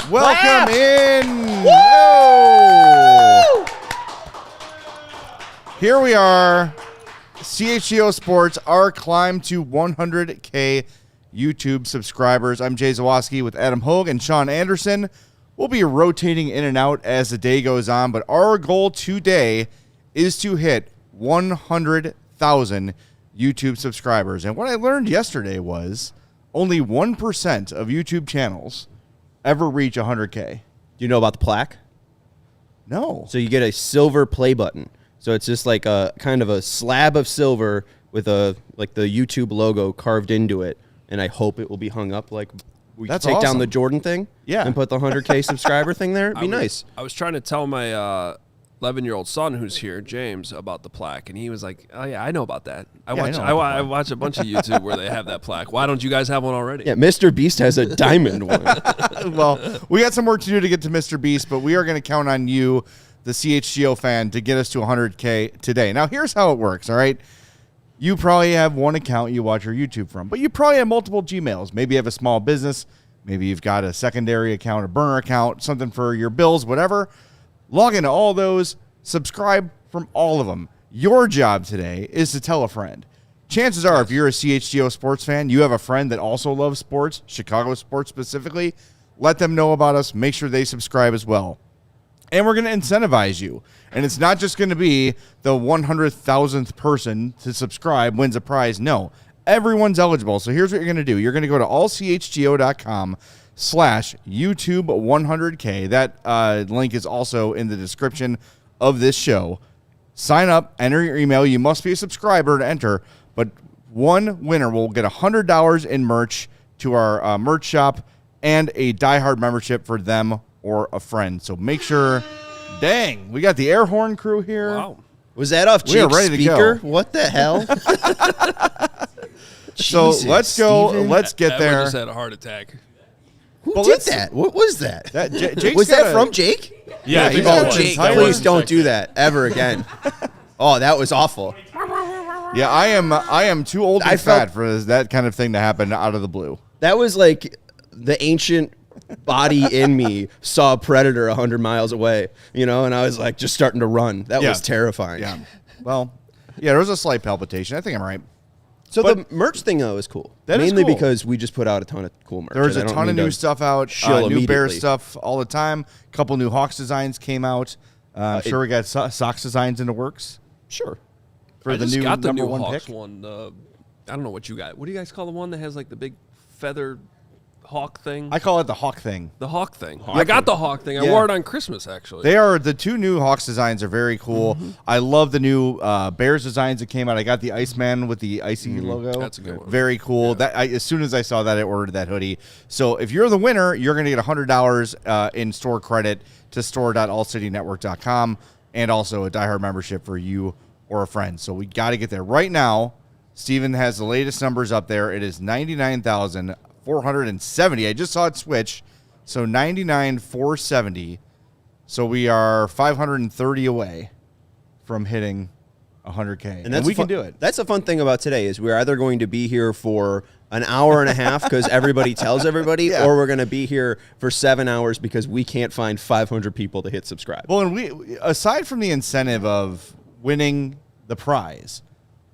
Welcome in. Woo! Here we are. CHGO Sports, our climb to 100K YouTube subscribers. I'm Jay Zawoski with Adam Hogue and Sean Anderson. We'll be rotating in and out as the day goes on, but our goal today is to hit 100,000 YouTube subscribers. And what I learned yesterday was only 1% of YouTube channels ever reach 100K. Do you know about the plaque? No. So you get a silver play button. So it's just like a kind of a slab of silver with the YouTube logo carved into it. And I hope it will be hung up like we That's take down awesome. the Jordan thing. Yeah. And put the 100K subscriber thing there. It'd be nice. I was trying to tell my 11-year-old son who's here, James, about the plaque, and he was like, "Oh yeah, I know about that. I watch a bunch of YouTube where they have that plaque. Why don't you guys have one already?" Yeah, Mr. Beast has a diamond one. Well, we got some work to do to get to Mr. Beast, but we are going to count on you, the CHGO fan, to get us to 100K today. Now, here's how it works, all right? You probably have one account you watch your YouTube from, but you probably have multiple Gmails. Maybe you have a small business. Maybe you've got a secondary account, a burner account, something for your bills, whatever. Log into all those, subscribe from all of them. Your job today is to tell a friend. Chances are, if you're a CHGO sports fan, you have a friend that also loves sports, Chicago sports specifically. Let them know about us. Make sure they subscribe as well. And we're going to incentivize you. And it's not just going to be the 100,000th person to subscribe wins a prize. No, everyone's eligible. So here's what you're going to do. You're going to go to allchgo.com/YouTube100K. That link is also in the description of this show. Sign up, enter your email. You must be a subscriber to enter, but one winner will get $100 in merch to our merch shop and a diehard membership for them or a friend. So make sure. Dang, we got the air horn crew here. Wow. Was that off We are Jake's ready to speaker? go. What the hell? So Jesus, let's go. Steven. Let's get Edward there. just had a heart attack. Who Well, did let's- that? What was that? Jake's Was got that a- from Jake? Yeah, he's he's got Oh, an Jake, entire- please don't do that ever again. Oh, that was awful. Yeah, I am too old and I felt- fat for that kind of thing to happen out of the blue. That was like the ancient body in me saw a predator 100 miles away, and I was like just starting to run. That Yeah. was terrifying. Yeah. Well, yeah, there was a slight palpitation. I think I'm right. So But- the merch thing though is cool. That is Mainly cool. because we just put out a ton of cool merch. There was and a I don't ton of mean new to stuff out. shill New Bear immediately. stuff all the time. A couple new Hawks designs came out. I'm sure we got socks designs in the works Sure. for I the just new got the number new one Hawks pick. one. I don't know what you got. What do you guys call the one that has like the big feather hawk thing? I call it the Hawk thing. The hawk thing. I got the hawk thing. I Yeah. wore it on Christmas actually. They are the two new Hawks designs are very cool. I love the new Bears designs that came out. I got the Iceman with the icy logo. That's a good one. Very cool. That as soon as I saw that, I ordered that hoodie. So if you're the winner, you're going to get $100 in store credit to store.allcitynetwork.com and also a diehard membership for you or a friend. So we got to get there right now. Steven has the latest numbers up there. It is 99,470. I just saw it switch. So 99,470. So we are 530 away from hitting 100K. And we can do it. That's the fun thing about today is we're either going to be here for an hour and a half because everybody tells everybody, Yeah. or we're going to be here for 7 hours because we can't find 500 people to hit subscribe. Well, and we aside from the incentive of winning the prize,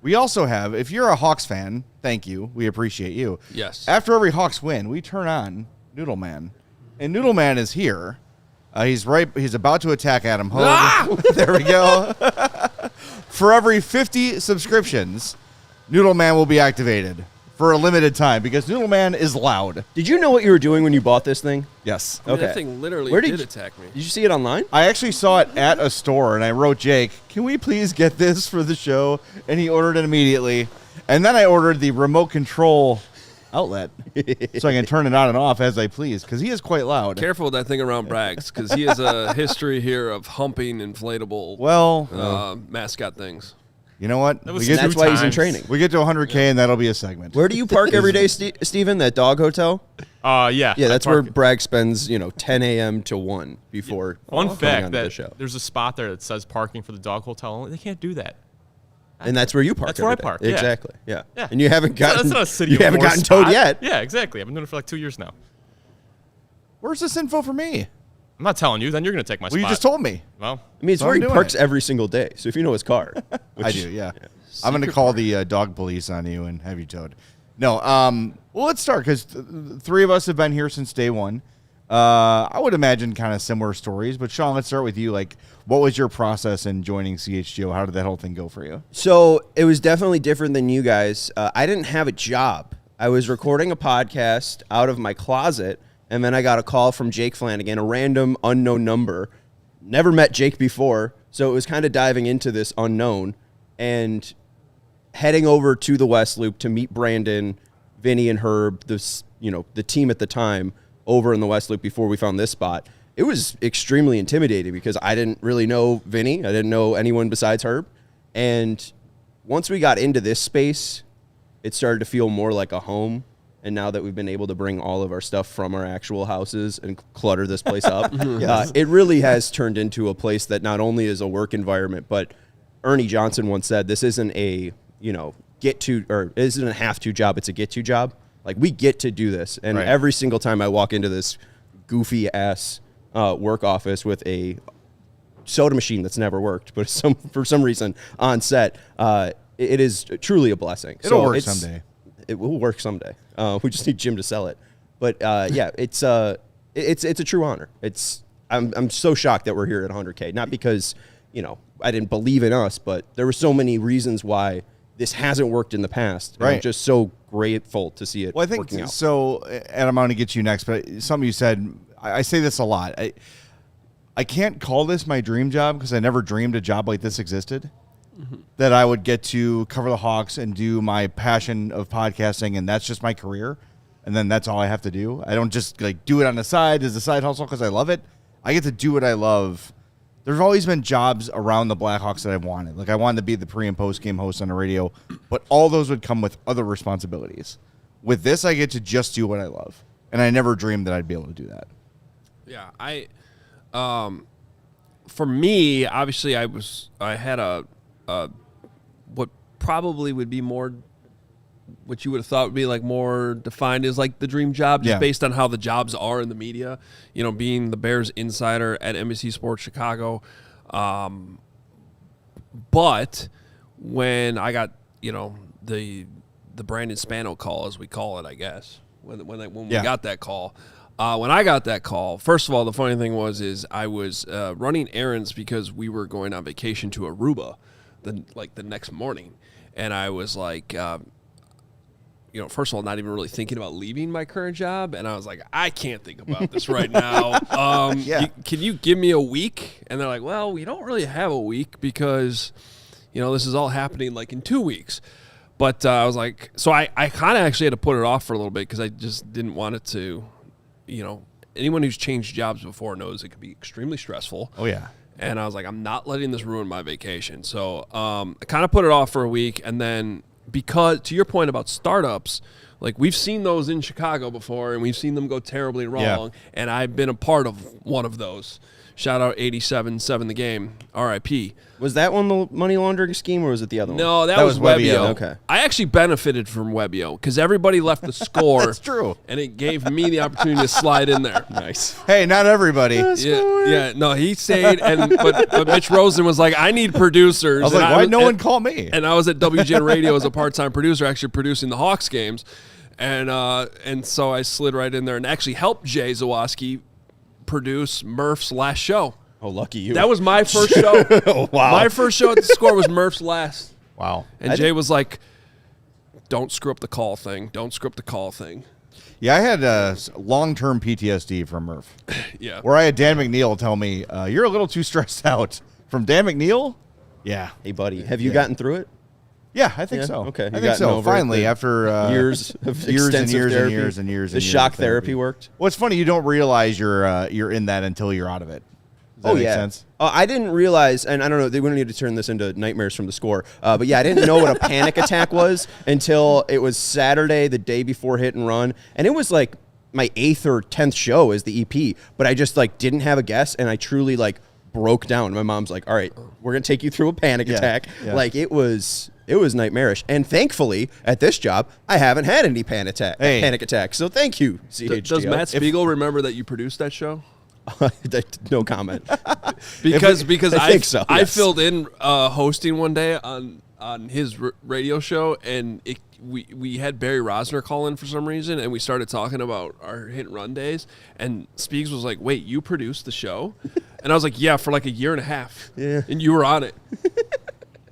we also have, if you're a Hawks fan, thank you. We appreciate you. Yes. After every Hawks win, we turn on Noodle Man. And Noodle Man is here. He's about to attack Adam Hogue. Ah! There we go. For every 50 subscriptions, Noodle Man will be activated for a limited time because Noodle Man is loud. Did you know what you were doing when you bought this thing? Yes. I mean, Okay. That thing literally Where did you- attack me. Did you see it online? I actually saw it at a store, and I wrote Jake, can we please get this for the show? And he ordered it immediately. And then I ordered the remote control outlet so I can turn it on and off as I please because he is quite loud. Careful with that thing around Braggs because he has a history here of humping inflatable mascot things. You know what? That was That's why he's in training. We get to 100K, and that'll be a segment. Where do you park every day, Steven? That dog hotel? Yeah. Yeah, I that's park- where Bragg spends, 10 a.m. to 1 before Fun coming fact onto the that show. there's a spot there that says parking for the dog hotel. They can't do that. And that's where you park. That's where every I park, day. yeah. Exactly. Yeah. Yeah. And you haven't gotten. That's not a city. You of haven't War gotten spot. towed yet. Yeah, exactly. I've been doing it for like 2 years now. Where's this info for me? I'm not telling you. Then you're going to take my spot. Well, you just told me. Well, I mean, it's So where I'm he doing parks it. every single day. So if you know his car. I do, yeah. I'm going to call the dog police on you and have you towed. No, well, let's start because three of us have been here since day one. I would imagine kind of similar stories, but Sean, let's start with you. Like, what was your process in joining CHGO? How did that whole thing go for you? So it was definitely different than you guys. I didn't have a job. I was recording a podcast out of my closet, and then I got a call from Jake Flanagan, a random unknown number. Never met Jake before, so it was kind of diving into this unknown and heading over to the West Loop to meet Brandon, Vinny, and Herb, the team at the time over in the West Loop before we found this spot. It was extremely intimidating because I didn't really know Vinny. I didn't know anyone besides Herb. And once we got into this space, it started to feel more like a home. And now that we've been able to bring all of our stuff from our actual houses and clutter this place up, it really has turned into a place that not only is a work environment, but Ernie Johnson once said, this isn't a, get to, or it isn't a have to job, it's a get to job. Like, we get to do this. And every single time I walk into this goofy ass work office with a soda machine that's never worked, but for some reason on set, it is truly a blessing. It'll work someday. It will work someday. We just need Jim to sell it. But yeah, it's a true honor. I'm so shocked that we're here at 100K. Not because I didn't believe in us, but there were so many reasons why this hasn't worked in the past. Right. I'm just so grateful to see it. Well, I think working out. so. Adam, I'm going to get you next, but something you said. I say this a lot. I can't call this my dream job because I never dreamed a job like this existed. Mm-hmm. That I would get to cover the Hawks and do my passion of podcasting, and that's just my career, and then that's all I have to do. I don't just do it on the side as a side hustle because I love it. I get to do what I love. There's always been jobs around the Blackhawks that I've wanted. Like, I wanted to be the pre- and post-game host on the radio, but all those would come with other responsibilities. With this, I get to just do what I love, and I never dreamed that I'd be able to do that. Yeah, for me, obviously, I had a what probably would be more, what you would have thought would be more defined as the dream job, just based on how the jobs are in the media, being the Bears insider at NBC Sports Chicago. But when I got, the Brandon Spano call, as we call it, I guess, when we got that call, when I got that call, first of all, the funny thing was I was running errands because we were going on vacation to Aruba the next morning. And I was first of all, not even really thinking about leaving my current job. And I was like, I can't think about this right now. Can you give me a week? And they're like, well, we don't really have a week because, this is all happening in 2 weeks. But I was like, so I kind of actually had to put it off for a little bit because I just didn't want it to, anyone who's changed jobs before knows it can be extremely stressful. Oh, yeah. And I was like, I'm not letting this ruin my vacation. So I kind of put it off for a week. And then because, to your point about startups, we've seen those in Chicago before, and we've seen them go terribly wrong. Yeah. And I've been a part of one of those. Shout out 87-7 the game, RIP. Was that one the money laundering scheme, or was it the other one? No, that was Webbio. Okay. I actually benefited from Webbio because everybody left the score. That's true. And it gave me the opportunity to slide in there. Nice. Hey, not everybody. Yeah, no, he stayed, but Mitch Rosen was like, I need producers. I was like, why no one call me? And I was at WGN Radio as a part-time producer, actually producing the Hawks games. And so I slid right in there and actually helped Jay Zawoski produce Murph's last show. Oh, lucky you. That was my first show. Oh, wow. My first show at the Score was Murph's last. Wow. And Jay was like, don't screw up the call thing. Don't screw up the call thing. Yeah, I had long-term PTSD from Murph. Yeah. Where I had Dan McNeil tell me, you're a little too stressed out. From Dan McNeil? Yeah. Hey, buddy, have you gotten through it? Yeah, I think so. Okay. I think so. Finally, after years of years and extensive years therapy, and years and years. the shock therapy worked. Well, it's funny. You don't realize you're in that until you're out of it. Does that make sense? I didn't realize, and I don't know, we don't need to turn this into nightmares from the Score. But yeah, I didn't know what a panic attack was until it was Saturday, the day before Hit and Run. And it was my 8th or 10th show as the EP, but I just didn't have a guess, and I truly broke down. My mom's like, all right, we're going to take you through a panic attack. Yeah. Like, it was nightmarish. And thankfully, at this job, I haven't had any panic attacks. So thank you, CHGO. Does Matt Spiegel remember that you produced that show? No comment. because I think so, I yes. filled in hosting one day on his radio show, and we had Barry Rosner call in for some reason, and we started talking about our hit and run days, and Speaks was like, wait, you produced the show? And I was like, yeah, for like a year and a half. Yeah. And you were on it.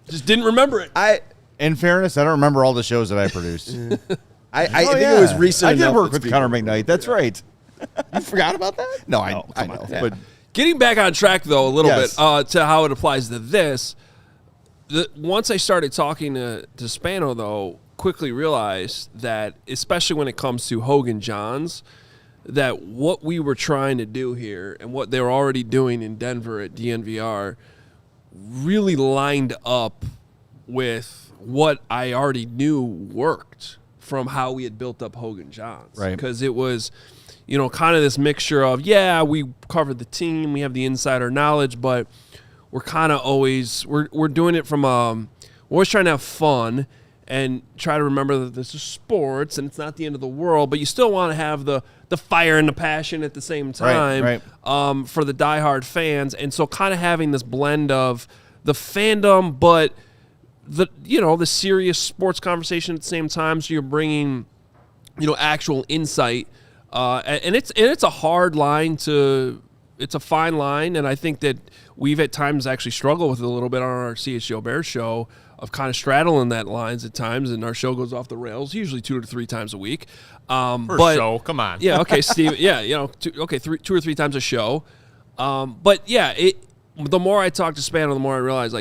Just didn't remember it. In fairness, I don't remember all the shows that I produced. I think it was recent. I did enough work that with Connor McKnight. That's right. You forgot about that? No, I know. Yeah. But Getting back on track, though, a little Yes. bit to how it applies to this, once I started talking to Spano, though, quickly realized that, especially when it comes to Hogan Jahns, that what we were trying to do here and what they were already doing in Denver at DNVR really lined up with what I already knew worked from how we had built up Hogan Jahns. Right. Because it was, kind of this mixture of, we covered the team, we have the insider knowledge, but we're kind of always, we're doing it from, we're always trying to have fun and try to remember that this is sports and it's not the end of the world, but you still want to have the fire and the passion at the same time Right. For the diehard fans. And so kind of having this blend of the fandom, but the serious sports conversation at the same time. So you're bringing, actual insight. And it's a hard line it's a fine line. And I think that we've at times actually struggled with it a little bit on our CHGO Bears show of kind of straddling that lines at times. And our show goes off the rails, usually 2 to 3 times a week. Show, come on. Yeah. Okay, Steve. Yeah. 2 or 3 times a show. The more I talk to Spano, the more I realize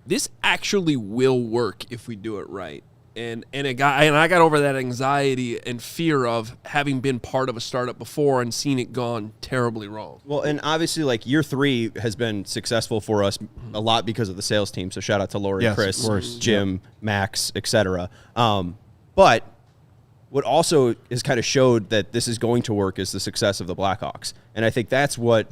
this actually will work if we do it right. And I got over that anxiety and fear of having been part of a startup before and seen it gone terribly wrong. Well, and obviously, year 3 has been successful for us a lot because of the sales team. So shout out to Lori, Yes, Chris, of course. Jim, Max, etc. But what also has kind of showed that this is going to work is the success of the Blackhawks. And I think that's what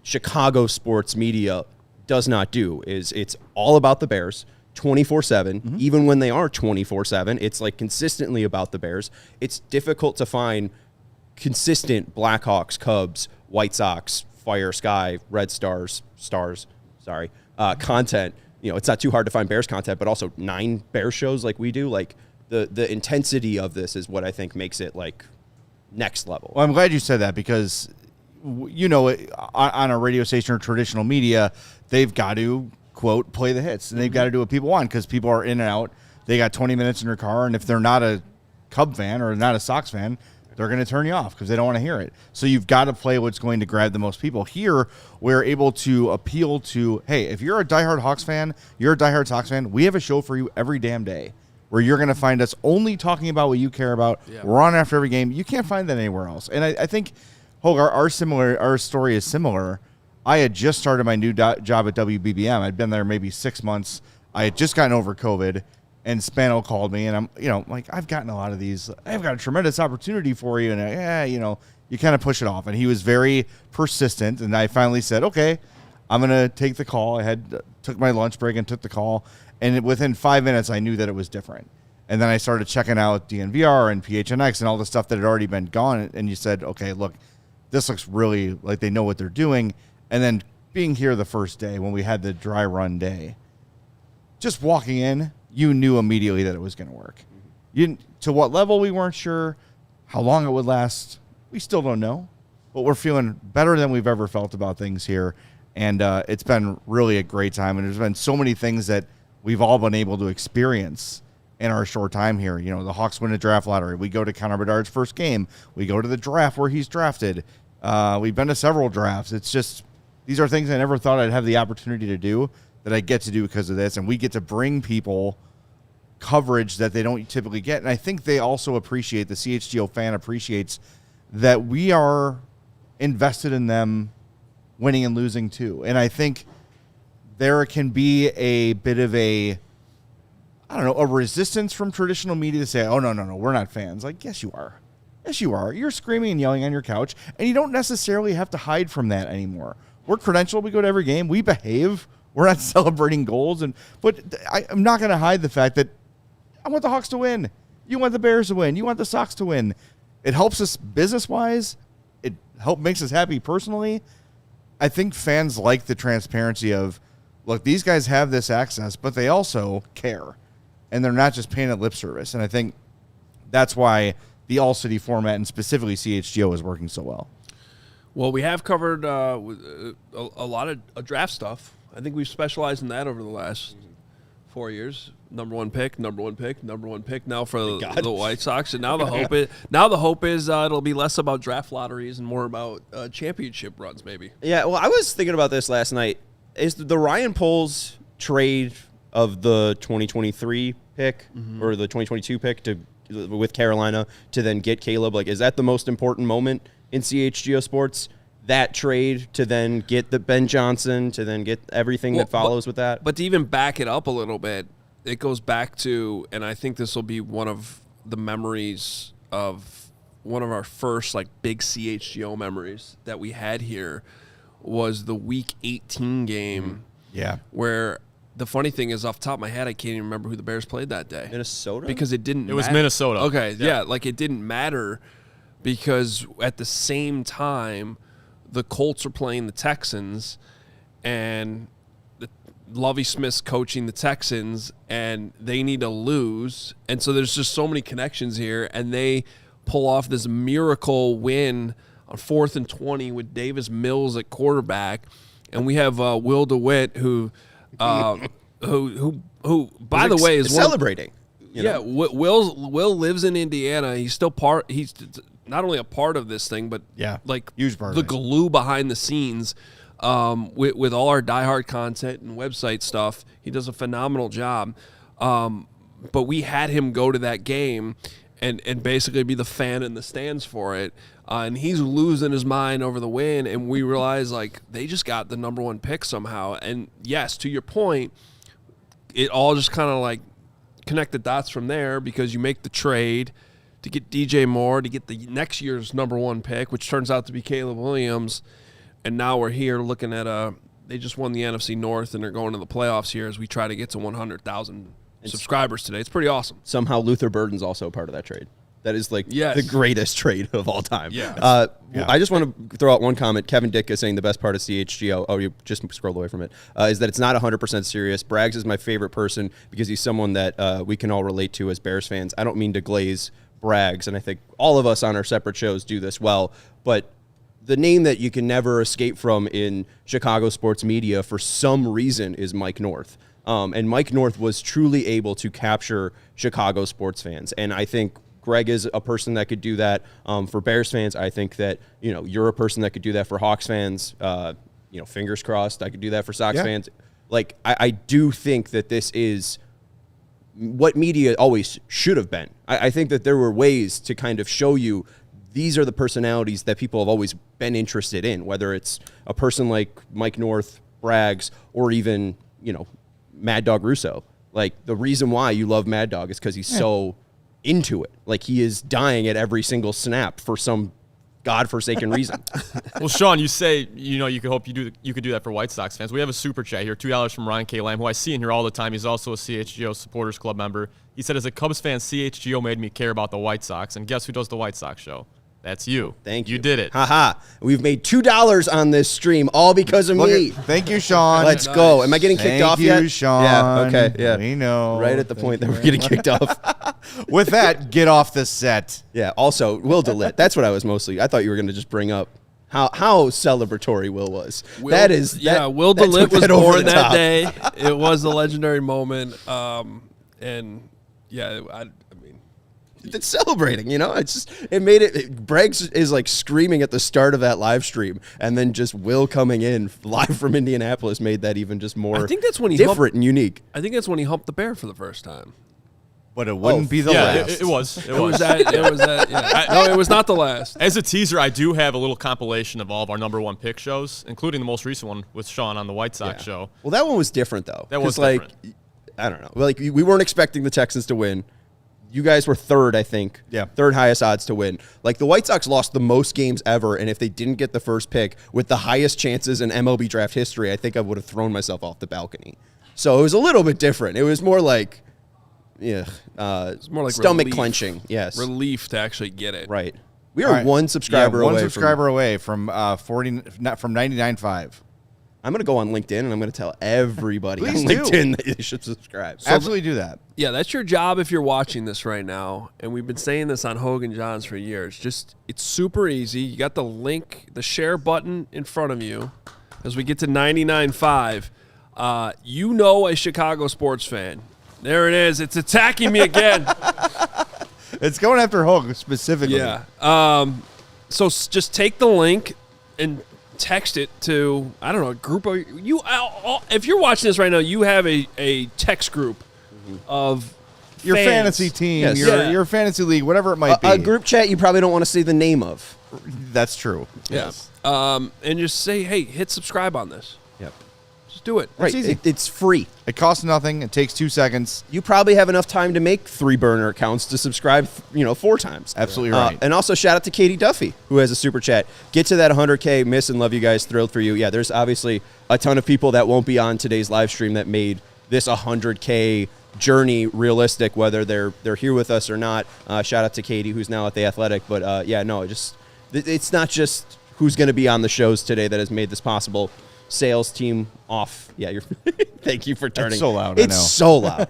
Chicago sports media does not do, is it's all about the Bears 24/7. Even when they are 24/7, it's consistently about the Bears. It's difficult to find consistent Blackhawks, Cubs, White Sox, Fire, Sky, Red Stars, content. It's not too hard to find Bears content, but also 9 Bears shows like we do. The intensity of this is what I think makes it next level. Well, I'm glad you said that because, on a radio station or traditional media, they've got to, quote, play the hits. And they've got to do what people want because people are in and out. They got 20 minutes in their car, and if they're not a Cub fan or not a Sox fan, they're going to turn you off because they don't want to hear it. So you've got to play what's going to grab the most people. Here, we're able to appeal to, hey, if you're a diehard Hawks fan, you're a diehard Sox fan, we have a show for you every damn day where you're going to find us only talking about what you care about. Yeah. We're on after every game. You can't find that anywhere else. And I think, our story is similar. I had just started my new job at WBBM. I'd been there maybe 6 months. I had just gotten over COVID, and Spano called me, and I'm, I've gotten a lot of these. I've got a tremendous opportunity for you, and you kind of push it off. And he was very persistent, and I finally said, okay, I'm gonna take the call. I took my lunch break and took the call, and within 5 minutes, I knew that it was different. And then I started checking out DNVR and PHNX and all the stuff that had already been gone. And you said, okay, look, this looks really like they know what they're doing. And then being here the first day when we had the dry run day, just walking in, you knew immediately that it was going to work. To what level, we weren't sure. How long it would last, we still don't know. But we're feeling better than we've ever felt about things here. And it's been really a great time. And there's been so many things that we've all been able to experience in our short time here. The Hawks win a draft lottery. We go to Connor Bedard's first game. We go to the draft where he's drafted. We've been to several drafts. It's just, these are things I never thought I'd have the opportunity to do that I get to do because of this. And we get to bring people coverage that they don't typically get. And I think they also appreciate, the CHGO fan appreciates that we are invested in them winning and losing too. And I think there can be a bit of a resistance from traditional media to say, oh, no, we're not fans. Yes, you are. Yes, you are. You're screaming and yelling on your couch, and you don't necessarily have to hide from that anymore. we're credentialed. We go to every game. We behave. We're not celebrating goals. But I'm not going to hide the fact that I want the Hawks to win. You want the Bears to win. You want the Sox to win. It helps us business-wise. It makes us happy personally. I think fans like the transparency of, look, these guys have this access, but they also care. And they're not just paying it lip service. And I think that's why the all-city format and specifically CHGO is working so well. Well, we have covered a lot of draft stuff. I think we've specialized in that over the last 4 years. Number one pick. Now for the White Sox, and now the hope is it'll be less about draft lotteries and more about championship runs, maybe. Yeah, well, I was thinking about this last night. Is the Ryan Poles trade of the 2023 pick or the 2022 pick with Carolina to then get Caleb? Like, is that the most important moment in CHGO sports? That trade to then get the Ben Johnson to then get everything that follows with that. But to even back it up a little bit, it goes back to, and I think this will be one of the memories of one of our first like big CHGO memories that we had here was the Week 18 game. Yeah. Where the funny thing is, off the top of my head, I can't even remember who the Bears played that day. Minnesota? Because it didn't. It was Minnesota. Okay, yeah, like it didn't matter because at the same time, the Colts are playing the Texans, and Lovie Smith's coaching the Texans, and they need to lose. And so there's just so many connections here, and they pull off this miracle win on 4th and 20 with Davis Mills at quarterback. And we have Will DeWitt, who by the way, is celebrating. Yeah, Will lives in Indiana. He's still he's not only a part of this thing, but like huge part the glue behind the scenes. With all our diehard content and website stuff, he does a phenomenal job. But we had him go to that game and basically be the fan in the stands for it. And he's losing his mind over the win. And we realized, like, they just got the number one pick somehow. And, yes, to your point, it all just kind of, like, connect the dots from there because you make the trade to get DJ Moore, to get the next year's number one pick, which turns out to be Caleb Williams. And now we're here looking at they just won the NFC North, and they're going to the playoffs here as we try to get to 100,000 subscribers today. It's pretty awesome. Somehow Luther Burden's also a part of that trade. That is like the greatest trade of all time. Yeah. I just want to throw out one comment. Kevin Dick is saying the best part of CHGO, you just scrolled away from it, is that it's not 100% serious. Braggs is my favorite person because he's someone that we can all relate to as Bears fans. I don't mean to glaze Braggs, and I think all of us on our separate shows do this well, but the name that you can never escape from in Chicago sports media for some reason is Mike North. And Mike North was truly able to capture Chicago sports fans. And I think Greg is a person that could do that for Bears fans. I think that, you're a person that could do that for Hawks fans. Fingers crossed, I could do that for Sox fans. Like, I do think that this is what media always should have been. I think that there were ways to kind of show you these are the personalities that people have always been interested in, whether it's a person like Mike North, Braggs, or even, Mad Dog Russo. Like, the reason why you love Mad Dog is because he's so into it. Like, he is dying at every single snap for some godforsaken reason. Well, Sean, you say, you could hope you could do that for White Sox fans. We have a super chat here, $2 from Ryan K. Lamb, who I see in here all the time. He's also a CHGO Supporters Club member. He said, as a Cubs fan, CHGO made me care about the White Sox. And guess who does the White Sox show? That's you. Thank you. You did it. Haha. We've made $2 on this stream, all because of me. Thank you, Sean. Let's go. Am I getting kicked off yet? Thank you, Sean. Yeah, okay. Yeah. We know. Right at the point that we're getting kicked off. With that, get off the set. Yeah, also, Will DeLitt. That's what I was I thought you were going to just bring up how celebratory Will was. Will DeLitt was born that day. It was a legendary moment. It's celebrating, It's just it made it. Briggs is like screaming at the start of that live stream, and then just Will coming in live from Indianapolis made that even just more. I think that's when he different and unique. I think that's when he humped the bear for the first time. But it wouldn't be the last. It was. It was that. Yeah. No, it was not the last. As a teaser, I do have a little compilation of all of our number one pick shows, including the most recent one with Sean on the White Sox show. Well, that one was different though. That was different. I don't know. Like we weren't expecting the Texans to win. you guys were third, I think. Yeah. Third highest odds to win. Like, the White Sox lost the most games ever, and if they didn't get the first pick with the highest chances in MLB draft history, I think I would have thrown myself off the balcony. So it was a little bit different. It was more like, It's more like stomach relief. clenching. Yes. Relief to actually get it. Right. We are one subscriber away. One subscriber away from 99.5. I'm going to go on LinkedIn, and I'm going to tell everybody on Please do. LinkedIn that they should subscribe. Absolutely do that. Yeah, that's your job if you're watching this right now. And we've been saying this on Hogan Jahns for years. It's super easy. You got the link, the share button in front of you. As we get to 99.5, you know a Chicago sports fan. There it is. It's attacking me again. It's going after Hogan specifically. Yeah. So just take the link and text it to, I don't know, a group of you. If you're watching this right now, you have a text group of Your fans. fantasy team, Yes. your fantasy league, whatever it might be. A group chat you probably don't want to see the name of. That's true. Yeah. And just say, hey, hit subscribe on this. Yep. Just do it. Right. easy. It's free. It costs nothing. It takes 2 seconds. You probably have enough time to make 3 burner accounts to subscribe, 4 times. Absolutely right. And also shout out to Katie Duffy, who has a super chat. Get to that 100K. Miss and love you guys. Thrilled for you. Yeah, there's obviously a ton of people that won't be on today's live stream that made this 100K journey realistic, whether they're here with us or not. Shout out to Katie, who's now at The Athletic. But it's not just who's going to be on the shows today that has made this possible. Sales team off. Yeah, you're. Thank you for turning. It's so loud. I It's know. so loud.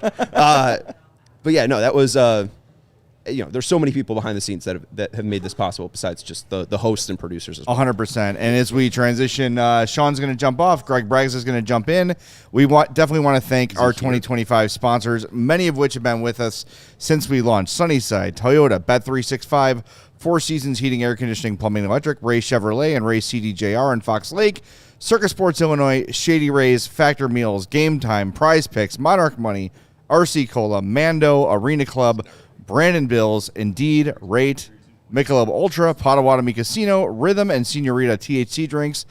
But yeah, no, that was. There's so many people behind the scenes that have made this possible. Besides just the hosts and producers as well. 100%. And as we transition, Sean's going to jump off. Greg Braggs is going to jump in. We definitely want to thank our 2025 sponsors, many of which have been with us since we launched. Sunnyside, Toyota, Bet365, Four Seasons Heating, Air Conditioning, Plumbing, and Electric, Ray Chevrolet, and Ray CDJR in Fox Lake, Circus Sports Illinois, Shady Rays, Factor Meals, Game Time, Prize Picks, Monarch Money, RC Cola, Mando, Arena Club, Brandon Bills, Indeed, Rate, Michelob Ultra, Potawatomi Casino, Rhythm, and Senorita THC drinks.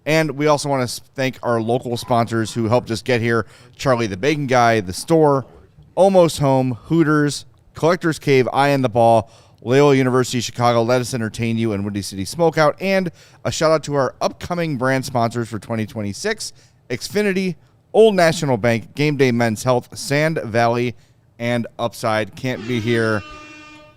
And we also want to thank our local sponsors who helped us get here. Charlie the Bacon Guy, The Store, Almost Home, Hooters, Collector's Cave, Eye on the Ball, Loyola University Chicago, Let Us Entertain You, and Windy City Smokeout. And a shout out to our upcoming brand sponsors for 2026, Xfinity, Old National Bank, Game Day Men's Health, Sand Valley, and Upside. Can't be here.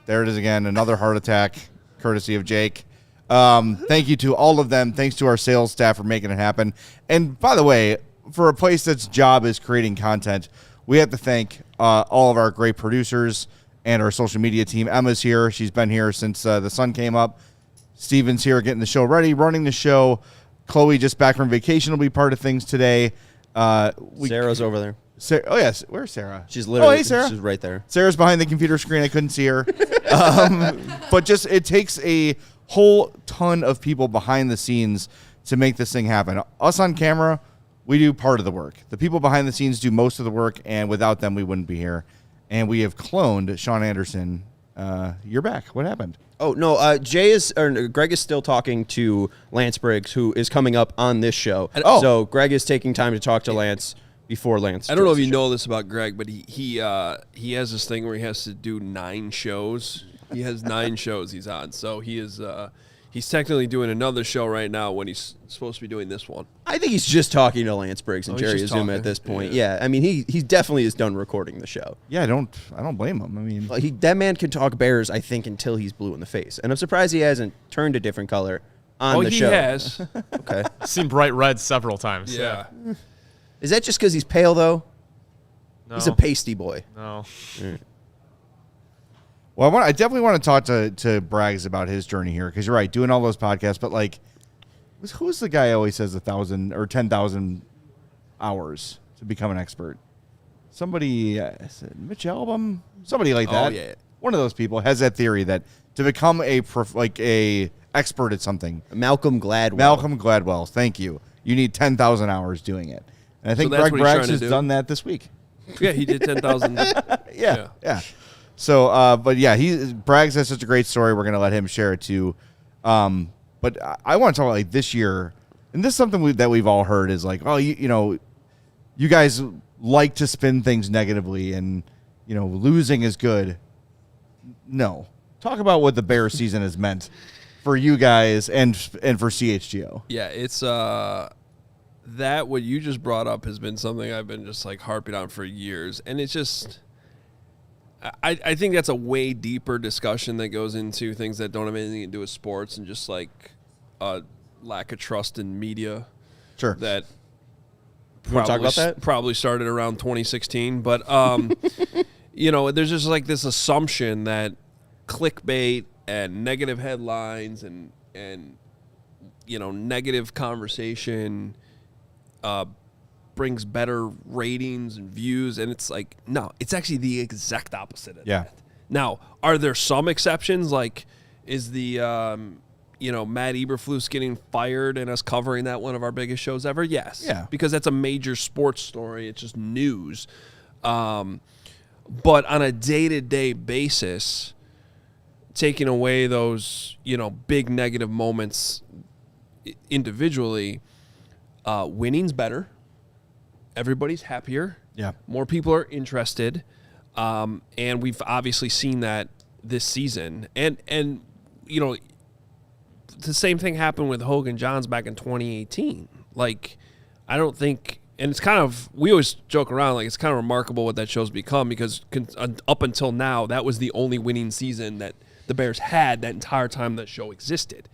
There it is again, another heart attack, courtesy of Jake. Thank you to all of them. Thanks to our sales staff for making it happen. And by the way, for a place that's job is creating content, we have to thank all of our great producers and our social media team. Emma's here. She's been here since the sun came up. Steven's here getting the show ready, running the show. Chloe just back from vacation will be part of things today. Sarah's over there. Oh, yes. Where's Sarah? She's literally. Hey, Sarah. She's right there. Sarah's behind the computer screen. I couldn't see her. But just it takes a whole ton of people behind the scenes to make this thing happen. Us on camera, we do part of the work. The people behind the scenes do most of the work, and without them, we wouldn't be here. And we have cloned Sean Anderson. You're back. What happened? Oh no, Greg is still talking to Lance Briggs, who is coming up on this show. So Greg is taking time to talk to Lance before Lance. I don't know if you know this about Greg, but he has this thing where he has to do 9 shows. He has 9 shows he's on. So he is he's technically doing another show right now when he's supposed to be doing this one. I think he's just talking to Lance Briggs and Jerry Azuma at this point. Yeah, I mean he definitely is done recording the show. Yeah, I don't blame him. I mean, that man can talk Bears, I think, until he's blue in the face, and I'm surprised he hasn't turned a different color on the show. Oh, he has. Okay. Seen bright red several times. Yeah. Is that just because he's pale though? No. He's a pasty boy. No. well, I definitely want to talk to Braggs about his journey here because you're right, doing all those podcasts, but like, who's the guy who always says 1,000 or 10,000 hours to become an expert? Somebody, is it Mitch Albom? Somebody like that. Oh, yeah. One of those people has that theory that to become a expert at something. Malcolm Gladwell. Malcolm Gladwell. Thank you. You need 10,000 hours doing it. And I think that's Greg what he's Braggs trying to has do? done that this week. Yeah, he did 10,000. Yeah. So, but yeah, Braggs has such a great story. We're going to let him share it too. But I want to talk about like this year, and this is something that we've all heard is like, oh, you guys like to spin things negatively, and losing is good. No. Talk about what the Bears season has meant for you guys and for CHGO. Yeah, it's that what you just brought up has been something I've been just like harping on for years, and it's just I think that's a way deeper discussion that goes into things that don't have anything to do with sports and just like a lack of trust in media. Sure. That You want to talk about that? probably started around 2016, but there's just like this assumption that clickbait and negative headlines and negative conversation brings better ratings and views, and it's like, no, it's actually the exact opposite of that. Now, are there some exceptions? Like, is the Matt Eberflus getting fired and us covering that one of our biggest shows ever? Yes. Yeah. Because that's a major sports story. It's just news. But on a day-to-day basis, taking away those, big negative moments individually, winning's better. Everybody's happier. Yeah. More people are interested. And we've obviously seen that this season. And the same thing happened with Hogan Jahns back in 2018. Like, I don't think, and it's kind of, we always joke around, like, it's kind of remarkable what that show's become because up until now, that was the only winning season that the Bears had that entire time that show existed.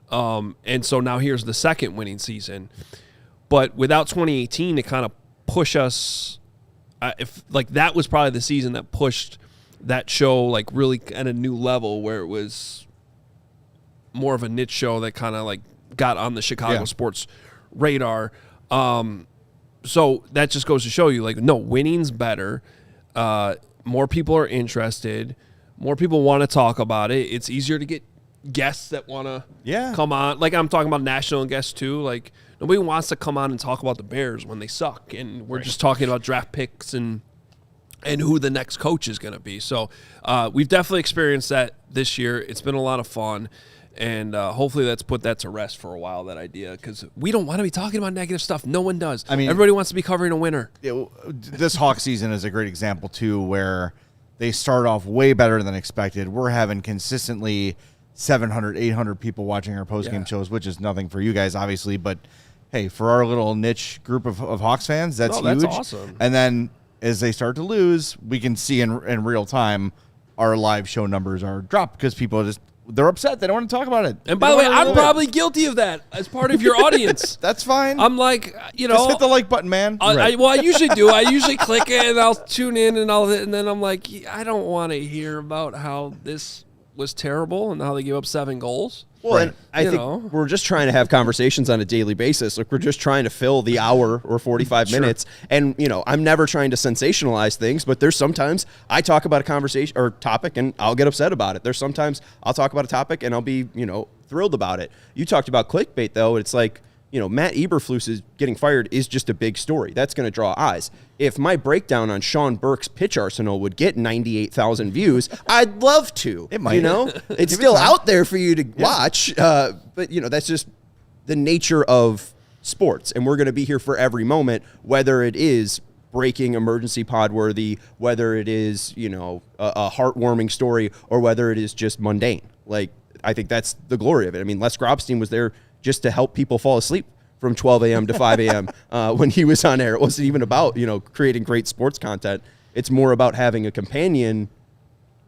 And so now here's the second winning season. But without 2018 to kind of push us, that was probably the season that pushed that show like really at a new level where it was more of a niche show that kind of like got on the Chicago sports radar. So that just goes to show you, like, no, winning's better. More people are interested. More people want to talk about it. It's easier to get guests that want to come on. Like, I'm talking about national guests too. Like, nobody wants to come on and talk about the Bears when they suck, and we're just talking about draft picks and who the next coach is going to be. So we've definitely experienced that this year. It's been a lot of fun, and hopefully that's put that to rest for a while, that idea, because we don't want to be talking about negative stuff. No one does. I mean, everybody wants to be covering a winner. This Hawk season is a great example, too, where they start off way better than expected. We're having consistently 700, 800 people watching our postgame shows, which is nothing for you guys, obviously, but hey, for our little niche group of Hawks fans, that's huge. That's awesome. And then as they start to lose, we can see in real time our live show numbers are dropped because people they're upset. They don't want to talk about it. And by the way, I'm probably guilty of that as part of your audience. That's fine. I'm like, just hit the like button, man. I usually do. I usually click it and I'll tune in and then I'm like, I don't want to hear about how this was terrible and how they gave up 7 goals. Well, and I think we're just trying to have conversations on a daily basis. Like, we're just trying to fill the hour or 45 minutes. And, I'm never trying to sensationalize things, but there's sometimes I talk about a conversation or topic and I'll get upset about it. There's sometimes I'll talk about a topic and I'll be, thrilled about it. You talked about clickbait, though. It's like, Matt Eberflus is getting fired is just a big story. That's going to draw eyes. If my breakdown on Sean Burke's pitch arsenal would get 98,000 views, I'd love to. It might. It's still out there for you to watch. But, that's just the nature of sports. And we're going to be here for every moment, whether it is breaking emergency pod worthy, whether it is, a heartwarming story, or whether it is just mundane. Like, I think that's the glory of it. I mean, Les Grobstein was there just to help people fall asleep from 12 a.m. to 5 a.m. When he was on air. It wasn't even about, creating great sports content. It's more about having a companion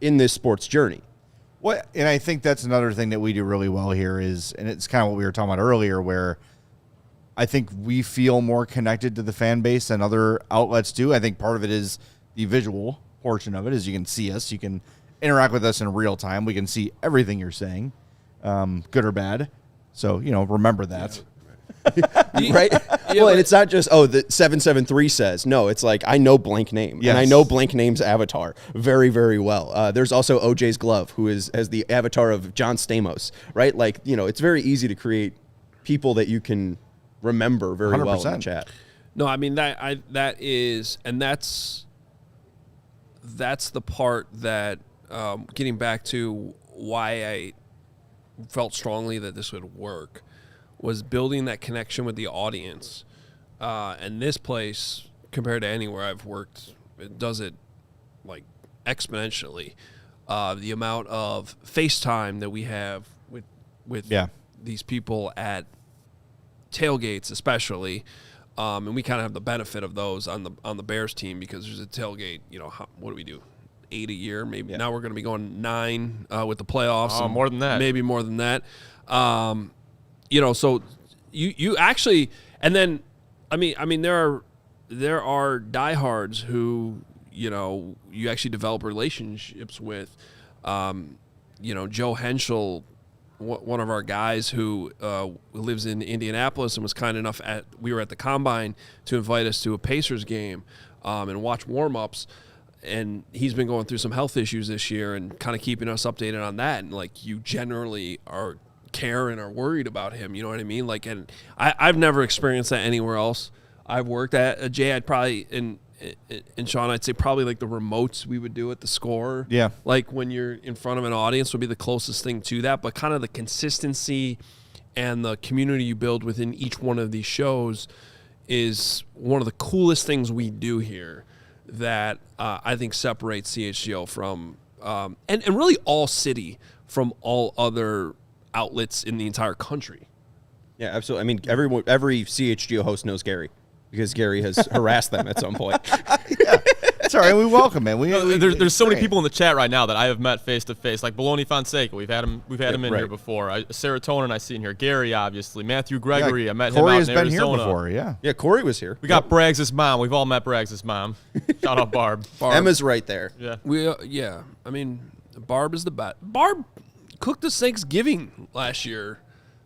in this sports journey. Well, and I think that's another thing that we do really well here is, and it's kind of what we were talking about earlier, where I think we feel more connected to the fan base than other outlets do. I think part of it is the visual portion of it is you can see us. You can interact with us in real time. We can see everything you're saying, good or bad. So, remember that. Right? Well, and it's not just, the 773 says. No, it's like, I know blank name. Yes. And I know blank name's avatar very, very well. There's also OJ's glove, who has the avatar of John Stamos, right? Like, it's very easy to create people that you can remember very 100%. Well in the chat. No, I mean, that's the part that, getting back to why I felt strongly that this would work, was building that connection with the audience. And this place, compared to anywhere I've worked, it does it like exponentially. the amount of FaceTime that we have with these people at tailgates, especially. And we kind of have the benefit of those on the Bears team because there's a tailgate. What do we do? 8 a year, maybe. Now we're going to be going 9 with the playoffs. Oh, more than that. Maybe more than that. So you actually, and then I mean there are diehards who you actually develop relationships with. Joe Henschel, one of our guys who lives in Indianapolis and was kind enough we were at the Combine to invite us to a Pacers game and watch warm-ups, and he's been going through some health issues this year and kind of keeping us updated on that, and you generally care and are worried about him, you know what I mean? And I've never experienced that anywhere else I've worked at. Jay, I'd probably and Sean, I'd say probably the remotes we would do at the Score. Yeah. When you're in front of an audience would be the closest thing to that. But kind of the consistency and the community you build within each one of these shows is one of the coolest things we do here that I think separates CHGO from, and really all city from all other outlets in the entire country. Yeah, absolutely. I mean, every CHGO host knows Gary, because Gary has harassed them at some point. Yeah. Sorry, we welcome him. There's so many people in the chat right now that I have met face to face, like Baloney Fonseca. We've had him in here before. Serotonin I see in here. Gary, obviously. Matthew Gregory. I met Corey him out has in been Arizona. here before. Yeah. Yeah, Corey was here. We got Braggs' mom. We've all met Braggs' mom. Shout out Barb. Emma's right there. Yeah. I mean, Barb is the best. Barb cooked us Thanksgiving last year.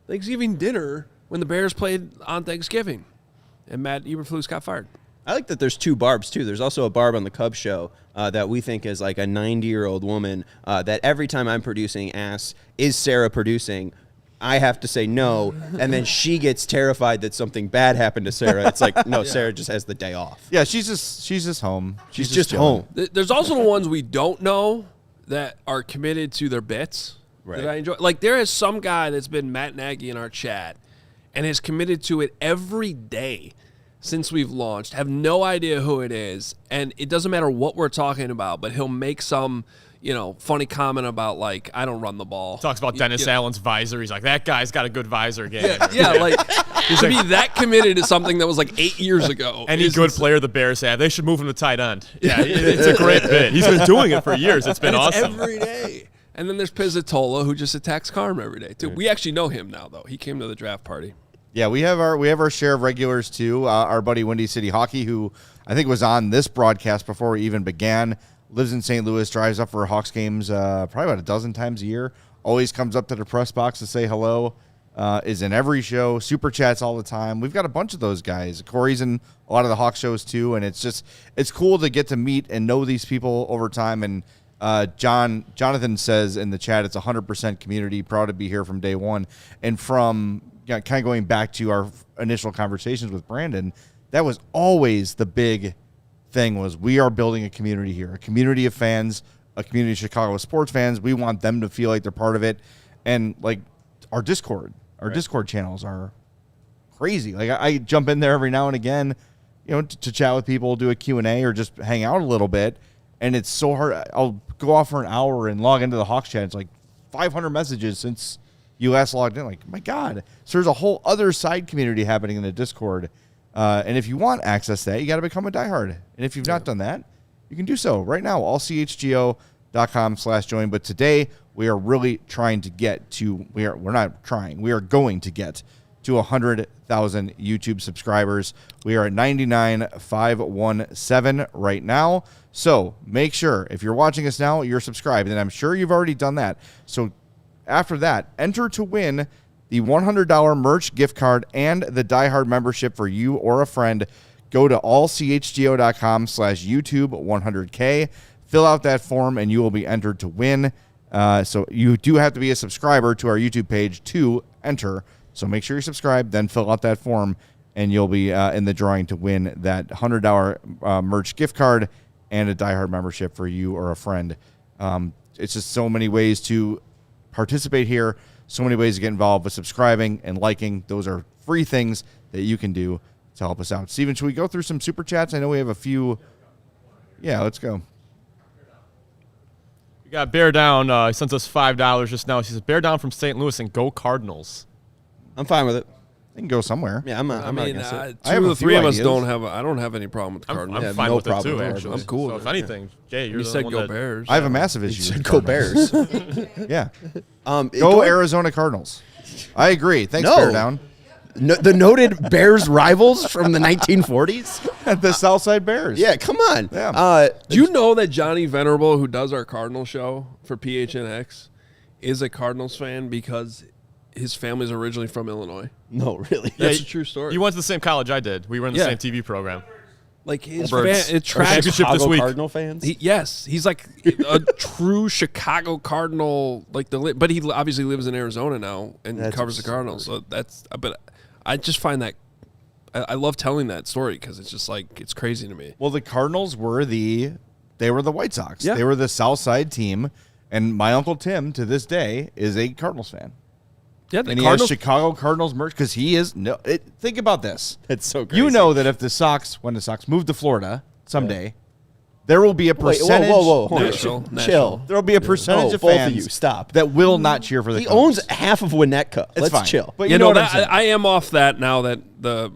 Thanksgiving dinner when the Bears played on Thanksgiving. And Matt Eberflus got fired. I like that there's 2 Barbs, too. There's also a Barb on the Cubs show that we think is like a 90-year-old woman that every time I'm producing asks, is Sarah producing? I have to say no, and then she gets terrified that something bad happened to Sarah. It's like, no, Sarah just has the day off. Yeah, she's just home. She's just home. There's also the ones we don't know that are committed to their bits that I enjoy. There is some guy that's been Matt Nagy in our chat and has committed to it every day since we've launched. Have no idea who it is, and it doesn't matter what we're talking about, but he'll make some funny comment about I don't run the ball. Talks about Dennis Allen's visor. He's like, that guy's got a good visor game. To be that committed to something that was 8 years ago. Any good player the Bears have, they should move him to tight end. Yeah, it's a great bit. He's been doing it for years. It's been awesome. Every day. And then there's Pizzatola, who just attacks Carm every day too. We actually know him now, though. He came to the draft party. Yeah, we have our share of regulars too. Our buddy Windy City Hockey, who I think was on this broadcast before we even began, lives in St. Louis, drives up for Hawks games probably about a dozen times a year. Always comes up to the press box to say hello. Is in every show, super chats all the time. We've got a bunch of those guys. Corey's in a lot of the Hawks shows too, and it's cool to get to meet and know these people over time. And Jonathan says in the chat, it's 100% community. Proud to be here from day one. And from kind of going back to our initial conversations with Brandon, that was always the big thing, was we are building a community here, a community of fans, a community of Chicago sports fans. We want them to feel like they're part of it. And our Discord channels are crazy. I jump in there every now and again, to chat with people, do a Q&A or just hang out a little bit. And it's so hard. I'll go off for an hour and log into the Hawks chat. It's 500 messages since you last logged in. My God. So there's a whole other side community happening in the Discord. And if you want access to that, you got to become a diehard. And if you've not done that, you can do so right now. allchgo.com/join. But today we are really trying to get to, we are going to get to 100,000 YouTube subscribers. We are at 99,517 right now. So make sure, if you're watching us now, you're subscribed. And I'm sure you've already done that. So after that, enter to win the $100 merch gift card and the diehard membership for you or a friend. Go to allchgo.com/YouTube100K. Fill out that form and you will be entered to win. So you do have to be a subscriber to our YouTube page to enter. So make sure you're subscribed, then fill out that form, and you'll be in the drawing to win that $100 merch gift card and a diehard membership for you or a friend. It's just so many ways to participate here, so many ways to get involved with subscribing and liking. Those are free things that you can do to help us out. Steven, should we go through some super chats? I know we have a few. Yeah, let's go. got Bear Down. He sends us $5 just now. He says, Bear Down from St. Louis and go Cardinals. I'm fine with it. They can go somewhere. Yeah, I'm not against it. Two of the three of us I don't have any problem with the I'm Cardinals. fine no with it problem too, with actually. I'm cool So with if it. anything, Jay, you're You the said one go that- Bears. I have a massive issue. Said with go Cardinals. Bears. Yeah. Go going- Arizona Cardinals. I agree. Thanks, No. Bear Down. No, the noted Bears rivals from the 1940s. The Southside Bears. Yeah, come on. Yeah. Do you know that Johnny Venerable, who does our Cardinal show for PHNX, is a Cardinals fan because his family's originally from Illinois? No, really. That's a true story. You went to the same college I did. We were in the Yeah. same TV program. Like his Birds. it tracks. Championship this week. Cardinal fans. Yes, he's like a true Chicago Cardinal. But he obviously lives in Arizona now and That's covers the Cardinals. So but I just find that I love telling that story because it's just like it's crazy to me. Well, the Cardinals were the White Sox. Yeah. They were the Southside team, and my Uncle Tim to this day is a Cardinals fan. Yeah, the And he Cardinals. has Chicago Cardinals merch because he is think about this. That's so crazy. You know that if when the Sox move to Florida someday, there will be a Wait, percentage. whoa. Hold on. Nashville. Chill. There will be a percentage No, of both of fans you, stop. that will not cheer for the He Cubs. owns half of Winnetka. It's Let's fine. chill. But You you know know, what I'm saying. I am off that now that the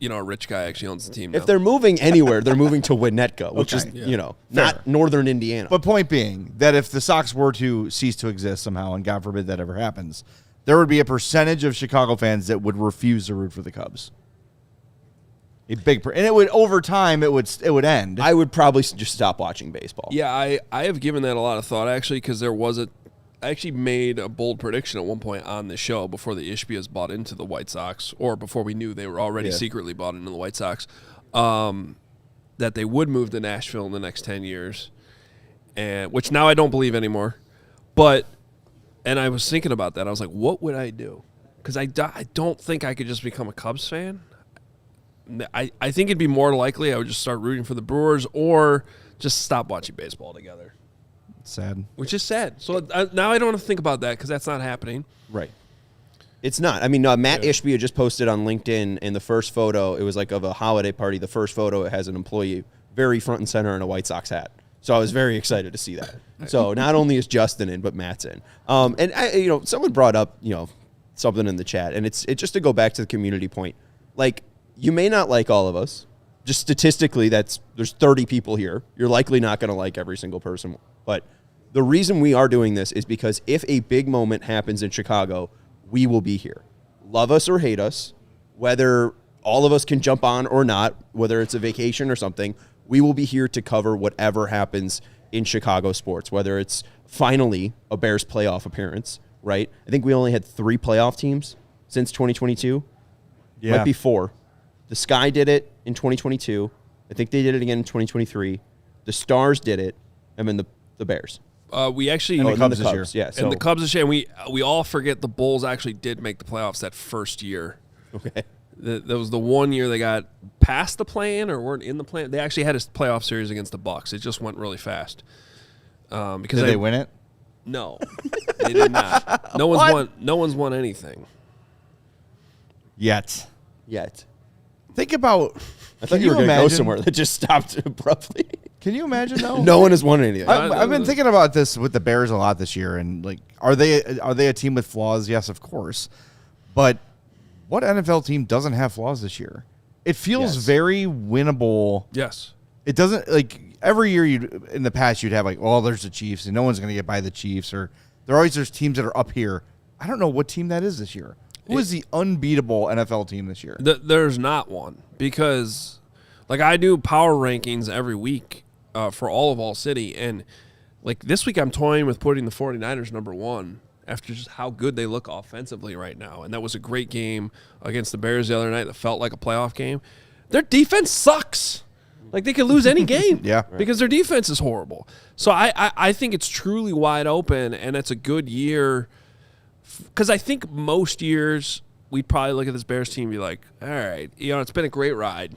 a rich guy actually owns the team. If now. they're moving anywhere, they're moving to Winnetka, which Okay. is, not northern Indiana. But point being that if the Sox were to cease to exist somehow, and God forbid that ever happens, there would be a percentage of Chicago fans that would refuse to root for the Cubs. A big, and it would over time it would end. I would probably just stop watching baseball. Yeah, I have given that a lot of thought actually because I actually made a bold prediction at one point on the show before the Ishbias bought into the White Sox, or before we knew they were already secretly bought into the White Sox, that they would move to Nashville in the next 10 years, and which now I don't believe anymore. And I was thinking about that. I was like, what would I do? Because I don't think I could just become a Cubs fan. I think it'd be more likely I would just start rooting for the Brewers or just stop watching baseball together. Sad. Which is sad. So now I don't have to think about that because that's not happening. Right. It's not. I mean, Matt Ishbia just posted on LinkedIn, and the first photo, it was like of a holiday party. The first photo, it has an employee very front and center in a White Sox hat. So I was very excited to see that. So not only is Justin in, but Matt's in. And someone brought up, something in the chat, and it's just to go back to the community point. Like, you may not like all of us. Just statistically, there's 30 people here. You're likely not going to like every single person. But the reason we are doing this is because if a big moment happens in Chicago, we will be here. Love us or hate us, whether all of us can jump on or not, whether it's a vacation or something, we will be here to cover whatever happens in Chicago sports, whether it's finally a Bears playoff appearance, right? I think we only had 3 playoff teams since 2022. Yeah. Might be 4. The Sky did it in 2022. I think they did it again in 2023. The Stars did it, and then the Bears. We actually And the and Cubs then this year. Yeah, so, and the Cubs this year. And we all forget the Bulls actually did make the playoffs that first year. Okay. That was the one year they got past the play-in or weren't in the play-in. They actually had a playoff series against the Bucks. It just went really fast. Because Did they win it? No, they did not. No one's won anything. Yet. Think about. I thought you were going to go somewhere that just stopped abruptly. Can you imagine though? No one has won anything. I've been thinking about this with the Bears a lot this year, and like, are they a team with flaws? Yes, of course. But what NFL team doesn't have flaws this year? It feels very winnable. Yes. It doesn't, like, every year in the past you'd have like, oh, there's the Chiefs, and no one's going to get by the Chiefs, or there's teams that are up here. I don't know what team that is this year. Who is the unbeatable NFL team this year? There's not one because, like, I do power rankings every week for all City, and like this week I'm toying with putting the 49ers number 1 after just how good they look offensively right now, and that was a great game against the Bears the other night that felt like a playoff game. Their defense sucks. Like, they could lose any game because their defense is horrible. So I think it's truly wide open, and it's a good year. Because I think most years we'd probably look at this Bears team and be like, all right, it's been a great ride.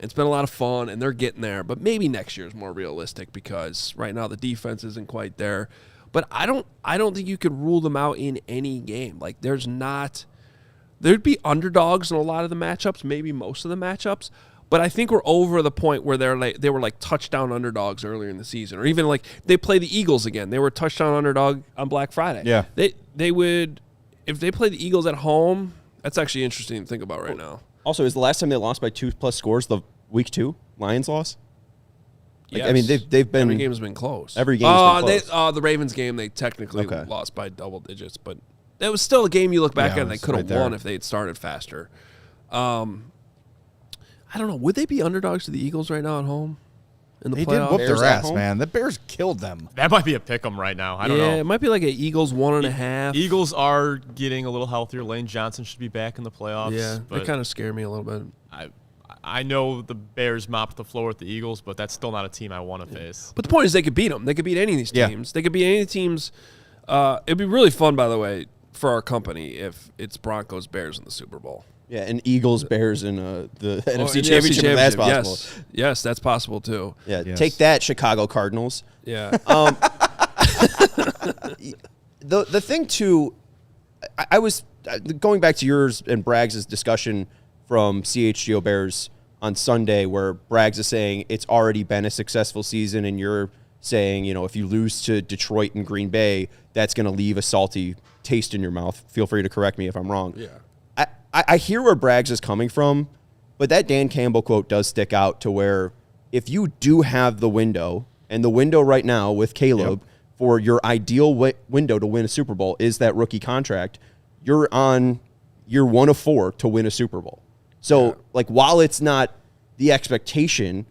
It's been a lot of fun, and they're getting there. But maybe next year is more realistic because right now the defense isn't quite there. But I don't think you could rule them out in any game. Like, there'd be underdogs in a lot of the matchups, maybe most of the matchups. But I think we're over the point where they were like touchdown underdogs earlier in the season, or even like they play the Eagles again. They were touchdown underdog on Black Friday. Yeah. They would, if they play the Eagles at home, that's actually interesting to think about right now. Also, is the last time they lost by 2+ scores the week 2 Lions loss? Like, Yes. I mean, they've been every game's been close. Every game's been close. The Ravens game they technically lost by double digits, but it was still a game you look back at and they could have won if they had started faster. I don't know. Would they be underdogs to the Eagles right now at home in the They playoffs? did whoop Bears their at ass, home? man. The Bears killed them. That might be a pick 'em right now. I don't know. Yeah, it might be like an Eagles 1.5. Eagles are getting a little healthier. Lane Johnson should be back in the playoffs. Yeah, but they kind of scare me a little bit. I know the Bears mopped the floor with the Eagles, but that's still not a team I want to face. But the point is they could beat them. They could beat any of these teams. They could beat any of the teams. It'd be really fun, by the way, for our company if it's Broncos Bears in the Super Bowl. Yeah, and Eagles Bears in the NFC in the Championship. If that's possible. Yes, that's possible too. Yeah, Yes. take that, Chicago Cardinals. Yeah. The thing too, I was going back to yours and Braggs' discussion from CHGO Bears on Sunday, where Braggs is saying it's already been a successful season, and you're saying, if you lose to Detroit and Green Bay, that's going to leave a salty taste in your mouth. Feel free to correct me if I'm wrong. Yeah. I hear where Braggs is coming from, but that Dan Campbell quote does stick out to where if you do have the window, and the window right now with Caleb for your ideal window to win a Super Bowl is that rookie contract, you're on year 1 of 4 to win a Super Bowl. So, while it's not the expectation,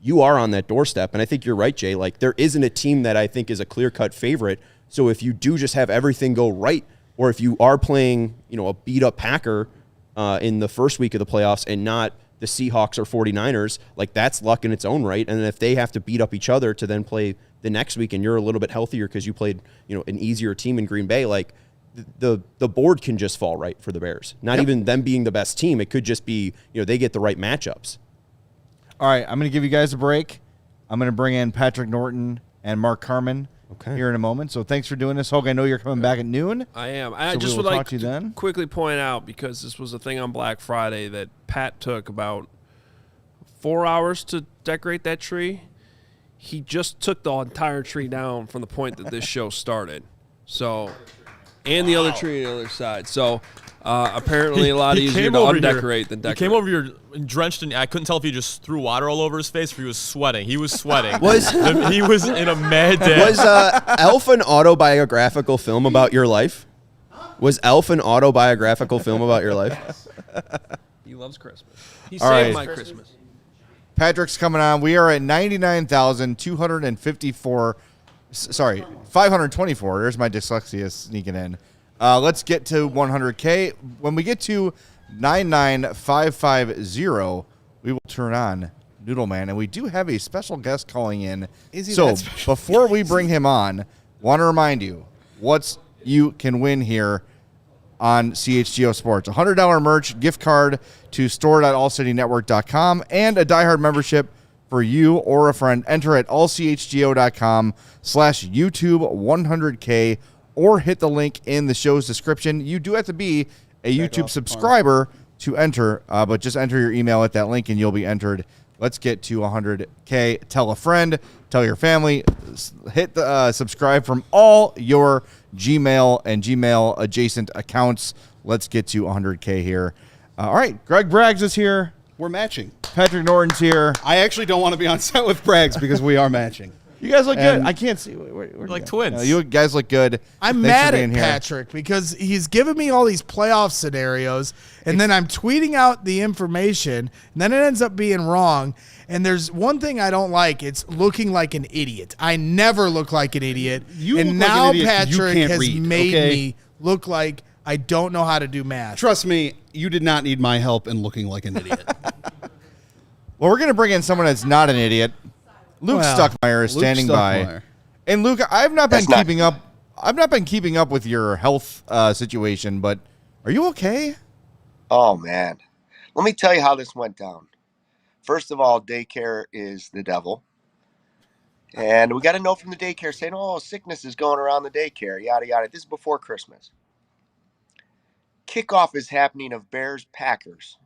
you are on that doorstep. And I think you're right, Jay. There isn't a team that I think is a clear-cut favorite. So if you do just have everything go right, or if you are playing, a beat-up Packer in the first week of the playoffs and not the Seahawks or 49ers, that's luck in its own right. And then if they have to beat up each other to then play the next week and you're a little bit healthier because you played, an easier team in Green Bay, the board can just fall right for the Bears. Not even them being the best team. It could just be, they get the right matchups. All right, I'm going to give you guys a break. I'm going to bring in Patrick Norton and Mark Carman here in a moment. So thanks for doing this. Hogue, I know you're coming back at noon. I am. I So just we would will like talk to you then. quickly point out, because this was a thing on Black Friday, that Pat took about 4 hours to decorate that tree. He just took the entire tree down from the point that this show started. So, and the other tree on the other side. So, apparently a lot easier to undecorate than decorate. He came over here drenched in. I couldn't tell if he just threw water all over his face or he was sweating. He was sweating. He was in a mad dash. Was Elf an autobiographical film about your life? Was Elf an autobiographical film about your life? He loves Christmas. He All saved right. my Christmas. Patrick's coming on. We are at 99,254. Sorry, 524. There's my dyslexia sneaking in. Let's get to 100K. When we get to 99550, we will turn on Noodleman. And we do have a special guest calling in. Is he so that special? before we bring him on, want to remind you what you can win here on CHGO Sports. $100 merch gift card to store.allcitynetwork.com and a diehard membership for you or a friend. Enter at allchgo.com/YouTube 100K or hit the link in the show's description. You do have to be a YouTube subscriber to enter, but just enter your email at that link and you'll be entered. Let's get to 100K. Tell a friend, tell your family, hit the subscribe from all your Gmail and Gmail adjacent accounts. Let's get to 100K here. All right, Greg Braggs is here. We're matching. Patrick Norton's here. I actually don't want to be on set with Braggs because we are matching. You guys look good. And- I can't see. Where like twins. You guys look good. I'm Thanks for mad at being here. Patrick because he's giving me all these playoff scenarios, and then I'm tweeting out the information, and then it ends up being wrong. And there's one thing I don't like. It's looking like an idiot. I never look like an idiot. You and look like now an idiot 'cause you Patrick can't has read, made okay? me look like I don't know how to do math. Trust me, you did not need my help in looking like an idiot. Well, we're going to bring in someone that's not an idiot. Luke Stuckmeyer is Luke standing by. Stuckmeyer. And Luke, I've not been keeping up. I've not been keeping up with your health situation, but are you okay? Oh, man. Let me tell you how this went down. First of all, daycare is the devil. And we got a note from the daycare saying, oh, sickness is going around the daycare, yada, yada. This is before Christmas. Kickoff is happening of Bears-Packers.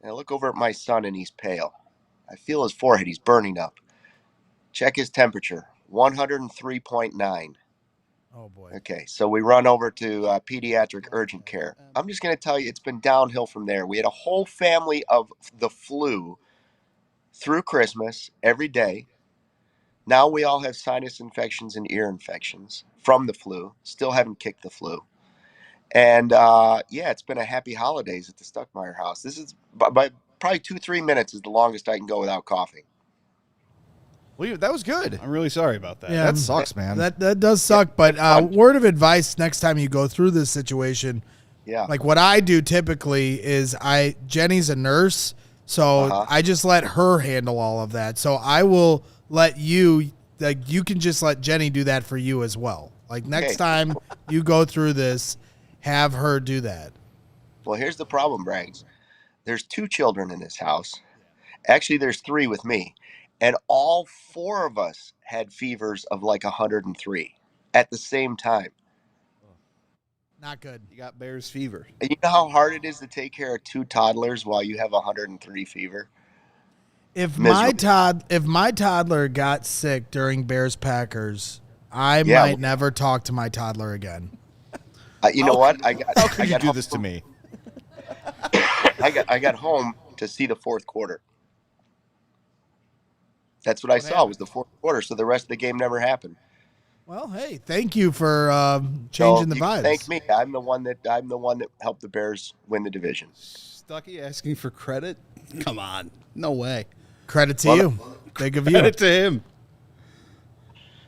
And I look over at my son, and he's pale. I feel his forehead. He's burning up. Check his temperature, 103.9. Oh, boy. Okay, so we run over to pediatric urgent care. I'm just going to tell you, it's been downhill from there. We had a whole family of the flu through Christmas every day. Now we all have sinus infections and ear infections from the flu. Still haven't kicked the flu. And, yeah, it's been a happy holidays at the Stuckmeyer house. This is by probably 2-3 minutes is the longest I can go without coughing. Well, that was good. I'm really sorry about that. Yeah, That sucks, man. That does suck. But word of advice next time you go through this situation, Yeah. like what I do typically is Jenny's a nurse, so I just let her handle all of that. So I will let you, like, you can just let Jenny do that for you as well. Like next time you go through this, have her do that. Well, here's the problem, Braggs. There's 2 children in this house. Actually, there's 3 with me. And all 4 of us had fevers of like 103 at the same time. Not good. You got Bears fever. And you know how hard it is to take care of 2 toddlers while you have 103 fever? If Miserable. my toddler got sick during Bears Packers, I Yeah. might never talk to my toddler again. You know what? I How could you got do home- this to me? I got home to see the 4th quarter. That's what I saw was the 4th quarter. So the rest of the game never happened. Well, hey, thank you for So changing the you can vibes. thank me. I'm the one that helped the Bears win the division. Stucky asking for credit? Come on. No way. Credit to Well, you. Big of you. Credit to him.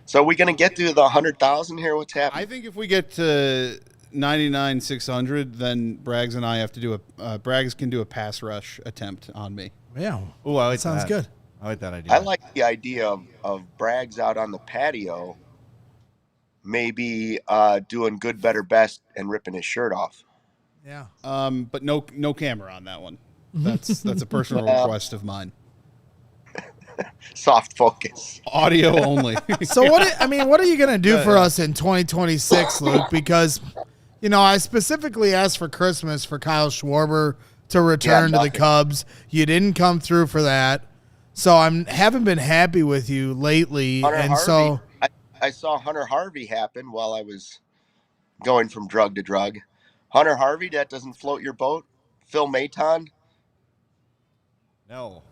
So are we going to get to the 100,000 here? What's happening? I think if we get to 99,600, then Braggs and I have to do Braggs can do a pass rush attempt on me. Yeah. Oh, I like That sounds that. good. I like that idea. I like the idea of Braggs out on the patio, maybe doing good, better, best, and ripping his shirt off. Yeah. But no camera on that one. That's a personal request of mine. Soft focus. Audio only. So what are you going to do for us in 2026, Luke? Because, I specifically asked for Christmas for Kyle Schwarber to return to the nothing. Cubs. You didn't come through for that. So haven't been happy with you lately. Hunter and Harvey, so I saw Hunter Harvey happen while I was going from drug to drug. Hunter Harvey, that doesn't float your boat. Phil Maton, No.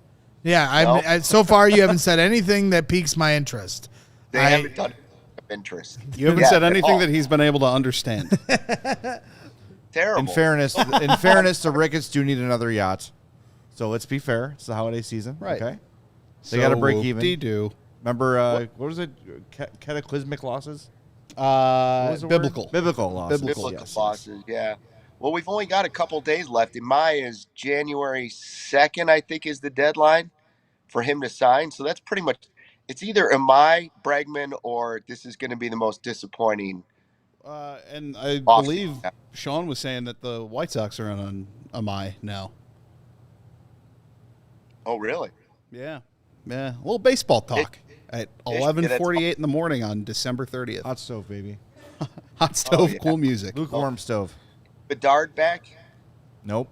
yeah, so far you haven't said anything that piques my interest. they haven't done interest. You haven't said anything that he's been able to understand. Terrible. In fairness, the Ricketts do need another yacht. So let's be fair. It's the holiday season. Right. Okay. They got to break even. Do. Remember, what was it? Cataclysmic losses? What was the word? Biblical. Biblical losses. Biblical Yes. losses, yeah. Well, we've only got a couple days left. In my is January 2nd, I think, is the deadline for him to sign. So that's pretty much – it's either Amai, Bregman, or this is going to be the most disappointing. And I Awesome. believe Sean was saying that the White Sox are on Amai now. Oh, really? Yeah. Yeah. A little baseball talk at yeah, 11:48 in the morning on December 30th. Hot stove, baby. Hot stove, yeah. cool music. Lukewarm stove. Bedard back? Nope.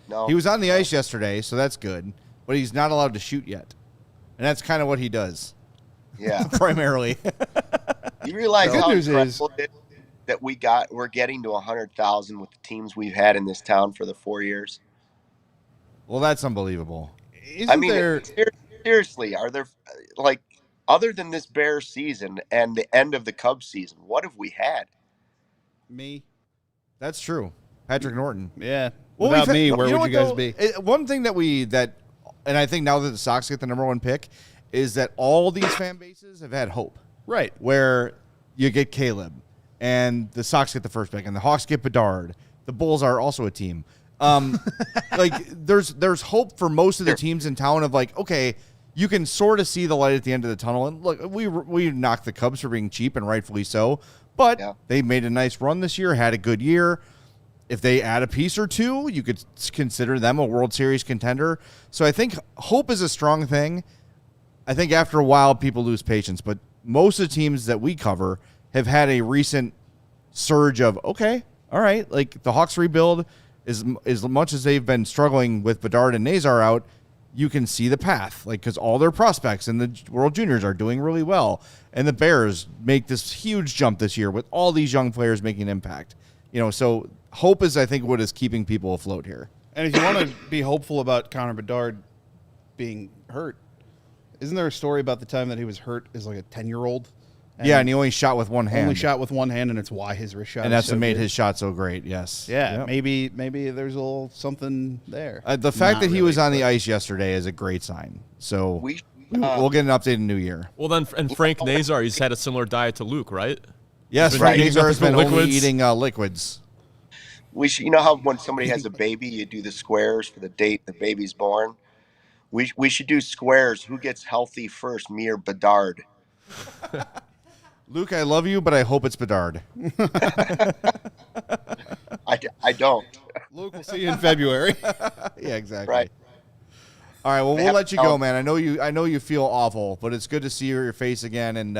No. He was on the ice yesterday, so that's good. But he's not allowed to shoot yet. And that's kind of what he does, Yeah. primarily. You realize The good how news incredible it is that we're getting to 100,000 with the teams we've had in this town for the 4 years? Well, that's unbelievable. Isn't I mean, seriously, are there, like, other than this Bears season and the end of the Cubs season, what have we had? me? That's true. Patrick Norton. Yeah. Well, Without we've me, had- where know would you what, guys though? be? One thing and I think now that the Sox get the #1 pick, is that all these fan bases have had hope. Right. Where you get Caleb, and the Sox get the first pick, and the Hawks get Bedard. The Bulls are also a team. Like there's hope for most of the teams in town of like, okay, you can sort of see the light at the end of the tunnel. And look, we knocked the Cubs for being cheap, and rightfully so. But they made a nice run this year, had a good year. If they add a piece or two, you could consider them a World Series contender. So I think hope is a strong thing. I think after a while, people lose patience. But most of the teams that we cover have had a recent surge of, okay, all right, like the Hawks rebuild. as much as they've been struggling with Bedard and Nazar out, you can see the path, like, because all their prospects in the World Juniors are doing really well, and the Bears make this huge jump this year with all these young players making an impact. So hope is, I think, what is keeping people afloat here. And if you want to be hopeful about Connor Bedard being hurt, isn't there a story about the time that he was hurt as like a 10-year-old? Yeah, and he only shot with one hand. Only shot with one hand, and it's why his wrist shot. And is that's so what made good. his shot so great. Yes. Yeah, Yep. maybe there's a little something there. The fact Not that he really, was on the but- ice yesterday is a great sign. So We'll get an update in the new year. Well, then, and Frank Nazar, he's had a similar diet to Luke, right? Yes, been Frank eating Nazar has been liquids. only eating liquids. We should, how when somebody has a baby, you do the squares for the date the baby's born. We should do squares. Who gets healthy first, me or Bedard? Luke, I love you, but I hope it's Bedard. I don't. Luke, we'll see you in February. Yeah, exactly. Right. All right, well, They we'll have let to you go, tell- man. I know you feel awful, but it's good to see your face again, and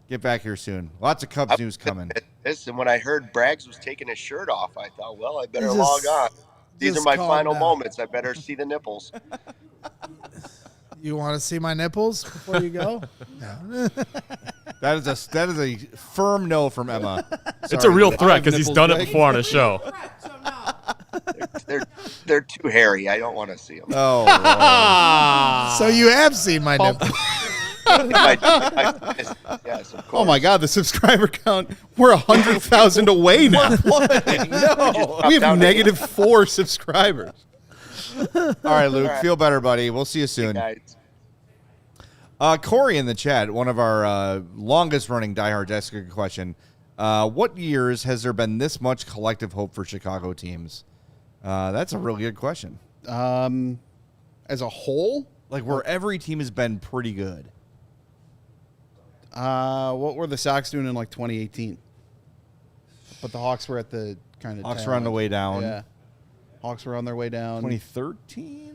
get back here soon. Lots of Cubs news coming. And when I heard Braggs was taking his shirt off, I thought, well, I better Just- log on. These are just my calm final down. moments. I better see the nipples. You want to see my nipples before you go? No. That is a firm no from Emma. It's a real Sorry. threat because he's nipples, done it Greg. before on a show. They're too hairy. I don't want to see them. Oh, Lord. So you have seen my nipples. Yes, of course. Oh my God, the subscriber count, we're 100,000 away now. No. We have negative 4 subscribers. All right, Luke, All right. feel better, buddy. We'll see you soon. Guys. Corey in the chat, one of our longest-running diehard Jessica question. What years has there been this much collective hope for Chicago teams? That's a really good question. As a whole, Like where every team has been pretty good. what were the Sox doing in like 2018? But the Hawks were at the kind of Hawks were on the way down. Yeah, Hawks were on their way down. 2013?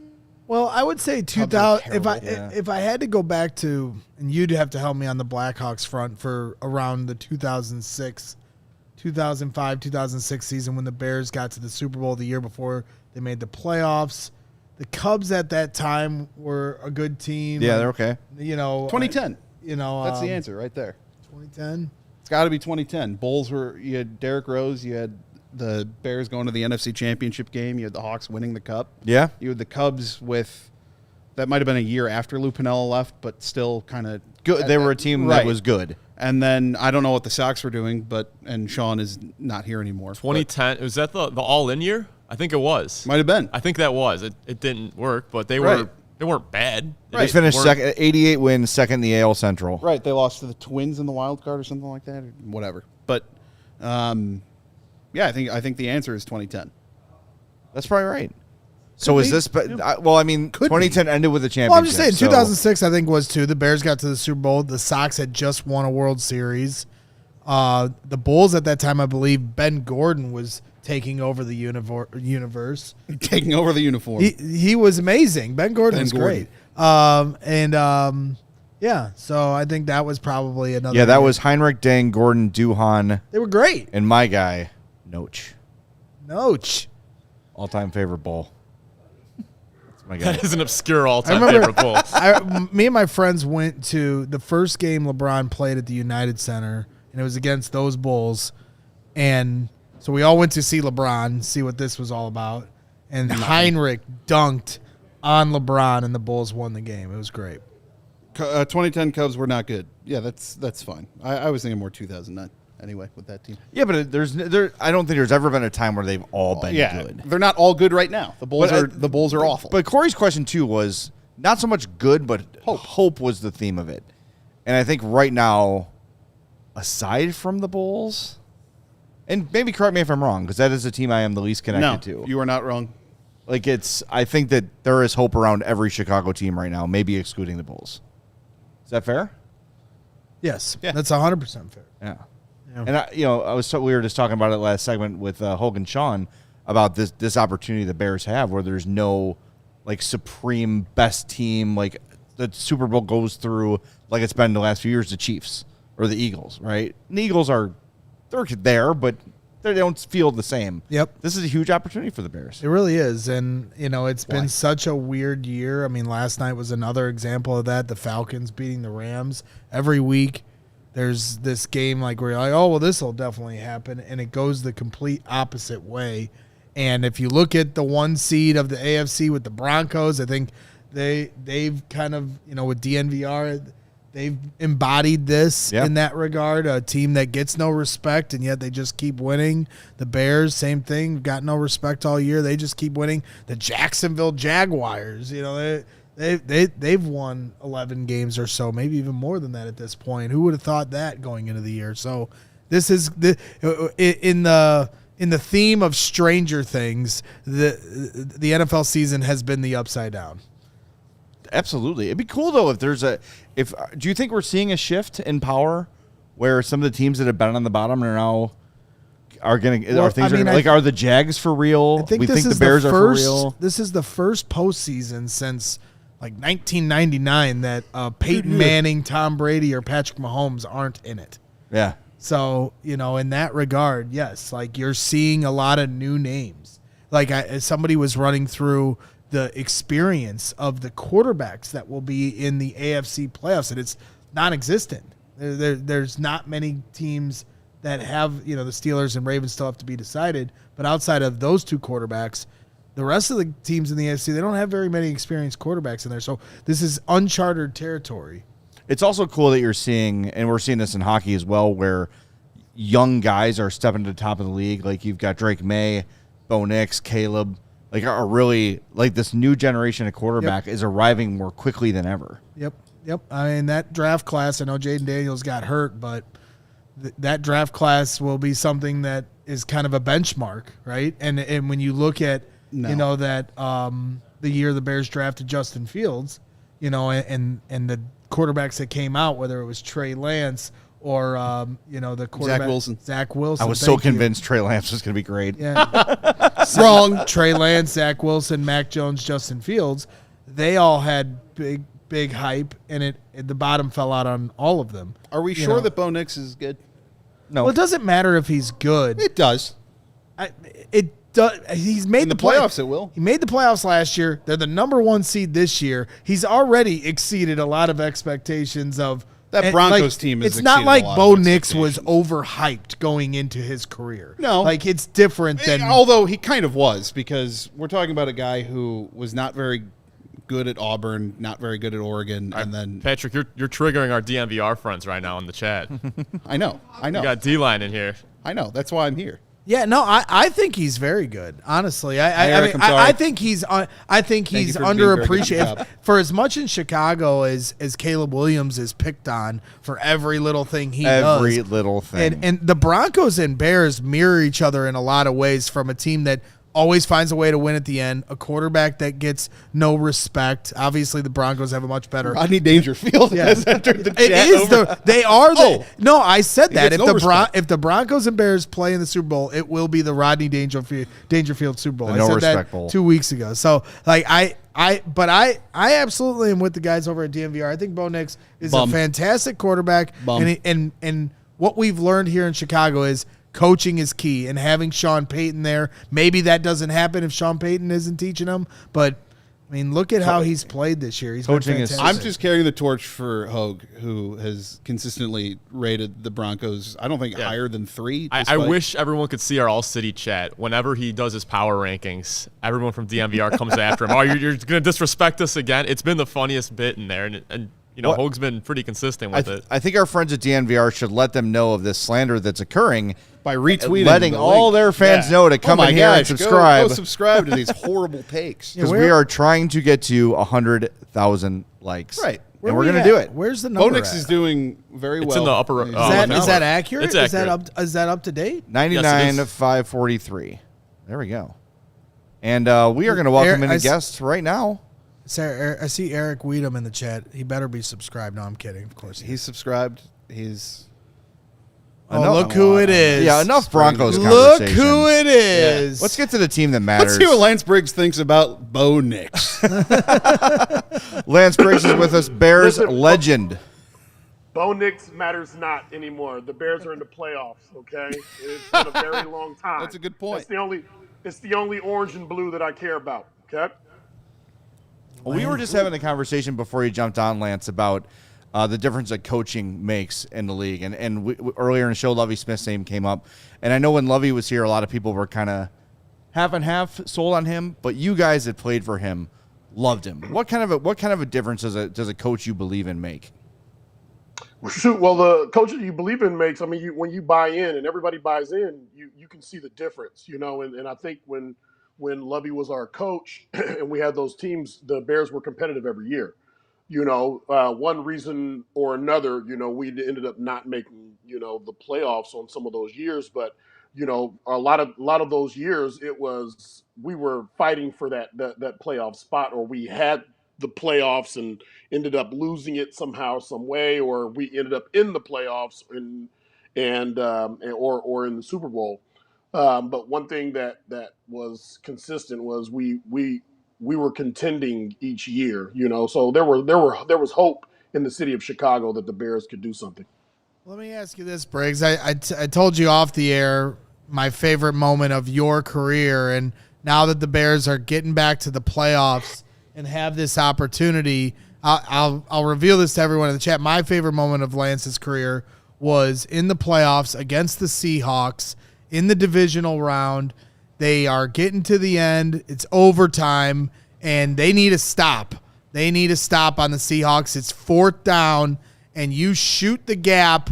Well, I would say Cubs are 2000. If I terrible, yeah. if I had to go back to, and you'd have to help me on the Blackhawks front for around the 2005, 2006 season when the Bears got to the Super Bowl the year before they made the playoffs. The Cubs at that time were a good team. Yeah, they're okay. 2010. That's the um, answer right there. 2010. It's got to be 2010. Bulls you had Derrick Rose, you had the Bears going to the NFC Championship game, you had the Hawks winning the Cup. Yeah? You had the Cubs that might have been a year after Lou Piniella left, but still kind of Good. They were a team that Right. was good. And then I don't know what the Sox were doing, and Sean is not here anymore. 2010, was that the all-in year? I think it was. Might have been. I think that was. It didn't work, but they Right. weren't bad. They finished second, 88 wins, second in the AL Central. Right, they lost to the Twins in the wild card or something like that, or whatever. But, yeah, I think the answer is 2010. That's probably right. So is be. this? Well, I mean, 2010 ended with a championship. Well, I'm just saying, so- 2006 I think was too. The Bears got to the Super Bowl. The Sox had just won a World Series. The Bulls at that time, I believe, Ben Gordon was taking over the universe. Taking over the uniform. He was amazing. Ben Gordon Ben was Gordon. great. Yeah, so I think that was probably another. Yeah, that year. was Heinrich, Dang, Gordon, Duhan, They were great. and my guy, Noach. Noach. All-time favorite Bull. That's my guy. That is an obscure all-time remember- favorite Bull. Me and my friends went to the first game LeBron played at the United Center, and it was against those Bulls. And so we all went to see LeBron, see what this was all about. And Heinrich dunked on LeBron, and the Bulls won the game. It was great. 2010 Cubs were not good. Yeah, that's fine. I was thinking more 2009 anyway with that team. Yeah, but I don't think there's ever been a time where they've all been Yeah, good. they're not all good right now. The Bulls are awful. But Corey's question too was not so much good, but hope was the theme of it. And I think right now, aside from the Bulls, and maybe correct me if I'm wrong, because that is a team I am the least connected to. You are not wrong. Like I think that there is hope around every Chicago team right now, maybe excluding the Bulls. Is that fair? Yes, Yeah. that's 100% fair. Yeah. Yeah. And we were just talking about it last segment with Hogan Sean about this opportunity the Bears have, where there's no like supreme best team, like the Super Bowl goes through like it's been the last few years, the Chiefs or the Eagles, right? And the Eagles they're there, but they don't feel the same. Yep. This is a huge opportunity for the Bears. It really is. And, it's been such a weird year. I mean, last night was another example of that. The Falcons beating the Rams. Every week there's this game like where you're like, oh, well, this will definitely happen. And it goes the complete opposite way. And if you look at the 1 seed of the AFC with the Broncos, I think they've kind of, with DNVR, they've embodied this in that regard, a team that gets no respect, and yet they just keep winning. The Bears, same thing, got no respect all year. They just keep winning. The Jacksonville Jaguars, they've won 11 games or so, maybe even more than that at this point. Who would have thought that going into the year? So this is in the theme of Stranger Things, the NFL season has been the upside down. Absolutely. It'd be cool though do you think we're seeing a shift in power where some of the teams that have been on the bottom are the Jags for real? We think the Bears are for real. This is the first postseason since like 1999 that Peyton Manning, Tom Brady, or Patrick Mahomes aren't in it. Yeah. So, in that regard, yes, like you're seeing a lot of new names. Like somebody was running through the experience of the quarterbacks that will be in the AFC playoffs, and it's non-existent. There's not many teams that have, the Steelers and Ravens still have to be decided, but outside of those two quarterbacks, the rest of the teams in the AFC, they don't have very many experienced quarterbacks in there, so this is uncharted territory. It's also cool that you're seeing, and we're seeing this in hockey as well, where young guys are stepping to the top of the league. Like you've got Drake May, Bo Nix, Caleb, like are really like this new generation of quarterback is arriving more quickly than ever. Yep. I mean, that draft class, I know Jaden Daniels got hurt, but that draft class will be something that is kind of a benchmark, right? And when you look at, that the year the Bears drafted Justin Fields, and the quarterbacks that came out, whether it was Trey Lance or, the quarterback. Zach Wilson. I was so convinced Trey Lance was going to be great. Yeah. Wrong. Trey Lance, Zach Wilson, Mac Jones, Justin Fields, they all had big hype, and the bottom fell out on all of them. Are we sure that Bo Nix is good? No. Well, it doesn't matter if he's good. It does. He's made in the playoffs. It will. He made the playoffs last year. They're the number 1 seed this year. He's already exceeded a lot of expectations of that Broncos team. It's not like Bo Nix was overhyped going into his career. No, like it's different than. Although he kind of was, because we're talking about a guy who was not very good at Auburn, not very good at Oregon, and then Patrick, you're triggering our DNVR friends right now in the chat. I know. You got D-line in here. I know. That's why I'm here. Yeah, no, I think he's very good. Honestly, I think he's underappreciated for as much in Chicago as Caleb Williams is picked on for every little thing he does. Every little thing. And the Broncos and Bears mirror each other in a lot of ways, from a team that always finds a way to win at the end, a quarterback that gets no respect. Obviously, the Broncos have a much better. Rodney Dangerfield has entered the chat. It is they are the. No, I said that if the Broncos and Bears play in the Super Bowl, it will be the Rodney Dangerfield Super Bowl. I said that Bowl 2 weeks ago. So like I absolutely am with the guys over at DNVR. I think Bo Nix is a fantastic quarterback, and what we've learned here in Chicago is coaching is key, and having Sean Payton there. Maybe that doesn't happen if Sean Payton isn't teaching him, but I mean, look at how he's played this year. He's coaching been fantastic. I'm just carrying the torch for Hogue, who has consistently rated the Broncos, I don't think higher than 3. I wish everyone could see our All-City chat. Whenever he does his power rankings, everyone from DNVR comes after him. Oh, you're going to disrespect us again? It's been the funniest bit in there, and Hogue's been pretty consistent with it. I think our friends at DNVR should let them know of this slander that's occurring by retweeting, letting all their fans know to come in here and subscribe. Go subscribe to these horrible takes. Because we are trying to get to 100,000 likes. Right. And we're going to do it. Where's the number? Bo Nix is doing very well. It's in the upper. Is that accurate? It's accurate. Is that up to date? 99,543. There we go. And we are going to welcome in a guest right now. Sarah, I see Eric Weedham in the chat. He better be subscribed. No, I'm kidding. Of course he's subscribed. He's. Look who it is. Yeah, enough Broncos conversation. Look who it is. Yeah. Let's get to the team that matters. Let's see what Lance Briggs thinks about Bo Nix. Lance Briggs is with us, Bears legend. Bo Nix matters not anymore. The Bears are in the playoffs. Okay, it's been a very long time. That's a good point. It's the only orange and blue that I care about. Okay. We were just having a conversation before you jumped on, Lance, about the difference that coaching makes in the league. And earlier in the show, Lovie Smith's name came up. And I know when Lovie was here, a lot of people were kind of half and half sold on him. But you guys that played for him loved him. What kind of a difference does a coach you believe in make? Well, the coach that you believe in makes. I mean, when you buy in and everybody buys in, you can see the difference. And I think when Lovie was our coach and we had those teams, the Bears were competitive every year. One reason or another, we ended up not making, the playoffs on some of those years. But, a lot of those years, we were fighting for that playoff spot, or we had the playoffs and ended up losing it somehow, some way, or we ended up in the playoffs or in the Super Bowl. But one thing that was consistent was we were contending each year, So there was hope in the city of Chicago that the Bears could do something. Let me ask you this, Briggs. I told you off the air my favorite moment of your career, and now that the Bears are getting back to the playoffs and have this opportunity, I'll reveal this to everyone in the chat. My favorite moment of Lance's career was in the playoffs against the Seahawks in the divisional round. They are getting to the end. It's overtime, and they need a stop. They need a stop on the Seahawks. It's 4th down, and you shoot the gap.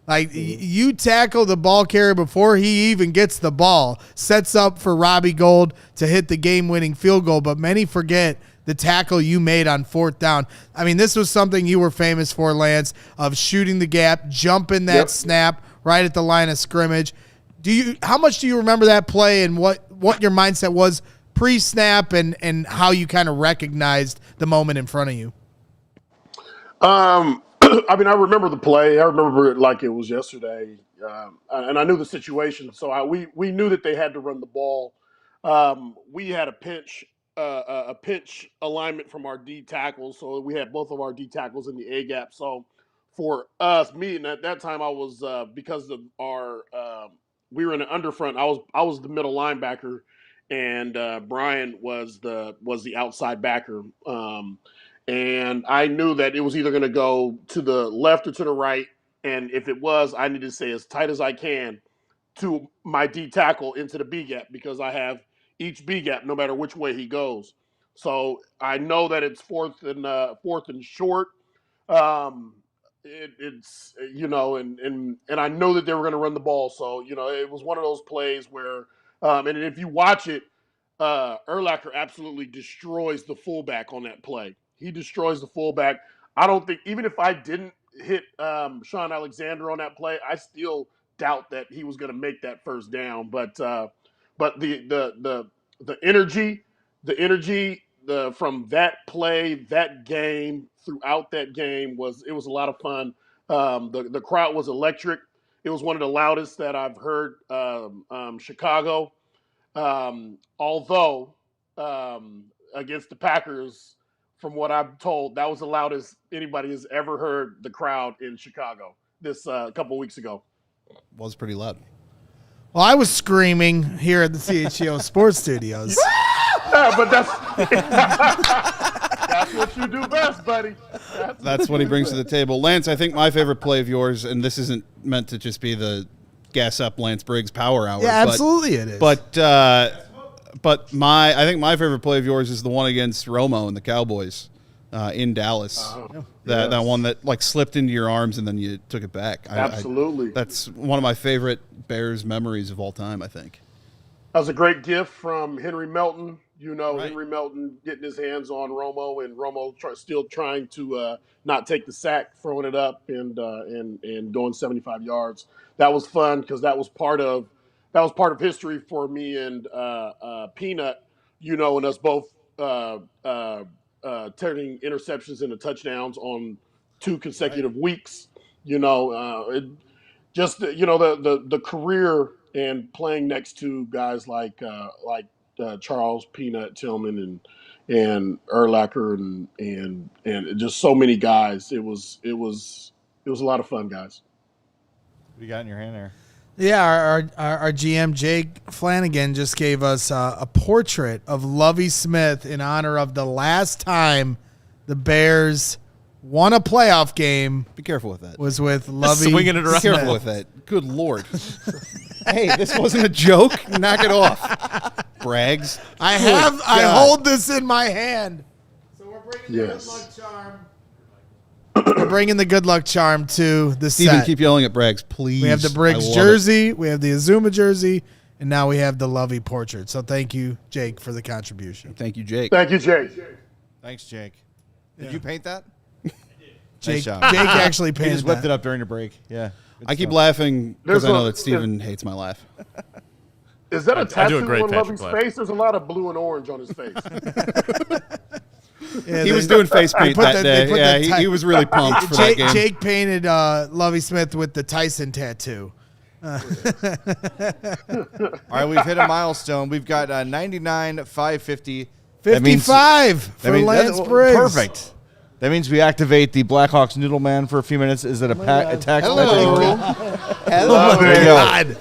Like, you tackle the ball carrier before he even gets the ball. Sets up for Robbie Gould to hit the game-winning field goal, but many forget the tackle you made on 4th down. I mean, this was something you were famous for, Lance, of shooting the gap, jumping that snap right at the line of scrimmage. How much do you remember that play and what your mindset was pre-snap and how you kind of recognized the moment in front of you? I mean, I remember the play. I remember it like it was yesterday, and I knew the situation. So we knew that they had to run the ball. We had a pinch alignment from our D tackles, so we had both of our D tackles in the A gap. So for me, and at that time, I was because of our we were in an underfront. I was the middle linebacker, and Brian was the outside backer. And I knew that it was either going to go to the left or to the right. And if it was, I needed to stay as tight as I can to my D tackle into the B gap, because I have each B gap no matter which way he goes. So I know that it's fourth and short. It's and I know that they were going to run the ball. So it was one of those plays where and if you watch it, Urlacher absolutely destroys the fullback on that play. He destroys the fullback. I don't think, even if I didn't hit Sean Alexander on that play, I still doubt that he was going to make that first down. But the energy from that play, that game, throughout that game was a lot of fun. The crowd was electric. It was one of the loudest that I've heard Chicago. Although against the Packers, from what I'm told, that was the loudest anybody has ever heard the crowd in Chicago this couple weeks ago. Was pretty loud. Well, I was screaming here at the CHGO Sports Studios. Yeah, but that's what you do best, buddy. That's what he brings to the table. Lance, I think my favorite play of yours, and this isn't meant to just be the gas up Lance Briggs power hour. Yeah, absolutely it is. But I think my favorite play of yours is the one against Romo and the Cowboys in Dallas. That one that like slipped into your arms and then you took it back. Absolutely. That's one of my favorite Bears memories of all time, I think. That was a great gift from Henry Melton. Right. Henry Melton getting his hands on Romo, and Romo still trying to not take the sack, throwing it up and going 75 yards. That was fun because that was part of history for me and Peanut, and us both turning interceptions into touchdowns on 2 consecutive weeks. The career and playing next to guys like Charles Peanut Tillman and Urlacher and just so many guys. It was It was a lot of fun, guys. What do you got in your hand there? Yeah, our GM Jake Flanagan just gave us a portrait of Lovie Smith in honor of the last time the Bears won a playoff game. Be careful with that. Was with Lovie. Swinging it around. Be careful with that. Good Lord. Hey, this wasn't a joke. Knock it off, Braggs. I hold this in my hand. So we're bringing the good luck charm. We're bringing the good luck charm to the Steven, set. keep yelling at Braggs, please. We have the Briggs jersey, we have the Azuma jersey, and now we have the Lovey portrait. So thank you, Jake, for the contribution. Thank you, Jake. Thank you, Jake. Thanks, Jake. Did you paint that? Jake, Nice job. Jake actually He painted just whipped that. it up during the break. Yeah. Good I keep stuff. laughing because There's I know a- that Steven hates my laugh. Is that a I do a tattoo great on Patrick Lovey's laugh. face? There's a lot of blue and orange on his face. Yeah, He was doing face paint put that the- day. they put Yeah, the he was really pumped for that Jake, game. Jake painted Lovey Smith with the Tyson tattoo. All right, we've hit a milestone. We've got 99, 550. 55 for Lance Briggs. Perfect. That means we activate the Blackhawks Noodle Man for a few minutes. Is it a text message? Oh, There you go. God.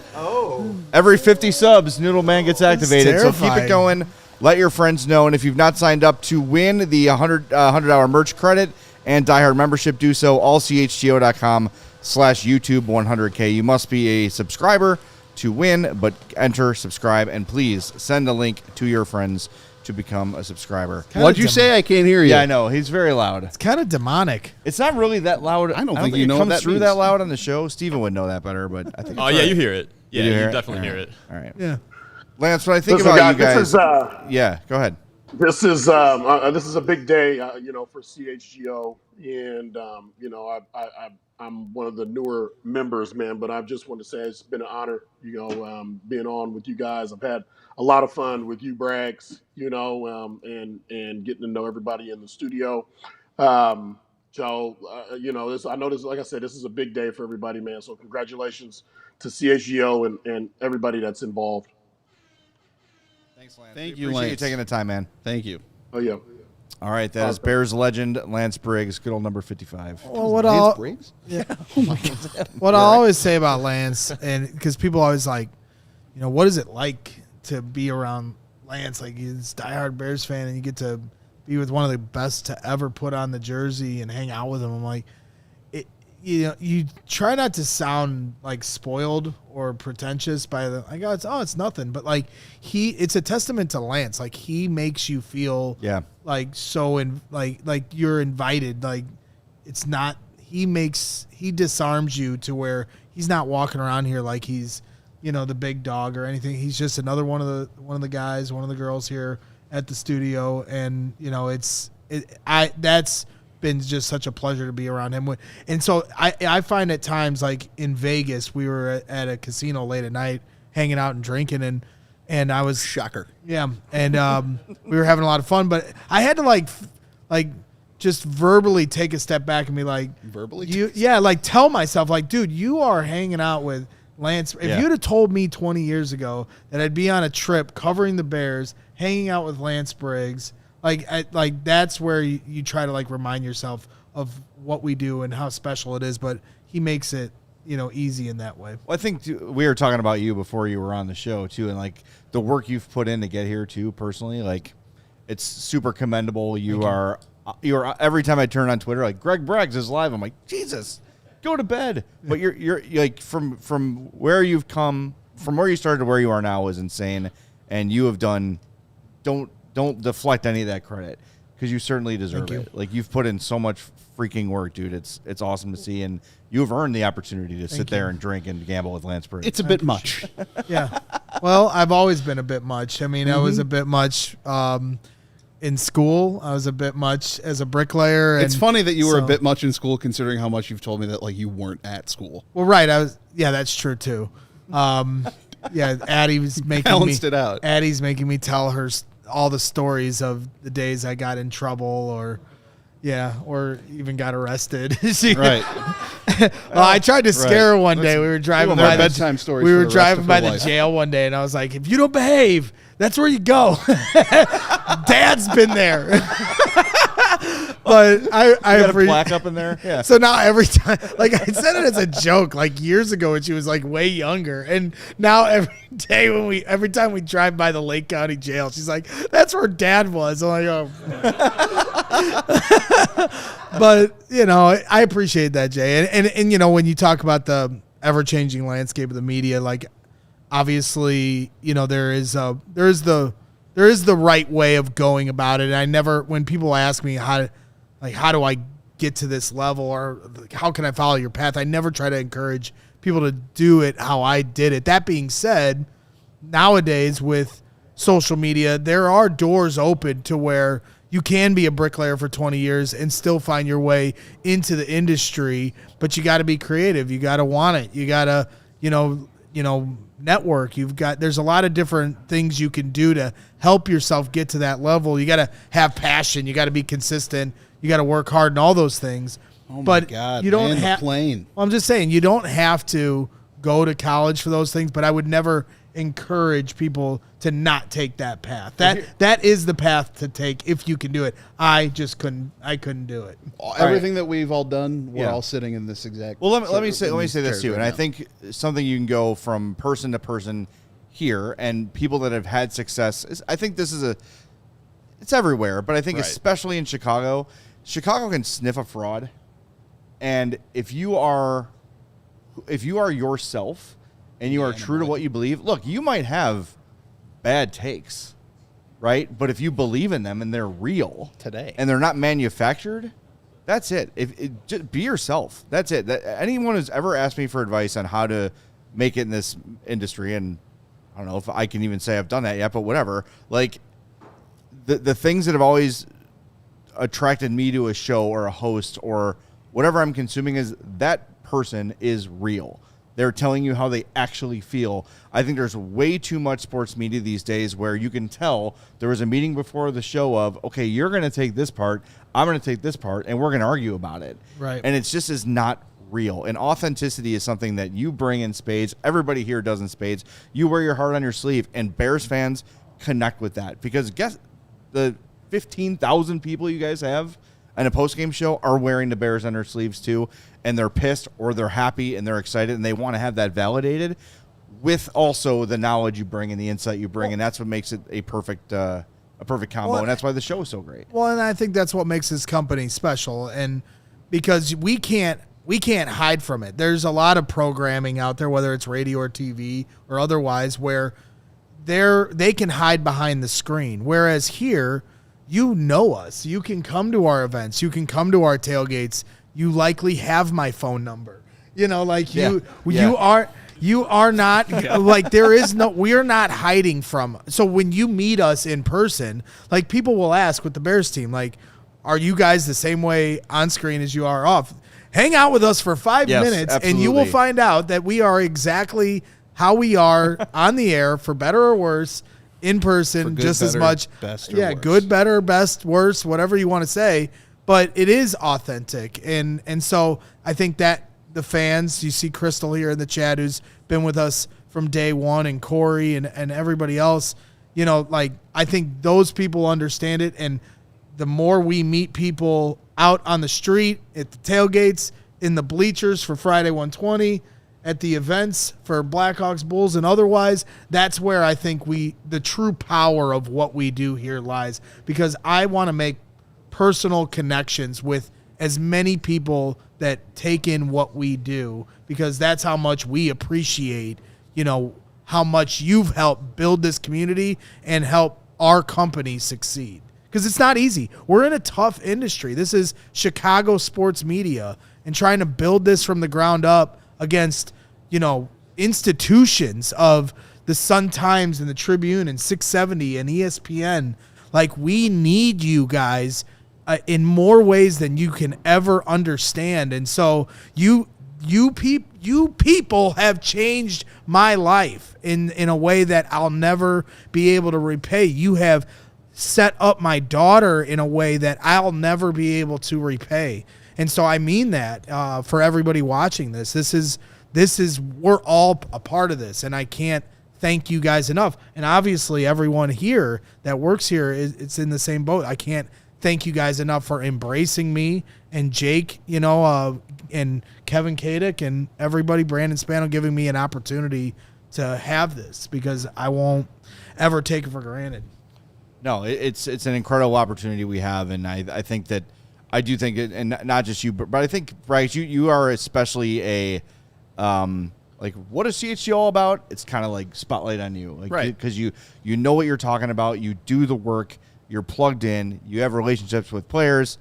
Every 50 subs, Noodle Man gets activated. So keep terrifying. it going. Let your friends know. And if you've not signed up to win the $100 merch credit and diehard membership, do so. allchgo.com/YouTube100K. You must be a subscriber to win, but enter, subscribe, and please send a link to your friends to become a subscriber. What'd you say? I can't hear you. Yeah, I know. He's very loud. It's kind of demonic. It's not really that loud. I don't think you it know what comes that through means. that loud on the show. Steven would know that better, but I think Oh it's yeah, all you right. hear it. Yeah, do you hear it? definitely All hear right. it. All right. Yeah. Lance, when I think Listen, about you guys, guys. Yeah, go ahead. This is a big day, for CHGO, and I'm one of the newer members, man. But I just want to say it's been an honor, being on with you guys. I've had a lot of fun with you, Braggs, and getting to know everybody in the studio. This, I know this, like I said, this is a big day for everybody, man. So congratulations to CHGO and everybody that's involved. Thanks, Lance. Thank We you, appreciate you Lance. taking the time, man. Thank you. Oh yeah. All right, that is Bears legend Lance Briggs, good old number 55. Well, what Lance all? Briggs? What I always say about Lance, and because people always like, what is it like to be around Lance? Like he's a diehard Bears fan, and you get to be with one of the best to ever put on the jersey and hang out with him. I'm like, you try not to sound like spoiled or pretentious by the like, it's nothing, but like it's a testament to Lance. Like he makes you feel like so like you're invited. Like it's not. He disarms you to where he's not walking around here like he's the big dog or anything. He's just another one of the guys, one of the girls here at the studio, and that's been just such a pleasure to be around him. And so I find at times, like in Vegas, we were at a casino late at night hanging out and drinking, and I was Shocker. yeah, and we were having a lot of fun, but I had to like just verbally take a step back and be like, Verbally? tell myself like, dude, you are hanging out with Lance. If you'd have told me 20 years ago that I'd be on a trip covering the Bears, hanging out with Lance Briggs, that's where you try to like remind yourself of what we do and how special it is. But he makes it, easy in that way. Well, I think we were talking about you before you were on the show too, and like the work you've put in to get here too. Personally, like it's super commendable. You're every time I turn on Twitter, like Greg Braggs is live. I'm like, Jesus, go to bed. But you're like from where you've come, from where you started to where you are now is insane, and you have done. Don't deflect any of that credit because you certainly deserve it. Like you've put in so much freaking work, dude. It's awesome to see, and you've earned the opportunity to sit there and drink and gamble with Lance Briggs. It's a bit much. Yeah. Well, I've always been a bit much. I mean, I was a bit much in school. I was a bit much as a bricklayer. It's funny that you were a so- bit much in school, considering how much you've told me that like you weren't at school. Well, right. That's true too. Addie was making Balanced it out. Addie's making me tell her all the stories of the days I got in trouble or even got arrested. Right. Well, I tried to scare her one day. We were driving more by bedtime stories We for were the rest driving of by her the life. jail one day, and I was like, "If you don't behave, that's where you go." Dad's been there. But I got a appreciate plaque up in there. Yeah. So now every time, like I said it as a joke, like years ago when she was like way younger, and now every time we drive by the Lake County Jail, she's like, "That's where Dad was." I'm like, "Oh." But I appreciate that, Jay, and when you talk about the ever changing landscape of the media, like obviously, there is the right way of going about it. And I never, when people ask me how do I get to this level, or how can I follow your path, I never try to encourage people to do it how I did it. That being said, nowadays with social media, there are doors open to where you can be a bricklayer for 20 years and still find your way into the industry, but you got to be creative. You got to want it. You got to, network. There's a lot of different things you can do to help yourself get to that level. You got to have passion. You got to be consistent. You got to work hard and all those things. Oh but my God, you don't have plane. Well, I'm just saying you don't have to go to college for those things, but I would never encourage people to not take that path. That is the path to take if you can do it. I couldn't do it. Everything that we've all done, we're Yeah. all sitting in this exact. Well, let me say this too, and I now. think something you can go from person to person here, and people that have had success. I think this is it's everywhere, but I think especially in Chicago can sniff a fraud, and if you are yourself and you are true to what you believe, look, you might have bad takes, right? But if you believe in them and they're real Today. and they're not manufactured, that's it. Just be yourself. That's it. Anyone who's ever asked me for advice on how to make it in this industry, and I don't know if I can even say I've done that yet, but whatever. Like the things that have always attracted me to a show or a host or whatever I'm consuming is that person is real. They're telling you how they actually feel. I think there's way too much sports media these days where you can tell there was a meeting before the show of, okay, you're going to take this part, I'm going to take this part, and we're going to argue about it. Right. And it's just is not real. And authenticity is something that you bring in spades. Everybody here does in spades. You wear your heart on your sleeve, and Bears fans connect with that. Because guess the 15,000 people you guys have on a postgame show are wearing the Bears on their sleeves too, and they're pissed or they're happy and they're excited and they want to have that validated with also the knowledge you bring and the insight you bring, and that's what makes it a perfect combo, and that's why the show is so great. Well, and I think that's what makes this company special, and because we can't hide from it. There's a lot of programming out there, whether it's radio or TV or otherwise, where they can hide behind the screen, whereas here, you know us. You can come to our events. You can come to our tailgates. You likely have my phone number. You are not like we are not hiding from. So when you meet us in person, like people will ask with the Bears team, like, are you guys the same way on screen as you are off? Hang out with us for 5 minutes and you will find out that we are exactly how we are on the air, for better or worse. In person, good, just better, as much. best or worse. Good, better, best, worse, whatever you want to say. But it is authentic. And so I think that the fans, you see Crystal here in the chat who's been with us from day one, and Corey and everybody else, I think those people understand it. And the more we meet people out on the street, at the tailgates, in the bleachers for Friday 120, at the events for Blackhawks, Bulls, and otherwise, that's where I think the true power of what we do here lies, because I want to make personal connections with as many people that take in what we do, because that's how much we appreciate, how much you've helped build this community and help our company succeed. Because it's not easy. We're in a tough industry. This is Chicago sports media, and trying to build this from the ground up against, institutions of the Sun-Times and the Tribune and 670 and ESPN. Like, we need you guys in more ways than you can ever understand. And so you people have changed my life in a way that I'll never be able to repay. You have set up my daughter in a way that I'll never be able to repay. And so I mean that for everybody watching this. This is we're all a part of this, and I can't thank you guys enough. And obviously everyone here that works here it's in the same boat. I can't thank you guys enough for embracing me and Jake, and Kevin Kadick and everybody, Brandon Spano, giving me an opportunity to have this, because I won't ever take it for granted. No, it's an incredible opportunity we have, and I think that I do think it, and not just you, but I think, Bryce, you are especially a like, what is CHGO all about? It's kind of like spotlight on you, like, right? Because you know what you're talking about, you do the work, you're plugged in, you have relationships with players,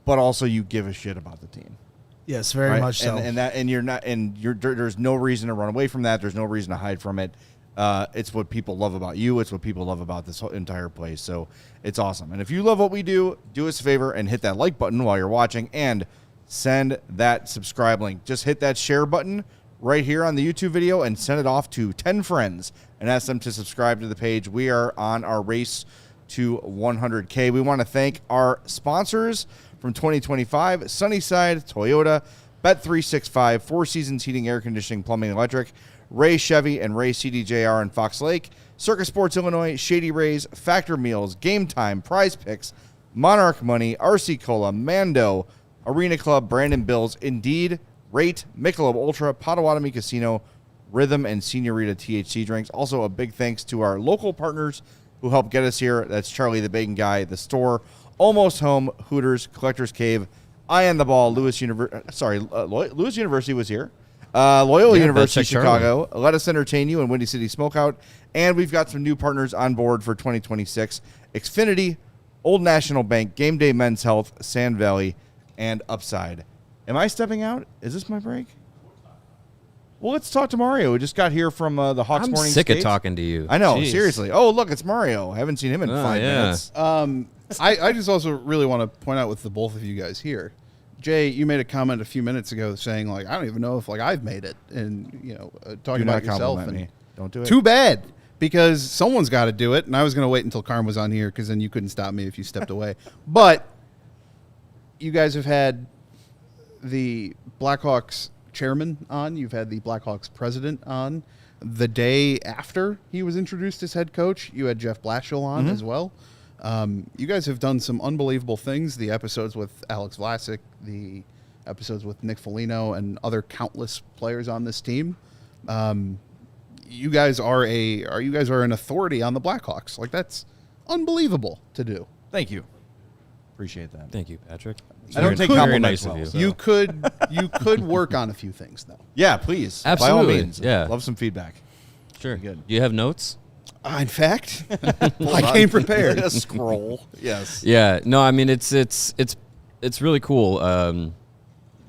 but also you give a shit about the team. Yes, very much so. And you're not, and there's no reason to run away from that. There's no reason to hide from it. It's what people love about you. It's what people love about this whole entire place. So it's awesome. And if you love what we do us a favor and hit that like button while you're watching, and send that subscribe link. Just hit that share button right here on the YouTube video and send it off to 10 friends and ask them to subscribe to the page. We are on our race to 100K. We want to thank our sponsors from 2025, Sunnyside, Toyota, Bet365, Four Seasons Heating, Air Conditioning, Plumbing, Electric, Ray Chevy and Ray CDJR in Fox Lake, Circus Sports Illinois, Shady Rays, Factor Meals, Game Time, Prize Picks, Monarch Money, RC Cola, Mando, Arena Club, Brandon Bills, Indeed, Rate, Michelob Ultra, Potawatomi Casino, Rhythm, and Senorita THC drinks. Also, a big thanks to our local partners who helped get us here. That's Charlie the Bacon Guy, The Store, Almost Home, Hooters, Collector's Cave, Eye on the Ball, Lewis University was here. Loyola University Chicago, Let Us Entertain You, and Windy City Smokeout. And we've got some new partners on board for 2026. Xfinity, Old National Bank, Game Day Men's Health, Sand Valley, and Upside. Am I stepping out? Is this my break? Well, let's talk to Mario. We just got here from the Hawks Morning Sick Skate. of talking to you. I know, Jeez. Seriously. Oh, look, it's Mario. I haven't seen him in 5 minutes. I just also really want to point out with the both of you guys here. Jay, you made a comment a few minutes ago saying, like, I don't even know if, like, I've made it, and, talking Do not about yourself. compliment And me. Don't do it. Too bad, because someone's got to do it, and I was going to wait until Carm was on here, because then you couldn't stop me if you stepped away. But you guys have had the Blackhawks chairman on. You've had the Blackhawks president on. The day after he was introduced as head coach, you had Jeff Blashill on as well. You guys have done some unbelievable things. The episodes with Alex Vlasic, the episodes with Nick Foligno, and other countless players on this team. You guys are an authority on the Blackhawks. Like, that's unbelievable to do. Thank you. Appreciate that. Thank you, Patrick. I don't take very compliments nice well, of so. You could work on a few things though. Yeah, please. By all Absolutely. means. Yeah. Love some feedback. Sure. Good. Do you have notes? In fact, I came prepared. A scroll. Yes. Yeah. No, I mean it's really cool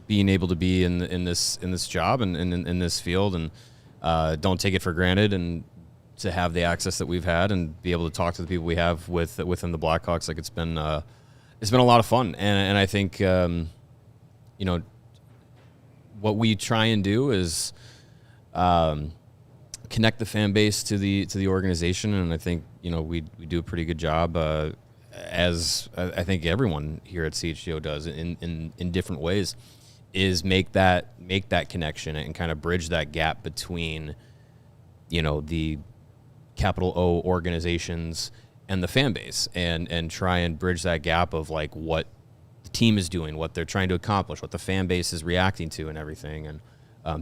being able to be in this job and in this field, and don't take it for granted, and to have the access that we've had and be able to talk to the people we have within the Blackhawks. Like, it's been a lot of fun, and I think what we try and do is connect the fan base to the organization, and I think we do a pretty good job, as I think everyone here at CHGO does in different ways, is make that connection and kind of bridge that gap between the capital O organizations and the fan base, and try and bridge that gap of, like, what the team is doing, what they're trying to accomplish, what the fan base is reacting to, and everything, and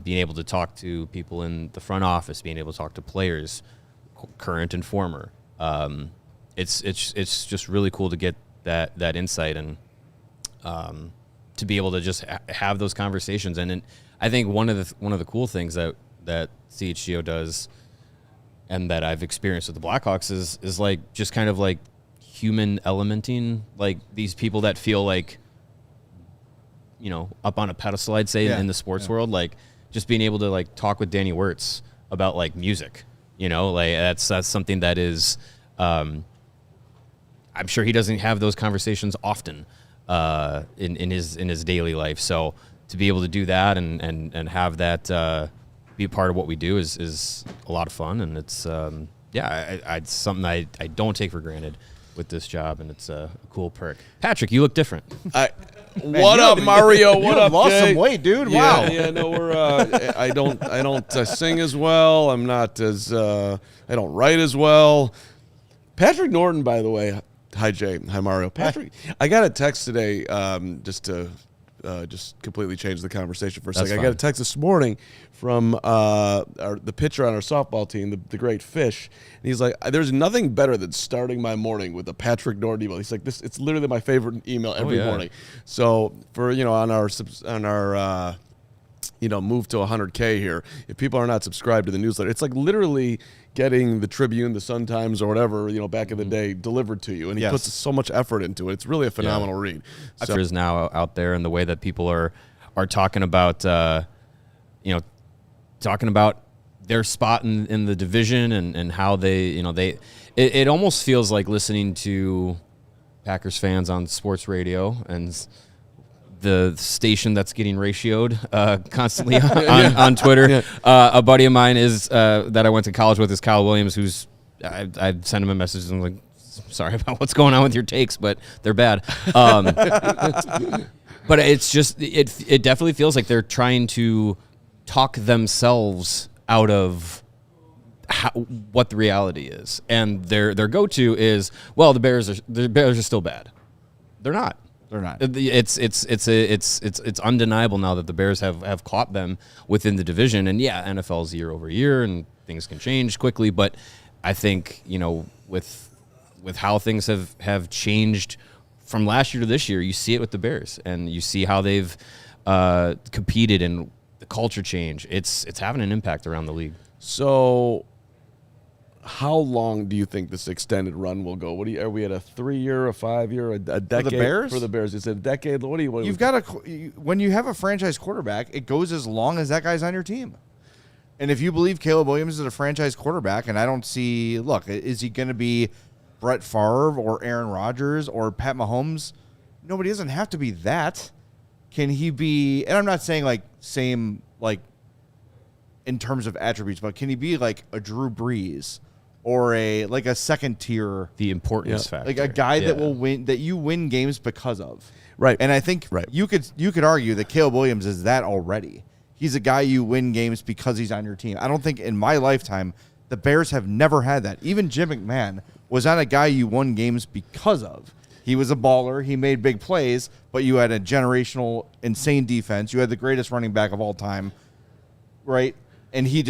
being able to talk to people in the front office, being able to talk to players, current and former. It's just really cool to get that insight, and to be able to just have those conversations. And I think one of the cool things that CHGO does, and that I've experienced with the Blackhawks, is like just kind of like human elementing, like these people that feel like up on a pedestal, I'd say, in the sports world, like just being able to, like, talk with Danny Wirtz about, like, music, like that's something that is, I'm sure he doesn't have those conversations often in his daily life. So to be able to do that and have that be a part of what we do is a lot of fun, and it's it's something I don't take for granted with this job, and it's a cool perk. Patrick, you look different. What up, Mario? What up, lost Jay? some weight, dude. Yeah, Wow. Yeah, no, we're. I don't sing as well. I'm not as. I don't write as well. Patrick Norton, by the way, Hi, Jay. Hi, Mario. Patrick, I got a text today just to completely change the conversation for a second. I got a text this morning from the pitcher on our softball team, the great Fish. And he's like, there's nothing better than starting my morning with a Patrick Norton email. He's like, it's literally my favorite email every morning. So for, on our move to 100K here, if people are not subscribed to the newsletter, it's like literally getting the Tribune, the Sun-Times, or whatever, back in the day, delivered to you. And he puts so much effort into it. It's really a phenomenal read. So is now out there, and the way that people are talking about, talking about their spot in the division and how they, it almost feels like listening to Packers fans on sports radio and the station that's getting ratioed constantly on Twitter. Yeah. A buddy of mine is that I went to college with is Kyle Williams, who's I sent him a message and I'm like, sorry about what's going on with your takes, but they're bad. But it's just it definitely feels like they're trying to talk themselves out of what the reality is, and their go-to is, well, the Bears are still bad. They're not. They're not. It's undeniable now that the Bears have caught them within the division, and NFL's year over year, and things can change quickly. But I think with how things have changed from last year to this year, you see it with the Bears, and you see how they've competed and the culture change. It's having an impact around the league. So, how long do you think this extended run will go? Are we at a 3-year, a 5-year, a decade for the Bears? For the Bears, is it a decade? You've got when you have a franchise quarterback, it goes as long as that guy's on your team. And if you believe Caleb Williams is a franchise quarterback, and I don't see, is he going to be Brett Favre or Aaron Rodgers or Pat Mahomes? Nobody doesn't have to be that. Can he be? And I'm not saying same in terms of attributes, but can he be like a Drew Brees? Or a second tier, the importance factor, like a guy that will win, that you win games because of, right? And I think you could argue that Caleb Williams is that already. He's a guy you win games because he's on your team. I don't think in my lifetime the Bears have never had that. Even Jim McMahon was not a guy you won games because of. He was a baller. He made big plays, but you had a generational, insane defense. You had the greatest running back of all time, right? And he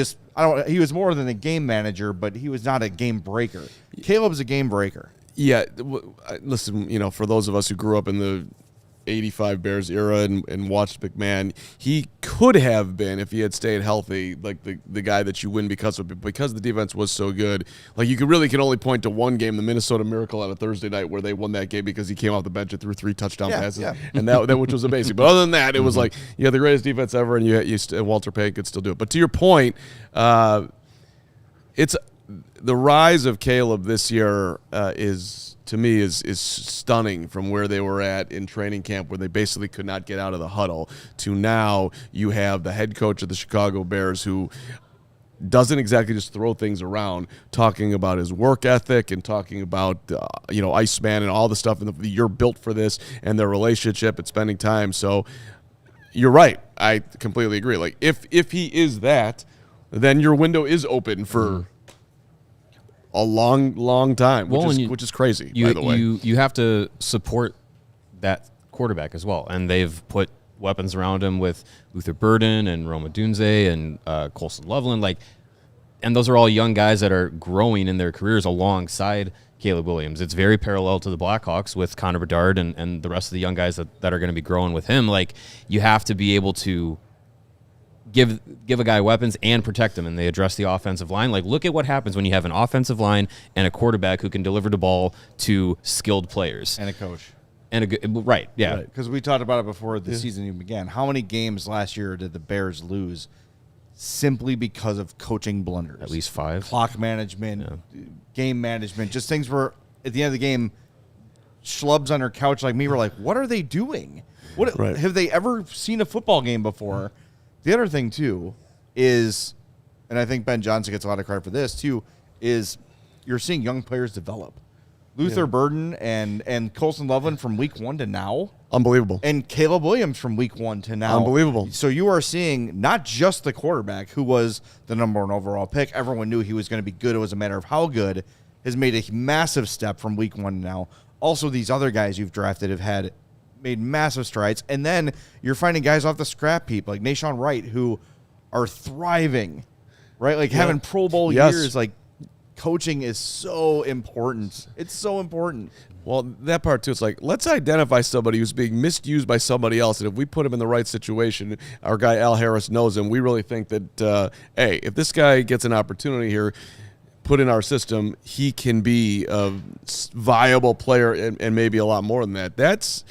was more than a game manager, but he was not a game breaker. Caleb's a game breaker. Yeah. Listen, for those of us who grew up in the 85 Bears era and watched McMahon, he could have been, if he had stayed healthy, like the guy that you win because the defense was so good. Like you can only point to one game, the Minnesota Miracle on a Thursday night, where they won that game because he came off the bench and threw 3 touchdown passes, and that which was amazing. But other than that, it was like you had the greatest defense ever, and Walter Payton could still do it. But to your point, it's the rise of Caleb this year to me is stunning, from where they were at in training camp, where they basically could not get out of the huddle, to now you have the head coach of the Chicago Bears, who doesn't exactly just throw things around, talking about his work ethic and talking about Iceman and all the stuff, and you're built for this, and their relationship and spending time. So you're right. I completely agree. Like if he is that, then your window is open for a long time, which is crazy, by the way. You have to support that quarterback as well, and they've put weapons around him with Luther Burden and Roma Dunze and Colson Loveland, and those are all young guys that are growing in their careers alongside Caleb Williams. It's very parallel to the Blackhawks with Connor Bedard and the rest of the young guys that are going to be growing with him. You have to be able to give a guy weapons and protect him, and they address the offensive line. Look at what happens when you have an offensive line and a quarterback who can deliver the ball to skilled players. And a coach. Right, yeah. Because we talked about it before the season even began. How many games last year did the Bears lose simply because of coaching blunders? At least 5. Clock management, game management, just things where at the end of the game, schlubs on their couch like me were like, what are they doing? Have they ever seen a football game before? The other thing, too, is, and I think Ben Johnson gets a lot of credit for this, too, is you're seeing young players develop. Luther Burden and Colson Loveland from week 1 to now. Unbelievable. And Caleb Williams from week 1 to now. Unbelievable. So you are seeing not just the quarterback, who was the number 1 overall pick. Everyone knew he was going to be good. It was a matter of how good. has made a massive step from week 1 now. Also, these other guys you've drafted have made massive strides. And then you're finding guys off the scrap heap like Nashawn Wright who are thriving, right? Like having Pro Bowl years, like coaching is so important. It's so important. Well, that part too, it's like, let's identify somebody who's being misused by somebody else. And if we put him in the right situation, our guy Al Harris knows him. We really think that, hey, if this guy gets an opportunity here, put in our system, he can be a viable player and maybe a lot more than that.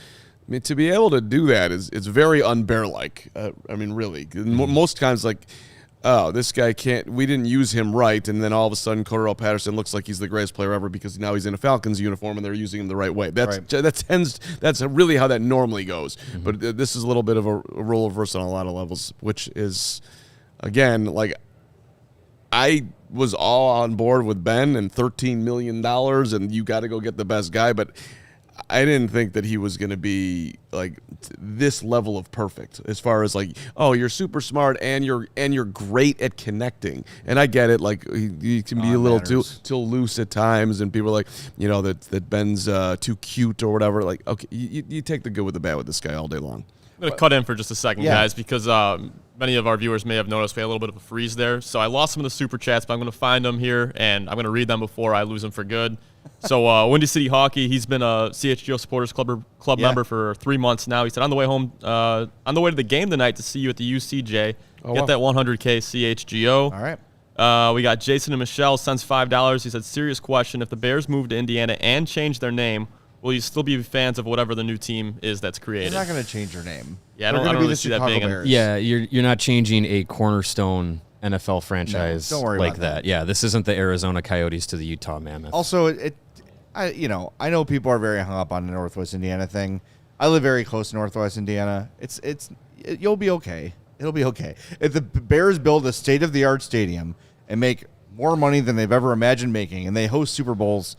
To be able to do that it's very unbear-like. Really. Most times, like, oh, this guy we didn't use him right, and then all of a sudden Cordarrelle Patterson looks like he's the greatest player ever because now he's in a Falcons uniform and they're using him the right way. That's really how that normally goes. Mm-hmm. But this is a little bit of a role reversal on a lot of levels, which is, again, like, I was all on board with Ben and $13 million, and you got to go get the best guy, but I didn't think that he was going to be like this level of perfect as far as like, oh, you're super smart and you're great at connecting. And I get it. Like you can be a little too loose at times, and people are like, that Ben's too cute or whatever. Like, okay, you take the good with the bad with this guy all day long. I'm going to cut in for just a second, guys, because many of our viewers may have noticed we had a little bit of a freeze there. So I lost some of the super chats, but I'm going to find them here, and I'm going to read them before I lose them for good. So Windy City Hockey, he's been a CHGO Supporters Club member for 3 months now. He said, on the way home, on the way to the game tonight to see you at the UCJ, get that 100K CHGO. All right. We got Jason and Michelle sends $5. He said, serious question. If the Bears move to Indiana and change their name, will you still be fans of whatever the new team is that's created? They're not going to change their name. Yeah, I don't really see that being you're not changing a cornerstone NFL franchise like that. Yeah, this isn't the Arizona Coyotes to the Utah Mammoth. Also, I know people are very hung up on the Northwest Indiana thing. I live very close to Northwest Indiana. You'll be okay. It'll be okay. If the Bears build a state-of-the-art stadium and make more money than they've ever imagined making, and they host Super Bowls,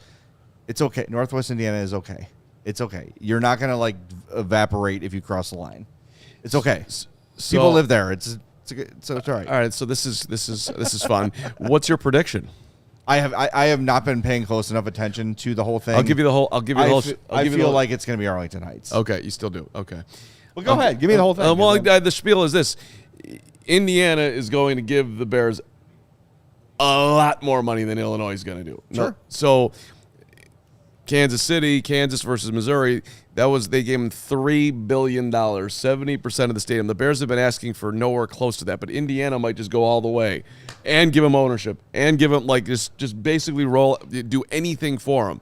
it's okay. Northwest Indiana is okay. It's okay. You're not going to like evaporate if you cross the line. It's okay. People live there. It's all right. All right. So this is fun. What's your prediction? I have not been paying close enough attention to the whole thing. I feel like it's going to be Arlington Heights. Okay, you still do. Okay. Well, go ahead. Give me the whole thing. The spiel is this: Indiana is going to give the Bears a lot more money than Illinois is going to do. Sure. So Kansas versus Missouri, they gave them $3 billion, 70% of the stadium. The Bears have been asking for nowhere close to that, but Indiana might just go all the way and give them ownership and give them just basically do anything for them.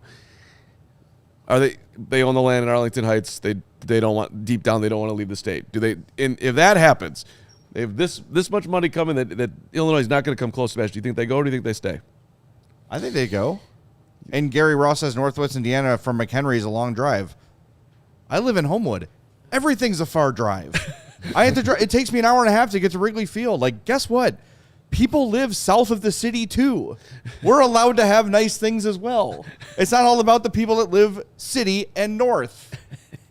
They own the land in Arlington Heights. They don't want, deep down, they don't want to leave the state. If that happens, they have this much money coming that Illinois is not going to come close to match. Do you think they go or do you think they stay? I think they go. And Gary Ross says Northwest Indiana from McHenry is a long drive. I live in Homewood. Everything's a far drive. I have to drive. It takes me an hour and a half to get to Wrigley Field. Like, guess what? People live south of the city too. We're allowed to have nice things as well. It's not all about the people that live city and north.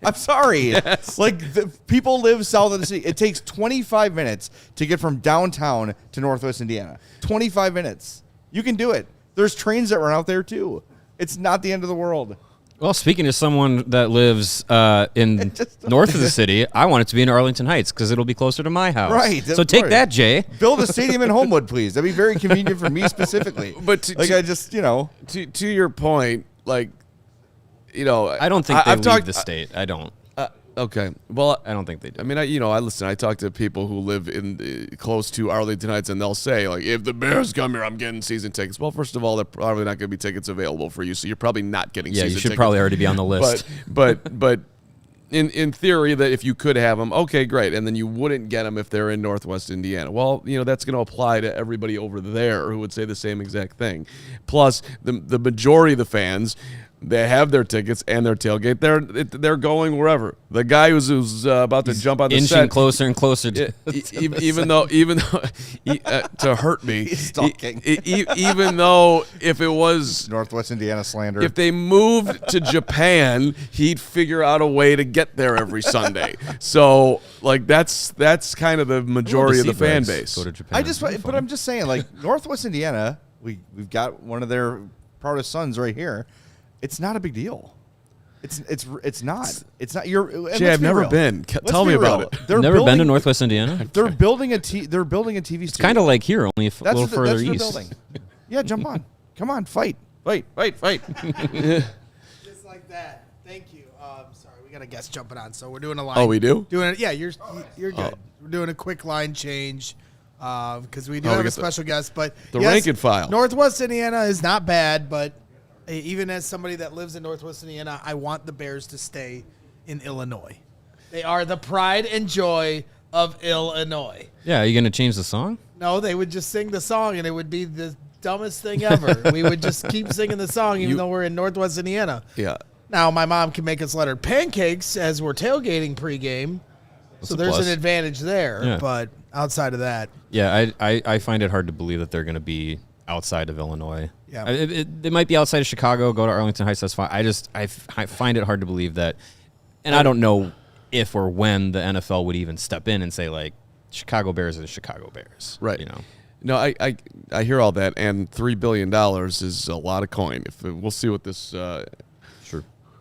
I'm sorry. Yes. Like, the people live south of the city. It takes 25 minutes to get from downtown to Northwest Indiana. 25 minutes. You can do it. There's trains that run out there too. It's not the end of the world. Well, speaking as someone that lives in north of the city, I want it to be in Arlington Heights because it'll be closer to my house. Right. So take that, Jay. Build a stadium in Homewood, please. That'd be very convenient for me specifically. But to your point, I don't think they leave the state. I don't. Okay. Well, I don't think they do. I mean, I talk to people who live close to Arlington Heights, and they'll say, like, if the Bears come here, I'm getting season tickets. Well, first of all, they're probably not going to be tickets available for you, so you're probably not getting season tickets. Yeah, you should probably already be on the list. But in theory, that if you could have them, okay, great, and then you wouldn't get them if they're in Northwest Indiana. Well, that's going to apply to everybody over there who would say the same exact thing. Plus, the majority of the fans, they have their tickets and their tailgate. They're going wherever. The guy who's about to jump on the set, inching closer and closer. Even though to hurt me, he's stalking. Even though if it was Northwest Indiana slander, if they moved to Japan, he'd figure out a way to get there every Sunday. So that's kind of the majority of the fan base. Go to Japan. but I'm just saying, like, Northwest Indiana, we've got one of their proudest sons right here. It's not a big deal. It's not. It's not. Jay, I've never been. Tell me about it. They've never been to Northwest Indiana? They're building a TV studio. It's kind of like here, only a little further east. Building. Yeah, jump on. Come on, fight. Just like that. Thank you. Sorry, we got a guest jumping on, so we're doing a line. Oh, we do? Doing it. Yeah, you're good. Oh. We're doing a quick line change because we do have a special guest. But the rank and file. Northwest Indiana is not bad, but even as somebody that lives in Northwest Indiana, I want the Bears to stay in Illinois. They are the pride and joy of Illinois. Yeah, are you going to change the song? No, they would just sing the song, and it would be the dumbest thing ever. We would just keep singing the song, even though we're in Northwest Indiana. Yeah. Now, my mom can make us let her pancakes as we're tailgating pregame, so there's an advantage there. Yeah. But outside of that. Yeah, I find it hard to believe that they're going to be outside of Illinois. Yeah, they might be outside of Chicago, go to Arlington Heights, that's fine. I find it hard to believe that, and I don't know if or when the NFL would even step in and say, like, Chicago Bears are the Chicago Bears. Right. You know. No, I hear all that, and $3 billion is a lot of coin. We'll see what this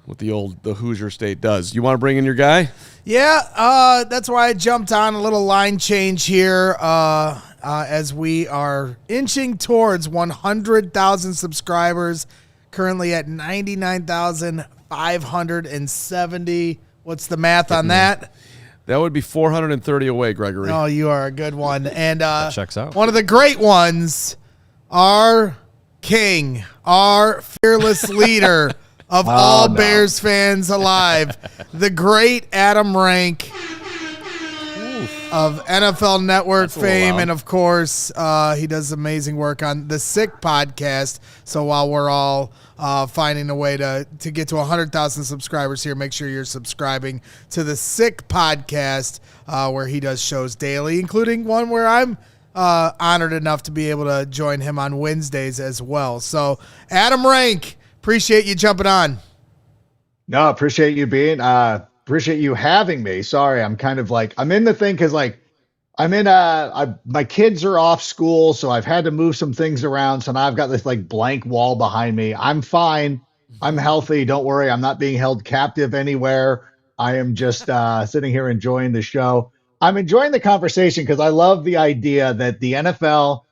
what the Hoosier State does. You want to bring in your guy? Yeah, that's why I jumped on a little line change here as we are inching towards 100,000 subscribers, currently at 99,570. What's the math on that? That would be 430 away, Gregory. Oh, you are a good one. And that checks out. One of the great ones, our king, our fearless leader of all Bears fans alive, the great Adam Rank of NFL Network fame. And, of course, he does amazing work on the Sick podcast. So while we're all finding a way to get to 100,000 subscribers here, make sure you're subscribing to the Sick podcast where he does shows daily, including one where I'm honored enough to be able to join him on Wednesdays as well. So, Adam Rank, appreciate you jumping on. No, appreciate you appreciate you having me. Sorry, I'm kind of like, I'm in the thing because like I'm in my kids are off school, so I've had to move some things around. So now I've got this like blank wall behind me. I'm fine. I'm healthy. Don't worry. I'm not being held captive anywhere. I am just sitting here enjoying the show. I'm enjoying the conversation because I love the idea that the NFL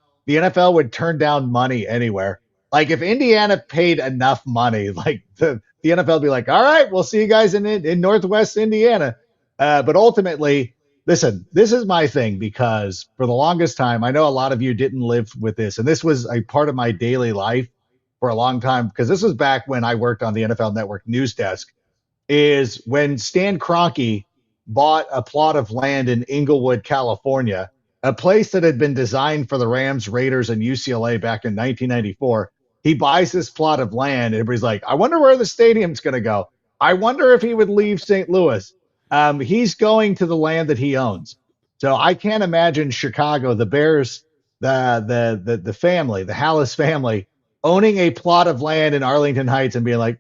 would turn down money anywhere. Like if Indiana paid enough money, like the NFL would be like, all right, we'll see you guys in Northwest Indiana. But ultimately, listen, this is my thing because for the longest time, I know a lot of you didn't live with this. And this was a part of my daily life for a long time because this was back when I worked on the NFL Network news desk, is when Stan Kroenke bought a plot of land in Inglewood, California, a place that had been designed for the Rams, Raiders, and UCLA back in 1994. He buys this plot of land, and everybody's like, I wonder where the stadium's going to go. I wonder if he would leave St. Louis. He's going to the land that he owns. So I can't imagine Chicago, the Bears, the family, the Hallis family, owning a plot of land in Arlington Heights and being like,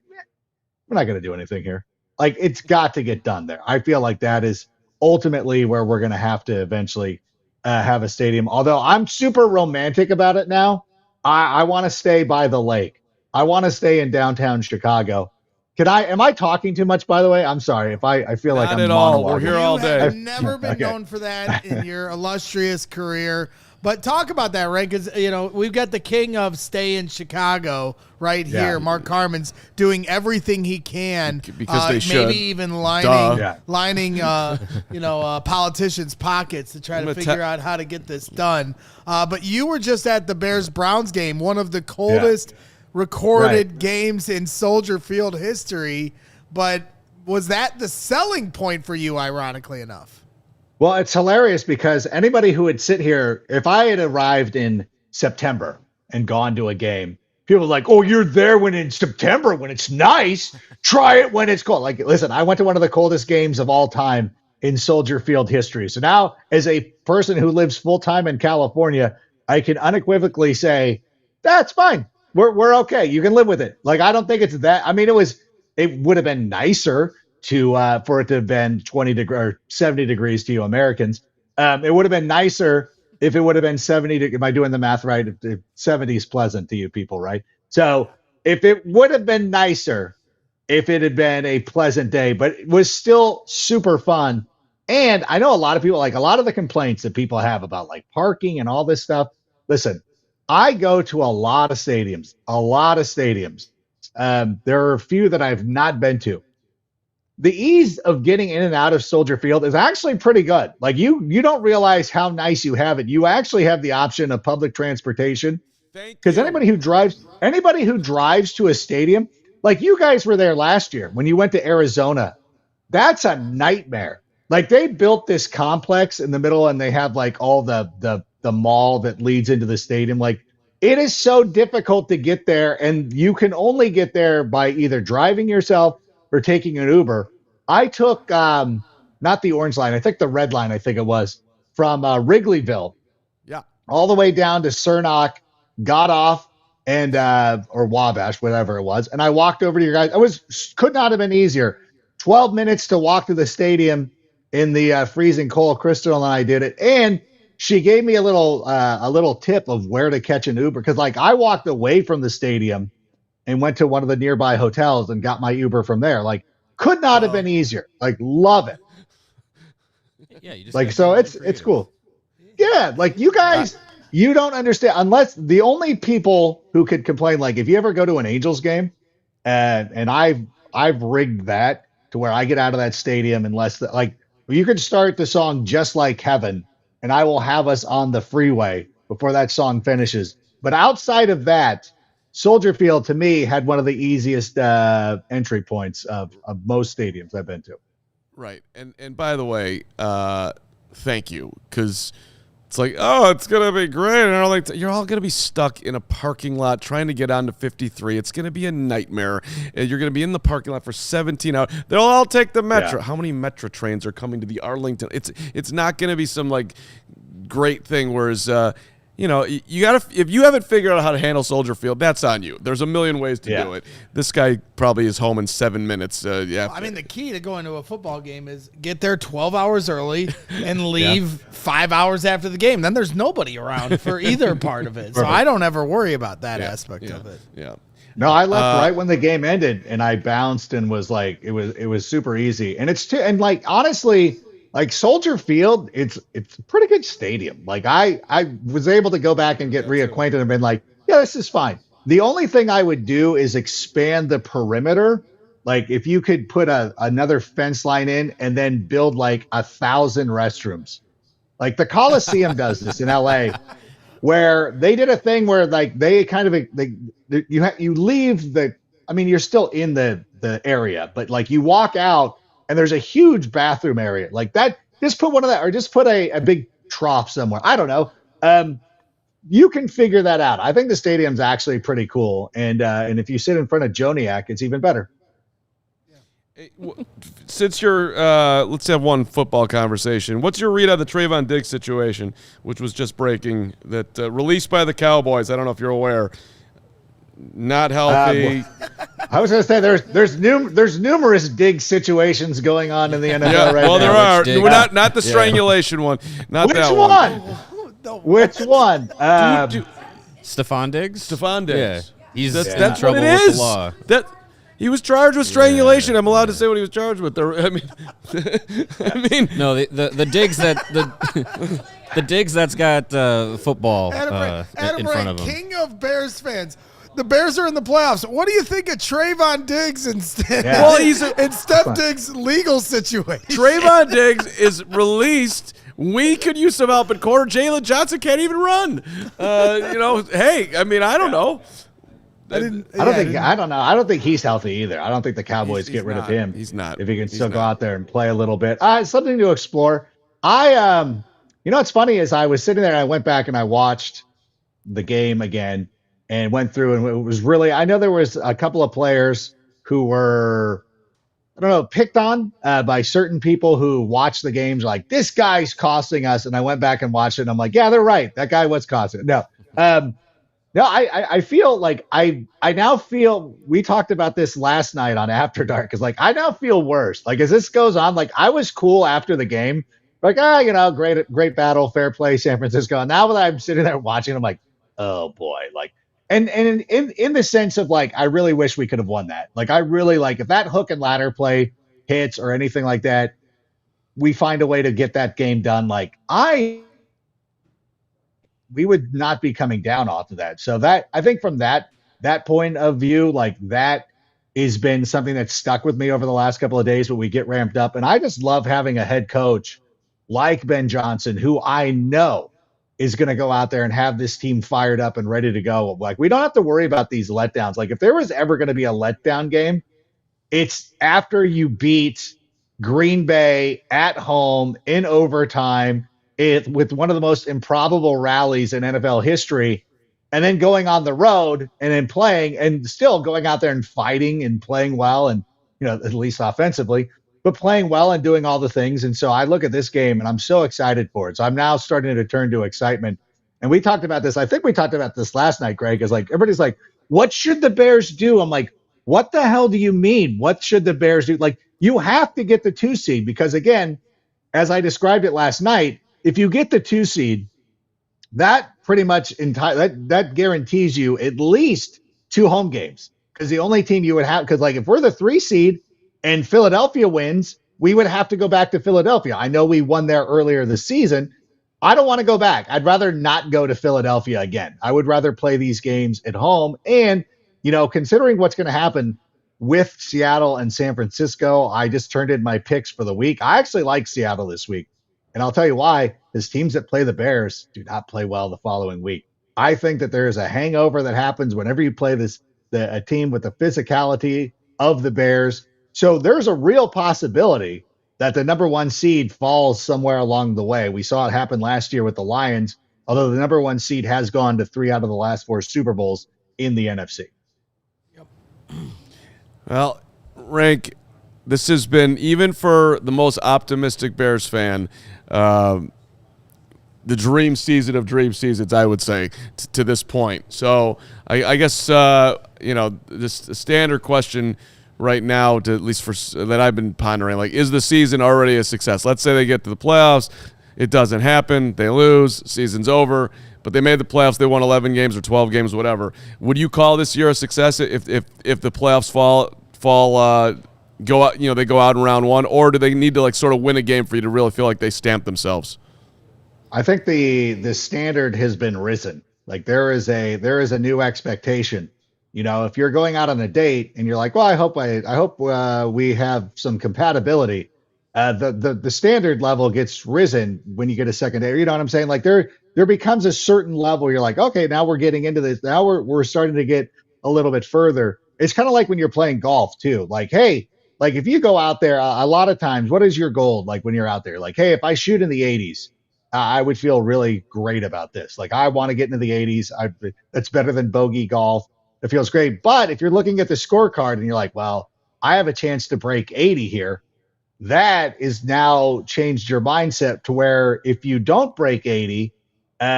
we're not going to do anything here. Like, it's got to get done there. I feel like that is ultimately where we're going to have to eventually have a stadium. Although I'm super romantic about it now. I want to stay by the lake. I want to stay in downtown Chicago. Am I talking too much, by the way? I'm sorry if I feel like I'm not at all. monologuing. We're here all day. I've never been known for that in your illustrious career. But talk about that, right? Because, we've got the king of stay in Chicago right here. Mark Carmen's doing everything he can. Because they should. Maybe even lining politicians' pockets to try to figure out how to get this done. But you were just at the Bears-Browns game, one of the coldest recorded games in Soldier Field history. But was that the selling point for you, ironically enough? Well, it's hilarious because anybody who would sit here, if I had arrived in September and gone to a game, people are like, oh, you're there when in September, when it's nice. Try it when it's cold. Like, listen, I went to one of the coldest games of all time in Soldier Field history. So now, as a person who lives full-time in California, I can unequivocally say, that's fine. We're okay. You can live with it. Like, I don't think it's that. I mean, it would have been nicer for it to have been 20 or 70 degrees to you Americans. It would have been nicer if it would have been 70. Am I doing the math right? If 70 is pleasant to you people, right? So if it would have been nicer if it had been a pleasant day, but it was still super fun. And I know a lot of people, like a lot of the complaints that people have about like parking and all this stuff. Listen, I go to a lot of stadiums, there are a few that I've not been to. The ease of getting in and out of Soldier Field is actually pretty good. Like you don't realize how nice you have it. You actually have the option of public transportation. Because anybody who drives to a stadium, like you guys were there last year when you went to Arizona, that's a nightmare. Like they built this complex in the middle and they have like all the mall that leads into the stadium. Like it is so difficult to get there, and you can only get there by either driving yourself or taking an Uber. I took not the orange line, I think the red line, I think it was, from Wrigleyville. Yeah. All the way down to Cernock, got off and or Wabash, whatever it was, and I walked over to your guys. Could not have been easier. 12 minutes to walk to the stadium in the freezing cold. Crystal and I did it, and she gave me a little tip of where to catch an Uber, because like I walked away from the stadium and went to one of the nearby hotels and got my Uber from there. Like, could not have been easier. Like, love it. Yeah, you just like, so it's cool. Yeah, like you guys, you don't understand, unless the only people who could complain, like if you ever go to an Angels game, and I've rigged that to where I get out of that stadium unless like you could start the song Just Like Heaven, and I will have us on the freeway before that song finishes. But outside of that, Soldier Field, to me, had one of the easiest entry points of most stadiums I've been to. Right. And by the way, thank you, because it's like, oh, it's going to be great. And you're all going to be stuck in a parking lot trying to get onto 53. It's going to be a nightmare. And you're going to be in the parking lot for 17 hours. They'll all take the Metro. Yeah. How many Metro trains are coming to the Arlington? It's not going to be some, like, great thing, whereas you know, you gotta, if you haven't figured out how to handle Soldier Field, that's on you. There's a million ways to do it. This guy probably is home in 7 minutes. I mean, the key to going to a football game is get there 12 hours early and leave 5 hours after the game. Then there's nobody around for either part of it. So I don't ever worry about that aspect of it. Yeah. No, I left right when the game ended, and I bounced and was like, it was super easy. And and like honestly, like Soldier Field, it's a pretty good stadium. Like I was able to go back and get reacquainted and been like, yeah, this is fine. The only thing I would do is expand the perimeter. Like if you could put another fence line in and then build like 1,000 restrooms. Like the Coliseum does this in LA, where they did a thing where like they kind of you leave you're still in the area, but like you walk out and there's a huge bathroom area like that. Just put one of that, or just put a big trough somewhere. I don't know. You can figure that out. I think the stadium's actually pretty cool, and if you sit in front of Joniak, it's even better. Since you're, let's have one football conversation. What's your read on the Trayvon Diggs situation, which was just breaking, that released by the Cowboys? I don't know if you're aware. Not healthy. I was going to say there's numerous Diggs situations going on in the NFL right now. Well, there are. We're not the strangulation one. Not Which that one? Which one? Stephon Diggs. Stephon Diggs. Yeah. He's that's in trouble what it is. with the law. He was charged with strangulation. I'm allowed to say what he was charged with. No, the Diggs the Diggs that's got football in front of him. King of Bears fans. The Bears are in the playoffs. What do you think of Trayvon Diggs instead? Yeah. Well, and Steph Diggs' legal situation. Trayvon Diggs is released. We could use some help at corner. Jalen Johnson can't even run. Hey, I mean, I don't know. I don't know. I don't think he's healthy either. I don't think the Cowboys get rid of him. He's not. If he can still go out there and play a little bit. Something to explore. What's funny is I was sitting there and I went back and I watched the game again and went through, and it was really, I know there was a couple of players who were, picked on by certain people who watch the games, like, this guy's costing us. And I went back and watched it and I'm like, yeah, they're right. That guy was costing it. No, I feel like I now feel, we talked about this last night on After Dark, because like I now feel worse. Like as this goes on, like I was cool after the game, like great battle, fair play, San Francisco. And now that I'm sitting there watching, I'm like, oh boy, like And in the sense of like, I really wish we could have won that. Like, I really like if that hook and ladder play hits or anything like that, we find a way to get that game done. Like, we would not be coming down off of that. So that I think from that point of view, like that has been something that's stuck with me over the last couple of days. But we get ramped up, and I just love having a head coach like Ben Johnson, who I know is going to go out there and have this team fired up and ready to go. Like, we don't have to worry about these letdowns. Like, if there was ever going to be a letdown game, it's after you beat Green Bay at home in overtime with one of the most improbable rallies in NFL history, and then going on the road and then playing and still going out there and fighting and playing well and, at least offensively, but playing well and doing all the things. And so I look at this game and I'm so excited for it. So I'm now starting to turn to excitement. And we talked about this. I think we talked about this last night, Greg, is like, everybody's like, what should the Bears do? I'm like, what the hell do you mean? What should the Bears do? Like, you have to get the 2 seed because, again, as I described it last night, if you get the 2 seed, that pretty much that guarantees you at least 2 home games. Because the only team you would have, because like if we're the 3 seed and Philadelphia wins, we would have to go back to Philadelphia. I know we won there earlier this season. I don't want to go back. I'd rather not go to Philadelphia again. I would rather play these games at home. And, considering what's going to happen with Seattle and San Francisco, I just turned in my picks for the week. I actually like Seattle this week. And I'll tell you why, because teams that play the Bears do not play well the following week. I think that there is a hangover that happens whenever you play a team with the physicality of the Bears. So there's a real possibility that the number 1 seed falls somewhere along the way. We saw it happen last year with the Lions, although the number 1 seed has gone to 3 out of the last 4 Super Bowls in the NFC. Well, Rank, this has been, even for the most optimistic Bears fan, the dream season of dream seasons, I would say, to this point. So I guess, this standard question right now, at least that I've been pondering, like, is the season already a success? Let's say they get to the playoffs. It doesn't happen. They lose. Season's over. But they made the playoffs. They won 11 games or 12 games, whatever. Would you call this year a success if the playoffs go out, they go out in round 1, or do they need to sort of win a game for you to really feel like they stamp themselves? I think the standard has been risen. Like, there is a new expectation. If you're going out on a date and you're like, well, I hope we have some compatibility. The standard level gets risen when you get a second date. You know what I'm saying? Like, there becomes a certain level. You're like, okay, now we're getting into this. Now we're starting to get a little bit further. It's kind of like when you're playing golf too. Like, hey, like if you go out there, a lot of times, what is your goal? Like when you're out there, like, hey, if I shoot in the 80s, I would feel really great about this. Like, I want to get into the 80s. That's better than bogey golf. It feels great. But if you're looking at the scorecard and you're like, well, I have a chance to break 80 here, that is now changed your mindset to where if you don't break 80,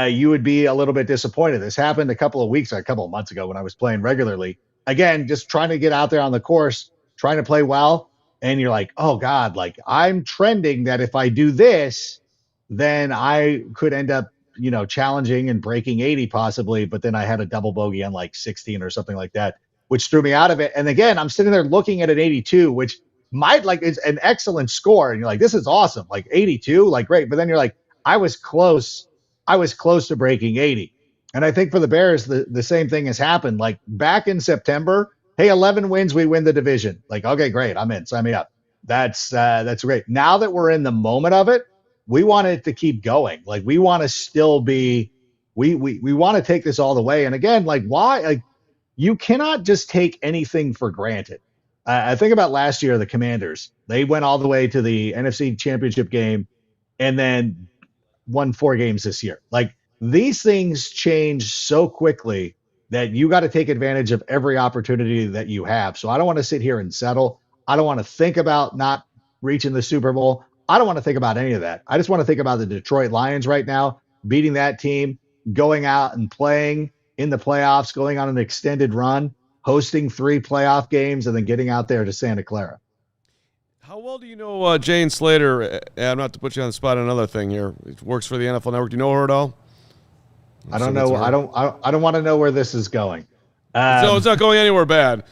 you would be a little bit disappointed. This happened a couple of months ago when I was playing regularly. Again, just trying to get out there on the course, trying to play well. And you're like, oh God, like I'm trending that if I do this, then I could end up, challenging and breaking 80 possibly. But then I had a double bogey on like 16 or something like that, which threw me out of it. And again, I'm sitting there looking at an 82, which might is an excellent score. And you're like, this is awesome. Like 82, like great. But then you're like, I was close to breaking 80. And I think for the Bears, the same thing has happened. Like back in September, hey, 11 wins, we win the division. Like, okay, great. I'm in. Sign me up. That's great. Now that we're in the moment of it, we want it to keep going. Like we want to still be, we want to take this all the way. And again, like why, like you cannot just take anything for granted. I think about last year, the Commanders, they went all the way to the NFC Championship game and then won 4 games this year. Like these things change so quickly that you got to take advantage of every opportunity that you have. So I don't want to sit here and settle. I don't want to think about not reaching the Super Bowl. I don't want to think about any of that. I just want to think about the Detroit Lions right now, beating that team, going out and playing in the playoffs, going on an extended run, hosting 3 playoff games, and then getting out there to Santa Clara. How well do you know Jane Slater? I'm not to put you on the spot on another thing here. It works for the NFL Network. Do you know her at all? I don't know. I don't want to know where this is going. So it's not going anywhere bad.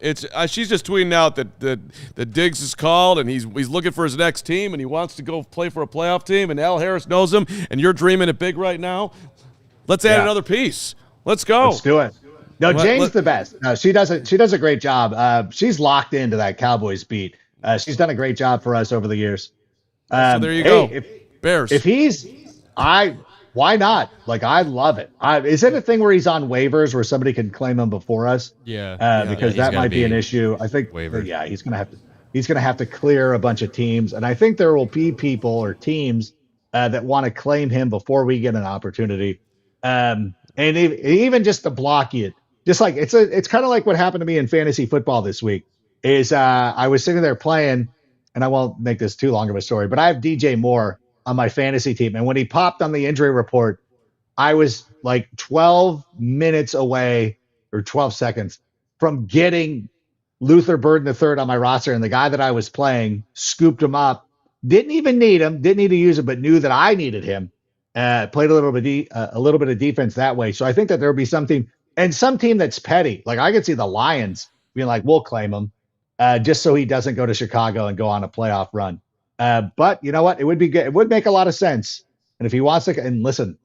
She's just tweeting out that Diggs is called and he's looking for his next team and he wants to go play for a playoff team and Al Harris knows him and you're dreaming it big right now. Let's add another piece. Let's go. Let's do it. No, Jane's the best. No, she does a great job. She's locked into that Cowboys beat. She's done a great job for us over the years. So there you go. Bears. If why not? Like, I love it. Is it a thing where he's on waivers where somebody can claim him before us? Because that might be an issue. I think. Yeah, he's gonna have to clear a bunch of teams, and I think there will be people or teams that want to claim him before we get an opportunity. And even just to block it, just like it's kind of like what happened to me in fantasy football this week. Is I was sitting there playing, and I won't make this too long of a story, but I have DJ Moore on my fantasy team. And when he popped on the injury report, I was like 12 minutes away or 12 seconds from getting Luther Burden III on my roster. And the guy that I was playing scooped him up, didn't even need him, didn't need to use him, but knew that I needed him. Played a little bit of defense that way. So I think that there'll be something, and some team that's petty. Like I could see the Lions being like, we'll claim him just so he doesn't go to Chicago and go on a playoff run. But you know what? It would be good. It would make a lot of sense. And if he wants to, and listen,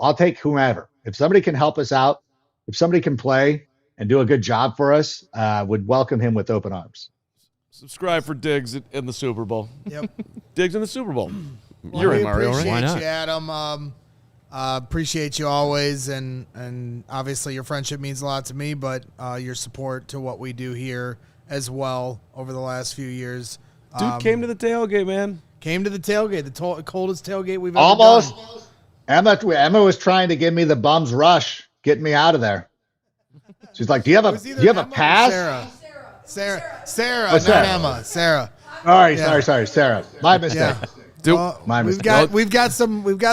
I'll take whomever. If somebody can help us out, if somebody can play and do a good job for us, would welcome him with open arms. Subscribe for Diggs in the Super Bowl. Yep. Diggs in the Super Bowl. Well, You're in, Mario, right? Appreciate Why not? you, Adam. Appreciate you always, and obviously your friendship means a lot to me, but your support to what we do here as well over the last few years. Dude came to the tailgate, man. Came to the tailgate, the coldest tailgate we've ever Almost. done. Emma was trying to give me the bum's rush, getting me out of there. She's like, "Do you have a pass?" Sarah, Oh, not Sarah. Emma. Sarah. Sorry, Sarah. My mistake. Yeah. Well, My we've mistake. got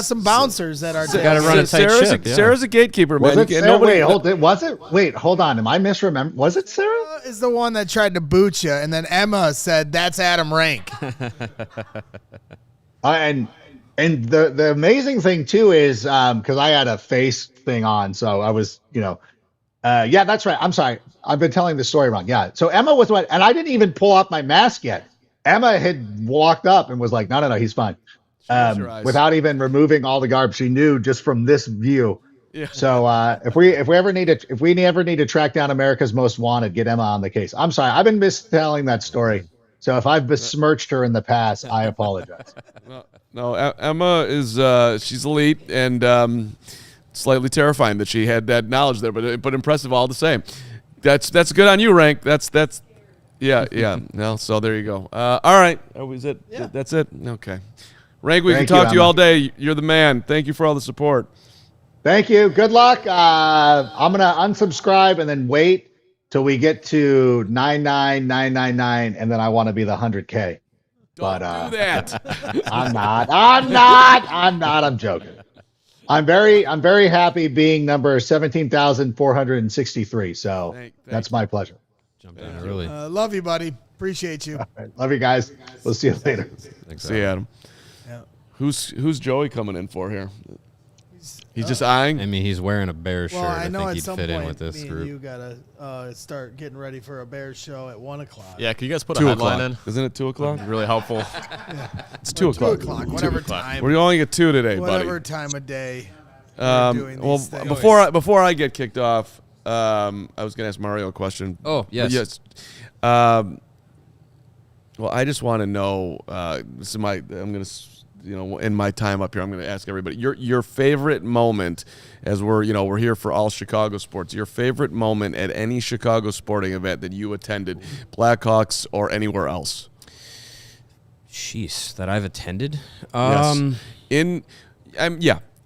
some bouncers at our tailgate. Gotta run a tight ship. Sarah's a gatekeeper, man. Was it You can't- Sarah? nobody- Wait, hold on. Am I misremembering? Was it Sarah? Is the one that tried to boot you, and then Emma said, "That's Adam Rank." And the amazing thing too is because I had a face thing on, so I was, yeah, that's right. I'm sorry, I've been telling the story wrong. Yeah, so Emma was what, and I didn't even pull up my mask yet. Emma had walked up and was like, "No, he's fine," without even removing all the garb. She knew just from this view. Yeah. So if we ever need to track down America's Most Wanted, get Emma on the case. I'm sorry, I've been mistelling that story. So if I've besmirched her in the past, I apologize. No, Emma is she's elite and slightly terrifying that she had that knowledge there, but impressive all the same. That's good on you, Rank. That's yeah. No, so there you go. All right, is it? Yeah. That's it. Okay, Rank. We Thank can talk to you Emma. all day. You're the man. Thank you for all the support. Thank you. Good luck. I'm gonna unsubscribe and then wait till we get to 99999, and then I want to be the 100K. Don't do that. I'm not. I'm joking. I'm very happy being number 17,463. So Thank that's my pleasure. Jump down early. Love you, buddy. Appreciate you. All right. Love you guys. We'll see you later. Thanks, See you, Adam. Yeah. Who's Joey coming in for here? He's just eyeing. I mean, he's wearing a bear shirt. Well, I I know think at he'd some fit in point with this me and group. you gotta start getting ready for a Bears show at 1:00. Yeah, can you guys put a 2 headline o'clock. in? Isn't it 2 o'clock? Really helpful. It's 2 2 o'clock. o'clock, whatever time. We're only at 2 today, Whatever buddy. time of day. we're doing Well, these things. before I get kicked off, I was going to ask Mario a question. Oh, yes. Yes. Well, I just want to know. This is I'm going to, in my time up here, I'm going to ask everybody your favorite moment, as we're here for all Chicago sports. Your favorite moment at any Chicago sporting event that you attended, Blackhawks or anywhere else. Jeez, that I've attended. Yes.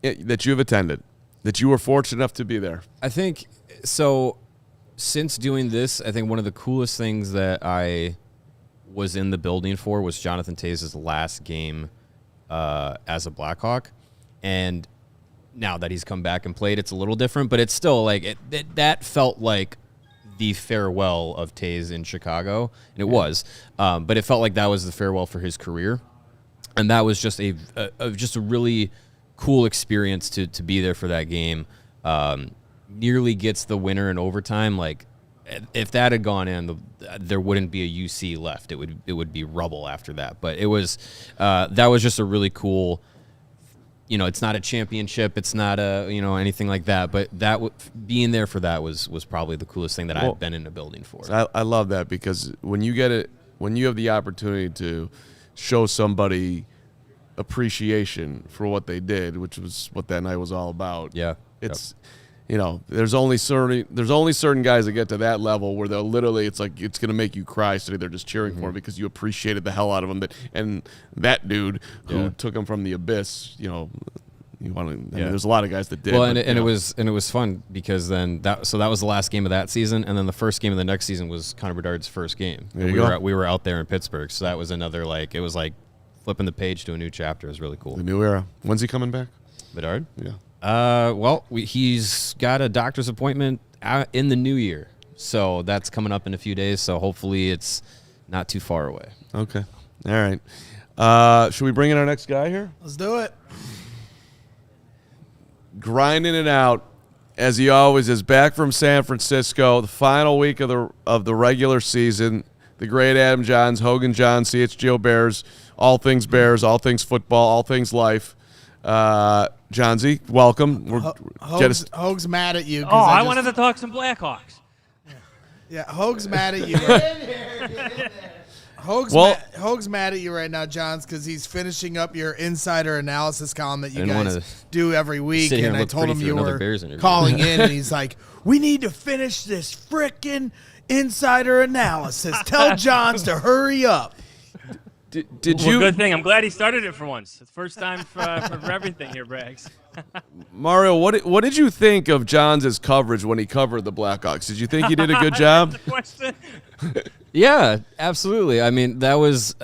That you've attended, that you were fortunate enough to be there. I think so. Since doing this, I think one of the coolest things that I was in the building for was Jonathan Tays' last game as a Blackhawk, and now that he's come back and played, it's a little different, but it's still like that felt like the farewell of Tays in Chicago, and it was, but it felt like that was the farewell for his career, and that was just a really cool experience to be there for that game. Nearly gets the winner in overtime. Like, if that had gone in, there wouldn't be a UC left. It would be rubble after that. But it was that was just a really cool. It's not a championship. It's not a anything like that. But being there for that was probably the coolest thing that I've been in a building for. I love that, because when you have the opportunity to show somebody appreciation for what they did, which was what that night was all about. Yeah, it's. There's only certain guys that get to that level where they'll literally, it's like it's gonna make you cry sitting there just cheering for him because you appreciated the hell out of him. And that dude who took him from the abyss, there's a lot of guys that did. Well, it was fun because then that was the last game of that season, and then the first game of the next season was Connor Bedard's first game. We were out there in Pittsburgh, so that was another it was like flipping the page to a new chapter. It was really cool. The new era. When's he coming back? Bedard? Yeah. He's got a doctor's appointment in the new year, so that's coming up in a few days. So hopefully it's not too far away. Okay, all right. Should we bring in our next guy here? Let's do it. Grinding it out as he always is, back from San Francisco, the final week of the regular season. The great Adam Jahns, Hogan Jahns, CHGO Bears, all things Bears, all things football, all things life. Johnsy, welcome. Hoag's mad at you. I wanted to talk some Blackhawks. Yeah, Hoag's mad at you. Hoag's mad at you right now, Johns, because he's finishing up your insider analysis column that you guys do every week. And I told him you were calling in, and he's like, "We need to finish this frickin' insider analysis. Tell Johns to hurry up." Good thing. I'm glad he started it for once. It's the first time for everything here, Briggs. Mario, what did you think of Johns' coverage when he covered the Blackhawks? Did you think he did a good job? That's the question. Yeah, absolutely. I mean, that was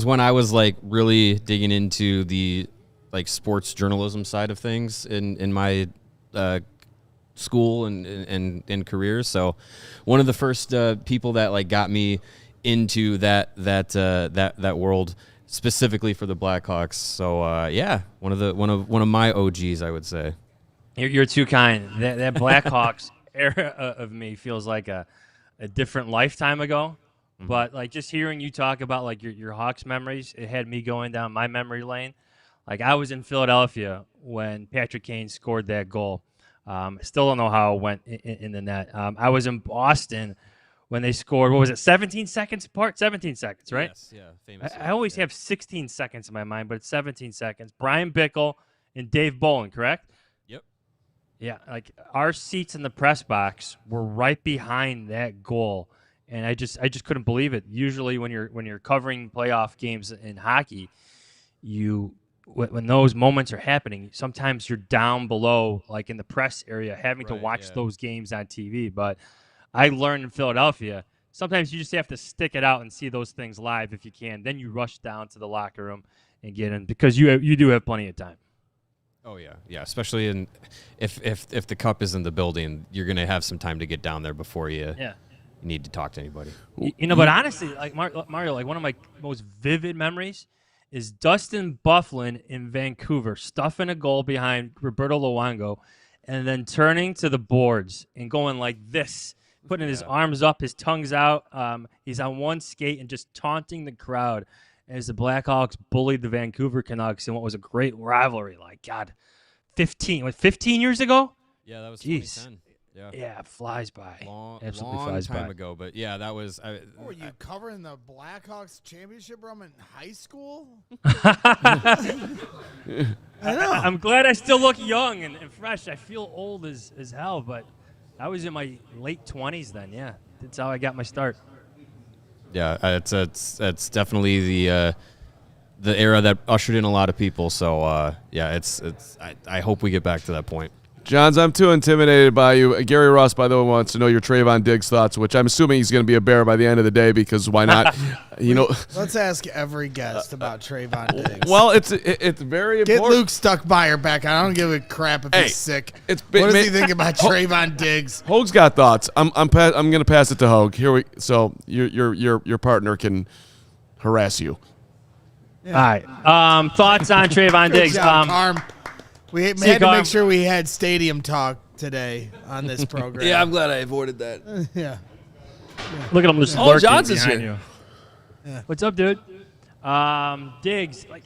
when I was really digging into the sports journalism side of things in my school and career. So one of the first people that got me into that world specifically for the Blackhawks. So one of my OGs, I would say. You're too kind. That Blackhawks era of me feels like a different lifetime ago. Mm-hmm. But just hearing you talk about your Hawks memories, it had me going down my memory lane. I was in Philadelphia when Patrick Kane scored that goal. Still don't know how it went in the net. I was in Boston when they scored, what was it, 17 seconds apart? 17 seconds, right? Yes, yeah, famous. I always have 16 seconds in my mind, but it's 17 seconds. Brian Bickle and Dave Bolin, correct? Yep. Yeah, our seats in the press box were right behind that goal, and I just couldn't believe it. Usually when you're covering playoff games in hockey, when those moments are happening, sometimes you're down below, in the press area, having to watch those games on TV, but I learned in Philadelphia, sometimes you just have to stick it out and see those things live if you can. Then you rush down to the locker room and get in because you do have plenty of time. Oh yeah, especially if the cup is in the building, you're gonna have some time to get down there before you need to talk to anybody. But honestly, Mario, one of my most vivid memories is Dustin Byfuglien in Vancouver stuffing a goal behind Roberto Luongo, and then turning to the boards and going like this. Putting his arms up, his tongue's out. He's on one skate and just taunting the crowd as the Blackhawks bullied the Vancouver Canucks in what was a great rivalry. 15 years ago? Yeah, that was 2010. Yeah. Yeah, it flies by. Absolutely long flies time by. ago, but yeah, that was. Were you covering the Blackhawks championship run in high school? I know. I'm glad I still look young and fresh. I feel old as hell, but I was in my late 20s then. Yeah, that's how I got my start. Yeah, it's definitely the era that ushered in a lot of people. So I hope we get back to that point. Jahns, I'm too intimidated by you. Gary Ross, by the way, wants to know your Trayvon Diggs thoughts, which I'm assuming he's going to be a Bear by the end of the day because why not? Let's ask every guest about Trayvon Diggs. Well, it's very important. Get Luke Stuckmeyer back. I don't give a crap if he's sick. What does he think about Trayvon Diggs? Hoag's got thoughts. I'm going to pass it to Hoag. So your partner can harass you. Yeah. All right. Thoughts on Trayvon Diggs? Good job, Carm. We had to make sure we had stadium talk today on this program. Yeah, I'm glad I avoided that. Yeah. Look at him just Oh, lurking Jahns is behind here. you. Yeah. What's up, dude? Diggs, like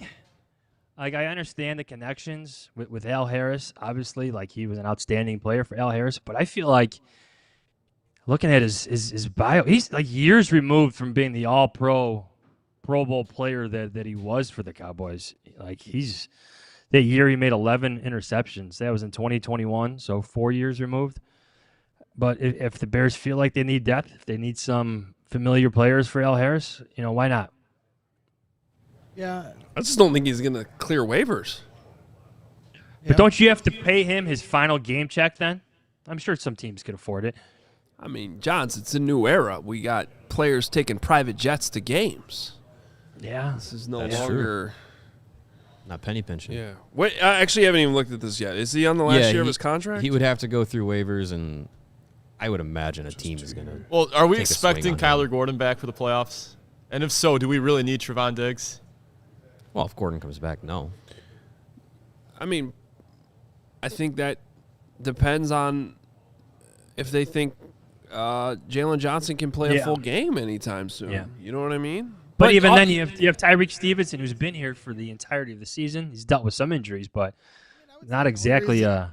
I understand the connections with Al Harris. Obviously, like he was an outstanding player for Al Harris, but I feel like looking at his bio, he's like years removed from being the All-Pro, Pro Bowl player that he was for the Cowboys. Like that year he made 11 interceptions. That was in 2021, so 4 years removed. But if the Bears feel like they need depth, if they need some familiar players for Al Harris, why not? Yeah. I just don't think he's going to clear waivers. But don't you have to pay him his final game check then? I'm sure some teams could afford it. I mean, Jahns, it's a new era. We got players taking private jets to games. Yeah. This is no That's longer... true. Not penny pinching. Yeah. Wait, I actually haven't even looked at this yet. Is he on the last year of his contract? He would have to go through waivers, and I would imagine a team is going to. Well, are we take a swing expecting on Kyler him. Gordon back for the playoffs? And if so, do we really need Trevon Diggs? Well, if Gordon comes back, no. I mean, I think that depends on if they think Jalen Johnson can play a full game anytime soon. Yeah. You know what I mean? But even then, you have Tyreek Stevenson, who's been here for the entirety of the season. He's dealt with some injuries, but not exactly. I'd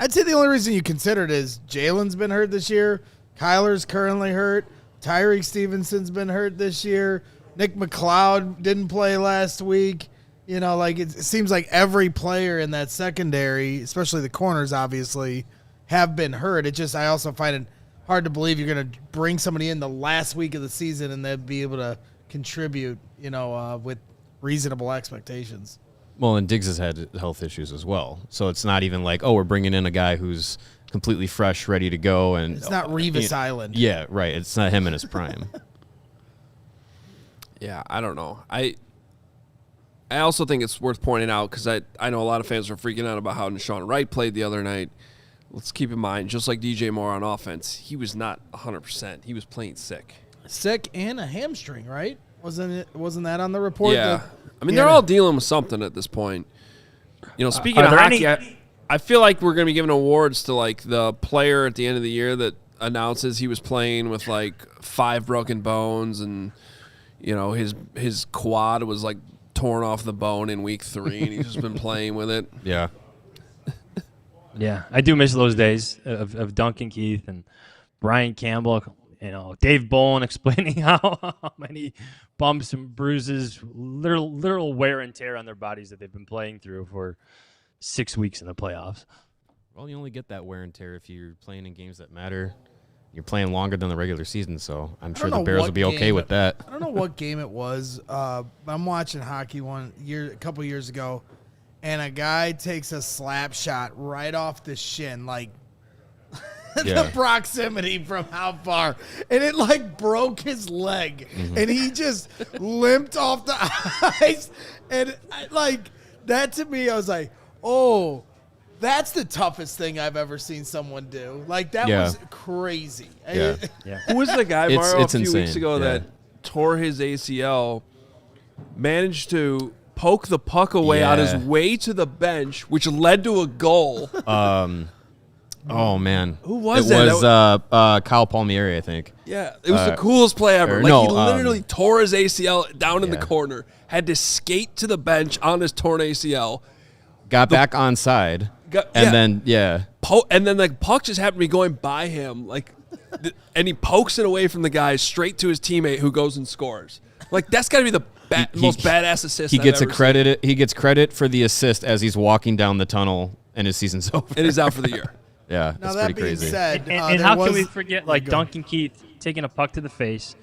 say the only reason you consider it is Jalen's been hurt this year. Kyler's currently hurt. Tyreek Stevenson's been hurt this year. Nick McLeod didn't play last week. It seems like every player in that secondary, especially the corners, obviously, have been hurt. I also find it hard to believe you're going to bring somebody in the last week of the season and then be able to contribute, with reasonable expectations. Well, and Diggs has had health issues as well. So it's not even like, we're bringing in a guy who's completely fresh, ready to go. And it's not Revis Island. Yeah, right. It's not him in his prime. Yeah, I don't know. I also think it's worth pointing out because I know a lot of fans are freaking out about how Deshaun Wright played the other night. Let's keep in mind, just like DJ Moore on offense, he was not 100%. He was playing sick. Sick and a hamstring, right? Wasn't that on the report? Yeah. I mean, they're all dealing with something at this point. Speaking of hockey, I feel like we're going to be giving awards to, like, the player at the end of the year that announces he was playing with, like, 5 broken bones and, his quad was, like, torn off the bone in week 3 and he's just been playing with it. Yeah. Yeah, I do miss those days of Duncan Keith and Brian Campbell, Dave Bolin explaining how many bumps and bruises, literal wear and tear on their bodies that they've been playing through for 6 weeks in the playoffs. Well, you only get that wear and tear if you're playing in games that matter. You're playing longer than the regular season, so I'm sure the Bears will be okay with that. I don't know what game it was. I'm watching hockey a couple years ago, and a guy takes a slap shot right off the shin, like the proximity from how far, and it like broke his leg, and he just limped off the ice, and that to me, I was like, oh, that's the toughest thing I've ever seen someone do. Like that was crazy. Yeah. Who was the guy, Mario, it's a few insane. weeks ago that tore his ACL, managed to poke the puck away on his way to the bench, which led to a goal. Oh, man. Who was it? that? It was Kyle Palmieri, I think. Yeah, it was the coolest play ever. or Like no, he literally tore his ACL down in the corner, had to skate to the bench on his torn ACL. Got back on side. And then the puck just happened to be going by him, and he pokes it away from the guy straight to his teammate who goes and scores. Like that's got to be the most badass assist. He I've gets ever a credit. seen. He gets credit for the assist as he's walking down the tunnel, and his season's over. And he's out for the year. Yeah, Now that's that pretty being crazy. said, And how can we forget Duncan Keith taking a puck to the face,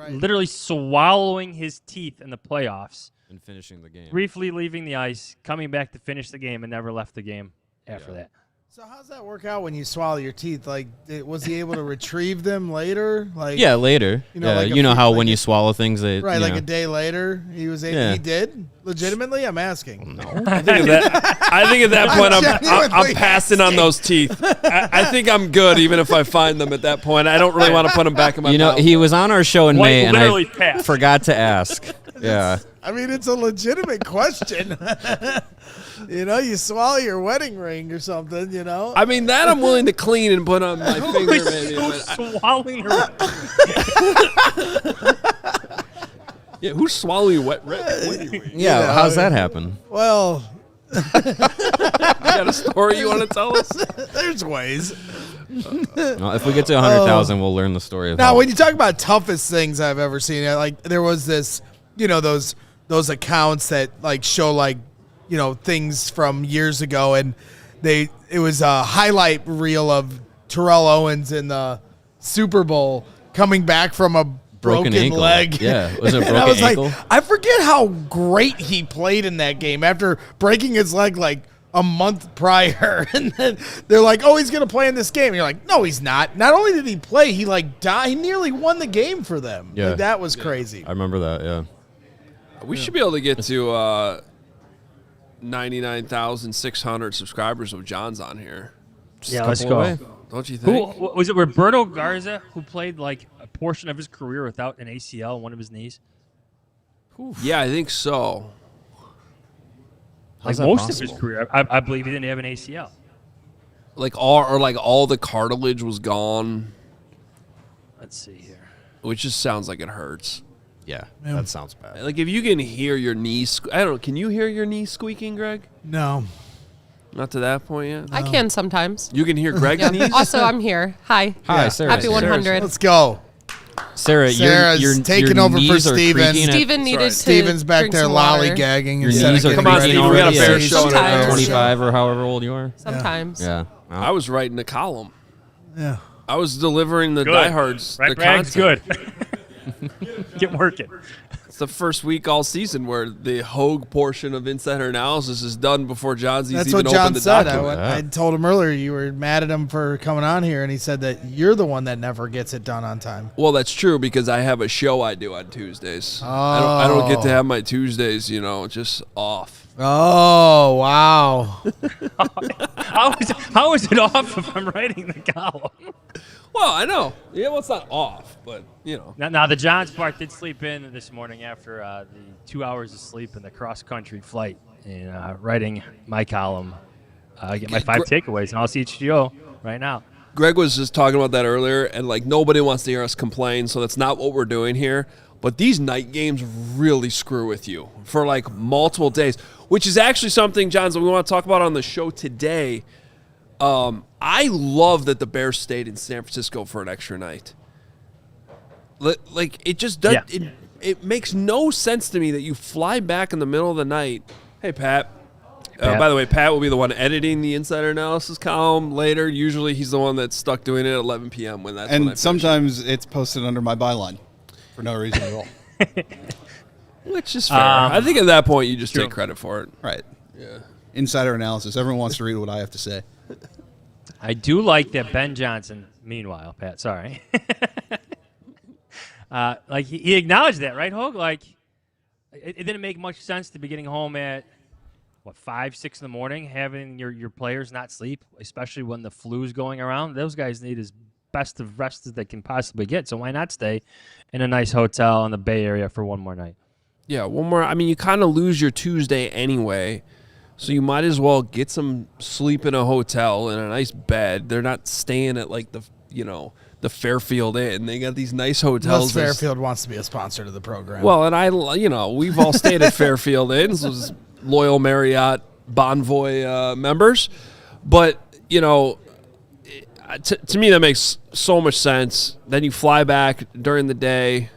literally swallowing his teeth in the playoffs, and finishing the game. briefly leaving the ice, coming back to finish the game, and never left the game after that. So how's that work out when you swallow your teeth? Like, was he able to retrieve them later? Like, Yeah, later. How when you swallow things, they a day later, he was able. Yeah. He did legitimately. I'm asking. No. I think at that point I'm passing on those teeth. I think I'm good even if I find them at that point. I don't really want to put them back in my mouth. He was on our show in May, and literally I passed. forgot to ask. Yeah. I mean, it's a legitimate question. You swallow your wedding ring or something, I mean, that I'm willing to clean and put on my finger, maybe. Swallowing her. Yeah, who's swallowing wedding ring? Yeah, how's that happen? Well, You got a story you want to tell us? there's ways. Well, if we get to 100,000, we'll learn the story of Now, how- when you talk about toughest things I've ever seen, like there was this, those accounts that like show like, things from years ago, and it was a highlight reel of Terrell Owens in the Super Bowl coming back from a broken ankle. leg. Yeah, it was a And broken I was ankle. like, I forget how great he played in that game after breaking his leg like a month prior. And then they're like, oh, he's going to play in this game. And you're like, no, he's not. Not only did he play, he like died. He nearly won the game for them. Yeah. Like, that was crazy. I remember that, yeah. We should be able to get to 99,600 subscribers with Jahns on here. Just Yeah, a let's couple go. away. Don't you think? Who was it? Roberto Garza who played like a portion of his career without an ACL on one of his knees. Yeah, I think so. Like that most of possible? his career, I believe he didn't have an ACL. Like all the cartilage was gone, Let's see here. which just sounds like it hurts. Yeah, that sounds bad. Like if you can hear your knee, I don't know. Can you hear your knee squeaking, Greg? No. Not to that point yet. I can sometimes. You can hear Greg's Yeah. knees. Also, I'm here. Hi. Hi, Sarah. Happy 100. Let's go. Sarah, Sarah's your taking over for knees are Steven. creaking at- Steven needed to Steven's back drink there some water. lollygagging. Your instead knees of are getting Come on, ready Steve, for we got a the fair season. show today. Sometimes. 25 or however old you are. Sometimes. Yeah. Well, I was writing a column. Yeah. I was delivering the Good. diehards. Right, the Brag's content. good. Get working. It's the first week all season where the Hogue portion of Insider Analysis is done before John's That's even what John opened the said. document. I told him earlier you were mad at him for coming on here, and he said that you're the one that never gets it done on time. Well, that's true because I have a show I do on Tuesdays. I don't get to have my Tuesdays, just off. Oh, wow. How is it off if I'm writing the column? Well, I know. Yeah, well, it's not off, but Now the Jahns part did sleep in this morning after the 2 hours of sleep in the cross country flight and writing my column. I get my 5 takeaways and I'll CHGO right now. Greg was just talking about that earlier, and nobody wants to hear us complain, so that's not what we're doing here. But these night games really screw with you for multiple days, which is actually something, Jahns, that we want to talk about on the show today. I love that the Bears stayed in San Francisco for an extra night. It just does. Yeah. It makes no sense to me that you fly back in the middle of the night. Hey, Pat. Pat. By the way, Pat will be the one editing the Insider Analysis column later. Usually, he's the one that's stuck doing it at 11 p.m. when that's when I And finish. sometimes it's posted under my byline for no reason at all. Which is fair. I think at that point, you just True. take credit for it. Right. Yeah. Insider analysis. Everyone wants to read what I have to say. I do like that Ben Johnson, meanwhile, Pat, sorry. He acknowledged that, right, Hogue? It didn't make much sense to be getting home at, 5, 6 in the morning, having your players not sleep, especially when the flu's going around. Those guys need as best of rest as they can possibly get, so why not stay in a nice hotel in the Bay Area for one more night? Yeah, one more. I mean, you kind of lose your Tuesday anyway, so you might as well get some sleep in a hotel in a nice bed. They're not staying at the Fairfield Inn. They got these nice hotels. Unless Fairfield wants to be a sponsor to the program. Well, and we've all stayed at Fairfield Inns, as loyal Marriott Bonvoy members, but to me that makes so much sense. Then you fly back during the day.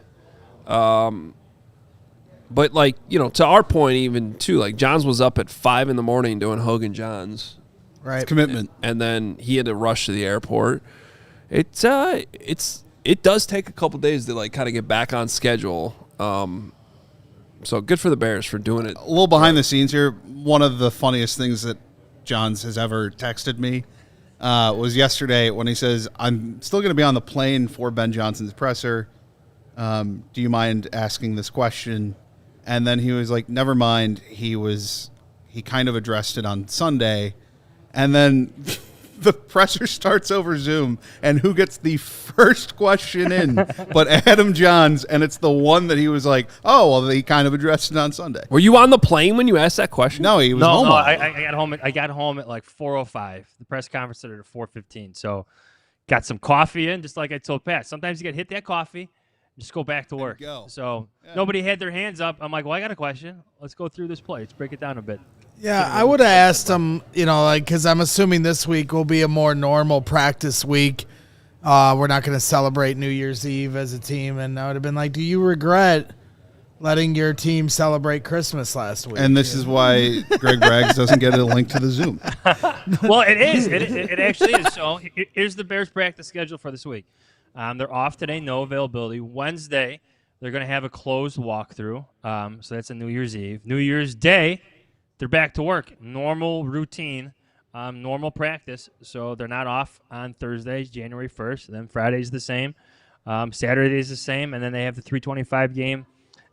But to our point, even too, Jahns was up at 5 a.m. doing Hogue and Jahns, right. It's commitment. and then he had to rush to the airport. It does take a couple days to kind of get back on schedule. So good for the Bears for doing it. A little behind the scenes here. One of the funniest things that Jahns has ever texted me was yesterday when he says, I'm still going to be on the plane for Ben Johnson's presser. Do you mind asking this question? And then he was like, never mind. He kind of addressed it on Sunday. And then the presser starts over Zoom, and who gets the first question in but Adam Jahns, and it's the one that he was like, oh, well, he kind of addressed it on Sunday. Were you on the plane when you asked that question? No, he was home. No, I got home at like 4:05. The press conference started at 4:15. So got some coffee in, just like I told Pat. Sometimes you got to hit that coffee, just go back to work. So nobody had their hands up. I'm like, well, I got a question. Let's go through this play. Let's break it down a bit. Yeah, I would have asked him, because I'm assuming this week will be a more normal practice week. We're not going to celebrate New Year's Eve as a team. And I would have been like, do you regret letting your team celebrate Christmas last week? And this is why Greg Braggs doesn't get a link to the Zoom. Well, it is. It actually is. So here's the Bears practice schedule for this week. They're off today, no availability. Wednesday, they're going to have a closed walkthrough. So that's a New Year's Eve. New Year's Day, they're back to work. Normal routine, normal practice. So they're not off on Thursday, January 1st. And then Friday's the same. Saturday's the same. And then they have the 3:25 game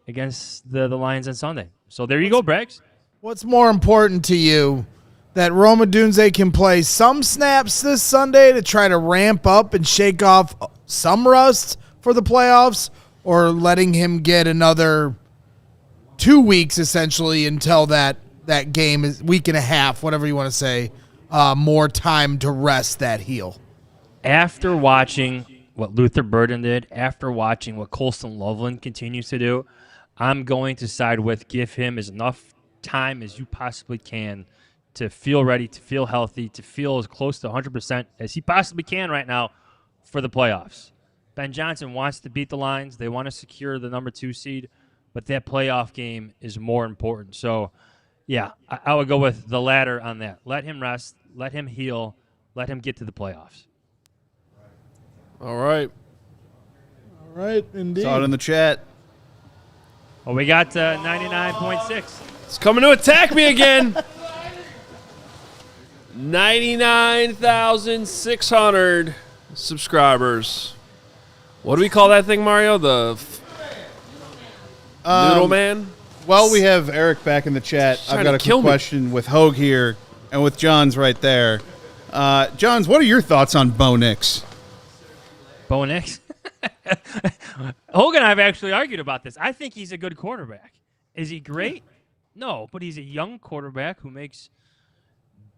against the Lions on Sunday. So there you go, Braggs. What's more important to you, that Roma Dunze can play some snaps this Sunday to try to ramp up and shake off some rust for the playoffs, or letting him get another 2 weeks essentially until that game is week and a half, whatever you want to say, more time to rest that heel? After watching what Luther Burden did, after watching what Colston Loveland continues to do, I'm going to side with give him as enough time as you possibly can to feel ready, to feel healthy, to feel as close to 100% as he possibly can right now for the playoffs. Ben Johnson wants to beat the Lions. They want to secure the number 2 seed, but that playoff game is more important. So, yeah, I would go with the latter on that. Let him rest. Let him heal. Let him get to the playoffs. All right. All right, indeed. Saw it in the chat. Well, we got 99.6. It's coming to attack me again. 99,600 subscribers. What do we call that thing, Mario? The Noodle Man? Well, we have Eric back in the chat. I've got a quick question with Hogue here and with Jahns right there. Jahns, what are your thoughts on Bo Nix? Bo Nix? Hogue and I have actually argued about this. I think he's a good quarterback. Is he great? No, but he's a young quarterback who makes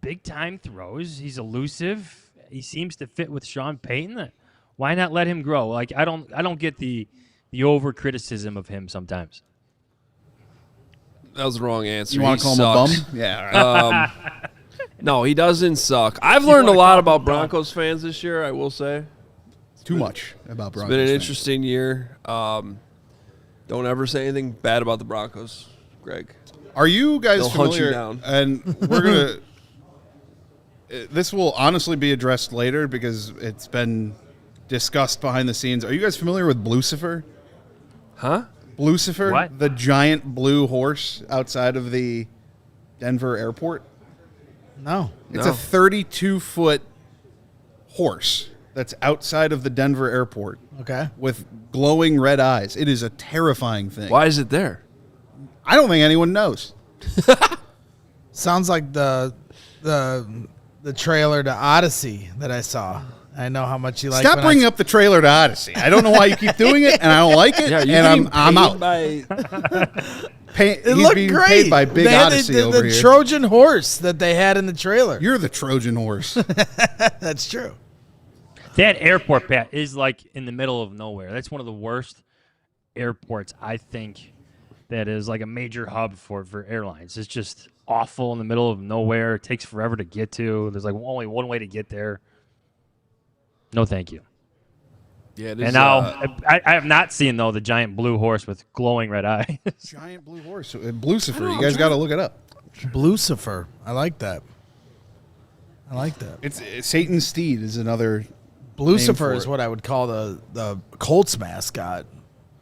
big-time throws. He's elusive. He seems to fit with Sean Payton. Why not let him grow? Like I don't get the over-criticism of him sometimes. That was the wrong answer. You want to call him a bum? Yeah. All right. No, he doesn't suck. I've learned a lot about Broncos fans this year, I will say. Too much about Broncos. It's been an fans. interesting year. Don't ever say anything bad about the Broncos, Greg. Are you guys They'll familiar? hunt you down. And we're going to – this will honestly be addressed later because it's been discussed behind the scenes. Are you guys familiar with Blucifer? Huh? Blucifer? What? The giant blue horse outside of the Denver airport? No. It's a 32-foot horse that's outside of the Denver airport. Okay. With glowing red eyes. It is a terrifying thing. Why is it there? I don't think anyone knows. Sounds like the trailer to Odyssey that I saw. I know how much you like. Stop bringing up the trailer to Odyssey. I don't know why you keep doing it, and I don't like it. Yeah, and I'm out. It He's looked being great. paid by Big They had Odyssey the over here. Trojan horse that they had in the trailer. You're the Trojan horse. That's true. That airport, Pat, is like in the middle of nowhere. That's one of the worst airports, I think, that is like a major hub for airlines. It's just awful in the middle of nowhere. It takes forever to get to. There's like only one way to get there. No, thank you. Yeah, it is, and now I have not seen, though, the giant blue horse with glowing red eyes. Giant blue horse. Blucifer. You guys got to look it up. Blucifer. I like that. It's Satan's steed is another. Blucifer is what I would call the Colts mascot.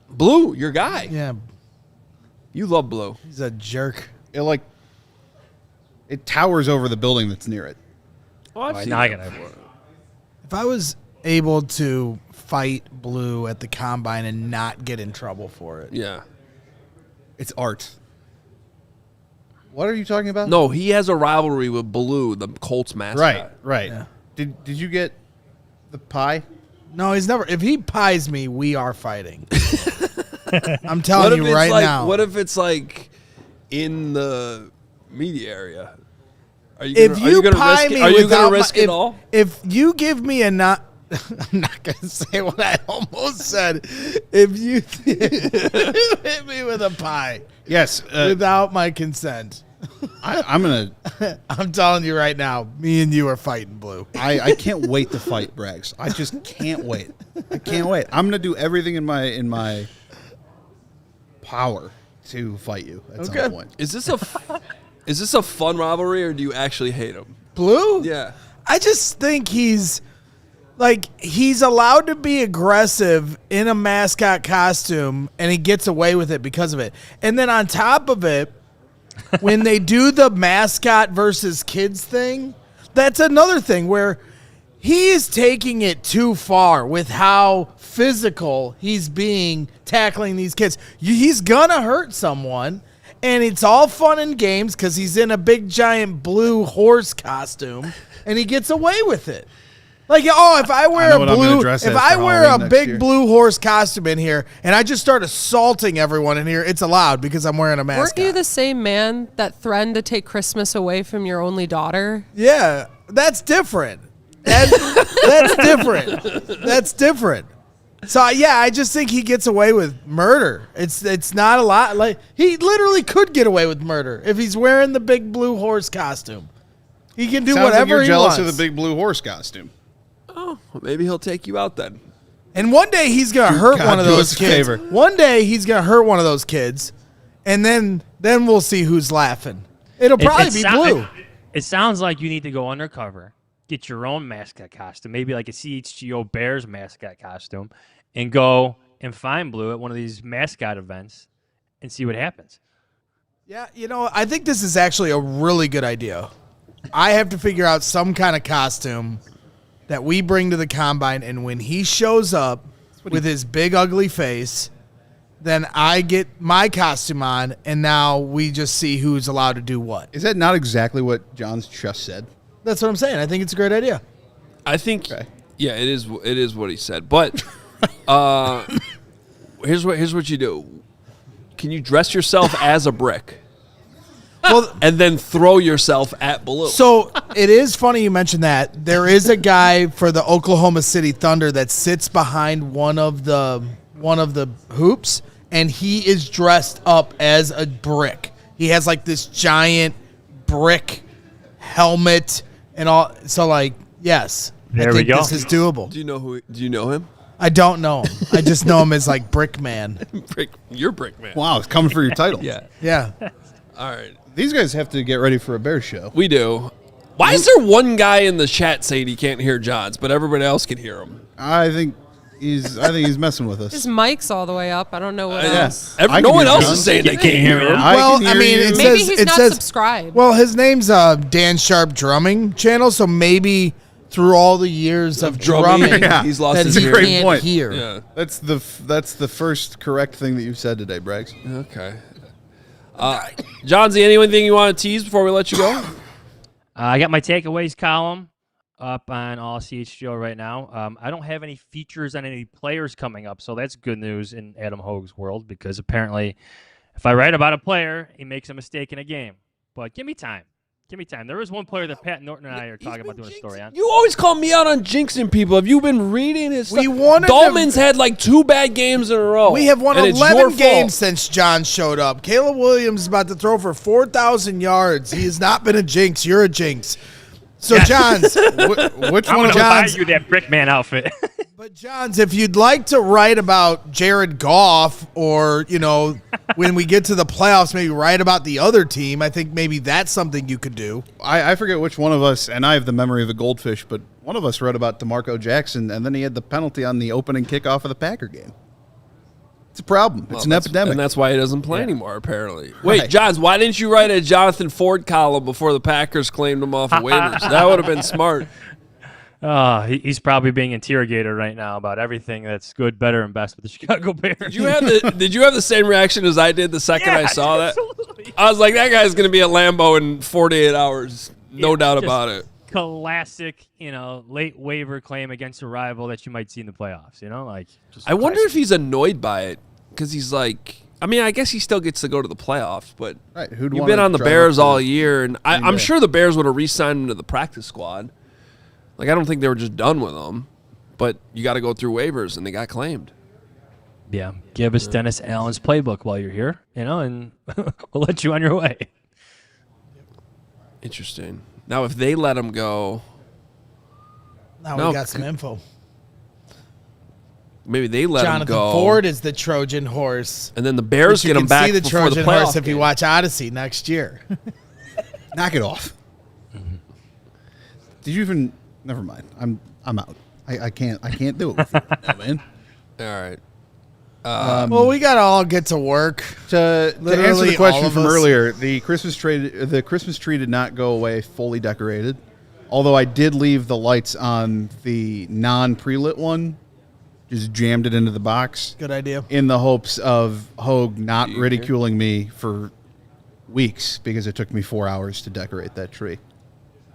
Blue, your guy. Yeah. You love Blue. He's a jerk. It towers over the building that's near it. Oh, I've seen now I that gotta- before. If I was able to fight Blue at the combine and not get in trouble for it. Yeah. It's art. What are you talking about? No, he has a rivalry with Blue, the Colts mascot. Right. Yeah. Did you get the pie? No, he's never. If he pies me, we are fighting. I'm telling you right now. What if it's like in the media area? Are you gonna risk it all? If you give me a not, I'm not gonna say what I almost said. If you hit me with a pie, yes, without my consent, I'm gonna. I'm telling you right now, me and you are fighting, Blue. I can't wait to fight Braggs. I just can't wait. I can't wait. I'm gonna do everything in my power to fight you at some point. Is this a fun rivalry, or do you actually hate him? Blue? Yeah. I just think he's allowed to be aggressive in a mascot costume, and he gets away with it because of it. And then on top of it, when they do the mascot versus kids thing, that's another thing where he is taking it too far with how physical he's tackling these kids. He's gonna hurt someone, and it's all fun and games because he's in a big giant blue horse costume, and he gets away with it. Like, if I wear a big blue horse costume in here and I just start assaulting everyone in here, it's allowed because I'm wearing a mascot. Weren't you the same man that threatened to take Christmas away from your only daughter? Yeah, that's different. That's different. That's different. So yeah, I just think he gets away with murder. It's not a lot. Like, he literally could get away with murder if he's wearing the big blue horse costume. He can do Sounds whatever like you're he jealous wants. of the big blue horse costume. Oh, well, maybe he'll take you out then. And one day he's gonna hurt one of those kids. Favor. One day he's gonna hurt one of those kids, and then we'll see who's laughing. It'll probably be Blue. It sounds like you need to go undercover, get your own mascot costume, maybe like a CHGO Bears mascot costume, and go and find Blue at one of these mascot events and see what happens. Yeah, I think this is actually a really good idea. I have to figure out some kind of costume that we bring to the combine, and when he shows up with his big ugly face, then I get my costume on, and now we just see who's allowed to do what. Is that not exactly what Jahns just said? That's what I'm saying. I think it's a great idea. I think, yeah, it is what he said. But here's what you do. Can you dress yourself as a brick? Well, and then throw yourself at Blue. So it is funny you mentioned that. There is a guy for the Oklahoma City Thunder that sits behind one of the hoops, and he is dressed up as a brick. He has like this giant brick helmet and all. So yes, there I think we go. This is doable. Do you know him? I don't know him. I just know him as like Brick Man. You're Brick Man. Wow, it's coming for your title. Yeah. All right. These guys have to get ready for a Bears show. We do. Why is there one guy in the chat saying he can't hear Jahns, but everybody else can hear him? I think he's messing with us. His mic's all the way up. I don't know what else. No one else is saying they can't hear him. Maybe he's not subscribed. Well, his name's Dan Sharp Drumming Channel, so maybe through all the years of drumming, he's lost his hearing. Great point. Hear. Yeah. That's the first correct thing that you've said today, Braggs. Okay. Johnsy, anything you want to tease before we let you go? I got my takeaways column up on all CHGO right now. I don't have any features on any players coming up, so that's good news in Adam Hogue's world, because apparently if I write about a player, he makes a mistake in a game. But give me time. Give me time. There is one player that Pat Norton and I are talking about doing a story on. You always call me out on jinxing people. Have you been reading his stuff? wanted Dolman's had like 2 bad games in a row. We have won and it's 11 your games fault. since John showed up. Caleb Williams is about to throw for 4,000 yards. He has not been a jinx. You're a jinx. So, Johns, which I'm one going of to buy Johns? you that Brickman outfit. But, Johns, if you'd like to write about Jared Goff or, when we get to the playoffs, maybe write about the other team, I think maybe that's something you could do. I forget which one of us, and I have the memory of a goldfish, but one of us wrote about DeMarco Jackson, and then he had the penalty on the opening kickoff of the Packer game. It's a problem. It's an epidemic. And that's why he doesn't play anymore, apparently. Wait, Johns, why didn't you write a Jonathan Ford column before the Packers claimed him off of waivers? That would have been smart. He's probably being interrogated right now about everything that's good, better, and best with the Chicago Bears. Did you have the same reaction as I did the second I saw that? Absolutely. I was like, that guy's going to be at Lambeau in 48 hours. No doubt about it. classic, late waiver claim against a rival that you might see in the playoffs. I wonder if he's annoyed by it because he's like, I guess he still gets to go to the playoffs, but Who'd you've wanna been on the drive Bears up to all year, and I'm Day? sure the Bears would have re-signed him to the practice squad. Like, I don't think they were just done with him, but you got to go through waivers, and they got claimed. Yeah, give us Dennis Allen's playbook while you're here, and we'll let you on your way. Interesting. Now, if they let him go, Now we got some info. maybe they let Jonathan him go. Ford is the Trojan horse. And then the Bears You get him can back see the before Trojan the playoff horse if you game. watch Odyssey next year. Knock it off. Did you even? Never mind. I'm out. I can't do it with you now, man. All right. Well, we gotta all get to work. To answer Literally the question all of from us. earlier, the Christmas tree did not go away fully decorated. Although I did leave the lights on the non-pre-lit one, just jammed it into the box. Good idea. In the hopes of Hogue not ridiculing me for weeks because it took me 4 hours to decorate that tree.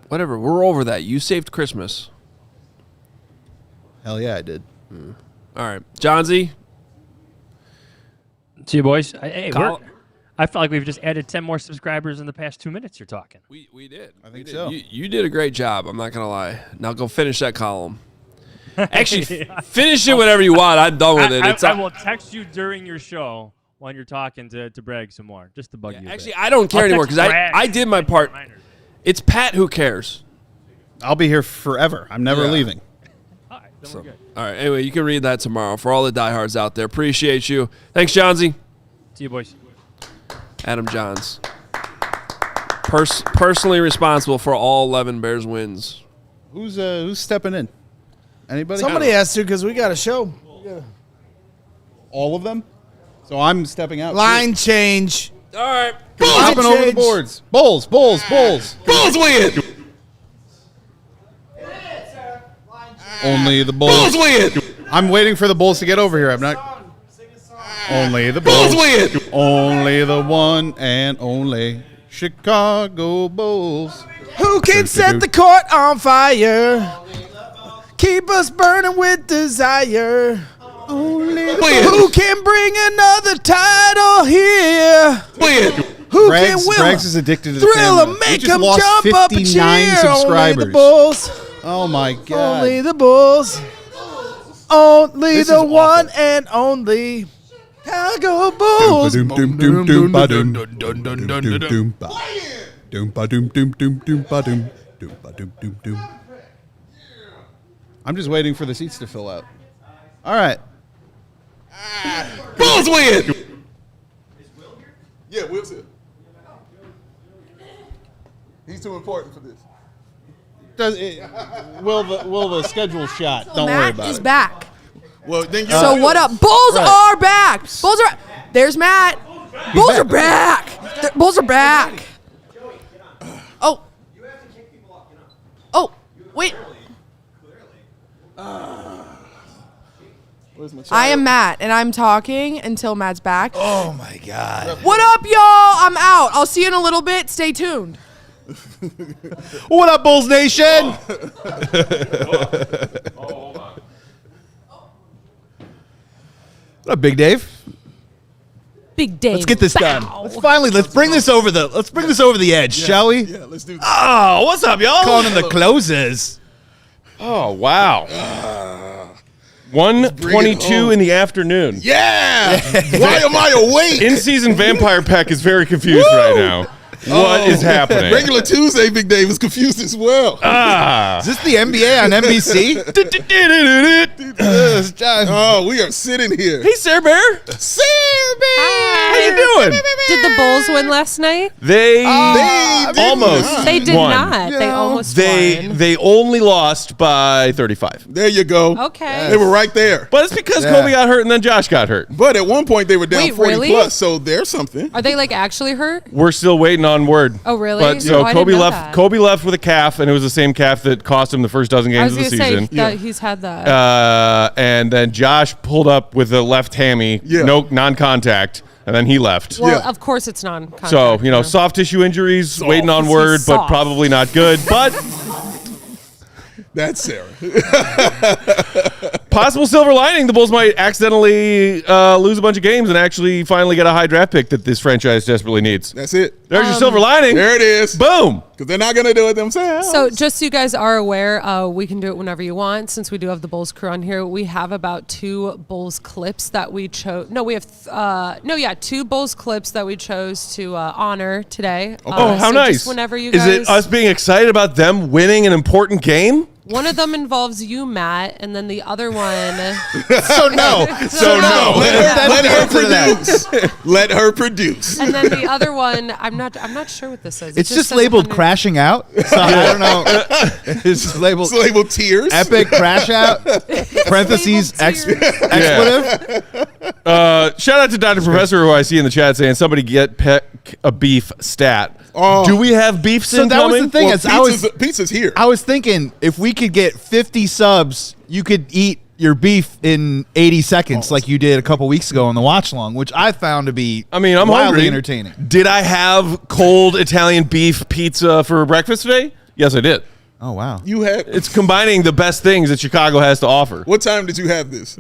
Whatever. We're over that. You saved Christmas. Hell yeah, I did. All right. Johnsy. See you, boys. Hey, Col- I felt like we've just added 10 more subscribers in the past 2 minutes you're talking. We did. I think so. You did a great job. I'm not going to lie. Now go finish that column. Actually, finish it whenever you want. I'm done with it. I will text you during your show when you're talking to Bragg some more, just to bug you. Actually, I don't care anymore because I did my part. It's Pat who cares. I'll be here forever. I'm never leaving. All right, then we're good. All right. Anyway, you can read that tomorrow. For all the diehards out there, appreciate you. Thanks, Johnsy. See you, boys. Adam Jahns. Personally responsible for all 11 Bears wins. Who's stepping in? Anybody? Somebody has to because we got a show. All of them? So I'm stepping out. Line change. All right. Hopping over the boards. Bulls. Bulls win. Only the Bulls win. I'm waiting for the Bulls to get over here. I'm not. Only the Bulls win. Only the one and only Chicago Bulls. Who can set the court on fire? Keep us burning with desire. Only the Win. Who can bring another title here? Win. Who Braggs, can win? Braggs is addicted to the Thrill camera. them, make We just them lost jump up and 59 cheer. subscribers. Only the Bulls. Oh my God. Only the Bulls. Only This the is one and only Chicago Bulls. I'm just waiting for the seats to fill out. All right. Bulls win. Yeah, Will's here. He's too important for this. Will the schedule shot? Don't worry Matt about is it. back. Well, then you So what up? Bulls are back. Bulls are. There's Matt. Bulls are back. Bulls are back. Oh. Oh. Wait. I am Matt, and I'm talking until Matt's back. Oh my God. What up, y'all? I'm out. I'll see you in a little bit. Stay tuned. What up, Bulls Nation? What up, Big Dave? Big Dave. Let's get this done. Bow. Let's bring this over the edge, shall we? Yeah, let's do that. Oh, what's up, y'all? Calling in the closes. Oh, wow. 1:22 in the afternoon. Yeah. Why am I awake? In-season Vampire Pack is very confused right now. What is happening? Regular Tuesday, Big Dave is confused as well. Is this the NBA on NBC? Oh, we are sitting here. Hey, Sarah Bear. Sarah Bear. How you doing? Did the Bulls win last night? They They almost They did won. not. They Yeah. almost won. They only lost by 35. There you go. Okay. They were right there. But it's because Kobe got hurt and then Josh got hurt. But at one point, they were down Wait, 40 really? plus, so there's something. Are they like actually hurt? We're still waiting on word. Oh, really? But so Oh, I Kobe didn't know left. that. Kobe left with a calf, and it was the same calf that cost him the first dozen I games was of the gonna say season. that he's had that. And then Josh pulled up with a left hammy, Yeah. no non-contact, and then he left. Well, yeah. of course it's non-contact. So, soft tissue injuries, waiting on He's word, but soft. probably not good. But That's Sarah. Possible silver lining: the Bulls might accidentally lose a bunch of games and actually finally get a high draft pick that this franchise desperately needs. That's it. There's your silver lining. There it is. Boom. Because they're not going to do it themselves. So just so you guys are aware, we can do it whenever you want. Since we do have the Bulls crew on here, we have about 2 Bulls clips that we chose. No, we have 2 Bulls clips that we chose to honor today. Oh, how so nice! Just whenever you Is guys, it us being excited about them winning an important game? one of them involves you, Matt, and then the other one. So no. Let her produce. Let her produce. And then the other one, I'm not sure what this is. It's just says labeled 100 crashing out. So I don't know. It's labeled tears. Epic crash out. Parentheses expletive. Shout out to Dr. Professor, who I see in the chat saying somebody get Peck a beef stat. Oh. Do we have beefs So that was the thing. Well, pizza's here. I was thinking if we could get 50 subs, you could eat your beef in 80 seconds like you did a couple weeks ago on the watch along, which I found to be I'm wildly hungry. entertaining. Did I have cold Italian beef pizza for breakfast today? Yes, I did. Oh, wow. You have. It's combining the best things that Chicago has to offer. What time did you have this?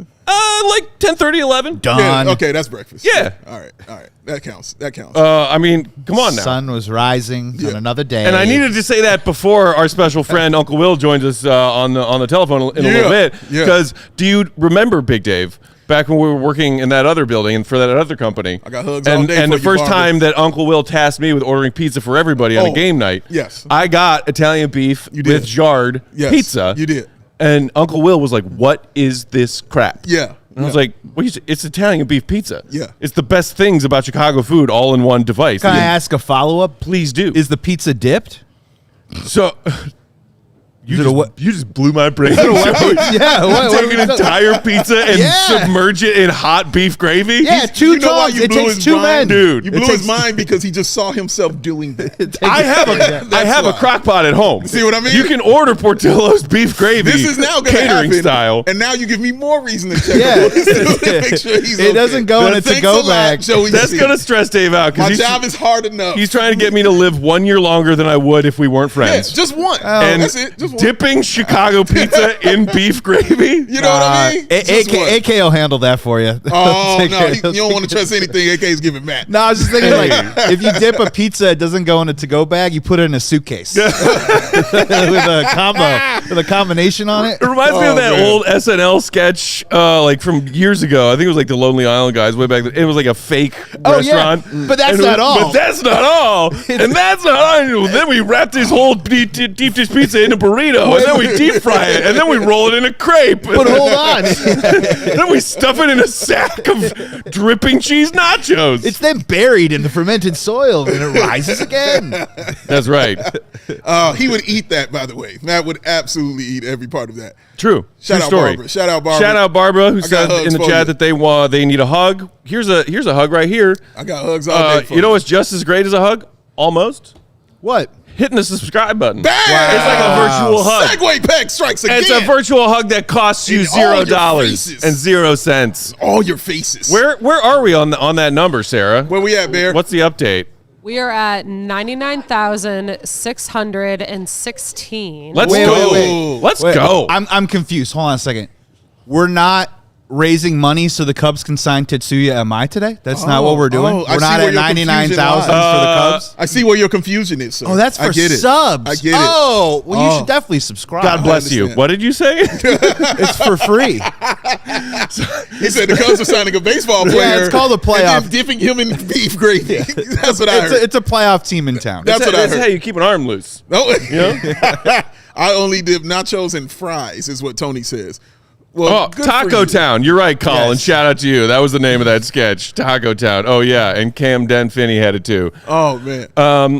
Like 10:30, 11. Done. Yeah, okay, that's breakfast. Yeah. All right. That counts. I mean, come on now. Sun was rising on another day. And I needed to say that before our special friend Uncle Will joins us on the telephone in a little bit. Because do you remember Big Dave? Back when we were working in that other building and for that other company. I got hugs all day And for the you, first Barbara. time that Uncle Will tasked me with ordering pizza for everybody on a game night, yes. I got Italian beef with jarred pizza. You did. And Uncle Will was like, "What is this crap?" Yeah. And I was like, it's Italian beef pizza. Yeah. It's the best things about Chicago food all in one device. Can I ask a follow-up? Please do. Is the pizza dipped? So... You just blew my brain. Yeah, take an entire pizza and submerge it in hot beef gravy. Yeah, two tongs. It takes 2 men, dude. You blew his mind because he just saw himself doing that. I have a crock pot at home. See what I mean? You can order Portillo's beef gravy. This is now going to catering happen, style. and now you give me more reason to check. Yeah. Make sure he's It doesn't go in a Thanks to-go a lot, bag. Joey That's C. gonna stress Dave out My because job is hard enough. he's trying to get me to live 1 year longer than I would if we weren't friends. Just one. And That's it. Just one. dipping Chicago pizza in beef gravy. You know what I mean? AK will handle that for you. Oh, Take no. care You don't want to trust anything AK's giving Matt. No, I was just thinking, like, if you dip a pizza, it doesn't go in a to-go bag. You put it in a suitcase with a combination on it. It reminds me of that old SNL sketch, like from years ago. I think it was like the Lonely Island guys way back then. It was like a fake restaurant. But that's not all. But that's not all. And that's not all. Then we wrap this whole deep dish pizza in a burrito, and then we deep fry it, and then we roll it in a crepe. But hold on. Then we stuff it in a sack of dripping cheese nachos. It's then buried in the fermented soil, and it rises again. That's right. He would eat that, by the way. Matt would absolutely eat every part of that. True. Shout True out story. Barbara. Shout out Barbara. Shout out Barbara, who I got said hugs in the for chat you. that they need a hug. Here's a hug right here. I got hugs all day for you know what's just as great as a hug? Almost. What? Hitting the subscribe button. Bang! It's like a virtual hug. Segway Peck strikes again. It's a virtual hug that costs you In all your $0 faces. and 0 cents. All your faces. Where are we on that number, Sarah? Where we at, Bear? What's the update? We are at 99,616. Let's go. Let's go. I'm confused. Hold on a second. We're not raising money so the Cubs can sign Tetsuya Amai today? That's not what we're doing. I We're see not where at your 99,000 confusion for the Cubs. I see where your confusion is, sir. Oh, that's for I get it. subs. I get it. Oh, well, you should definitely subscribe. God bless you. understand. What did you say? It's for free. He said the Cubs are signing a baseball player. Yeah, it's called a playoff. And then dipping him in beef gravy. That's what I heard. It's a playoff team in town. That's what I That's heard. how you keep an arm loose. No. You know? I only dip nachos and fries, is what Tony says. Well, good for Taco you. Town. You're right, Colin. Yes. Shout out to you. That was the name of that sketch. Taco Town. Oh, yeah. And Cam Finney had it too. Oh, man.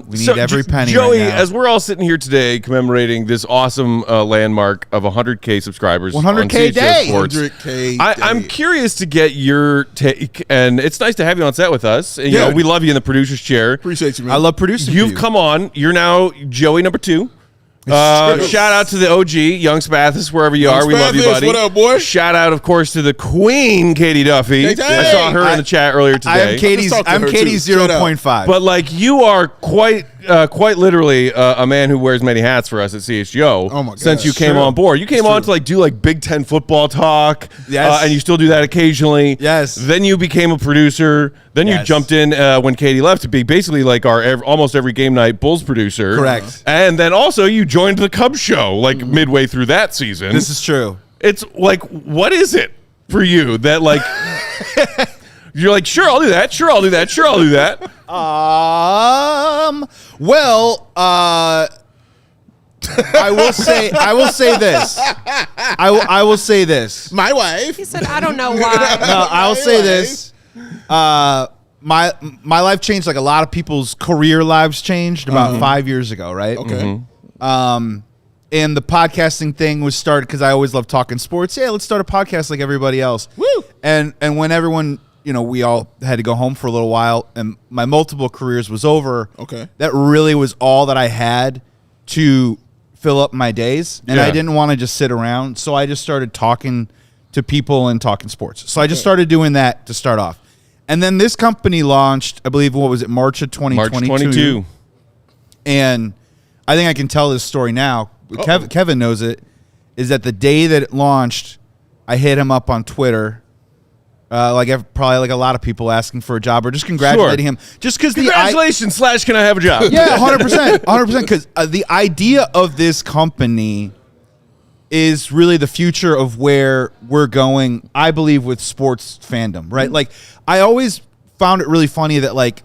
We need every penny Joey, right now. as we're all sitting here today commemorating this awesome landmark of 100K subscribers. 100K on CHGO day. Sports, 100K I'm day. curious to get your take, and it's nice to have you on set with us. And, you Yeah. know, we love you in the producer's chair. Appreciate you, man. I love producing. You've come on. You're now Joey number 2. Shout out to the OG, Young Spathis, wherever you are. We love you, Spathis, buddy. what up, boy? Shout out, of course, to the Queen, Katie Duffy. Hey, I saw her in the chat earlier today. I'm Katie's Let's talk to her, too. 0.5. But like you are quite quite literally a man who wears many hats for us at CHGO. Oh my Since gosh. you came on board, you came on to like do like Big Ten football talk. Yes. And you still do that occasionally. Yes. Then you became a producer. Then you Yes. jumped in when Katie left to be basically like our almost every game night Bulls producer. Correct. And then also you joined the Cubs show like midway through that season. This is true. It's like, what is it for you that like you're like, sure, I'll do that. Sure, I'll do that. Sure, I'll do that. Well, I will say this. I will say this. My wife. He said, I don't know why. No, I'll say this. My life changed like a lot of people's career lives changed about 5 years ago, right? Okay. And the podcasting thing was started because I always loved talking sports. Yeah, let's start a podcast like everybody else. Woo! And when everyone, we all had to go home for a little while, and my multiple careers was over. Okay. That really was all that I had to fill up my days, and I didn't want to just sit around, so I just started talking to people and talking sports. So I just started doing that to start off. And then this company launched, I believe, what was it, March of 2022? March 22. And I think I can tell this story now. Kevin knows it, is that the day that it launched, I hit him up on Twitter, probably like a lot of people asking for a job or just congratulating him. Just because Congratulations, / can I have a job? Yeah, 100%. 100%. Because the idea of this company is really the future of where we're going, I believe, with sports fandom, right? Like, I always found it really funny that, like,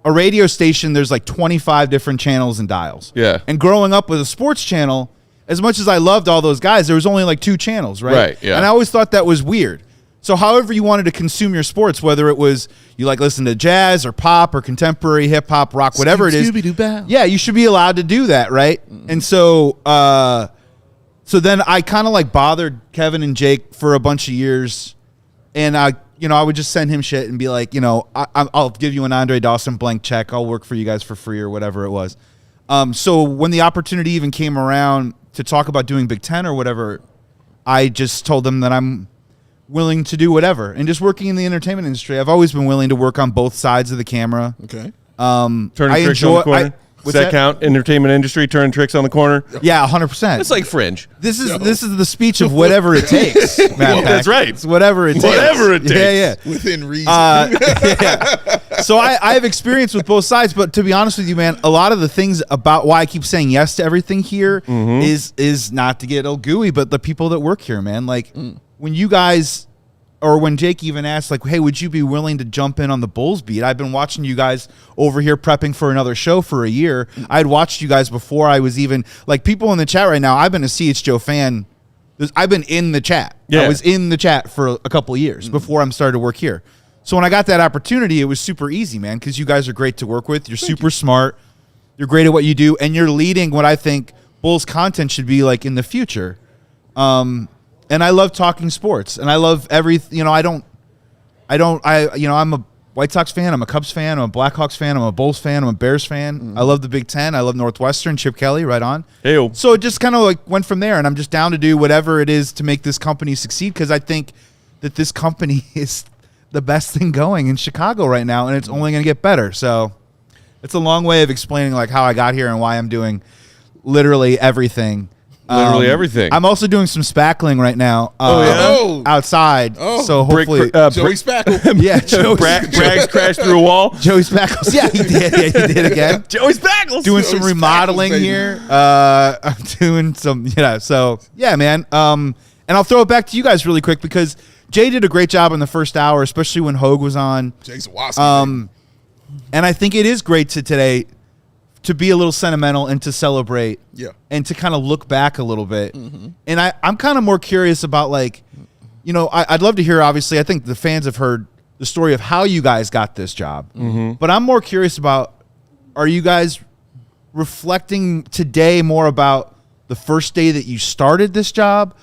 a radio station, there's like 25 different channels and dials. Yeah. And growing up with a sports channel, as much as I loved all those guys, there was only like 2 channels, right? Right, yeah. And I always thought that was weird. So however you wanted to consume your sports, whether it was you like listen to jazz or pop or contemporary hip hop, rock, whatever it is, yeah, you should be allowed to do that, right? And so so then I kind of like bothered Kevin and Jake for a bunch of years, and I would just send him shit and be like, I'll give you an Andre Dawson blank check. I'll work for you guys for free or whatever it was. So when the opportunity even came around to talk about doing Big Ten or whatever, I just told them that I'm willing to do whatever. And just working in the entertainment industry, I've always been willing to work on both sides of the camera. Okay. Turning tricks on the corner. Does that count? Entertainment industry, turning tricks on the corner? Yeah, 100%. It's like Fringe. This is the speech of whatever it takes. Matt That's right. It's whatever it takes. Whatever it takes. Yeah. Within reason. So I have experience with both sides, but to be honest with you, man, a lot of the things about why I keep saying yes to everything here is not to get all gooey, but the people that work here, man. Like when you guys, or when Jake even asked, like, hey, would you be willing to jump in on the Bulls beat? I've been watching you guys over here prepping for another show for a year. I'd watched you guys before I was even, like, people in the chat right now, I've been a CHGO fan. I've been in the chat. Yeah. I was in the chat for a couple of years before I started to work here. So when I got that opportunity, it was super easy, man, because you guys are great to work with. You're super smart. You're great at what you do, and you're leading what I think Bulls content should be like in the future. And I love talking sports, and I love I'm a White Sox fan, I'm a Cubs fan, I'm a Blackhawks fan, I'm a Bulls fan, I'm a Bears fan. I love the Big Ten, I love Northwestern, Chip Kelly, right on. Hey-o. So it just kind of like went from there, and I'm just down to do whatever it is to make this company succeed, because I think that this company is the best thing going in Chicago right now, and it's only going to get better. So it's a long way of explaining like how I got here and why I'm doing literally everything. Literally everything. I'm also doing some spackling right now. Outside. Oh. So hopefully, Joey Spackle. yeah, Joey Bragg's crashed through a wall. Joey Spackles. Yeah, he did. Yeah, he did again. Joey Spackles. Doing some remodeling here. I'm doing some, So yeah, man. And I'll throw it back to you guys really quick because Jay did a great job in the first hour, especially when Hogue was on. Jake's a Wasp. And I think it is great today to be a little sentimental and to celebrate, and to kind of look back a little bit. And I'm kind of more curious about like, I'd love to hear. Obviously, I think the fans have heard the story of how you guys got this job, but I'm more curious about: are you guys reflecting today more about the first day that you started this job,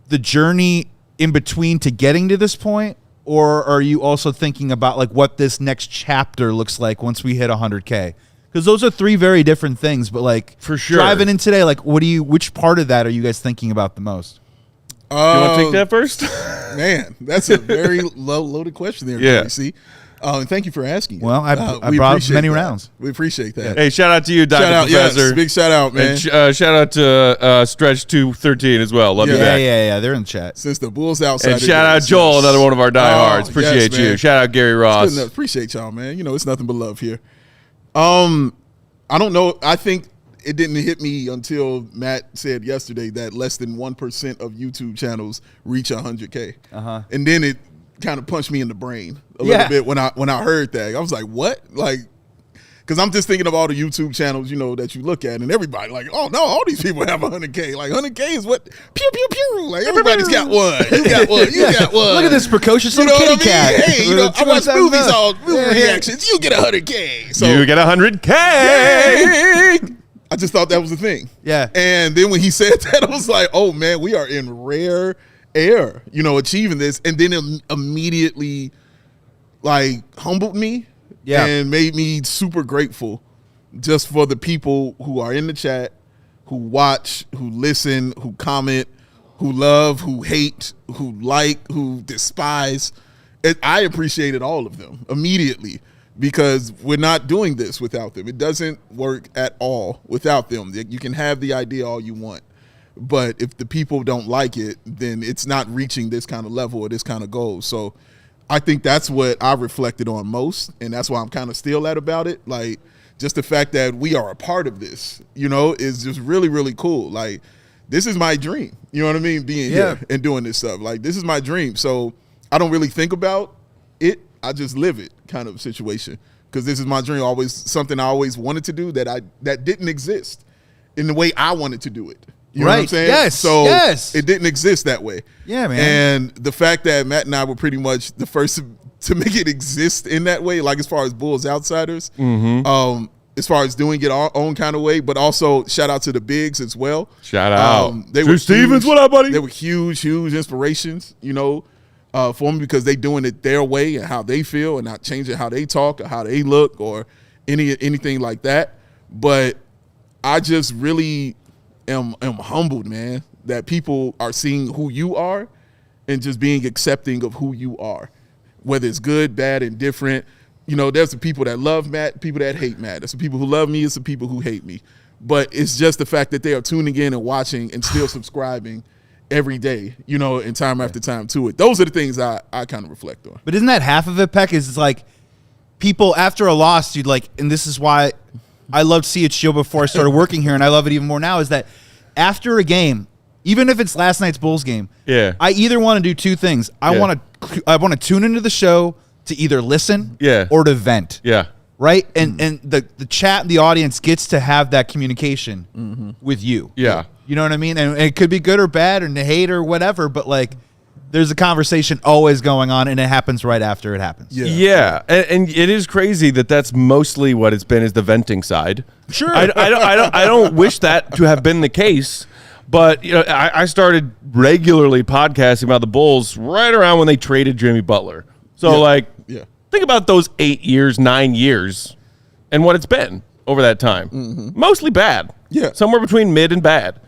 the journey in between to getting to this point, or are you also thinking about like what this next chapter looks like once we hit 100K? Because those are 3 very different things, but like for sure, driving in today, like which part of that are you guys thinking about the most? You want to take that first? Man, that's a very loaded question there. Yeah. See, And thank you for asking. Well, I we brought appreciate many that. rounds. We appreciate that. Hey, shout out to you, Dr. Shout out, Professor. yes, big shout out, man. And shout out to Stretch 213 as well. Love you back. Yeah. They're in the chat. Since the Bulls outside. And shout out Joel, another one of our diehards. Appreciate you. man. Shout out Gary Ross. Appreciate y'all, man. You know, it's nothing but love here. I don't know. I think it didn't hit me until Matt said yesterday that less than 1% of YouTube channels reach 100K. And then it kind of punched me in the brain a little bit when I heard that. I was like, what? Like, because I'm just thinking of all the YouTube channels, you know, that you look at, and everybody like, oh no, all these people have 100K. Like 100K is what pew pew pew. Like everybody's got one. You got one. You got one. Look at this precocious little know kitty what I mean? cat. Hey, you know, I watch movies all movie reactions. You get 100K. So you get 100K. I just thought that was the thing. Yeah. And then when he said that, I was like, oh man, we are in rare air, you know, achieving this. And then it immediately like humbled me and made me super grateful just for the people who are in the chat, who watch, who listen, who comment, who love, who hate, who like, who despise. I appreciated all of them immediately. Because we're not doing this without them. It doesn't work at all without them. You can have the idea all you want, but if the people don't like it, then it's not reaching this kind of level or this kind of goal. So I think that's what I reflected on most, and that's why I'm kind of still at about it. Like, just the fact that we are a part of this, you know, is just really, really cool. Like, this is my dream. You know what I mean? Being here and doing this stuff. Like, this is my dream. So I don't really think about it. I just live it kind of situation, because this is my dream. Always something I always wanted to do that didn't exist in the way I wanted to do it. You know what I'm saying? Yes. So it didn't exist that way. Yeah, man. And the fact that Matt and I were pretty much the first to make it exist in that way, like as far as Bulls Outsiders, as far as doing it our own kind of way, but also shout out to the bigs as well. Shout out. They were Stevens, huge, what up, buddy? They were huge inspirations, you know, for me, because they doing it their way and how they feel and not changing how they talk or how they look or anything like that. But I just really am humbled, man, that people are seeing who you are and just being accepting of who you are, whether it's good, bad, and different. You know, there's the people that love Matt, people that hate Matt. There's the people who love me, it's the people who hate me. But it's just the fact that they are tuning in and watching and still subscribing every day, you know, and time after time to it. Those are the things I kind of reflect on. But isn't that half of it, Peck? Is it's like people after a loss, you'd like, and this is why I loved CHGO before I started working here, and I love it even more now, is that after a game, even if it's last night's Bulls game, I either want to do two things. I want to tune into the show to either listen or to vent. Right? And the chat and the audience gets to have that communication with you. You know what I mean? And it could be good or bad and hate or whatever, but like there's a conversation always going on, and it happens right after it happens. And it is crazy that that's mostly what it's been, is the venting side. Sure. I don't wish that to have been the case, but you know, I started regularly podcasting about the Bulls right around when they traded Jimmy Butler. So think about those 8 years, 9 years, and what it's been over that time. Mostly bad. Somewhere between mid and bad.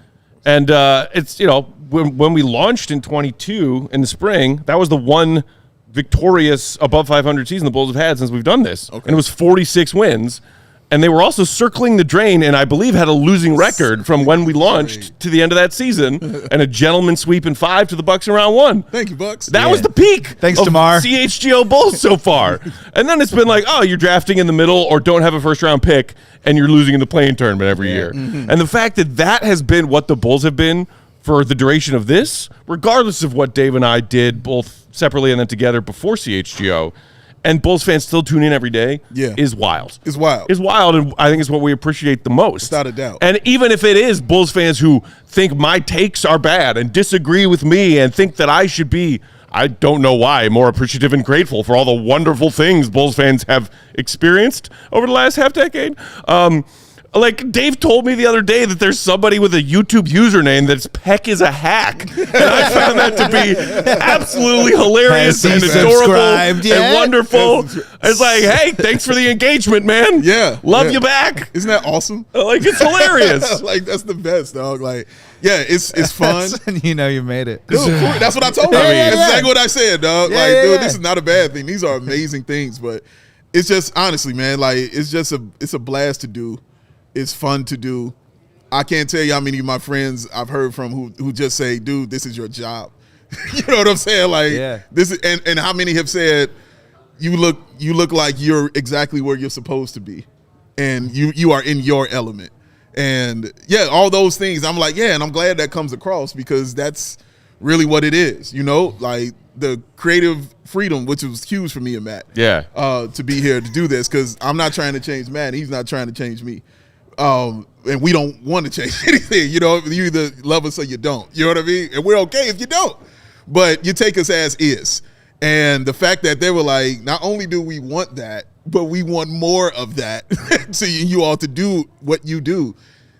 And it's, you know, when we launched in 22 in the spring, that was the one victorious above 500 season the Bulls have had since we've done this. And it was 46 wins. And they were also circling the drain, and I believe had a losing record from when we launched to the end of that season, and a gentleman sweep in 5 to the Bucks in round 1. Thank you, Bucks. That was the peak. Thanks, of Tamar. CHGO Bulls so far. And then it's been like, oh, you're drafting in the middle or don't have a first-round pick, and you're losing in the play-in tournament every year. And the fact that that has been what the Bulls have been for the duration of this, regardless of what Dave and I did, both separately and then together before CHGO, and Bulls fans still tune in every day, is wild. It's wild. It's wild, and I think it's what we appreciate the most. Without a doubt. And even if it is Bulls fans who think my takes are bad and disagree with me and think that I should be, I don't know why, more appreciative and grateful for all the wonderful things Bulls fans have experienced over the last half decade. Like Dave told me the other day that there's somebody with a YouTube username that's Peck is a hack. And I found that to be absolutely hilarious and adorable and wonderful. It's like, hey, thanks for the engagement, man. Love you back. Isn't that awesome? Like, it's hilarious. Like, that's the best, dog. Like, Yeah, it's fun. You know you made it. Dude, that's what I told him. That's exactly what I said, dog. This is not a bad thing. These are amazing things, but it's just honestly, man, like it's a blast to do. It's fun to do. I can't tell you how many of my friends I've heard from who just say, dude, this is your job. You know what I'm saying? Like this is, and how many have said you look like you're exactly where you're supposed to be, and you are in your element. And all those things. I'm like, and I'm glad that comes across because that's really what it is. You know, like the creative freedom, which was huge for me and Matt. Yeah. To be here to do this because I'm not trying to change Matt. He's not trying to change me. And we don't want to change anything. You know, you either love us or you don't. You know what I mean? And we're okay if you don't. But you take us as is. And the fact that they were like, not only do we want that, but we want more of that to you all to do what you do.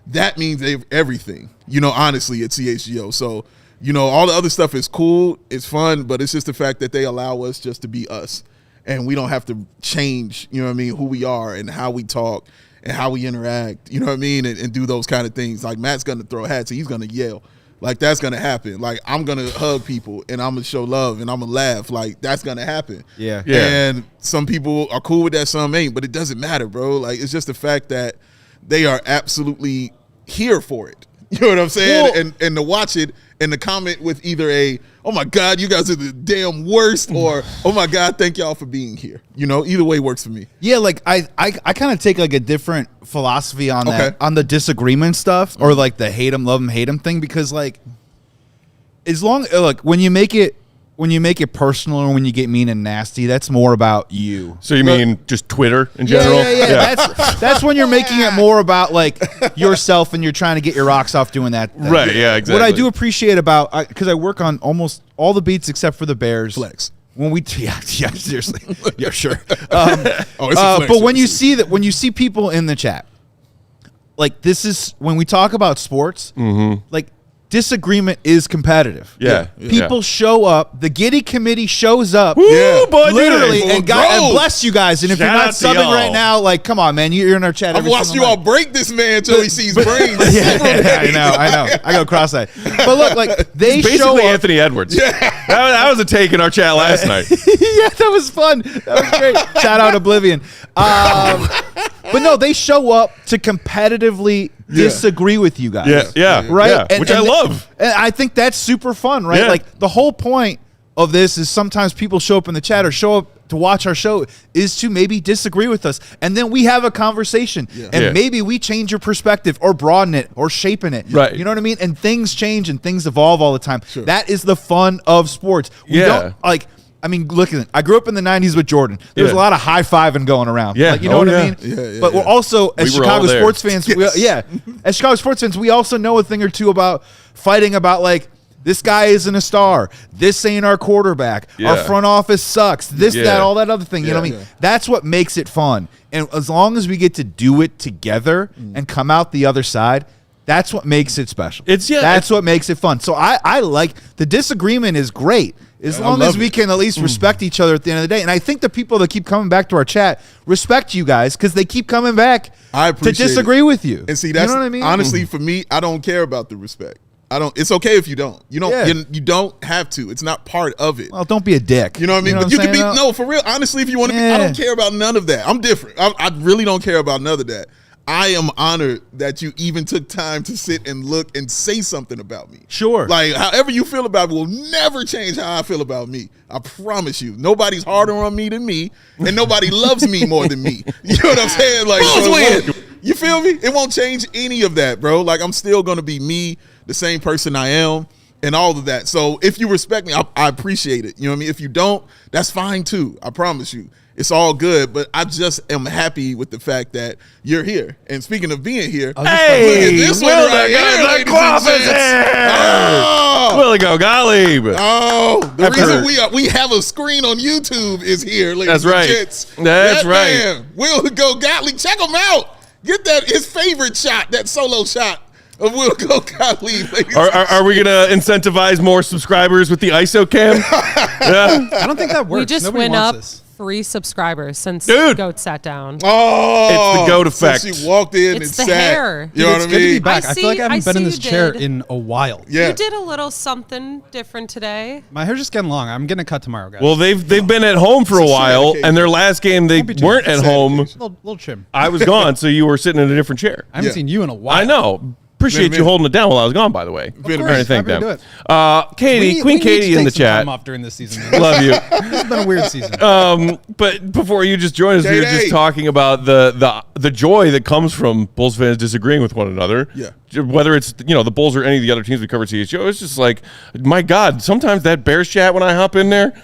That means everything, you know, honestly, at CHGO. So, you know, all the other stuff is cool. It's fun, but it's just the fact that they allow us just to be us. And we don't have to change, you know what I mean, who we are and how we talk and how we interact, you know what I mean, and do those kind of things. Like Matt's going to throw hats and he's going to yell. Like, that's going to happen. Like, I'm going to hug people, and I'm going to show love, and I'm going to laugh. Like, that's going to happen. Yeah. And some people are cool with that, some ain't, but it doesn't matter, bro. Like, it's just the fact that they are absolutely here for it. You know what I'm saying? Well, and to watch it and to comment with either oh, my God, you guys are the damn worst, or, oh, my God, thank y'all for being here. You know, either way works for me. Yeah, like, I kind of take, like, a different philosophy on that, on the disagreement stuff, or, like, the hate them, love them, hate them thing, because, like, as long, like, when you make it personal or when you get mean and nasty, that's more about you. So you mean just Twitter in general? Yeah. That's when you're making it more about like yourself and you're trying to get your rocks off doing that thing. Right, yeah, exactly. What I do appreciate about, because I work on almost all the beats except for the Bears. Flex. When we, seriously. Yeah, sure. Flex, but when you see people in the chat, like this is, when we talk about sports, like, disagreement is competitive. Yeah. People show up. The Giddy committee shows up. Woo, boy, literally. And bless you guys. And if you're not subbing right now, like, come on, man. You're in our chat. I've watched you all break this man until he sees brains. I know. I go cross-eyed. But look, like, they basically show up. Anthony Edwards. Yeah. That was a take in our chat last night. Yeah, that was fun. That was great. Shout out Oblivion. But no, they show up to competitively disagree with you guys. Yeah. Right? Yeah. And, which I love. And I think that's super fun, right? Yeah. Like, the whole point of this is sometimes people show up in the chat or show up to watch our show is to maybe disagree with us. And then we have a conversation. Yeah. And maybe we change your perspective or broaden it or shapen it. Right. You know what I mean? And things change and things evolve all the time. Sure. That is the fun of sports. We don't, like, I mean, look at it. I grew up in the 90s with Jordan. There was a lot of high-fiving going around. Yeah. Like, you know what I mean? Yeah, but we're also, as Chicago sports fans, as Chicago sports fans, we also know a thing or two about fighting about, like, this guy isn't a star. This ain't our quarterback. Our front office sucks. This, that, all that other thing. You know what I mean? That's what makes it fun. And as long as we get to do it together and come out the other side, that's what makes it special. That's what makes it fun. So I like, the disagreement is great. As long as we can at least respect each other at the end of the day. And I think the people that keep coming back to our chat respect you guys because they keep coming back to disagree with you. And see, that's, you know what I mean? Honestly, for me, I don't care about the respect. It's okay if you don't. You don't have to. It's not part of it. Well, don't be a dick. You know what I mean? But you can be, no, for real. Honestly, if you want to be, I don't care about none of that. I'm different. I really don't care about none of that. I am honored that you even took time to sit and look and say something about me. Sure. Like, however you feel about me will never change how I feel about me. I promise you. Nobody's harder on me than me, and nobody loves me more than me. You know what I'm saying? Like, you feel me? It won't change any of that, bro. Like, I'm still going to be me, the same person I am, and all of that. So if you respect me, I appreciate it. You know what I mean? If you don't, that's fine too. I promise you. It's all good, but I just am happy with the fact that you're here. And speaking of being here, hey, look at this one right here, ladies and gents. Willie go golly. The reason we have a screen on YouTube is here, ladies and gents. That's right. Man, Will Go Gottlieb, check him out. Get that his favorite shot, that solo shot of Will Go Gottlieb. Are we gonna incentivize more subscribers with the ISO cam? I don't think that works. We just Nobody went wants up this. 3 subscribers since Dude. Goat sat down. Oh, It's the goat effect. So she walked in It's and the sat. hair. You know what It's I good to be mean? back. I I feel like I haven't see been in you this chair did. in a while. Yeah. You did a little something different today. My hair's just getting long. I'm getting a cut tomorrow, guys. Well, they've been at home for a while, and their last game they weren't at home. little trim. I was gone, so you were sitting in a different chair. I haven't seen you in a while. I know. Appreciate you holding it down while I was gone, by the way. Of course, Trying to thank happy to them. do it. Katie, Queen Katie in the chat. Time off during this season. Man. Love you. This has been a weird season. But before you just joined us, we were just talking about the joy that comes from Bulls fans disagreeing with one another. Yeah. Whether it's the Bulls or any of the other teams we cover at CHGO, it's just like, my God, sometimes that Bears chat when I hop in there.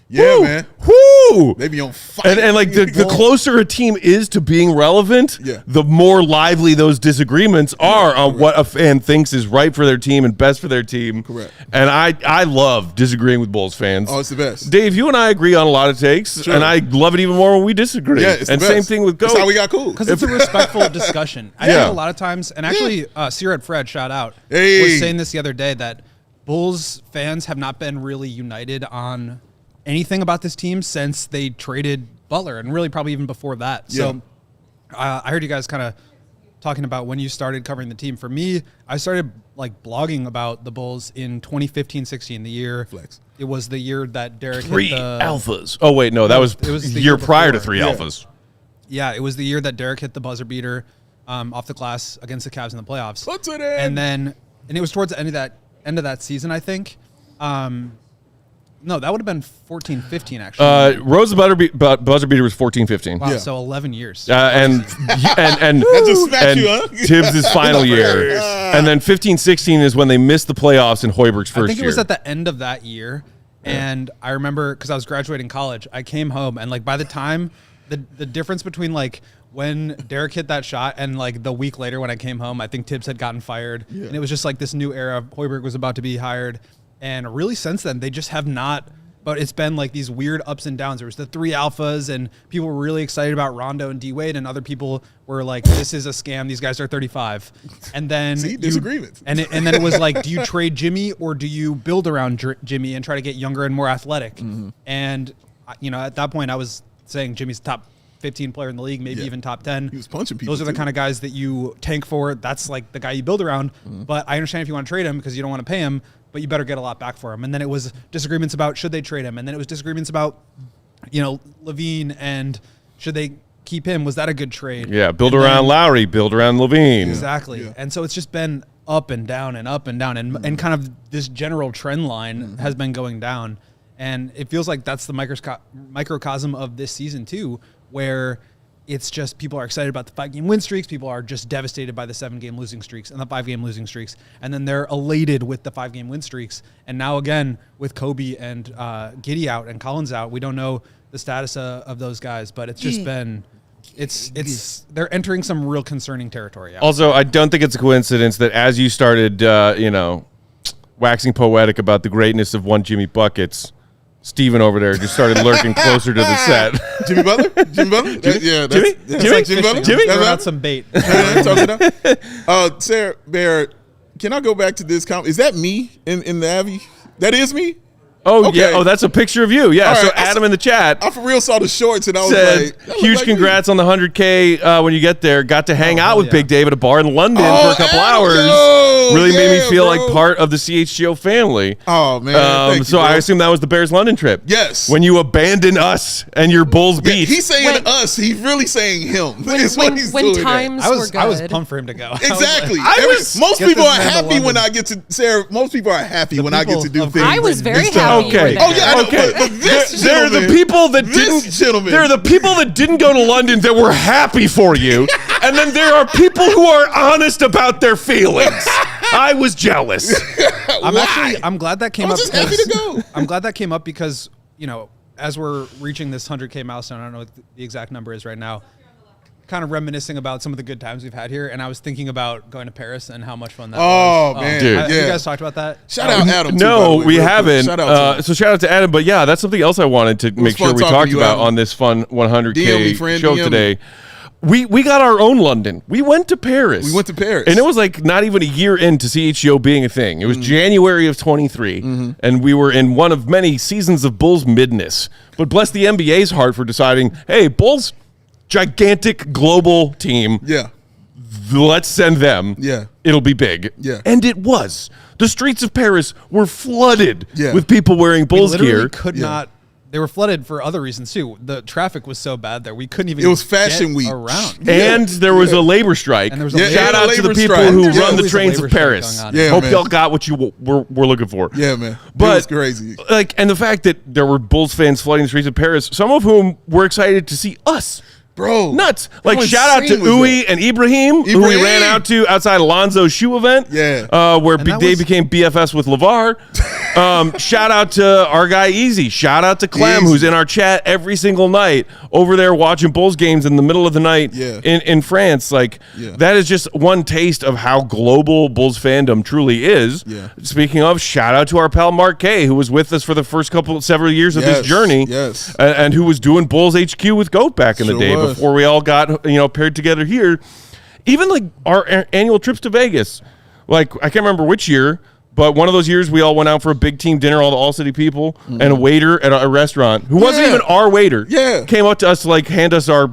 Yeah, woo, man. Woo! They be on fire. And like the closer a team is to being relevant, Yeah. the more lively those disagreements are on what a fan thinks is right for their team and best for their team. Correct. And I love disagreeing with Bulls fans. Oh, it's the best. Dave, you and I agree on a lot of takes, Sure. and I love it even more when we disagree. Yeah, it's the and best. same thing with Goat. That's how we got cool. Because it's a respectful discussion. I think a lot of times, and actually, Sierra Fred, shout out, was saying this the other day that Bulls fans have not been really united on anything about this team since they traded Butler, and really probably even before that. So I heard you guys kind of talking about when you started covering the team. For me, I started like blogging about the Bulls in 2015-16, the year. Flex. It was the year that Derek Three hit the alphas. Oh, wait, no, that was it was the year prior to before. 3 alphas. Yeah, it was the year that Derek hit the buzzer beater off the glass against the Cavs in the playoffs. What's it in? And it was towards the end of that season, I think. No, that would have been 14-15 actually. Rose the buzzer beater was 14-15. Wow, so 11 years. And That just smacked you, huh? Tibbs' final year. And then 15-16 is when they missed the playoffs in Hoiberg's first year. I think it was at the end of that year. And I remember because I was graduating college, I came home and like by the time the difference between like when Derek hit that shot and like the week later when I came home, I think Tibbs had gotten fired. And it was just like this new era. Hoiberg was about to be hired. And really since then, they just have not, but it's been like these weird ups and downs. There was the 3 alphas and people were really excited about Rondo and D-Wade and other people were like, this is a scam. These guys are 35. And then disagreements. And then it was like, do you trade Jimmy or do you build around Jimmy and try to get younger and more athletic? And, at that point I was saying Jimmy's top 15 player in the league, maybe even top 10. He was punching people. Those are the kind of guys that you tank for. That's like the guy you build around. But I understand if you want to trade him because you don't want to pay him, but you better get a lot back for him. And then it was disagreements about should they trade him, and then it was disagreements about, Levine and should they keep him? Was that a good trade? Yeah, build around Lowry, build around Levine. Exactly. Yeah. And so it's just been up and down and up and down, and kind of this general trend line has been going down. And it feels like that's the microcosm of this season too, where it's just people are excited about the 5-game win streaks. People are just devastated by the 7-game losing streaks and the 5-game losing streaks. And then they're elated with the 5-game win streaks. And now again, with Kobe and Giddey out and Collins out, we don't know the status of those guys, but it's just been, they're entering some real concerning territory. Also, I don't think it's a coincidence that as you started, waxing poetic about the greatness of one Jimmy Buckets, Steven over there just started lurking closer to the set. Jimmy Butler? Jimmy Butler? Jimmy Butler? Jimmy? Throw out some bait. Sarah Bear, can I go back to this comment? Is that me in the Abbey? That is me? Oh, okay. Yeah. Oh, that's a picture of you. Yeah. Right, so Adam in the chat. I for real saw the shorts and I was like, huge congrats on the 100K when you get there. Got to hang out with Big Dave at a bar in London for a couple hours. Really made me feel like part of the CHGO family. Oh, man. So I assume that was the Bears London trip. Yes. When you abandoned us and your Bulls beat. He's saying us. He's really saying him. When times were good. I was pumped for him to go. Exactly. Most people are happy when I get to, Sarah, most people are happy when I get to do things. I was very happy. Okay. Oh, yeah. Okay, but there are the people that There are the people that didn't go to London that were happy for you, and then there are people who are honest about their feelings. I was jealous. I'm glad that came up. Just happy to go. I'm glad that came up because as we're reaching this 100K milestone, I don't know what the exact number is right now. Kind of reminiscing about some of the good times we've had here, and I was thinking about going to Paris and how much fun that was. Oh man, dude. Have you guys talked about that? Shout out Adam. No, too, we haven't. Shout out so shout out to Adam. But yeah, that's something else I wanted to make sure we talked about on this fun 100K show today. We got our own London. We went to Paris. And it was like not even a year into CHGO being a thing. It was January of 23, and we were in one of many seasons of Bulls midness. But bless the NBA's heart for deciding, hey, Bulls, gigantic global team. Yeah. Let's send them. Yeah. It'll be big. Yeah. And it was. The streets of Paris were flooded Yeah. with people wearing Bulls we literally gear. could not. They were flooded for other reasons too. The traffic was so bad there we couldn't even. It was Fashion get Week. around. And there was a labor strike. And there was a Shout labor out to the labor people strike. who There's run the always a trains labor of strike Paris. going on. Yeah, Hope man. y'all got what you were looking for. Yeah, man. But it was crazy. Like, and the fact that there were Bulls fans flooding the streets of Paris, some of whom were excited to see us. Bro. Nuts. Like, How shout out to insane was Uwe that? and Ibrahim, who we ran out to outside Alonzo's shoe event. Yeah. Where And that Dave was- became BFS with LeVar. Shout out to our guy Easy. Shout out to Clem, Easy. who's in our chat every single night over there watching Bulls games in the middle of the night Yeah. in France. Like, that is just one taste of how global Bulls fandom truly is. Yeah. Speaking of, shout out to our pal Mark K, who was with us for the first several years of this Yes, journey. yes. And who was doing Bulls HQ with Goat back in the Sure day was. before we all got paired together here. Even like our annual trips to Vegas. Like, I can't remember which year, but one of those years we all went out for a big team dinner, all the All-City people, and a waiter at a restaurant who wasn't Yeah. even our waiter. Yeah. Came up to us to like hand us our,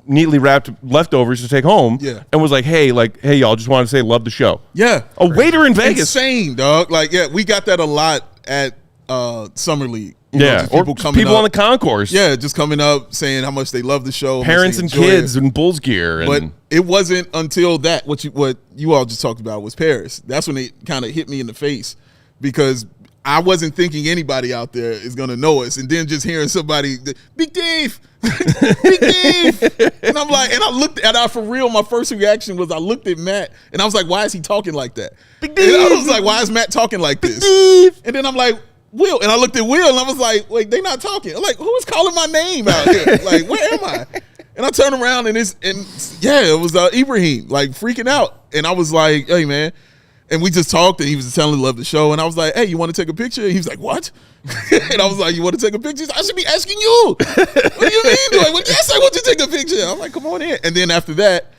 neatly wrapped leftovers to take home. Yeah. And was like, hey, y'all, just wanted to say love the show. Yeah. A waiter in Vegas. Insane, dog. Like, yeah, we got that a lot at Summer League. You know, Yeah. just Or people on the up. concourse. Yeah, just coming up saying how much they love the show. how much Parents they and enjoy kids it. and Bulls gear. But And it wasn't until that what you all just talked about was Paris. That's when it kind of hit me in the face because I wasn't thinking anybody out there is gonna know us, and then just hearing somebody, Big Dave, Big Dave, and I'm like, and I looked at for real. My first reaction was I looked at Matt, and I was like, why is he talking like that? Big Dave. And I was like, why is Matt talking like this? Dave. And then I'm like, Will, and I looked at Will, and I was like, wait, they not talking. I'm like, who is calling my name out here? Like, where am I? And I turned around, and it was Ibrahim, like freaking out, and I was like, hey man. And we just talked, and he was telling me love the show. And I was like, hey, you want to take a picture? And he was like, what? And I was like, you want to take a picture? I should be asking you. What do you mean? Like, yes, I want to take a picture. I'm like, come on in. And then after that,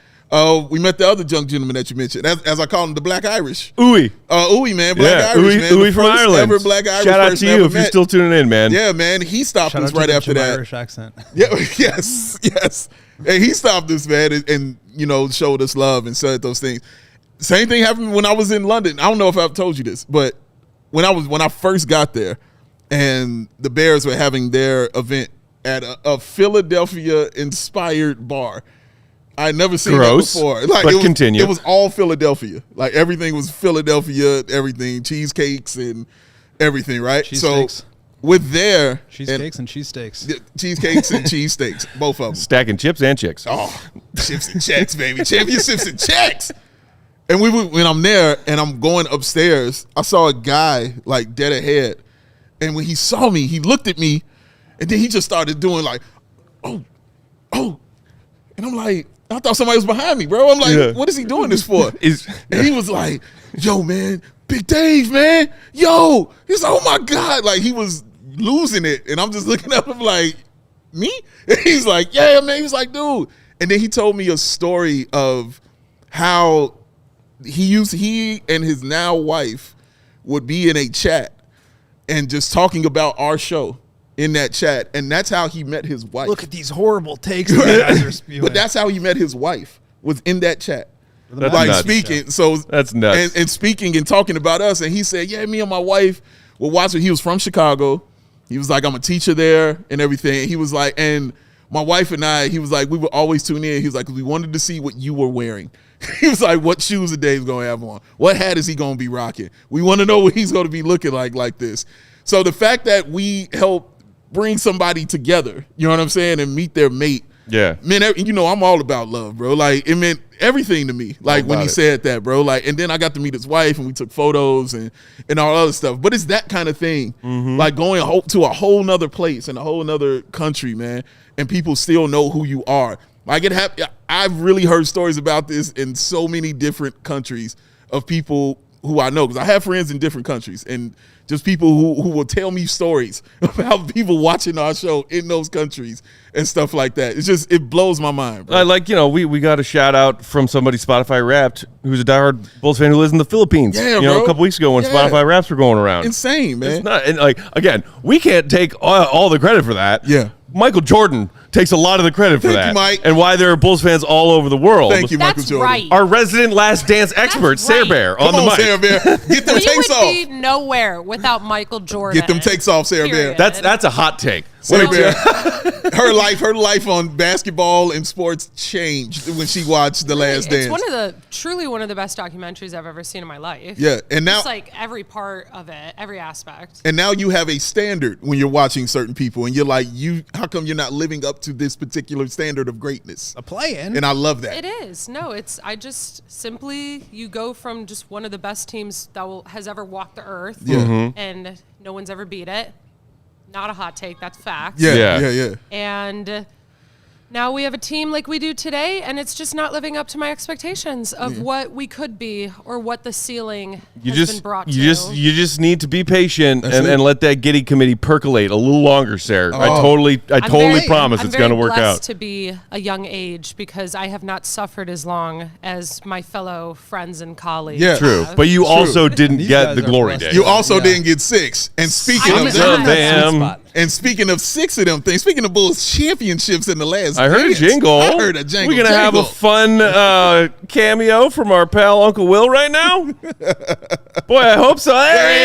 we met the other young gentleman that you mentioned, as I call him, the Black Irish. Uwe. Uwe, man. Black Irish, man. Uwe The from first Ireland. ever Black Irish Shout out person to I you ever if you're met. still tuning in, man. Yeah, man. He stopped Shout us out to right the after that. Irish accent. Yeah, yes. And he stopped us, man, and showed us love and said those things. Same thing happened when I was in London. I don't know if I've told you this, but when I first got there, and the Bears were having their event at a Philadelphia-inspired bar. I had never seen Gross, that before. but continue. It was all Philadelphia. Like everything was Philadelphia. Everything, cheesecakes and everything, right? Cheesesteaks. With their Cheesecakes and cheesesteaks. Cheesecakes and cheesesteaks, both of them. Stacking chips and chicks. Oh, chips and checks, baby. Championships and checks. And when I'm there and I'm going upstairs, I saw a guy like dead ahead. And when he saw me, he looked at me and then he just started doing like, oh. And I'm like, I thought somebody was behind me, bro. I'm like, What is he doing this for? And he was like, yo, man, Big Dave, man. Yo. He's like, oh my God. Like he was losing it. And I'm just looking up and like, me? And he's like, yeah, man. He was like, dude. And then he told me a story of how he and his now wife would be in a chat and just talking about our show in that chat, and that's how he met his wife. Look at these horrible takes you guys are spewing. But that's how he met his wife, was in that chat. That's like nuts. speaking. So that's nuts. And speaking and talking about us. And he said, yeah, me and my wife were watching. He was from Chicago. He was like, I'm a teacher there and everything. He was like, and my wife and I, he was like, we would always tune in. He was like, we wanted to see what you were wearing. He was like, what shoes are Dave going to have on? What hat is he going to be rocking? We want to know what he's going to be looking like this. So the fact that we help bring somebody together, you know what I'm saying, and meet their mate. Yeah. Man, I'm all about love, bro. Like, it meant everything to me. Like, when he said that, bro. Like, and then I got to meet his wife, and we took photos and all other stuff. But it's that kind of thing. Mm-hmm. Like, going to a whole nother place in a whole nother country, man, and people still know who you are. Like, I've really heard stories about this in so many different countries of people who I know, because I have friends in different countries, and just people who will tell me stories about people watching our show in those countries and stuff like that. It blows my mind, bro. We got a shout out from somebody Spotify Wrapped who's a diehard Bulls fan who lives in the Philippines. Yeah, a couple weeks ago when Spotify Wraps were going around. Insane, man. It's not, and again, we can't take all the credit for that. Yeah. Michael Jordan takes a lot of the credit for that. You, Mike. And why there are Bulls fans all over the world. Thank you, Michael Jordan. Right. Our resident Last Dance expert, Sarah Bear, on the mic. Sarah Bear. Get them We takes would off. be nowhere without Michael Jordan. Get them takes off, Sarah Bear. That's a hot take. Sarah Bear. Her life on basketball and sports changed when she watched The Last Dance. It's truly one of the best documentaries I've ever seen in my life. Yeah, and now it's like every part of it, every aspect. And now you have a standard when you're watching certain people, and you're like, how come you're not living up to this particular standard of greatness? A play-in. And I love that. It is. No, I just simply, you go from just one of the best teams that has ever walked the earth, and no one's ever beat it. Not a hot take, that's fact. Yeah. And now we have a team like we do today, and it's just not living up to my expectations of what we could be or what the ceiling has been brought to. You just need to be patient and let that Giddy committee percolate a little longer, Sarah. I totally promise it's going to work out. I'm very blessed to be a young age because I have not suffered as long as my fellow friends and colleagues. Yeah, true. have. But you also didn't get the glory days. You also didn't get 6. And speaking of them. And speaking of 6 of them things, speaking of Bulls championships in the last I heard a jingle. I heard a jingle. We're going to have a fun cameo from our pal Uncle Will right now. Boy, I hope so. There he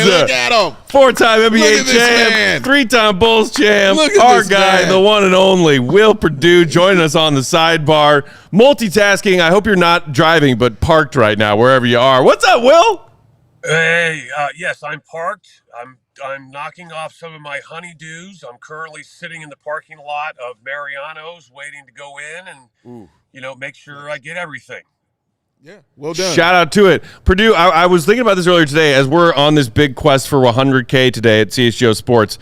is. Look at him. 4-time NBA champ, 3-time Bulls champ, our guy, the one and only Will Purdue, joining us on the sidebar. Multitasking. I hope you're not driving, but parked right now, wherever you are. What's up, Will? Hey, yes, I'm parked. I'm knocking off some of my honeydews. I'm currently sitting in the parking lot of Mariano's waiting to go in and, make sure I get everything. Yeah, well done. Shout out to it. Purdue, I was thinking about this earlier today as we're on this big quest for 100K today at CHGO Sports.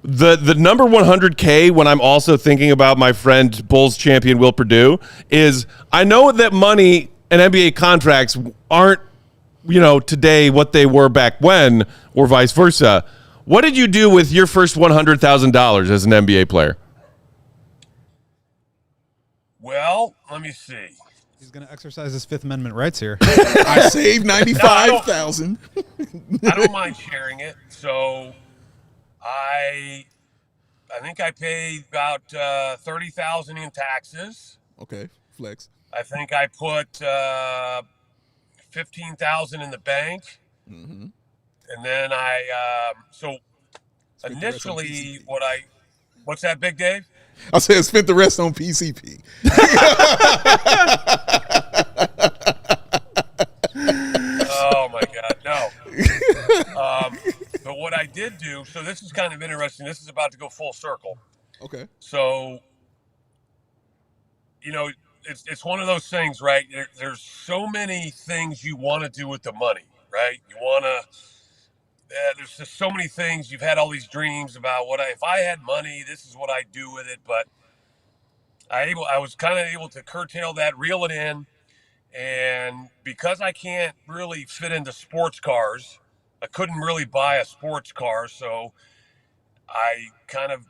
The number 100K, when I'm also thinking about my friend Bulls champion Will Purdue, is I know that money and NBA contracts aren't today what they were back when, or vice versa. What did you do with your first $100,000 as an NBA player? Well, let me see. He's going to exercise his Fifth Amendment rights here. I saved $95,000. I don't mind sharing it. So I think I paid about $30,000 in taxes. Okay, flex. I think I put $15,000 in the bank, and then initially what's that, Big Dave? I said spent the rest on PCP. Oh my God, no. But what I did do, so this is kind of interesting. This is about to go full circle. Okay. So, it's one of those things, right? There's so many things you want to do with the money, right? You want to. There's just so many things. You've had all these dreams about if I had money, this is what I'd do with it. But I was kind of able to curtail that, reel it in, and because I can't really fit into sports cars, I couldn't really buy a sports car, so I kind of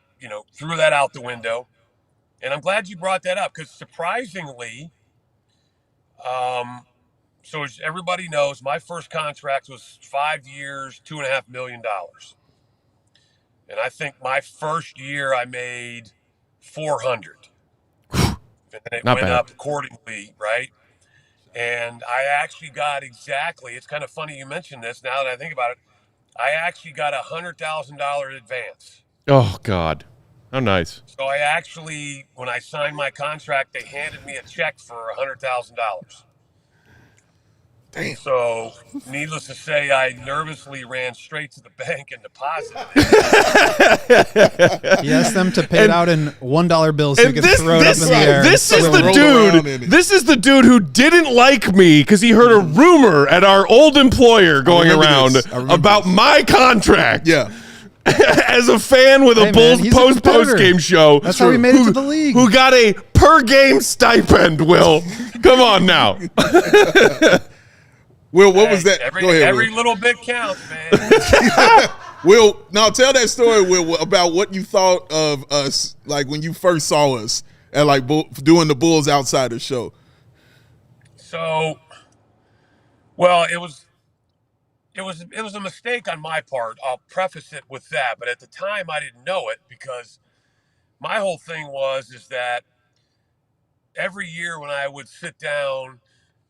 threw that out the window. And I'm glad you brought that up because surprisingly, so as everybody knows, my first contract was 5 years, $2.5 million. And I think my first year I made $400. And it went up accordingly, right? And I actually got it's kind of funny you mentioned this now that I think about it. I actually got $100,000 advance. Oh, God. How nice. So I actually, when I signed my contract, they handed me a check for $100,000. Damn. So, needless to say, I nervously ran straight to the bank and deposited it. He asked them to pay it out in $1 bills so he could throw it up in the air. This is the dude who didn't like me because he heard a rumor at our old employer going around about my contract. Yeah. As a fan with a Bulls post-game show. That's how he made it to the league. Who got a per-game stipend, Will. Come on now. Will, what was that? Every, Go ahead, every Will. little bit counts, man. Will, now tell that story, Will, about what you thought of us, like when you first saw us at like doing the Bulls Outsiders show. So, well, it was a mistake on my part. I'll preface it with that. But at the time, I didn't know it because my whole thing is that every year when I would sit down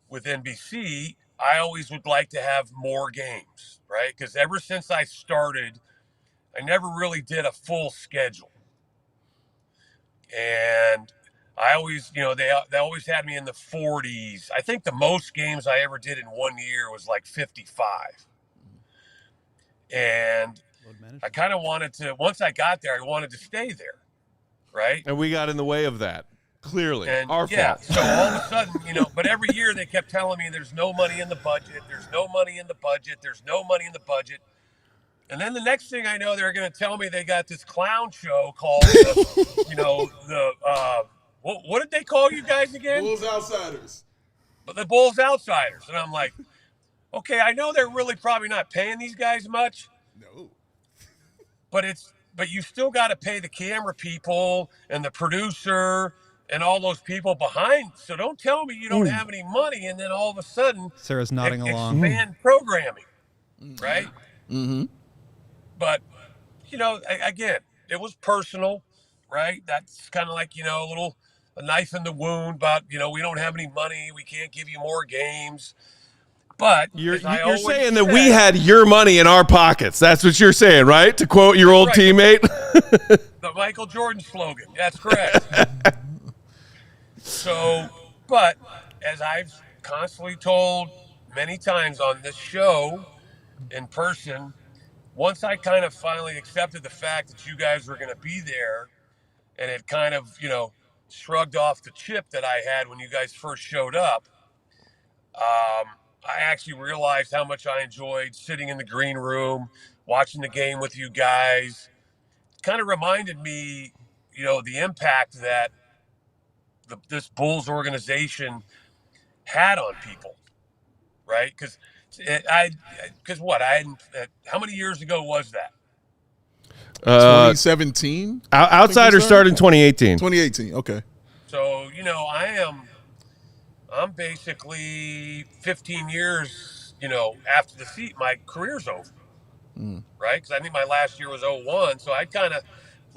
with NBC, I always would like to have more games, right? Because ever since I started, I never really did a full schedule. And I always, they always had me in the 40s. I think the most games I ever did in 1 year was like 55. And I kind of wanted to, once I got there, I wanted to stay there, right? And we got in the way of that. Clearly, And our yeah, fault. so all of a sudden, but every year they kept telling me there's no money in the budget. There's no money in the budget. There's no money in the budget. And then the next thing I know, they're going to tell me they got this clown show called, what did they call you guys again? Bulls Outsiders. But the Bulls Outsiders. And I'm like, okay, I know they're really probably not paying these guys much. No. But you still got to pay the camera people and the producer and all those people behind. So don't tell me you don't have any money and then all of a sudden Sarah's nodding along. Expand programming, right? Mm-hmm. But, again, it was personal, right? That's kind of like, a knife in the wound about, we don't have any money. We can't give you more games. But You're saying that we had your money in our pockets. That's what you're saying, right? To quote your old teammate. The Michael Jordan slogan. That's correct. So, but as I've constantly told many times on this show in person, once I kind of finally accepted the fact that you guys were going to be there and it kind of, shrugged off the chip that I had when you guys first showed up, I actually realized how much I enjoyed sitting in the green room, watching the game with you guys. It kind of reminded me, the impact that this Bulls organization had on people, right? Because how many years ago was that? 2017? Outsiders started in 2018. 2018, okay. So, I'm basically 15 years, after my career's over, right? Because I think my last year was 01, so I kind of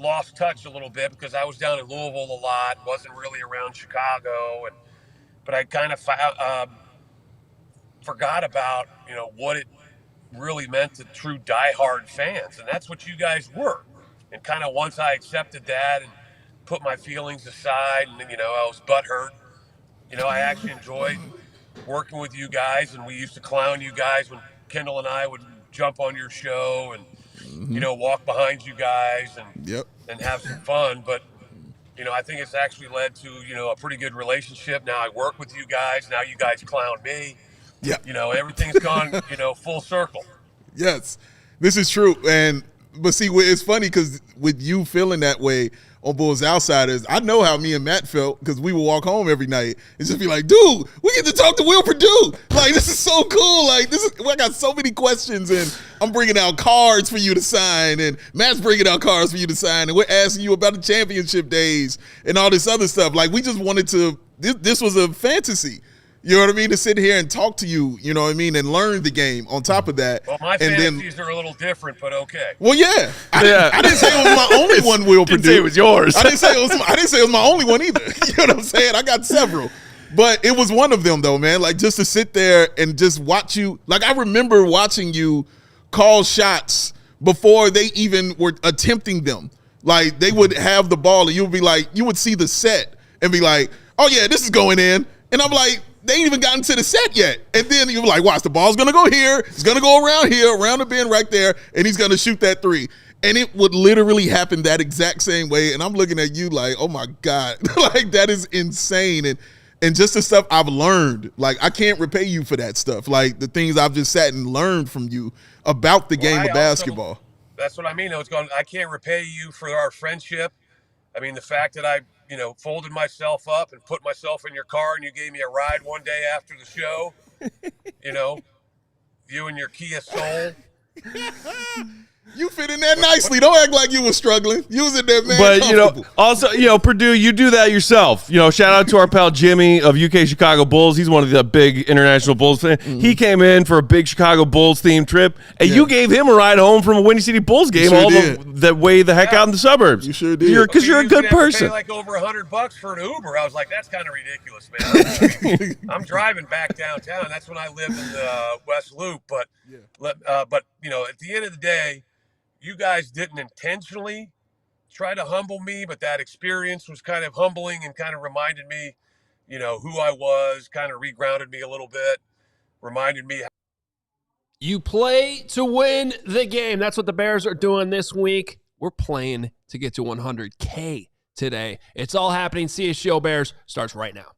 lost touch a little bit because I was down in Louisville a lot, wasn't really around Chicago, but I kind of forgot about, what it really meant to true diehard fans, and that's what you guys were. And kind of once I accepted that and put my feelings aside, and I was butthurt. I actually enjoyed working with you guys, and we used to clown you guys when Kendall and I would jump on your show and walk behind you guys and have some fun. But I think it's actually led to a pretty good relationship. Now I work with you guys. Now you guys clown me. Yeah. Everything's gone full circle. Yes, this is true. But see, it's funny because with you feeling that way on Bulls Outsiders, I know how me and Matt felt because we would walk home every night and just be like, dude, we get to talk to Will Purdue. Like, this is so cool. Like, I got so many questions, and I'm bringing out cards for you to sign, and Matt's bringing out cards for you to sign, and we're asking you about the championship days and all this other stuff. Like, we just wanted to, this was a fantasy. You know what I mean? To sit here and talk to you, you know what I mean, and learn the game on top of that. Well, my fantasies are a little different, but okay. Well, yeah. I didn't say it was my only one, Will Purdue. Didn't say it was yours. I didn't say it was my only one either. You know what I'm saying? I got several. But it was one of them, though, man. Like, just to sit there and just watch you. Like, I remember watching you call shots before they even were attempting them. Like, they would have the ball, and you would be like, you would see the set and be like, oh, yeah, this is going in. And I'm like, they ain't even gotten to the set yet. And then you're like, watch, the ball's going to go here. It's going to go around here, around the bend right there, and he's going to shoot that three. And it would literally happen that exact same way. And I'm looking at you like, oh, my God. Like, that is insane. And just the stuff I've learned, like, I can't repay you for that stuff. Like, the things I've just sat and learned from you about the game of basketball. That's what I mean. I can't repay you for our friendship. I mean, the fact that I folded myself up and put myself in your car and you gave me a ride one day after the show, You and your Kia Soul. You fit in there nicely. Don't act like you were struggling. You was in there, man. But, also, Purdue, you do that yourself. Shout out to our pal Jimmy of UK Chicago Bulls. He's one of the big international Bulls fans. Mm-hmm. He came in for a big Chicago Bulls themed trip, and you gave him a ride home from a Windy City Bulls game the way the heck out in the suburbs. You sure did. Because you're a good person. Pay like over $100 for an Uber. I was like, that's kind of ridiculous, man. I'm driving back downtown. That's when I lived in the West Loop. But at the end of the day, you guys didn't intentionally try to humble me, but that experience was kind of humbling and kind of reminded me, who I was, kind of regrounded me a little bit, reminded me. You play to win the game. That's what the Bears are doing this week. We're playing to get to 100K today. It's all happening. CHGO Bears starts right now.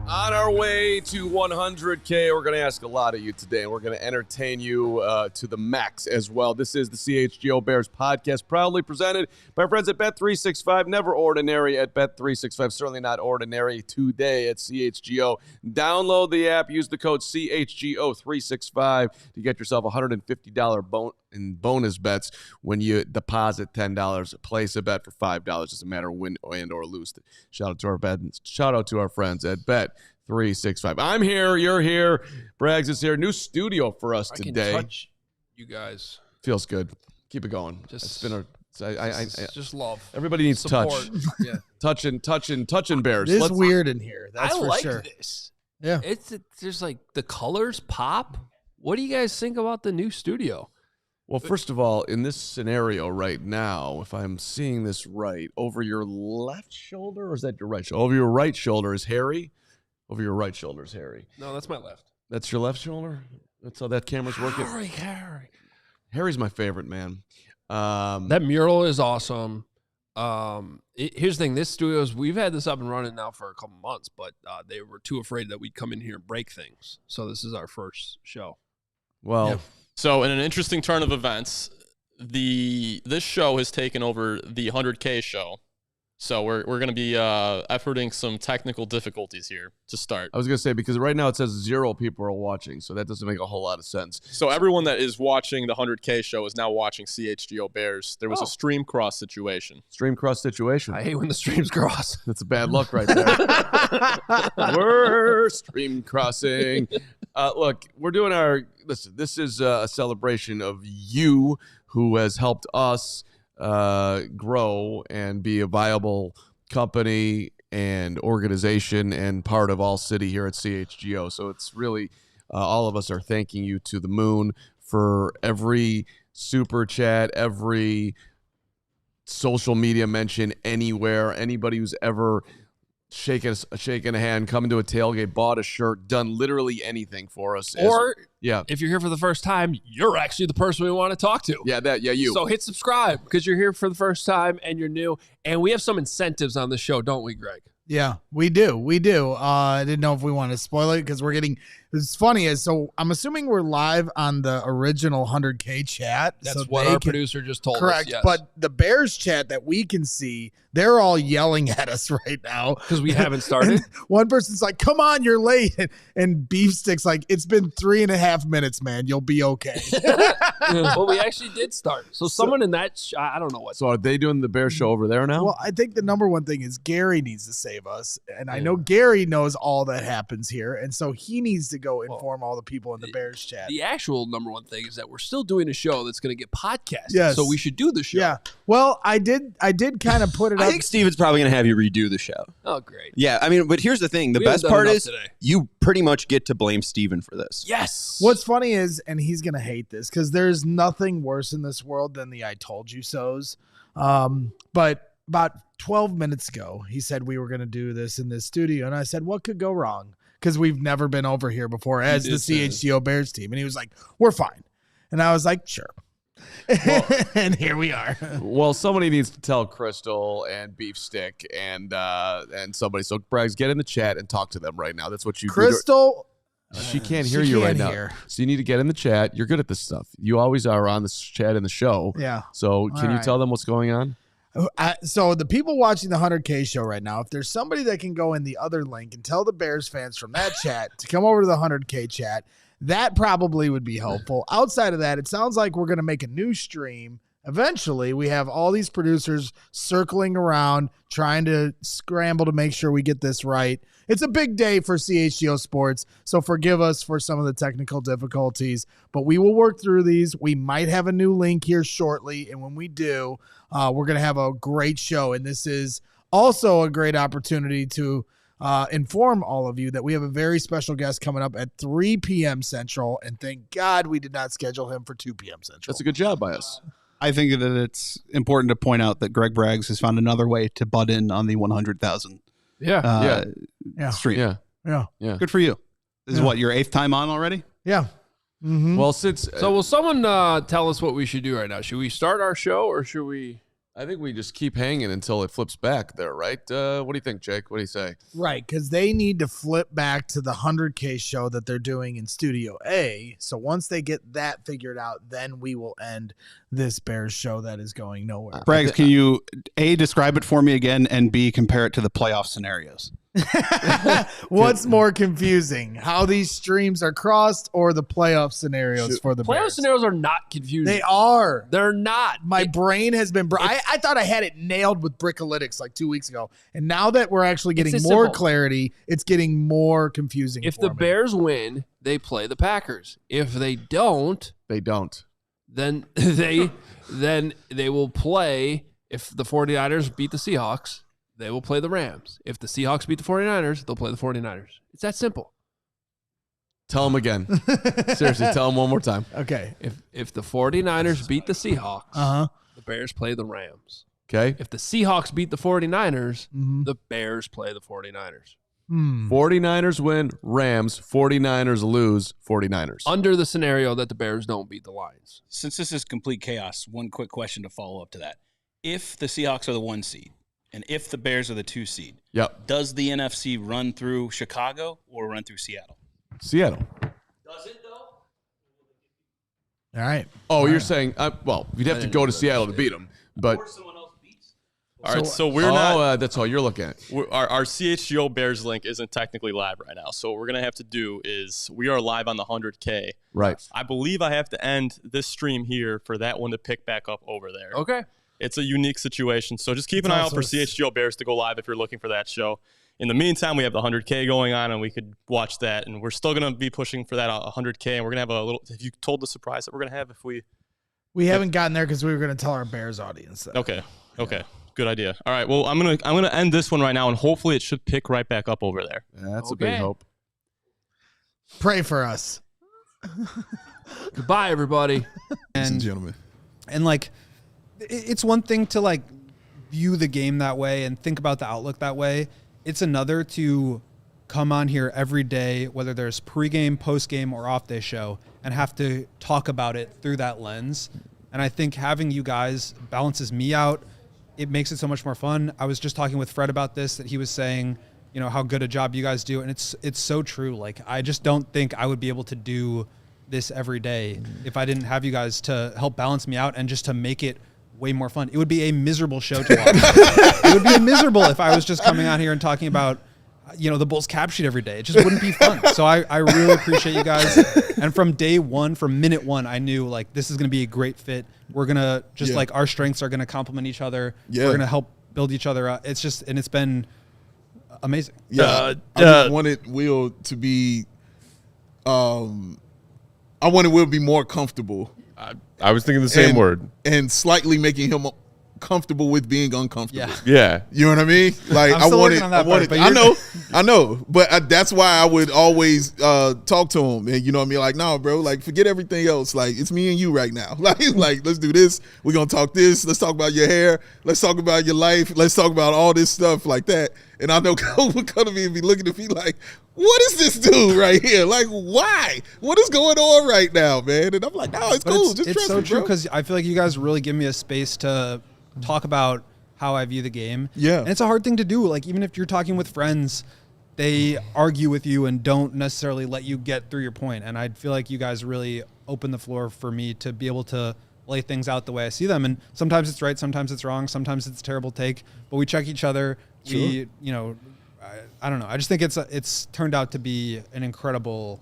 On our way to 100K, we're going to ask a lot of you today, and we're going to entertain you to the max as well. This is the CHGO Bears podcast, proudly presented by our friends at Bet365. Never ordinary at Bet365. Certainly not ordinary today at CHGO. Download the app. Use the code CHGO365 to get yourself $150 in bonus bets when you deposit $10. Place a bet for $5. Doesn't matter win and or lose. Shout out to our friends at Bet365. I'm here. You're here. Braggs is here. New studio for us today. I can touch you guys. Feels good. Keep it going. It's been just love. Everybody needs support. Touch. Yeah. touching Bears. It is weird in here. That's for like sure. This. Yeah. It's just like the colors pop. What do you guys think about the new studio? Well, first of all, in this scenario right now, if I'm seeing this right, over your left shoulder, or is that your right shoulder? Over your right shoulder is Harry. Over your right shoulder is Harry. No, that's my left. That's your left shoulder? That's how that camera's working? Harry. Harry's my favorite, man. That mural is awesome. Here's the thing. This studio's, we've had this up and running now for a couple months, but they were too afraid that we'd come in here and break things. So this is our first show. Well... Yeah. So in an interesting turn of events, this show has taken over the 100K show. So we're going to be efforting some technical difficulties here to start. I was going to say, because right now it says 0 people are watching, so that doesn't make a whole lot of sense. So everyone that is watching the 100K show is now watching CHGO Bears. There was a stream cross situation. Stream cross situation. I hate when the streams cross. That's a bad luck right there. We're stream crossing. Look, we're doing listen, this is a celebration of you who has helped us grow and be a viable company and organization and part of All City here at CHGO. So it's really, all of us are thanking you to the moon for every super chat, every social media mention anywhere, anybody who's ever shaken a hand, come into a tailgate, bought a shirt, done literally anything for us. Or if you're here for the first time, you're actually the person we want to talk to. You. So hit subscribe because you're here for the first time and you're new. And we have some incentives on the show, don't we, Greg? Yeah, we do. I didn't know if we want to spoil it because it's funny so I'm assuming we're live on the original 100K chat. That's so what our producer just told us. Correct. Yes. But the Bears chat that we can see, they're all yelling at us right now. Because we haven't started. One person's like, come on, you're late. And Beefstick's like, it's been 3.5 minutes, man. You'll be okay. Well, we actually did start. So someone in that, I don't know what. So are they doing the Bear show over there now? Well, I think the number one thing is Gary needs to save us. And I know Gary knows all that happens here. And so he needs to go inform all the people in the Bears chat. The actual number one thing is that we're still doing a show that's going to get podcasted. Yes. So we should do the show. Yeah. Well, I did kind of put it up. I think Steven's probably going to have you redo the show. Oh, great. Yeah, I mean, but here's the thing. The We best haven't done part enough is today. you pretty much get to blame Steven for this. Yes. What's funny is, and he's going to hate this because there's nothing worse in this world than the I told you so's. But about 12 minutes ago, he said we were going to do this in this studio. And I said, what could go wrong? Because we've never been over here before as the CHGO Bears team. And he was like, we're fine. And I was like, sure. Well, and here we are. Well, somebody needs to tell Crystal and Beefstick and somebody. So, Braggs, get in the chat and talk to them right now. That's what you Crystal She can't hear you right now. So you need to get in the chat. You're good at this stuff. You always are on the chat in the show. Yeah. So can you tell them what's going on? So the people watching the 100K show right now, if there's somebody that can go in the other link and tell the Bears fans from that chat to come over to the 100K chat, that probably would be helpful. Outside of that, it sounds like we're going to make a new stream. Eventually, we have all these producers circling around, trying to scramble to make sure we get this right. It's a big day for CHGO Sports, so forgive us for some of the technical difficulties, but we will work through these. We might have a new link here shortly, and when we do, we're going to have a great show, and this is also a great opportunity to inform all of you that we have a very special guest coming up at 3 p.m. Central, and thank God we did not schedule him for 2 p.m. Central. That's a good job by us. I think that it's important to point out that Greg Braggs has found another way to butt in on the 100,000 stream. Yeah. Good for you. This is what, your 8th time on already? Yeah. Mm-hmm. Well, since So will someone tell us what we should do right now? Should we start our show or should we? I think we just keep hanging until it flips back there, right? What do you think, Jake? What do you say? Right, because they need to flip back to the 100K show that they're doing in Studio A. So once they get that figured out, then we will end this Bears show that is going nowhere. Braggs, can you, A, describe it for me again, and B, compare it to the playoff scenarios? What's more confusing, how these streams are crossed or the playoff scenarios for the Playoff Bears? scenarios are not confusing. They are. They're not. My brain has been I thought I had it nailed with Bricolitics like 2 weeks ago, and now that we're actually getting more simple. clarity, it's getting more confusing. If for the me. Bears win, they play the Packers. If they don't, then they will play. If the 49ers beat the Seahawks, they will play the Rams. If the Seahawks beat the 49ers, they'll play the 49ers. It's that simple. Tell them again. Seriously, tell them one more time. Okay. If the 49ers beat the Seahawks, the Bears play the Rams. Okay. If the Seahawks beat the 49ers, the Bears play the 49ers. 49ers win, Rams, 49ers lose, 49ers. Under the scenario that the Bears don't beat the Lions. Since this is complete chaos, one quick question to follow up to that. If the Seahawks are the 1 seed, and if the Bears are the 2 seed, does the NFC run through Chicago or run through Seattle? Seattle. Does it, though? All right. Oh, you're saying, well, you'd have to go to Seattle to beat them. But All right, so we're not. That's all you're looking at. Our CHGO Bears link isn't technically live right now. So what we're going to have to do is we are live on the 100K. Right. I believe I have to end this stream here for that one to pick back up over there. Okay. It's a unique situation. So just keep an eye out for CHGO Bears to go live if you're looking for that show. In the meantime, we have the 100K going on, and we could watch that. And we're still going to be pushing for that 100K. And we're going to have a little – have you told the surprise that we're going to have if we – We haven't gotten there because we were going to tell our Bears audience that. Okay. Good idea. All right. Well, I'm gonna end this one right now, and hopefully it should pick right back up over there. Yeah, that's a big hope. Pray for us. Goodbye, everybody. Ladies and gentlemen. And like, it's one thing to like view the game that way and think about the outlook that way. It's another to come on here every day, whether there's pregame, postgame, or off-day show, and have to talk about it through that lens. And I think having you guys balances me out. It makes it so much more fun. I was just talking with Fred about this, that he was saying, you know, how good a job you guys do. And it's so true. Like, I just don't think I would be able to do this every day if I didn't have you guys to help balance me out and just to make it way more fun. It would be a miserable show to watch. It would be miserable if I was just coming out here and talking about, you know, the Bulls cap sheet every day. It just wouldn't be fun. So I really appreciate you guys. And from day one, from minute one, I knew like this is going to be a great fit. We're going to just like our strengths are going to complement each other. Yeah. We're going to help build each other up. It's just, and it's been amazing. Yeah. I just wanted Will to be, I wanted Will to be more comfortable. I was thinking the same word. And slightly making him comfortable with being uncomfortable. Yeah. You know what I mean? Like I'm still working on that part, but I know. But that's why I would always talk to him. And you know what I mean? Like, no, bro, like forget everything else. Like it's me and you right now. Like let's do this. We're going to talk this. Let's talk about your hair. Let's talk about your life. Let's talk about all this stuff like that. And I know Cole would come to me and be looking at me like, what is this dude right here? Like, why? What is going on right now, man? And I'm like, no, it's cool. Just it's trust so me, true bro. because I feel like you guys really give me a space to talk about how I view the game. Yeah. And it's a hard thing to do. Like, even if you're talking with friends, they argue with you and don't necessarily let you get through your point. And I feel like you guys really open the floor for me to be able to lay things out the way I see them. And sometimes it's right, sometimes it's wrong, sometimes it's a terrible take, but we check each other. Sure. We, I don't know. I just think it's turned out to be an incredible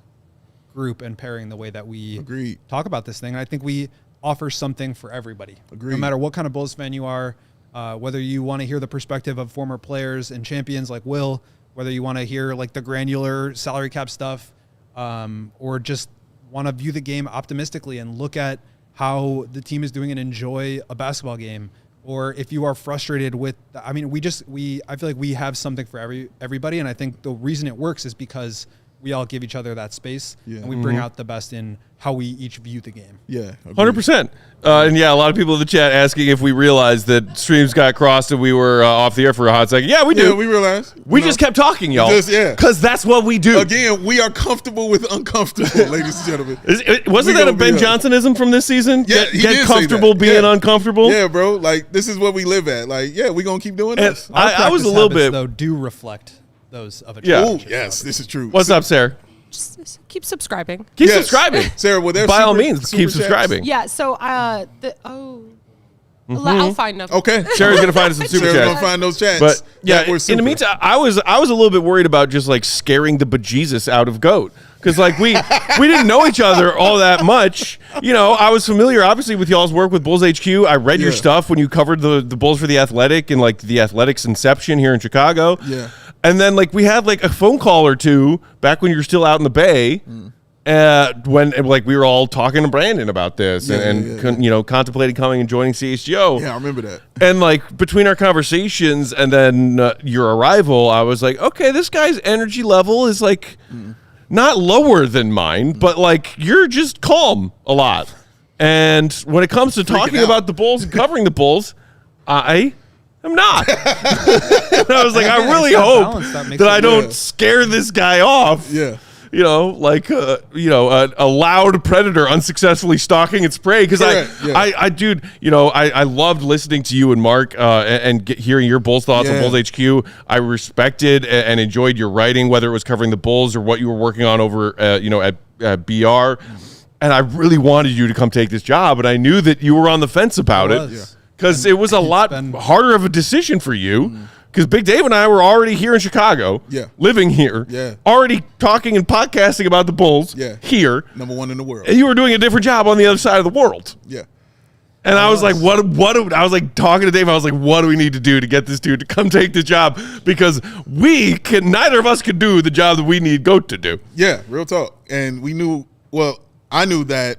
group and pairing the way that we talk about this thing. And I think we offer something for everybody. No matter what kind of Bulls fan you are, whether you want to hear the perspective of former players and champions like Will, whether you want to hear like the granular salary cap stuff, or just want to view the game optimistically and look at how the team is doing and enjoy a basketball game, or if you are frustrated with, I feel like we have something for everybody. And I think the reason it works is because we all give each other that space, and we bring out the best in how we each view the game. Yeah, 100%. And yeah, a lot of people in the chat asking if we realized that streams got crossed and we were off the air for a hot second. Yeah, we do. Yeah, we realized. We just kept talking, y'all. Yeah, because that's what we do. Again, we are comfortable with uncomfortable, ladies and gentlemen. Wasn't that a Ben Johnsonism from this season? Yeah, get comfortable being uncomfortable. Yeah, bro. Like this is what we live at. Like, yeah, we're gonna keep doing this. I was a little bit though. Do reflect those of a Ooh, yes, this is true. What's up, Sarah? Just keep subscribing. Keep subscribing, Sarah. Well, by all means, keep subscribing. Yeah. So I'll find them. Okay, Sarah's gonna find us some super Sarah's chats. gonna find those chats. But yeah, that were in the meantime, I was a little bit worried about just like scaring the bejesus out of Goat. Because like we didn't know each other all that much. I was familiar obviously with y'all's work with Bulls HQ. I read your stuff when you covered the Bulls for The Athletic and like the Athletics inception here in Chicago. Yeah. And then like we had like a phone call or two back when you were still out in the Bay. When like we were all talking to Brandon about this and contemplating coming and joining CHGO. Yeah, I remember that. And like between our conversations and then your arrival, I was like, okay, this guy's energy level is like not lower than mine, but like you're just calm a lot. And when it comes to talking about the Bulls and covering the Bulls, I am not. And I was like, I really hope that I don't scare this guy off. Yeah. Like a loud predator unsuccessfully stalking its prey. Because I loved listening to you and Mark and hearing your Bulls thoughts on Bulls HQ. I respected and enjoyed your writing, whether it was covering the Bulls or what you were working on over at BR. And I really wanted you to come take this job, and I knew that you were on the fence about it because it was a lot harder of a decision for you. Because Big Dave and I were already here in Chicago, living here, already talking and podcasting about the Bulls here. Number one in the world. And you were doing a different job on the other side of the world. Yeah. And I was like, I was like talking to Dave, I was like, what do we need to do to get this dude to come take this job? Because neither of us could do the job that we need Goat to do. Yeah, real talk. And I knew that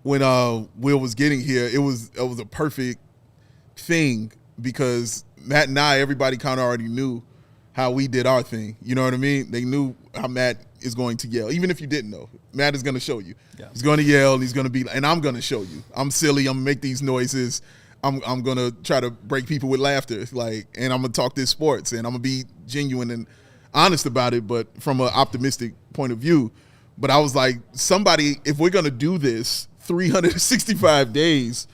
when Will was getting here, it was a perfect thing because Matt and everybody kind of already knew how we did our thing. You know what I mean? They knew how Matt is going to yell. Even if you didn't know, Matt is going to show you. Yeah. He's going to yell, and he's going to be, and I'm going to show you. I'm silly. I'm going to make these noises. I'm going to try to break people with laughter. And I'm going to talk this sports, and I'm going to be genuine and honest about it, but from an optimistic point of view. But I was like, if we're going to do this 365 days,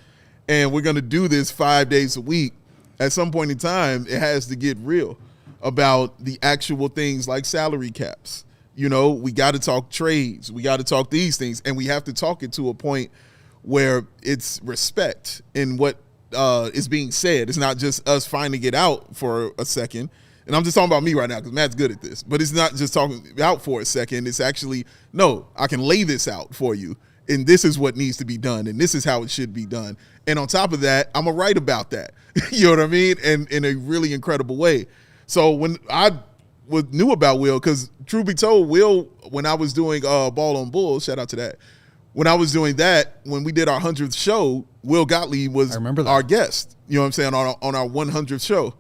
and we're going to do this 5 days a week, at some point in time, it has to get real about the actual things like salary caps. We got to talk trades. We got to talk these things. And we have to talk it to a point where it's respect in what is being said. It's not just us finding it out for a second. And I'm just talking about me right now because Matt's good at this. But it's not just talking out for a second. It's actually, no, I can lay this out for you. And this is what needs to be done. And this is how it should be done. And on top of that, I'm going to write about that. You know what I mean? And in a really incredible way. So when I knew about Will, because truth be told, Will, when I was doing Ball on Bulls, shout out to that. When I was doing that, when we did our 100th show, Will Gottlieb was our guest. You know what I'm saying? On our 100th show.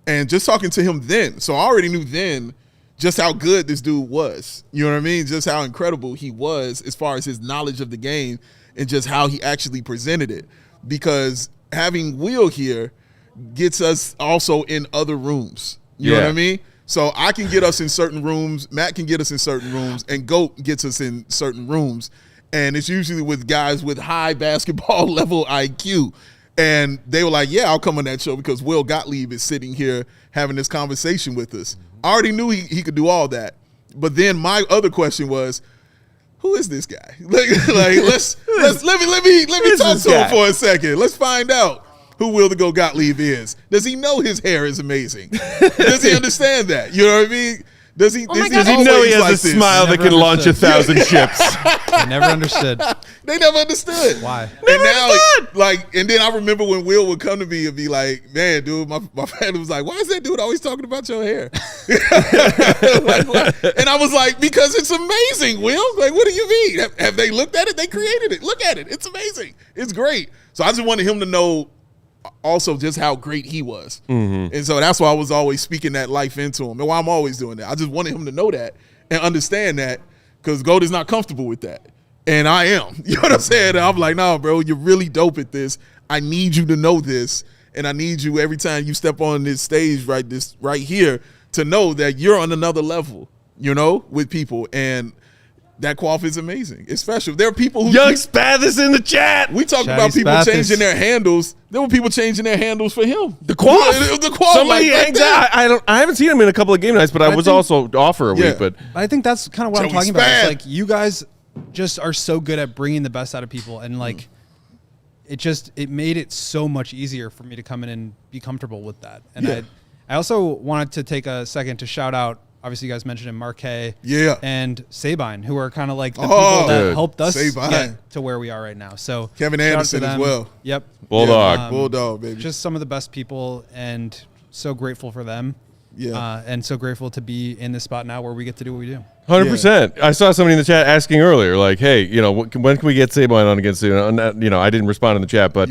And just talking to him then. So I already knew then just how good this dude was. You know what I mean? Just how incredible he was as far as his knowledge of the game and just how he actually presented it. Because having Will here gets us also in other rooms. You know what I mean? So I can get us in certain rooms, Matt can get us in certain rooms, and Goat gets us in certain rooms. And it's usually with guys with high basketball level IQ. And they were like, yeah, I'll come on that show because Will Gottlieb is sitting here having this conversation with us. I already knew he could do all that. But then my other question was, who is this guy? Like let me talk to him for a second. Let's find out who Will the Go Gottlieb is. Does he know his hair is amazing? Does he understand that? You know what I mean? Does he know he has a smile that can launch 1,000 ships? I never understood. They never understood. Why? And now, and then I remember when Will would come to me and be like, man, dude, my family was like, why is that dude always talking about your hair? And I was like, because it's amazing, Will. Like, what do you mean? Have they looked at it? They created it. Look at it. It's amazing. It's great. So I just wanted him to know also just how great he was. Mm-hmm. And so that's why I was always speaking that life into him, and why I'm always doing that. I just wanted him to know that and understand that, because Gold is not comfortable with that. And I am. You know what I'm saying? And I'm like, no, bro, you're really dope at this. I need you to know this, and I need you every time you step on this stage right here to know that you're on another level, you know, with people. And that quaff is amazing. It's special. There are people who Young Spath is in the chat. We talked about people changing their handles. There were people changing their handles for him. The quaff. The quaff. Somebody hangs out. I haven't seen him in a couple of game nights, but I was also off for a week. But I think that's kind of what I'm Joey talking about. Spath. It's like you guys just are so good at bringing the best out of people, and like it made it so much easier for me to come in and be comfortable with that. And I also wanted to take a second to shout out. Obviously, you guys mentioned him, Marquet and Sabine, who are kind of like the people that helped us get to where we are right now. So Kevin Anderson as well. Yep. Bulldog. Bulldog, baby. Just some of the best people, and so grateful for them. Yeah. And so grateful to be in this spot now where we get to do what we do. 100%. I saw somebody in the chat asking earlier, like, hey, you know, when can we get Sabine on against, you know, I didn't respond in the chat, but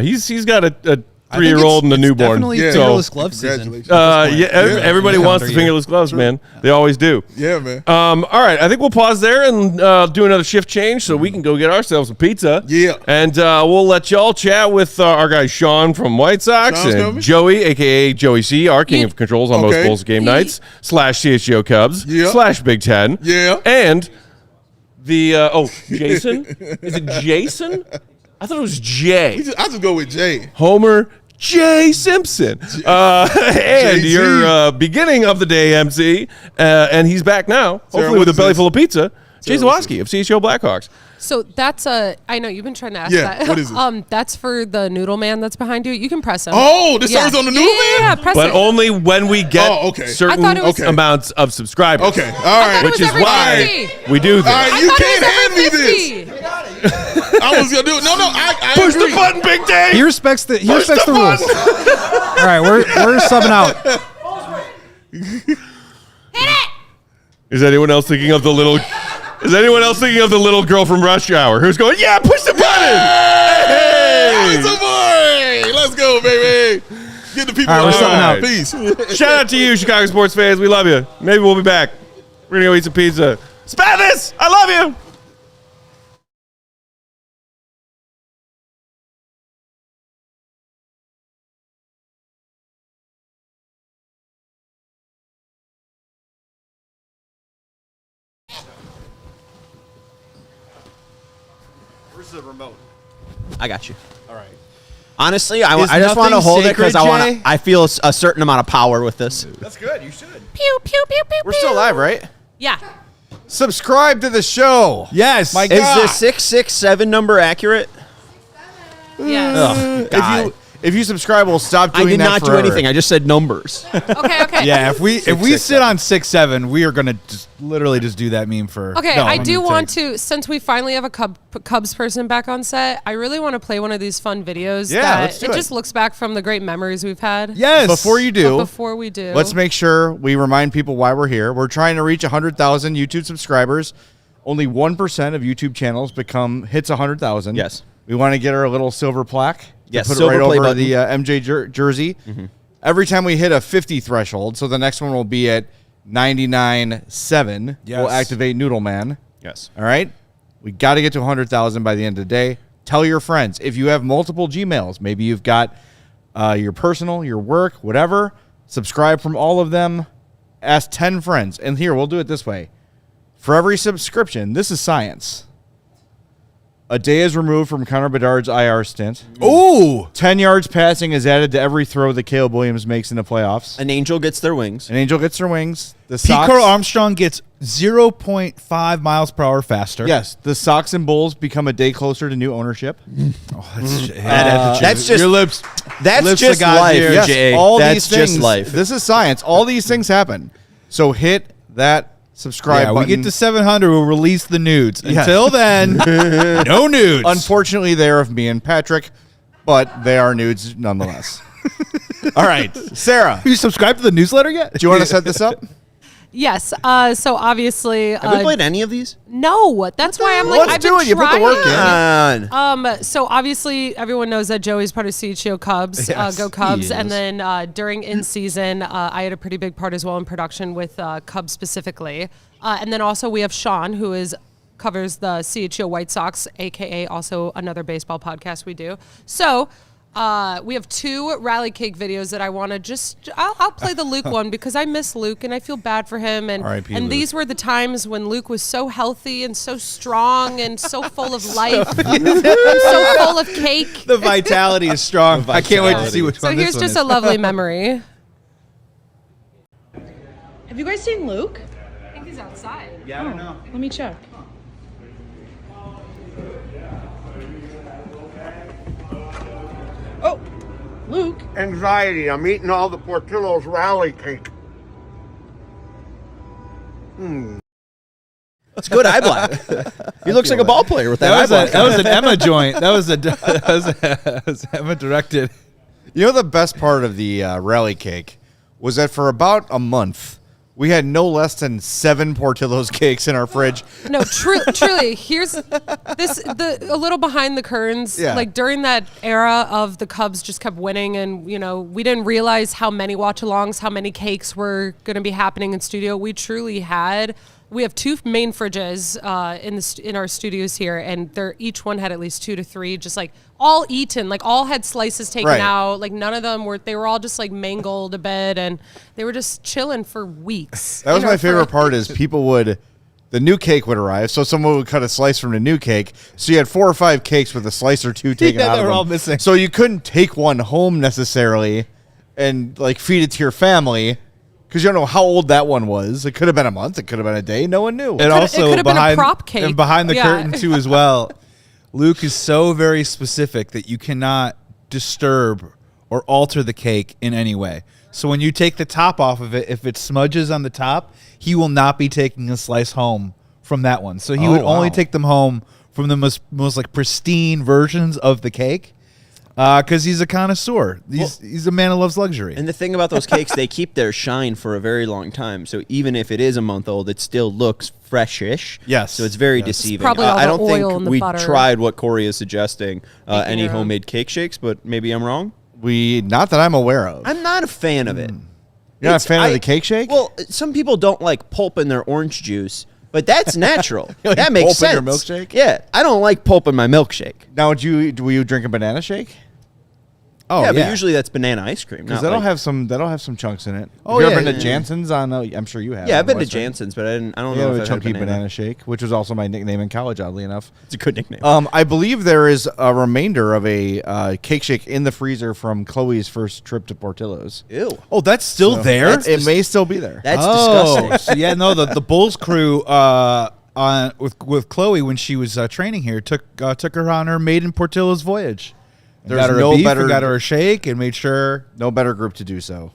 he's got a 3-year-old and a newborn. Definitely fingerless glove season. Everybody wants the fingerless gloves, man. They always do. Yeah, man. All right, I think we'll pause there and do another shift change so we can go get ourselves a pizza. Yeah. And we'll let y'all chat with our guy Sean from White Sox Sean's and coming? Joey, a.k.a. Joey C., our king of controls on most Bulls game nights, / CHGO Cubs, / Big Ten. Yeah. And the, Jason? Is it Jason? I thought it was Jay. I just go with Jay. Homer J. Simpson. And your beginning of the day MC. And he's back now, hopefully with a belly full of pizza. Jay Zawoski of CHGO Blackhawks. So that's I know you've been trying to ask Yeah, that. what is it? That's for the noodle man that's behind you. You can press him. Oh, this serves on the noodle man? Yeah, press But it. only when we get certain I thought it was- amounts of subscribers. Okay, all right. Which is every why 50. we do this. All right, I you thought it can't was hand me every this. 50. I was gonna do it. No, I Push agree. the button, Big Dave. He respects the Push the rules. All right, we're subbing out. Is anyone else thinking of the little? Is anyone else thinking of the little girl from Rush Hour who's going? Yeah, push the button. Hey! It's a boy. Let's go, baby. Get the people All right, we're subbing out. Peace. Shout out to you, Chicago sports fans. We love you. Maybe we'll be back. We're gonna go eat some pizza. Spathis, I love you. Where's the remote? I got you. All right. Honestly, I Is just want to nothing hold it because sacred, Jay? I feel a certain amount of power with this. That's good. You should. Pew pew pew pew. We're still live, right? Yeah. Subscribe to the show. Yes. My Is God. the 667 number accurate? Yes. God. If you subscribe, we'll stop I doing did that not do forever. anything. I just said numbers. Okay. Yeah, if we sit on 6-7, we are gonna just literally just do that meme for. Okay, No, I I'm do gonna want take- to, since we finally have a Cubs person back on set, I really want to play one of these fun videos. Yeah, that let's do it. just looks back from the great memories we've had. Yes. Before you do, But before we do, let's make sure we remind people why we're here. We're trying to reach 100,000 YouTube subscribers. Only 1% of YouTube channels hits 100,000. Yes. We want to get our little silver plaque. Yes, Put it silver right play over button. the MJ jersey. Mm-hmm. Every time we hit a 50 threshold, so the next one will be at 99.7. Yes. We'll activate Noodle Man. Yes. All right? We got to get to 100,000 by the end of the day. Tell your friends. If you have multiple Gmails, maybe you've got your personal, your work, whatever, subscribe from all of them. Ask 10 friends. And here, we'll do it this way. For every subscription, this is science. A day is removed from Connor Bedard's IR stint. Ooh. 10 yards passing is added to every throw that Caleb Williams makes in the playoffs. An angel gets their wings. The Pete Sox, Carl Armstrong gets 0.5 miles per hour faster. Yes, the Sox and Bulls become a day closer to new ownership. That's just your lips. That's lips just of life, Yes, Jay. all That's these things, just life. This is science. All these things happen. So hit that subscribe Yeah, button. we get to 700, we'll release the nudes. Yes. Until then, no nudes. Unfortunately, they are of me and Patrick, but they are nudes nonetheless. All right, Sarah. Have you subscribed to the newsletter yet? Do you want to set this up? Yes. So obviously, Have we played any of these? No. That's why I'm like, Let's I've do been it. You put the work in. Man. So obviously, everyone knows that Joey's part of CHGO Cubs. Yes, Go Cubs! he And is. then during in season, I had a pretty big part as well in production with Cubs specifically. And then also we have Sean, who covers the CHGO White Sox, aka also another baseball podcast we do. So. We have 2 rally cake videos that I want to I'll play the Luke one because I miss Luke and I feel bad for him. And R.I.P. and Luke. these were the times when Luke was so healthy and so strong and so full of life and so full of cake. The vitality is strong. I can't wait to see which So one here's this just one a lovely memory. Have you guys seen Luke? I think he's outside. Yeah, I don't know. Let me check. Oh, Luke. Anxiety. I'm eating all the Portillo's rally cake. It's good eye black. He looks like a ball player with that eye black. That was an Emma joint. That was Emma directed. You know the best part of the rally cake was that for about a month, we had no less than 7 Portillo's cakes in our fridge. No, truly. Here's a little behind the curtains. Yeah. Like during that era of the Cubs just kept winning, and we didn't realize how many watch-alongs, how many cakes were going to be happening in studio. We truly had. We have 2 main fridges in our studios here, and each one had at least 2 to 3, just like all eaten, like all had slices taken Right. out. Like none of them were. They were all just like mangled a bit, and they were just chilling for weeks. That was my favorite part is the new cake would arrive, so someone would cut a slice from the new cake. So you had 4 or 5 cakes with a slice or 2 taken out they of were them. all missing. So you couldn't take one home necessarily and like feed it to your family. Because you don't know how old that one was. It could have been a month. It could have been a day. No one knew. And also it could have been a behind, prop cake. and behind the Yeah. curtain too as well. Luke is so very specific that you cannot disturb or alter the cake in any way. So when you take the top off of it, if it smudges on the top, he will not be taking a slice home from that one. So he would only take them home from the most like pristine versions of the cake. Because he's a connoisseur. He's a man who loves luxury. And the thing about those cakes, they keep their shine for a very long time. So even if it is a month old, it still looks freshish. Yes. So it's very deceiving. probably all I the don't oil think and the we butter. tried what Corey is suggesting, any your own. homemade cake shakes, but maybe I'm wrong. Not that I'm aware of. I'm not a fan of it. You're not a fan of the cake shake? Well, some people don't like pulp in their orange juice, but that's natural. like that makes pulp sense. in your milkshake? Yeah, I don't like pulp in my milkshake. Now, will you drink a banana shake? Oh, yeah, but usually that's banana ice cream. Because not that'll like- have some chunks in it. Oh, have you ever yeah, been to yeah. Jansen's on? I'm sure you have. Yeah, I've on been to Western. Jansen's, but I don't Yeah, know if a I've had chunky banana. banana shake, which was also my nickname in college. Oddly enough, It's a good nickname. I believe there is a remainder of a cake shake in the freezer from Chloe's first trip to Portillo's. Ew. Oh, that's still there? It may still be there. That's disgusting. disgusting. So yeah, no, the Bulls crew with Chloe when she was training here took her on her maiden Portillo's voyage. There's Got her no a beef better- and got her a shake and made sure No better group to do so.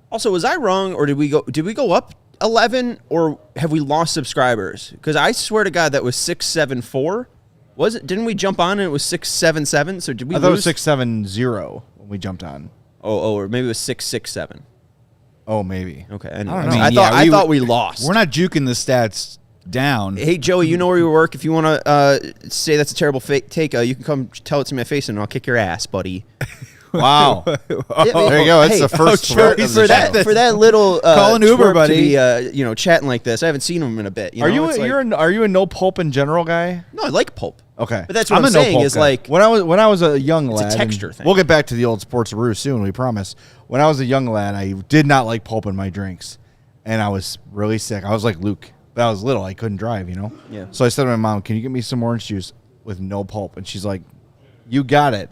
Also, was I wrong, or did we go up 11, or have we lost subscribers? Because I swear to God, that was 674. Was it? Didn't we jump on and it was 677? So did we? I thought it was lose? 670 when we jumped on. Or maybe it was 667. Oh, maybe. Okay, I don't anyways. know. I thought we lost. We're not juking the stats down. Hey, Joey, you know where you work. If you want to say that's a terrible take, you can come tell it to my face and I'll kick your ass, buddy. Wow. Yeah, There you go. That's the first threat of the show. for that little Call an Uber, twerp buddy. to be, chatting like this. I haven't seen him in a bit. Are you a no pulp in general guy? No, I like pulp. Okay, But that's what I'm saying no-pulp is guy. like when I was a young It's a lad. texture and thing. We'll get back to the old sports-a-roo soon. We promise. When I was a young lad, I did not like pulp in my drinks, and I was really sick. I was like Luke, but I was little. I couldn't drive. Yeah. So I said to my mom, "Can you get me some orange juice?" with no pulp. And she's like, you got it.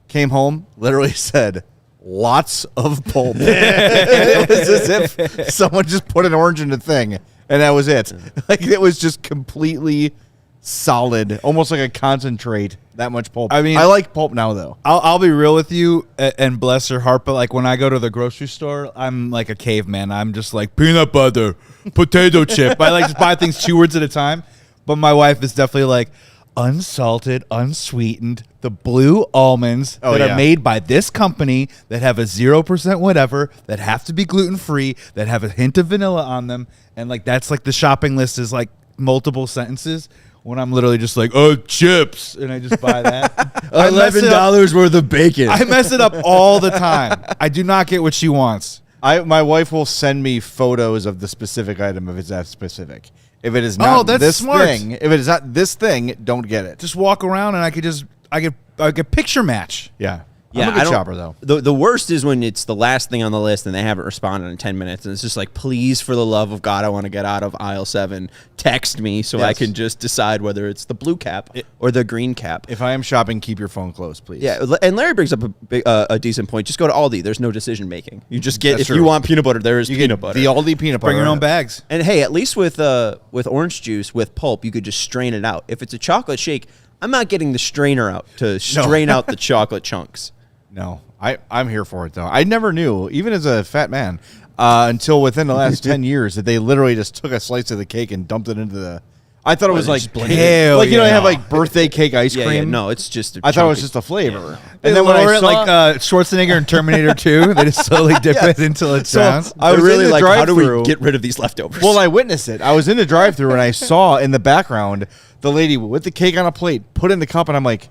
Came home, literally said, lots of pulp. It was as if someone just put an orange in the thing, and that was it. Like, it was just completely solid, almost like a concentrate, that much pulp. I mean, I like pulp now, though. I'll be real with you, and bless her heart, but like when I go to the grocery store, I'm like a caveman. I'm just like peanut butter, potato chip. I like just buy things 2 words at a time. But my wife is definitely like unsalted, unsweetened, the blue almonds that are made by this company that have a 0% whatever, that have to be gluten-free, that have a hint of vanilla on them. And like that's like the shopping list is like multiple sentences. When I'm literally just like, oh, chips, and I just buy that. $11 worth of bacon. I mess it up all the time. I do not get what she wants. My wife will send me photos of the specific item if it's that specific. If it is not this thing, if it is not this thing, don't get it. Just walk around and I could picture match. Yeah. Yeah, I'm a good shopper, though. The worst is when it's the last thing on the list and they haven't responded in 10 minutes. And it's just like, please, for the love of God, I want to get out of aisle 7. Text me so I can just decide whether it's the blue cap or the green cap. If I am shopping, keep your phone close, please. Yeah, and Larry brings up a decent point. Just go to Aldi. There's no decision making. You just get, That's if true. you want peanut butter, there is peanut butter. The Aldi peanut butter. Bring your own bags. And hey, at least with orange juice, with pulp, you could just strain it out. If it's a chocolate shake, I'm not getting the strainer out to strain out the chocolate chunks. No, I'm here for it, though. I never knew, even as a fat man, until within the last 10 years, that they literally just took a slice of the cake and dumped it into the... I thought it was like, you know, they have like birthday cake ice cream. Yeah, no, it's just. I thought it was just a flavor. And then when I saw like Schwarzenegger and Terminator 2, they just slowly dip it until it sounds. I was really like, how do we get rid of these leftovers? Well, I witnessed it. I was in the drive-thru and I saw in the background the lady with the cake on a plate, put it in the cup, and I'm like,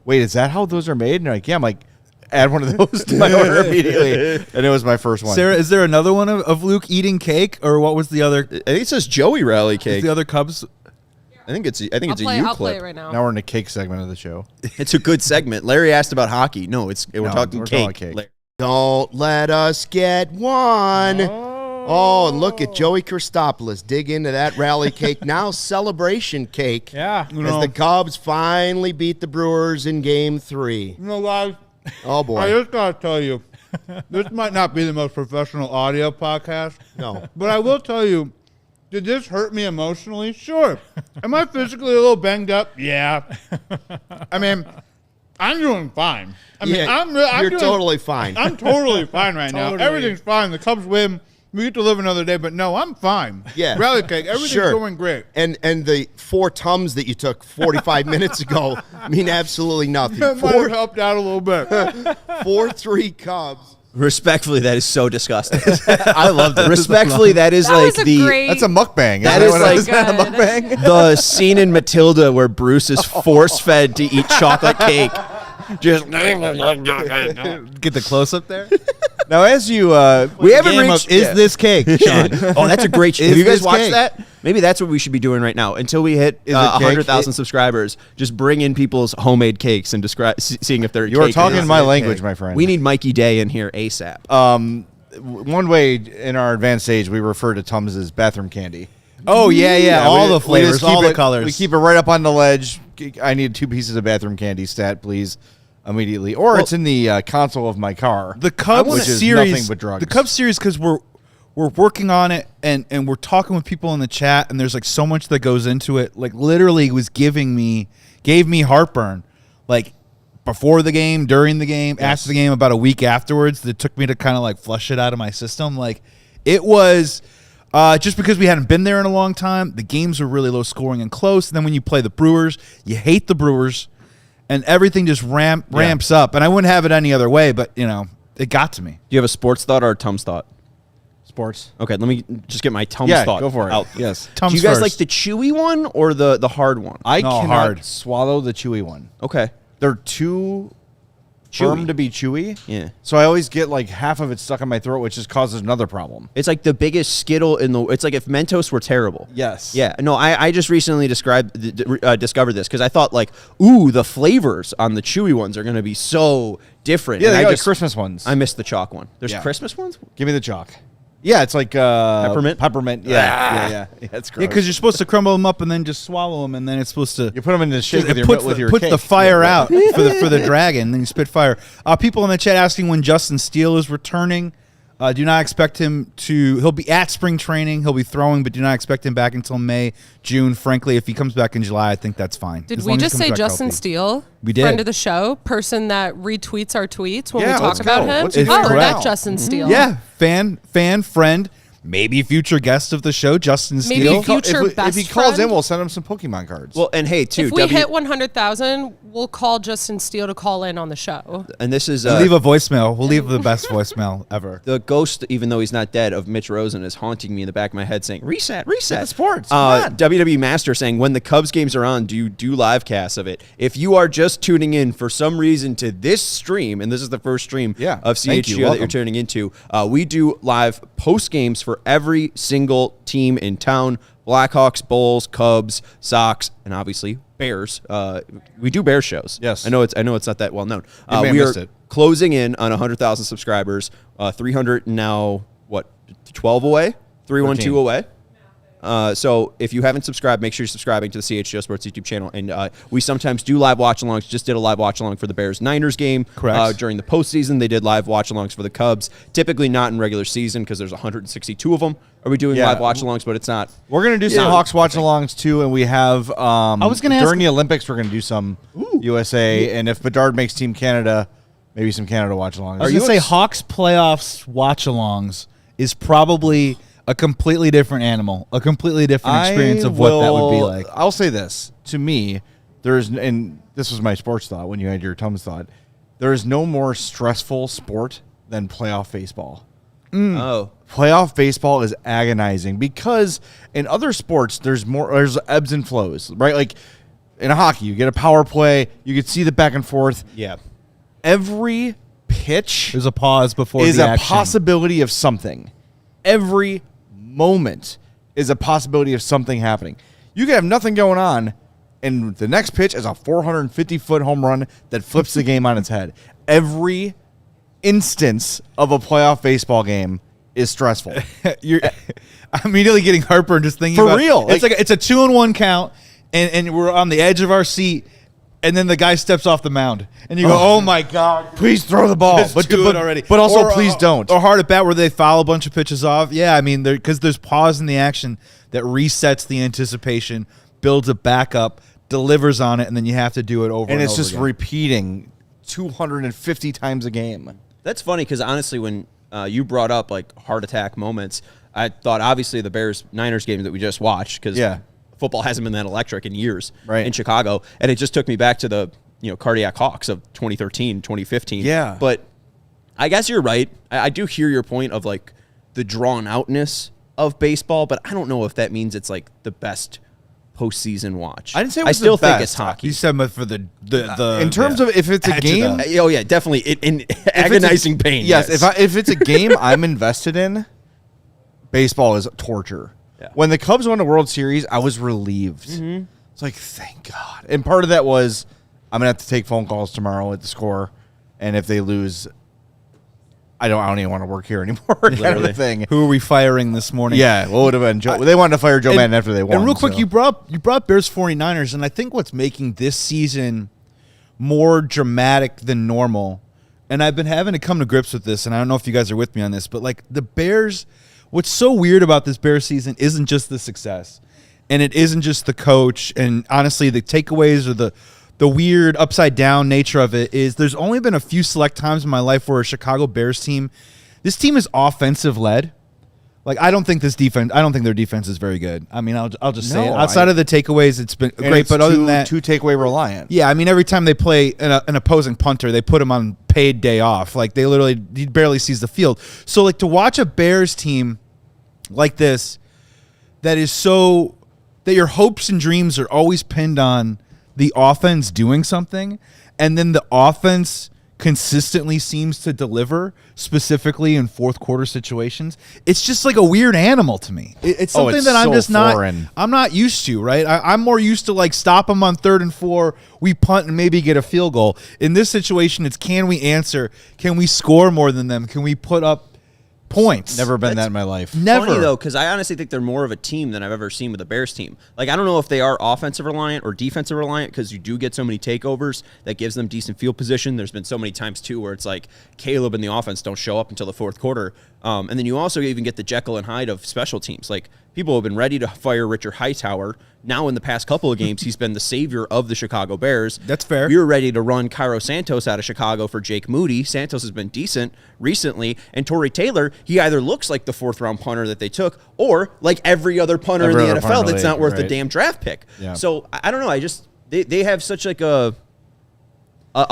wait, is that how those are made? And they're like, yeah. I'm like, add one of those to my order immediately. And it was my first one. Sarah, is there another one of Luke eating cake, or what was the other? I think it says Joey Rally cake. The other Cubs. I think it's a U I'll clip. play it right now. Now we're in the cake segment of the show. It's a good segment. Larry asked about hockey. No, we're talking cake. Don't let us get one. Oh, and look at Joey Christopoulos dig into that rally cake. Now celebration cake. Yeah. As the Cubs finally beat the Brewers in Game 3. You know, guys. Oh, boy. I just got to tell you, this might not be the most professional audio podcast. No. But I will tell you, did this hurt me emotionally? Sure. Am I physically a little banged up? Yeah. I mean, I'm doing fine. I mean, you're totally fine. I'm totally fine right now. Totally. Everything's fine. The Cubs win. We get to live another day, but no, I'm fine. Yeah. Rally cake, everything's going great. And the 4 Tums that you took 45 minutes ago mean absolutely nothing. That might have helped out a little bit. 4-3 Cubs. Respectfully, that is so disgusting. I love that. Respectfully, that is That was a great- That's a mukbang. That is like a mukbang. the scene in Matilda where Bruce is force-fed to eat chocolate cake. Just get the close up there. Now, as you we haven't reached. Is this cake, Sean? Oh, that's a great show. Is Have you guys this watched cake? that? Maybe that's what we should be doing right now until we hit 100,000 subscribers. Just bring in people's homemade cakes and describe, seeing if they're. You are talking my language, my friend. We need Mikey Day in here ASAP. One way in our advanced age, we refer to Tums as bathroom candy. Oh yeah, all the we flavors, just keep all the it- colors. We keep it right up on the ledge. I need 2 pieces of bathroom candy, stat, please, immediately. Or it's in the console of my car. The Cubs which is series, nothing but drugs. the Cubs series, because we're working on it and we're talking with people in the chat, and there's like so much that goes into it. Like literally, gave me heartburn, like before the game, during the game, after the game, about a week afterwards. That took me to kind of like flush it out of my system. Like it was. Just because we hadn't been there in a long time, the games were really low scoring and close. And then when you play the Brewers, you hate the Brewers, and everything just ramps up. And I wouldn't have it any other way, but, you know, it got to me. Do you have a sports thought or a Tums thought? Sports. Okay, let me just get my Tums thought. Go for it. Out. Yes. Do you guys like the chewy one or the hard one? I cannot swallow the chewy one. Okay. They're too firm to be chewy. Yeah. So I always get like half of it stuck in my throat, which just causes another problem. It's like the biggest Skittle in the. It's like if Mentos were terrible. Yes. Yeah. No, I just recently discovered this because I thought like, ooh, the flavors on the chewy ones are going to be so different. Yeah, and they I got just Christmas ones. I missed the chalk one. There's Yeah. Christmas ones. Give me the chalk. Yeah, it's like Peppermint? Peppermint. Yeah. That's gross. Yeah, because you're supposed to crumble them up and then just swallow them, and then it's supposed to. You put them in the shake with it your puts cake. the fire out for the dragon. Then you spit fire. People in the chat asking when Justin Steele is returning. Do not expect him to. He'll be at spring training. He'll be throwing, but do not expect him back until May, June. Frankly, if he comes back in July, I think that's fine. Did we just say Justin Steele? We did. Friend of the show, person that retweets our tweets when we talk let's about go. him. What's he doing right that now? Justin Steele. Yeah, fan, friend, maybe future guest of the show, Justin Maybe Steele. future if best he calls friend. in, we'll send him some Pokemon cards. Well, and hey, too, If we hit 100,000, we'll call Justin Steele to call in on the show. and this is Leave a voicemail. We'll leave the best voicemail ever. the ghost, even though he's not dead, of Mitch Rosen is haunting me in the back of my head, saying "Reset, reset." Yeah, sports. Come on. WWE Master saying when the Cubs games are on, do you do live casts of it? If you are just tuning in for some reason to this stream, and this is the first stream of thank you. CHGO that Welcome. you're tuning into, we do live post games for every single team in town: Blackhawks, Bulls, Cubs, Sox, and obviously Bears. We do Bears shows. Yes. I know it's not that well known. You may have We missed are it. closing in on 100,000 subscribers. 300 now. What? 12 away. 312 away. So if you haven't subscribed, make sure you're subscribing to the CHGO Sports YouTube channel. And we sometimes do live watch-alongs. Just did a live watch-along for the Bears-Niners game. Correct. During the postseason, they did live watch-alongs for the Cubs. Typically not in regular season because there's 162 of them. Are we doing Yeah. live watch-alongs? But it's not. We're gonna do some Hawks watch-alongs too, and we have. I was gonna ask- during the Olympics, we're gonna do some USA, and if Bedard makes Team Canada, maybe some Canada watch-alongs. I was gonna say Hawks playoffs watch-alongs is probably a completely different animal, a completely different experience of what that would be like. I'll say this to me: and this was my sports thought when you had your Tums thought. There is no more stressful sport than playoff baseball. Oh. Playoff baseball is agonizing because in other sports there's ebbs and flows, right? Like in hockey, you get a power play, you can see the back and forth. Yeah. Every pitch There's a pause before is the a action. possibility of something. Every moment is a possibility of something happening. You can have nothing going on, and the next pitch is a 450-foot home run that flips the game on its head. Every instance of a playoff baseball game is stressful. I'm immediately getting heartburn just thinking For about real. It's like it's a 2-1 count, and we're on the edge of our seat, and then the guy steps off the mound, and you go, "Oh my god, please throw the ball!" Just do it already." But also, please don't. Or hard at bat where they foul a bunch of pitches off. Yeah, I mean, because there's pause in the action that resets the anticipation, builds it back up, delivers on it, and then you have to do it over. And it's over just again. repeating 250 times a game. That's funny because honestly, when you brought up like heart attack moments, I thought obviously the Bears-Niners game that we just watched because football hasn't been that electric in years in Chicago, and it just took me back to the cardiac Hawks of 2013, 2015. Yeah. But I guess you're right. I do hear your point of like the drawn outness of baseball, but I don't know if that means it's like the best postseason watch. I didn't say it I was still the think best. it's hockey. You said, but for the in terms of if it's a game, Oh yeah, definitely in agonizing pain. Yes, if it's a game I'm invested in, baseball is torture. Yeah. When the Cubs won the World Series, I was relieved. Mm-hmm. It's like, thank God. And part of that was I'm gonna have to take phone calls tomorrow at the score, and if they lose, I don't even want to work here anymore. Kind of a thing. Who are we firing this morning? Yeah, what would have been Joe? They wanted to fire Joe Madden after they won. And real quick, so. you brought Bears 49ers, and I think what's making this season more dramatic than normal, and I've been having to come to grips with this, and I don't know if you guys are with me on this, but like the Bears, what's so weird about this Bears season isn't just the success, and it isn't just the coach, and honestly, the takeaways or the weird upside down nature of it is there's only been a few select times in my life where a Chicago Bears team, this team is offensive led. Like I don't think their defense is very good. I mean, I'll just say it. Outside of the takeaways, it's been great, but other than that, two takeaway reliant. Yeah, I mean, every time they play an opposing punter, they put him on paid day off. Like he barely sees the field. So like to watch a Bears team like this, that is so that your hopes and dreams are always pinned on the offense doing something, and then the offense consistently seems to deliver, specifically in fourth quarter situations. It's just like a weird animal to me. It's something that I'm so just foreign. I'm not used to, right? I'm more used to like stop them on 3rd and 4, we punt and maybe get a field goal. In this situation, it's can we answer? Can we score more than them? Can we put up points. Never been that in my life. Never. Funny though, because I honestly think they're more of a team than I've ever seen with the Bears team. Like, I don't know if they are offensive reliant or defensive reliant, because you do get so many takeovers that gives them decent field position. There's been so many times too where it's like Caleb and the offense don't show up until the fourth quarter. And then you also even get the Jekyll and Hyde of special teams. Like, people have been ready to fire Richard Hightower. Now in the past couple of games, he's been the savior of the Chicago Bears. That's fair. We were ready to run Cairo Santos out of Chicago for Jake Moody. Santos has been decent recently. And Torrey Taylor, he either looks like the fourth-round punter that they took or like every other punter in the NFL that's not worth the damn draft pick. Yeah. So, I don't know. They have such like a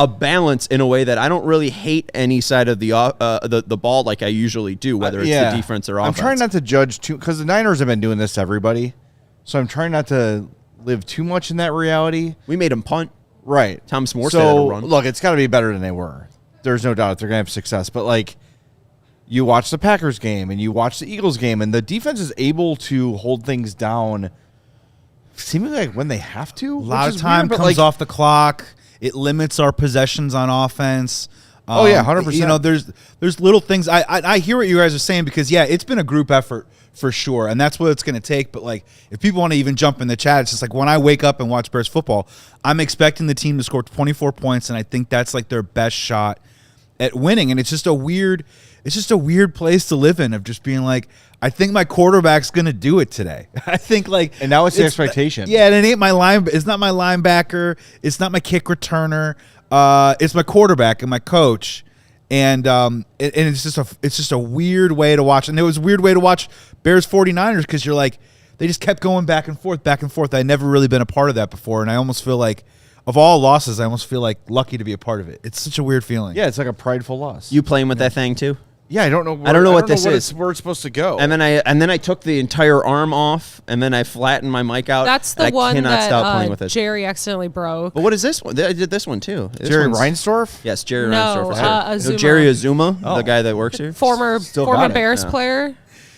balance in a way that I don't really hate any side of the ball like I usually do, whether it's the defense or offense. I'm trying not to judge too, because the Niners have been doing this to everybody. So I'm trying not to live too much in that reality. We made them punt. Right. Thomas Morstead had a run. Look, it's got to be better than they were. There's no doubt they're going to have success. But, like, you watch the Packers game and you watch the Eagles game, and the defense is able to hold things down seemingly like when they have to. A lot of time comes off the clock. It limits our possessions on offense. 100%. You know, there's little things. I hear what you guys are saying, because, yeah, it's been a group effort for sure, and that's what it's going to take. But, like, if people want to even jump in the chat, it's just like when I wake up and watch Bears football, I'm expecting the team to score 24 points, and I think that's, like, their best shot at winning. And it's just a weird place to live in, of just being like, I think my quarterback's going to do it today. I think, like, and now it's the expectation. Yeah, and it ain't it's not my linebacker, it's not my kick returner, it's my quarterback and my coach. And it's just a weird way to watch. And it was a weird way to watch Bears 49ers, because you're like, they just kept going back and forth. I'd never really been a part of that before, and I almost feel like, of all losses, I almost feel like lucky to be a part of it. It's such a weird feeling. Yeah, it's like a prideful loss. You playing with that thing too? Yeah, I don't know. I don't know what this is. Where it's supposed to go. And then I took the entire arm off, and then I flattened my mic out. That's the I one cannot that stop playing with it. Jerry accidentally broke. But what is this one? I did this one too. Jerry Reinsdorf? Yes, Jerry No, Reinsdorf. Azuma. Jerry Azuma, the guy that works here. Former Bears player.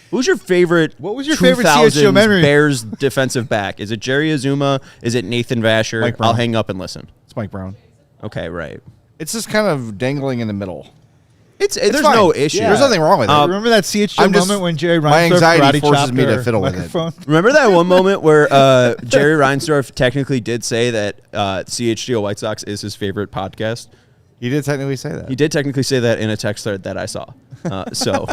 Who's your favorite? What was your favorite CHGO memory? Bears defensive back? Is it Jerry Azuma? Is it Nathan Vasher? I'll hang up and listen. It's Mike Brown. Okay, right. It's just kind of dangling in the middle. There's fine. no issue. Yeah. There's nothing wrong with it. Remember that CHGO moment when Jerry Reinsdorf my anxiety karate forces me chopped to fiddle with microphone? it. Remember that one moment where Jerry Reinsdorf technically did say that CHGO White Sox is his favorite podcast? He did technically say that. He did technically say that in a text thread that I saw. So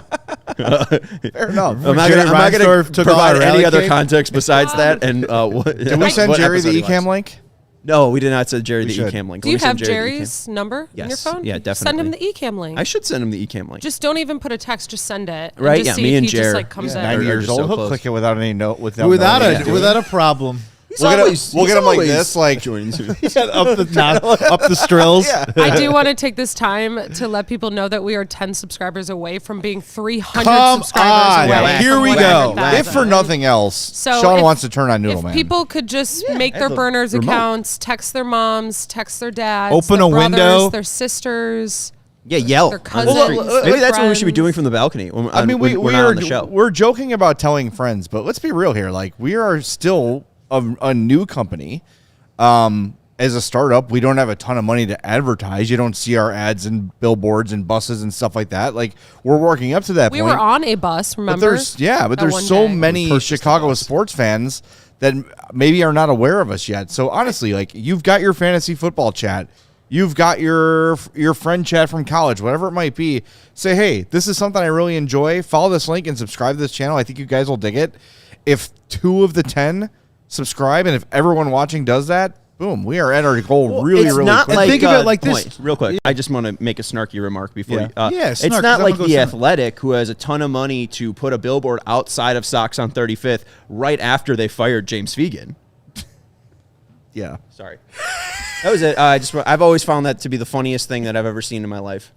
fair enough. I'm not going to provide any other context besides that. And did we send Jerry the eCam link? No, we did not send Jerry the eCam link. Do you have Jerry's number in your phone? Yeah, definitely. Send him the eCam link. I should send him the eCam link. Just don't even put a text. Just send it. Right? Just Yeah, see me if and he Jerry. Just like comes in. 9 years old. so He'll close. click it without any note. Without a problem. We'll get him like this, like up the strills. I do want to take this time to let people know that we are 10 subscribers away from being 300 Come subscribers on. away. Here from we whatever go. that If for is. nothing else, So Sean if- wants to turn on Noodle If Man. people could just make their burners remote. accounts, text their moms, text their dads, Open their a brothers, window. their sisters. Yeah, yell. Their on the cousins, street. their Maybe that's what we should be friends. doing from the balcony. When, I mean, we're not on the show. We're joking about telling friends, but let's be real here. Like, we are still a new company. As a startup, we don't have a ton of money to advertise. You don't see our ads in billboards and buses and stuff like that. Like, we're working up to that point. We were on a bus, remember? But there's so many Chicago sports fans that maybe are not aware of us yet. So honestly, like, you've got your fantasy football chat, you've got your friend chat from college, whatever it might be. Say, hey, this is something I really enjoy. Follow this link and subscribe to this channel. I think you guys will dig it. If 2 of the 10 subscribe, and if everyone watching does that, boom, we are at our goal really quick. Think of it like this. Real quick, I just want to make a snarky remark before. It's not like The Athletic, who has a ton of money to put a billboard outside of Sox on 35th right after they fired James Fegan. Yeah, sorry. That was it. I've always found that to be the funniest thing that I've ever seen in my life.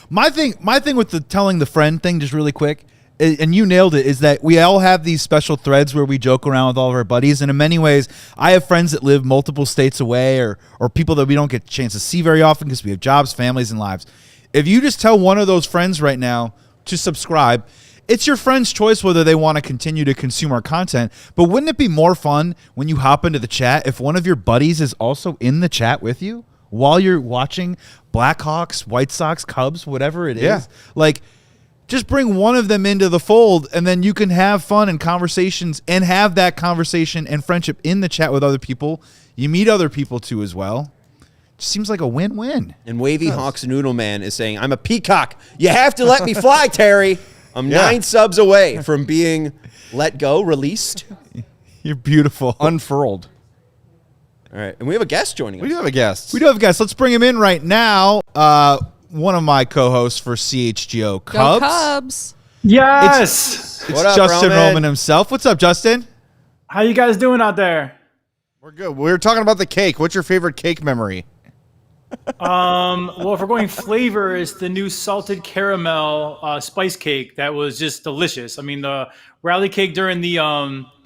My thing with the telling the friend thing, just really quick, and you nailed it, is that we all have these special threads where we joke around with all of our buddies. And in many ways, I have friends that live multiple states away or people that we don't get a chance to see very often because we have jobs, families, and lives. If you just tell one of those friends right now to subscribe, it's your friend's choice whether they want to continue to consume our content. But wouldn't it be more fun when you hop into the chat if one of your buddies is also in the chat with you while you're watching Blackhawks, White Sox, Cubs, whatever it is? Yeah. Like, just bring one of them into the fold, and then you can have fun and conversations and have that conversation and friendship in the chat with other people. You meet other people too as well. Just seems like a win-win. And Wavy Hawks Noodle Man is saying, I'm a peacock. You have to let me fly, Terry. I'm 9 subs away from being let go, released. You're beautiful. Unfurled. All right. And we have a guest joining us. We do have a guest. Let's bring him in right now. One of my co-hosts for CHGO Cubs. Go Cubs. Yes. It's Justin Roman himself. What's up, Justin? How you guys doing out there? We're good. We were talking about the cake. What's your favorite cake memory? Well, if we're going flavor, it's the new salted caramel spice cake that was just delicious. I mean, the rally cake during the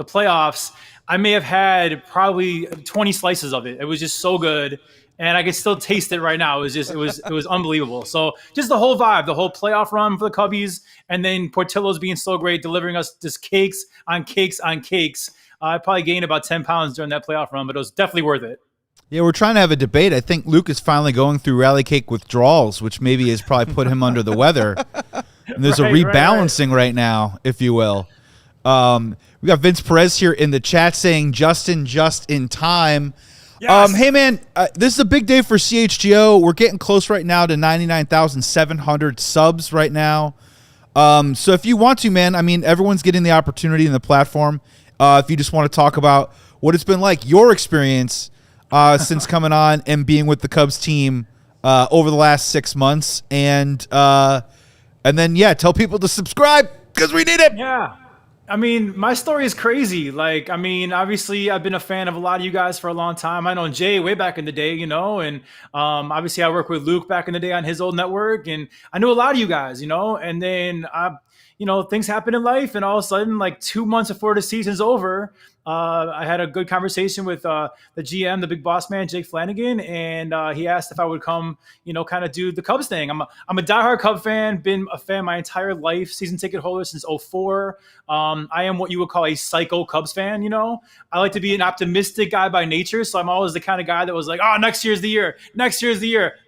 playoffs, I may have had probably 20 slices of it. It was just so good, and I can still taste it right now. It was unbelievable. So just the whole vibe, the whole playoff run for the Cubbies, and then Portillo's being so great, delivering us just cakes on cakes on cakes. I probably gained about 10 pounds during that playoff run, but it was definitely worth it. Yeah, we're trying to have a debate. I think Luke is finally going through rally cake withdrawals, which maybe has probably put him under the weather. And there's a rebalancing right now, if you will. We got Vince Perez here in the chat saying, Justin, just in time. Yes. Hey, man, this is a big day for CHGO. We're getting close right now to 99,700 subs right now. So if you want to, man, I mean, everyone's getting the opportunity in the platform. If you just want to talk about what it's been like, your experience since coming on and being with the Cubs team over the last 6 months. And then, tell people to subscribe because we need it. Yeah. I mean, my story is crazy. Like, I mean, obviously, I've been a fan of a lot of you guys for a long time. I know Jay way back in the day, and obviously I worked with Luke back in the day on his old network, and I knew a lot of you guys, and then things happen in life, and all of a sudden, like 2 months before the season's over, I had a good conversation with the GM, the big boss man, Jake Flanagan, and he asked if I would come, kind of do the Cubs thing. I'm a diehard Cub fan, been a fan my entire life, season ticket holder since 2004. I am what you would call a psycho Cubs fan, I like to be an optimistic guy by nature, so I'm always the kind of guy that was like, next year's the year.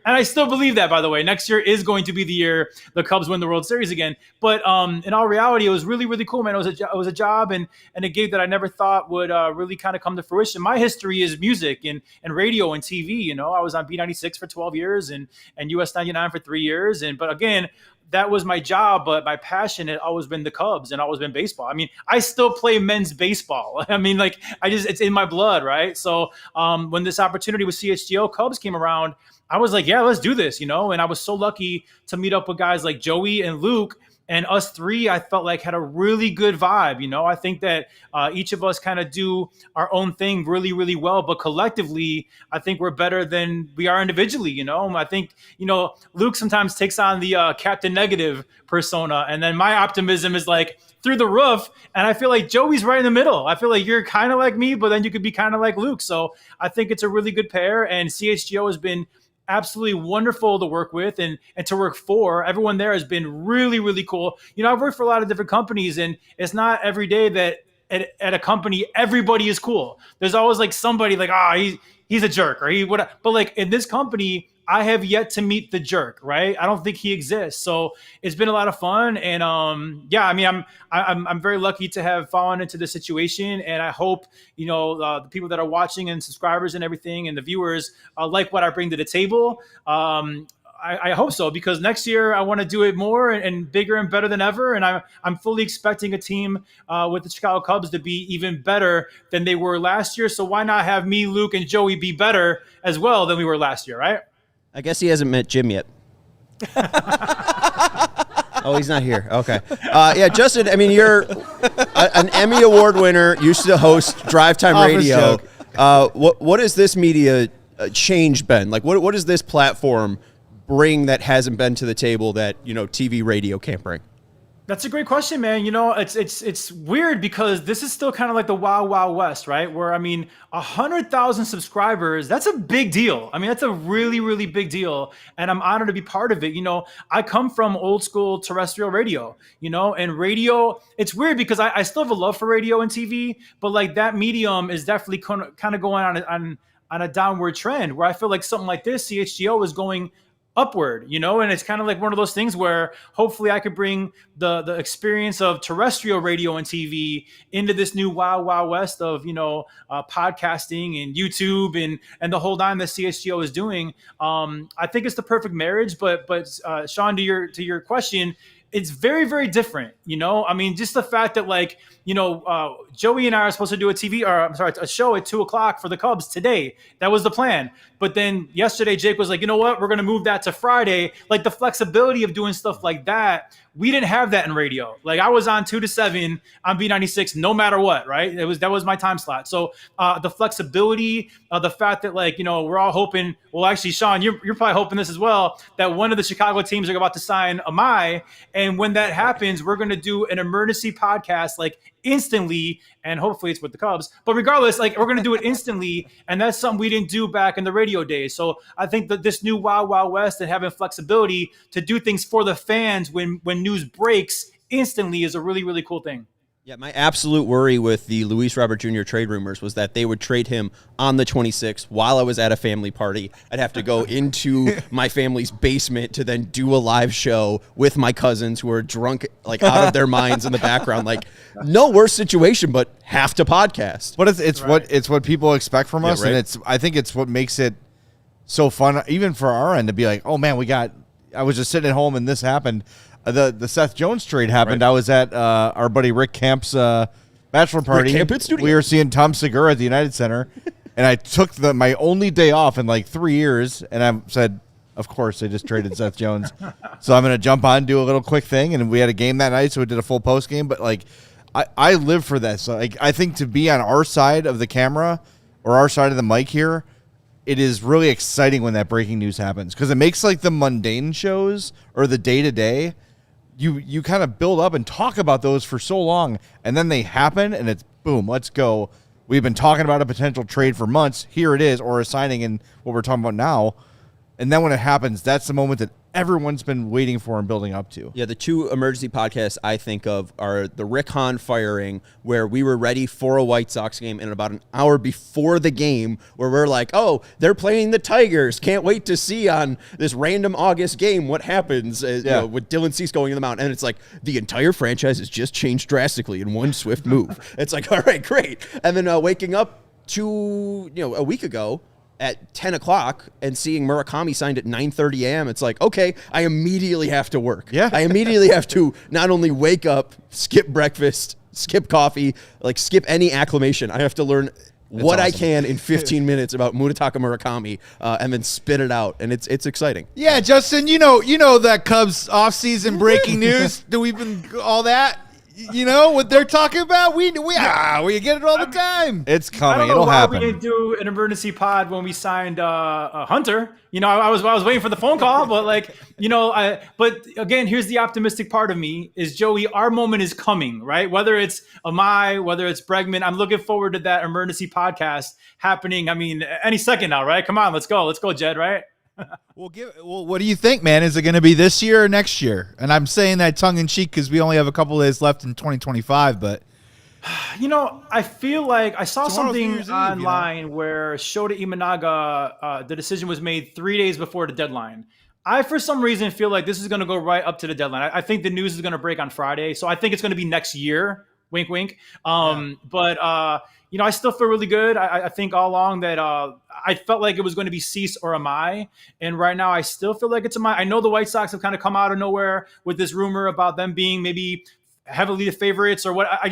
And I still believe that, by the way. Next year is going to be the year the Cubs win the World Series again. But in all reality, it was really, really cool, man. It was a job and a gig that I never thought would really kind of come to fruition. My history is music and radio and TV. I was on B96 for 12 years and US 99 for 3 years. But again, that was my job, but my passion had always been the Cubs and always been baseball. I mean, I still play men's baseball. I mean, it's in my blood, right? So when this opportunity with CHGO Cubs came around, I was like, yeah, let's do this, and I was so lucky to meet up with guys like Joey and Luke. And us three, I felt like had a really good vibe. I think that each of us kind of do our own thing really, really well. But collectively, I think we're better than we are individually. I think, Luke sometimes takes on the Captain Negative persona. And then my optimism is like through the roof. And I feel like Joey's right in the middle. I feel like you're kind of like me, but then you could be kind of like Luke. So I think it's a really good pair. And CHGO has been absolutely wonderful to work with and to work for. Everyone there has been really, really cool. I've worked for a lot of different companies, and it's not every day that at a company everybody is cool. There's always like somebody like, he's a jerk, or but like in this company, I have yet to meet the jerk, right? I don't think he exists. So it's been a lot of fun. And I mean, I'm very lucky to have fallen into this situation. And I hope, the people that are watching and subscribers and everything and the viewers like what I bring to the table. I hope so, because next year I want to do it more and bigger and better than ever. And I'm fully expecting a team with the Chicago Cubs to be even better than they were last year. So why not have me, Luke, and Joey be better as well than we were last year, right? I guess he hasn't met Jim yet. Oh, he's not here. Okay. Justin, I mean, you're an Emmy Award winner, used to host Drive Time Radio. What has this media change been? Like, what does this platform bring that hasn't been to the table that, TV radio can't bring? That's a great question, man. It's weird because this is still kind of like the Wild Wild West, right? Where, 100,000 subscribers, that's a big deal. I mean, that's a really, really big deal. And I'm honored to be part of it. I come from old school terrestrial radio, and radio, it's weird because I still have a love for radio and TV, but like that medium is definitely kind of going on a downward trend where I feel like something like this, CHGO, is going upward, and it's kind of like one of those things where hopefully I could bring the experience of terrestrial radio and TV into this new wild west of podcasting and YouTube and the whole time that CHGO is doing. I think it's the perfect marriage, but Sean, to your question, it's very, very different. I mean, just the fact that Joey and I are supposed to do a show at 2:00 for the Cubs today. That was the plan. But then yesterday, Jake was like, you know what? We're going to move that to Friday. Like the flexibility of doing stuff like that. We didn't have that in radio. Like I was on 2 to 7 on B96, no matter what, right? That was my time slot. So the flexibility, the fact that we're all hoping, well, actually, Sean, you're probably hoping this as well, that one of the Chicago teams are about to sign Amai. And when that happens, we're going to do an emergency podcast instantly, and hopefully it's with the Cubs. But regardless, we're going to do it instantly, and that's something we didn't do back in the radio days. So I think that this new Wild West and having flexibility to do things for the fans when news breaks instantly is a really, really cool thing. Yeah, my absolute worry with the Luis Robert Jr. trade rumors was that they would trade him on the 26th while I was at a family party. I'd have to go into my family's basement to then do a live show with my cousins who are drunk, out of their minds in the background. No worse situation, but have to podcast. But it's what people expect from us, right? And I think it's what makes it so fun, even for our end, to be like, oh man, I was just sitting at home and this happened. The Seth Jones trade happened. Right. I was at our buddy Rick Camp's bachelor party. We were seeing Tom Segura at the United Center, and I took my only day off in 3 years, and I said, of course, they just traded Seth Jones, so I'm going to jump on, do a little quick thing, and we had a game that night, so we did a full post game. But I live for this. So I think to be on our side of the camera or our side of the mic here, it is really exciting when that breaking news happens because it makes the mundane shows or the day-to-day. You kind of build up and talk about those for so long, and then they happen, and it's boom, let's go. We've been talking about a potential trade for months. Here it is, or a signing in what we're talking about now. And then when it happens, that's the moment that everyone's been waiting for and building up to. Yeah, the two emergency podcasts I think of are the Rick Hahn firing, where we were ready for a White Sox game, and about an hour before the game, where we're like, oh, they're playing the Tigers. Can't wait to see on this random August game what happens with Dylan Cease going in the mound. And it's the entire franchise has just changed drastically in one swift move. It's all right, great. And then waking up a week ago, at 10 o'clock and seeing Murakami signed at 9:30 a.m., it's okay, I immediately have to work. Yeah. I immediately have to not only wake up, skip breakfast, skip coffee, skip any acclimation. I have to learn what awesome. I can in 15 minutes about Munetaka Murakami and then spit it out, and it's exciting. Yeah, Justin, you know that Cubs offseason breaking news. Do we even all that? You know what they're talking about? We get it all the time. It's coming. I don't know It'll why happen. We didn't do an emergency pod when we signed Hunter. I was waiting for the phone call, but but again, here's the optimistic part of me: is Joey, our moment is coming, right? Whether it's Amai, whether it's Bregman, I'm looking forward to that emergency podcast happening. I mean, any second now, right? Come on, let's go, Jed, right? Well, what do you think, man? Is it going to be this year or next year? And I'm saying that tongue in cheek because we only have a couple of days left in 2025. But I feel like I saw something online where Shota Imanaga, the decision was made 3 days before the deadline. I, for some reason, feel like this is going to go right up to the deadline. I think the news is going to break on Friday, so I think it's going to be next year. Wink, wink. But I still feel really good. I think all along that I felt like it was going to be Cease or Amai. And right now I still feel like it's Amai. I know the White Sox have kind of come out of nowhere with this rumor about them being maybe heavily the favorites or what. I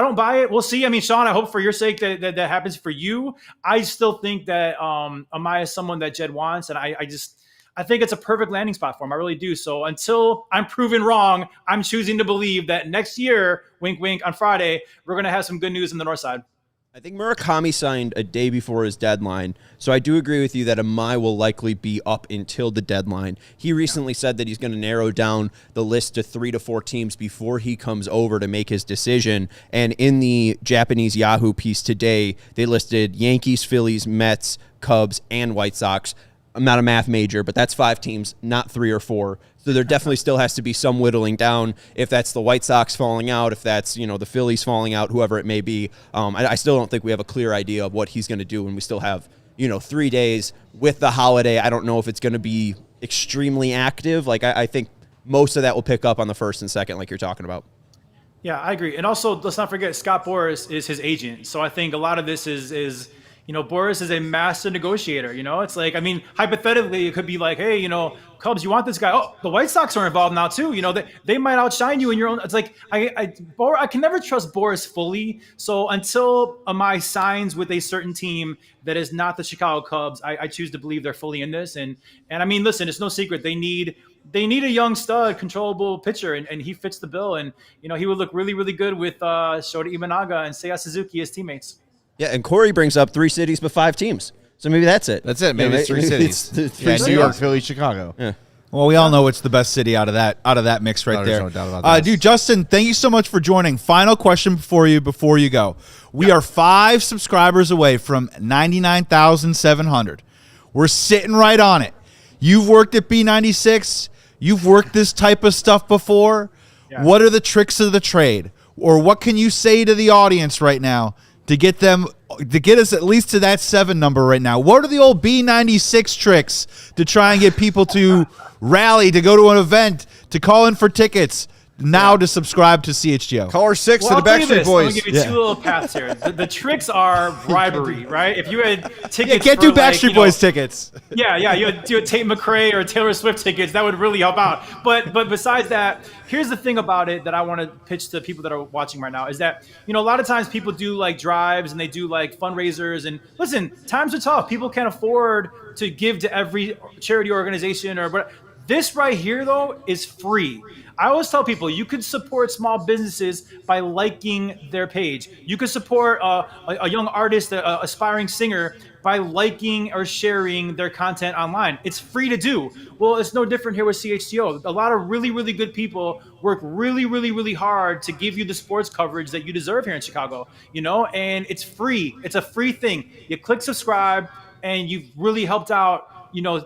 don't buy it. We'll see. I mean, Sean, I hope for your sake that happens for you. I still think that Amai is someone that Jed wants. And I think it's a perfect landing spot for him. I really do. So until I'm proven wrong, I'm choosing to believe that next year, wink, wink, on Friday, we're going to have some good news in the North Side. I think Murakami signed a day before his deadline, so I do agree with you that Amai will likely be up until the deadline. He recently said that he's going to narrow down the list to 3 to 4 teams before he comes over to make his decision, and in the Japanese Yahoo piece today, they listed Yankees, Phillies, Mets, Cubs, and White Sox. I'm not a math major, but that's 5 teams, not 3 or 4. So there definitely still has to be some whittling down. If that's the White Sox falling out, if that's the Phillies falling out, whoever it may be. I still don't think we have a clear idea of what he's going to do, and we still have 3 days with the holiday. I don't know if it's going to be extremely active. Like I think most of that will pick up on the first and second, like you're talking about. Yeah, I agree. And also, let's not forget, Scott Boras is his agent. So I think a lot of this is Boras is a master negotiator. It's like, I mean, hypothetically, it could be like, hey, Cubs, you want this guy? Oh, the White Sox are involved now too. They might outshine you in your own. It's like I can never trust Boras fully. So until Amai signs with a certain team that is not the Chicago Cubs, I choose to believe they're fully in this. And I mean, listen, it's no secret they need a young stud, controllable pitcher, and he fits the bill. And he would look really, really good with Shota Imanaga and Seiya Suzuki as teammates. Yeah, and Corey brings up 3 cities but 5 teams. So maybe that's it. That's it. Maybe it's 3 cities. New York, Philly, Chicago. Yeah. Well, we all know it's the best city out of that mix right there. No doubt about that. Dude, Justin, thank you so much for joining. Final question before you go. We are 5 subscribers away from 99,700. We're sitting right on it. You've worked at B96. You've worked this type of stuff before. Yeah. What are the tricks of the trade? Or what can you say to the audience right now to get us at least to that 7 number right now? What are the old B96 tricks to try and get people to rally, to go to an event, to call in for tickets, to subscribe to CHGO? Caller 6 to the Backstreet Boys. I'm going to give you 2 little paths here. The tricks are bribery, right? If you had tickets can't do Backstreet Boys tickets. Yeah, you had Tate McRae or Taylor Swift tickets. That would really help out. But besides that, here's the thing about it that I want to pitch to people that are watching right now is that, a lot of times people do like drives and they do like fundraisers. And listen, times are tough. People can't afford to give to every charity organization or whatever. This right here, though, is free. I always tell people you could support small businesses by liking their page. You could support a young artist, an aspiring singer, by liking or sharing their content online. It's free to do. Well, it's no different here with CHGO. A lot of really, really good people work really, really, really hard to give you the sports coverage that you deserve here in Chicago, and it's free. It's a free thing. You click subscribe, and you've really helped out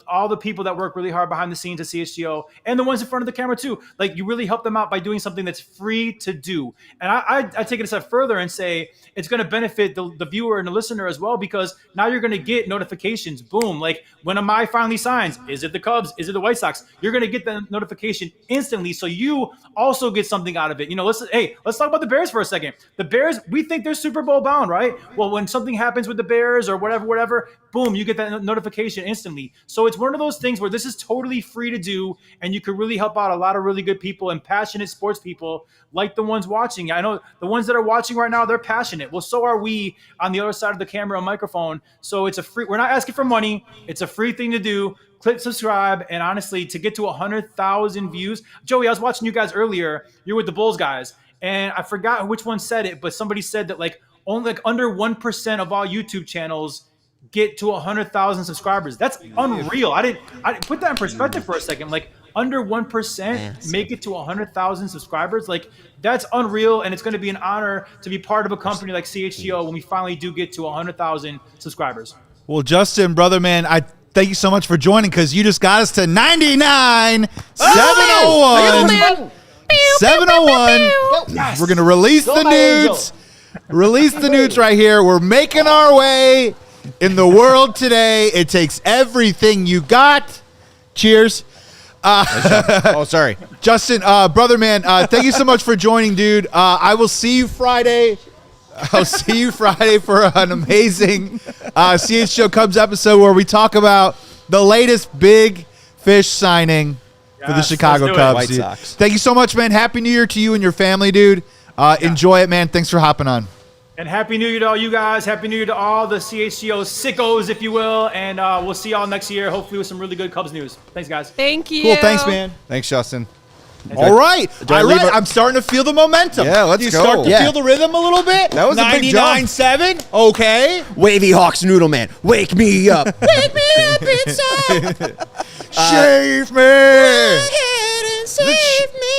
all the people that work really hard behind the scenes at CHGO and the ones in front of the camera too. Like, you really help them out by doing something that's free to do. And I take it a step further and say it's going to benefit the viewer and the listener as well, because now you're going to get notifications. Boom. Like, when Amai finally signs, is it the Cubs? Is it the White Sox? You're going to get the notification instantly. So you also get something out of it. Let's talk about the Bears for a second. The Bears, we think they're Super Bowl bound, right? Well, when something happens with the Bears or whatever, boom, you get that notification instantly. So it's one of those things where this is totally free to do, and you could really help out a lot of really good people and passionate sports people like the ones watching. I know the ones that are watching right now, they're passionate. Well, so are we on the other side of the camera and microphone. So it's we're not asking for money. It's a free thing to do. Click subscribe, and honestly, to get to 100,000 views. Joey, I was watching you guys earlier. You're with the Bulls guys, and I forgot which one said it, but somebody said that only under 1% of all YouTube channels get to 100,000 subscribers. That's unreal. I didn't put that in perspective for a second. Under 1% make it to 100,000 subscribers. That's unreal, and it's going to be an honor to be part of a company like CHGO when we finally do get to 100,000 subscribers. Well, Justin, brother, man, I thank you so much for joining, because you just got us to 99, 701. 701. We're going to release the nudes. Release the nudes right here. We're making our way in the world today. It takes everything you got. Cheers. Sorry. Justin, brother, man, thank you so much for joining, dude. I will see you Friday. I'll see you Friday for an amazing CHGO Cubs episode where we talk about the latest big fish signing for the Chicago Cubs. White Sox. Thank you so much, man. Happy New Year to you and your family, dude. Enjoy it, man. Thanks for hopping on. And Happy New Year to all you guys. Happy New Year to all the CHGO sickos, if you will. And we'll see y'all next year, hopefully with some really good Cubs news. Thanks, guys. Thank you. Cool. Thanks, man. Thanks, Justin. All right. I'm starting to feel the momentum. Yeah, let's go. go. You start to feel the rhythm a little bit? That was a big jump. 99.7. Okay. Wavy Hawks Noodle Man, wake me up. Wake me up inside. Shave me.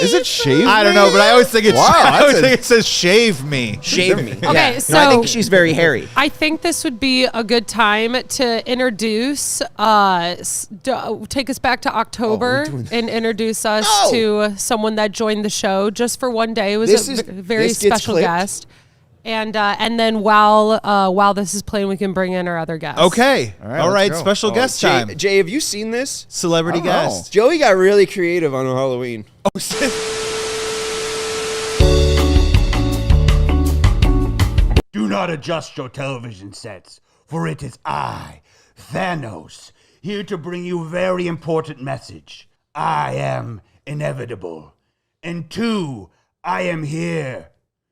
Is it shave? I don't know, but I always think it's. Wow, I always think it says shave me. Shave me. Okay, so I think she's very hairy. I think this would be a good time to introduce, take us back to October and introduce us to someone that joined the show just for one day. It was a very special guest. And then while this is playing, we can bring in our other guests. Okay. All right, Special guest time. Jay, have you seen this? Celebrity guest. Joey got really creative on Halloween. Oh, Do not adjust your television sets, for it is I, Thanos, here to bring you a very important message. I am inevitable. And 2, I am here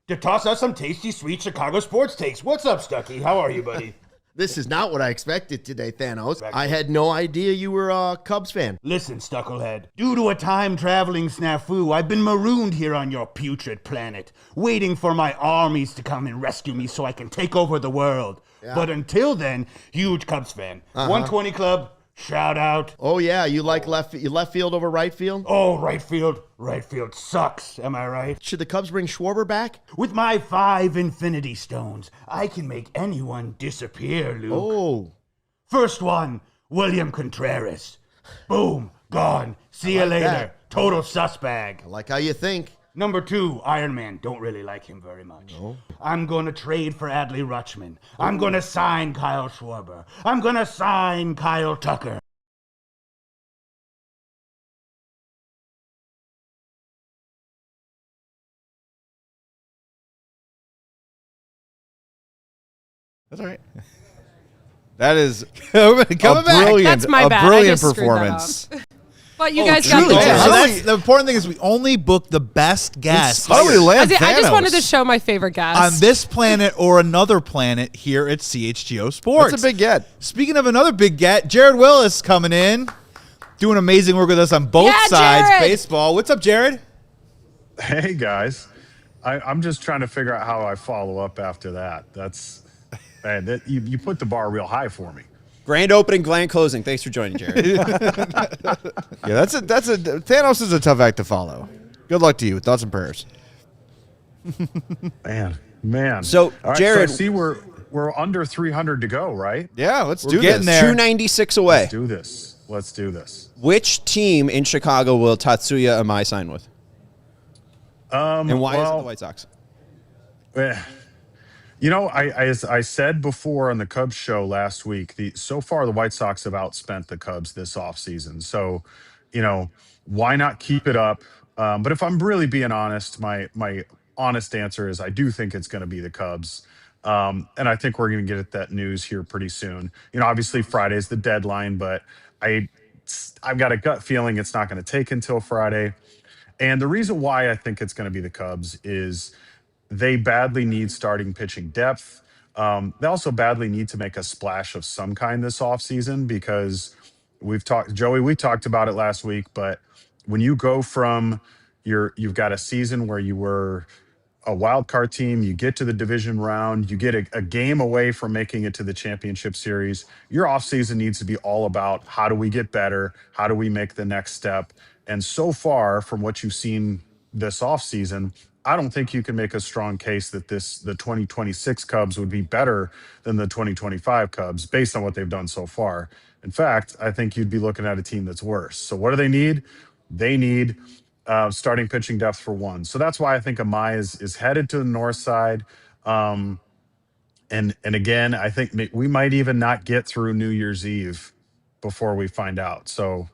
to toss out some tasty, sweet Chicago sports takes. What's up, Stucky? How are you, buddy? This is not what I expected today, Thanos. I had no idea you were a Cubs fan. Listen, Stucklehead. Due to a time-traveling snafu, I've been marooned here on your putrid planet, waiting for my armies to come and rescue me so I can take over the world. Yeah. But until then, huge Cubs fan. 120 Club, shout out. Oh, yeah, you like left field over right field? Oh, right field. Right field sucks, am I right? Should the Cubs bring Schwarber back? With my 5 Infinity Stones, I can make anyone disappear, Luke. Oh. First one, William Contreras. Boom, gone. See you later. that. Total suspect. I like how you think. Number 2, Iron Man. Don't really like him very much. No. I'm going to trade for Adley Rutschman. I'm going to sign Kyle Schwarber. I'm going to sign Kyle Tucker. That's all right. That is Coming back. brilliant, That's my bad. I brilliant just screwed that performance. But you guys got the So gist. that's, the important thing is we only book the best guests How do we land I just Thanos? wanted to show my favorite guest. on this planet or another planet here at CHGO Sports. That's a big get. Speaking of another big get, Jared Willis coming in, doing amazing work with us on both sides. Jared! Baseball. What's up, Jared? Hey, guys. I'm just trying to figure out how I follow up after that. That's man, you put the bar real high for me. Grand opening, grand closing. Thanks for joining, Jared. Yeah, Thanos is a tough act to follow. Good luck to you. Thoughts and prayers. Man. So, All right, Jared, so I see we're under 300 to go, right? Yeah, let's we're do getting this. there. 296 away. Let's do this. Which team in Chicago will Tatsuya Amai sign with? And why is it the White Sox? You know, I said before on the Cubs show last week, so far the White Sox have outspent the Cubs this offseason. So, you know, why not keep it up? But if I'm really being honest, my honest answer is I do think it's going to be the Cubs. And I think we're going to get that news here pretty soon. You know, obviously Friday's the deadline, but I've got a gut feeling it's not going to take until Friday. And the reason why I think it's going to be the Cubs is they badly need starting pitching depth. They also badly need to make a splash of some kind this offseason because we talked about it last week, but when you go from you've got a season where you were a wild card team, you get to the division round, you get a game away from making it to the championship series, your offseason needs to be all about how do we get better? How do we make the next step? And so far from what you've seen this offseason, I don't think you can make a strong case that the 2026 Cubs would be better than the 2025 Cubs based on what they've done so far. In fact, I think you'd be looking at a team that's worse. So what do they need? They need starting pitching depth for one. So that's why I think Amai is headed to the north side. And again, I think we might even not get through New Year's Eve before we find out. So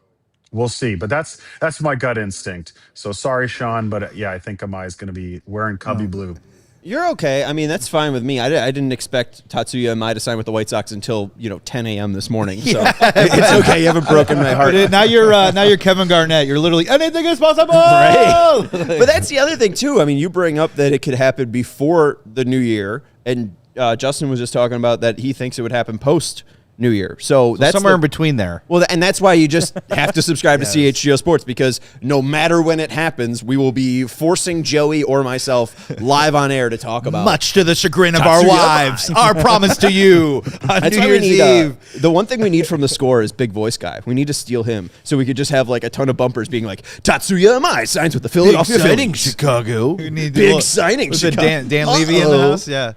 we'll see, but that's my gut instinct. So sorry, Sean, but yeah, I think Amai is going to be wearing Cubby blue. You're okay. I mean, that's fine with me. I didn't expect Tatsuya Amai to sign with the White Sox until 10 a.m. this morning. So it's okay. You haven't broken my heart. Now you're Kevin Garnett. You're literally anything is possible. Right. But that's the other thing too. I mean, you bring up that it could happen before the new year, and Justin was just talking about that he thinks it would happen post New Year. So that's somewhere in between there. Well, and that's why you just have to subscribe to CHGO Sports, because no matter when it happens, we will be forcing Joey or myself live on air to talk about. Much to the chagrin of our wives, our promise to you on That's New why we Year's need, Eve. the one thing we need from the score is big voice guy. We need to steal him so we could just have like a ton of bumpers being like, Tatsuya Amai signs with the Philadelphia signing, Phillies. Chicago. Big signing, Was Chicago. it Dan Levy in the house? Yeah.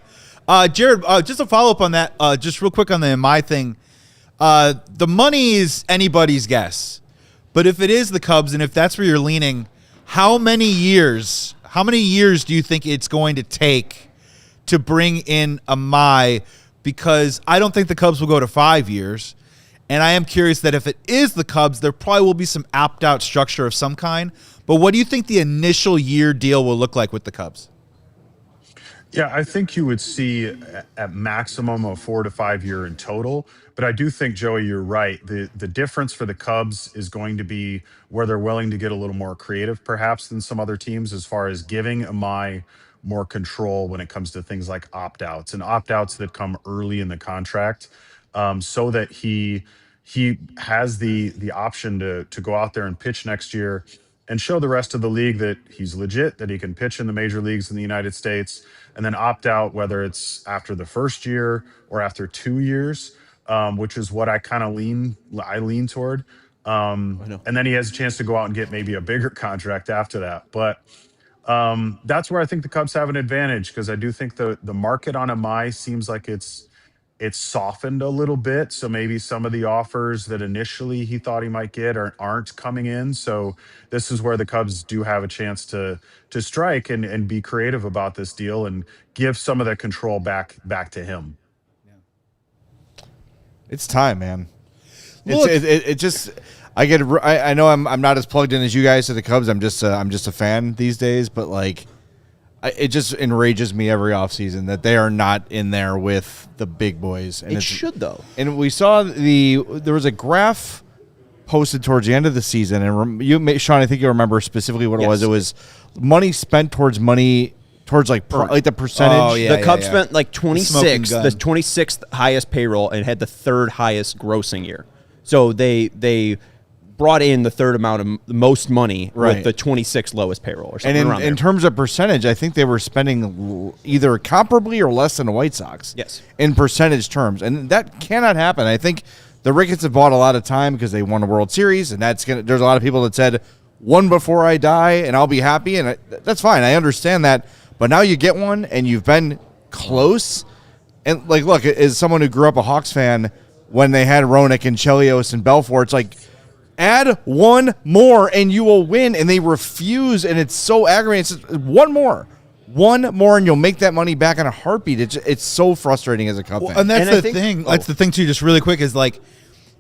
Jared, just a follow up on that, just real quick on the Amai thing. The money is anybody's guess, but if it is the Cubs and if that's where you're leaning, how many years do you think it's going to take to bring in a Mai, because I don't think the Cubs will go to 5 years. And I am curious that if it is the Cubs, there probably will be some opt-out structure of some kind. But what do you think the initial year deal will look like with the Cubs? Yeah, I think you would see at maximum a 4 to 5 year in total. But I do think, Joey, you're right. The difference for the Cubs is going to be where they're willing to get a little more creative, perhaps, than some other teams as far as giving Amai more control when it comes to things like opt-outs and opt-outs that come early in the contract, so that he has the option to go out there and pitch next year and show the rest of the league that he's legit, that he can pitch in the major leagues in the United States, and then opt out, whether it's after the first year or after 2 years, which is what I kind of lean toward. And then he has a chance to go out and get maybe a bigger contract after that. But that's where I think the Cubs have an advantage, because I do think the market on Amai seems like it's softened a little bit. So maybe some of the offers that initially he thought he might get aren't coming in. So this is where the Cubs do have a chance to strike and be creative about this deal and give some of that control back to him. It's time, man. It just I know I'm not as plugged in as you guys to the Cubs. I'm just a fan these days, but like it just enrages me every offseason that they are not in there with the big boys. And it should, though. And we saw there was a graph posted towards the end of the season, and Sean, I think you remember specifically what it was. It was money spent towards like the percentage. Oh, yeah, the Cubs spent like 26th highest payroll and had the third highest grossing year. So they brought in the third amount of the most money with the 26th lowest payroll or something. And in terms of percentage, I think they were spending either comparably or less than the White Sox. Yes. In percentage terms. And that cannot happen. I think the Ricketts have bought a lot of time because they won a World Series, and there's a lot of people that said, one before I die and I'll be happy, and that's fine. I understand that. But now you get one and you've been close. And like, look, as someone who grew up a Hawks fan, when they had Roenick and Chelios and Belfort, it's like, add one more and you will win. And they refuse, and it's so aggravating. It's just, one more, and you'll make that money back in a heartbeat. It's so frustrating as a Cub fan. And that's the thing. That's the thing too. Just really quick is like,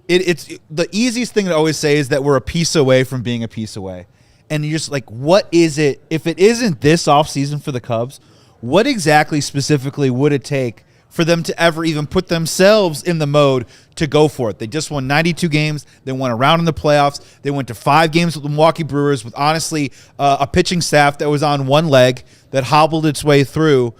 it's the easiest thing to always say is that we're a piece away from being a piece away. And you're just like, what is it? If it isn't this offseason for the Cubs, what exactly specifically would it take for them to ever even put themselves in the mode to go for it? They just won 92 games. They won a round in the playoffs. They went to 5 games with the Milwaukee Brewers with, honestly, a pitching staff that was on one leg that hobbled its way through.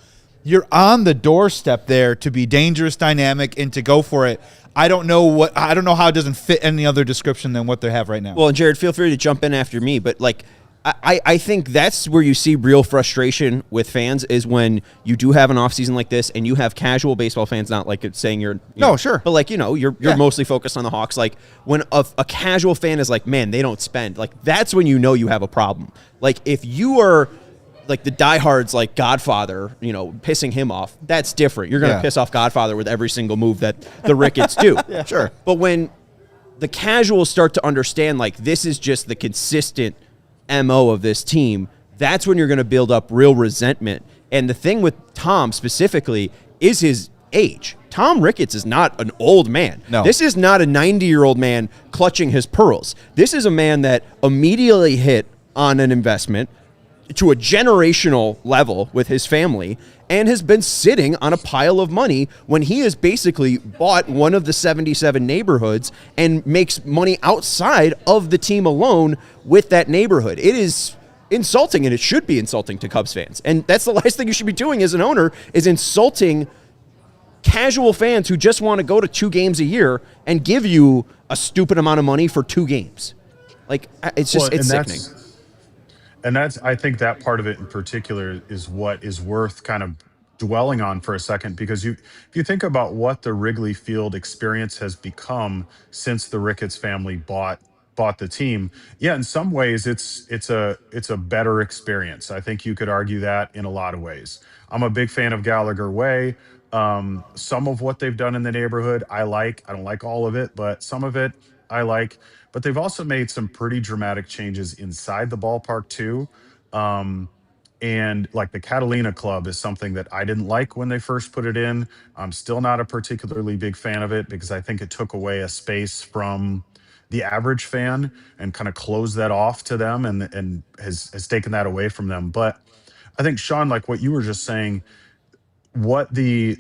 You're on the doorstep there to be dangerous, dynamic, and to go for it. I don't know how it doesn't fit any other description than what they have right now. Well, and Jared, feel free to jump in after me, but like I think that's where you see real frustration with fans is when you do have an offseason like this and you have casual baseball fans, not like it's saying you're sure. But like, you're mostly focused on the Hawks. Like when a casual fan is like, man, they don't spend, like that's when you know you have a problem. Like if you are like the diehards like Godfather, pissing him off, that's different. You're going to piss off Godfather with every single move that the Ricketts do. Yeah, sure. But when the casuals start to understand like this is just the consistent MO of this team, that's when you're going to build up real resentment. And the thing with Tom specifically is his age. Tom Ricketts is not an old man. No. This is not a 90-year-old man clutching his pearls. This is a man that immediately hit on an investment to a generational level with his family and has been sitting on a pile of money when he has basically bought one of the 77 neighborhoods and makes money outside of the team alone with that neighborhood. It is insulting, and it should be insulting to Cubs fans. And that's the last thing you should be doing as an owner, is insulting casual fans who just want to go to 2 games a year and give you a stupid amount of money for 2 games. Like, it's just, it's sickening. And I think that part of it in particular is what is worth kind of dwelling on for a second, because if you think about what the Wrigley Field experience has become since the Ricketts family bought the team, in some ways it's a better experience. I think you could argue that in a lot of ways. I'm a big fan of Gallagher Way. Some of what they've done in the neighborhood I like. I don't like all of it, but some of it I like. But they've also made some pretty dramatic changes inside the ballpark too. And like the Catalina Club is something that I didn't like when they first put it in. I'm still not a particularly big fan of it because I think it took away a space from the average fan and kind of closed that off to them and has taken that away from them. But I think, Sean, like what you were just saying, what the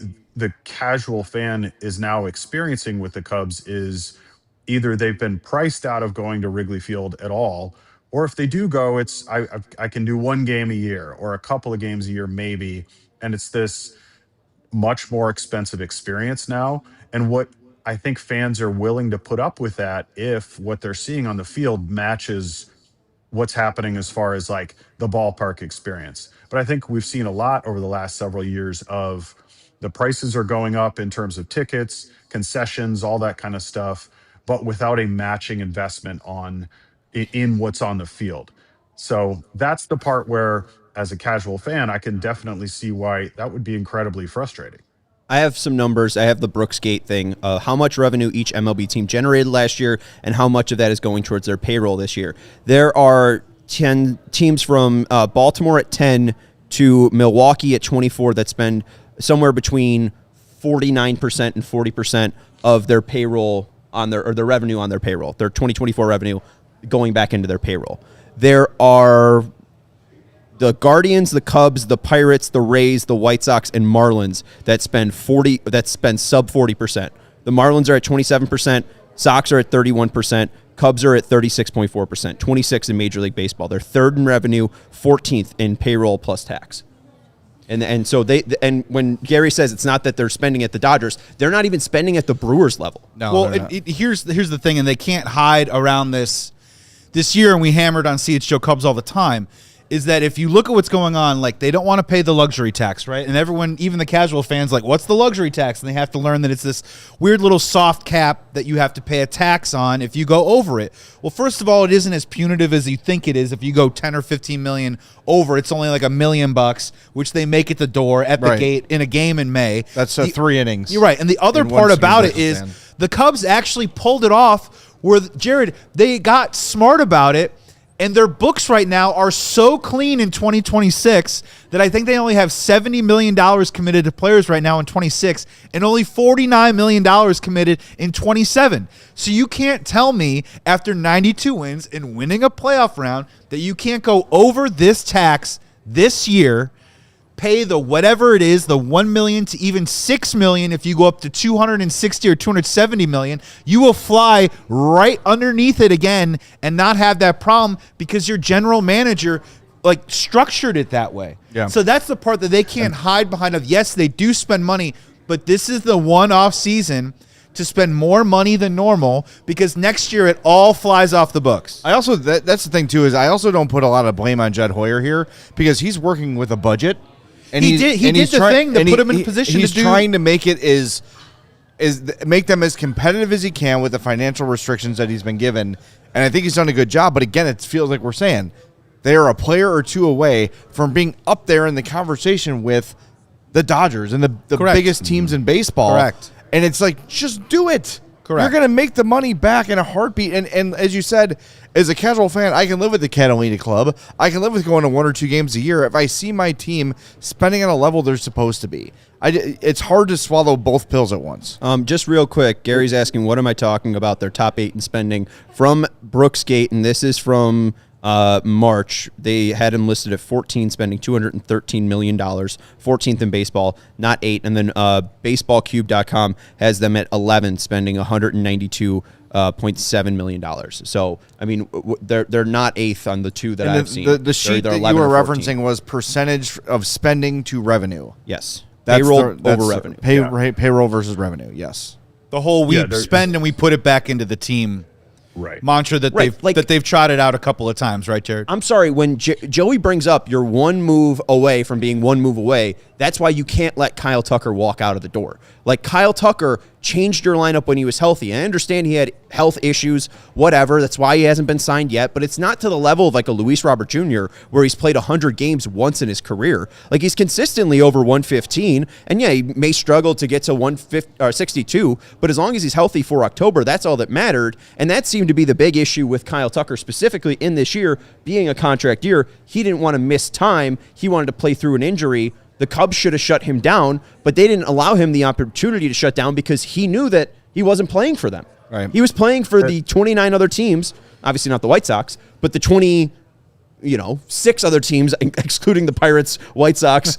casual fan is now experiencing with the Cubs is either they've been priced out of going to Wrigley Field at all, or if they do go, it's I can do one game a year or a couple of games a year maybe, and it's this much more expensive experience now. And what I think fans are willing to put up with that if what they're seeing on the field matches what's happening as far as like the ballpark experience. But I think we've seen a lot over the last several years of the prices are going up in terms of tickets, concessions, all that kind of stuff, but without a matching investment in what's on the field. So that's the part where, as a casual fan, I can definitely see why that would be incredibly frustrating. I have some numbers. I have the Brooksgate thing. How much revenue each MLB team generated last year and how much of that is going towards their payroll this year. There are 10 teams from Baltimore at 10 to Milwaukee at 24 that spend somewhere between 49% and 40% of their payroll on their revenue on their payroll, their 2024 revenue going back into their payroll. There are the Guardians, the Cubs, the Pirates, the Rays, the White Sox, and Marlins that spend sub 40%. The Marlins are at 27%, Sox are at 31%, Cubs are at 36.4%, 26 in Major League Baseball. They're third in revenue, 14th in payroll plus tax. And so and when Gary says it's not that they're spending at the Dodgers, they're not even spending at the Brewers level. No. Well, here's the thing, and they can't hide around this year, and we hammered on CHGO Cubs all the time, is that if you look at what's going on, like they don't want to pay the luxury tax, right? And everyone, even the casual fans, like, what's the luxury tax? And they have to learn that it's this weird little soft cap that you have to pay a tax on if you go over it. Well, first of all, it isn't as punitive as you think it is. If you go 10 or 15 million over, it's only like $1 million, which they make at the door, at the gate, in a game in May. That's 3 innings. You're right. And the other part about it is the Cubs actually pulled it off where, Jared, they got smart about it. And their books right now are so clean in 2026 that I think they only have $70 million committed to players right now in 26 and only $49 million committed in 27. So you can't tell me after 92 wins and winning a playoff round that you can't go over this tax this year, pay the whatever it is, the $1 million to even $6 million. If you go up to 260 or 270 million, you will fly right underneath it again and not have that problem because your general manager like structured it that way. Yeah. So that's the part that they can't hide behind of. Yes, they do spend money, but this is the one off season to spend more money than normal because next year it all flies off the books. I also that's the thing too is I also don't put a lot of blame on Jed Hoyer here because he's working with a budget. And he did the thing that put him in position to do. He's trying to make it make them as competitive as he can with the financial restrictions that he's been given. And I think he's done a good job. But again, it feels like we're saying they are a player or two away from being up there in the conversation with the Dodgers and the biggest teams in baseball. Correct. And it's like, just do it. Correct. You're going to make the money back in a heartbeat. And as you said, as a casual fan, I can live with the Catalina Club. I can live with going to 1 or 2 games a year if I see my team spending on a level they're supposed to be. It's hard to swallow both pills at once. Just real quick, Gary's asking, what am I talking about? Their top 8 in spending from Brooksgate, and this is from March. They had him listed at 14, spending $213 million, 14th in baseball, not 8. And then baseballcube.com has them at 11, spending $192.7 million. So, I mean, they're not 8th on the 2 that I've seen. The sheet that you were referencing was percentage of spending to revenue. Yes. That's payroll over revenue. Payroll versus revenue, yes. The whole we spend and we put it back into the team. Right. Mantra that they've trotted out a couple of times, right, Jared? I'm sorry, when Joey brings up you're one move away from being one move away, that's why you can't let Kyle Tucker walk out of the door. Like, Kyle Tucker changed your lineup when he was healthy. I understand he had health issues, whatever. That's why he hasn't been signed yet. But it's not to the level of like a Luis Robert Jr., where he's played 100 games once in his career. Like, he's consistently over 115. And yeah, he may struggle to get to 162. But as long as he's healthy for October, that's all that mattered. And that seemed to be the big issue with Kyle Tucker, specifically in this year, being a contract year. He didn't want to miss time. He wanted to play through an injury. The Cubs should have shut him down, but they didn't allow him the opportunity to shut down because he knew that he wasn't playing for them. Right. He was playing for the 29 other teams, obviously not the White Sox, but the 6 other teams, excluding the Pirates, White Sox,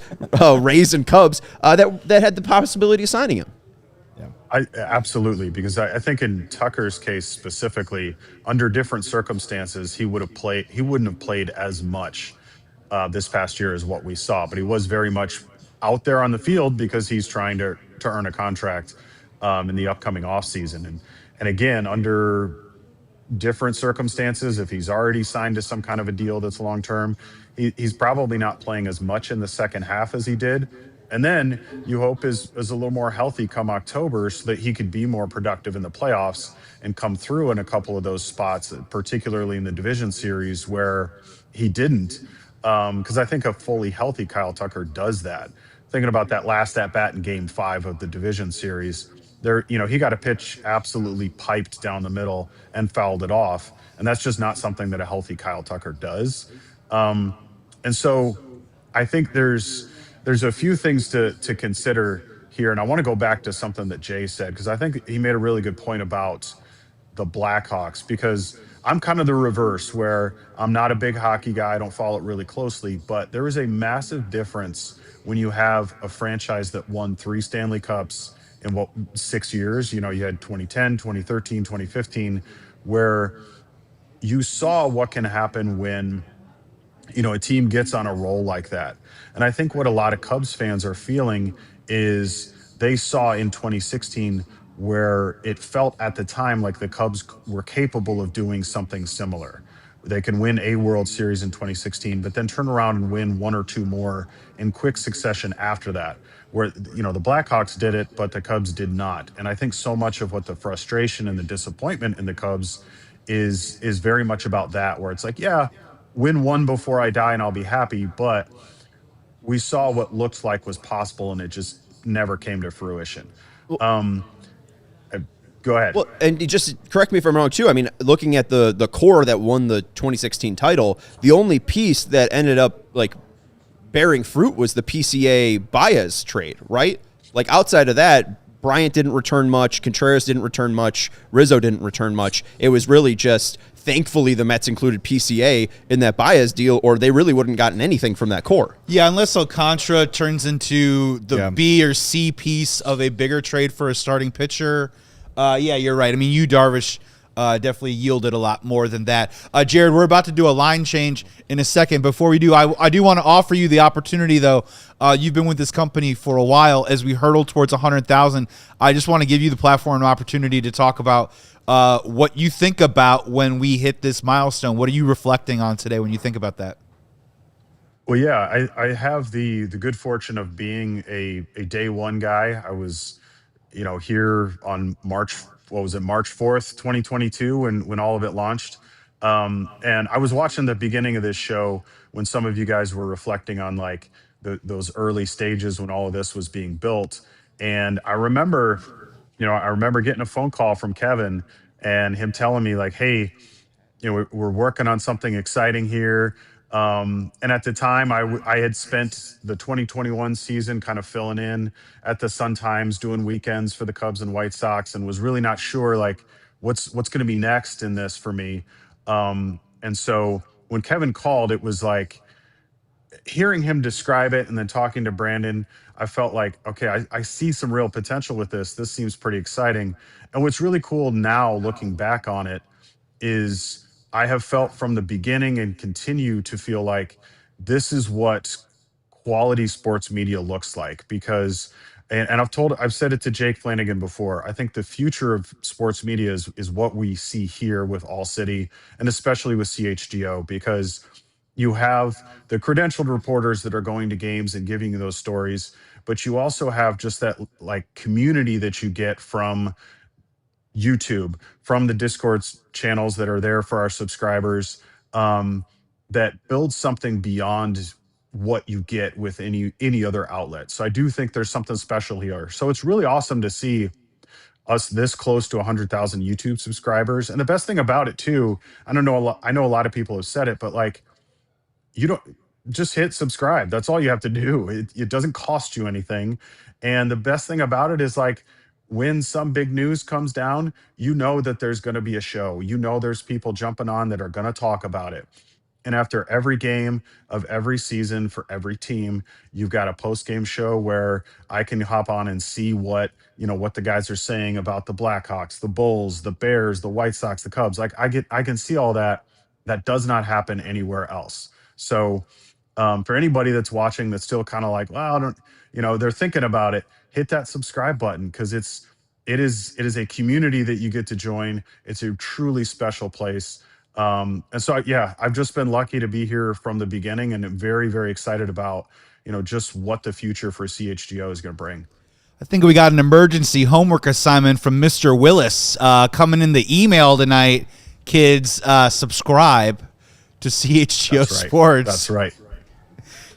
Rays, and Cubs, that had the possibility of signing him. Absolutely, because I think in Tucker's case specifically, under different circumstances, he wouldn't have played as much this past year as what we saw, but he was very much out there on the field because he's trying to earn a contract in the upcoming offseason. And again, under different circumstances, if he's already signed to some kind of a deal that's long term, he's probably not playing as much in the second half as he did. And then you hope is a little more healthy come October so that he could be more productive in the playoffs and come through in a couple of those spots, particularly in the division series where he didn't. Because I think a fully healthy Kyle Tucker does that. Thinking about that last at-bat in Game 5 of the division series, he got a pitch absolutely piped down the middle and fouled it off. And that's just not something that a healthy Kyle Tucker does. And so I think there's a few things to consider here. And I want to go back to something that Jay said, because I think he made a really good point about the Blackhawks, because I'm kind of the reverse, where I'm not a big hockey guy. I don't follow it really closely, but there is a massive difference when you have a franchise that won 3 Stanley Cups in 6 years. You had 2010, 2013, 2015, where you saw what can happen when, a team gets on a roll like that. And I think what a lot of Cubs fans are feeling is they saw in 2016 where it felt at the time like the Cubs were capable of doing something similar. They can win a World Series in 2016, but then turn around and win 1 or 2 more in quick succession after that, where, the Blackhawks did it, but the Cubs did not. And I think so much of what the frustration and the disappointment in the Cubs is very much about that, where it's like, yeah, win 1 before I die and I'll be happy, but we saw what looked like was possible and it just never came to fruition. Go ahead. Well, and you just correct me if I'm wrong too. I mean, looking at the core that won the 2016 title, the only piece that ended up like bearing fruit was the PCA Baez trade, right? Like, outside of that, Bryant didn't return much, Contreras didn't return much, Rizzo didn't return much. It was really just, thankfully, the Mets included PCA in that Baez deal, or they really wouldn't gotten anything from that core. Yeah, unless Alcantara turns into the B or C piece of a bigger trade for a starting pitcher. Yeah, you're right. I mean, Yu Darvish definitely yielded a lot more than that. Jared, we're about to do a line change in a second. Before we do, I do want to offer you the opportunity, though. You've been with this company for a while. As we hurtle towards 100,000, I just want to give you the platform and opportunity to talk about what you think about when we hit this milestone. What are you reflecting on today when you think about that? Well, yeah, I have the good fortune of being a day one guy. I was, here on March 4th, 2022, when all of it launched. And I was watching the beginning of this show when some of you guys were reflecting on like those early stages when all of this was being built. And I remember getting a phone call from Kevin and him telling me like, hey, we're working on something exciting here. And at the time, I had spent the 2021 season kind of filling in at the Sun-Times, doing weekends for the Cubs and White Sox, and was really not sure like what's going to be next in this for me. And so when Kevin called, it was like hearing him describe it and then talking to Brandon, I felt like, okay, I see some real potential with this. This seems pretty exciting. And what's really cool now, looking back on it, is I have felt from the beginning and continue to feel like this is what quality sports media looks like, because, and I've said it to Jake Flanagan before, I think the future of sports media is what we see here with All City and especially with CHGO, because you have the credentialed reporters that are going to games and giving you those stories, but you also have just that like community that you get from YouTube, from the Discord channels that are there for our subscribers, that builds something beyond what you get with any other outlet. So I do think there's something special here. So it's really awesome to see us this close to 100,000 YouTube subscribers. And the best thing about it too, I know a lot of people have said it, but like, you don't just hit subscribe. That's all you have to do. It doesn't cost you anything. And the best thing about it is like when some big news comes down, you know that there's going to be a show. You know there's people jumping on that are going to talk about it. And after every game of every season for every team, you've got a post-game show where I can hop on and see what the guys are saying about the Blackhawks, the Bulls, the Bears, the White Sox, the Cubs. Like I can see all that. That does not happen anywhere else. So for anybody that's watching that's still kind of like, well, they're thinking about it, hit that subscribe button because it is a community that you get to join. It's a truly special place. And so, yeah, I've just been lucky to be here from the beginning and I'm very, very excited about, just what the future for CHGO is going to bring. I think we got an emergency homework assignment from Mr. Willis coming in the email tonight. Kids, subscribe to CHGO Sports. That's right.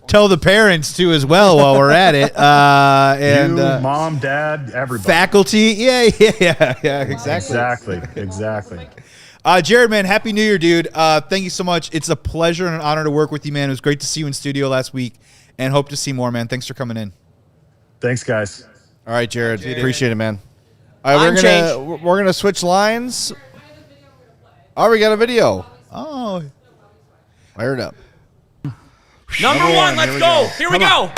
Tell the parents too as well while we're at it. And mom, dad, everybody. Faculty. Yeah, exactly. Exactly. Jared, man, Happy New Year, dude. Thank you so much. It's a pleasure and an honor to work with you, man. It was great to see you in studio last week and hope to see more, man. Thanks for coming in. Thanks, guys. All right, Jared. Appreciate it, man. All right, we're gonna switch lines. Oh, we got a video. Oh. Fire it up. Number one, let's go. Here we go.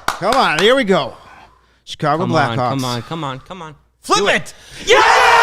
Come on, here we go. Chicago Blackhawks. Come on. Flip it. Yeah!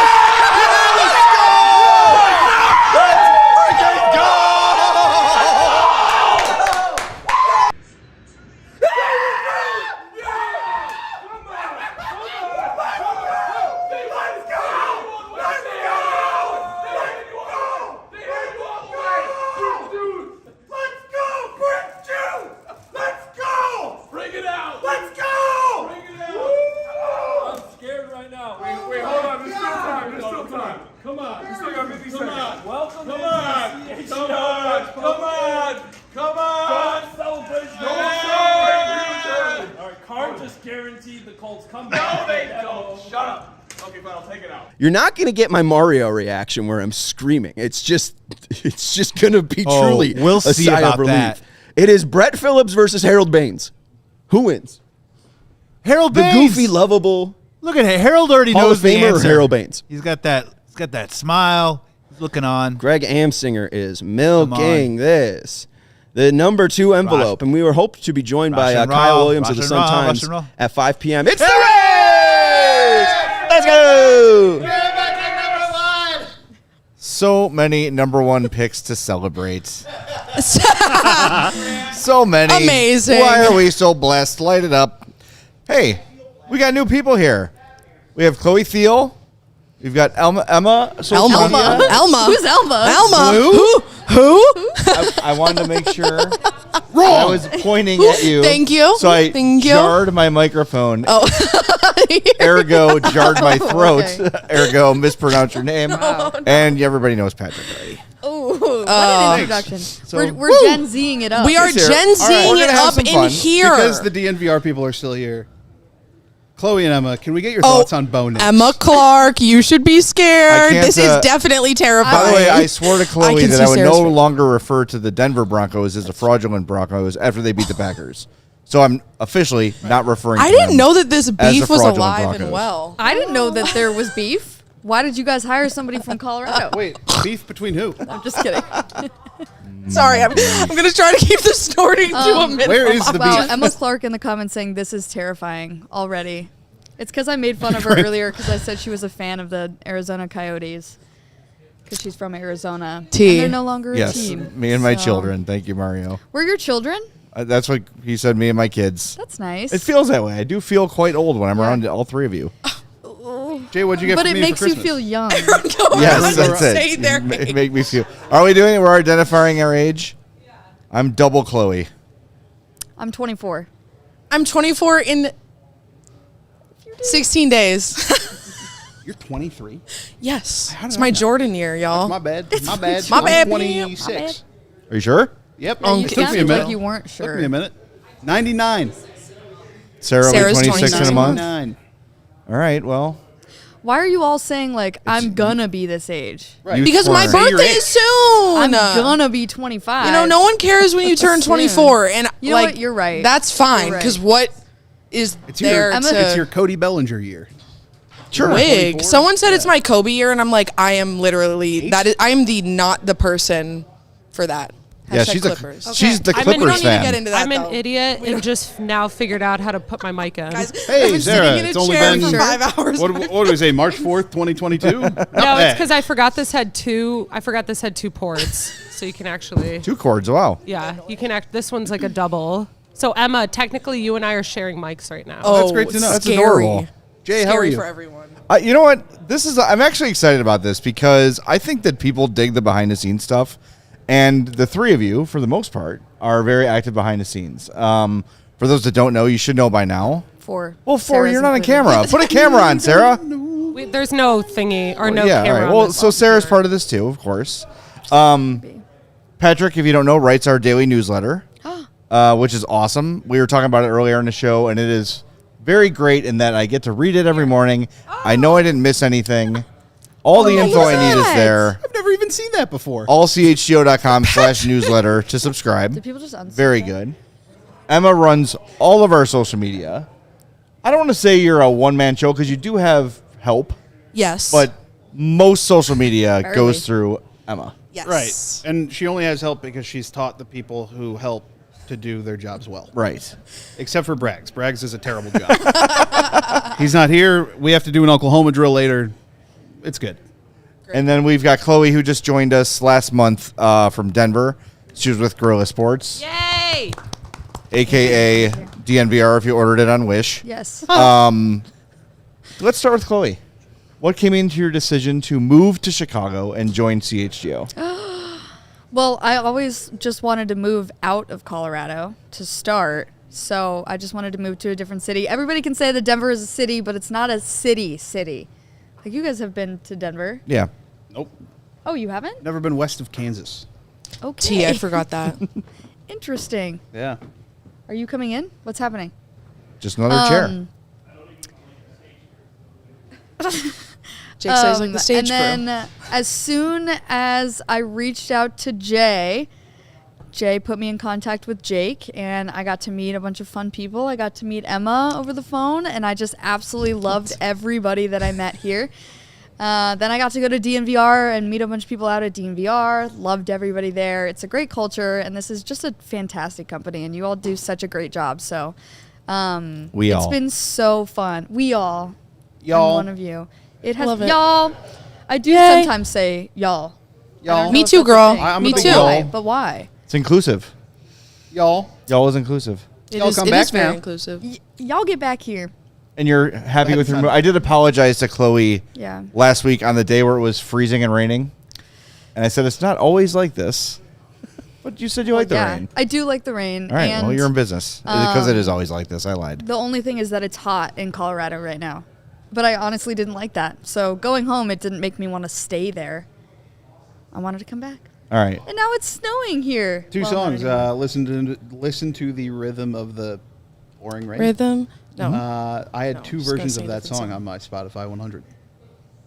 You're not going to get my Mario reaction where I'm screaming. It's just going to be truly we'll a see sigh about of relief. that. It is Brett Phillips versus Harold Baines. Who wins? Harold the Baines. Goofy, lovable. Look at it. Harold already Hall knows of the Famer answer. or Harold Baines. He's got that smile. He's looking on. Greg Amsinger is milking this. The number 2 envelope. And we were hoped to be joined by Kyle Williams of the Sun-Times at 5 p.m. It's the race! Let's go! So many number 1 picks to celebrate. So many. Amazing. Why are we so blessed? Light it up. Hey, we got new people here. We have Chloe Thiel. We've got Elma. Elma. Who's Elma? Who? I wanted to make sure. Wrong. I was pointing at you. Thank you. So I Thank you. jarred my microphone. Oh. Ergo, jarred my throat. Okay. Ergo, mispronounced your name. And everybody knows Patrick already. Oh, what an introduction. So- we're Gen Zing it up. We are Gen Zing it up in here. Because the DNVR people are still here. Chloe and Emma, can we get your thoughts on Bo Nix? Emma Clark, you should be scared. can't, This is definitely terrifying. By the way, I swore to Chloe can that see I would Sarah's no face. longer refer to the Denver Broncos as the fraudulent Broncos after they beat the Packers. So I'm officially not referring to I didn't them know that this as beef the was fraudulent alive Broncos. and well. I didn't know that there was beef. Why did you guys hire somebody from Colorado? Wait, beef between who? I'm just kidding. Sorry, I'm going to try to keep the snorting to a minimum. Where is the Wow, beef? Emma Clark in the comments saying this is terrifying already. It's because I made fun of her earlier because I said she was a fan of the Arizona Coyotes because she's from Arizona. T. And they're no longer a Yes, team. me and my So- children. Thank you, Mario. We're your children? That's what he said, me and my kids. That's nice. It feels that way. I do feel quite old when I'm around all 3 of you. Jay, what'd you get But for it me makes for you Christmas? feel young. Yes, that's Say their it. Make me feel. Are we doing it? We're identifying our age? I'm double Chloe. I'm 24. I'm 24 in 16 days. You're 23. Yes. How did It's I my know? Jordan year, y'all. My bad. My bad. My bad. 26. Are you sure? Yep. Yeah, you It took me a sounded minute. like you weren't sure. Took me a minute. 99. Sarah will be Sarah's 26 in a 29. month. 99. All right, well. Why are you all saying like I'm gonna be this age? Right. Because my Say birthday is soon. I'm gonna be 25. You know, no one cares when you turn Soon. 24, and You know like what? You're right. That's fine You're right. because what is It's there your, to it's your Cody Bellinger year. Sure. wig? 24? Someone said it's my Kobe year, and I'm like, I am literally that. I am the not the person for that. Yeah, Hashtag she's Clippers. she's the I'm Clippers we don't need to fan. get into that. I'm an though. idiot and just now figured out how to put my mic in. Guys, I've Hey, been Sarah, sitting in a it's only chair been for 5 hours. What do we say? March 4th, 2022? No, it's because I forgot this had two. I forgot this had two ports, so you can actually. 2 chords, wow. Yeah, you can act. This one's like a double. So Emma, technically, you and I are sharing mics right now. Oh, That's great to know. That's scary. adorable. Jay, Scary how are you? for everyone. You know what? I'm actually excited about this because I think that people dig the behind the scenes stuff. And the three of you, for the most part, are very active behind the scenes. For those that don't know, you should know by now. Four. Well, Sarah's you're not on included. camera. Put a camera on, Sarah. There's no thingy or no yeah, camera. all right. on Well, this so one. Sarah's part of this too, of course. Patrick, if you don't know, writes our daily newsletter, which is awesome. We were talking about it earlier in the show, and it is very great in that I get to read it every morning. I know I didn't miss anything. All the info I need is there. I've never even seen that before. allchgo.com/newsletter to subscribe. Did people just unsubscribe? Very good. Emma runs all of our social media. I don't want to say you're a one-man show because you do have help. Yes. But most social media Barely. goes through Emma. Yes. Right. And she only has help because she's taught the people who help to do their jobs well. Right. Except for Braggs. Braggs is a terrible job. He's not here. We have to do an Oklahoma drill later. It's good. And then we've got Chloe, who just joined us last month from Denver. She was with Guerrilla Sports, Yay! a.k.a. DNVR if you ordered it on Wish. Yes. Let's start with Chloe. What came into your decision to move to Chicago and join CHGO? Well, I always just wanted to move out of Colorado to start. So I just wanted to move to a different city. Everybody can say that Denver is a city, but it's not a city. Like, you guys have been to Denver. Yeah. Nope. Oh, you haven't? Never been west of Kansas. Okay. T, I forgot that. Interesting. Yeah. Are you coming in? What's happening? Just another chair. Jake says like the stage and crew. then as soon as I reached out to Jay put me in contact with Jake, and I got to meet a bunch of fun people. I got to meet Emma over the phone, and I just absolutely loved everybody that I met here. Then I got to go to DNVR and meet a bunch of people out at DNVR. Loved everybody there. It's a great culture, and this is just a fantastic company, and you all do such a great job. So it's been so fun. Y'all. I'm one of you. It has Love it. y'all. I do Yay. sometimes say y'all. Y'all. Me too, girl. I'm Me a big too. y'all. But why? It's inclusive. Y'all. Y'all is inclusive. Y'all come It back is very now. inclusive. Y'all get back here. And you're happy ahead, with your son. move. I did apologize to Chloe Yeah. last week on the day where it was freezing and raining. And I said, it's not always like this. But you said you like the rain. I do like the rain. All right, and well, you're in business. Because it is always like this. I lied. the only thing is that it's hot in Colorado right now. But I honestly didn't like that. So going home, it didn't make me want to stay there. I wanted to come back. All right. And now it's snowing here. Two Well, not songs. anymore. Listen to the rhythm of the pouring rain. Rhythm? No. I had No, two just gonna versions say of a that different song song. on my Spotify 100.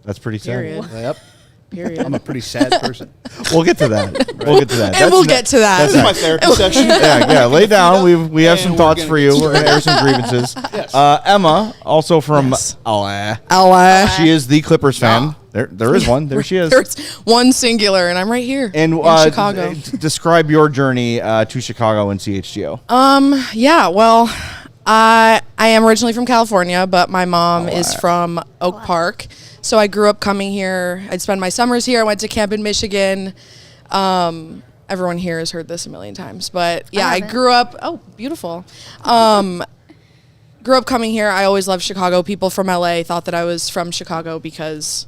That's pretty sad. Period. Yep. Period. I'm a pretty sad person. We'll get to that. We'll get to that. And we'll get to that. This is my therapy session. Yeah. Lay down. We have some And thoughts we're for gonna you. get We're going to air some grievances. Yes. Emma, also from LA. She is the Clippers fan. There is one. There she is. There's one singular, and I'm right here And in Chicago. describe your journey to Chicago and CHGO. Yeah, well, I am originally from California, but my mom is from Oak Park. So I grew up coming here. I'd spend my summers here. I went to camp in Michigan. Everyone here has heard this a million times. But yeah, I grew up. Oh, beautiful. Grew up coming here. I always loved Chicago. People from LA thought that I was from Chicago because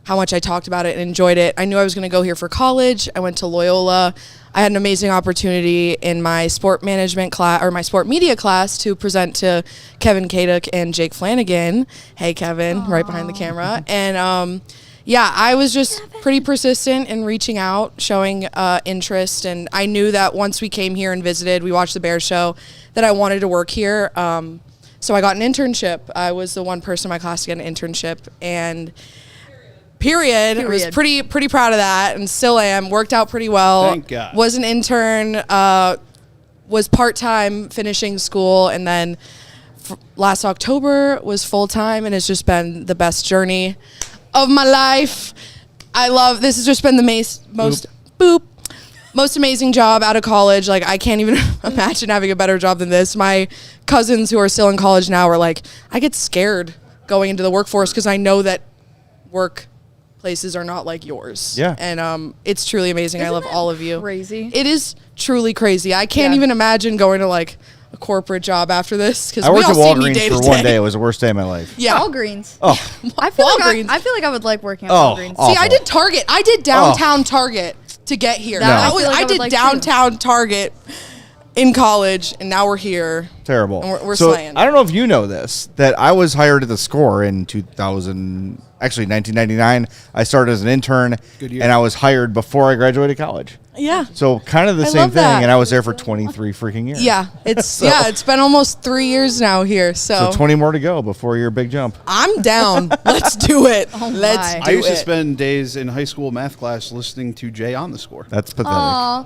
how much I talked about it and enjoyed it. I knew I was going to go here for college. I went to Loyola. I had an amazing opportunity in my sport management class or my sport media class to present to Kevin Kaduk and Jake Flanagan. Hey, Kevin, right behind the camera. And yeah, I was just pretty persistent in reaching out, showing interest. And I knew that once we came here and visited, we watched the Bears show, that I wanted to work here. So I got an internship. I was the one person in my class to get an internship. And Period. I was pretty proud of that, and still am. Worked out pretty well. Thank God. Was an intern, was part-time finishing school, and then last October was full-time, and it's just been the best journey of my life. I love, this has just been the most amazing job out of college. Like, I can't even imagine having a better job than this. My cousins who are still in college now are like, I get scared going into the workforce because I know that work places are not like yours. Yeah. And it's truly amazing. I love all of you. Crazy. It is truly crazy. I can't even imagine going to like a corporate job after this because I we worked all at see me Walgreens day to for day. one day. It was the worst day of my life. Yeah. Walgreens. Oh. I feel like I would like working at Walgreens. See, I did Target. I did downtown Target to get here. That I did downtown Target in college, and now we're here. Terrible. And we're so, slaying. I don't know if you know this, that I was hired at the Score in 1999. I started as an intern, and I was hired before I graduated college. Yeah. So kind of the I same love thing, that. and I was there for 23 freaking years. Yeah, it's So- it's been almost 3 years now here. So 20 more to go before your big jump. I'm down. Let's do it. Let's do I used to it. spend days in high school math class listening to Jay on the Score. That's pathetic. Aw.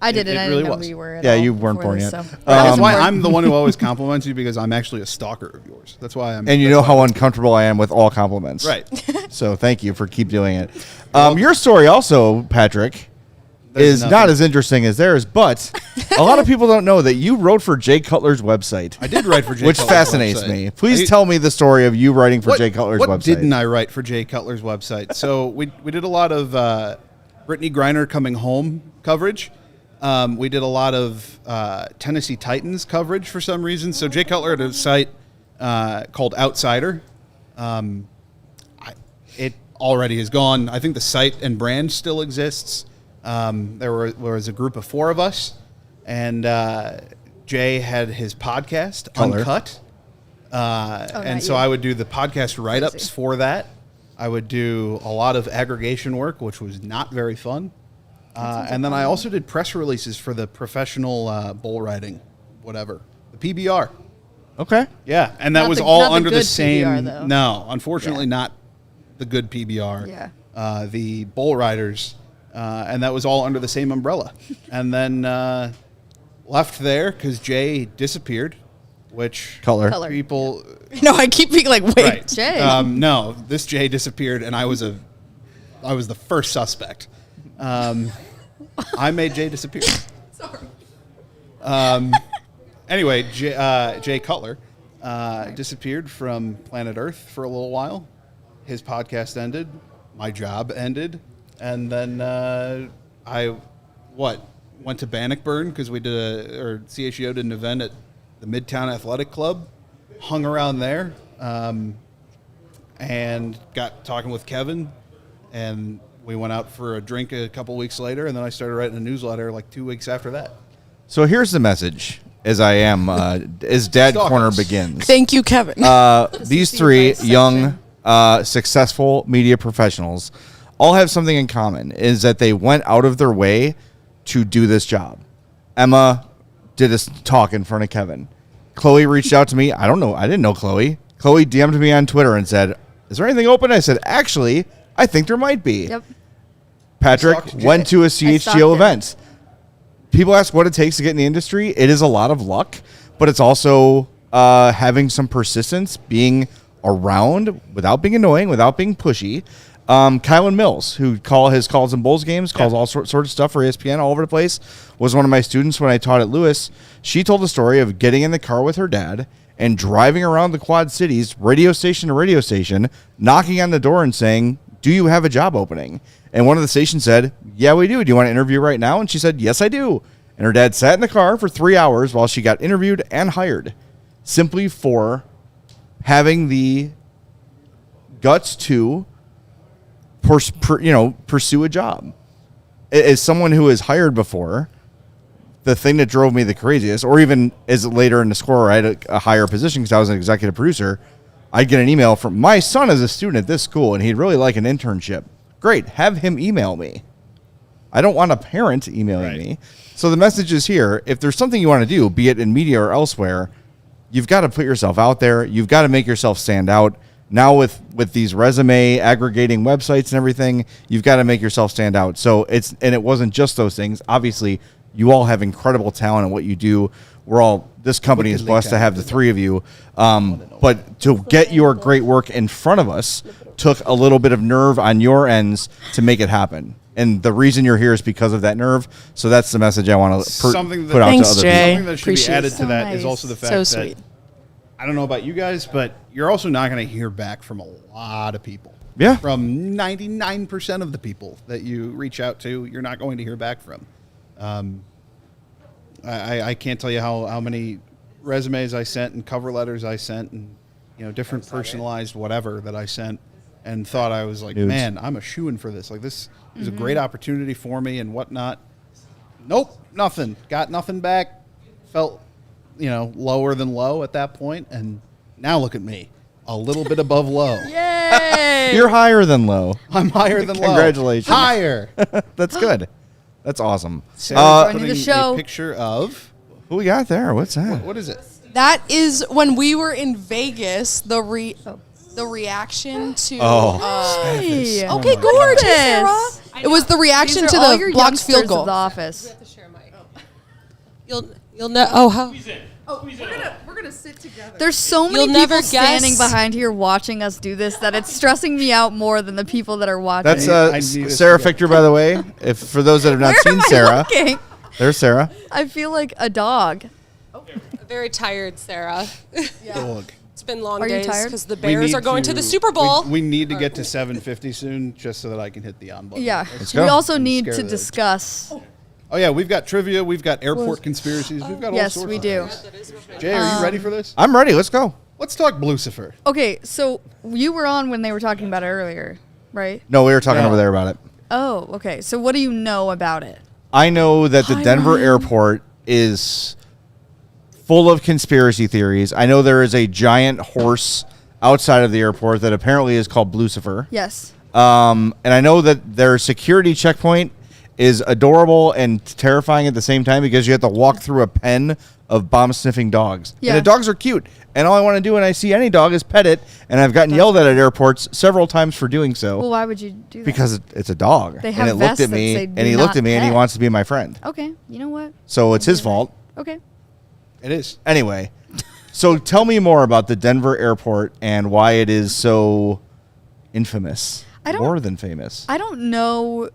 I didn't. I really didn't know was. who you were at Yeah, all you weren't before born this, yet. so. That's why I'm the one who always compliments you, because I'm actually a stalker of yours. That's why I'm. And you know how uncomfortable I am with all compliments. Right. So thank you for keep doing it. Your story also, Patrick, There's is nothing. not as interesting as theirs, but a lot of people don't know that you wrote for Jay Cutler's website. I did write for Jay which Cutler's fascinates website. me. Please tell me the story of you writing for Jay Cutler's what website. didn't I write for Jay Cutler's website? So we did a lot of Brittany Griner coming home coverage. We did a lot of Tennessee Titans coverage for some reason. So Jay Cutler had a site called Outsider. It already is gone. I think the site and brand still exists. There was a group of 4 of us, and Jay had his podcast, Cutler. Uncut. And so I would do the podcast write-ups for that. I would do a lot of aggregation work, which was not very fun. And then I also did press releases for the professional bull riding, whatever, the PBR. Okay. Yeah, and that Not was the- all not the under the good same. PBR though. No, unfortunately, not the good PBR. Yeah. The bull riders, and that was all under the same umbrella. And then left there because Jay disappeared, which Cutler. people. No, I keep being like, wait, Right. Jay. No, this Jay disappeared, and I was the first suspect. I made Jay disappear. Sorry. Anyway, Jay Cutler disappeared from planet Earth for a little while. His podcast ended. My job ended. And then I went to Bannockburn because we did CHGO did an event at the Midtown Athletic Club, hung around there, and got talking with Kevin, and we went out for a drink a couple weeks later, and then I started writing a newsletter like 2 weeks after that. So here's the message, as I am, as Dad Stalkers. Corner begins. Thank you, Kevin. These 3 young, successful media professionals all have something in common, is that they went out of their way to do this job. Emma did a talk in front of Kevin. Chloe reached out to me. I don't know. I didn't know Chloe. Chloe DM'd me on Twitter and said, "Is there anything open?" I said, "Actually, I think there might be." Yep. Patrick went to a stalked CHGO him. event. People ask what it takes to get in the industry. It is a lot of luck, but it's also having some persistence, being around without being annoying, without being pushy. Kylan Mills, who his calls and Bulls games, calls all sorts of stuff for ESPN all over the place, was one of my students when I taught at Lewis. She told the story of getting in the car with her dad and driving around the Quad Cities, radio station to radio station, knocking on the door and saying, "Do you have a job opening?" And one of the stations said, "Yeah, we do. Do you want to interview right now?" And she said, "Yes, I do." And her dad sat in the car for 3 hours while she got interviewed and hired, simply for having the guts to pursue a job. as someone who has hired before, the thing that drove me the craziest, or even as later in the score, I had a higher position because I was an executive producer. I'd get an email from my son is a student at this school, and he'd really like an internship. Great, have him email me. I don't want a parent emailing me. So the message is here. If there's something you want to do, be it in media or elsewhere, you've got to put yourself out there. You've got to make yourself stand out. Now with these resume aggregating websites and everything, you've got to make yourself stand out. So it wasn't just those things. Obviously, you all have incredible talent in what you do. This company is blessed to have the three of you. But to get your great work in front of us took a little bit of nerve on your ends to make it happen. And the reason you're here is because of that nerve. So that's the message I want to put out to other people. Something that should be added to that is also the fact that I don't know about you guys, but you're also not going to hear back from a lot of people. Yeah. From 99% of the people that you reach out to, you're not going to hear back from. I can't tell you how many resumes I sent and cover letters I sent and different personalized whatever that I sent and thought I was like, man, I'm a shoo-in for this. Like this is a great opportunity for me and whatnot. Nope, nothing. Got nothing back. Felt lower than low at that point, and now look at me, a little bit above low. Yay! You're higher than low. I'm higher than low. Congratulations. Higher. That's good. That's awesome. Sarah's putting a picture of who we got there. What's that? What is it? That is when we were in Vegas. The reaction to. Hey. Okay, gorgeous. Sarah. It was the reaction to the blocked field goal. Of the office. You'll know. Oh, how? We're gonna sit together. There's so many people standing behind here watching us do this that it's stressing me out more than the people that are watching. That's Sarah Fichter, by the way. If for those that have not seen Sarah, there's Sarah. I feel like a dog. Very tired, Sarah. Dog. It's been long Are you days tired? because the Bears are going to the Super Bowl. We need to get to 7:50 soon, just so that I can hit the on button. Yeah. We also need to discuss. Oh yeah, we've got trivia, we've got airport conspiracies, we've got all sorts. Yes, we do. Jay, are you ready for this? I'm ready. Let's go. Let's talk Blucifer. Okay, so you were on when they were talking about it earlier, right? No, we were talking over there about it. Oh, okay. So what do you know about it? I know that the Denver airport is full of conspiracy theories. I know there is a giant horse outside of the airport that apparently is called Blucifer. Yes. And I know that their security checkpoint is adorable and terrifying at the same time because you have to walk through a pen of bomb-sniffing dogs. Yeah. And the dogs are cute. And all I want to do when I see any dog is pet it. And I've gotten yelled at airports several times for doing so. Well, why would you do that? Because it's a dog. They have and it looked vests at me, that say, and "Do he looked not at me, and he pet." wants to be my friend. Okay, you know what? So it's his fault. Okay. It is. Anyway, so tell me more about the Denver airport and why it is so infamous. More than famous. I don't know.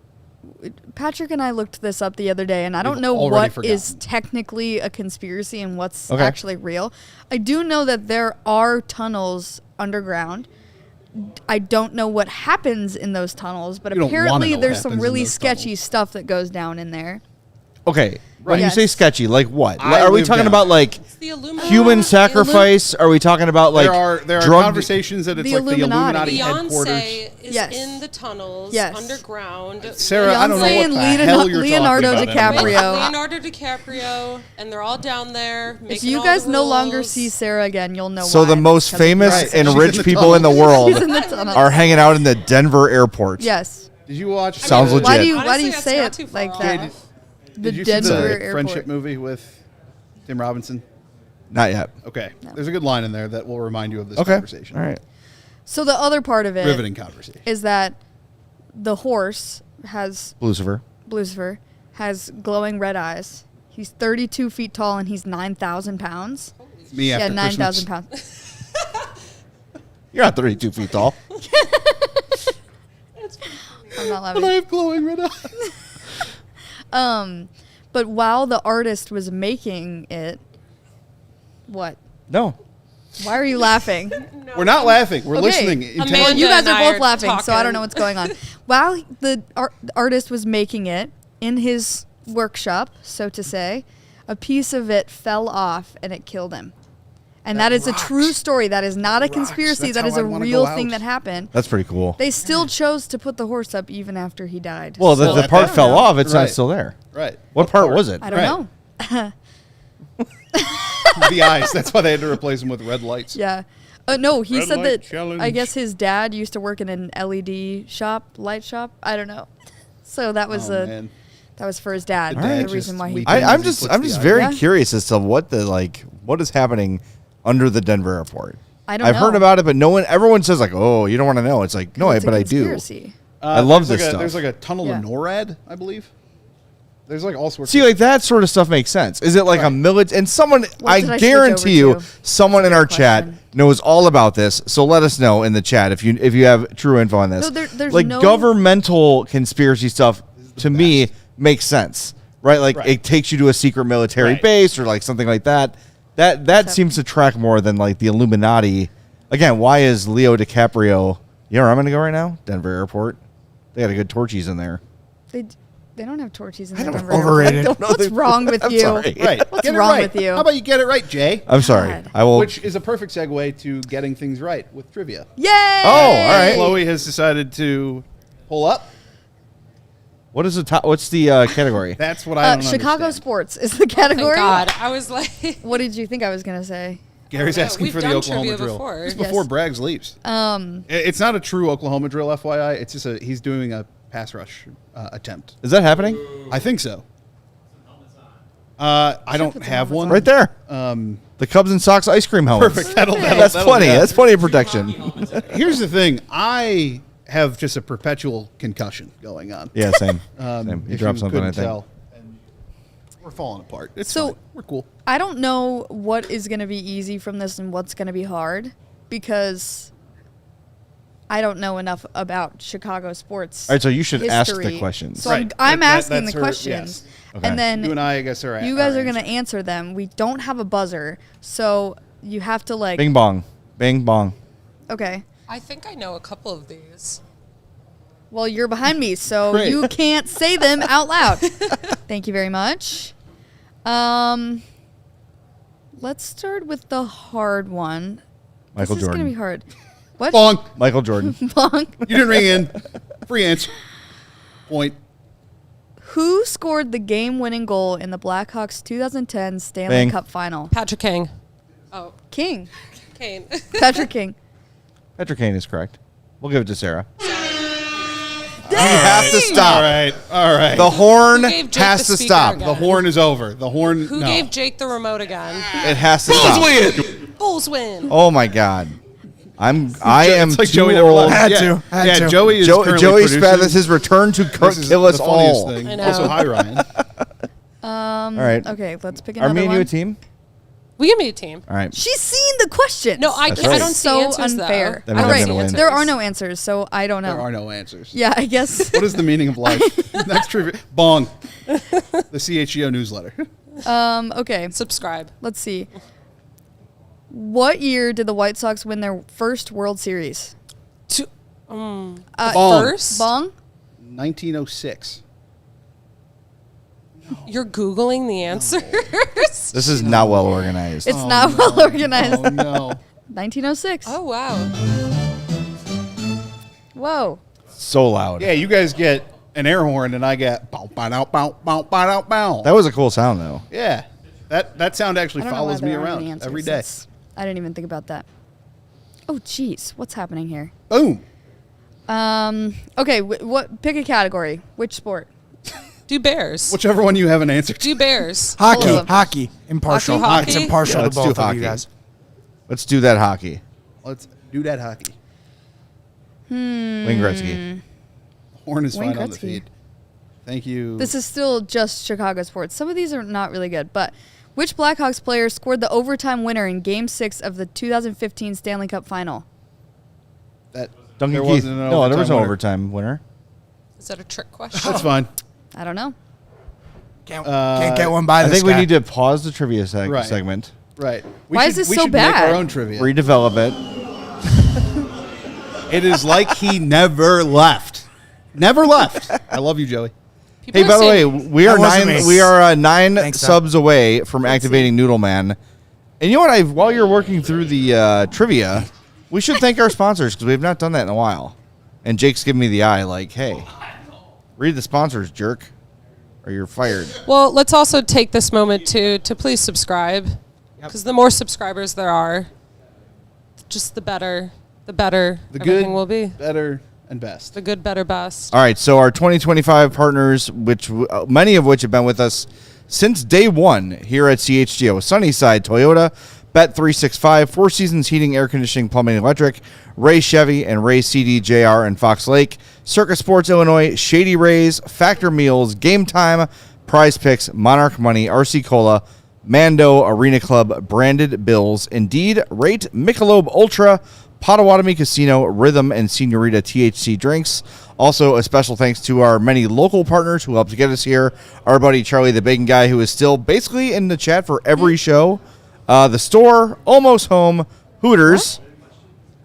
Patrick and I looked this up the other day, and I don't know already what is technically a conspiracy and what's actually real. I do know that there are tunnels underground. I don't know what happens in those tunnels, but You don't wanna apparently know what there's some happens in really those sketchy stuff that goes down in there. Okay. When Yes. you say sketchy, like what? I Are we live talking down about like human sacrifice? Are we talking about like there are drug conversations that it's like the Illuminati headquarters. Beyonce is in the tunnels underground. Sarah, I don't know Beyonce what and the hell you're Leonardo talking about. DiCaprio. Leonardo DiCaprio, and they're all down there. If you guys no longer see Sarah again, you'll know So why. the most Because of famous Beyonce. and She's rich in the people in the tunnels. world She's in the tunnels. are hanging out in the Denver airport. Yes. Did you watch? Sounds legit. Why do you say it like that? Jay, The did you see Denver the airport. friendship movie with Tim Robinson? Not yet. Okay. There's a good line in there that will remind you of this Okay. conversation. All right. So the other part of it Riveting conversation. is that the horse has Blucifer has glowing red eyes. He's 32 feet tall and he's 9,000 pounds. Me after 9,000 Christmas. pounds. You're not 32 feet tall. I'm not laughing. But I have glowing red eyes. But while the artist was making it, what? No. Why are you laughing? We're not laughing. We're Okay. listening. Well, you guys and are I both are laughing, so I don't talking. know what's going on. While the artist was making it in his workshop, so to say, a piece of it fell off and it killed him. And that is a true story. That is not a conspiracy. That is a real thing that happened. That's pretty cool. They still chose to put the horse up even after he died. Well, the part fell off. It's not still there. Right. What part was it? I don't know. The eyes. That's why they had to replace them with red lights. Yeah. No, he Red said light that. challenge. I guess his dad used to work in an LED light shop. I don't know. So that was man. that was for his dad. All right. The reason why he. I'm just very Yeah. curious as to what is happening under the Denver airport. I don't I've know. heard about it, but everyone says like, oh, you don't want to know. It's like, no, It's a but I do. conspiracy. I love There's this like stuff. There's like a tunnel Yeah. of NORAD, I believe. There's like all sorts. See, like that sort of stuff makes sense. Is it like a military? And someone, What I did I switch guarantee over you, to? someone in our chat knows all about this. So let us know in the chat if you have true info on this. No, there's like no- governmental conspiracy stuff to me makes sense, right? Like it takes you to a secret military base or like something like that. That seems to track more than like the Illuminati. Again, why is Leo DiCaprio? You know where I'm going to go right now? Denver Airport. They got a good Torchies in there. They don't have torches in the don't Denver know. Airport. Overrated. I don't know. What's wrong with I'm you? sorry. Right. What's Get it wrong right. with you? How about you get it right, Jay? I'm sorry. I will. Which is a perfect segue to getting things right with trivia. Yay! Oh, all right. Chloe has decided to pull up. What is the top? What's the category? That's what I don't Chicago understand. sports is the category. God, I was like, what did you think I was gonna say? Gary's asking We've for the done Oklahoma trivia drill. before. It's Yes. before Braggs leaves. It's not a true Oklahoma drill, FYI. It's just he's doing a pass rush attempt. Is that happening? I think so. I don't have one. Right there. The Cubs and Sox ice cream helmets. Perfect. That's that'll plenty. do that. That's plenty of protection. Here's the thing. I have just a perpetual concussion going on. Yeah, same. Same. You if dropped something, couldn't I think. tell. And we're falling apart. It's So- fine. We're cool. I don't know what is gonna be easy from this and what's gonna be hard because I don't know enough about Chicago sports. All right, so you should ask the history. questions. So Right. I'm asking That's the her- questions, yes. Okay. and then You and I guess, are you guys are gonna answer them. We don't have a buzzer, so you have to like. Bing bong. Bing bong. Okay. I think I know a couple of these. Well, you're behind me, so Great. you can't say them out loud. Thank you very much. Let's start with the hard one. Michael this is Jordan. gonna be hard. What? Bong. Michael Jordan. Bong. You didn't ring in. Free answer. Point. Who scored the game-winning goal in the Blackhawks 2010 Stanley Bing. Cup Final? Patrick King. Oh, King. Kane. Patrick King. Patrick Kane is correct. We'll give it to Sarah. You have to stop. All right. All right. The horn Who gave Jake has the to speaker stop. again? The horn is over. The horn. Who no. gave Jake the remote again? It has to stop. Bulls win. Oh my God. I am It's like too Joey never old. left. Had to. Joey is currently Joey producing. Spath is his return to This is kill us the funniest all. thing. I know. Also, hi Ryan. All right. Okay, let's pick Are another me and one. you a team? We can be a team. All right. She's seen the questions. No, I, That's I right. don't see so answers, unfair. That All means I'm right, gonna win. there are no answers, so I don't know. There are no answers. Yeah, I guess. What is the meaning of life? Next trivia. Bong. The CHGO newsletter. Okay, Subscribe. let's see. What year did the White Sox win their first World Series? Bong. First? Bong? 1906. You're Googling the answers? This is not well organized. It's not well organized. Oh no. 1906. Oh, wow. Whoa. So loud. Yeah, you guys get an air horn, and I get bow, bow, bow, bow, bow, bow, bow. That was a cool sound, though. Yeah. That sound I actually don't know why follows me there aren't any around answers. every day. That's- I didn't even think about that. Oh, jeez. What's happening here? Boom. Okay, what? Pick a category. Which sport? Do Bears. Whichever one you have an answer to. Do Bears. Hockey. All of them. Hockey. Impartial. Hockey? It's impartial Yeah, to let's do both of hockey. you guys. Let's do that hockey. Let's do that hockey. Wayne Gretzky. Horn is Wayne fine on the Gretzky. feed. Thank you. This is still just Chicago sports. Some of these are not really good, but which Blackhawks player scored the overtime winner in Game 6 of the 2015 Stanley Cup Final? that. Duncan there Keith. wasn't an No, there was no winner. overtime winner. Is that a trick question? That's fine. I don't know. Can't get one by I this think we guy. need to pause the trivia Right. segment, Right. Why is this we so should make bad? our own trivia. redevelop it. It is like he never left. Never left. I love you, Joey. People Hey, are by the way, saying- we are That wasn't nine. me. We are 9 Thanks, Doug. subs away from activating Noodle Man. And you know what? While you're working through the trivia, we should thank our sponsors because we've not done that in a while. And Jake's giving me the eye like, hey, read the sponsors, jerk, or you're fired. Well, let's also take this moment to please subscribe, because the more subscribers there are, just the better everything will be. Better, and best. The good, better, best. All right, so our 2025 partners, which many of which have been with us since day one here at CHGO: Sunnyside Toyota, Bet365, Four Seasons Heating, Air Conditioning, Plumbing, Electric, Ray Chevy and Ray CDJR in Fox Lake, Circus Sports Illinois, Shady Rays, Factor Meals, Game Time, Prize Picks, Monarch Money, RC Cola, Mando, Arena Club, Branded Bills, Indeed, Rate, Michelob Ultra, Potawatomi Casino, Rhythm, and Senorita THC Drinks. Also, a special thanks to our many local partners who helped get us here. Our buddy Charlie the Bacon Guy, who is still basically in the chat for every show. The Store, Almost Home, Hooters,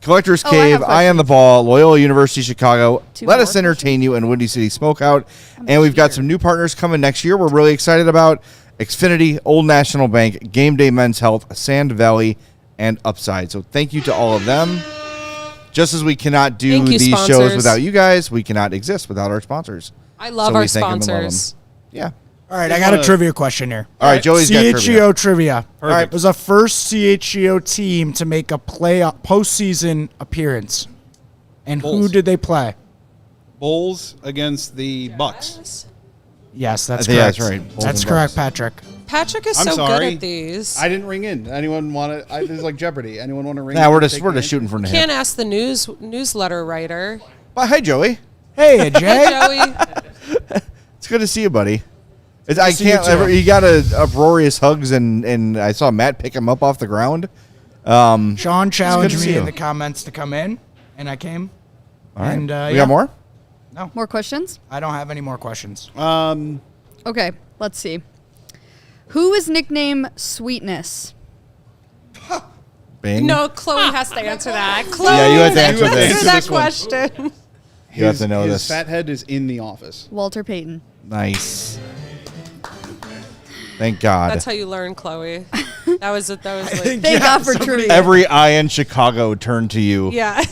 Collector's Cave, Eye on the Ball, Loyola University Chicago, Let Us Entertain You, and Windy City Smokeout. And we've got some new partners coming next year we're really excited about. Xfinity, Old National Bank, Game Day Men's Health, Sand Valley, and Upside. So thank you to all of them. Just as we cannot do these shows without you guys, we cannot exist without our sponsors. I love our sponsors. Yeah. All right, I got a trivia question here. All right, Joey's got CHGO trivia. All right. It was the first CHGO team to make a postseason appearance. And who Bulls. did they play? Bulls against the Bucks. Yes, that's I think correct. that's right. Bulls That's and correct, Bucks. Patrick. Patrick is I'm so sorry. good at these. I didn't ring in. Anyone want to? This is like Jeopardy. Anyone want to ring? Nah, in we're and just take we're my just shooting from the hip. Can't ask the newsletter writer. But hey, Joey. Hey, Jay. Joey. It's good to see you, buddy. to see you too. You got a uproarious hugs, and I saw Matt pick him up off the ground. Sean it's good challenged to see me in you. the comments to come in, and I came. All right. And, We got more? No. More questions? I don't have any more questions. Okay, let's see. Who is nicknamed Sweetness? Bing. No, Chloe has to answer that. Chloe, Yeah, you have to answer answer this. that This one. question. You have to know his this. fat head is in the office. Walter Payton. Nice. Thank God. That's how you learn, Chloe. That was like, Thank God for trivia. Every eye in Chicago turned to you. yeah.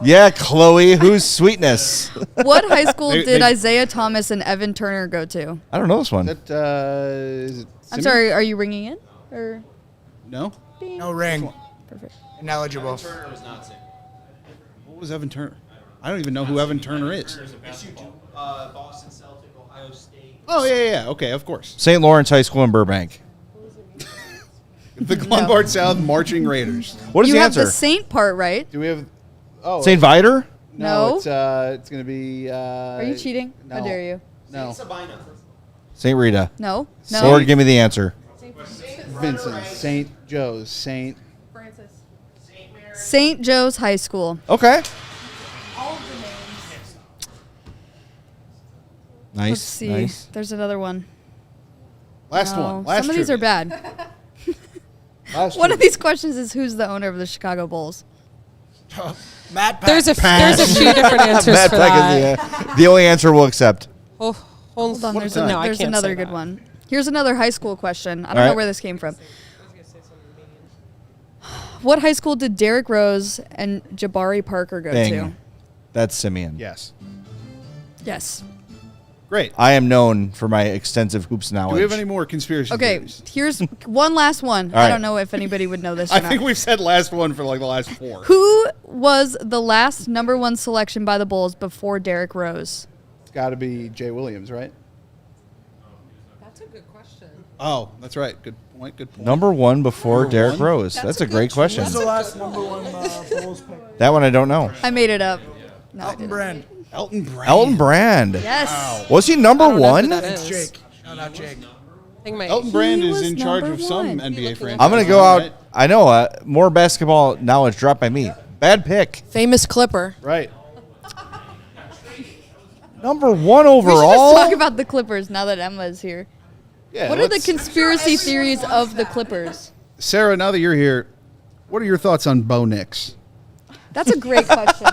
Yeah, Chloe, who's Sweetness? What high school They- did they- Isaiah Thomas and Evan Turner go to? I don't know this one. That is it I'm Simeon? sorry, are you ringing in? Or No. No ring. Perfect. Ineligible. What was Evan Turner? I don't even know who Evan Turner is. Boston Celtic, Ohio State. Oh yeah. Okay, of course. St. Lawrence High School in Burbank. The Glenbard South Marching Raiders. What is you the have answer? the Saint part right. Do we have? Oh, St. Viator? No. It's gonna be. Are you cheating? How no. dare you? No. St. Rita. No. No. Sword, give me the answer. Vincent, St. Joe's, St. St. Joe's High School. Okay. Nice. Let's see. Nice. There's another one. Last No, one. Last some of these are trivia. bad. Last One of trivia. these questions is who's the owner of the Chicago Bulls? Matt Pack. There's a few different answers Matt for Peck that. is the only answer we'll accept. Oh, Hold on, there's, time. No, I there's can't another say good that. one. Here's another high school question. I don't All know right. where this came from. What high school did Derrick Rose and Jabari Parker go Bing. to? That's Simeon. Yes. Yes. Great. I am known for my extensive hoops knowledge. Do we have any more conspiracy Okay, theories? here's one last one. All I right. don't know if anybody would know this or I not. think we've said last one for like the last 4. Who was the last number 1 selection by the Bulls before Derrick Rose? It's got to be Jay Williams, right? That's a good question. Oh, that's right. Good point. Good point. Number 1 before Number Derrick 1? Rose. That's a great question. Who's the last number 1 Bulls pick? That one I don't know. I made it up. No, I Elton didn't. Brand. Elton Brand. Elton Brand. Yes. Was he number I don't know who 1? that It's is. Jake. No, not Jake. I think my Elton Brand He is was in charge number of some 1. NBA franchise. I'm going to go out. Right? I know. More basketball knowledge dropped by me. Bad pick. Famous Clipper. Right. Number 1 We should overall. just talk about the Clippers now that Emma is here. Yeah. What are the let's- conspiracy theories of the Clippers? Sarah, now that you're here, what are your thoughts on Bo Nix? That's a great question.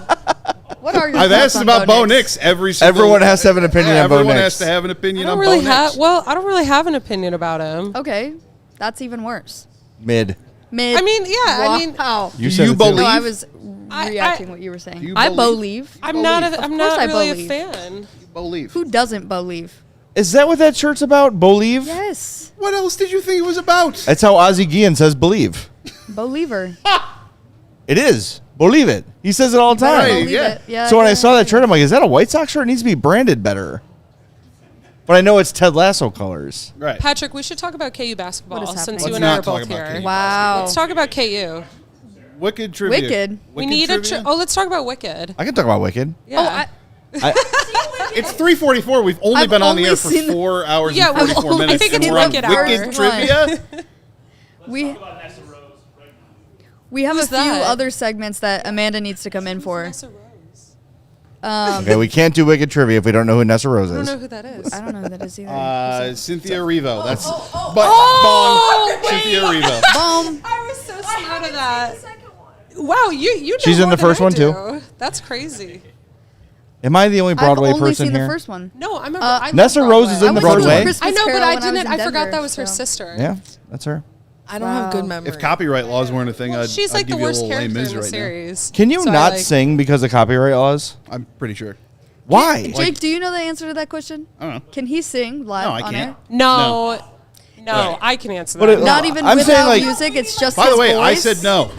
What are your I've thoughts asked on about Bo Nix? Nix every single. Everyone has to have an opinion on Bo Everyone Nix. has to have an I opinion don't on really Bo have. Nix. Well, I don't really have an opinion about him. Okay, that's even worse. Mid. Mid. I mean, yeah. I mean, wow. You said you it too. No, I was reacting what you were saying. I believe. I'm not I really believe. a fan. Believe. Who doesn't believe? Is that what that shirt's about? Believe? Yes. What else did you think it was about? That's how Ozzie Guillen says believe. Believer. It is. Believe it. He says it all the time. Believe it. Yeah, So when yeah, I saw that yeah. shirt, I'm like, is that a White Sox shirt? It needs to be branded better. But I know it's Ted Lasso colors. Right. Patrick, we should talk about KU basketball What is since happening? you Let's and I not are talk both about here. KU. Wow. Let's talk about KU. Wicked trivia. Wicked. We need trivia? let's talk about Wicked. I can talk about Wicked. Yeah. It's 3:44. We've only I've been on the only air for seen- 4 hours Yeah, and we've 44 only- I minutes, think and it's we're on Wicked Wicked hour. trivia. We have Who's a few that? other segments that Amanda needs to come in for. Okay, we can't do Wicked trivia if we don't know who Nessa Rose I don't is. know who that is. I don't know who that is either. Cynthia Erivo. That's Oh, bong. Cynthia Erivo. Boom. I was so smart of that. Wow, you know She's in more the first than I one, too. do. That's crazy. Am I the only Broadway I've only person seen here? the first one. No, I'm a Nessa Rose is in the I went to Broadway. Christmas I know, but Carol I when was didn't. in I forgot Denver, that was her so. sister. Yeah, that's her. I don't have good Wow. memory. If copyright laws weren't a thing, Well, I'd, she's I'd like the give you a worst little Les character Mis in the right now. series. Can you So I not like- sing because of copyright laws? I'm pretty sure. Why? Jake, do you know the answer to that question? I don't know. Can he sing live No, I on can't. air? No, Right. I can answer But that. it- Not even I'm saying, without like- music. It's just. By the his way, I voice? said no.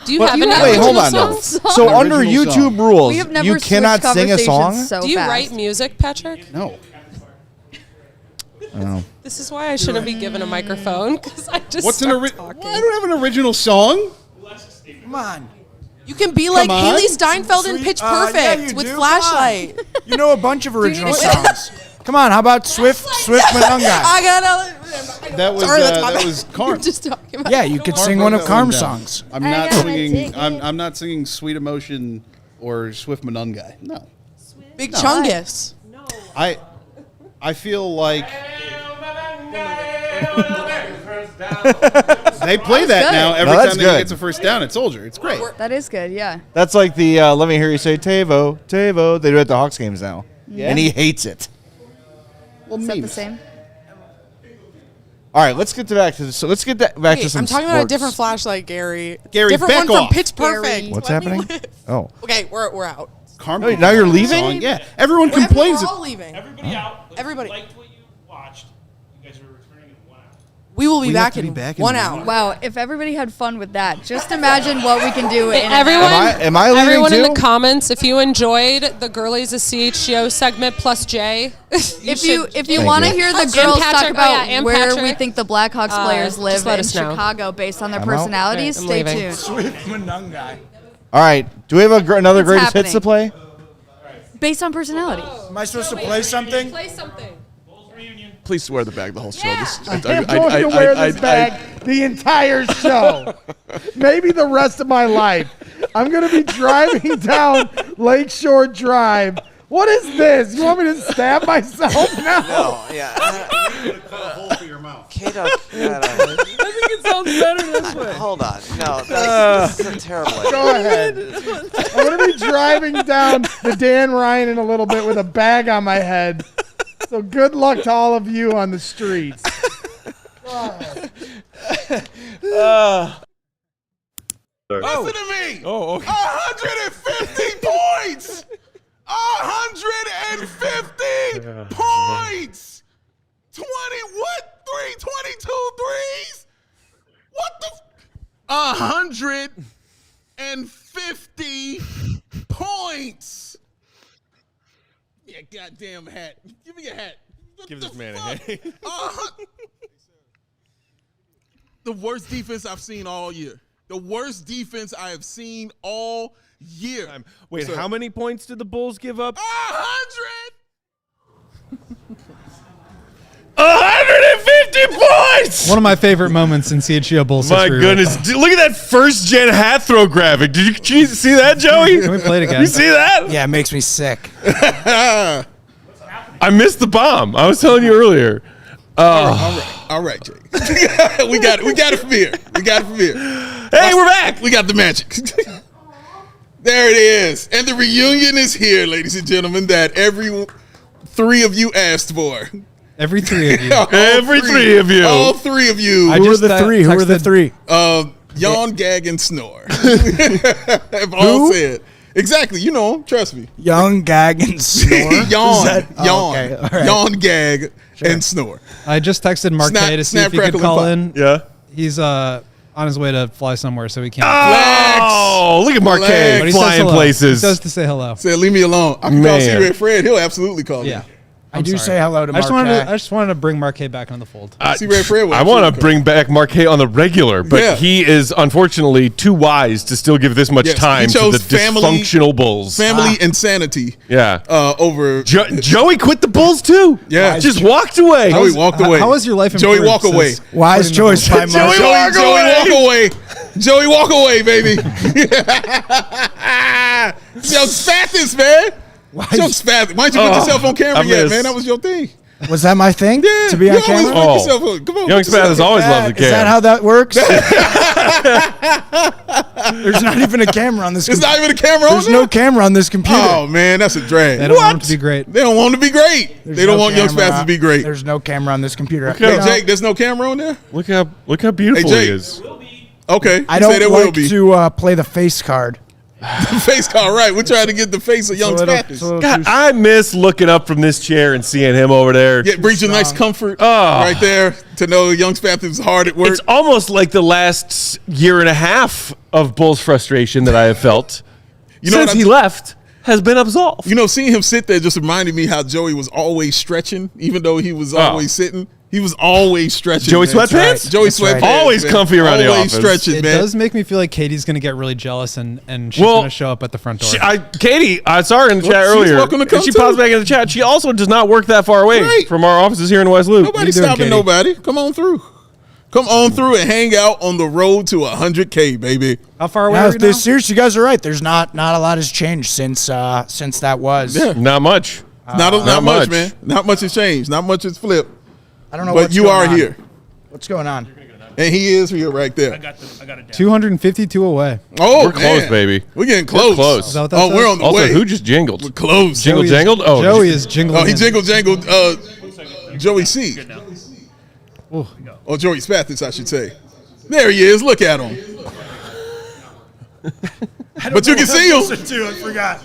Do you But- have an wait, hold on. original Though. song? So under Original song. YouTube rules, We have never you switched cannot sing a conversations song. So Do you fast. write music, Patrick? No. Oh. This is why I shouldn't be given a microphone because I just What's an start original? talking. I don't have an original song. Come on. You can be like on. Haley Steinfeld in Pitch Perfect yeah, you with do. flashlight. You know a bunch of original need- songs. Come on, how about Swift Manunga? I gotta. That was Sorry, that's my that bad. was Carm. Just talking about Yeah, you could sing one of Carm's songs. I'm not singing. I'm not singing Sweet Emotion or Swift Manungai. No. Big Chungus. I feel like they play that good. now every No, that's time they good. get a first down at Soldier. It's great. That is good. Yeah. That's like the let me hear you say Tavo, Tavo. They do it at the Hawks games now, and he hates it. Well, Is that the memes. same? All right, let's get back to this. So let's get back to Wait, some. I'm talking about a sports. different flashlight, Gary. Gary, different back one off. from Pitch Gary. Perfect. What's Let me happening? live. Oh, Okay, we're out. Carm Wait, now you're leaving? song. Yeah, everyone complains. We're all leaving. Everybody out. Everybody. Liked what you watched. You guys are returning in 1 hour. We will be We back have to in be back in 1 1 hour. Wow. If everybody had fun with that, just imagine what we can do. In Everyone, Am I leaving everyone in too? the comments, if you enjoyed the Girlies of CHGO segment plus Jay, If you Thank want to you. hear the And girls talk Patrick- about oh, yeah, and where we Patrick. think the Blackhawks players live just let in us know. Chicago based on their I'm out. personalities, Okay, I'm stay leaving. tuned. Swift Manunga. all right. Do we have another What's greatest hits to happening? play? Based on personality. Am I supposed to play something? Play something. Please wear the bag the whole show. This, I'm going to wear this bag the entire show. Maybe the rest of my life. I'm going to be driving down Lakeshore Drive. What is this? You want me to stab myself now? No, yeah. K-Duck, I think it sounds better this way. hold on. No, this is a terrible idea. Go ahead. I'm going to be driving down the Dan Ryan in a little bit with a bag on my head. So good luck to all of you on the streets. Listen to me. Oh, okay. 150 points. 150 points. 20 what? 22 threes? What the? 150 points. Yeah, goddamn hat. Give me a hat. What Give the this man a fuck? hat. The worst defense I've seen all year. The worst defense I have seen all year. Wait, So- how many points did the Bulls give up? 100. 150 points! One of my favorite moments in CHGO Bulls My history. goodness. Look at that first gen hat throw graphic. Did you see that, Joey? Can we play it again? You see that? Yeah, it makes me sick. I missed the bomb. I was telling you earlier. All right, Jake. we got it from here. Hey, we're back. We got the magic. There it is. And the reunion is here, ladies and gentlemen, that every three of you asked for. Every three of you. Every three of you. All three of you. Who are the three? Who are the three? Yawn, gag, and snore. If all said. Exactly. You know 'em. Trust me. Young, gag, and snore? Yawn. Okay, all right. Yawn, gag, and snore. I just texted Marquet to see if he could call in. Yeah. He's on his way to fly somewhere, so he can't. Oh, look at Marquet But he flying says hello. places. He says to say hello. Say, leave me alone. I can call Man. C-Ray Fred. He'll absolutely call me. Yeah. I do say hello to I just Marquet. wanted to bring Marquet back into the fold. C-Ray Fred. I want to bring back Marquet on the regular, but Yeah. he is unfortunately too wise to still give this much Yes, he time to chose the dysfunctional Bulls. Family insanity. Yeah. Over. Joey quit the Bulls too. Yeah. Just walked away. Joey walked away. How was your life Joey improved walk away. since Wise quitting the choice, Bulls? my Joey walk away. Joey walk away, baby. Yo, Spathis, man. Yo, Spathis. Why didn't you put yourself on camera yet, man? That was your thing. Was that my thing? Yeah. To be on you always camera? put yourself on. Come on. Young put yourself Spath has on. always loved the Is that cam. how that works? There's not even a camera on this There's not even a camera on There's there? no camera on this computer. Oh, man, that's a drag. They don't want him to be great. They don't want him to be great. There's They don't no want Young camera. Spathis to be great. There's no camera on this computer. Hey, Jake, there's no camera on there? Look how beautiful Hey, Jake. he is. Okay. I you don't say there will like be. to play the face card. The face card, right. We're trying to get the face of Young Spathis. God, I miss looking up from this chair and seeing him over there. Yeah, brings you nice comfort Oh. right there to know Young Spathis is hard at work. It's almost like the last year and a half of Bulls frustration that I have felt since he left has been absolved. You know, seeing him sit there just reminded me how Joey was always stretching, even though he was always sitting. He was always stretching. Joey man. sweatpants? That's right. Joey That's sweatpants. right. Always man. comfy around the Always office. stretching, It man. does make me feel like Katie's going to get really jealous and she's Well, going to show up at the front door. Katie, I saw her in the chat She's earlier. welcome to come and she too. pops back in the chat. She also does not work that far away Right. from our offices here in West Loop. Nobody's doing, stopping Katie? nobody. Come on through. Come on through and hang out on the road to 100K, baby. How far away No, are you now? seriously, you guys are right. There's not a lot has changed since that was. Yeah. Not much. Not much, much. man. Not much has changed. Not much has flipped. I don't know. But what's you going are on. here. What's going on? And he is here right there. I got it down. 252 away. Oh, We're close, man. baby. We're getting close. We're close. Is that what that Oh, we're says? on the Also, way. who just jingled? We're close. Jangled? Oh, Joey is jingling. Oh, he in. jangled. Joey C. Oh, Joey Spathis, I should say. There he is. Look at him. But you can see him. I forgot.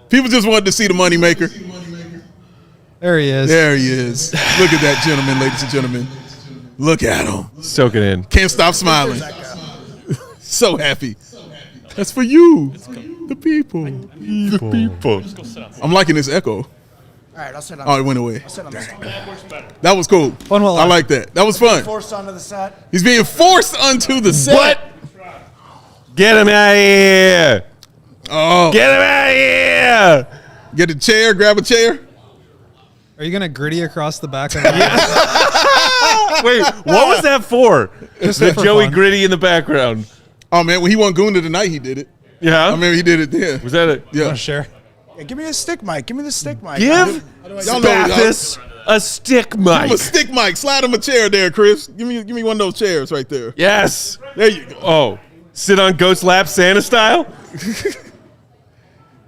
People just wanted to see the money maker. There he is. There he is. Look at that gentleman, ladies and gentlemen. Look at him. Soak it in. Can't stop smiling. So happy. That's for you. The people. The people. I'm liking this echo. All right, I'll sit on. Oh, it went away. I'll sit on this one. That was cool. Fun while I like that. That was fun. Forced onto the set. He's being forced onto the set. What? Get him out of here. Oh. Get him out of here. Get a chair. Grab a chair. Are you going to gritty across the back of Wait, what was that for? Just The for Joey fun. Gritty in the background. Oh, man. When he won Goona tonight, he did it. Yeah? I remember he did it there. Was that it? Yeah. Share. Yeah, give me a stick mic. Give me the stick mic. Give Y'all know Spathis a stick Give him a mic. stick mic. Slide him a chair there, Chris. Give me one of those chairs right there. Yes. There you go. Oh, sit on Ghost Lap Santa style?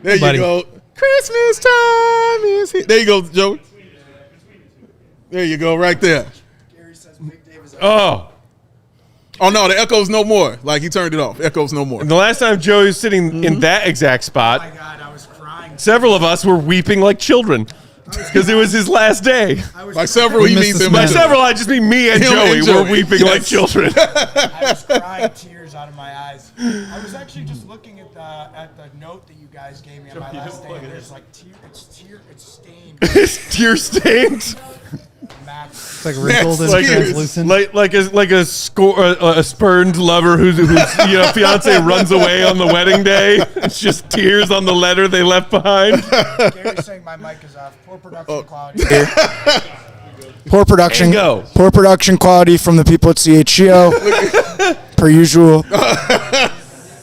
There Buddy. you go. Christmas time is here. There you go, Joey. There you go, right there. Oh. Oh, no, the echo's no more. Like, he turned it off. Echo's no more. And the last time Joey was sitting in that exact spot, Oh my God, I was crying. several of us were weeping like children because it was his last day. By several, he missed means the him. By smell. several, I just mean me and Him Joey and were Joey. weeping Yes. like children. I was crying tears out of my eyes. I was actually just looking at the note that you guys gave me on my last day. And there's like it's stained. It's tear stained. It's like wrinkled and Like translucent. a spurned lover whose fiance runs away on the wedding day. It's just tears on the letter they left behind. Gary's saying my mic is off. Poor production quality. Poor production. And go. Poor production quality from the people at CHGO. Per usual.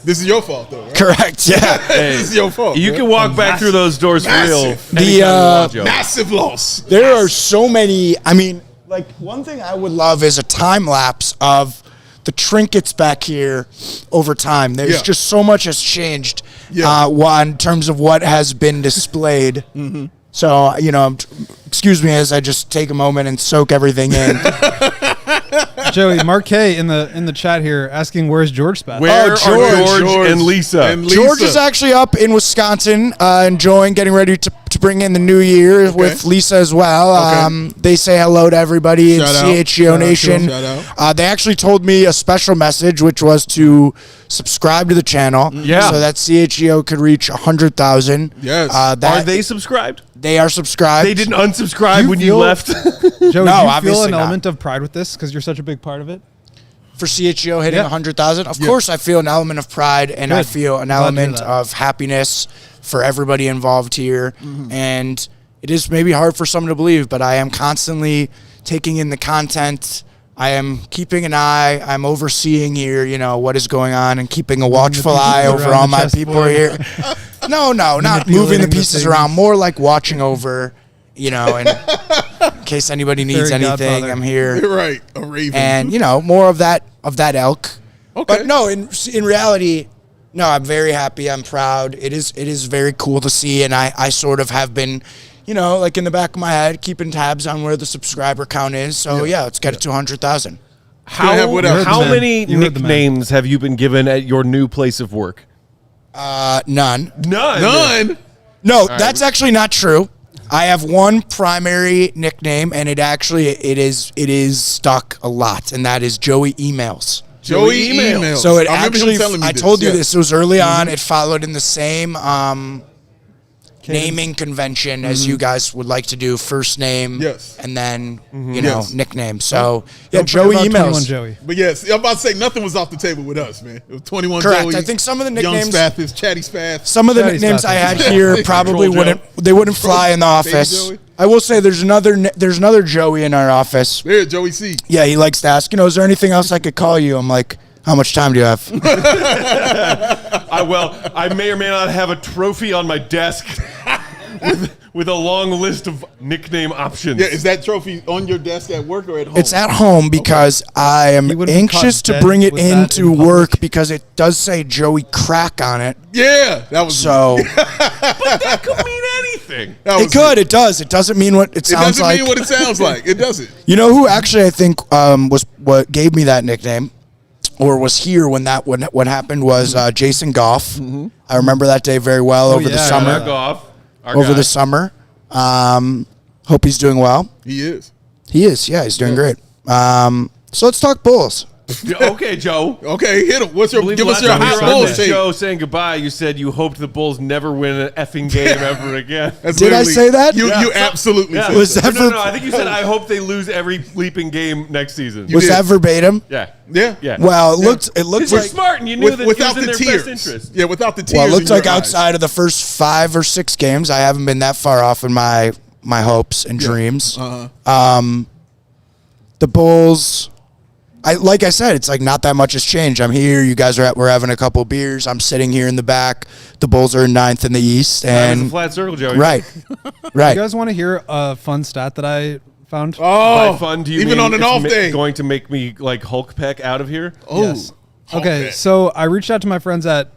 This is your fault, though, right? Correct. Yeah. This is your fault. You man. can walk back through those doors for real. Massive. anytime you want, Joe. Massive loss. There are so many. I mean, like one thing I would love is a time lapse of the trinkets back here over time. There's just so much has changed in terms of what has been displayed. So, excuse me as I just take a moment and soak everything in. Joey, Mark K in the chat here asking where's George Spath? Where are George and Lisa? George is actually up in Wisconsin, enjoying getting ready to bring in the new year with Lisa as well. They say hello to everybody in CHGO Nation. They actually told me a special message, which was to subscribe to the channel. Yeah. So that CHGO could reach 100,000. Yes. Are they subscribed? They are subscribed. They didn't unsubscribe when you left? Joey, No, do you obviously feel an not. element of pride with this because you're such a big part of it? For CHGO hitting Yeah. 100,000? Of course I feel an element of pride, and I Good. feel an Glad to hear element that. of happiness for everybody involved here. And it is maybe hard for someone to believe, but I am constantly taking in the content. I am keeping an eye. I'm overseeing here, what is going on, and keeping a watchful eye over all my people here. No, not moving the pieces around. More like watching over, and in case anybody needs Fairy anything, godfather. I'm here. Right, a raven. And more of that elk. Okay. But no, in reality, no, I'm very happy. I'm proud. It is very cool to see, and I sort of have been, like in the back of my head, keeping tabs on where the subscriber count is. So let's get it to 100,000. How many nicknames have you been given at your new place of work? None. None? No, that's actually not true. I have one primary nickname, and it is stuck a lot, and that is Joey Emails. Joey Emails. So it I remember him actually, telling me I this, told you yeah. this. It was early on. It followed in the same naming convention as you guys would like to do. First name, and then nickname. So Don't Joey forget about 21 Emails. Joey. But yes, I'm about to say nothing was off the table with us, man. It was 21 Correct. Joey. I think some of the Young nicknames, Spath, Chatty Spath. some of the Chatty nicknames Spath. I had here probably Control wouldn't fly in the office. Joey. I will say there's another Joey in our office. There, Joey C. Yeah, he likes to ask, is there anything else I could call you? I'm like, how much time do you have? I may or may not have a trophy on my desk with a long list of nickname options. Yeah, is that trophy on your desk at work or at home? It's at home because I am wouldn't be anxious caught to dead bring it with that into in public. work because it does say Joey Crack on it. Yeah, that was So That could mean anything. it could, it does. It doesn't mean what it sounds doesn't like. mean what it sounds like. It doesn't. You know who actually I think was what gave me that nickname, or was here when what happened was Jason Goff. I remember that day very well over the summer. Over the summer. Hope he's doing well. He is. He is. Yeah, he's doing great. So let's talk Bulls. Okay, Joe. Okay, hit him. Give us your hot Bulls Bulls take. Joe saying goodbye. You said you hoped the Bulls never win an effing game ever again. Did I say that? You absolutely said Was that. that No, I think you said I hope they lose every bleeping game next season. Was that verbatim? Yeah. Yeah. Well, it looked You're like smart and you knew that without it was in the their tears. best interest. Yeah, without the tears. well, it looked in like your eyes. outside of the first 5 or 6 games, I haven't been that far off in my hopes and dreams. The Bulls. Like I said, it's like not that much has changed. I'm here. You guys we're having a couple beers. I'm sitting here in the back. The Bulls are in 9th in the East, It's a and flat circle, Joey. right. You guys want to hear a fun stat that I found? By fun, do you even mean on an it's off day. going to make me like Hulk Peck out of here? Oh. Yes. Okay, so I reached out to my friends at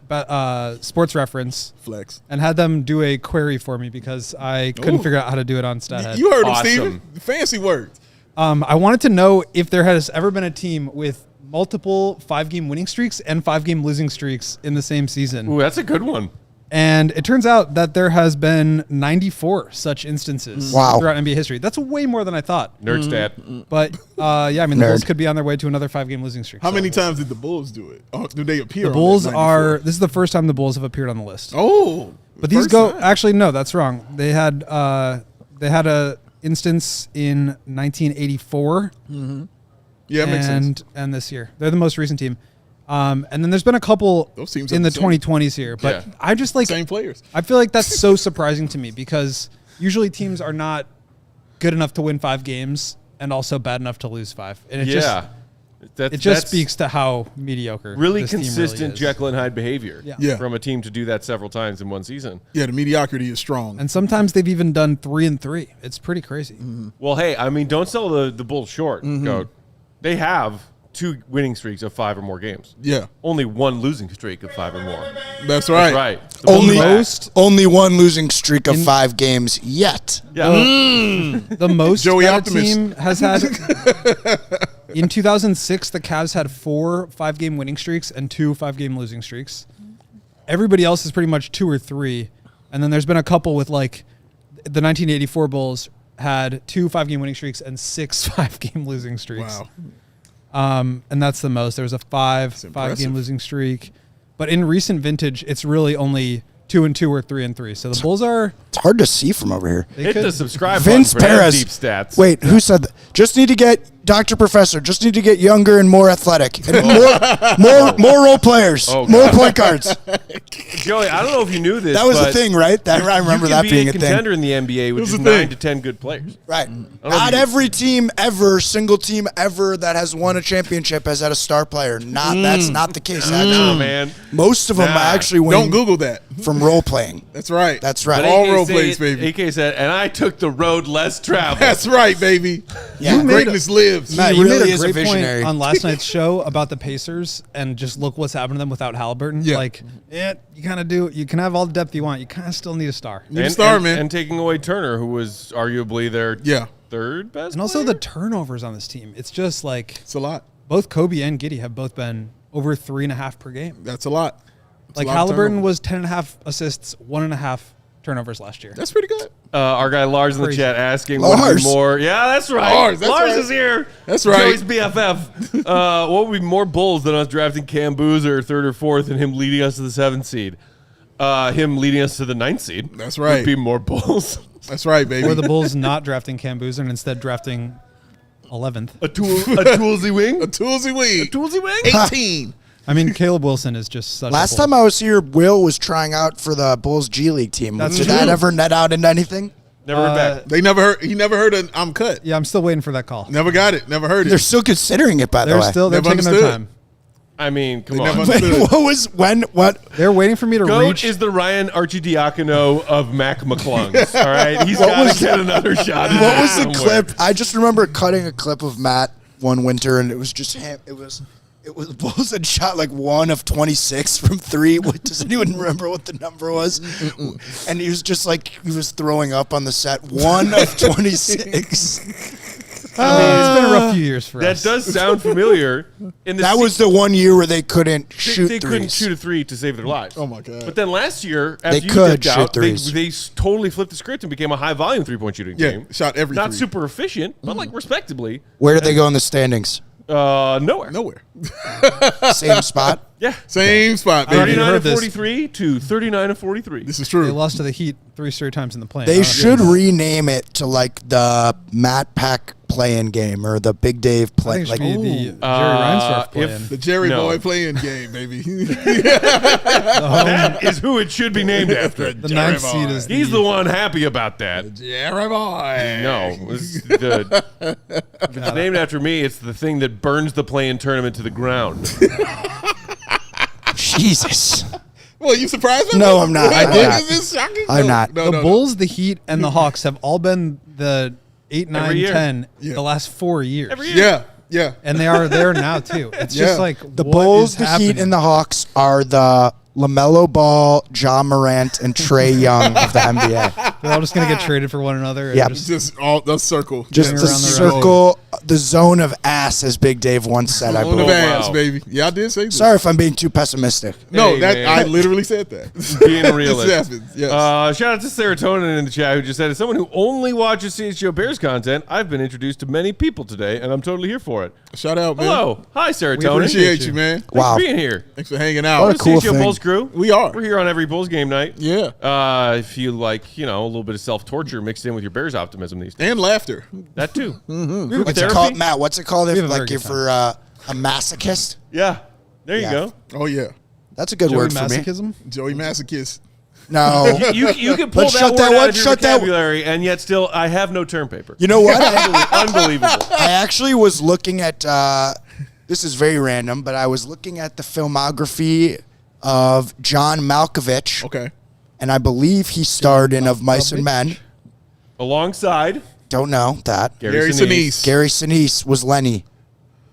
Sports Reference Flex and had them do a query for me because I couldn't figure out how to do it on StatHead. You heard him, Steven. Fancy words. I wanted to know if there has ever been a team with multiple 5-game winning streaks and 5-game losing streaks in the same season. Ooh, that's a good one. And it turns out that there has been 94 such instances Wow. throughout NBA history. That's way more than I thought. Nerd stat. But the Bulls could be on their way to another 5-game losing streak. How many times did the Bulls do it? Do they appear? The Bulls are. This is the first time the Bulls have appeared on the list. Oh, but these go. Actually, no, that's wrong. They had a instance in 1984. Yeah, it makes sense. And this year, they're the most recent team. And then there's been a couple Those teams in are the the same. 2020s here, but Yeah. I just like Same players. I feel like that's so surprising to me because usually teams are not good enough to win 5 games and also bad enough to lose 5. And it just speaks to how mediocre really this team consistent is. Jekyll and Hyde behavior Yeah. from a team to do that several times in one season. Yeah, the mediocrity is strong. And sometimes they've even done 3-3. It's pretty crazy. Well, hey, I mean, don't sell the Bulls short, Goat. They have 2 winning streaks of 5 or more games. Yeah. Only 1 losing streak of 5 or more. That's right. That's right. The Only 1 losing streak of 5 games yet. Yeah. The most Joey that a Optimist. team has had. In 2006, the Cavs had 4 5-game winning streaks and 2 5-game losing streaks. Everybody else is pretty much 2 or 3. And then there's been a couple with like the 1984 Bulls had 2 5-game winning streaks and 6 5-game losing streaks. Wow. And that's the most. There was a 5-game losing streak. But in recent vintage, it's really only 2 and 2 or 3 and 3. So the Bulls are. It's hard to see from over here. Hit the subscribe Vince button for Perez. deep stats. Wait, who said that? Just need to get Dr. Professor. Just need to get younger and more athletic and more role players, more point guards. Joey, I don't know if you knew this. That was but a thing, right? I remember that being a thing. contender in the NBA with just 9 to 10 good players. Right. Not every team ever, single team ever that has won a championship has had a star player. That's not the case. No, man. Most of them actually win. Don't Google that. From role playing. That's right. That's right. All role plays, baby. AK said, and I took the road less traveled. That's right, baby. Yeah. Greatness lives. Matt, He you really made is a a great point visionary. on last night's show about the Pacers and just look what's happened to them without Halliburton. Yeah. Like, you kind of do. You can have all the depth you want. You kind of still need a star. Need a star, man. And taking away Turner, who was arguably their third best And also the turnovers on this team. It's just like. It's a lot. Both Kobe and Giddey have both been over 3.5 per game. That's a lot. Like Halliburton was 10.5 assists, 1.5 turnovers last year. That's pretty good. Our guy Lars in the Crazy. chat asking what would be more. Yeah, that's right. Lars is here. That's right. Joey's BFF. What would be more Bulls than us drafting Cam Boozer 3rd or 4th and him leading us to the 7th seed? Him leading us to the 9th seed. That's right. Would be more Bulls. That's right, baby. Or the Bulls not drafting Cam Boozer and instead drafting 11th. A toolsy wing. A toolsy wing. A toolsy wing. 18. I mean, Caleb Wilson is just such Last a time I was here, Will was trying out for the Bulls G League team. That's Did true. that ever net out into anything? Never heard back. They never heard. He never heard an I'm cut. Yeah, I'm still waiting for that call. Never got it. Never heard it. They're still considering it, by the way. They're Never taking their understood. time. I mean, come They never on. understood. What? They're waiting for me to Goat reach. is the Ryan Archidiakono of Mac McClungs. All right, he's got to get another shot. at What it was the somewhere. clip? I just remember cutting a clip of Matt one winter, and it was just him. It was Bulls had shot like 1 of 26 from 3. Does anyone remember what the number was? And he was just like he was throwing up on the set. 1 of 26. I mean, it's been a rough few years for That us. does sound familiar. That was the one year where they couldn't shoot They threes. couldn't shoot a 3 to save their lives. Oh my god. But then last year, They after you could dipped shoot out, threes. they totally flipped the script and became a high volume 3-point shooting Yeah, team. shot every Not three. super efficient, but like respectably. Where did they go in the standings? Nowhere. Nowhere. Same spot. Yeah. Same spot, baby. 39 heard and this. 43 to 39 and 43. This is They true. lost to the Heat 3 straight times in the play. They should rename it to like the Matt Pack play-in game or the Big Dave I play. think it should Like, be the Jerry Reinsdorf play-in. The Jerry No. Boy playing game, baby. That is who it should be named after. The 9th seed is He's the one happy about that. Jerry Boy. No, if it's named after me, it's the thing that burns the play-in tournament to the ground. Jesus. Well, you surprised me? No, I'm not. I I'm did. not. Is this shocking? I'm No, not. No, the no, Bulls, the Heat, and the Hawks have all been the 8, 9, year. 10 Yeah. the last 4 years. Every year. Yeah, yeah. And they are there now, too. It's just Yeah. like The what Bulls, is the happening? Heat, and the Hawks are the LaMelo Ball, John Morant, and Trey Young of the NBA. They're all just going to get traded for one another. and Yep. just- All the circle. Just Going the around the circle, the zone of ass, as Big Dave once said, I On the believe. bands, wow. baby. Yeah, I did say that. Sorry if I'm being too pessimistic. No, Hey, that man. I literally said that. Being a realist. This happens. Yes. Shout out to Serotonin in the chat who just said, as someone who only watches CHGO Bears content, I've been introduced to many people today, and I'm totally here for it. Shout out, man. Hello. Hi, Serotonin. We appreciate you, man. Thanks Wow. for being here. Thanks for hanging What out. a cool CHGO thing. Bulls crew. We are. We're here on every Bulls game night. Yeah. If you like, a little bit of self-torture mixed in with your Bears optimism these days. And laughter. That too. What's it therapy? called, Matt? What's it called if have a very like good if you're a masochist? Yeah. There you Yeah. go. Oh yeah. That's a good Joey word for me. masochism? Joey Masochist. No. You can pull Let's that shut word that out one- of your shut that- vocabulary, and yet still, I have no term paper. You know what? Unbelievable. I actually was looking at, this is very random, but I was looking at the filmography of John Malkovich, Okay. and I believe he starred in Of Mice and Men. Alongside Don't know that. Gary Sinise. Gary Sinise was Lenny.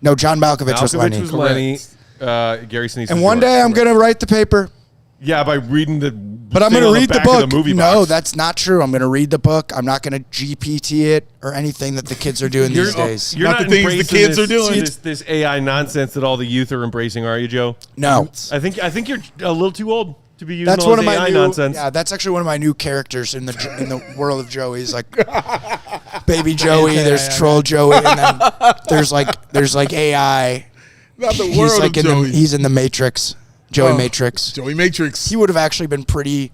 No, John Malkovich was Lenny. was Lenny. Gary Sinise. And one day I'm going to write the paper. Yeah, by reading the. But I'm going to read the book. No, that's not true. I'm going to read the book. I'm not going to GPT it or anything that the kids are doing these days. You're not the things the kids are doing. This AI nonsense that all the youth are embracing, are you, Joe? No. I think you're a little too old to be using That's all one of this my AI new, nonsense. Yeah, that's actually one of my new characters in the world of Joey. He's like Baby Joey. There's Troll Joey, and then there's like AI. Not the world of Joey. He's in the Matrix. Joey Matrix. Joey Matrix. He would have actually been pretty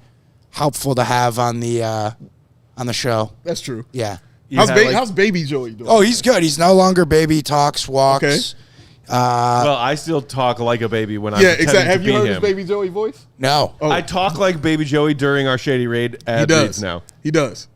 helpful to have on the show. That's true. Yeah. How's Baby Joey doing? Oh, he's good. He's no longer baby. Talks, walks. Okay. Well, I still talk like a baby when I'm exactly. Have you be heard him. his Baby Joey voice? No. Oh. I talk like Baby Joey during our Shady Raid at Briggs now. He does.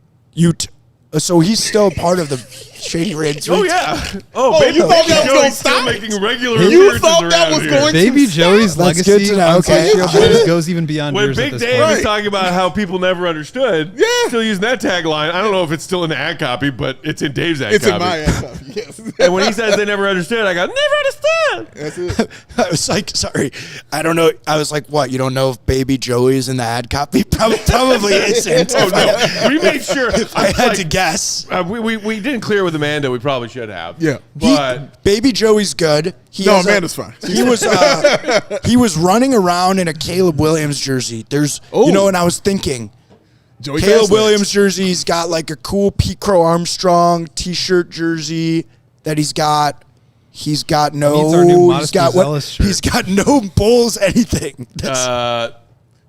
So he's still part of the Shady Raid. Oh yeah. Baby you thought that was Joey's going to still stop? Making regular You thought that was going Baby to Joey's stop? legacy That's good to know, on okay. CHGO Boys goes even beyond When yours at Big this Dave point. is talking about how people never understood, still using that tagline. I don't know if it's still in the ad copy, but it's in Dave's ad It's copy. in my ad copy, yes. And when he says they never understood, I go, never understood. That's it. I was like, sorry, I don't know. I was like, what? You don't know if Baby Joey is in the ad copy? Probably isn't. Oh, no. We made sure. I had to guess. We didn't clear with Amanda. We probably should have. Yeah. But Baby Joey's good. Amanda's fine. He was running around in a Caleb Williams jersey. And I was thinking, Joey Caleb Fastlegs. Williams jersey's got like a cool Pete Crow Armstrong t-shirt jersey that he's got. He's got Needs our new Modest Buzelis shirt. He's got no Bulls anything.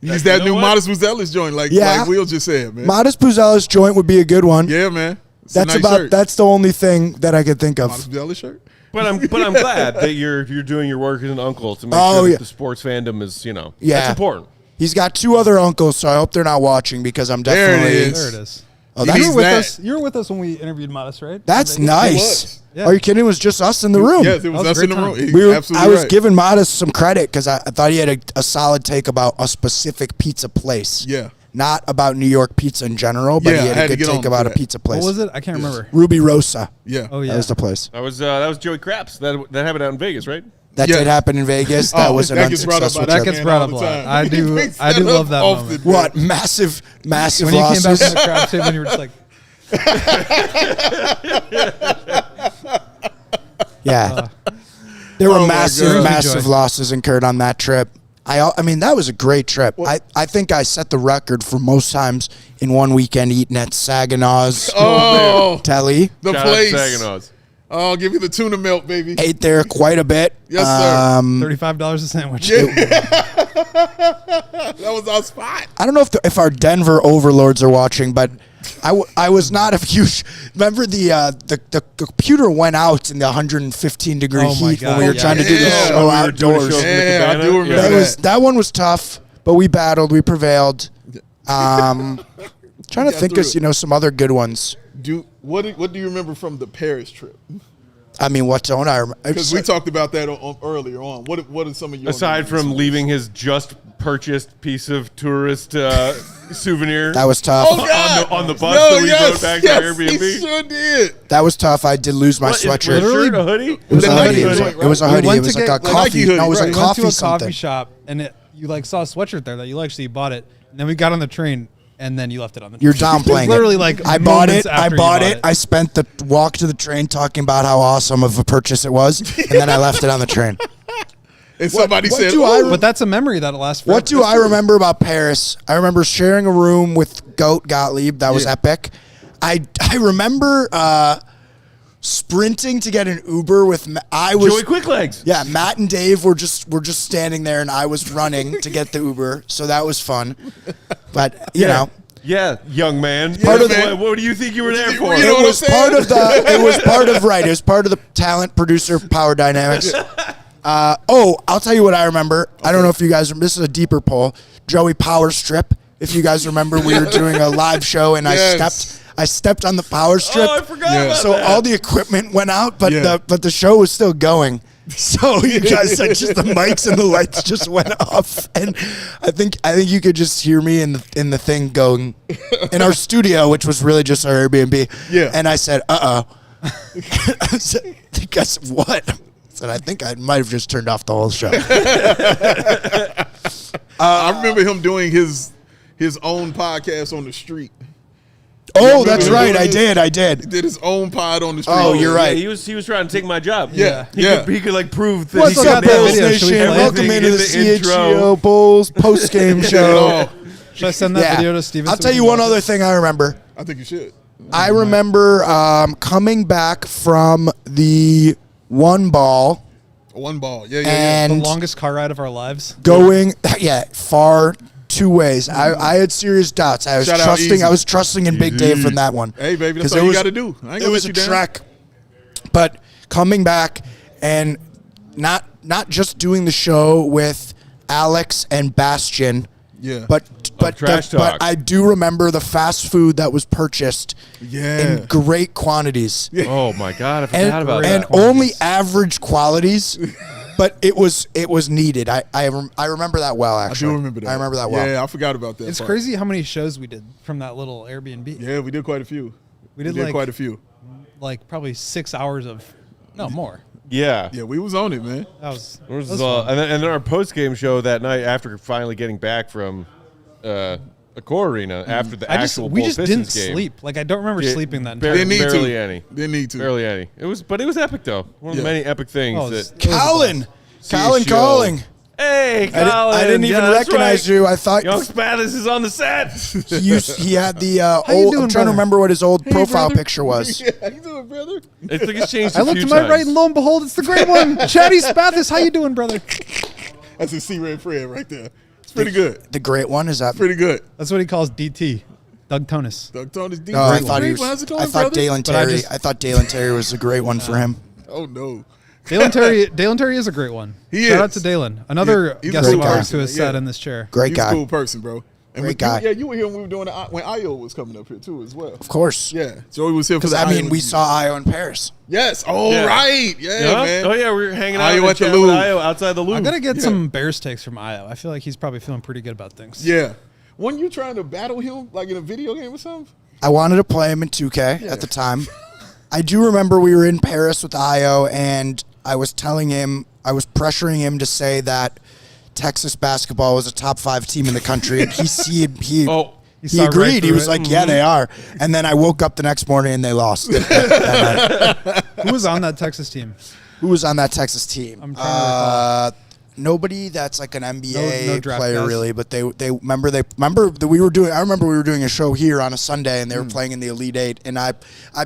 He's that new Modest Buzelis joint, like Will just said, man. Modest Buzelis joint would be a good one. Yeah, man. It's a That's nice about. shirt. That's the only thing that I could think of. Modest Buzelis shirt. But I'm glad that you're doing your work as an uncle to make sure that the sports fandom is that's important. He's got two other uncles, so I hope they're not watching because I'm definitely. There it is. Oh, you were with us. You were with us when we interviewed Modest, right? That's nice. Yeah. Are you kidding? It was just us in the room. Yes, it was us in the room. I was giving Modest some credit because I thought he had a solid take about a specific pizza place. Yeah. Not about New York pizza in general, but he had a good take about a pizza place. What was it? I can't remember. Ruby Rosa. Yeah. Oh, yeah. That was the place. That was Joey Craps. That happened out in Vegas, right? That did happen in Vegas. That was an unsuccessful trip. That gets brought up a lot. I do love that moment. What? Massive when losses. you came back from the crab table and you were just like, yeah. There were Oh my massive God. losses incurred on that trip. I mean, that was a great trip. I think I set the record for most times in one weekend eating at Saginaw's Telly. The Shout out place. Saginaw's. Oh, I'll give you the tuna milk, baby. Ate there quite a bit. Yes, sir. $35 a sandwich. That was our spot. I don't know if our Denver overlords are watching, but I was not a huge. Remember the computer went out in the 115 degree heat when we were trying to do the show outdoors. Yeah, I do remember That one was tough, but we battled. We prevailed. Trying to think of some other good ones. What do you remember from the Paris trip? I mean, what don't I remember? Because we talked about that earlier on. What are some of your aside from leaving his just purchased piece of tourist souvenir? That was tough. Oh, God. On the bus that we rode back to Airbnb. He sure did. That was tough. I did lose my sweatshirt. Shirt, a hoodie? It was a hoodie. Right? It was a hoodie. It was like a coffee. No, it was a we coffee went to a something. coffee shop and you saw a sweatshirt there that you actually bought it. And then we got on the train and then you left it on the train. You're downplaying it. Literally like I bought moments it. I after you bought it. I spent the walk to the train talking about how awesome of a purchase it was, and then I left it on the train. And somebody said, but that's a memory that'll last forever. What do I remember about Paris? I remember sharing a room with Goat Gottlieb. That was epic. I remember sprinting to get an Uber with Joey Quicklegs. Yeah, Matt and Dave were just standing there, and I was running to get the Uber, so that was fun. But you know. Yeah, young man. What do you think you were there for? It was part of the talent producer power dynamics. I'll tell you what I remember. Okay. I don't know if you guys this is a deeper poll. Joey Power Strip. If you guys remember, we were doing a live show and I stepped on the power strip. Oh, I forgot about so that. all the equipment went out, but the show was still going. So you guys said just the mics and the lights just went off, and I think you could just hear me in the thing going in our studio, which was really just our Airbnb. Yeah. And I said, I said, guess what? and I think I might have just turned off the whole show. I remember him doing his own podcast on the street. Oh, that's right. I did. He did his own pod on the street. Oh, you're right. He was trying to take my job. Yeah. He could like prove that What's he up, could nail Bulls Nation? Welcome into the CHGO Bulls post-game show. Should I send that video to Steven? I'll tell you one other thing I remember. I think you should. I remember coming back from the one ball. One ball. Yeah. And the longest car ride of our lives. Going, far two ways. I had serious doubts. I was trusting in Big Dave from that one. Hey, baby, that's all you got to do. I ain't it was a trek. But coming back and not just doing the show with Alex and Bastion. Yeah. But trash talk. I do remember the fast food that was purchased in great quantities. Oh my God, I forgot about that. And only average qualities, but it was needed. I remember that well, actually. I do remember that. I remember that well. Yeah, I forgot about that. It's crazy how many shows we did from that little Airbnb. Yeah, we did quite a few. We did quite a few. Like probably 6 hours of, no more. Yeah. Yeah, we was on it, man. That was and then our post game show that night after finally getting back from a core arena after the actual we Bulls just didn't Pistons game. sleep. Like I don't remember sleeping that entire Didn't need barely to. any. Didn't need to. Barely any. But it was epic though. One of the many epic things that Colin CHGO. calling. Hey, Colin. I didn't even recognize you. I thought Young Spathis is on the set. he had the you old. doing, I'm trying to brother? remember what his old profile brother. picture was. Yeah, how you doing, brother? I think it's changed. I looked to my right and lo and behold, it's the great one, Chatty Spathis. How you doing, brother? That's a C-Red Fred right there. It's pretty good. The great one is that. Pretty good. That's what he calls DT, Doug Tonis. Doug Tonis. Oh, I thought he was. I thought Dalen Terry. I thought Dalen Terry was a great one for him. Oh no. Dalen Terry is a great one. Shout out to Dalen, another He's a guest cool of ours person, who has yeah. sat in this chair. Great He's guy. a cool person, bro. And Great guy. You were here when we were doing when Io was coming up here too, as well. Of course. Yeah, Joey was here for Because the I mean, Io we interview. saw Io in Paris. Yes. Oh Yeah. right. Yeah, man. Oh yeah, we were hanging out Io in at the chat with Louvre. Io outside the Louvre. I gotta get some Bears takes from Io. I feel like he's probably feeling pretty good about things. Yeah. Weren't you trying to battle him like in a video game or something? I wanted to play him in 2K at the time. I do remember we were in Paris with Io, and I was pressuring him to say that Texas basketball was a top 5 team in the country, and he He agreed. right He was through like, it. "Yeah, they are." And then I woke up the next morning and they lost. Who was on that Texas team? Who was on that Texas team? I'm trying to recall. Nobody that's like an NBA No draft player guys? really, but they remember that we were doing. I remember we were doing a show here on a Sunday, and they were playing in the Elite Eight, and I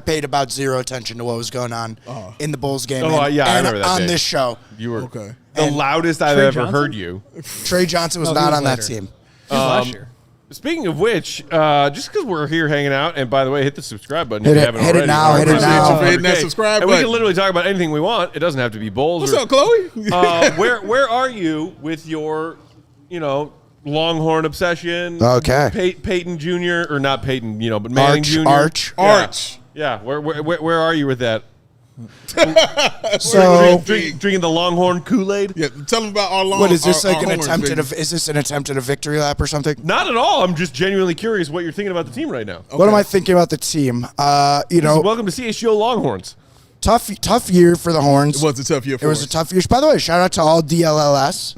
paid about zero attention to what was going on in the Bulls game. Oh, and, yeah, I and remember that on day. this show. You were Okay. the loudest I've Trey ever Johnson? heard you. Trey Johnson was No, he not was on that later. team. He was last year. Speaking of which, just because we're here hanging out, and by the way, hit the subscribe button Hit if you it- haven't hit it already. now, I hit it appreciate now. you for Hitting that okay. subscribe And we button. can literally talk about anything we want. It doesn't have to be Bulls. What's or- up, Chloe? Where are you with your, Longhorn obsession? Okay. Peyton Jr. or not Peyton, but Manning Jr. Arch. Yeah. Where are you with that? So Drinking the Longhorn Kool-Aid? Yeah, tell them about our long. what is this our like an homework, attempt baby. is this an attempt at a victory lap or something? Not at all. I'm just genuinely curious what you're thinking about the team right now. What am I thinking about the team? Welcome to CHGO Longhorns. Tough year for the Horns. It was a tough year for It was a us. tough year. By the way, shout out to all DLLS.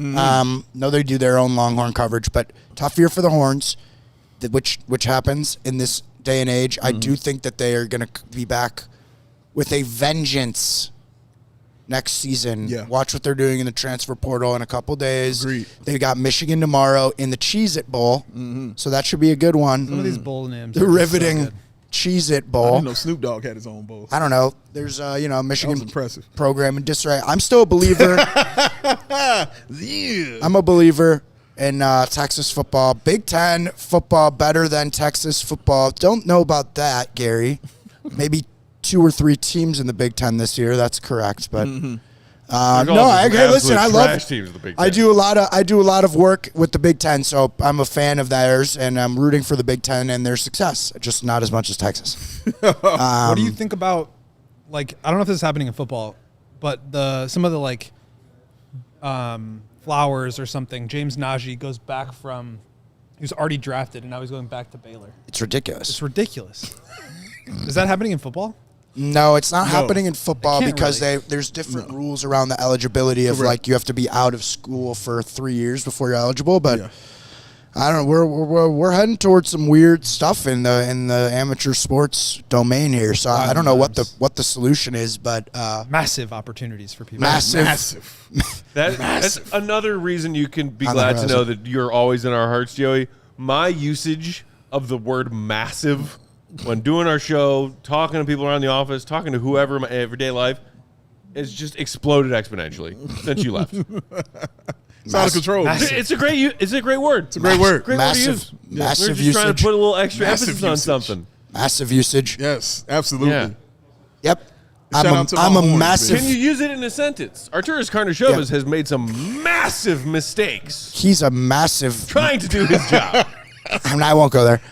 No, they do their own Longhorn coverage, but tough year for the Horns, which happens in this day and age. I do think that they are going to be back with a vengeance next season. Yeah. Watch what they're doing in the transfer portal in a couple days. Agreed. They got Michigan tomorrow in the Cheez-It Bowl, so that should be a good one. Some of these bowl names. The are just so riveting good. Cheez-It I Bowl. didn't know Snoop Dogg had his own bowl. I don't know. There's That was Michigan impressive. program in disarray. I'm still a believer. Yeah. I'm a believer in Texas football. Big Ten football better than Texas football. Don't know about that, Gary. Maybe 2 or 3 teams in the Big Ten this year. That's correct, but. There's No, also some listen. I absolute love. trash teams in the Big I Ten. do a lot of work with the Big Ten, so I'm a fan of theirs, and I'm rooting for the Big Ten and their success. Just not as much as Texas. What do you think about, I don't know if this is happening in football, but some of the Flowers or something, James Najee goes back from, he was already drafted and now he's going back to Baylor. It's ridiculous. It's ridiculous. Is that happening in football? No, it's not happening in football can't because really. there's different rules around the eligibility of Correct. like you have to be out of school for 3 years before you're eligible. But I don't know. We're heading towards some weird stuff in the amateur sports domain here. So I don't know what the solution is, but Massive opportunities for people. Massive. That's another reason you can be On the glad to horizon. know that you're always in our hearts, Joey. My usage of the word massive when doing our show, talking to people around the office, talking to whoever in my everyday life, has just exploded exponentially since you left. It's out of control. It's a great word. It's a great word. Great word to Massive- use. massive We're just trying to usage. put a little extra Massive emphasis on usage. something. Massive usage. Yes, absolutely. Yeah. Yep. Shout out to my I'm a horns, massive. Can you use it in a sentence? Arturas Karnisovas has made some massive mistakes He's a massive. trying to do his job. And I won't go there.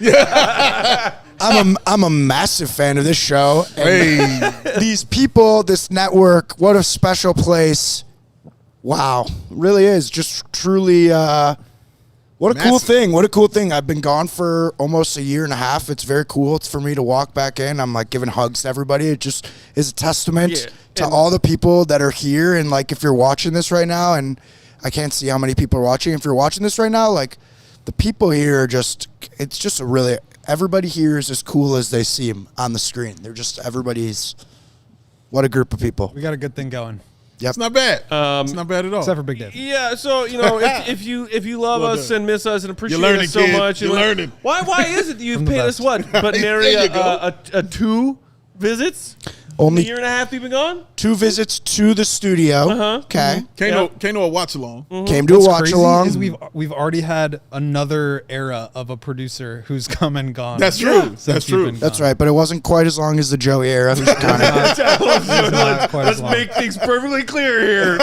I'm a massive fan of this show. And these people, this network, what a special place. Wow. It really is. Just truly what a cool Massive. thing. What a cool thing. I've been gone for almost a year and a half. It's very cool. It's for me to walk back in. I'm like giving hugs to everybody. It just is a testament to all the people that are here. And like if you're watching this right now, and I can't see how many people are watching. If you're watching this right now, like the people here are just, it's just a really, everybody here is as cool as they seem on the screen. They're just, everybody's, what a group of people. We got a good thing going. Yep. It's not bad. It's not bad at all. Except for Big Dave. Yeah, so if you love Well us done. and miss us and appreciate You're learning, us so kid. much, You're learning. Why is it that you've From the paid us best. what? But nary There you go. a 2 visits? Only a year and a half you've been gone? 2 visits to the studio. Uh-huh. Okay. Can't know a watch along. Came to a watch Crazy along. is we've already had another era of a producer who's come and gone. That's true. since That's you've true. been That's gone. right, but it wasn't quite as long as the Joey era. Who's kind of, Not quite Let's as long. make things perfectly clear here.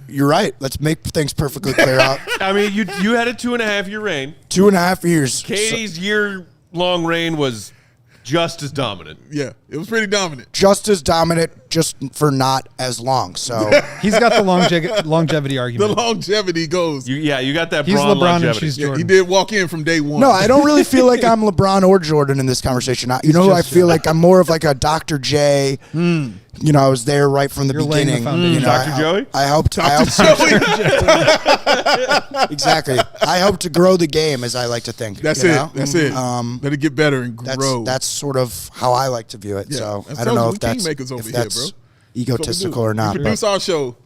you're right. Let's make things perfectly clear out. I mean, you had a 2.5 year reign. 2.5 years. Katie's year-long reign was just as dominant. Yeah, it was pretty dominant. Just as dominant, just for not as long. So He's got the longevity The argument. longevity goes. You got that He's Braun LeBron and longevity. she's Yeah, Jordan. he did walk in from day one. no, I don't really feel like I'm LeBron or Jordan in this conversation. You know who I feel like? I'm more of like a Dr. J. You know, I was there right from the You're laying the beginning. foundation. You know, Dr. Joey? I helped. Exactly. I hope to grow the game, as I like to think. That's you it. know? That's it. Let it get better and grow. That's sort of how I like to view it. Yeah, So that's I don't know us. if We that's, kingmakers over if here, that's bro. That's what we egotistical do. or not. We produce but- our show.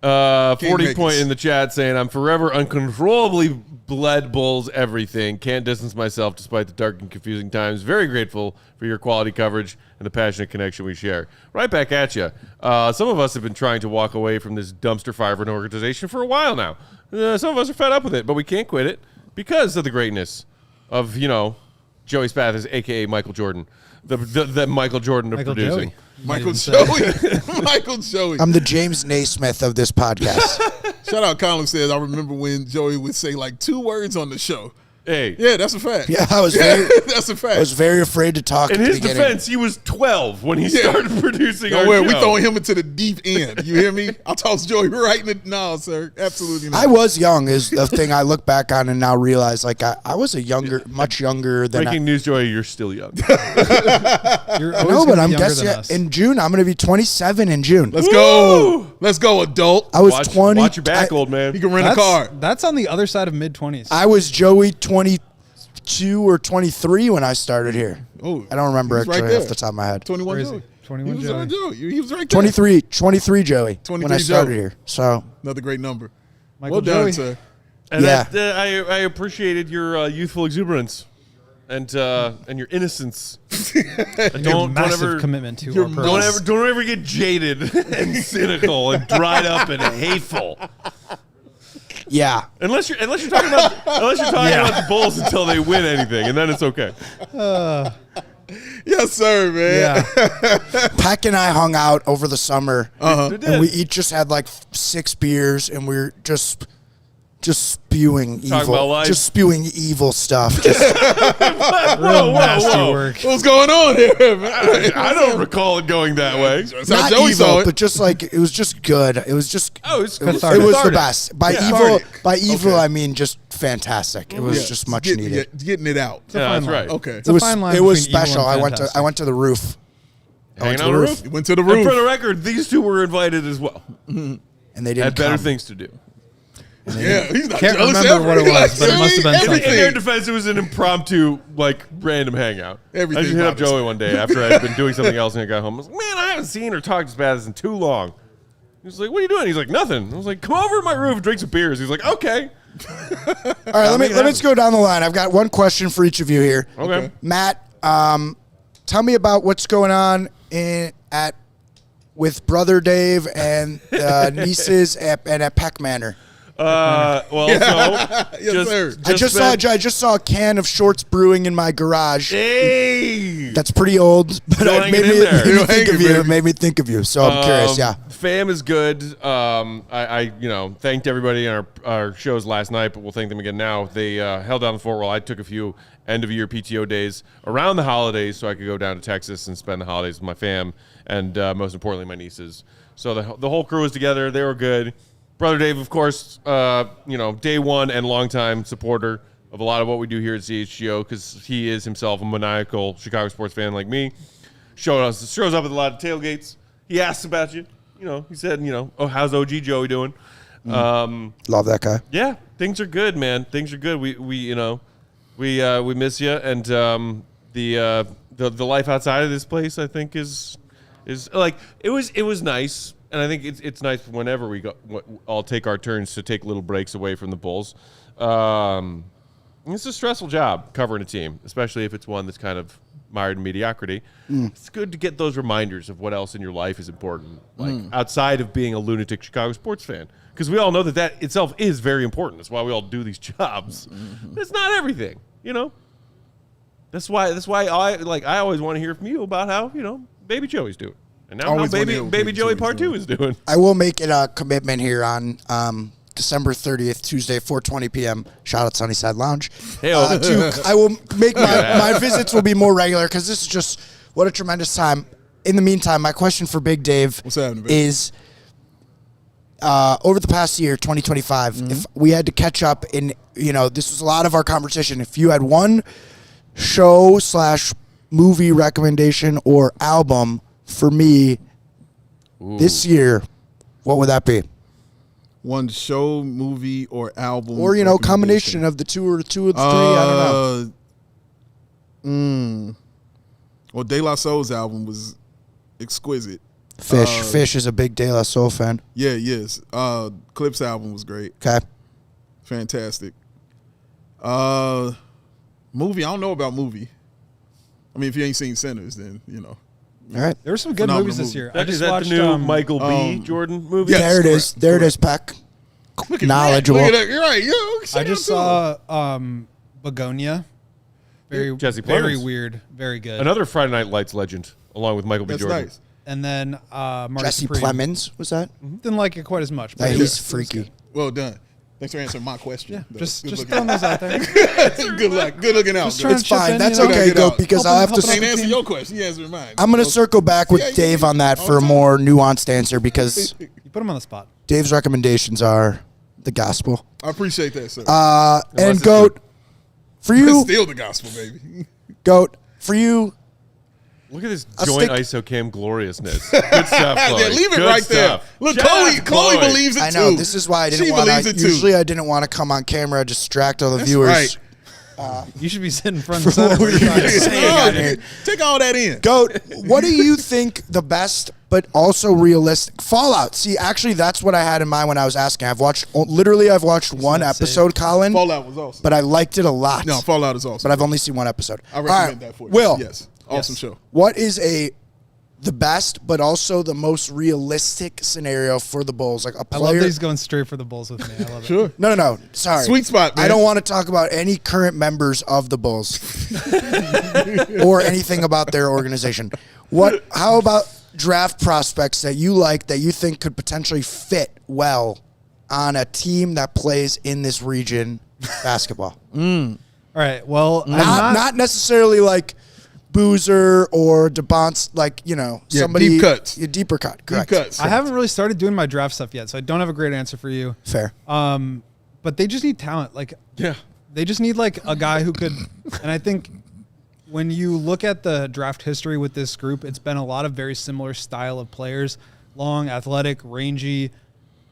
40 point Kingmakers. in the chat saying, I'm forever uncontrollably bled Bulls everything. Can't distance myself despite the dark and confusing times. Very grateful for your quality coverage and the passionate connection we share. Right back at you. Some of us have been trying to walk away from this dumpster fire of an organization for a while now. Some of us are fed up with it, but we can't quit it because of the greatness of, Joey Spathis, a.k.a. Michael Jordan. The Michael Jordan of Michael producing. Joey. Michael Joey. Michael Joey. I'm the James Naismith of this podcast. Shout out Colin says, I remember when Joey would say like 2 words on the show. Hey. Yeah, that's a fact. Yeah, I was very, that's a fact. I was very afraid to talk. In at the his beginning. defense, he was 12 when he started producing Don't our worry, we show. throwing him into the deep end. You hear me? I'll toss Joey right in the no, sir. Absolutely not. I was young is the thing I look back on and now realize like I was much younger than Breaking news, Joey, you're still young. You're I always know, gonna but be I'm younger guessing than us. in June I'm going to be 27 in June. Let's go. Let's go, adult. I was watch, 20. Watch your back, old man. You can rent a car. That's on the other side of mid-20s. I was Joey 22 or 23 when I started here. Oh, I don't remember he was right actually there. off the top of my head. 21 Crazy. Joey. 21 he was Joey. on Joey. He was right there. 23 Joey when 23 I started Joey. here. So Another great number. Michael Well done, Joey. sir. And Yeah. I appreciated your youthful exuberance and your innocence. Your massive commitment to our purpose. Don't ever get jaded and cynical and dried up and hateful. yeah, Unless you're talking about the Bulls until they win anything, and then it's okay. Yes, sir, man. Yeah. Peck and I hung out over the summer, Uh-huh. and we each just had like 6 beers, and we were just just spewing Talking about evil, life. just spewing evil stuff. Just Real nasty work. What's going on here, man? I don't recall it going that way. That's how not Joey saw evil, it. but just like it was just good. It was just Oh, it's it was cathartic. the best. By evil, I mean just fantastic. It was Yeah, just much getting, needed. Getting it out. Yeah, that's right. Okay. It's a fine line It was between evil special. and I fantastic. went to the roof. Hanging on the roof. You went to the And roof. for the record, these two were invited as well. And they didn't Had better come. things to do. Yeah, he's not Can't jealous remember ever. what it He's was, but it must have been In something. their defense, it was an impromptu, like, random hangout. Everything I just hit up bothers Joey one day after I had been doing something else and I got home. I was like, man, I haven't seen or talked as bad as in too long. He was like, what are you doing? He's like, nothing. I was like, come over to my roof and drink some beers. He's like, okay. All right, let me just go down the line. I've got one question for each of you here. Okay. Matt, tell me about what's going on with Brother Dave and nieces at Peck Manor. Well, so Yes, sir. I just saw a can of Shorts Brewing in my garage. Hey, That's pretty old, but Still it made hanging in there. me Still think of hanging, you. baby. It made me think of you. So I'm curious. Yeah. Fam is good. I thanked everybody on our shows last night, but we'll thank them again now. They held down the fort while I took a few end of year PTO days around the holidays so I could go down to Texas and spend the holidays with my fam and most importantly my nieces. So the whole crew was together. They were good. Brother Dave, of course, day one and longtime supporter of a lot of what we do here at CHGO because he is himself a maniacal Chicago sports fan like me. Shows up at a lot of tailgates. He asks about you. He said, oh, how's OG Joey doing? Love that guy. Yeah, things are good, man. Things are good. We miss you, and the life outside of this place, I think, is like it was nice, and I think it's nice whenever we all take our turns to take little breaks away from the Bulls. It's a stressful job covering a team, especially if it's one that's kind of mired in mediocrity. It's good to get those reminders of what else in your life is important, like outside of being a lunatic Chicago sports fan. Because we all know that itself is very important. That's why we all do these jobs. It's not everything, That's why I always want to hear from you about how Baby Joey's doing, and now Always how wanna hear what Baby Joey Joey's Part 2 doing. is doing. I will make it a commitment here on December 30th, Tuesday, 4:20 p.m. Shout out Sunnyside Lounge. I will make my visits will be more regular because this is just what a tremendous time. In the meantime, my question for Big Dave is: over the past year, 2025, if we had to catch up in, this was a lot of our conversation. If you had one show / movie recommendation or album for me this year, what would that be? One show, movie, or album, Or combination of the two or the three. I don't know. Well, De La Soul's album was exquisite. Fish is a big De La Soul fan. Yeah, yes. Clip's album was great. Okay. Fantastic. Movie, I don't know about movie. I mean, if you ain't seen Sinners, then All right. There were some good Phenomenal movies this movie. year. That, I just is that watched the new Michael B. Jordan movie? Yes, there it is. correct, There it correct. is, Peck. Look at Knowledgeable. That. Look at that. You're right. Yo, I just saw Begonia. Jesse very Plemons. weird, very good. Another Friday Night Lights legend, along with Michael B. That's Jordan. nice. And then Marty Jesse Supreme. Plemons was that? Didn't like it quite as much. Yeah, But he's freaky. Well done. Thanks for answering my question. yeah, though. just Good looking throwing those out there. Good luck. Good looking out. Just though. trying It's to chip fine. in, That's you know? okay, Get Goat, out. because Helping- I have helping I ain't out answer team. your question. You answered mine. I'm going to circle back with Yeah, you Dave did. on that All for the a time. more nuanced answer because You put him on the spot. Dave's recommendations are the gospel. I appreciate that, sir. And it's Goat, for you, Still the gospel, baby. Goat, for you, Look at this I'll joint stick- isocam gloriousness. Good stuff, Chloe. Yeah, leave it Good right stuff. there. Look, Shout out to Chloe believes it I too. know, this is why I didn't She want believes to, it too. usually I didn't want to come on camera, distract all the That's viewers. right. You should be sitting front and center. what What are you trying to say? saying on here. Take all that in. Goat, what do you think the best but also realistic Fallout? See, actually, that's what I had in mind when I was asking. I've watched one episode, Colin, Fallout was awesome. but I liked it a lot. No, Fallout is awesome. But I've only seen one episode. I recommend All right, that for you. Will, Yes. Awesome show. what is the best but also the most realistic scenario for the Bulls? Like a I love player. that he's going straight for the Bulls with me. I love it. Sure. No. Sorry. Sweet spot, man. I don't want to talk about any current members of the Bulls or anything about their organization. How about draft prospects that you like that you think could potentially fit well on a team that plays in this region basketball. All right. Well, Not necessarily like Boozer or DeBonce, like, somebody. Deep cuts. Deeper cut, correct. Deep cuts. I haven't really started doing my draft stuff yet, so I don't have a great answer for you. Fair. But they just need talent. They just need like a guy who could. And I think when you look at the draft history with this group, it's been a lot of very similar style of players: long, athletic, rangy,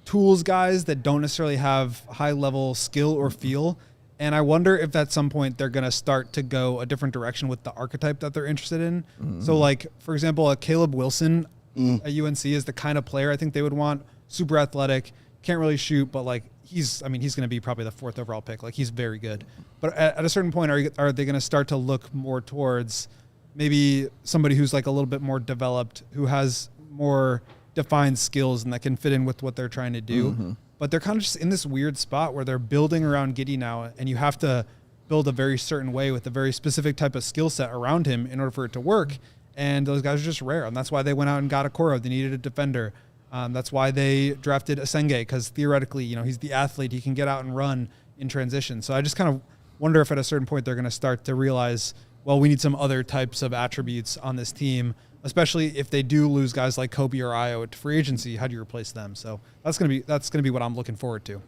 tools guys that don't necessarily have high level skill or feel. And I wonder if at some point they're going to start to go a different direction with the archetype that they're interested in. Mm-hmm. So, like, for example, a Caleb Wilson at UNC is the kind of player I think they would want. Super athletic, can't really shoot, but like he's going to be probably the 4th overall pick. Like, he's very good. But at a certain point, are they going to start to look more towards maybe somebody who's like a little bit more developed, who has more defined skills and that can fit in with what they're trying to do? Mm-hmm. But they're kind of just in this weird spot where they're building around Giddey now, and you have to build a very certain way with a very specific type of skill set around him in order for it to work. And those guys are just rare, and that's why they went out and got Okoro. They needed a defender. That's why they drafted Asenge, because theoretically, he's the athlete. He can get out and run in transition. So I just kind of wonder if at a certain point they're going to start to realize, well, we need some other types of attributes on this team, especially if they do lose guys like Kobe or Io to free agency. How do you replace them? So that's gonna be what I'm looking forward to.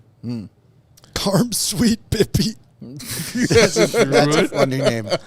Carm Sweet Bippy. That's a funny name. That's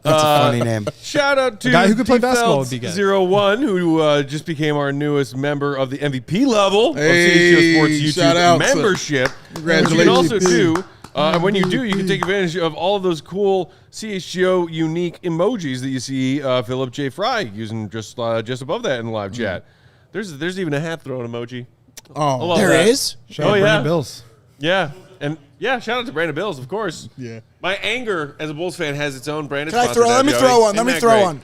a funny name. Shout out to a guy who could play basketball would be good. 01, who just became our newest member of the MVP level of Hey, CHGO Sports shout YouTube out, membership. Congratulations. What you can also do. And when you do, you can take advantage of all of those cool CHGO unique emojis that you see Philip J. Fry using just above that in the live chat. There's even a hat throwing emoji. Oh, there is? Shout out Brandon Bills. Yeah. And shout out to Brandon Bills, of course. Yeah. My anger as a Bulls fan has its own Brandon. Can I throw? Let me throw one. Let me throw one.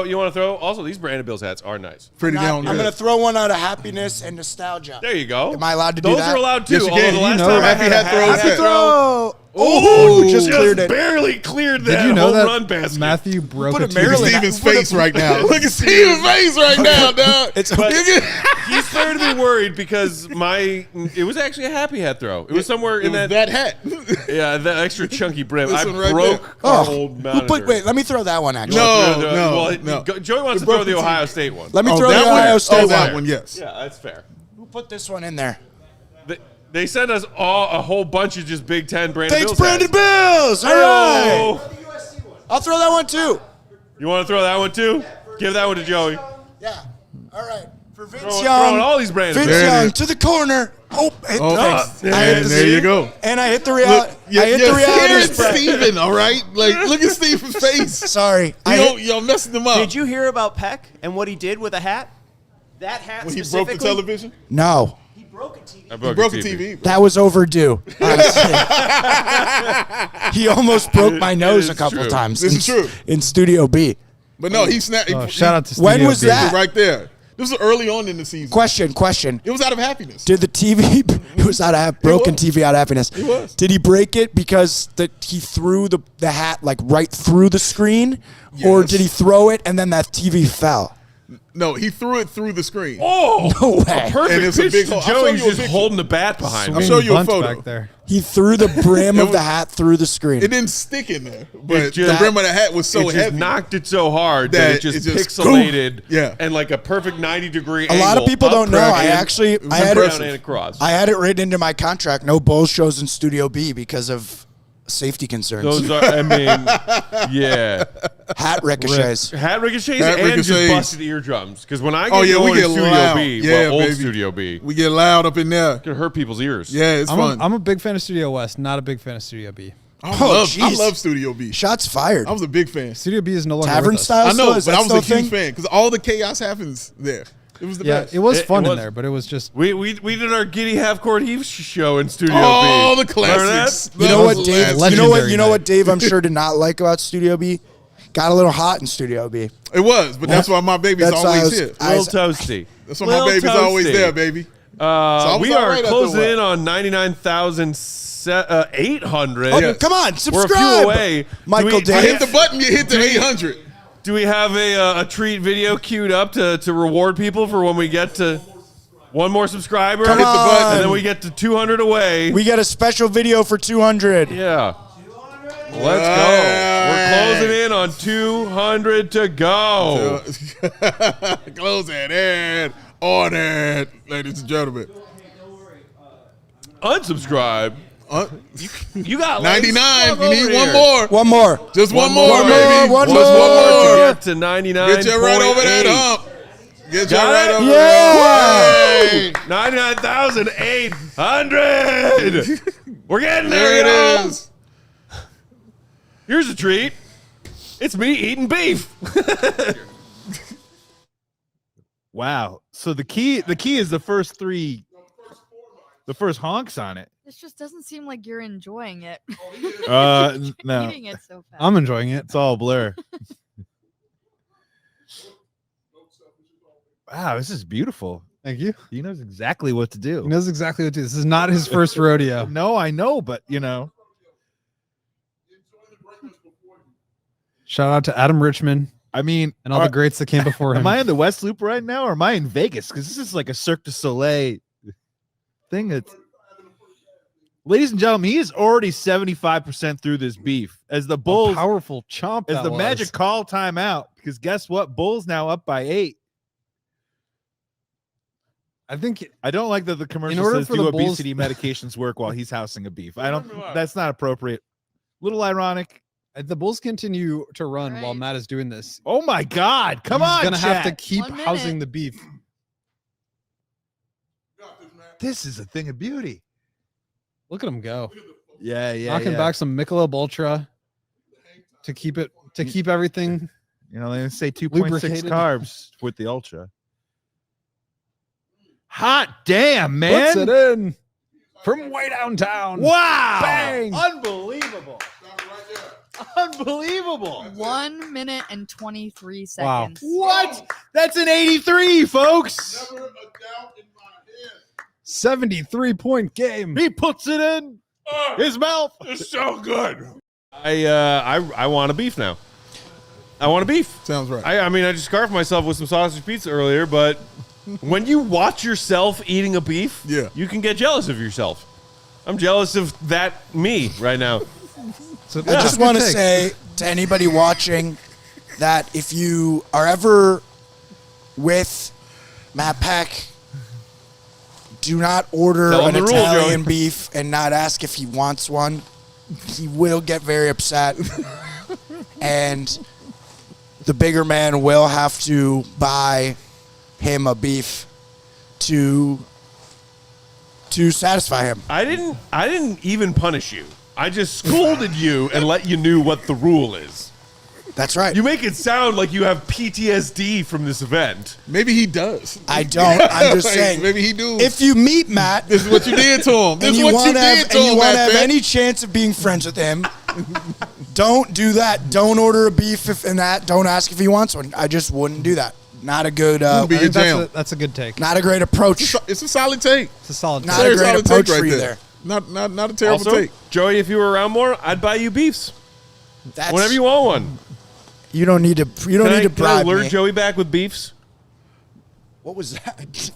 You want to throw? Also, these Brandon Bills hats are nice. I'm going to throw one out of happiness and nostalgia. There you go. Am I allowed to do that? Those are allowed too. Yes, you can. The last time I had happy throw. Oh, just cleared it. Barely cleared that Did you know home that run basket. Matthew broke Put a a TV? Maryland- Steven's face right now. Look at Steven's face right now, dog. It's He's starting to be worried because it was actually a happy hat throw. It was somewhere in that hat. Yeah, that extra chunky brim. This I one right broke our old monitor. Wait, let me throw that one, actually. No. Joey wants to throw the Ohio State one. Let me throw the that Ohio one? State that one. one, yes. Yeah, that's fair. Who put this one in there? They sent us a whole bunch of just Big Ten Brandon Thanks, Bills Brandon hats. Bills. All right. I'll throw that one, too. You want to throw that one too? Give that one to Joey. Yeah. All right. For Vince Throwing Young. all these Brandon Vince Bills. Young to the corner. There you go. And I hit the reality. Here's Steven, all right? Like, look at Steven's face. Sorry. Y'all messing him up. Did you hear about Peck and what he did with a hat? That hat When he broke specifically. the television? No. He broke a TV. He broke a TV. That was overdue. He almost broke my nose a couple times. This is true. In Studio B. But no, he snapped. Shout out to When Studio was B. that? Right there. This was early on in the season. Question. It was out of happiness. Did the TV? It was broken TV out of happiness. It was. Did he break it because he threw the hat like right through the screen, or did he throw it and then that TV fell? No, he threw it through the screen. Oh, no way! A perfect And it's a pitch big to hole. I'll show Joey's you a just picture. holding the bat behind. I'll him. show you a Bunt photo. back there. He threw the brim of the hat through the screen. It didn't stick in there, but just- the brim of the hat was so it just heavy. knocked it so hard that it just pixelated. Yeah. And like a perfect 90-degree A lot of people don't know. I had down and across. I had it written into my contract. No Bulls shows in Studio B because of safety concerns. Those are, I mean, yeah. Hat ricochets. Hat ricochets Hat and ricochets. just busted eardrums. Because when I get we going get in Studio loud. B, Yeah, old baby. Studio B, We get loud up in there. it can hurt people's ears. Yeah, it's fun. I'm a big fan of Studio West, not a big fan of Studio B. I jeez. love Studio B. Shots fired. I was a big fan. Studio B is no longer Tavern with us. style. I know, Is but that I was still a huge thing? fan because all the chaos happens there. It was the Yeah, best. it was fun it in was- there, but it was just. We did our Giddy Half Court Heaves show in Studio Oh, B. the classics. You know what, That Dave? was legendary You know what, night. Dave? I'm sure did not like about Studio B. Got a little hot in Studio B. It was, but that's why my baby's That's why always here. A little toasty. That's why my baby's always there, baby. I was We all are right after a closing while. in on 99,800. Oh, come on, We're a subscribe. few away. Michael Do we- Dave. Hit the button, you hit the 800. Do we have a treat video queued up to reward people for when we get to? One more subscriber. Come hit the button, on. and then we get to 200 away. We get a special video for 200. Yeah. Let's go. We're closing in on 200 to go. Closing in on it, ladies and gentlemen. Unsubscribe. You got 99. You need here. one more. One more. Just one more, more, baby. one Just more. To more. get to 99. Get you right over that hump. Get you Got right it? over Yeah. that. 99,800. We're getting There there, it is. Here's a treat. It's me eating beef. Wow. So the key is the first three, the first honks on it. This just doesn't seem like you're enjoying it. No. Eating it so fast. I'm enjoying it. It's all blur. Wow, this is beautiful. Thank you. He knows exactly what to do. He knows exactly what to do. This is not his first rodeo. No, I know, but you know. Shout out to Adam Richman. I mean, and all the greats that came before him. Am I in the West Loop right now, or am I in Vegas? Because this is like a Cirque du Soleil thing. That's, ladies and gentlemen, he is already 75% through this beef. As the Bulls, powerful chomp. As that the was. Magic call timeout, because guess what? Bulls now up by 8. I think I don't like that the commercial order says for do the Bulls- obesity medications work while he's housing a beef. I don't. That's not appropriate. Little ironic. The Bulls continue to run while Matt is doing this. Oh my God! Come on, He's gonna have to chat. keep 1 minute. housing the beef. This is a thing of beauty. Look at him go. Yeah, yeah. Knocking yeah. back some Michelob Ultra to keep everything. You know, they say 2.6 lubricated. carbs with the Ultra. Hot damn, man! Puts it in from way downtown. Wow! Bang! Unbelievable! Unbelievable! 1 minute and 23 Wow. seconds. What? That's an 83, folks. 73-point game. He puts it in his mouth. It's so good. I want a beef now. I want a beef. Sounds right. I mean, I just scarfed myself with some sausage pizza earlier, but when you watch yourself eating a beef, you can get jealous of yourself. I'm jealous of that me right now. So I just want to say to anybody watching that if you are ever with Matt Peck, do not order Tell him an the rule, Italian Joey. beef and not ask if he wants one. He will get very upset. And the bigger man will have to buy him a beef to satisfy him. I didn't even punish you. I just scolded you and let you know what the rule is. That's right. You make it sound like you have PTSD from this event. Maybe he does. I don't. I'm just Like, saying. maybe he do. If you meet Matt, This is what you did to him. This and is you what you want to have, did to and you him, want to Matt have Peck. any chance of being friends with him, don't do that. Don't order a beef don't ask if he wants one. I just wouldn't do that. Not a good. Wouldn't be I your think jam. that's a good take. Not a great approach. It's a solid take. It's a solid Not take. a Very great solid approach take for right you there. there. Not a terrible Also, take. Joey, if you were around more, I'd buy you beefs. That's, Whenever you want one. You don't need to. You don't need to Can I bribe lure me. Joey back with beefs? What was that?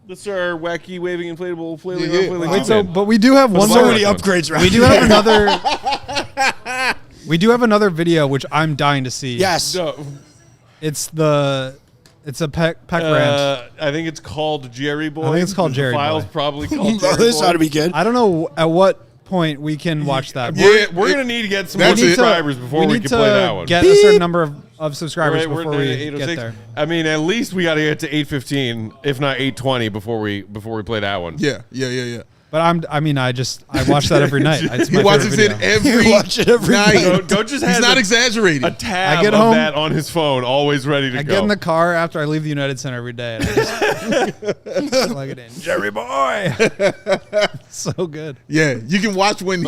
That's our wacky waving inflatable flailing Yeah, yeah. flailing Wait, tube so man. but we do have one the more. So many microphone. upgrades right We do have another. We do have another video which I'm dying to see. Yes. It's a Peck rant. I think it's called Jerry Boy. I think it's called Jerry The file's Boy. probably called Jerry This Boy. ought to be good. I don't know at what point we can watch that. Yeah, We're going to need to get some That's more it. subscribers before we need can to play that one. get a certain number of subscribers We're before at we 806. get there. I mean, at least we got to get to 8:15, if not 8:20, before we play that one. Yeah. But I watch that every night. It's He my watches favorite it video. every You watch it every night. night. Don't just He's have not a exaggerating. tab I get of home- that on his phone, always ready to I go. get in the car after I leave the United Center every day. And I just plug it in. Jerry Boy. So good. Yeah, you can watch when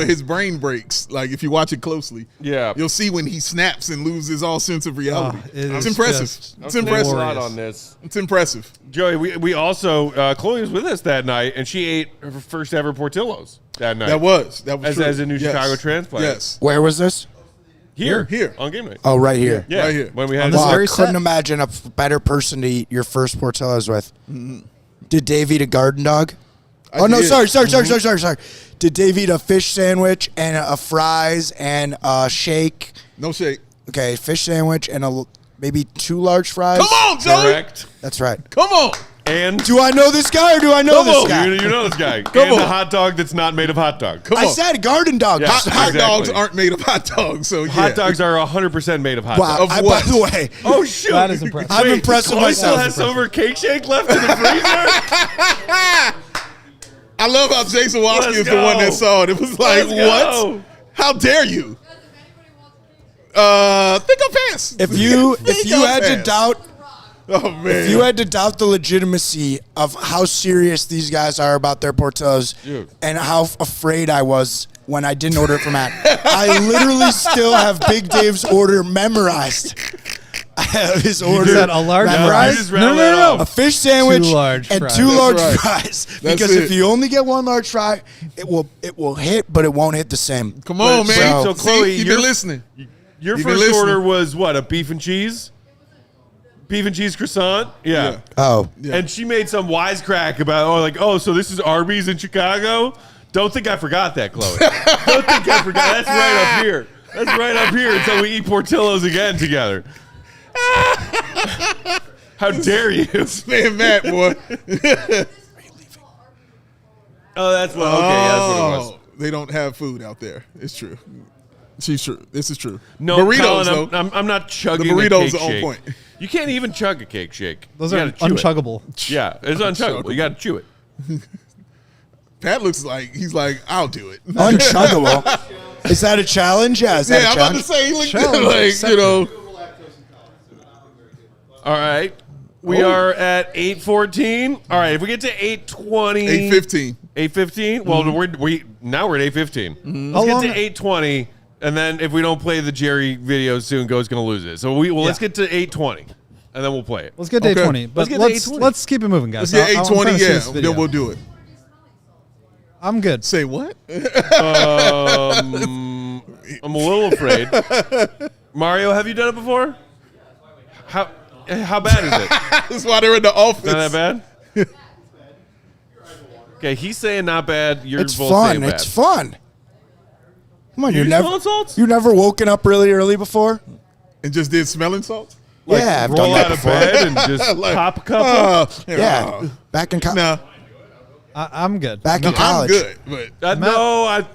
his brain breaks. Like if you watch it closely, Yeah. you'll see when he snaps and loses all sense of reality. It It's is impressive. just It's impressive. A lot on this. It's impressive. Joey, we also Chloe was with us that night, and she ate her first ever Portillo's that night. That was as, true. as a new Yes. Chicago transplant. Yes, Where was this? Here. on game night. Oh, right here. Yeah, right here. when we had this Wow, I very couldn't set. imagine a better person to eat your first Portillo's with. Did Dave eat a garden dog? I No, did. sorry. Did Dave eat a fish sandwich and a fries and a shake? No shake. Okay, fish sandwich and maybe 2 large fries. Come on, Joey. Correct. That's right. Come on. And Do I know this guy or do I know this guy? You know this guy. Come and on. the hot dog that's not made of hot dog. Come I on. said garden dog. Yeah. Hot Exactly. dogs aren't made of hot dogs, so yeah. Hot dogs are 100% made of hot Wow. dogs. Of By what? the way, Oh shoot! That is impressive. I'm impressed with Chloe still myself. has some of her cake shake left in the freezer. I love how Jason Watsky Let's is the one go. that saw it. It was like, Let's what? go. How dare you? Think I'll pass. If you had to pass. doubt Oh man. If you had to doubt the legitimacy of how serious these guys are about their Portillo's and how afraid I was when I didn't order it from Matt, I literally still have Big Dave's order memorized. I have his order said a large memorized. fries? No. A fish sandwich 2 large and fries. 2 large right. fries. That's Because if it. you only get 1 large fry, it will hit, but it won't hit the same. Come on, But- man. so See, Chloe, you've you're- been listening. Your You've been first listening. order was what? A beef and cheese? Beef and cheese croissant? Yeah. Oh. Yeah. And she made some wisecrack about, so this is Arby's in Chicago? Don't think I forgot that, Chloe. Don't think I forgot. That's right up here. That's right up here until we eat Portillo's again together. How dare you? Man, Matt, boy. Oh, that's what. Okay, that's what it was. They don't have food out there. It's true. She's true. This is true. No, burritos, Colin, though. I'm not chugging The a burritos cake are on shake. point. You can't even chug a cake shake. Those You are gotta chew it. unchuggable. Yeah, it's unchuggable. You got to chew it. Pat looks like he's like, I'll do it. Unchuggable. Is that a challenge? Yeah, is that Yeah, a I'm about challenge? to say, he looked Challenge like, accepted. All right. We are at 8:14. All right, if we get to 8:20. 8:15. 8:15? Well, now we're at 8:15. How Let's long- get to 8:20, and then if we don't play the Jerry video soon, Go's going to lose it. So let's get to 8:20, and then we'll play it. Let's get to Okay. 820. But Let's get to let's 820. keep it moving, guys. Let's get I'm 820, trying to see yeah. this video. Then we'll do it. I'm good. Say what? I'm a little afraid. Mario, have you done it before? How bad is it? That's why they're in the office. Not that bad? Okay, he's saying not bad. You're It's both fun. saying bad. It's fun. Come on, You you do never smelling salts? you never woken up really early before? And just did smelling salts? Yeah, I've done Roll that out of before. bed and just Like, pop a couple. Yeah, back in college. No, I'm good. Back no, in college. I'm good. But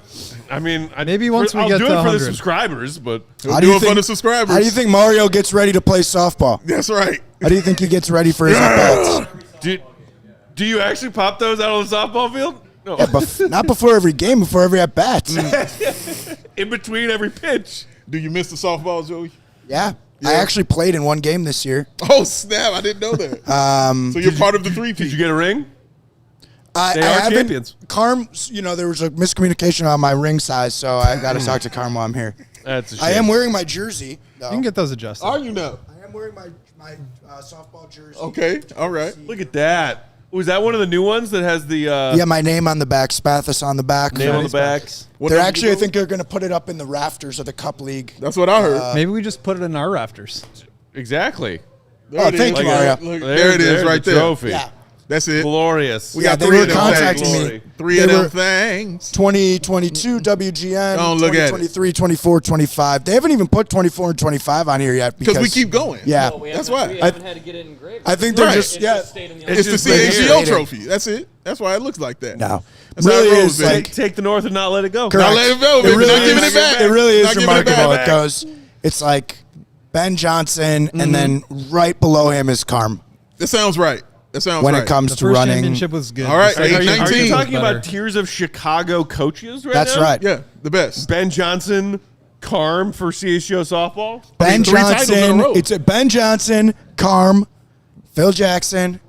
I mean, Maybe once we I'll get do to it for the 100. subscribers, but we'll How do do you it for think- the subscribers. How do you think Mario gets ready to play softball? That's right. How do you think he gets ready for his at-bats? do you actually pop those out on the softball field? No. Yeah, not before every game, before every at-bat. In between every pitch. Do you miss the softball, Joey? Yeah. I actually played in one game this year. Oh, snap. I didn't know that. So you're part of the 3P. Did you get a ring? I are haven't. champions. Carm, there was a miscommunication on my ring size, so I got to talk to Carm while I'm here. That's a shame. I am wearing my jersey. Though. You can get those adjusted. Are you now? I am wearing my softball jersey. Okay. All right. Look at that. Was that one of the new ones that has the Yeah, my name on the back, Spathis on the back. name on the back? They're actually, I think they're going to put it up in the rafters of the Cup League. That's what I heard. Maybe we just put it in our rafters. Exactly. There Oh, it is. thank you, Mario. Look, there it is There's right the there. trophy. Yeah. That's it. Glorious. We Yeah, got they 3 were of them contacting things. me. 3 They of them were- things. 2022 WGN, Oh, look at it. 2023, 24, 25. They haven't even put 24 and 25 on here yet. Because we keep going. Yeah. That's why. We haven't had to get it engraved. I think they're Right. just, yeah. It's the just been CHGO here. trophy. That's it. That's why it looks like that. No. That's how Really it rolls, is baby. like, Take the North and not let it go. correct. Not let it go, baby. It really Not giving is, it back. It really Not is giving it remarkable. back. It goes, it's like Ben Johnson, and then right below him is Carm That sounds right. That sounds when right. it comes The to first running. championship was good. All right, The second Are you Nineteen. talking was better. about tiers of Chicago coaches right That's now? right. Yeah, the best. Ben Johnson, Carm for CHGO softball. Ben 3 titles in a Johnson. row. It's a Ben Johnson, Carm, Phil Jackson.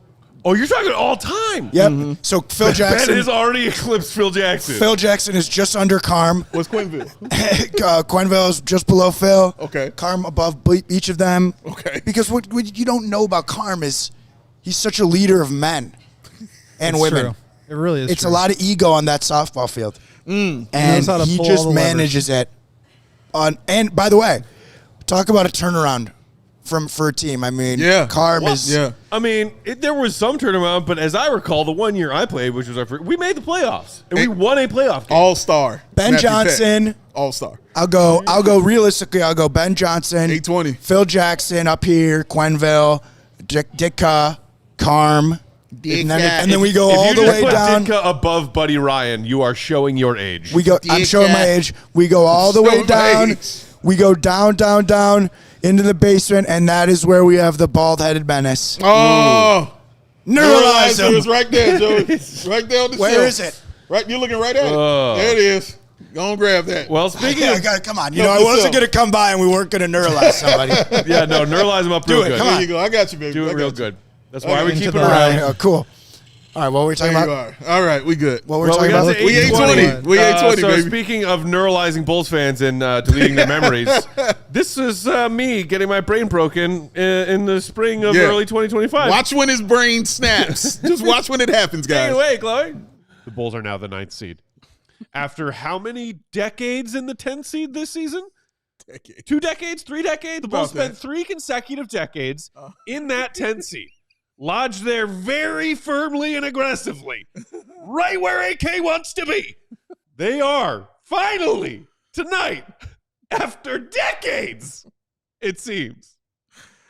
Oh, you're talking all time. Yep. So Phil Ben Jackson. has already eclipsed Phil Jackson. Phil Jackson is just under Carm. What's Quenville? Quenville is just below Phil. Okay. Carm above each of them. Okay. Because what you don't know about Carm is he's such a leader of men and It's women. true. It really is It's true. a lot of ego on that softball field. And knows how to he pull just all the levers. manages it. And by the way, talk about a turnaround for a team. I mean, Yeah. Carm is. Yeah. I mean, there was some tournament, but as I recall, the 1 year I played, which was we made the playoffs and we won a playoff game. All-star. Ben Johnson. All-star. I'll go realistically. I'll go Ben Johnson. 820. Phil Jackson up here. Quenville. Ditka. Carm. And then we go all the way down. If you put Ditka above Buddy Ryan, you are showing your age. I'm showing my age. We go all the way down. We go down into the basement, and that is where we have the bald-headed menace. Oh. Neuralize him. It's right there, Joey. Right there on the Where shelf. is it? Right, you're looking right at it. There it is. Go and grab that. Well, speaking of... Come on. You know, I wasn't going to come by and we weren't going to neuralize somebody. Yeah, no, neuralize him up real good. Come on. There you go. I got you, baby. Do it I got real you. good. That's why we keep it All around. right, cool. All right, what were we talking There about? you are. All right, we good. What were we talking about? We 820. We 820, so baby. speaking of neuralizing Bulls fans and deleting their memories, this is me getting my brain broken in the spring of early 2025. Watch when his brain snaps. Just watch when it happens, guys. Take it away, Chloe. The Bulls are now the 9th seed. After how many decades in the 10th seed this season? 2 decades? 3 decades? The Bulls spent 3 consecutive decades in that 10th seed. Lodged there very firmly and aggressively. Right where AK wants to be. They are finally, tonight, after decades, it seems,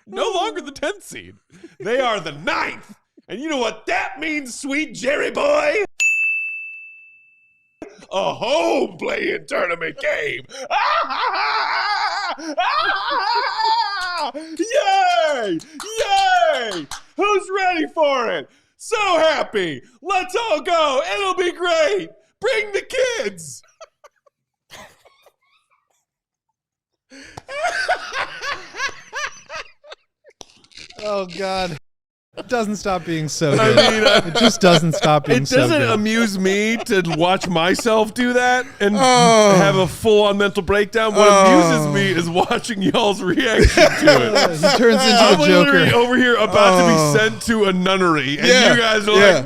no longer the 10th seed. They are the 9th. And you know what that means, sweet Jerry boy? A home playing tournament game. Yay! Yay! Who's ready for it? So happy. Let's all go. It'll be great. Bring the kids. Oh, God. It doesn't stop being so good. It just doesn't stop being so good. It doesn't amuse me to watch myself do that and have a full-on mental breakdown. What amuses me is watching y'all's reaction to it. He turns into I'm the Joker. literally over here about to be sent to a nunnery, and you guys are like,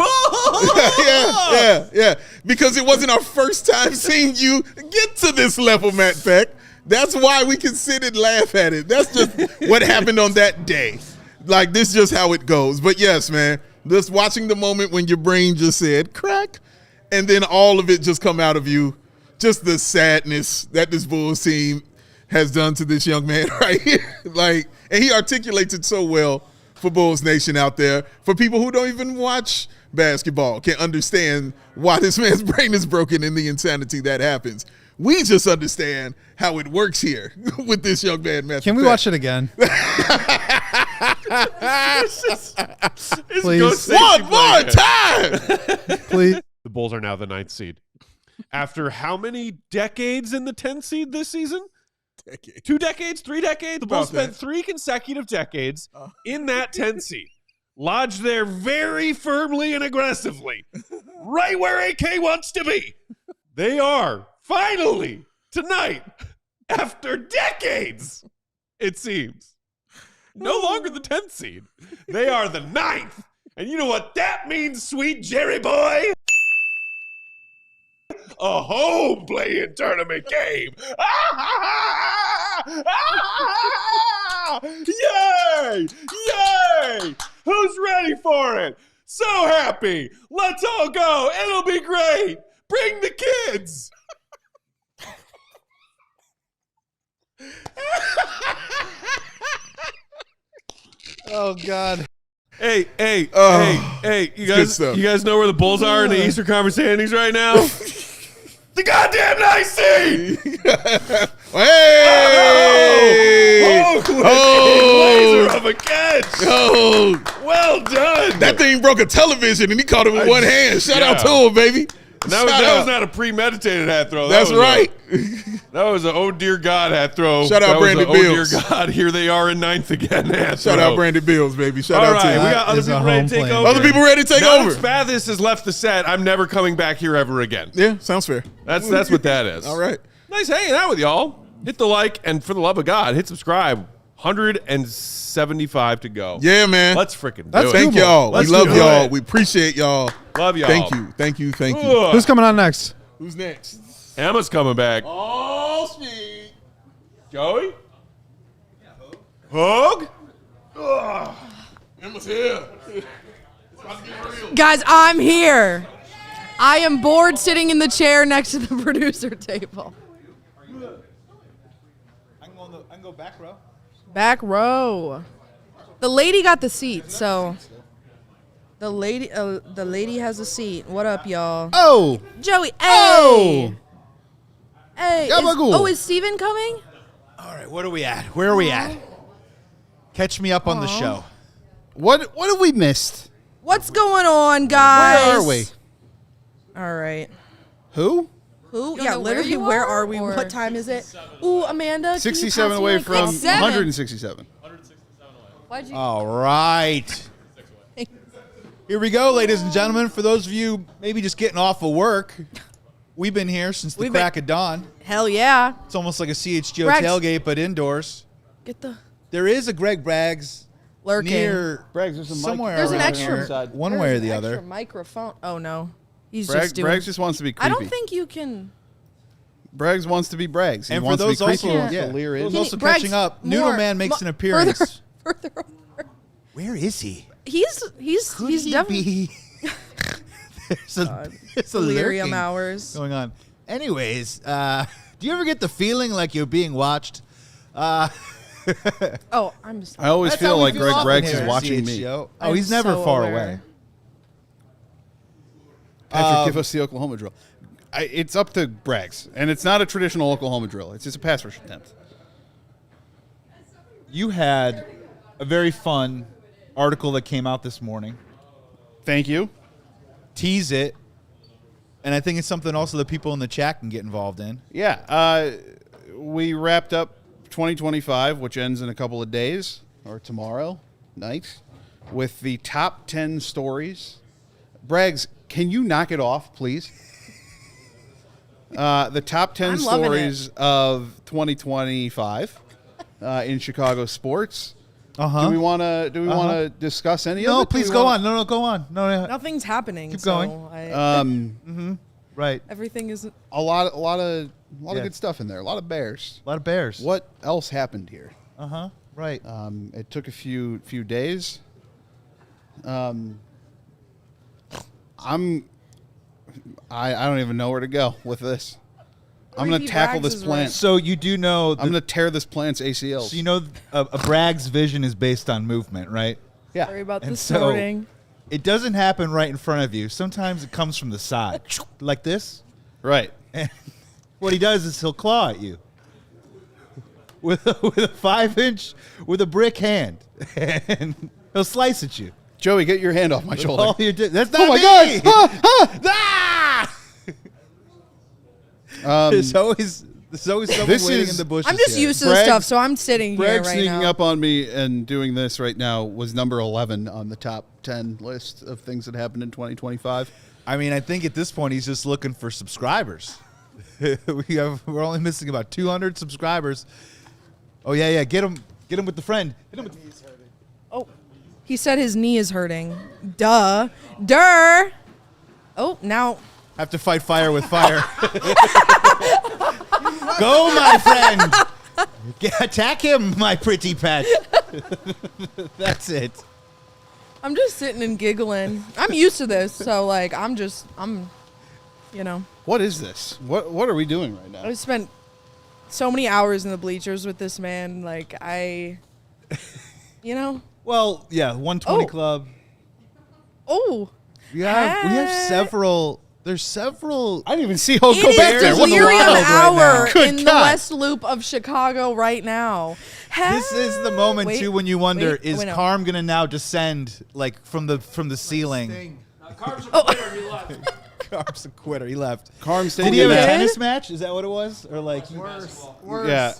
yeah. Because it wasn't our first time seeing you get to this level, Matt Peck. That's why we can sit and laugh at it. That's just what happened on that day. Like, this is just how it goes. But yes, man, just watching the moment when your brain just said crack, and then all of it just come out of you, just the sadness that this Bulls team has done to this young man right here. Like, and he articulates it so well for Bulls Nation out there. For people who don't even watch basketball, can understand why this man's brain is broken and the insanity that happens. We just understand how it works here with this young man, Matthew. Can we watch it again? Please. One more time. Please. The Bulls are now the 9th seed. After how many decades in the 10th seed this season? 2 decades? 3 decades? The Bulls spent 3 consecutive decades in that 10th seed. Lodged there very firmly and aggressively. Right where AK wants to be. They are finally, tonight, after decades, it seems, no longer the 10th seed. They are the 9th. And you know what that means, sweet Jerry boy? A home playing tournament game. Yay! Yay! Who's ready for it? So happy. Let's all go. It'll be great. Bring the kids. Oh, God. Hey, you guys know where the Bulls are in the Eastern Conference standings right now? The goddamn 9th seed! Hey! Laser of a catch! Oh! Well done! That thing broke a television and he caught it with one hand. Shout out to him, baby. That was not a premeditated hat throw. That's right. That was an oh dear God hat throw. Shout out Brandon Bills. Oh dear God, here they are in 9th again. Hat Shout throw. out Brandon Bills, baby. Shout All out to right, him. we got other people ready to take over. Other people ready to take now over. that Spathis has left the set, I'm never coming back here ever again. Yeah, sounds fair. That's what that is. All right. Nice hanging out with y'all. Hit the like, and for the love of God, hit subscribe. 175 to go. Yeah, man. Let's freaking do it. Thank y'all. Let's we love do y'all. it. We appreciate y'all. Love y'all. Thank you. Thank you. Thank you. Ugh. Who's coming on next? Who's next? Emma's coming back. Oh, sweet. Joey? Hogue? Emma's here. Guys, I'm here. I am bored sitting in the chair next to the producer table. I can go back row. Back row. The lady got the seat, so the lady has a seat. What up, y'all? Oh, Joey. Hey. Oh. Hey. Gabagool. Is Steven coming? All right, what are we at? Where are we at? Catch me up on the show. What have we missed? What's going on, guys? Where are we? All right. Who? Who? don't Yeah, know where literally, you where are, are we? or- What time is it? Ooh, Amanda. can you 67 pass me away my from cup? 167. Why'd you? All right. Here we go, ladies and gentlemen. For those of you maybe just getting off of work, we've been here since the We've been- crack of dawn. Hell yeah. It's almost like a CHGO Braggs. tailgate, but indoors. Get the There is a Greg Braggs lurking. near Braggs, there's a mic somewhere There's an around extra- here, one There's way or an the extra other. microphone. Oh no, he's Braggs, just doing. Braggs just wants to be creepy. I don't think you can. Braggs wants to be Braggs. He And for wants those to be creepy. also, He wants yeah, to leer in. those Can also you- Braggs, catching up, more- Noodle Man makes an appearance. Further over. Where is he? He's definitely be? there's a delirium lurking hours. going on. Anyways, do you ever get the feeling like you're being watched? Oh, I'm just. I always That's feel how we like Greg often Braggs here is at watching me. CHGO. Oh, I'm he's never so far aware. away. Patrick, give us the Oklahoma drill. It's up to Braggs, and it's not a traditional Oklahoma drill. It's just a pass rush attempt. You had a very fun article that came out this morning. Thank you. Tease it. And I think it's something also that people in the chat can get involved in. Yeah, we wrapped up 2025, which ends in a couple of days, or tomorrow night, with the top 10 stories. Braggs, can you knock it off, please? The top 10 I'm loving stories of 2025 in Chicago sports. Uh-huh. Do we want to discuss any of it? No, Do please we go wanna- on. No, go on. No. Nothing's happening. Keep so going. Right. Everything is. A lot of Yeah. good stuff in there. A lot of Bears. A lot of Bears. What else happened here? Uh-huh. Right. It took a few days. I don't even know where to go with this. I'm going to tackle this plant. So you do know I'm going to tear this plant's ACLs. So you know a Bragg's vision is based on movement, right? Yeah. Sorry about And this so morning. it doesn't happen right in front of you. Sometimes it comes from the side, like this. Right. And what he does is he'll claw at you with a 5-inch with a brick hand, and he'll slice at you. Joey, get your hand off my shoulder. All you do, that's not Oh my me. God. There's always someone waiting in the bushes. I'm just here. used to this stuff, so I'm sitting here Bragg right sneaking now. up on me and doing this right now was number 11 on the top 10 list of things that happened in 2025. I mean, I think at this point he's just looking for subscribers. We're only missing about 200 subscribers. Oh yeah, get him with the friend. Hit him with Oh, he said his knee is hurting. Duh. Durr. Oh, now. Have to fight fire with fire. Go, my friend. Attack him, my pretty pet. That's it. I'm just sitting and giggling. I'm used to this, so like I'm you know. What is this? What are we doing right now? I've spent so many hours in the bleachers with this man. Like you know. Well, yeah, 120 Oh. Club. Oh. We have several. There's several. I didn't even see Hulk It go back is there. What the delirium wild hour right now. Good in the God. West Loop of Chicago right now. This is the moment Wait, too when you wonder: wait, is wait, no. Carm gonna now descend like from the ceiling? Carm's a quitter, he left. Carm's a quitter. He left. Carm's Did he have a taking tennis match? Is that what it was, or like Worse. Yeah.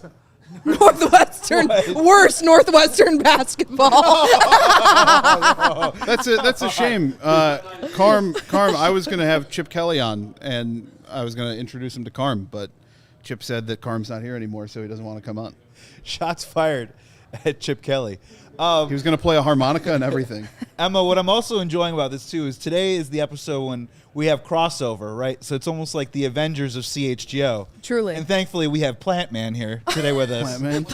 Northwestern, worse Northwestern basketball. That's a shame. Carm, I was going to have Chip Kelly on, and I was going to introduce him to Carm, but Chip said that Carm's not here anymore, so he doesn't want to come on. Shots fired at Chip Kelly. He was going to play a harmonica and everything. Emma, what I'm also enjoying about this too is today is the episode when we have crossover, right? So it's almost like the Avengers of CHGO. Truly. And thankfully we have Plant Man here today with us. Plant Man.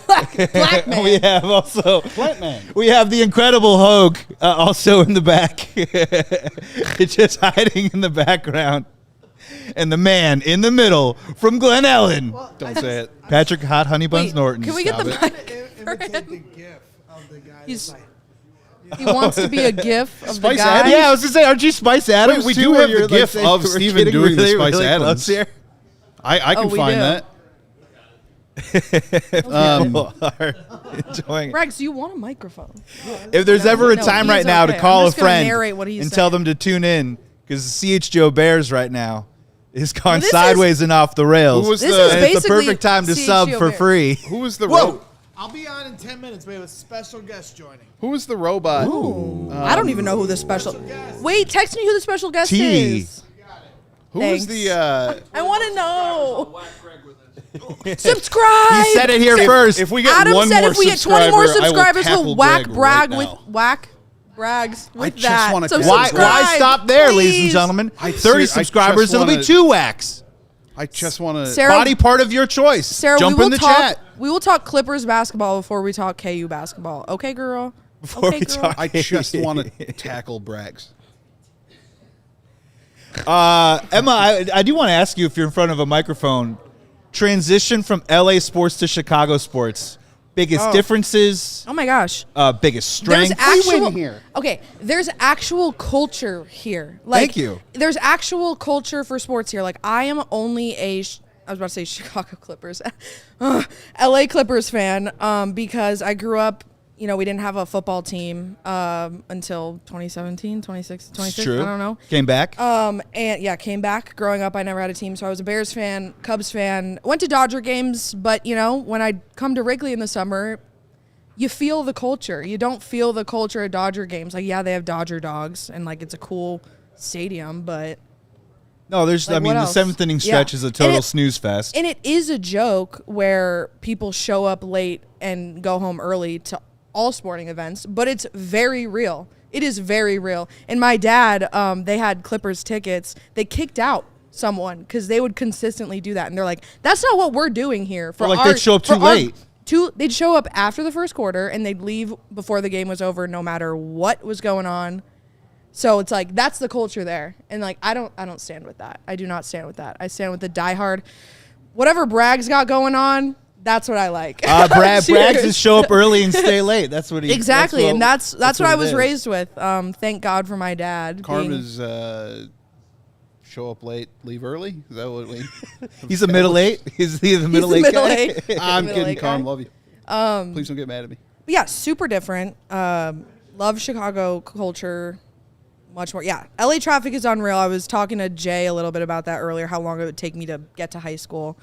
Black man. We have also Plant Man. We have the Incredible Hogue also in the back. It's just hiding in the background. And the man in the middle from Glen Ellen. Don't say it. Patrick Hot Honey Buns Wait, Norton. can we get the Stop mic? Imitate the gif of the guy. He wants to be a gif of Spice the guy. Adams? Yeah, I was gonna say, aren't you Spice Adams? Wait, we too, do where have the you're, gif saying of we're Steven getting doing the really, Spice really Adams. close here? I can we find do. that. People are enjoying it. Rex, do you want a microphone? If there's ever a No, time he's right now to okay. call I'm a just gonna friend narrate what he's and tell saying. them to tune in, because the CHGO Bears right now is gone Well, this sideways and off the rails. Who was This the- is and it's the basically perfect time to CHGO sub for Bears. free. Who was the Whoa! I'll be on in 10 minutes. We have a special guest joining. Who was the robot? I don't even know who the special. Wait, text me who the special guest T. is. Who was Thanks. the? I want to know. Subscribe. He said it here first. If we get Adam one said more if we get 20 more subscribers, I will he'll whack tackle brag Greg with right now. whack brags with just that. wanna So tackle why subscribe, stop there, ladies and please. gentlemen? I 30 just subscribers, it'll be wanna- 2 whacks. I just want to. Sarah- Body part of your choice. Sarah, Jump we will in the talk. chat. We will talk Clippers basketball before we talk KU basketball. Okay, girl. Before okay, we girl. talk. I just want to tackle Braggs. Emma, I do want to ask you, if you're in front of a microphone, transition from LA sports to Chicago sports. Biggest differences, Oh my gosh. biggest There's strength. actual here. Okay, there's actual culture here. Like, Thank you. There's actual culture for sports here. Like, I am only I was about to say Chicago Clippers, LA Clippers fan, because I grew up. You know, we didn't have a football team until 2017, 26, True. I don't know. Came back. And yeah, came back. Growing up, I never had a team, so I was a Bears fan, Cubs fan. Went to Dodger games, but you know, when I come to Wrigley in the summer, you feel the culture. You don't feel the culture at Dodger games. Like, yeah, they have Dodger dogs, and like it's a cool stadium, but No, there's. like, I mean, what the else? 7th inning stretch Yeah. is a total And it- snooze fest. And it is a joke where people show up late and go home early to all sporting events, but it's very real. It is very real. And my dad, they had Clippers tickets. They kicked out someone because they would consistently do that. And they're like, that's not what we're doing here. Or like they'd show up too late. They'd show up after the first quarter and they'd leave before the game was over, no matter what was going on. So it's like, that's the culture there. And like, I don't stand with that. I do not stand with that. I stand with the diehard, whatever Bragg's got going on. That's what I like. Braggs Cheers. is show up early and stay late. That's what he Exactly, and that's what I was it is. raised with. Thank God for my dad. Carm being- is show up late, leave early. Is that what we? He's a middle eight. Is he the middle eight middle guy? eight. I'm Middle kidding, eight Carm. guy. Love you. Please don't get mad at me. But yeah, super different. Love Chicago culture much more. Yeah, LA traffic is unreal. I was talking to Jay a little bit about that earlier, how long it would take me to get to high school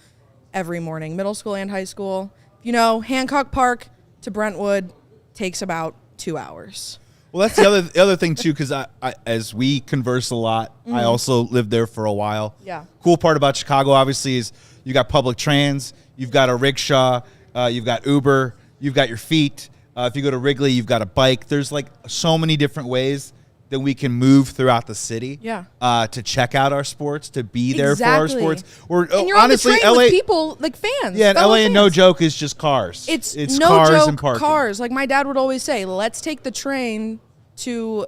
every morning, middle school and high school. You know, Hancock Park to Brentwood takes about 2 hours. Well, that's the other thing too, because I as we converse a lot, I also lived there for a while. Yeah. Cool part about Chicago, obviously, is you got public trans, you've got a rickshaw, you've got Uber, you've got your feet. If you go to Wrigley, you've got a bike. There's like so many different ways that we can move throughout the city. Yeah. To check out our sports, to be there for our Exactly. sports. Or And you're honestly, on the train LA, with people, like fans. yeah, and fellow LA, fans. no joke, is just cars. It's no cars joke, and parking. cars. Like my dad would always say, let's take the train to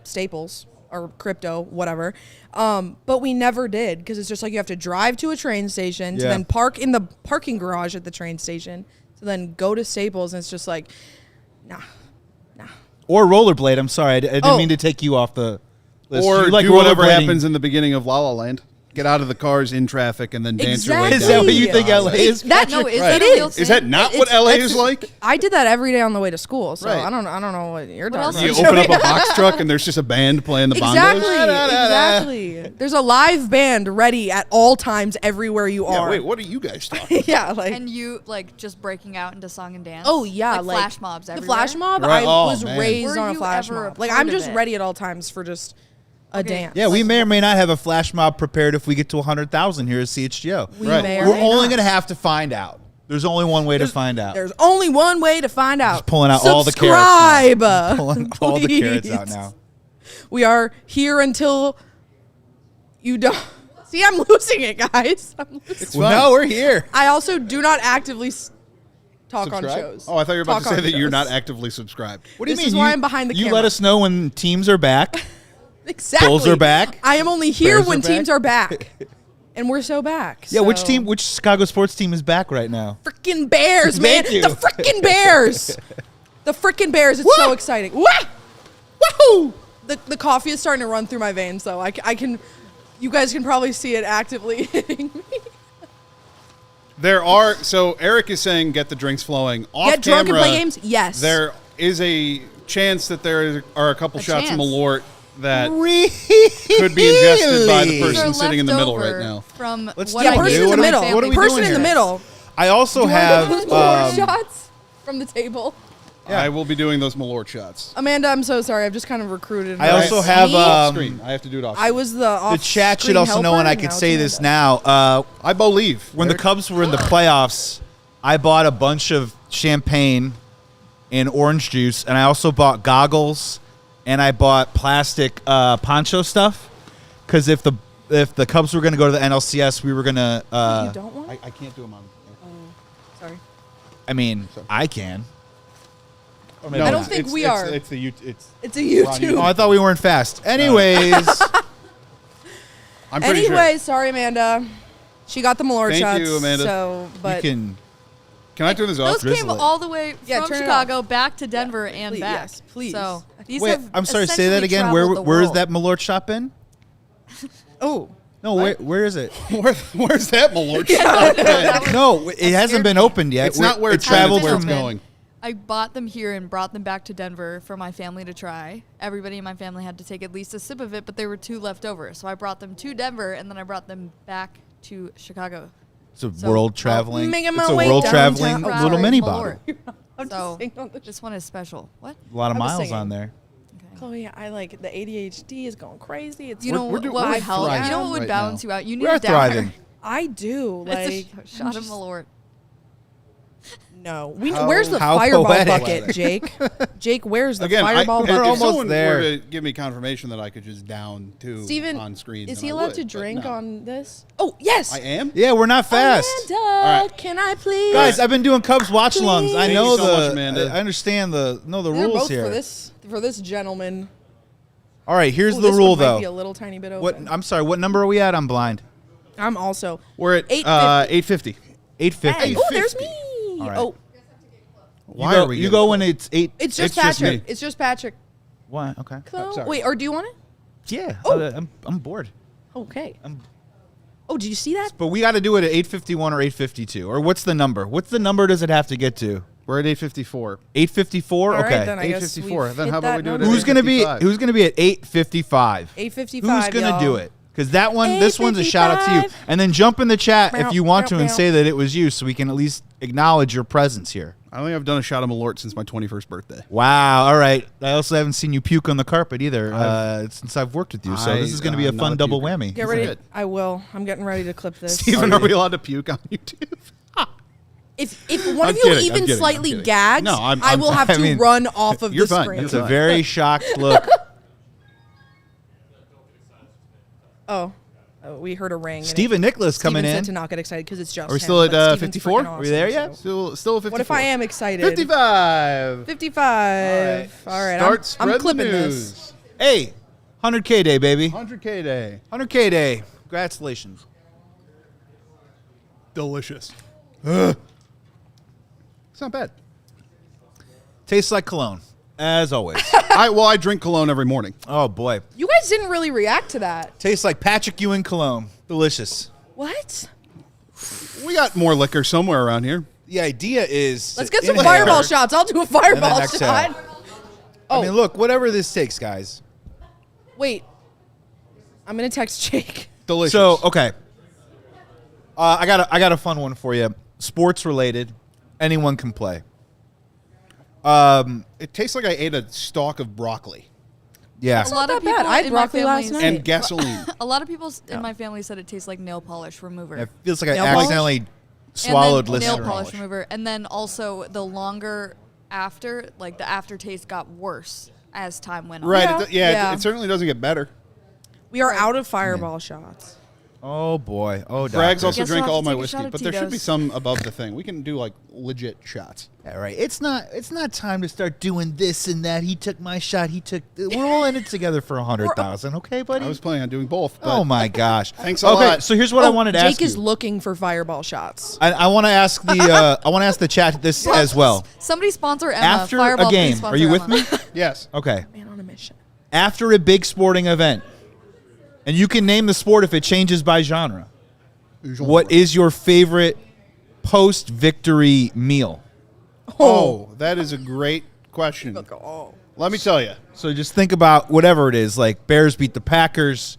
Staples or Crypto, whatever. But we never did, because it's just like you have to drive to a train station to Yeah. then park in the parking garage at the train station to then go to Staples, and it's just like, nah. Or rollerblade. I'm sorry, I didn't Oh. mean to take you off the list. Or You like do whatever rollerblading. happens in the beginning of La La Land. Get out of the cars in traffic and then dance your way down. Is that what you think LA is? That, No, is it that a real is. thing? Is that not what LA is like? I did that every day on the way to school, so Right. I don't know what you're else talking You about. open up a box truck and there's just a band playing the bongos. Exactly. There's a live band ready at all times everywhere you Yeah, are. wait, what are you guys talking? Yeah, like And you like just breaking out into song and dance. oh yeah, like flash mobs. The Everywhere? flash mob. Right. I Oh, was man. raised Were on a you flash ever a mob. Like part I'm of just it? ready at all times for just a dance. Yeah, we may or may not have a flash mob prepared if we get to 100,000 here at CHGO. We may or We're may only not. going to have to find out. There's only one way to find out. There's only one way to find out. Just pulling out all the carrots. Subscribe. Pulling all the carrots out now. We are here until you don't. See, I'm losing it, guys. I'm losing Well, no, we're here. I also do not actively talk Subscribe? on shows. Oh, I thought you were about Talk to say on that you're shows. not actively subscribed. What do you This mean? is why I'm behind the You camera. let us know when teams are back. Exactly. Bulls are back. I am only here Bears when are back. teams are back. And we're so back. Yeah, which so- team? Which Chicago sports team is back right now? Frickin' Bears, man. Thank you. The frickin' Bears. The frickin' Bears. It's so exciting. Wah! Woohoo! The coffee is starting to run through my veins, though. I can. You guys can probably see it actively hitting me. So Eric is saying get the drinks flowing. Off Get drunk and camera, play games? Yes. There is a chance that there are a couple shots of chance. Malort that could be ingested by the These person are sitting in the middle leftover right now. From Let's what do I it. person did in with the my middle. family. What are we Person doing in the here? middle. I also have. More shots from the table. I will be doing those Malort shots. Amanda, I'm so sorry. I've just kind of recruited. I her. also have See? Screen. I have to do it off. I was the off. The chat should also know, and I could say this now. I believe when the Cubs were in the playoffs, I bought a bunch of champagne and orange juice, and I also bought goggles, and I bought plastic poncho stuff, because if the Cubs were going to go to the NLCS, we were going to. You don't want? I can't do them on. Sorry. I mean, I can. Or maybe I don't not. think we are. It's a YouTube. Oh, I thought we weren't fast. Anyways, I'm pretty sure. Anyway, sorry, Amanda. She got the Malort Thank shots. you, Amanda. So, but Can I turn this off? Those came all the way Yeah, from turn it Chicago back to Denver and Please, back. yes, please. So these wait. have I'm sorry. Say that essentially again. traveled the Where is world. that Malort shop in? Oh. No, where is it? Where's that Malort shop? No, it hasn't been opened yet. It's not where it traveled where from. it's going. I bought them here and brought them back to Denver for my family to try. Everybody in my family had to take at least a sip of it, but there were 2 left over. So I brought them to Denver, and then I brought them back to Chicago. It's a world traveling. making my It's a way world downtown. traveling Oh, little sorry, mini Malort. bottle. So this one is special. What? A lot of I was miles singing. on there. Chloe, I like the ADHD is going crazy. It's You know what would help? You know what would balance you out? You need We are a downer. thriving. I do. Like It's a shot of Malort. No, How- where's the how fireball poetic. bucket, Jake? Jake, where's the Again, fireball if bucket? someone were to give me confirmation that I could just down two Steven, on screen, is then he I allowed would, to but drink no. on this? Oh, yes. I am. Yeah, we're not fast. Amanda, can I please? Guys, I've been doing Cubs watch alongs. I Thank know you so the. much, Amanda. I understand the They're rules both here. for this gentleman. All right, here's Ooh, the this rule one might though. be a little tiny bit What? open. I'm sorry. What number are we at? I'm blind. I'm also. We're at 850. 850. 850. Oh, there's me. All right. Oh, Why you go, are we You getting go close? when it's 8. it's just It's just Patrick. me. It's just Patrick. Why? Okay. Chloe? Wait, or do you want it? Yeah. Oh. I'm bored. Okay. Oh, did you see that? But we got to do it at 8:51 or 8:52. Or what's the number? What's the number does it have to get to? We're at 854. 8:54. All right, Okay. then I guess 854. we've Then hit how about that we do it at number. Who's gonna be 8:55? Who's gonna be at 8:55? 8:55. Who's gonna do y'all. it? Because that one, this one's a shout out to you. 8:55. And then jump in the chat if you want to and Meow. say that it was you, so we can at least acknowledge your presence here. I don't think I've done a shot of Malort since my 21st birthday. Wow. All right. I also haven't seen you puke on the carpet either since I've worked with you. So this is going to be a I'm fun not a double puker. whammy. Get ready. I will. I'm getting ready to clip this. Steven, are we allowed to puke on YouTube? If one I'm of you kidding, I'm even kidding, slightly I'm kidding. gags, No, I will have I to mean, run off of you're the fine, screen. you're It's a very shocked look. Oh, we heard a ring. and Steven Nicholas Steven coming said in. to not get excited because it's just. Are we him, still at but Steven's 54? freaking Are we there awesome, yet? so- Still at 54. What if I am excited? 55. 55. All right. Start I'm spreading clipping the this. news. Hey, 100K day, baby. 100K day. 100K day. Congratulations. Delicious. Ugh. It's not bad. Tastes like cologne, as always. I drink cologne every morning. Oh, boy. You guys didn't really react to that. Tastes like Patrick Ewing cologne. Delicious. What? We got more liquor somewhere around here. The idea is... Let's get some inhale fireball shots. I'll do a and fireball then exhale. shot. I mean, look, whatever this takes, guys. Wait. I'm gonna text Jake. Delicious. So, okay. I got a fun one for you. Sports related. Anyone can play. It tastes like I ate a stalk of broccoli. Yeah. A lot not of that bad. people I had in my broccoli last family- night. And gasoline. A lot of people in my family said it tastes like nail polish remover. It feels like I Nail polish? accidentally swallowed and then Listerine. nail polish remover, and then also the longer after, like the aftertaste got worse as time went on. Right. It certainly doesn't get better. We are out of fireball shots. Oh boy. Oh, Frags also Guess drink I'll all have to my take a whiskey, shot of but there should be Tito's. some above the thing. We can do like legit shots. All right. It's not time to start doing this and that. He took my shot. We're all in it together for 100,000. Okay, buddy. I was planning on doing both. Oh my gosh. Thanks a okay, lot. so here's what I wanted to Jake ask you. is looking for fireball shots. I want to ask the chat this as well. Somebody sponsor Emma. After Fireball, a please game, sponsor are you with Emma. me? Yes. Okay. Man on a mission. After a big sporting event, and you can name the sport if it changes by genre. What is your favorite post-victory meal? Oh, that is a great question. Let me tell you. So just think about whatever it is, like Bears beat the Packers,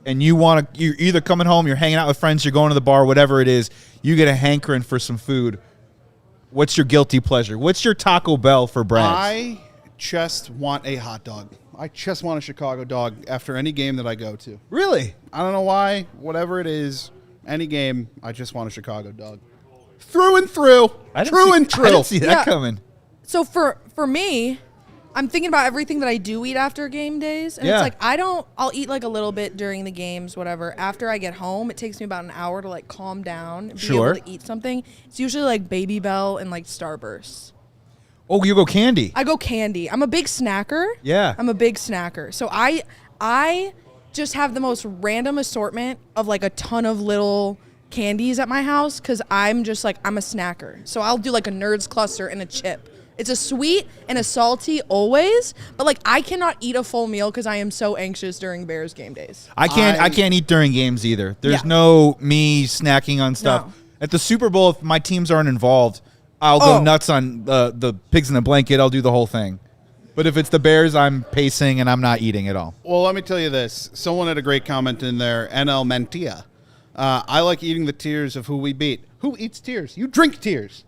and you're either coming home, you're hanging out with friends, you're going to the bar, whatever it is, you get a hankering for some food. What's your guilty pleasure? What's your Taco Bell for Brad? I just want a hot dog. I just want a Chicago dog after any game that I go to. Really? I don't know why. Whatever it is, any game, I just want a Chicago dog. Through and through. True and true. I didn't see that coming. So for me, I'm thinking about everything that I do eat after game days. And Yeah. it's like, I'll eat like a little bit during the games, whatever. After I get home, it takes me about an hour to like calm down and be Sure. able to eat something. It's usually like Baby Bell and like Starburst. Oh, you go candy. I go candy. I'm a big snacker. Yeah. I'm a big snacker. So I just have the most random assortment of like a ton of little candies at my house because I'm a snacker. So I'll do like a Nerds cluster and a chip. It's a sweet and a salty always, but like I cannot eat a full meal because I am so anxious during Bears game days. I can't eat during games either. There's Yeah. no me snacking on stuff. No. At the Super Bowl, if my teams aren't involved, I'll go nuts on the pigs in a blanket. I'll do the whole thing. But if it's the Bears, I'm pacing and I'm not eating at all. Well, let me tell you this. Someone had a great comment in there, NL Mentia. I like eating the tears of who we beat. Who eats tears? You drink tears.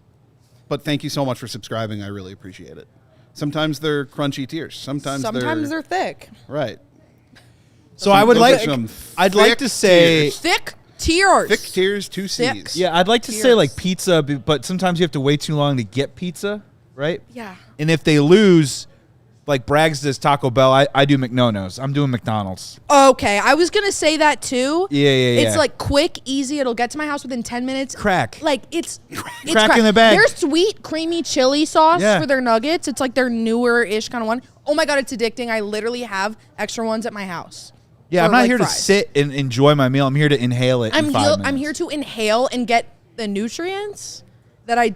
But thank you so much for subscribing. I really appreciate it. Sometimes they're crunchy tears. Sometimes they're thick. Right. So I would Those like, are some I'd like thick to say, tears. Thick tears. Thick tears, 2 Thick. C's. yeah, I'd like to say like pizza, but sometimes you have to wait too long to get pizza, right? Yeah. And if they lose, like Braggs does Taco Bell, I do McNonos. I'm doing McDonald's. Okay, I was gonna say that too. Yeah. It's like quick, easy. It'll get to my house within 10 minutes. Crack. Like it's Crack in the bag. Their sweet, creamy chili sauce Yeah. for their nuggets. It's like their newer-ish kind of one. Oh my god, it's addicting. I literally have extra ones at my house. Yeah, I'm for, not like, here to fries. sit and enjoy my meal. I'm here to inhale it in 5 minutes. I'm here to inhale and get the nutrients that I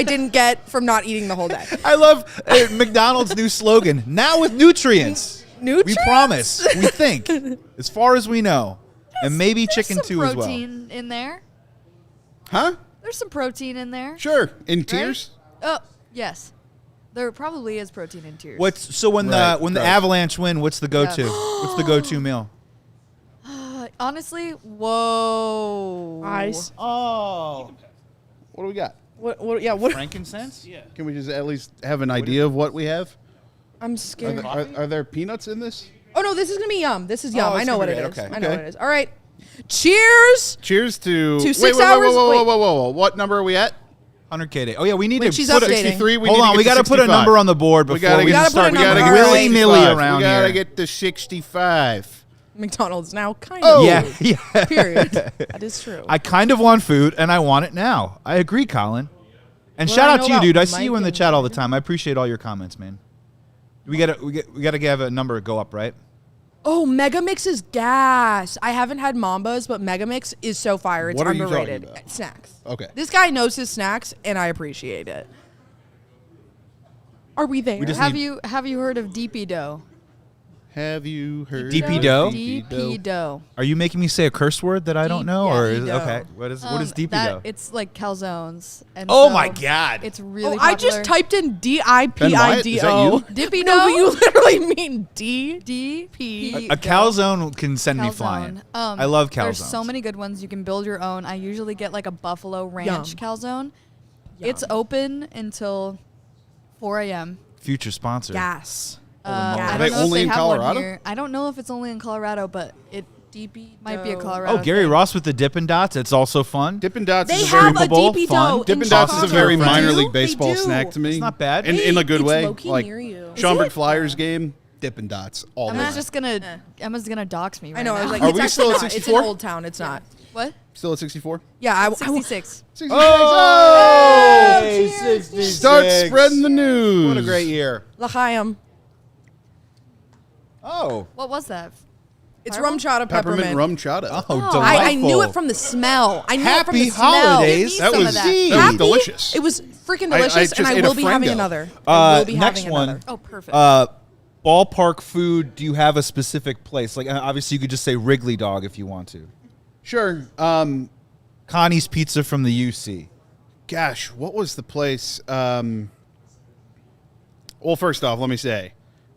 didn't get from not eating the whole day. I love McDonald's new slogan, now with nutrients. Nutrients? We promise, we think, as far as we know. And maybe chicken There's too some as well. protein in there. Huh? There's some protein in there. Sure. In tears? Oh, yes. There probably is protein in tears. When the Avalanche win, what's the go-to? Yeah. What's the go-to meal? Honestly, whoa. Ice. Oh. What do we got? What? Frankincense? Yeah. Can we just at least have an idea of what we have? I'm scared. Are there peanuts in this? Oh no, this is gonna be yum. This is yum. Oh, I it's know gonna what be it good. is. Okay. I know Okay. what it is. All right. Cheers. Cheers to 6 hours. Whoa. What number are we at? 100K day. Oh, yeah, we need Wait, to she's put updating. 63. Hold on, we got to put a number on the board before we gotta start. put a number. We All right. willy-nilly around We gotta here. get to 65. McDonald's now kind Oh. of. Yeah. Period. That is true. I kind of want food, and I want it now. I agree, Colin. And What shout do I out know to you, about dude. I see Mike you in the and chat all the time. I appreciate all your comments, man. We gotta have a number go up, right? Oh, Mega Mix is gas. I haven't had Mambas, but Mega Mix is so fire. It's What are you talking underrated. about? Snacks. Okay. This guy knows his snacks, and I appreciate it. Are we there? Have you heard of DP dough? Have you heard DP dough? DP dough. Are you making me say a curse word that I don't know, yeah, or is dough. okay? What is DP that, dough? It's like calzones. And Oh so my God. It's really. I just popular. typed in Ben Wyatt, is that DIPIDO. Dippy No, dough. but you literally mean D. DP. A calzone can send me Calzone. flying. I love calzones. There's so many good ones. You can build your own. I usually get like a buffalo ranch Yum. calzone. It's open until 4 a.m. Future sponsor. Gas. I Are don't they know if only in have one Colorado? here. I don't know if it's only in Colorado, but it DP Might be a dough. Colorado. Oh, Gary Ross with the Dippin' Dots. It's also fun. Dippin' Dots They is have a scoopable, DP fun. dough. Dippin' Dots is a very minor league They baseball do. snack to me. It's not bad. In a good It's way. low-key Like near you. Schaumburg Is it? Flyers game, Dippin' Dots all the Emma's time. Emma's gonna dox me. Right I know. I was now. like, Are it's we actually still at not. It's 64? in Old Town. It's not. What? Still at 64? Yeah, I 66. Hey, 66. Start spreading the news. What a great year. L'chaim. Oh. What was that? It's rum chata peppermint. rum chata. Oh, delightful. I knew it from the smell. I knew it from the Happy smell. holidays. That was Happy? delicious. It was freaking I delicious, just and I ate a will be having Frango. another. I will be Next having one. another. Oh, perfect. Ballpark food. Do you have a specific place? Like, obviously, you could just say Wrigley Dog if you want to. Sure. Connie's Pizza from the UC. Gosh, what was the place? Well, first off, let me say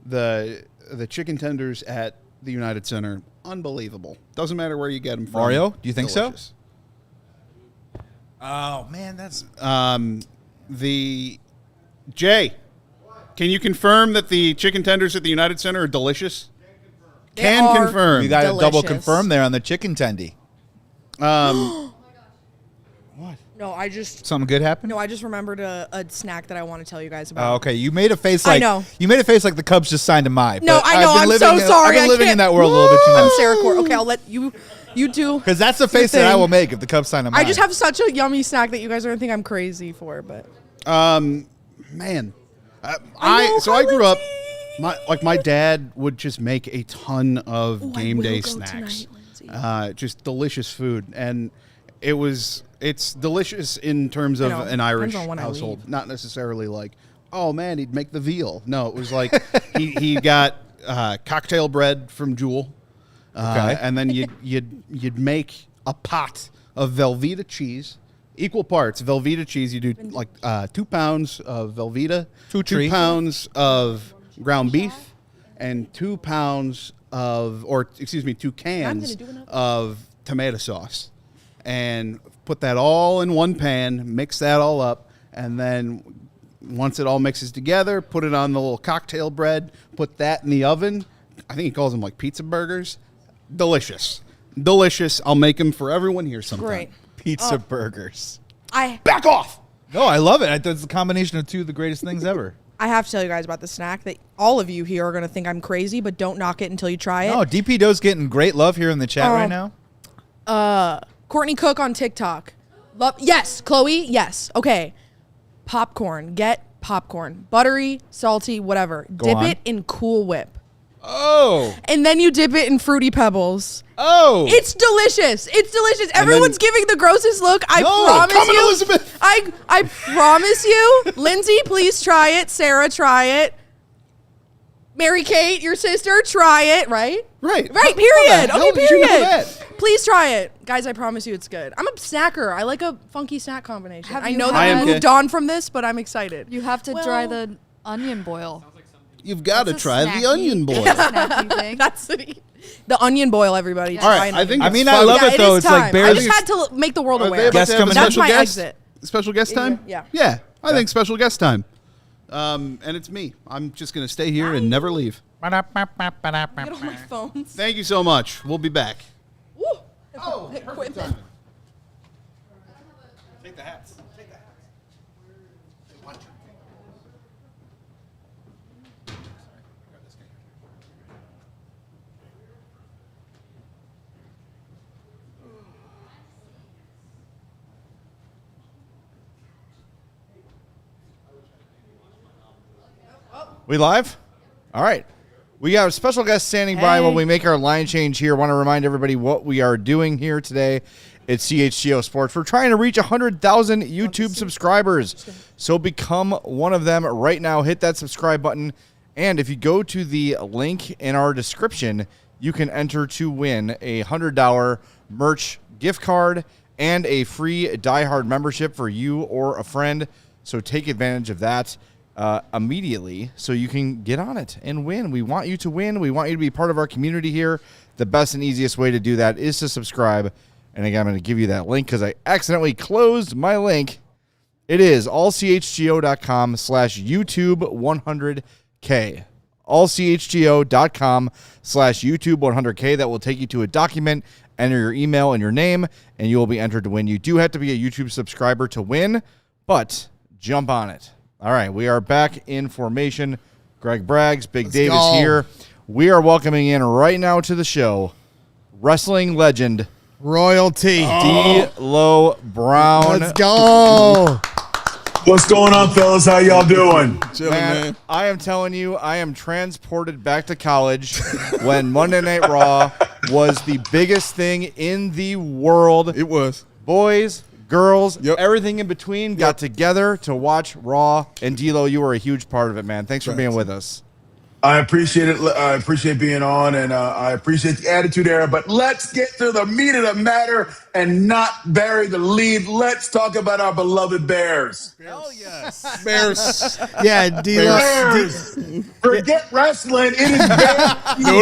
the chicken tenders at the United Center, unbelievable. Doesn't matter where you get them from. Mario, do you think Delicious. so? Oh man, that's the Jay. Can you confirm that the chicken tenders at the United Center are delicious? They are confirm. you got to double delicious. confirm there on the chicken tendy. No, I just Something good happened? no, I just remembered a snack that I want to tell you guys about. Oh, okay, you made a face I like know. you made a face like the Cubs just signed a my. No, but I know. I've I'm been so living sorry. I've been I living in can't- that world a little bit too I'm much. Sarah Court. Okay, I'll let you do. Because that's the your face that I thing. will make if the Cubs sign a my. I just have such a yummy snack that you guys are gonna think I'm crazy for, but Man, I grew up. My dad would just make a ton of game day snacks, just delicious food, and it's delicious in terms of I know. an Irish Depends on when I household, leave. not necessarily like, oh man, he'd make the veal. No, it was like he got cocktail bread from Jewel, and then you'd make a pot of Velveeta cheese. Equal parts Velveeta cheese. You do like 2 pounds of Velveeta, 2 pounds of ground beef, and 2 pounds of, 2 cans of tomato sauce, and put that all in one pan. Mix that all up, and then once it all mixes together, put it on the little cocktail bread. Put that in the oven. I think he calls them like pizza burgers. Delicious. I'll make them for everyone here sometime. great. pizza burgers. Back off. No, I love it. That's the combination of two of the greatest things ever. I have to tell you guys about the snack that all of you here are gonna think I'm crazy, but don't knock it until you try it. No, DP Dough's getting great love here in the chat right now. Courtney Cook on TikTok. Yes, Chloe. Yes. Okay. Popcorn. Get popcorn. Buttery, salty, whatever. Dip on. it in Cool Whip. Oh. And then you dip it in Fruity Pebbles. Oh. It's delicious. It's delicious. Everyone's giving the grossest look. I promise come on, you. Elizabeth. I promise you. Lindsay, please try it. Sarah, try it. Mary Kate, your sister, try it. Right? Right. Right. Period. How Okay. did you know Period. that? Please try it, guys. I promise you, it's good. I'm a snacker. I like a funky snack combination. Have I you know had- that I I am moved on from this, but I'm excited. You have to try the onion boil. You've got to That's a try the snacky- onion boil. snacky thing. That's the onion boil, everybody. Yeah. Try All right, an I onion think boil. I mean, I love Yeah, it though. is It's like time. barely. I just had to make the world Are they aware. about Guest to have a coming That's special my guest? exit. Special guest time? Yeah. Yeah. I think special guest time. And it's me. I'm just going to stay here and never leave. Get on my phones. Thank you so much. We'll be back. Woo. Oh, equipment. Take the hats. Take the hats. We live? All right. We got a special guest standing by when we make our line change here. Want to remind everybody what we are doing here today at CHGO Sports. We're trying to reach 100,000 YouTube subscribers. So become one of them right now. Hit that subscribe button. And if you go to the link in our description, you can enter to win a $100 merch gift card and a free Die Hard membership for you or a friend. So take advantage of that immediately so you can get on it and win. We want you to win. We want you to be part of our community here. The best and easiest way to do that is to subscribe. And again, I'm going to give you that link because I accidentally closed my link. It is allchgo.com/YouTube100K. allchgo.com/YouTube100K. That will take you to a document. Enter your email and your name, and you will be entered to win. You do have to be a YouTube subscriber to win, but jump on it. All right, we are back in formation. Greg Braggs, Big Dave is here. We are welcoming in right now to the show wrestling legend royalty D'Lo Brown. Let's go. What's going on, fellas? How y'all doing? Man, I am telling you, I am transported back to college when Monday Night Raw was the biggest thing in the world. It was. Boys, girls, everything in between got together to watch Raw. And D'Lo, you were a huge part of it, man. Thanks for being with us. I appreciate it. I appreciate being on, and I appreciate the Attitude Era. But let's get to the meat of the matter and not bury the lead. Let's talk about our beloved Bears. Hell yes. Bears. Yeah, Bears. Forget wrestling. It is Bears. No.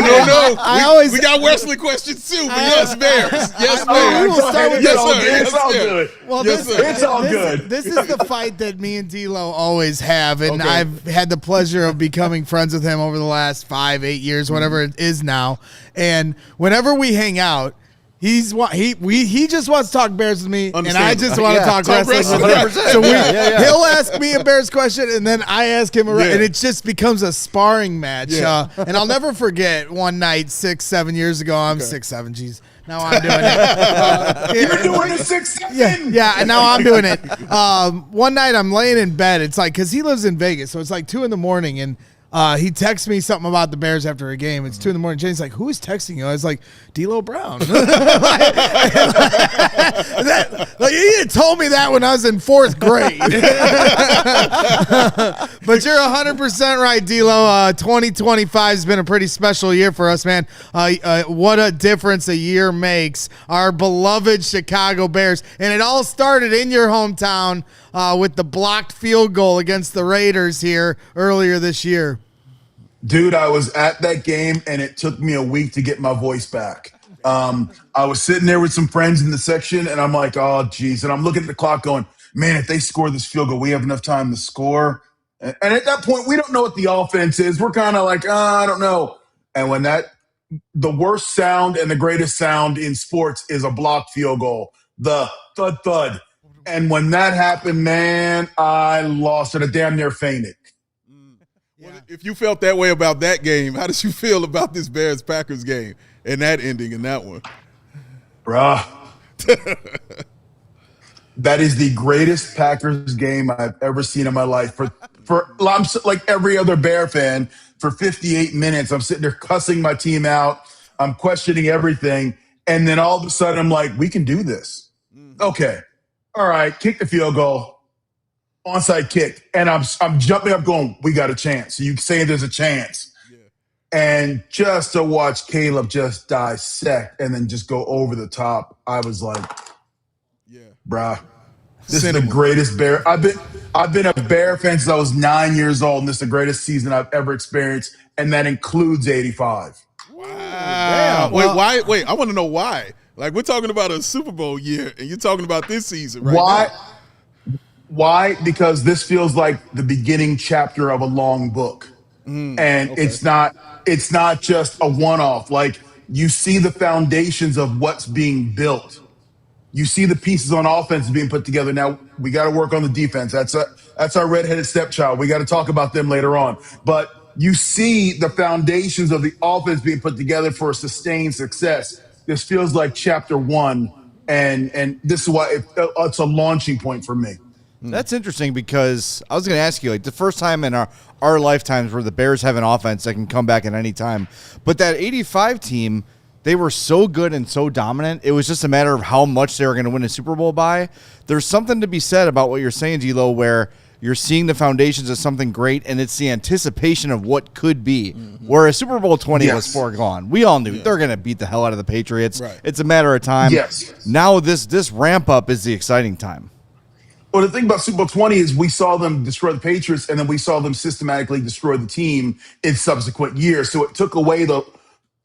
We got wrestling questions too, but yes, Bears. Yes, Bears. We will start with It's all good. Well, it's all good. This is the fight that me and D'Lo always have, and I've had the pleasure of becoming friends with him over the last 5-8 years, whatever it is now. And whenever we hang out, he just wants to talk Bears with me, and I just want to talk wrestling with him. So he'll ask me a Bears question, and then I ask him, and it just becomes a sparring match. And I'll never forget one night 6-7 years ago. I'm 6'7", geez. Now I'm doing it. You're doing it 6'7". Yeah, and now I'm doing it. One night I'm laying in bed. It's like, because he lives in Vegas, so it's like 2 a.m, and he texts me something about the Bears after a game. It's 2 a.m. James like, who is texting you? I was like, D'Lo Brown. He had told me that when I was in 4th grade. But you're 100% right, D'Lo. 2025 has been a pretty special year for us, man. What a difference a year makes. Our beloved Chicago Bears. And it all started in your hometown with the blocked field goal against the Raiders here earlier this year. Dude, I was at that game, and it took me a week to get my voice back. I was sitting there with some friends in the section, and I'm like, oh, geez. And I'm looking at the clock going, man, if they score this field goal, we have enough time to score. And at that point, we don't know what the offense is. We're kind of like, I don't know. And when the worst sound and the greatest sound in sports is a blocked field goal, the thud, thud. And when that happened, man, I lost it. I damn near fainted. Well, if you felt that way about that game, how did you feel about this Bears-Packers game and that ending in that one? Bruh. That is the greatest Packers game I've ever seen in my life. I'm like every other Bear fan, for 58 minutes, I'm sitting there cussing my team out. I'm questioning everything. And then all of a sudden, I'm like, we can do this. Okay. All right. Kick the field goal. Onside kick. And I'm jumping up going, we got a chance. So you say there's a chance. Yeah. And just to watch Caleb just dissect and then just go over the top, I was like, bruh, this is the greatest Bear. I've been a Bear fan since I was 9 years old, and this is the greatest season I've ever experienced, and that includes 85. Wow. Wait, wait. I want to know why. Like, we're talking about a Super Bowl year, and you're talking about this season right now. Why? Because this feels like the beginning chapter of a long book. It's not just a one-off. Like, you see the foundations of what's being built. You see the pieces on offense being put together. Now, we got to work on the defense. That's our redheaded stepchild. We got to talk about them later on. But you see the foundations of the offense being put together for sustained success. This feels like chapter 1, and this is why it's a launching point for me. That's interesting, because I was going to ask you, like, the first time in our lifetimes where the Bears have an offense that can come back at any time. But that 85 team, they were so good and so dominant, it was just a matter of how much they were going to win a Super Bowl by. There's something to be said about what you're saying, D'Lo, where you're seeing the foundations of something great, and it's the anticipation of what could be. Whereas Super Bowl 20 was foregone. We all knew they're going to beat the hell out of the Patriots. Right. It's a matter of time. Now this ramp-up is the exciting time. Well, the thing about Super Bowl 20 is we saw them destroy the Patriots, and then we saw them systematically destroy the team in subsequent years. So it took away the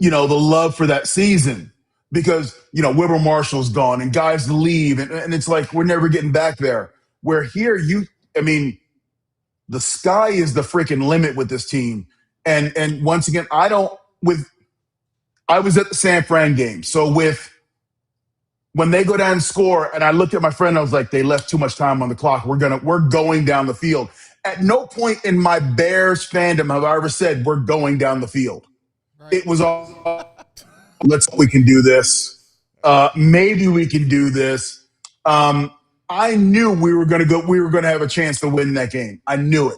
love for that season, because, Wilber Marshall's gone and guys leave, and it's like we're never getting back there. Where here, the sky is the freaking limit with this team. And once again, I was at the San Fran game. So when they go down and score, and I looked at my friend, I was like, they left too much time on the clock. We're going down the field. At no point in my Bears fandom have I ever said we're going down the field. Right. It was all, we can do this. Maybe we can do this. I knew we were going to have a chance to win that game. I knew it.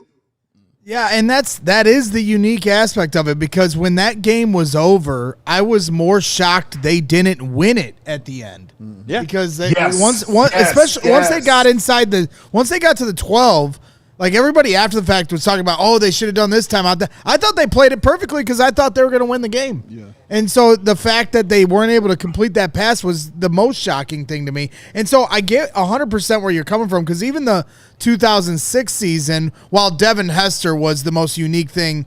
Yeah, and that is the unique aspect of it, because when that game was over, I was more shocked they didn't win it at the end. Yeah, because once they got to the 12, like everybody after the fact was talking about, oh, they should have done this time out there. I thought they played it perfectly because I thought they were going to win the game. Yeah. And so the fact that they weren't able to complete that pass was the most shocking thing to me. And so I get 100% where you're coming from, because even the 2006 season, while Devin Hester was the most unique thing,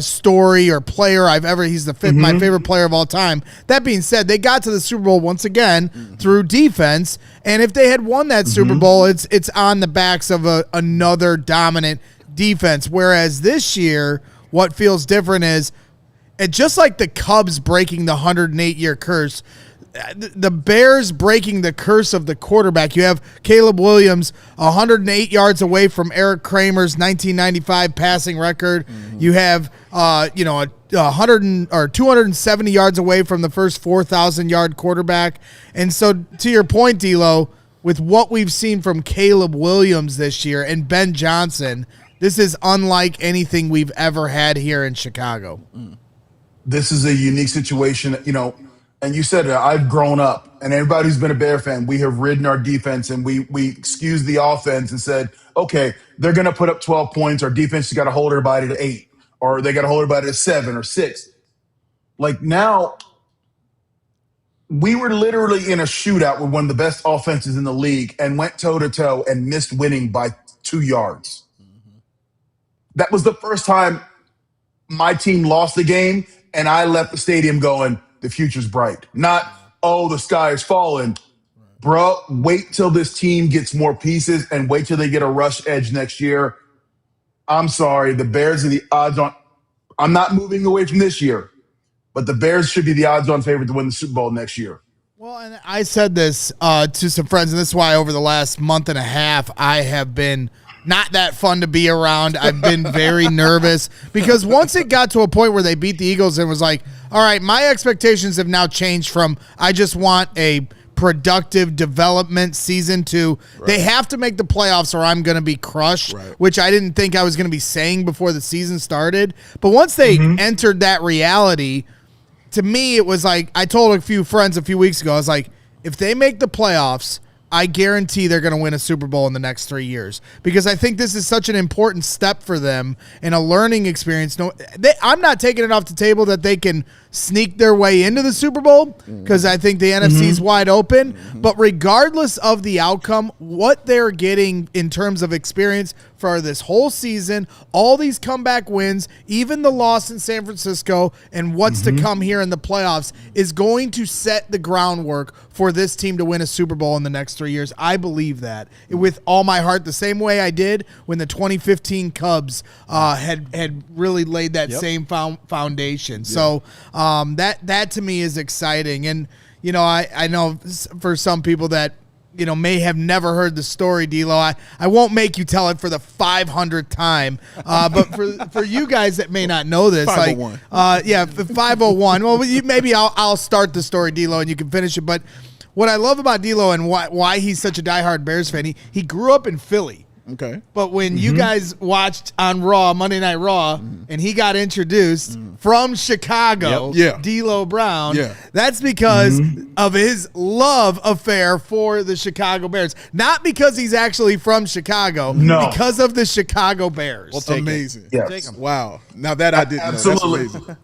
story or player he's my favorite player of all time. That being said, they got to the Super Bowl once again through defense, and if they had won that Super Bowl, it's on the backs of another dominant defense. Whereas this year, what feels different is, just like the Cubs breaking the 108-year curse, the Bears breaking the curse of the quarterback. You have Caleb Williams 108 yards away from Eric Kramer's 1995 passing record. You have 270 yards away from the first 4,000-yard quarterback. And so, to your point, D'Lo, with what we've seen from Caleb Williams this year and Ben Johnson, this is unlike anything we've ever had here in Chicago. This is a unique situation, and you said it, I've grown up, and everybody who's been a Bear fan, we have ridden our defense, and we excused the offense and said, okay, they're going to put up 12 points. Our defense has got to hold everybody to 8, or they got to hold everybody to 7 or 6. Like now, we were literally in a shootout with one of the best offenses in the league and went toe-to-toe and missed winning by 2 yards. That was the first time my team lost the game, and I left the stadium going, the future's bright. Not, oh, the sky is falling. Bro, wait till this team gets more pieces and wait till they get a rush edge next year. I'm sorry, the Bears are the odds-on. I'm not moving away from this year, but the Bears should be the odds-on favorite to win the Super Bowl next year. Well, and I said this to some friends, and this is why over the last month and a half I have been not that fun to be around. I've been very nervous, because once it got to a point where they beat the Eagles and was like, all right, my expectations have now changed from I just want a productive development season to they have to make the playoffs or I'm going to be crushed, which I didn't think I was going to be saying before the season started. But once they entered that reality, to me, it was like, I told a few friends a few weeks ago, I was like, if they make the playoffs, I guarantee they're going to win a Super Bowl in the next 3 years, because I think this is such an important step for them and a learning experience. I'm not taking it off the table that they can sneak their way into the Super Bowl, because I think the NFC is wide open. But regardless of the outcome, what they're getting in terms of experience for this whole season, all these comeback wins, even the loss in San Francisco, and what's to come here in the playoffs is going to set the groundwork for this team to win a Super Bowl in the next 3 years. I believe that with all my heart, the same way I did when the 2015 Cubs had really laid that same foundation. So that to me is exciting. And, I know for some people that, may have never heard the story, D'Lo. I won't make you tell it for the 500th time. But for you guys that may not know this, 501. 501. Well, maybe I'll start the story, D'Lo, and you can finish it. But what I love about D'Lo and why he's such a diehard Bears fan, he grew up in Philly. Okay. But when you guys watched on Raw, Monday Night Raw, and he got introduced from Chicago, D'Lo Brown, that's because of his love affair for the Chicago Bears. Not because he's actually from Chicago, because of the Chicago Bears. Well, amazing. Yes. Wow. Now that I didn't Absolutely. know.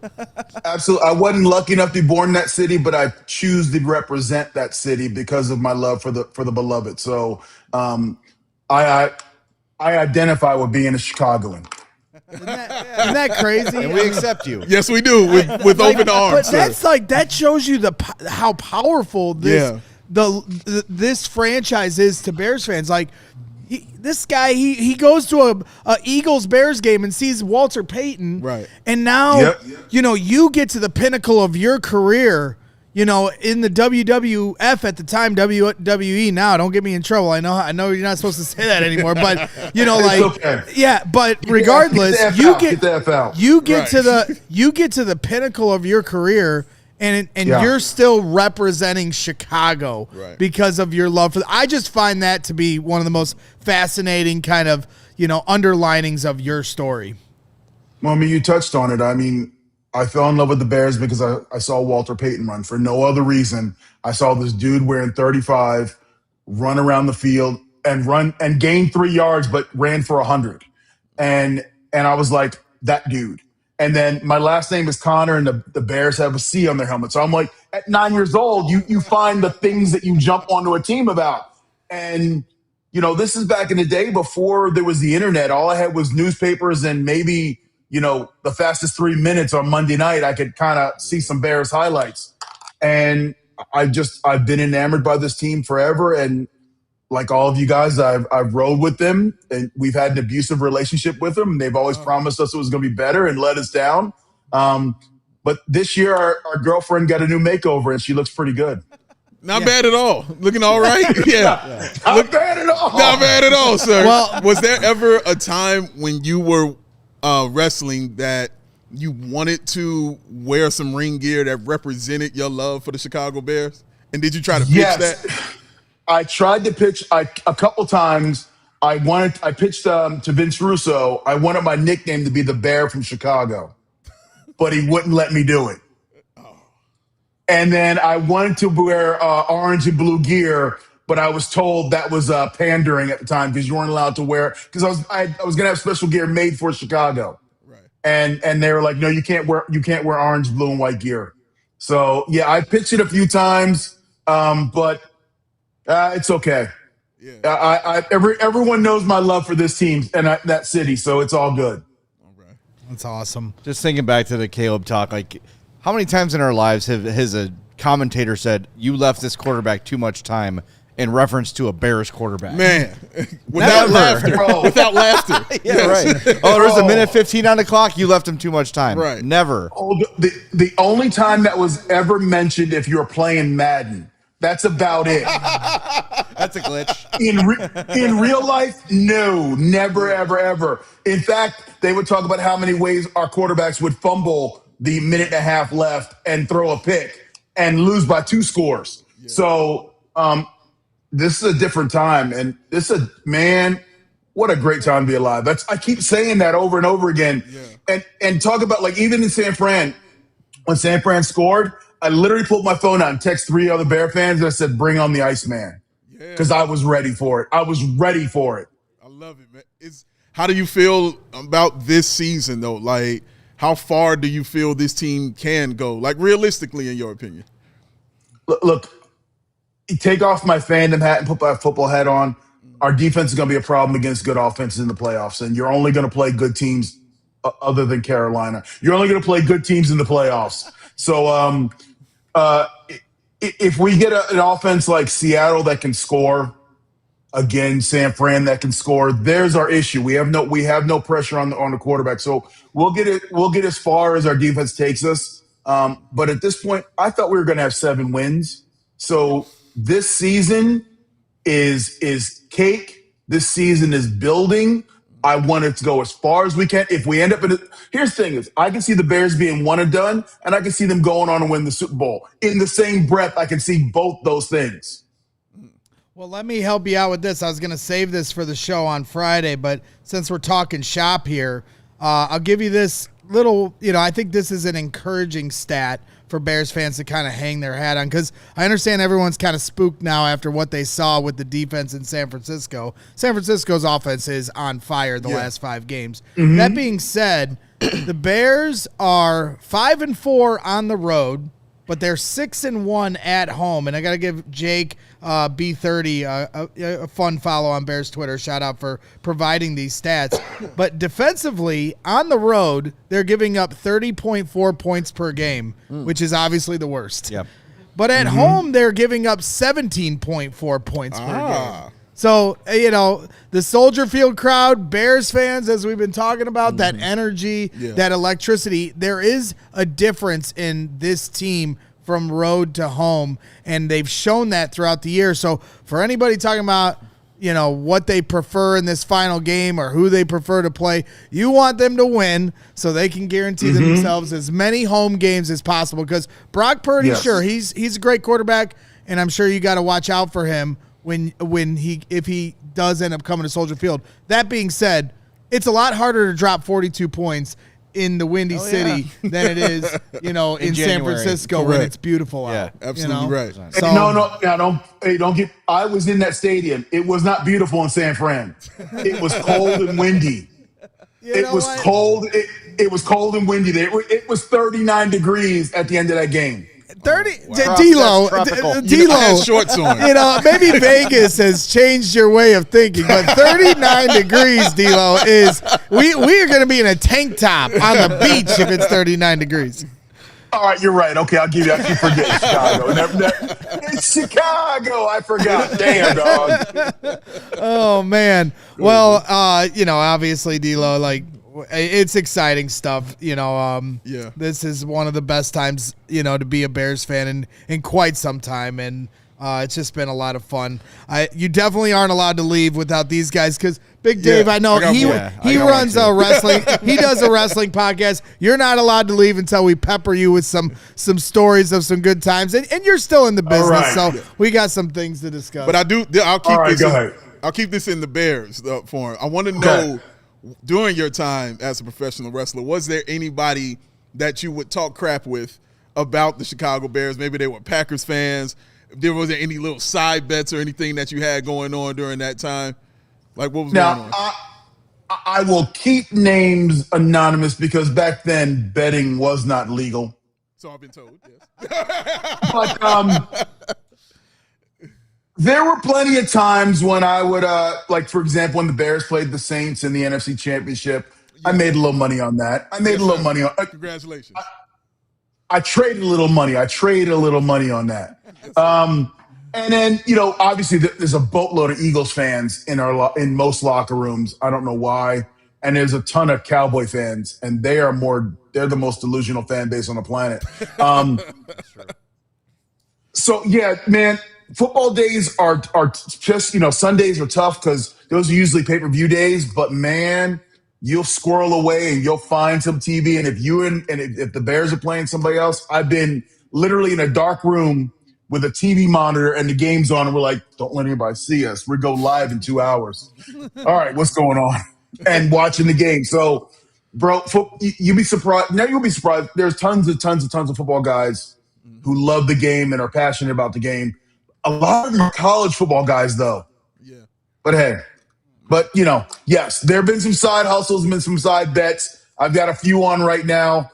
Absolutely. I wasn't lucky enough to be born in that city, but I choose to represent that city because of my love for the beloved. So I identify with being a Chicagoan. Isn't that crazy? And we accept you. Yes, we do, with open arms. But that's that shows you how powerful this franchise is to Bears fans. Like, This guy, he goes to a Eagles-Bears game and sees Walter Payton. Right. And now, you get to the pinnacle of your career, in the WWF at the time, WWE now. Don't get me in trouble. I know you're not supposed to say that anymore, but, okay. Yeah, but regardless, you get to the pinnacle of your career, and you're still representing Chicago because of your love for. I just find that to be one of the most fascinating kind of underlinings of your story. Well, I mean, you touched on it. I mean, I fell in love with the Bears because I saw Walter Payton run for no other reason. I saw this dude wearing 35 run around the field and gain 3 yards, but ran for 100. And I was like, that dude. And then my last name is Connor, and the Bears have a C on their helmet. So I'm like, at 9 years old, you find the things that you jump onto a team about. And, this is back in the day before there was the internet. All I had was newspapers and maybe, the fastest 3 minutes on Monday night, I could kind of see some Bears highlights. And I've been enamored by this team forever. And like all of you guys, I've rode with them, and we've had an abusive relationship with them. And they've always promised us it was going to be better and let us down. But this year, our girlfriend got a new makeover, and she looks pretty good. Not bad at all. Looking all right. Yeah. Not bad at all. Not bad at all, sir. Well, was there ever a time when you were wrestling that you wanted to wear some ring gear that represented your love for the Chicago Bears? And did you try to pitch that? I tried to pitch a couple times. I pitched to Vince Russo. I wanted my nickname to be the Bear from Chicago, but he wouldn't let me do it. And then I wanted to wear orange and blue gear, but I was told that was pandering at the time because you weren't allowed to wear. Because I was gonna have special gear made for Chicago, right? And they were like, no, you can't wear orange, blue, and white gear. So yeah, I pitched it a few times, but it's okay. Yeah. Everyone knows my love for this team and that city, so it's all good. That's awesome. Just thinking back to the Caleb talk, like how many times in our lives has a commentator said, you left this quarterback too much time in reference to a Bears quarterback? Man, without laughter. Without laughter. Yeah, right. Oh, there was a minute 15 on the clock. You left him too much time. Right. Never. Oh, the only time that was ever mentioned if you were playing Madden. That's about it. That's a glitch. In real life, no, never, ever, ever. In fact, they would talk about how many ways our quarterbacks would fumble the minute and a half left and throw a pick and lose by 2 scores. Yeah. So this is a different time. And man, what a great time to be alive. I keep saying that over and over again. Yeah. And talk about, like, even in San Fran, when San Fran scored, I literally pulled my phone out and texted 3 other Bear fans and I said, bring on the Iceman. Because I was ready for it. I love it, man. How do you feel about this season, though? Like, how far do you feel this team can go? Like, realistically, in your opinion? Look, take off my fandom hat and put my football hat on. Our defense is going to be a problem against good offenses in the playoffs, and you're only going to play good teams other than Carolina. You're only going to play good teams in the playoffs. So if we get an offense like Seattle that can score, again, San Fran that can score, there's our issue. We have no pressure on the quarterback. So we'll get as far as our defense takes us. But at this point, I thought we were going to have 7 wins. So this season is cake. This season is building. I want it to go as far as we can. If we end up here's the thing is, I can see the Bears being one and done, and I can see them going on and win the Super Bowl. In the same breath, I can see both those things. Well, let me help you out with this. I was going to save this for the show on Friday, but since we're talking shop here, I'll give you this little, I think this is an encouraging stat for Bears fans to kind of hang their hat on, because I understand everyone's kind of spooked now after what they saw with the defense in San Francisco. San Francisco's offense is on fire the last 5 games. Mm-hmm. That being said, the Bears are 5-4 on the road, but they're 6-1 at home. And I got to give Jake B30 a fun follow on Bears Twitter. Shout out for providing these stats. But defensively, on the road, they're giving up 30.4 points per game, which is obviously the worst. Yep. But at home, they're giving up 17.4 points per game. So, the Soldier Field crowd, Bears fans, as we've been talking about, that energy, that electricity, there is a difference in this team from road to home, and they've shown that throughout the year. So for anybody talking about, what they prefer in this final game or who they prefer to play, you want them to win so they can guarantee themselves as many home games as possible. Because Brock Purdy, sure, he's a great quarterback, and I'm sure you got to watch out for him if he does end up coming to Soldier Field. That being said, it's a lot harder to drop 42 points in the Windy City than it is, in San Francisco when it's beautiful out. Absolutely right. So, don't get. I was in that stadium. It was not beautiful in San Fran. It was cold and windy. It was cold. It was cold and windy there. It was 39 degrees at the end of that game. 30 D'Lo, shorts on. Maybe Vegas has changed your way of thinking, but 39 degrees, D'Lo, is we are going to be in a tank top on the beach if it's 39 degrees. All right, you're right. Okay, I'll give you. I keep forgetting Chicago. It's Chicago. I forgot. Damn, dog. Oh man. Well, obviously, D'Lo, it's exciting stuff. This is one of the best times, to be a Bears fan in quite some time. And it's just been a lot of fun. You definitely aren't allowed to leave without these guys because Big Dave, I know he runs a wrestling. He does a wrestling podcast. You're not allowed to leave until we pepper you with some stories of some good times. And you're still in the business, so we got some things to discuss. But I'll keep this in the Bears form. I want to know, during your time as a professional wrestler, was there anybody that you would talk crap with about the Chicago Bears? Maybe they were Packers fans. Was there any little side bets or anything that you had going on during that time? What was going on? I will keep names anonymous because back then betting was not legal. So I've been told, yes. But there were plenty of times when I would, for example, when the Bears played the Saints in the NFC Championship, I made a little money on that. Congratulations. I traded a little money. On that. And then, obviously there's a boatload of Eagles fans in most locker rooms. I don't know why. And there's a ton of Cowboy fans, and they're the most delusional fan base on the planet. So yeah, man, football days are just, Sundays are tough because those are usually pay-per-view days, but man, you'll squirrel away and you'll find some TV. And if the Bears are playing somebody else, I've been literally in a dark room with a TV monitor and the game's on, and we're like, don't let anybody see us. We go live in 2 hours. All right, what's going on? And watching the game. So, bro, you'll be surprised. Now you'll be surprised. There's tons of football guys who love the game and are passionate about the game. A lot of them are college football guys, though. Yeah. But hey, yes, there have been some side hustles, been some side bets. I've got a few on right now.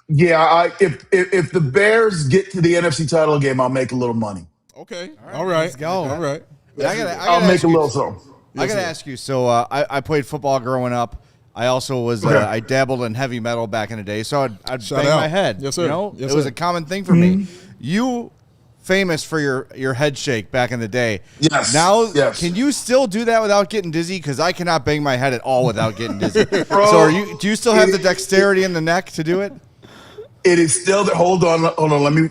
If the Bears get to the NFC title game, I'll make a little money. Okay. All right. Let's go. All right. I'll make a little something. I got to ask you. So I played football growing up. I also was I dabbled in heavy metal back in the day, so I'd bang my head. Yes, sir. It was a common thing for me. You famous for your head shake back in the day. Yes. Now, yes. Can you still do that without getting dizzy? Because I cannot bang my head at all without getting dizzy. So do you still have the dexterity in the neck to do it? It is still there. Hold on. Let me.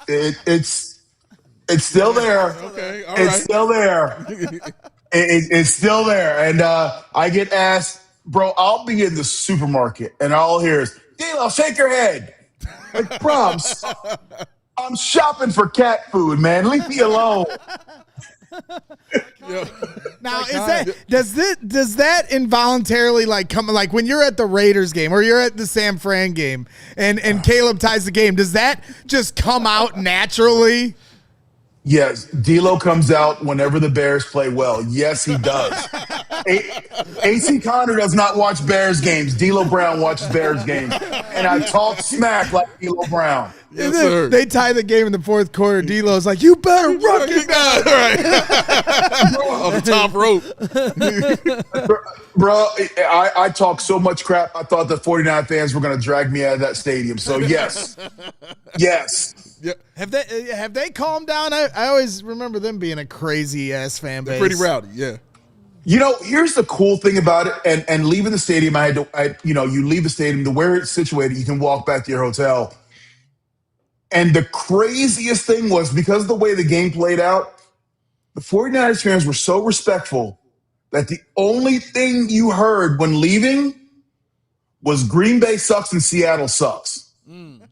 It's still there. Okay. All it's right. still there. It's still there. And I get asked, bro, I'll be in the supermarket and all I'll hear is, D'Lo, shake your head. Like, bro, I'm shopping for cat food, man. Leave me alone. Now, does that involuntarily come when you're at the Raiders game or you're at the San Fran game and Caleb ties the game? Does that just come out naturally? Yes, D'Lo comes out whenever the Bears play well. Yes, he does. AC Connor does not watch Bears games. D'Lo Brown watches Bears games, and I talk smack like D'Lo Brown. Yes, sir. They tie the game in the fourth quarter. D'Lo's like, "You better recognize." Right. On the top rope. Bro, I talk so much crap, I thought the 49 fans were going to drag me out of that stadium. So, yes. Yeah. Have they calmed down? I always remember them being a crazy ass fan base. They're pretty rowdy, yeah. You know, here's the cool thing about it, and leaving the stadium, you leave the stadium, to where it's situated, you can walk back to your hotel. And the craziest thing was, because of the way the game played out, the 49ers fans were so respectful that the only thing you heard when leaving was Green Bay sucks and Seattle sucks.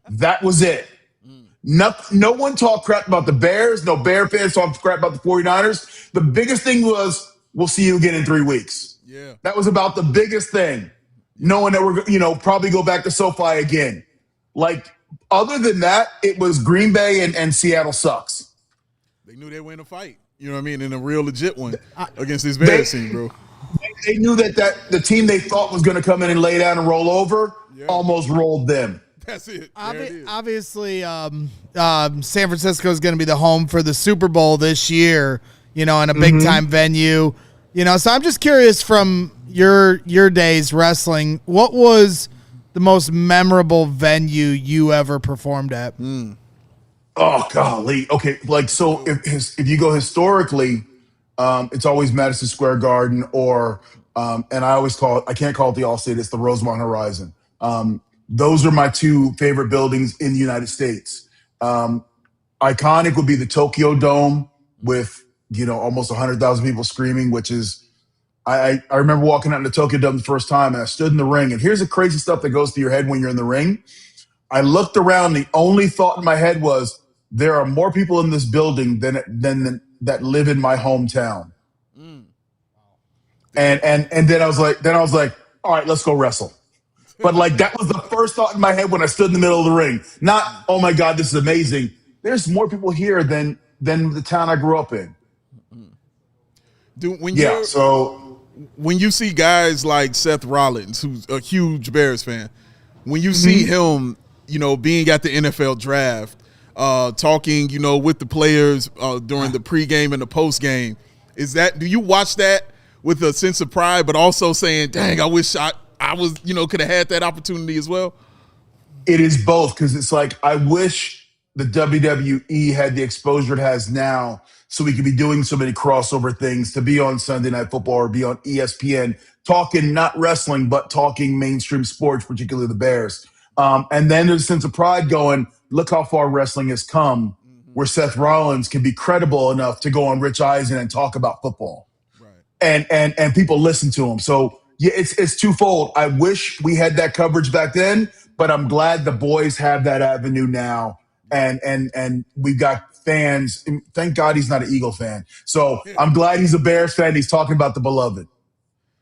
That was it. No one talked crap about the Bears. No Bear fans talked crap about the 49ers. The biggest thing was, we'll see you again in 3 weeks. Yeah. That was about the biggest thing. Knowing that we're, probably go back to SoFi again. Like, other than that, it was Green Bay and Seattle sucks. They knew they were in a fight. You know what I mean? In a real legit one against this Bears team, bro. They knew that the team they thought was going to come in and lay down and roll over almost rolled them. That's it. Obviously, San Francisco is going to be the home for the Super Bowl this year, in a big-time venue. So I'm just curious, from your days wrestling, what was the most memorable venue you ever performed at? Oh, golly. Okay, so if you go historically, it's always Madison Square Garden or and I always I can't call it the Allstate, it's the Rosemont Horizon. Those are my two favorite buildings in the United States. Iconic would be the Tokyo Dome with, almost 100,000 people screaming, which is, I remember walking out in the Tokyo Dome the first time, and I stood in the ring, and here's the crazy stuff that goes through your head when you're in the ring. I looked around, the only thought in my head was, there are more people in this building than that live in my hometown. And then I was like, all right, let's go wrestle. But that was the first thought in my head when I stood in the middle of the ring. Not, oh my God, this is amazing. There's more people here than the town I grew up in. Dude, when you see guys like Seth Rollins, who's a huge Bears fan, when you see him, being at the NFL draft, talking, with the players during the pregame and the postgame, do you watch that with a sense of pride, but also saying, dang, I wish I was, could have had that opportunity as well? It is both, because it's like, I wish the WWE had the exposure it has now, so we could be doing so many crossover things, to be on Sunday Night Football or be on ESPN, talking not wrestling, but talking mainstream sports, particularly the Bears. And then there's a sense of pride going, look how far wrestling has come, where Seth Rollins can be credible enough to go on Rich Eisen and talk about football. Right. And people listen to him. So yeah, it's twofold. I wish we had that coverage back then, but I'm glad the boys have that avenue now. And we've got fans. Thank God he's not an Eagle fan. So I'm glad he's a Bears fan. He's talking about the beloved.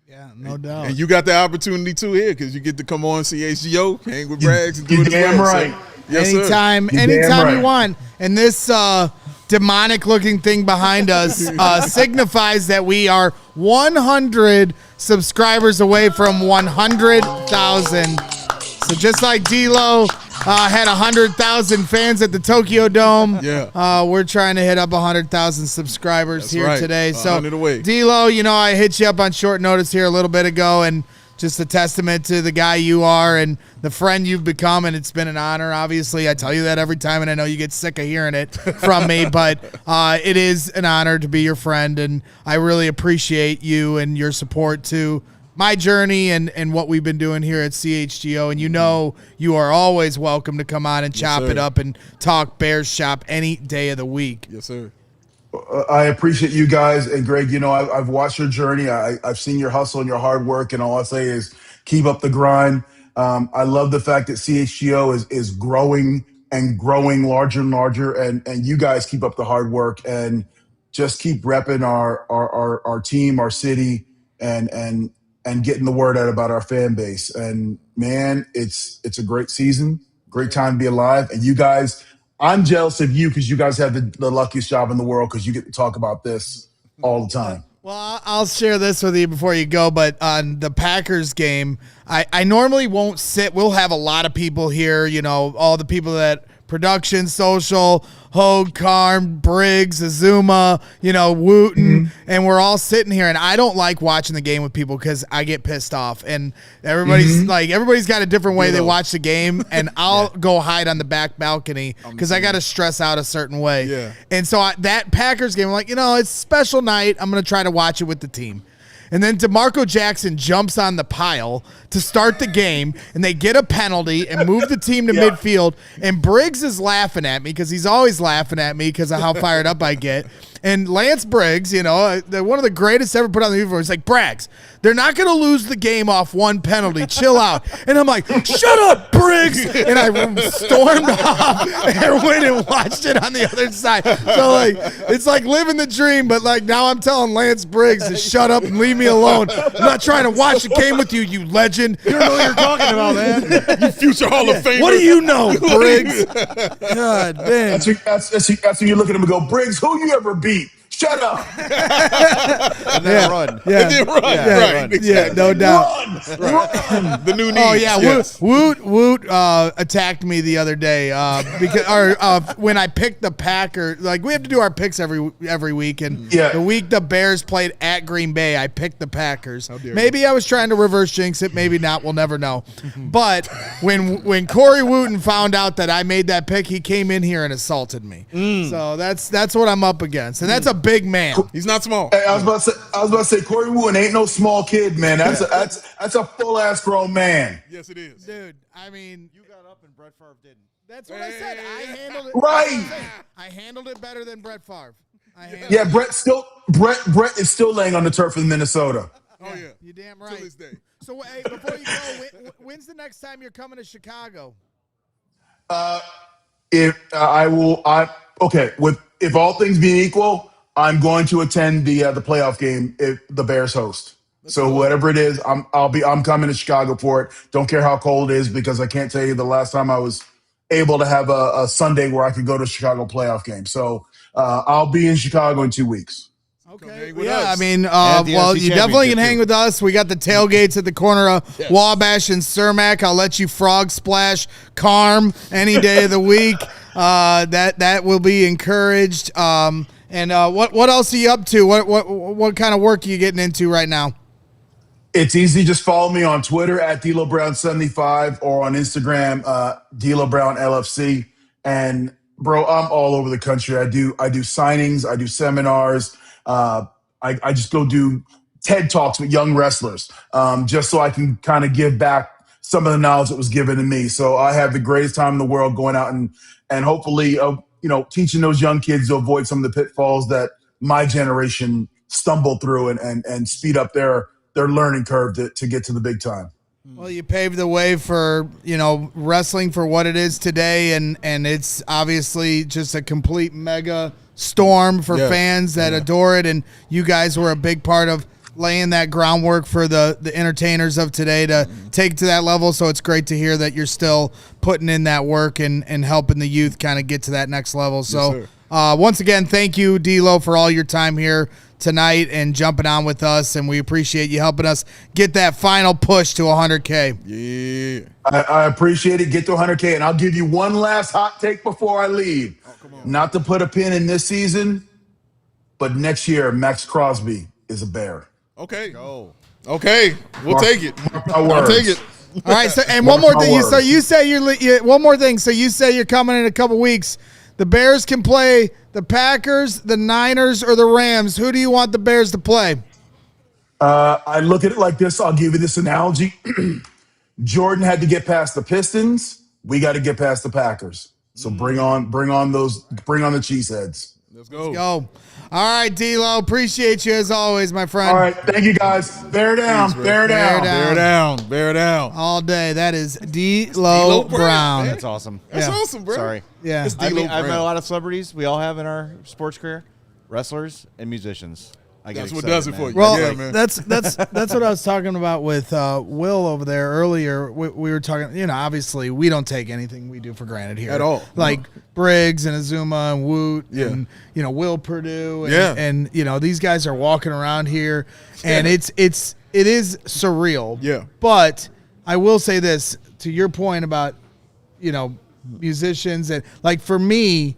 Yeah, no doubt. And you got the opportunity too here, because you get to come on CHGO, hang with Briggs, and do it as damn well. right. So, yes, anytime right. you want. And this demonic-looking thing behind us signifies that we are 100 subscribers away from 100,000. So just like D-Lo had 100,000 fans at the Tokyo Dome, we're trying to hit up 100,000 subscribers here today. So D-Lo, I hit you up on short notice here a little bit ago, and just a testament to the guy you are and the friend you've become, and it's been an honor. Obviously, I tell you that every time, and I know you get sick of hearing it from me, but it is an honor to be your friend, and I really appreciate you and your support to my journey and what we've been doing here at CHGO. And you are always welcome to come on and chop it up and talk Bears shop any day of the week. Yes, sir. I appreciate you guys. And Greg, I've watched your journey. I've seen your hustle and your hard work. And all I say is keep up the grind. I love the fact that CHGO is growing and growing larger and larger. And you guys keep up the hard work and just keep repping our team, our city, and getting the word out about our fan base. And man, it's a great season, great time to be alive. And you guys, I'm jealous of you because you guys have the luckiest job in the world, because you get to talk about this all the time. Well, I'll share this with you before you go, but on the Packers game, I normally won't sit. We'll have a lot of people here, all the people that production, social, Hogue, Carm, Briggs, Azuma, Wooten, and we're all sitting here, and I don't like watching the game with people because I get pissed off, and everybody's got a different way they watch the game, and I'll go hide on the back balcony because I got to stress out a certain way. Yeah. And so that Packers game, I'm like, it's a special night. I'm going to try to watch it with the team. And then DeMarco Jackson jumps on the pile to start the game, and they get a penalty and move the team to midfield. And Briggs is laughing at me because he's always laughing at me because of how fired up I get. And Lance Briggs, one of the greatest ever put on the uniform, is like, Braggs, they're not going to lose the game off one penalty. Chill out. And I'm like, shut up, Briggs. And I stormed off and went and watched it on the other side. So, it's like living the dream, but, now I'm telling Lance Briggs to shut up and leave me alone. I'm not trying to watch the game with you, you legend. You don't know what you're talking about, man. You future Hall of Famer. What do you know, Briggs? God, man. That's when you look at him and go, Briggs, who you ever beat? Shut up. And then run. Yeah. And then run. Yeah. Right. Exactly. Yeah, no doubt. Run. The new needs. Oh yeah, Yes. Woot attacked me the other day because when I picked the Packers. We have to do our picks every week, and the week the Bears played at Green Bay, I picked the Packers. Maybe I was trying to reverse jinx it, maybe not. We'll never know. But when Corey Wooten found out that I made that pick, he came in here and assaulted me. So that's what I'm up against, and that's a big man. He's not small. Hey, I was about to say Corey Wooten ain't no small kid, man. That's a full ass grown man. Yes, it is. Dude, I mean, You got up and Brett Favre didn't. that's what I said. I handled it Right. I handled it better than Brett Favre. Yeah, Brett is still laying on the turf in Minnesota. Oh yeah. You damn Till right. this day. So hey, before you go, when's the next time you're coming to Chicago? If all things being equal, I'm going to attend the playoff game if the Bears host. So whatever it is, I'm coming to Chicago for it. Don't care how cold it is because I can't tell you the last time I was able to have a Sunday where I could go to a Chicago playoff game. So I'll be in Chicago in 2 weeks. Okay. Yeah, I mean, the well, NFC you definitely can Championship, hang with us. We got the tailgates at the corner of Wabash and Cermak. I'll let you frog splash Carm any day of the week. That will be encouraged. And what else are you up to? What kind of work are you getting into right now? It's easy. Just follow me on Twitter at DLoBrown75 or on Instagram, DLoBrownLFC. And bro, I'm all over the country. I do signings. I do seminars. I just go do TED Talks with young wrestlers, just so I can kind of give back some of the knowledge that was given to me. So I have the greatest time in the world going out and hopefully, teaching those young kids to avoid some of the pitfalls that my generation stumbled through and speed up their learning curve to get to the big time. Well, you paved the way for, wrestling for what it is today, and it's obviously just a complete mega storm for fans that adore it, and you guys were a big part of laying that groundwork for the entertainers of today to take it to that level, so it's great to hear that you're still putting in that work and helping the youth kind of get to that next level. So once again, thank you, D-Lo, for all your time here tonight and jumping on with us, and we appreciate you helping us get that final push to 100K. Yeah. I appreciate it. Get to 100K, and I'll give you one last hot take before I leave. Not to put a pin in this season, but next year, Max Crosby is a Bear. Okay. Go. Okay. We'll take it. I'll take it. All right. So, and one more thing. So you say one more thing. So you say you're coming in a couple weeks. The Bears can play the Packers, the Niners, or the Rams. Who do you want the Bears to play? I look at it like this. I'll give you this analogy. Jordan had to get past the Pistons. We got to get past the Packers. So bring on the cheeseheads. Let's go. Let's go. All right, D-Lo. Appreciate you as always, my friend. All right. Thank you, guys. Bear down. Thanks, bear down. Bear down. Bear down. All day. That is D-Lo Brown. That's awesome. That's awesome, bro. Sorry. Yeah. It's I've D-Lo met Brown. a lot of celebrities. We all have in our sports career. Wrestlers and musicians. That's what does it for you. Well, Yeah, man. that's what I was talking about with Will over there earlier. We were talking, obviously we don't take anything we do for granted here At all. Like Briggs and Azuma and Woot Yeah. and Will Purdue and, Yeah. and these guys are walking around here, and it is surreal. Yeah. But I will say this to your point about musicians. And like for me,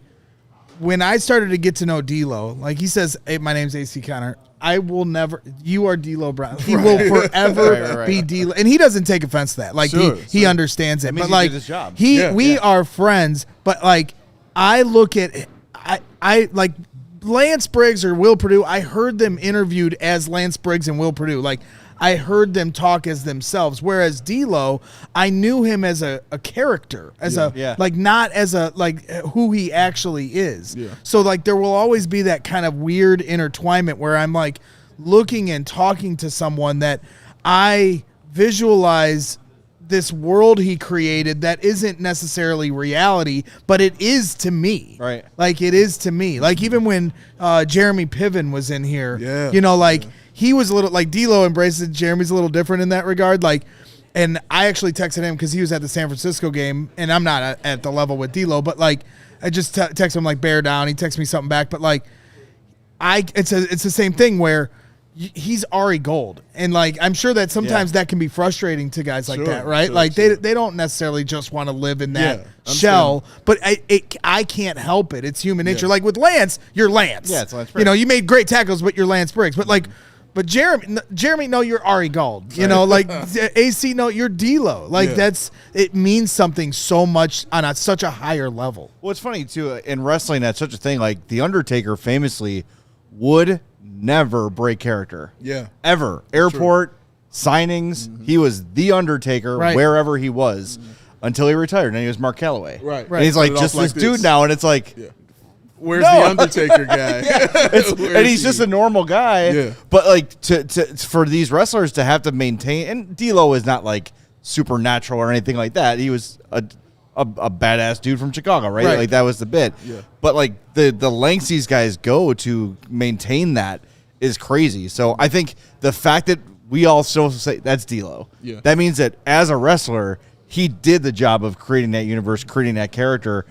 when I started to get to know D'Lo, like he says, hey, my name's AC Connor. I will never. You are D'Lo Brown. He will forever be D'Lo, and he doesn't take offense to that. Like he understands it. But like his job. We are friends. But like I look at I like Lance Briggs or Will Purdue. I heard them interviewed as Lance Briggs and Will Purdue. Like I heard them talk as themselves. Whereas D'Lo, I knew him as a character, as like not as a like who he actually is. Yeah. So like there will always be that kind of weird intertwinement where I'm like looking and talking to someone that I visualize this world he created that isn't necessarily reality, but it is to me. Right. Like it is to me. Like even when Jeremy Piven was in here, he was a little like D'Lo embraces Jeremy's a little different in that regard. Like, and I actually texted him because he was at the San Francisco game, and I'm not at the level with D'Lo, but like I just texted him like bear down. He texted me something back, but like it's the same thing where he's Ari Gold, and like I'm sure that sometimes that can be frustrating to guys like that, right? They don't necessarily just want to live in that shell, but I can't help it. It's human nature. Like with Lance, you're Lance. Yeah, it's Lance Briggs. You made great tackles, but you're Lance Briggs. But like. But Jeremy, no, you're Ari Gold. Like AC, no, you're D'Lo. Like it means something so much on such a higher level. Well, it's funny too in wrestling. That's such a thing. Like the Undertaker famously would never break character. Yeah, ever. Airport signings. He was the Undertaker wherever he was until he retired, and he was Mark Calloway. Right. And he's like just this dude now, and it's like. Yeah. Where's the Undertaker guy? And he's just a normal guy. Yeah. But like to for these wrestlers to have to maintain, and D'Lo is not like supernatural or anything like that. He was a badass dude from Chicago, right? Like that was the bit. Yeah. But like the lengths these guys go to maintain that is crazy. So I think the fact that we all still say that's D'Lo, that means that as a wrestler, he did the job of creating that universe, creating that character.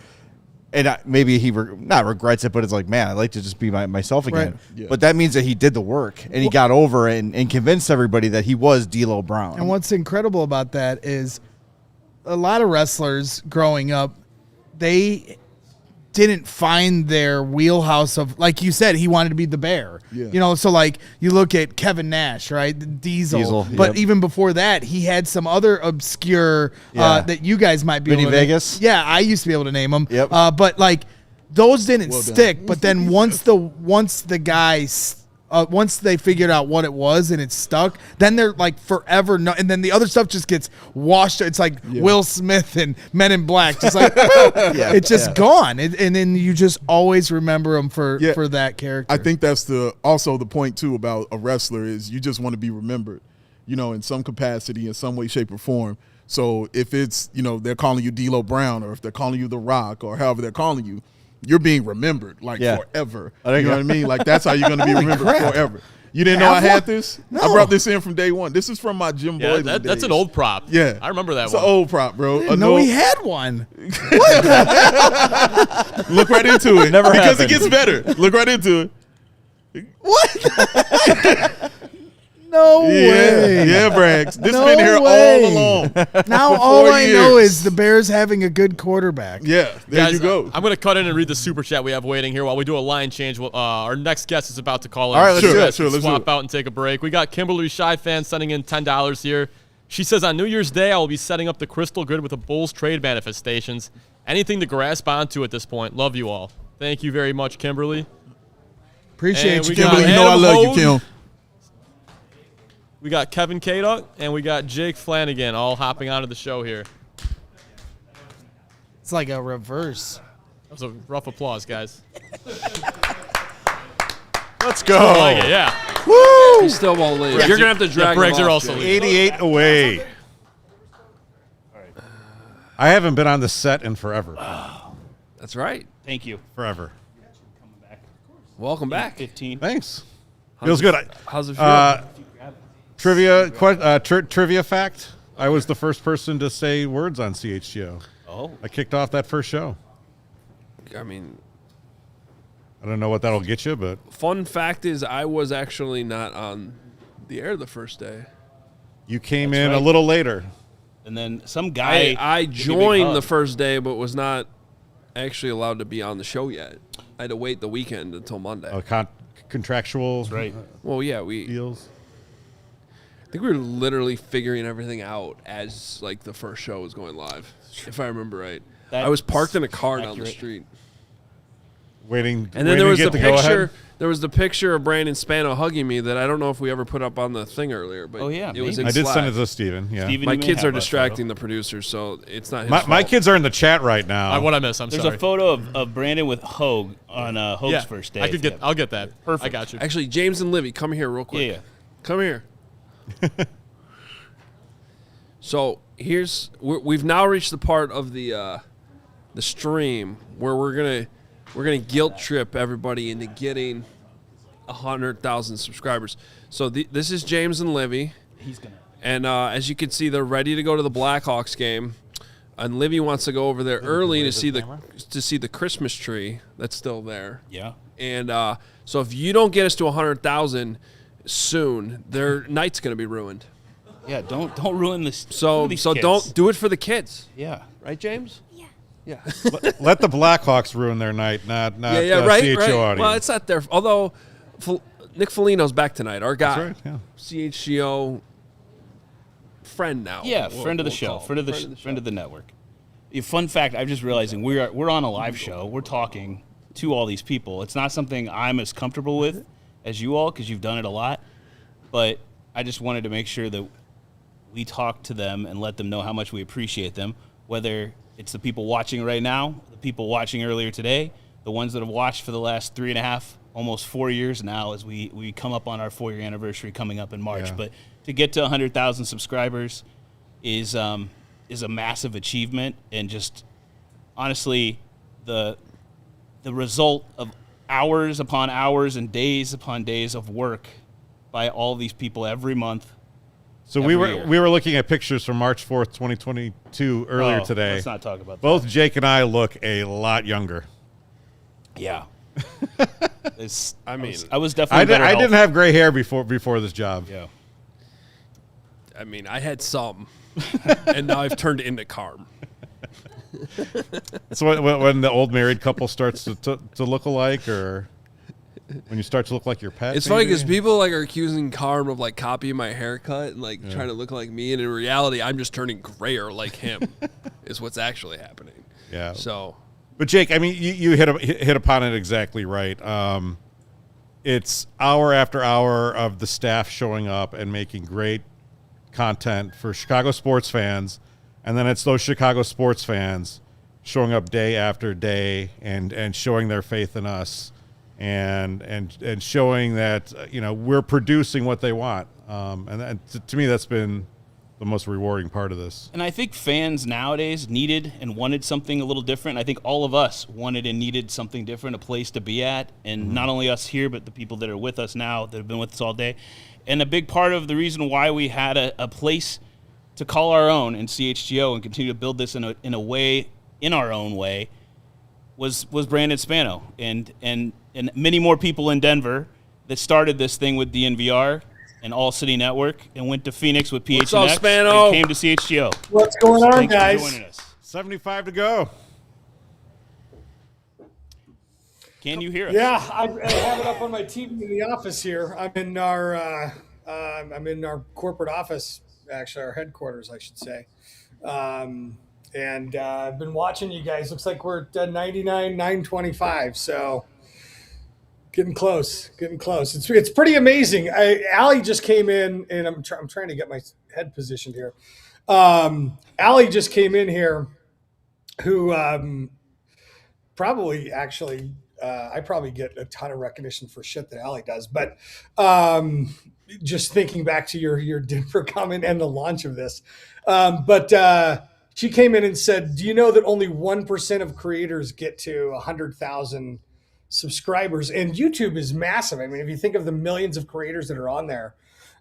And maybe he not regrets it, but it's like, man, I'd like to just be myself again. Right. Yeah. But that means that he did the work, and he got over and convinced everybody that he was D'Lo Brown. And what's incredible about that is a lot of wrestlers growing up, they didn't find their wheelhouse of, like you said, he wanted to be the Bear. Yeah. So like you look at Kevin Nash, right? Diesel. But even before that, he had some other obscure that you guys might be Vinny able to Vegas. Yeah, I used to be able to name them. Yep. But like those didn't stick. But then once the guys once they figured out what it was and it stuck, then they're like forever. And then the other stuff just gets washed. It's like Will Smith and Men in Black, just like it's just gone. And then you just always remember them for that character. I think that's also the point too about a wrestler is you just want to be remembered, in some capacity, in some way, shape, or form. So if it's they're calling you D'Lo Brown, or if they're calling you The Rock, or however they're calling you, you're being remembered forever. You know what I mean? Like that's how you're going to be remembered forever. You didn't know I had this? No. I brought this in from day one. This is from my Jim Boylan days. That's an old prop. Yeah. I remember that it's one. It's an old prop, bro. No, we had one. Look right into it. Never because happened. It gets better. Look right into it. What? No way. Yeah, Braggs. This been here all along. Now all I know is the Bears having a good quarterback. Yeah, there you go. I'm going to cut in and read the super chat we have waiting here while we do a line change. Our next guest is about to call in. All right, let's swap out and take a break. We got Kimberly Shy fan sending in $10 here. She says, on New Year's Day, I will be setting up the Crystal Grid with the Bulls trade manifestations. Anything to grasp onto at this point. Love you all. Thank you very much, Kimberly. Appreciate you, Kimberly. You know I love you, Kim. We got Kevin Kaduk and we got Jake Flanagan all hopping onto the show here. It's like a reverse. That was a rough applause, guys. Let's go. I like it, yeah. Woo! He still won't leave. Briggs, You're going to have to drag Briggs him are off, also Jake. 88 away. I haven't been on the set in forever. That's right. Thank you. Forever. Welcome back. 15. Thanks. Feels good. How's it feel? Trivia fact. I was the first person to say words on CHGO. Oh. I kicked off that first show. I mean, I don't know what that'll get you, but fun fact is I was actually not on the air the first day. You came in a little later. And then some guy. I joined the first day, but was not actually allowed to be on the show yet. I had to wait the weekend until Monday. Contractual, right? Well, yeah, deals. I think we were literally figuring everything out as like the first show was going live, if I remember right. I was parked in a car down the street, waiting. And then there was the picture. There was the picture of Brandon Spano hugging me that I don't know if we ever put up on the thing earlier. But it was in I did Slack. send it to Steven. Yeah, my kids are distracting the producers, so it's not his fault. My kids are in the chat right now. What I miss? I'm There's sorry. a photo of Brandon with Hogue on Hogue's first day. I'll get that. Perfect. I got you. Actually, James and Livy, come here real quick. Yeah. Come here. So we've now reached the part of the stream where we're gonna guilt trip everybody into getting 100,000 subscribers. So this is James and Livy. He's gonna. And as you can see, they're ready to go to the Blackhawks game. And Livy wants to go over there early to see the Christmas tree that's still there. Yeah. And so if you don't get us to 100,000 soon, their night's gonna be ruined. Yeah, don't ruin this. So kids. don't do it for the kids. Yeah. Right, James? Yeah. Let the Blackhawks ruin their night, not right, CHGO right. audience. Well, it's not their. Although Nick Foligno's back tonight, our guy, That's right, yeah. CHGO friend now. Yeah, friend of the show, friend of the network. A fun fact: I'm just realizing we're on a live show. We're talking to all these people. It's not something I'm as comfortable with as you all because you've done it a lot. But I just wanted to make sure that we talk to them and let them know how much we appreciate them, whether it's the people watching right now, the people watching earlier today, the ones that have watched for the last 3.5, almost 4 years now as we come up on our 4-year anniversary coming up in March. Yeah. But to get to 100,000 subscribers is a massive achievement, and just honestly the result of hours upon hours and days upon days of work by all these people every month. So we were looking at pictures from March 4th, 2022 earlier today. Let's not talk about that. Both Jake and I look a lot younger. Yeah. I was definitely I didn't have gray hair before this job. Yeah. I mean, I had some, and now I've turned into Carm. So when the old married couple starts to look alike, or when you start to look like your pet. It's funny because people are accusing Carm of copying my haircut and trying to look like me, and in reality, I'm just turning grayer like him. Is what's actually happening. Yeah. So, but Jake, I mean, you hit upon it exactly right. It's hour after hour of the staff showing up and making great content for Chicago sports fans, and then it's those Chicago sports fans showing up day after day and showing their faith in us. And showing that we're producing what they want, and to me that's been the most rewarding part of this. And I think fans nowadays needed and wanted something a little different. I think all of us wanted and needed something different, a place to be at, and not only us here, but the people that are with us now that have been with us all day. And a big part of the reason why we had a place to call our own in CHGO and continue to build this in our own way was Brandon Spano and many more people in Denver that started this thing with DNVR and All City Network and went to Phoenix with PHNX What's up, Spano? and came to CHGO. What's going on, Thanks guys? for joining us. 75 to go. Can you hear us? Yeah, I have it up on my TV in the office here. I'm in our corporate office, actually our headquarters, I should say. And I've been watching you guys. Looks like we're at 99,925. So getting close. It's pretty amazing. Allie just came in, and I'm trying to get my head positioned here. Allie just came in here, who probably actually I probably get a ton of recognition for shit that Allie does, but just thinking back to your Denver comment and the launch of this, she came in and said, do you know that only 1% of creators get to 100,000 subscribers? And YouTube is massive. I mean, if you think of the millions of creators that are on there,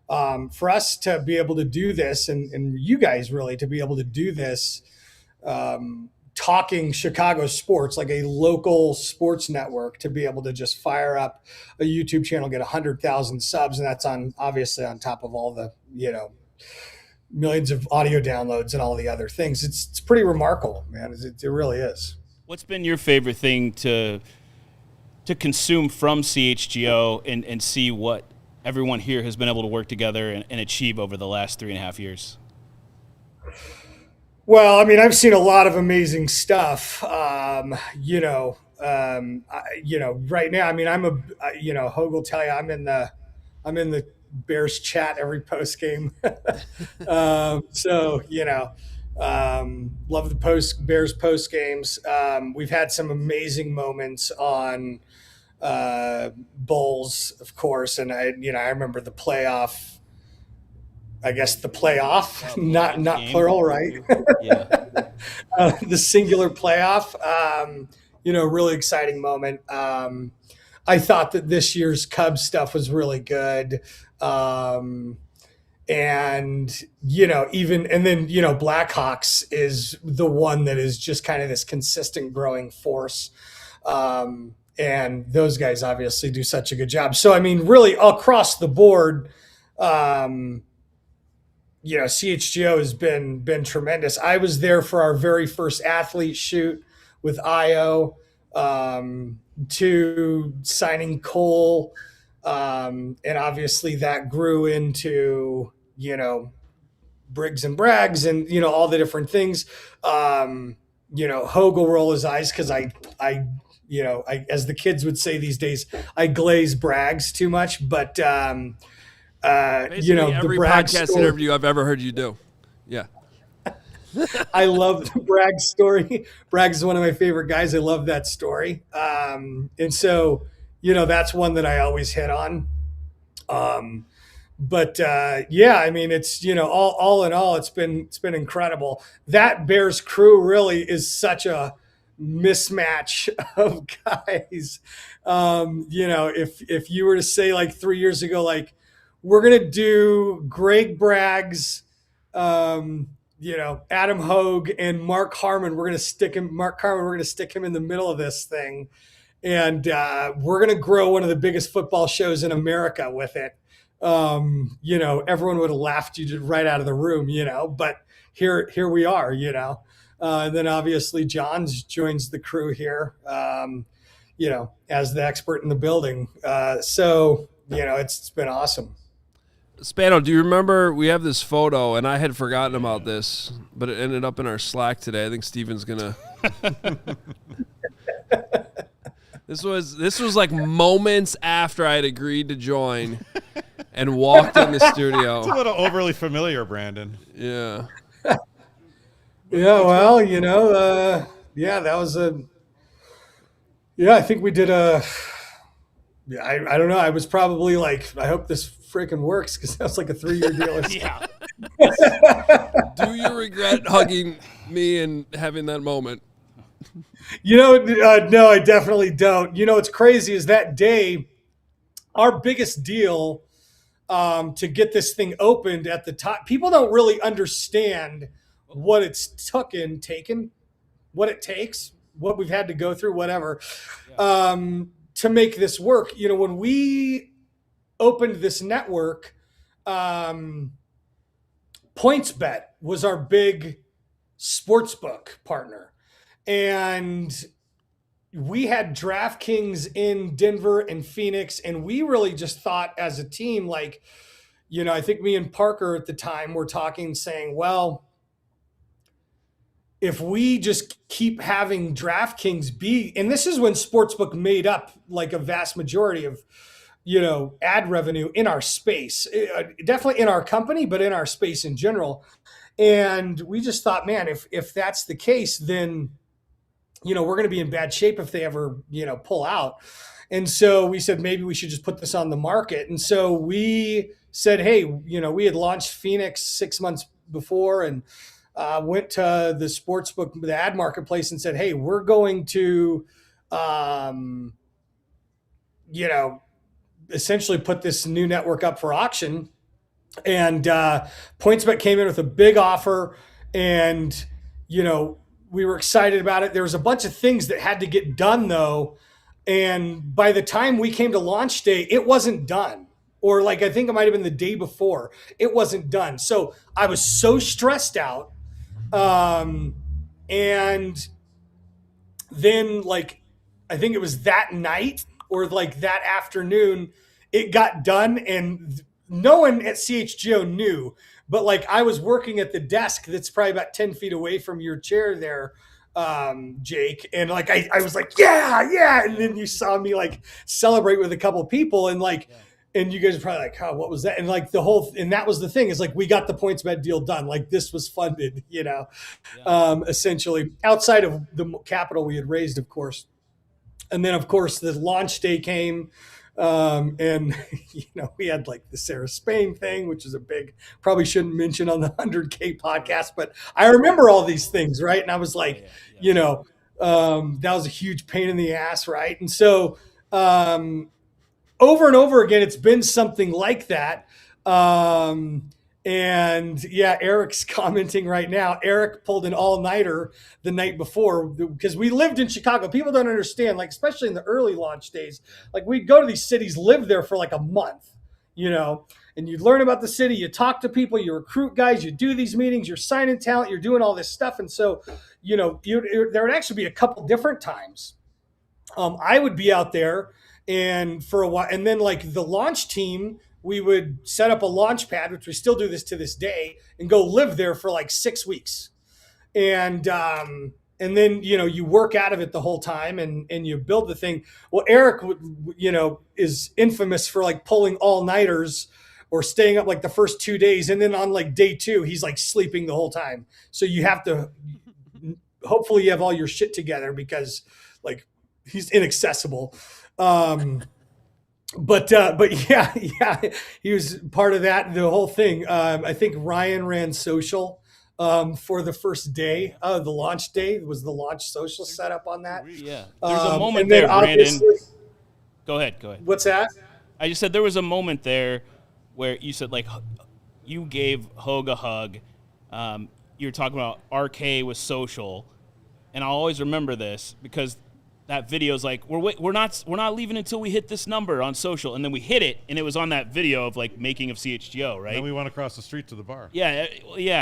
for us to be able to do this, and you guys really to be able to do this, talking Chicago sports, like a local sports network, to be able to just fire up a YouTube channel, get 100,000 subs. And that's obviously on top of all the, millions of audio downloads and all the other things. It's pretty remarkable, man. It really is. What's been your favorite thing to consume from CHGO and see what everyone here has been able to work together and achieve over the last 3.5 years? Well, I mean, I've seen a lot of amazing stuff. Right now, I mean, Hogue will tell you, I'm in the Bears chat every post game. Love the Bears post games. We've had some amazing moments on bowls, of course, and I remember the playoff. I guess the playoff, not plural, right? Yeah. The singular playoff. Really exciting moment. I thought that this year's Cubs stuff was really good. Blackhawks is the one that is just kind of this consistent growing force. And those guys obviously do such a good job. So, I mean, really across the board, CHGO has been tremendous. I was there for our very first athlete shoot with IO, to signing Cole. And obviously that grew into, Briggs and Braggs and, all the different things. Hogue will roll his eyes because I, as the kids would say these days, I glaze Braggs too much, but, Basically, every podcast interview I've ever heard you do. Yeah. I love the Bragg story. Bragg is one of my favorite guys. I love that story. And so, that's one that I always hit on. I mean, it's, all in all, it's been incredible. That Bears crew really is such a mismatch of guys. If you were to say like 3 years ago, like, we're going to do Greg Braggs, Adam Hogue and Mark Harmon. We're going to stick him in the middle of this thing. And we're going to grow one of the biggest football shows in America with it. Everyone would have laughed you right out of the room, but here we are, and then obviously Jahns joins the crew here, as the expert in the building. It's been awesome. Spano, do you remember we have this photo, and I had forgotten about this, but it ended up in our Slack today. I think Steven's gonna. This was like moments after I had agreed to join, and walked in the studio. It's a little overly familiar, Brandon. Yeah. Yeah. Well, that was I think we did I don't know. I was probably like, I hope this freaking works, because that was like a 3-year deal or something. Yeah. Do you regret hugging me and having that moment? No, I definitely don't. What's crazy is that day, our biggest deal to get this thing opened at the top, people don't really understand what it's taken, what it takes, what we've had to go through, whatever, to make this work. When we opened this network, PointsBet was our big sportsbook partner. And we had DraftKings in Denver and Phoenix, and we really just thought as a team, like, I think me and Parker at the time were talking, saying, well, if we just keep having DraftKings be, and this is when sportsbook made up like a vast majority of, ad revenue in our space, definitely in our company, but in our space in general. And we just thought, man, if that's the case, then, we're going to be in bad shape if they ever, pull out. And so we said, maybe we should just put this on the market. And so we said, hey, we had launched Phoenix 6 months before, and went to the sportsbook, the ad marketplace, and said, hey, we're going to, essentially put this new network up for auction. And PointsBet came in with a big offer, and, we were excited about it. There was a bunch of things that had to get done, though. And by the time we came to launch day, it wasn't done. or like I think it might have been the day before. It wasn't done. So I was so stressed out. And then like I think it was that night or like that afternoon, it got done, and no one at CHGO knew. But like I was working at the desk that's probably about 10 feet away from your chair there, Jake. And like I was like, yeah. And then you saw me like celebrate with a couple of people, and like and you guys are probably like, oh, what was that? And like and that was the thing, is like we got the PointsBet deal done. Like this was funded, essentially outside of the capital we had raised, of course. And then of course the launch day came. And we had like the Sarah Spain thing, which is a big, probably shouldn't mention on the 100K podcast, but I remember all these things. Right. And I was like, that was a huge pain in the ass. Right. And so, over and over again, it's been something like that. And yeah, Eric's commenting right now. Eric pulled an all-nighter the night before because we lived in Chicago. People don't understand, like, especially in the early launch days, like we'd go to these cities, live there for like a month, and you learn about the city, you talk to people, you recruit guys, you do these meetings, you're signing talent, you're doing all this stuff. And so, there would actually be a couple different times. I would be out there and for a while, and then like the launch team, we would set up a launch pad, which we still do this to this day, and go live there for like 6 weeks. And then, you work out of it the whole time and you build the thing. Well, Eric, is infamous for like pulling all-nighters or staying up like the first 2 days. And then on like day 2, he's like sleeping the whole time. So you have to, hopefully you have all your shit together because like he's inaccessible. But yeah, he was part of that, the whole thing. I think Ryan ran social for the first day. The launch day was the launch social setup on that. Yeah, there's a moment there, Brandon. Go ahead. What's that? I just said there was a moment there where you said like you gave Hogue a hug. You were talking about RK with social, and I'll always remember this because that video is like we're not leaving until we hit this number on social, and then we hit it, and it was on that video of like making of CHGO, right? And then we went across the street to the bar. Yeah.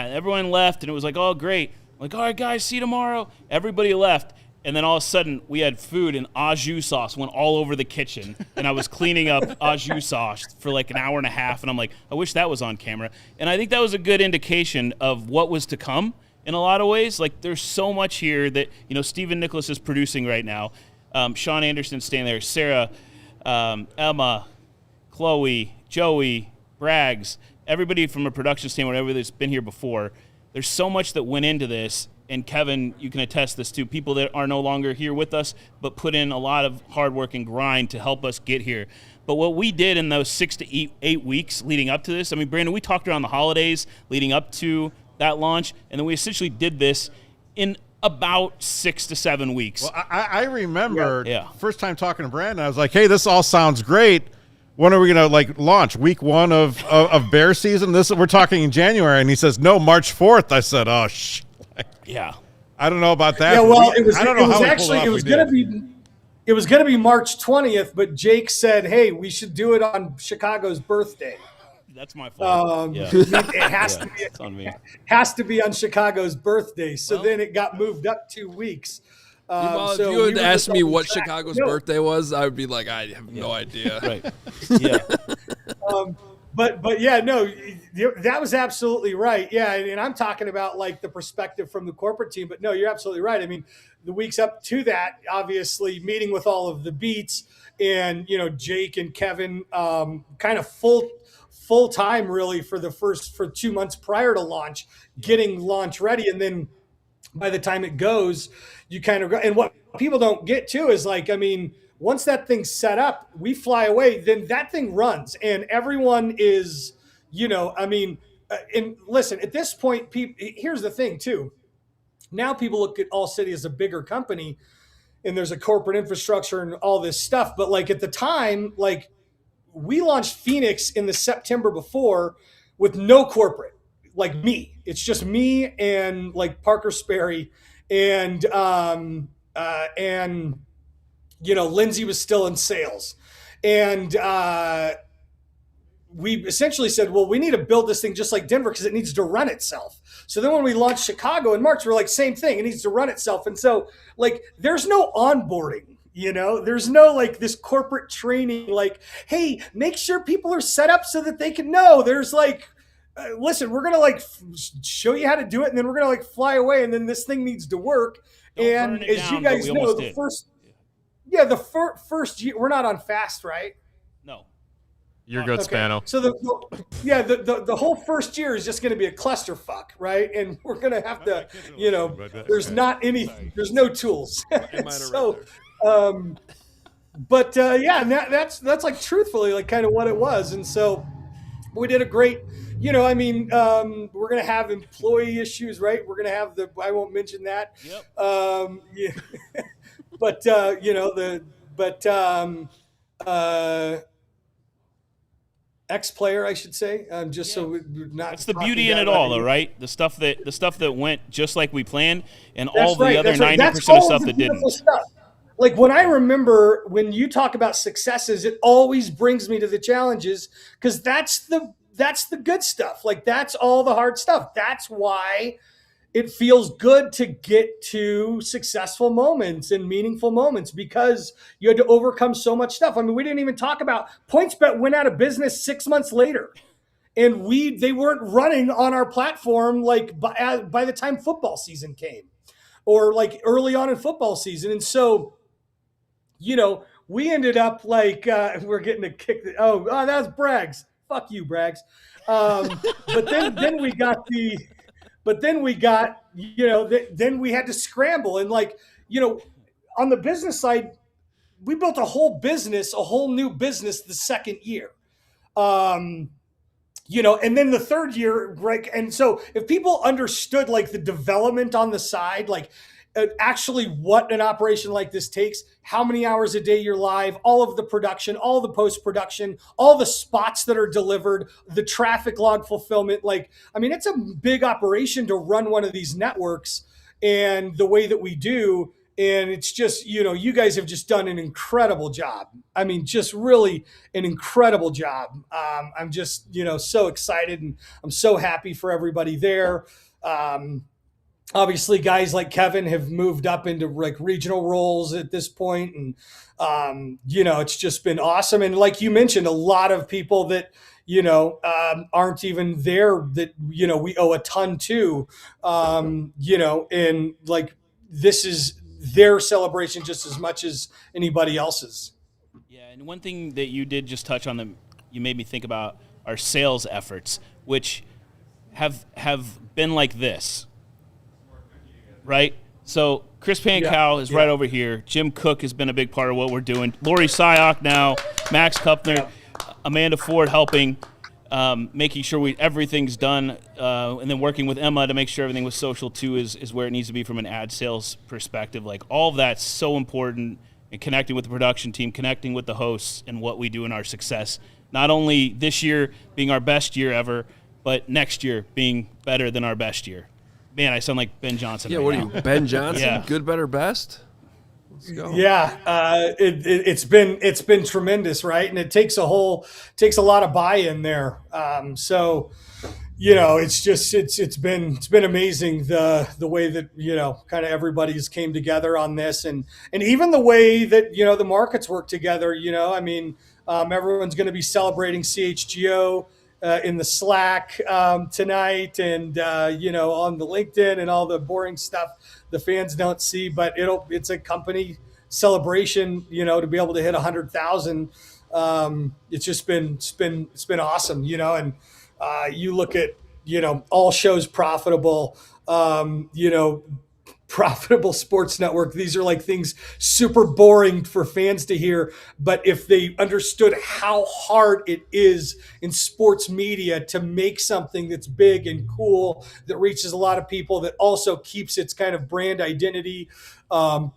Everyone left, and it was like, oh great, like all right guys, see you tomorrow. Everybody left, and then all of a sudden we had food, and au jus sauce went all over the kitchen, and I was cleaning up au jus sauce for like an hour and a half, and I'm like, I wish that was on camera. And I think that was a good indication of what was to come. In a lot of ways, like there's so much here that, Stephen Nicholas is producing right now. Sean Anderson's staying there. Sarah, Emma, Chloe, Joey, Braggs, everybody from a production standpoint, everybody that's been here before. There's so much that went into this. And Kevin, you can attest this to people that are no longer here with us, but put in a lot of hard work and grind to help us get here. But what we did in those 6 to 8 weeks leading up to this, I mean, Brandon, we talked around the holidays leading up to that launch, and then we essentially did this in about 6 to 7 weeks. Well, I remember first time talking to Brandon, I was like, hey, this all sounds great. When are we going to like launch? Week 1 of bear season? We're talking in January. And he says, no, March 4th. I said, oh, shit. Yeah. I don't know about that. Yeah, well, it was going to be March 20th, but Jake said, hey, we should do it on Chicago's birthday. That's my fault. It has to be. It's on me. Has to be on Chicago's birthday. So then it got moved up 2 weeks. If you had asked me what Chicago's birthday was, I would be like, I have no idea. Right. Yeah. But yeah, no, that was absolutely right. Yeah, and I'm talking about like the perspective from the corporate team. But no, you're absolutely right. I mean, the weeks up to that, obviously meeting with all of the beats and Jake and Kevin, kind of full time really for 2 months prior to launch, getting launch ready. And then by the time it goes, you kind of go. And what people don't get to is like, I mean, once that thing's set up, we fly away, then that thing runs and everyone is, and listen, at this point, here's the thing too. Now people look at All City as a bigger company and there's a corporate infrastructure and all this stuff. But like at the time, like, we launched Phoenix in the September before with no corporate, like me. It's just me and like Parker Sperry and Lindsay was still in sales. And we essentially said, well, we need to build this thing just like Denver because it needs to run itself. So then when we launched Chicago in March, we're like, same thing. It needs to run itself. And so like, there's no onboarding. There's no like this corporate training, like, hey, make sure people are set up so that they can know. There's like, listen, we're going to like show you how to do it. And then we're going to like fly away. And then this thing needs to work. And as you guys know, the first year, we're not on fast, right? No. You're good, Okay. Spano. So the whole first year is just going to be a clusterfuck, right? And we're going to have to, there's no tools. So, and that's like truthfully like kind of what it was. And so we did a great, we're going to have employee issues, right? We're going to have I won't mention that. Yep. Ex-player, I should say, so we're not. That's the beauty in it all, though, right? The stuff that went just like we planned, and That's all the right, other that's right. 90% That's of all stuff the that beautiful didn't. stuff. Like when I remember when you talk about successes, it always brings me to the challenges because that's the good stuff. Like that's all the hard stuff. That's why it feels good to get to successful moments and meaningful moments because you had to overcome so much stuff. I mean, we didn't even talk about PointsBet went out of business 6 months later. And they weren't running on our platform like by the time football season came or like early on in football season. And so, we ended up like we're getting a kick. Oh, that's Braggs. Fuck you, Braggs. But then we got then we had to scramble and like, on the business side, we built a whole new business the second year. And then the third year, right? And so if people understood like the development on the side, like actually what an operation like this takes, how many hours a day you're live, all of the production, all the post-production, all the spots that are delivered, the traffic log fulfillment, it's a big operation to run one of these networks and the way that we do. And it's just, you guys have just done an incredible job. I mean, just really an incredible job. I'm just, so excited and I'm so happy for everybody there. Obviously, guys like Kevin have moved up into like regional roles at this point. And, it's just been awesome. And like you mentioned, a lot of people that, aren't even there that, we owe a ton to, and like this is their celebration just as much as anybody else's. Yeah, and one thing that you did just touch on, you made me think about our sales efforts, which have been like this, right? So Chris Pankow is right over here. Jim Cook has been a big part of what we're doing. Lori Syok now, Max Kupner, Amanda Ford helping, making sure everything's done, and then working with Emma to make sure everything with social too is where it needs to be from an ad sales perspective. Like all of that's so important, and connecting with the production team, connecting with the hosts, and what we do in our success. Not only this year being our best year ever, but next year being better than our best year. Man, I sound like Ben Johnson. Yeah, right what now. are you, Ben Johnson? Yeah. Good, better, best? Let's go. Yeah, it's been tremendous, right? And it takes a lot of buy-in there. It's been amazing the way that kind of everybody's came together on this, and even the way that the markets work together. Everyone's going to be celebrating CHGO in the Slack tonight, and on the LinkedIn and all the boring stuff the fans don't see, but it's a company celebration, to be able to hit 100,000. It's been awesome, and you look at, all shows profitable, profitable sports network. These are like things super boring for fans to hear. But if they understood how hard it is in sports media to make something that's big and cool, that reaches a lot of people, that also keeps its kind of brand identity,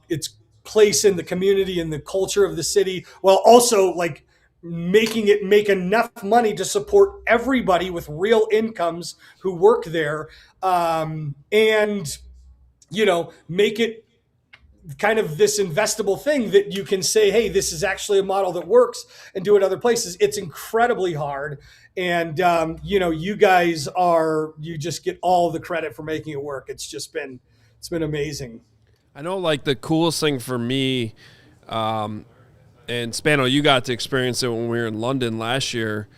its place in the community and the culture of the city, while also like making it make enough money to support everybody with real incomes who work there, and make it kind of this investable thing that you can say, hey, this is actually a model that works and do it other places. It's incredibly hard. And, you guys you just get all the credit for making it work. It's been amazing. I know, like, the coolest thing for me, and Spano, you got to experience it when we were in London last year.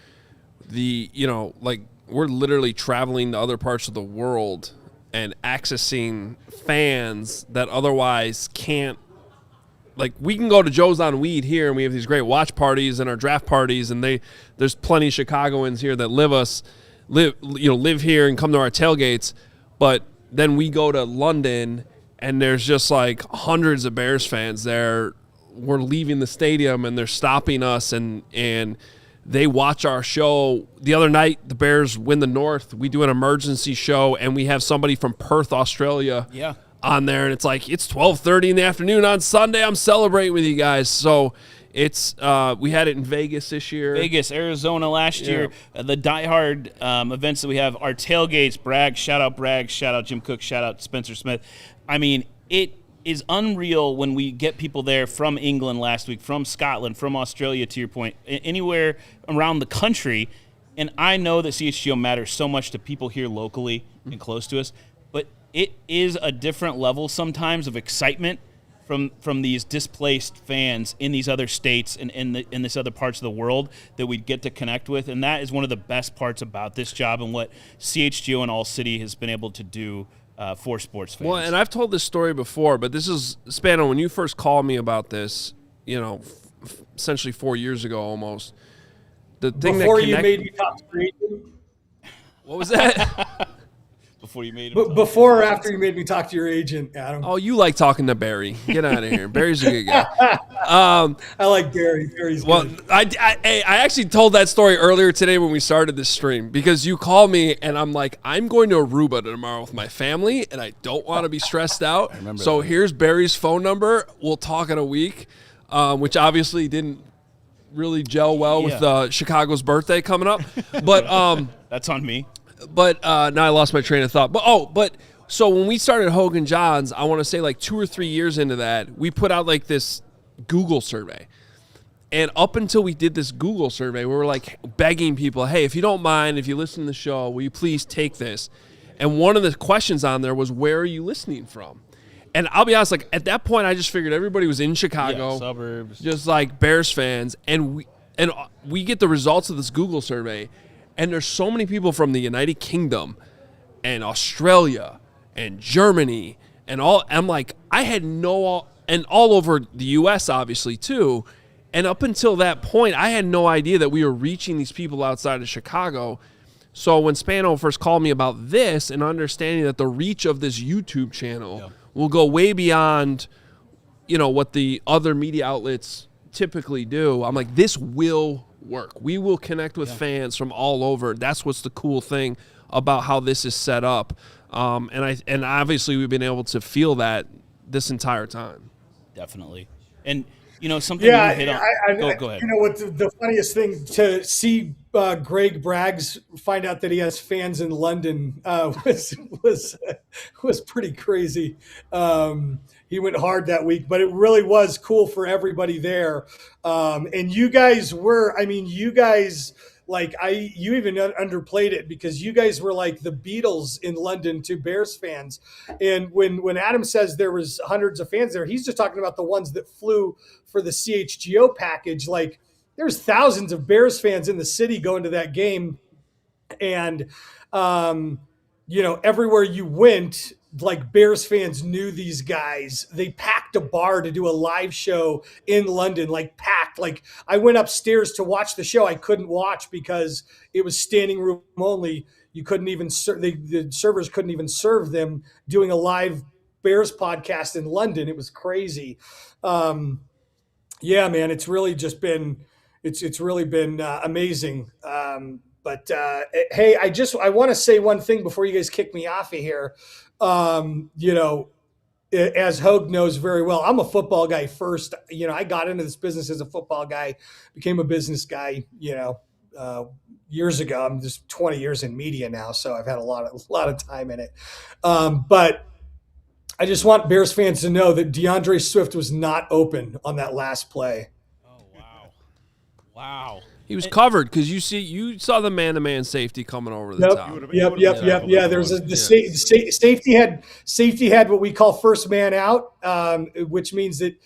We're literally traveling to other parts of the world and accessing fans that otherwise can't. Like, we can go to Joe's on Weed here, and we have these great watch parties and our draft parties, and there's plenty of Chicagoans here that live here and come to our tailgates. But then we go to London, and there's just like hundreds of Bears fans there. We're leaving the stadium, and they're stopping us, and they watch our show. The other night, the Bears win the North. We do an emergency show, and we have somebody from Perth, Australia on there. And it's like, it's 12:30 in the afternoon on Sunday. I'm celebrating with you guys. So it's we had it in Vegas this year. Vegas, Arizona last year. The diehard events that we have, our tailgates, Bragg, shout out Jim Cook, shout out Spencer Smith. I mean, it is unreal when we get people there from England last week, from Scotland, from Australia, to your point, anywhere around the country. And I know that CHGO matters so much to people here locally and close to us, but it is a different level sometimes of excitement from these displaced fans in these other states and in this other parts of the world that we get to connect with. And that is one of the best parts about this job and what CHGO and All City has been able to do for sports fans. Well, and I've told this story before, but this is, Spano, when you first called me about this, essentially 4 years ago almost. The thing Before you made me talk to your agent? What was that? Before you made Before or after you made me talk to your agent, Adam? Oh, you like talking to Barry. Get out of here. Barry's a good guy. I like Barry. Barry's good. I actually told that story earlier today when we started this stream because you called me and I'm like, I'm going to Aruba tomorrow with my family and I don't want to be stressed out. So here's Barry's phone number. We'll talk in a week, which obviously didn't really gel well with Chicago's birthday coming up. But that's on me. But now I lost my train of thought. So when we started Hogan Jahns, I want to say like 2 or 3 years into that, we put out like this Google survey. And up until we did this Google survey, we were like begging people, hey, if you don't mind, if you listen to the show, will you please take this? And one of the questions on there was, where are you listening from? And I'll be honest, like at that point, I just figured everybody was in Chicago, suburbs, just like Bears fans. And we get the results of this Google survey. And there's so many people from the United Kingdom and Australia and Germany and all. I'm like, I had and all over the U.S. obviously too. And up until that point, I had no idea that we were reaching these people outside of Chicago. So when Spano first called me about this and understanding that the reach of this YouTube channel will go way beyond, what the other media outlets typically do, I'm like, this will work. We will connect with fans from all over. That's what's the cool thing about how this is set up. And obviously we've been able to feel that this entire time. Definitely. And something you hit on. Go ahead. What the funniest thing to see Greg Braggs find out that he has fans in London was pretty crazy. He went hard that week, but it really was cool for everybody there. And you guys you even underplayed it because you guys were like the Beatles in London to Bears fans. And when Adam says there was hundreds of fans there, he's just talking about the ones that flew for the CHGO package. Like there's thousands of Bears fans in the city going to that game. And, everywhere you went, like Bears fans knew these guys. They packed a bar to do a live show in London, like packed. Like I went upstairs to watch the show. I couldn't watch because it was standing room only. You couldn't even the servers couldn't even serve them doing a live Bears podcast in London. It was crazy. Yeah, man, it's really just been it's really been amazing. But hey, I want to say one thing before you guys kick me off of here. As Hogue knows very well, I'm a football guy first. I got into this business as a football guy, became a business guy, years ago. I'm just 20 years in media now, so I've had a lot of time in it. But I just want Bears fans to know that DeAndre Swift was not open on that last play. Wow. He was covered because you saw the man-to-man safety coming over the top. Yep. Yeah, there's safety had what we call first man out, which means that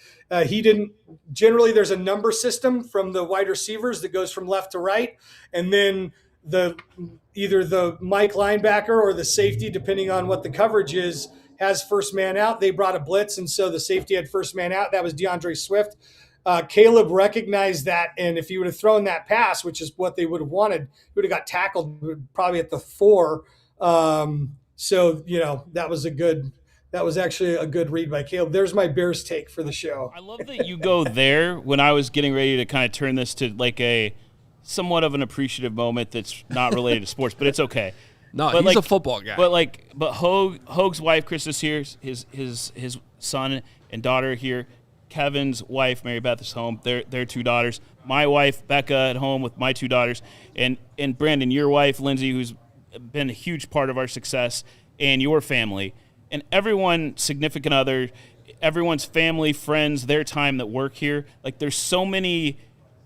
he didn't. Generally, there's a number system from the wide receivers that goes from left to right, and then either the Mike linebacker or the safety, depending on what the coverage is, has first man out. They brought a blitz, and so the safety had first man out. That was DeAndre Swift. Caleb recognized that, and if he would have thrown that pass, which is what they would have wanted, he would have got tackled probably at the 4. So that was actually a good read by Caleb. There's my Bears take for the show. I love that you go there when I was getting ready to kind of turn this to like a somewhat of an appreciative moment that's not related to sports, but it's okay. No, but he's a football guy. But Hoag's wife, Chris, is here. His son and daughter are here. Kevin's wife, Mary Beth, is home. Their 2 daughters. My wife, Becca, at home with my 2 daughters. And Brandon, your wife, Lindsay, who's been a huge part of our success, and your family. And everyone, significant other, everyone's family, friends, their time that work here. Like, there's so many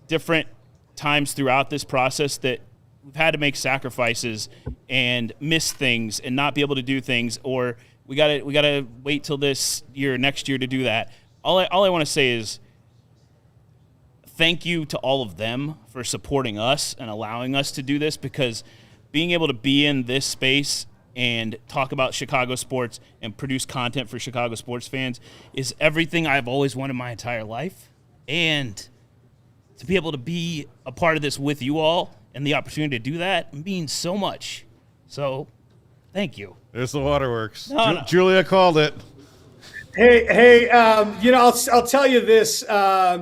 different times throughout this process that we've had to make sacrifices and miss things and not be able to do things, or we gotta wait till next year to do that. All I want to say is thank you to all of them for supporting us and allowing us to do this, because being able to be in this space and talk about Chicago sports and produce content for Chicago sports fans is everything I've always wanted my entire life. And to be able to be a part of this with you all and the opportunity to do that means so much. So thank you. There's the waterworks. No. Julia called it. Hey, I'll tell you this.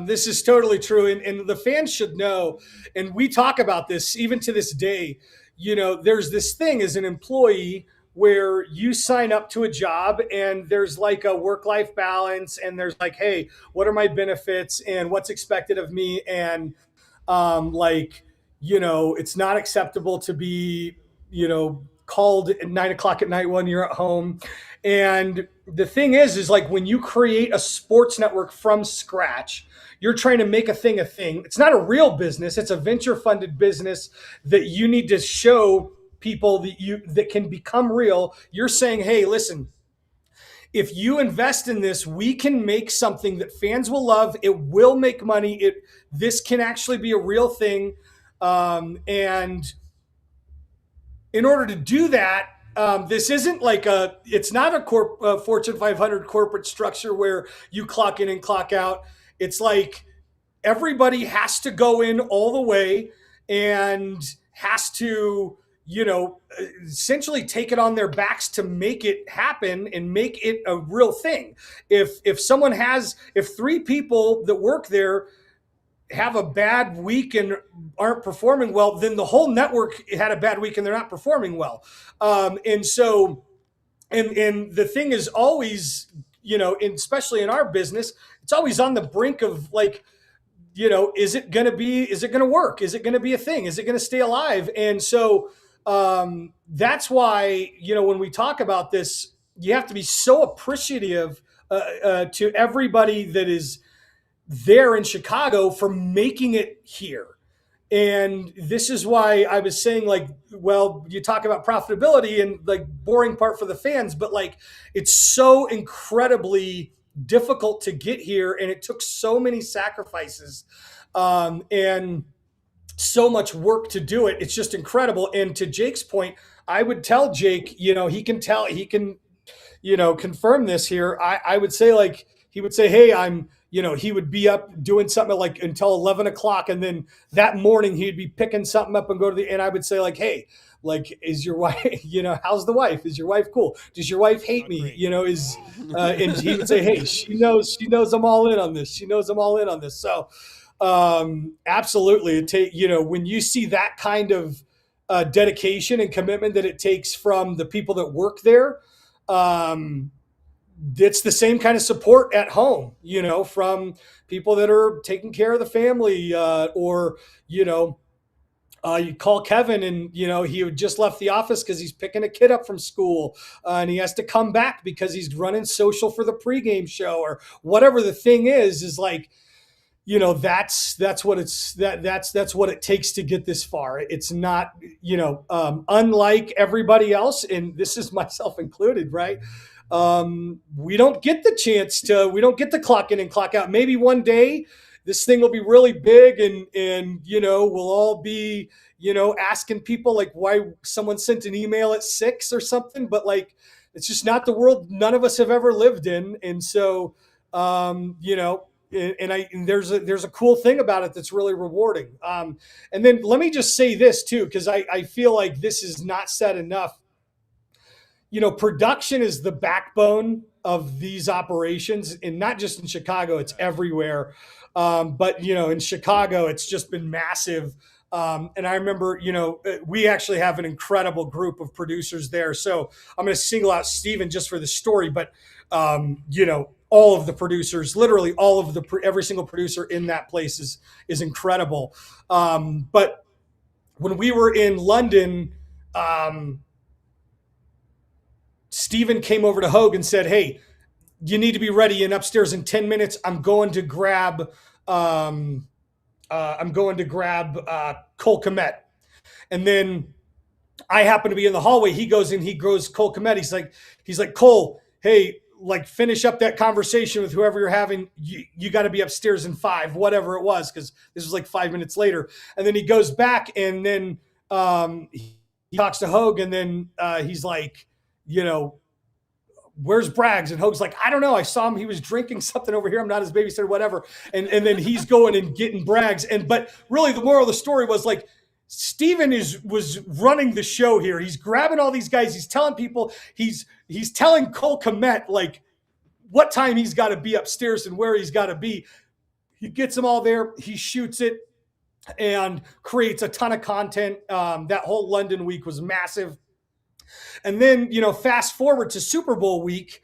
This is totally true, and the fans should know. And we talk about this even to this day. There's this thing as an employee where you sign up to a job, and there's like a work-life balance, and there's like, hey, what are my benefits, and what's expected of me, and it's not acceptable to be, called at 9:00 at night when you're at home. And the thing is like when you create a sports network from scratch, you're trying to make a thing. It's not a real business. It's a venture funded business that you need to show people that can become real. You're saying, hey, listen, if you invest in this, we can make something that fans will love. It will make money. This can actually be a real thing. And in order to do that, this isn't like it's not a Fortune 500 corporate structure where you clock in and clock out. It's like everybody has to go in all the way and has to, essentially take it on their backs to make it happen and make it a real thing. If 3 people that work there have a bad week and aren't performing well, then the whole network had a bad week and they're not performing well. And the thing is always, especially in our business, it's always on the brink of like, is it going to work? Is it going to be a thing? Is it going to stay alive? And so that's why, when we talk about this, you have to be so appreciative to everybody that is there in Chicago for making it here. And this is why I was saying, like, well, you talk about profitability and like boring part for the fans, but like it's so incredibly difficult to get here, and it took so many sacrifices and so much work to do it. It's just incredible. And to Jake's point, I would tell Jake, he can confirm this here. I would say, like, he would say, hey, he would be up doing something like until 11 o'clock. And then that morning he'd be picking something up and and I would say, like, hey, like, is your wife, how's the wife? Is your wife cool? Does your wife hate me? And he would say, hey, she knows I'm all in on this. She knows I'm all in on this. So absolutely. When you see that kind of dedication and commitment that it takes from the people that work there, it's the same kind of support at home, from people that are taking care of the family, or, You call Kevin and, he had just left the office because he's picking a kid up from school and he has to come back because he's running social for the pregame show or whatever the thing is like, that's what that's what it takes to get this far. It's not, unlike everybody else. And this is myself included, right? We don't get the chance we don't get to clock in and clock out. Maybe one day this thing will be really big and we'll all be, asking people like why someone sent an email at 6 or something, but like, it's just not the world none of us have ever lived in. And so, and there's a cool thing about it that's really rewarding. And then let me just say this too, because I feel like this is not said enough. Production is the backbone of these operations, and not just in Chicago, it's everywhere. But in Chicago, it's just been massive. And I remember, we actually have an incredible group of producers there. So I'm going to single out Steven just for the story, but, all of the producers, literally all of every single producer in that place is incredible. But when we were in London, Steven came over to Hogue and said, "Hey, you need to be ready and upstairs in 10 minutes. I'm going to grab Cole Kmet." And then I happen to be in the hallway. He goes in, he grows Cole Kmet. He's like, "Cole, hey, like finish up that conversation with whoever you're having. You got to be upstairs in 5, whatever it was." Cause this was like 5 minutes later. And then he goes back and then he talks to Hogue and then he's like, "Where's Braggs?" And Hogue's like, "I don't know. I saw him. He was drinking something over here. I'm not his babysitter, whatever." And then he's going and getting Braggs. But really the moral of the story was like, Steven was running the show here. He's grabbing all these guys. He's telling people, he's telling Cole Kmet like what time he's got to be upstairs and where he's got to be. He gets them all there. He shoots it and creates a ton of content. That whole London week was massive. And then, fast forward to Super Bowl week.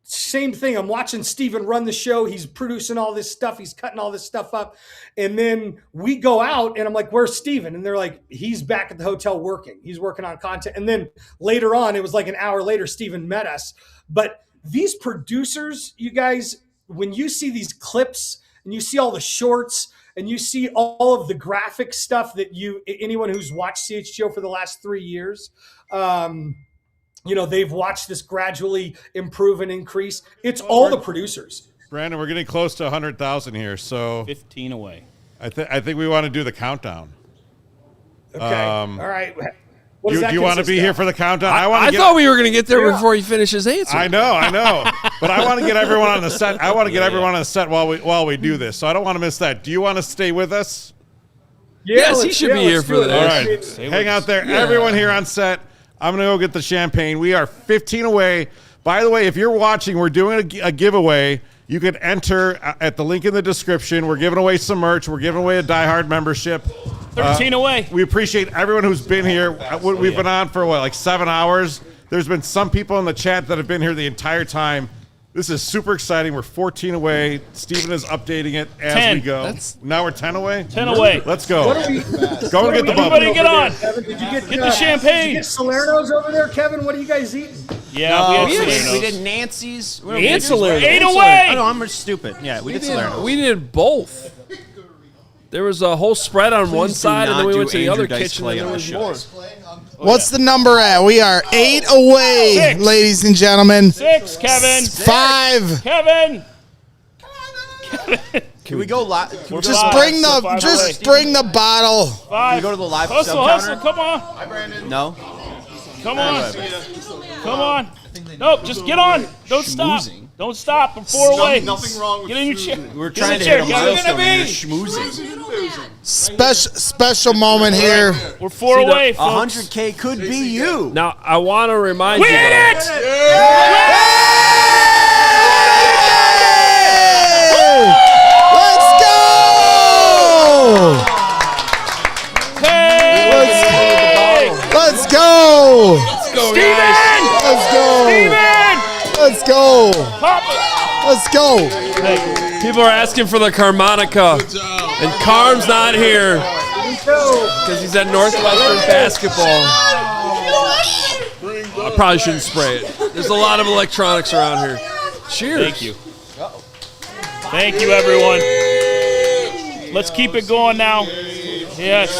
Same thing. I'm watching Steven run the show. He's producing all this stuff. He's cutting all this stuff up. And then we go out and I'm like, "Where's Steven?" And they're like, "He's back at the hotel working. He's working on content." And then later on, it was like an hour later, Steven met us. But these producers, you guys, when you see these clips and you see all the shorts and you see all of the graphic stuff that anyone who's watched CHGO for the last 3 years, they've watched this gradually improve and increase. It's all the producers. Brandon, we're getting close to 100,000 here, so 15 away. I think we want to do the countdown. Okay. All right. Do you want to be here for the countdown? I thought we were going to get there before he finished his answer. I know. But I want to get everyone on the set. I want to get everyone on the set while we do this. So I don't want to miss that. Do you want to stay with us? Yes, he should be here for this. All right. Hang out there. Yeah. Everyone here on set. I'm going to go get the champagne. We are 15 away. By the way, if you're watching, we're doing a giveaway. You can enter at the link in the description. We're giving away some merch. We're giving away a Die Hard membership. 13 away. We appreciate everyone who's been here. We've been on for, like 7 hours? There's been some people in the chat that have been here the entire time. This is super exciting. We're 14 away. Steven is updating it as 10. we go. Now we're 10 away? 10 away. Let's go. What are we, go and get the bubble. Everybody get on. Kevin, did you get the champagne. Did you get Salerno's over there, Kevin? What are you guys eating? Yeah, we did Nancy's. Salerno's. 8 away. Oh, no, I'm stupid. Yeah, we did Salerno's. We did both. There was a whole spread on one side, and then we went to the other kitchen, and there was more. What's the number at? We are 8 away, 6. ladies and gentlemen. 6, Kevin. 5. Kevin. Can we go live? Just bring the bottle. 5. Can we go to the live Hustle, counter? come on. Hi, Brandon. No. Come on. Come on. Nope, just get on. Don't stop. Don't stop. I'm 4 away. Nothing wrong with Get in your chair. schmoozing. We're trying to hit a milestone here. Schmoozing. Special moment here. We're 4 away, folks. 100K could be you. Now, I want to remind We you. hit it! Let's go! Hey! Let's go! Steven! Let's go! Steven! Let's go! Pop it! Let's go! People are asking for the Carmonica, and Carm's not here. Because he's at Northwestern basketball. I probably shouldn't spray it. There's a lot of electronics around here. Cheers. Thank you. Thank you, everyone. Let's keep it going now. Yes.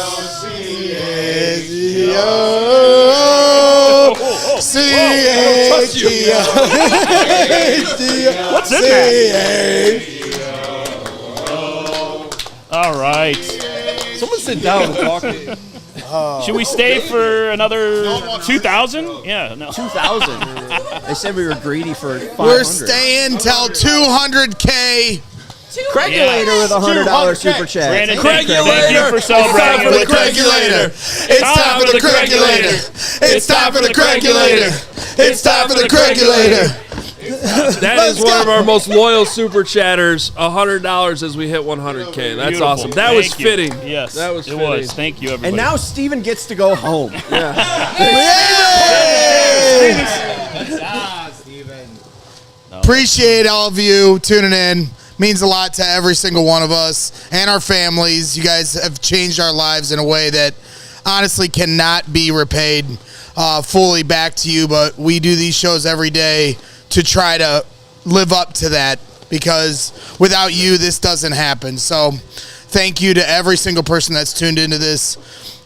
What's in that? All right. Someone sit down and talk to me. Should we stay for another 2,000? Yeah, no. 2,000. They said we were greedy for 500. We're staying till 200K. Craigulator with a $100 super chat. Brandon, thank you for celebrating. It's time for the Craigulator. It's time for the Craigulator. It's time for the Craigulator. It's time for the Craigulator. That is one of our most loyal super chatters. $100 as we hit 100K. That's Beautiful. awesome. That was fitting. Yes, that was it fitting. was. Thank you, everybody. And now Steven gets to go home. Appreciate all of you tuning in. Means a lot to every single one of us and our families. You guys have changed our lives in a way that honestly cannot be repaid fully back to you, but we do these shows every day to try to live up to that, because without you, this doesn't happen. So thank you to every single person that's tuned into this.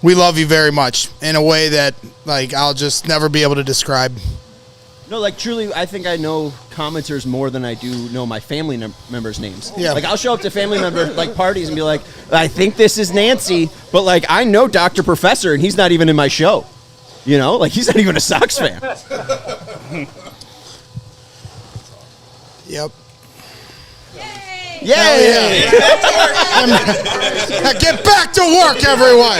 We love you very much in a way that, like, I'll just never be able to describe. No, like, truly, I think I know commenters more than I do know my family members' names. Yeah. Like, I'll show up to family member, like, parties and be like, I think this is Nancy, but, like, I know Dr. Professor, and he's not even in my show. You know? Like, he's not even a Sox fan. Yep. Yay! Now get back to work, everyone.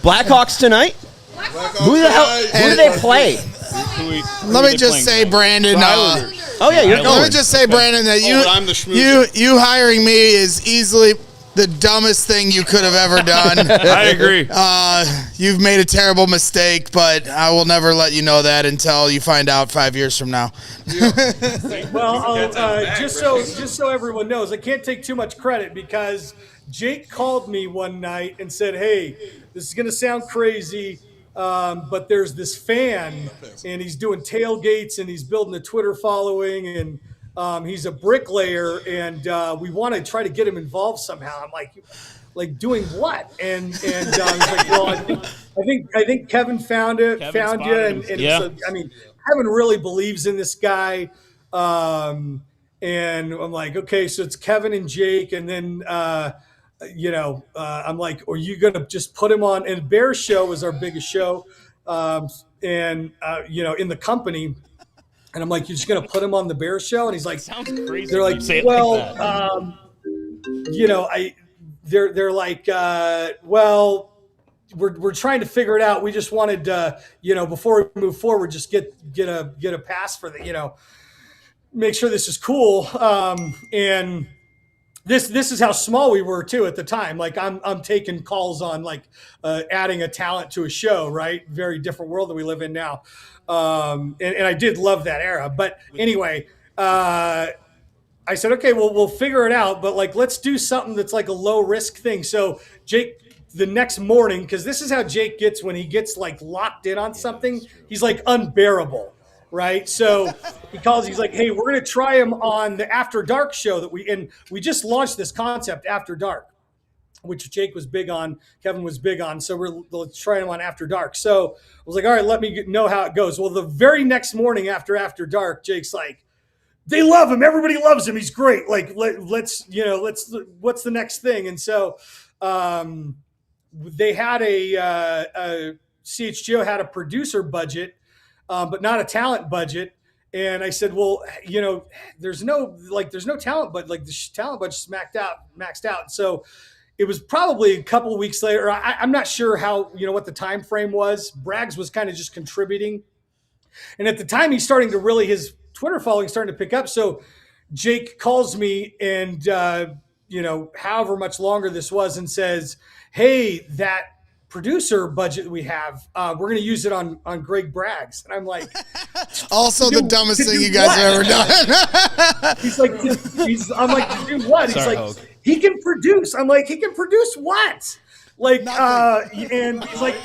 Blackhawks tonight? Who the hell? Who do they play? Let me just say, Brandon. Oh yeah, you're going. Let me just say, Brandon, that you hiring me is easily the dumbest thing you could have ever done. I agree. You've made a terrible mistake, but I will never let you know that until you find out 5 years from now. Well, just so everyone knows, I can't take too much credit because Jake called me one night and said, "Hey, this is going to sound crazy, but there's this fan, and he's doing tailgates, and he's building a Twitter following, and he's a bricklayer, and we want to try to get him involved somehow." I'm like doing what? And he's like, "Well, I think Kevin found you, and yeah. so, I mean, Kevin really believes in this guy." And I'm like, okay, so it's Kevin and Jake, and then I'm like, are you gonna just put him on? And Bear Show was our biggest show, in the company. And I'm like, you're just gonna put him on the Bear Show? And he's like, sounds crazy. They're like, well, they're like, well, we're trying to figure it out. We just wanted to, before we move forward, just get a pass for the, make sure this is cool. And this is how small we were too at the time. Like I'm taking calls on like adding a talent to a show, right? Very different world that we live in now. And I did love that era. But anyway, I said, okay, well, we'll figure it out. But like, let's do something that's like a low risk thing. So Jake, the next morning, because this is how Jake gets when he gets like locked in on something, he's like unbearable. Right. So he calls, he's like, hey, we're going to try him on the After Dark show that we just launched this concept After Dark, which Jake was big on, Kevin was big on. So let's try him on After Dark. So I was like, all right, let me know how it goes. Well, the very next morning after Dark, Jake's like, they love him. Everybody loves him. He's great. Like, let's what's the next thing? And so they had a CHGO had a producer budget, but not a talent budget. And I said, well, there's no talent, but like the talent budget's maxed out. So it was probably a couple of weeks later. I'm not sure how, what the time frame was. Braggs was kind of just contributing. And at the time he's starting to really, his Twitter following starting to pick up. So Jake calls me and, however much longer this was, and says, hey, that producer budget we have, we're going to use it on Greg Braggs. And I'm like, also the dumbest thing you guys have ever done. He's like, I'm like, to do what? He's like, he can produce. I'm like, he can produce what? Like, and he's like,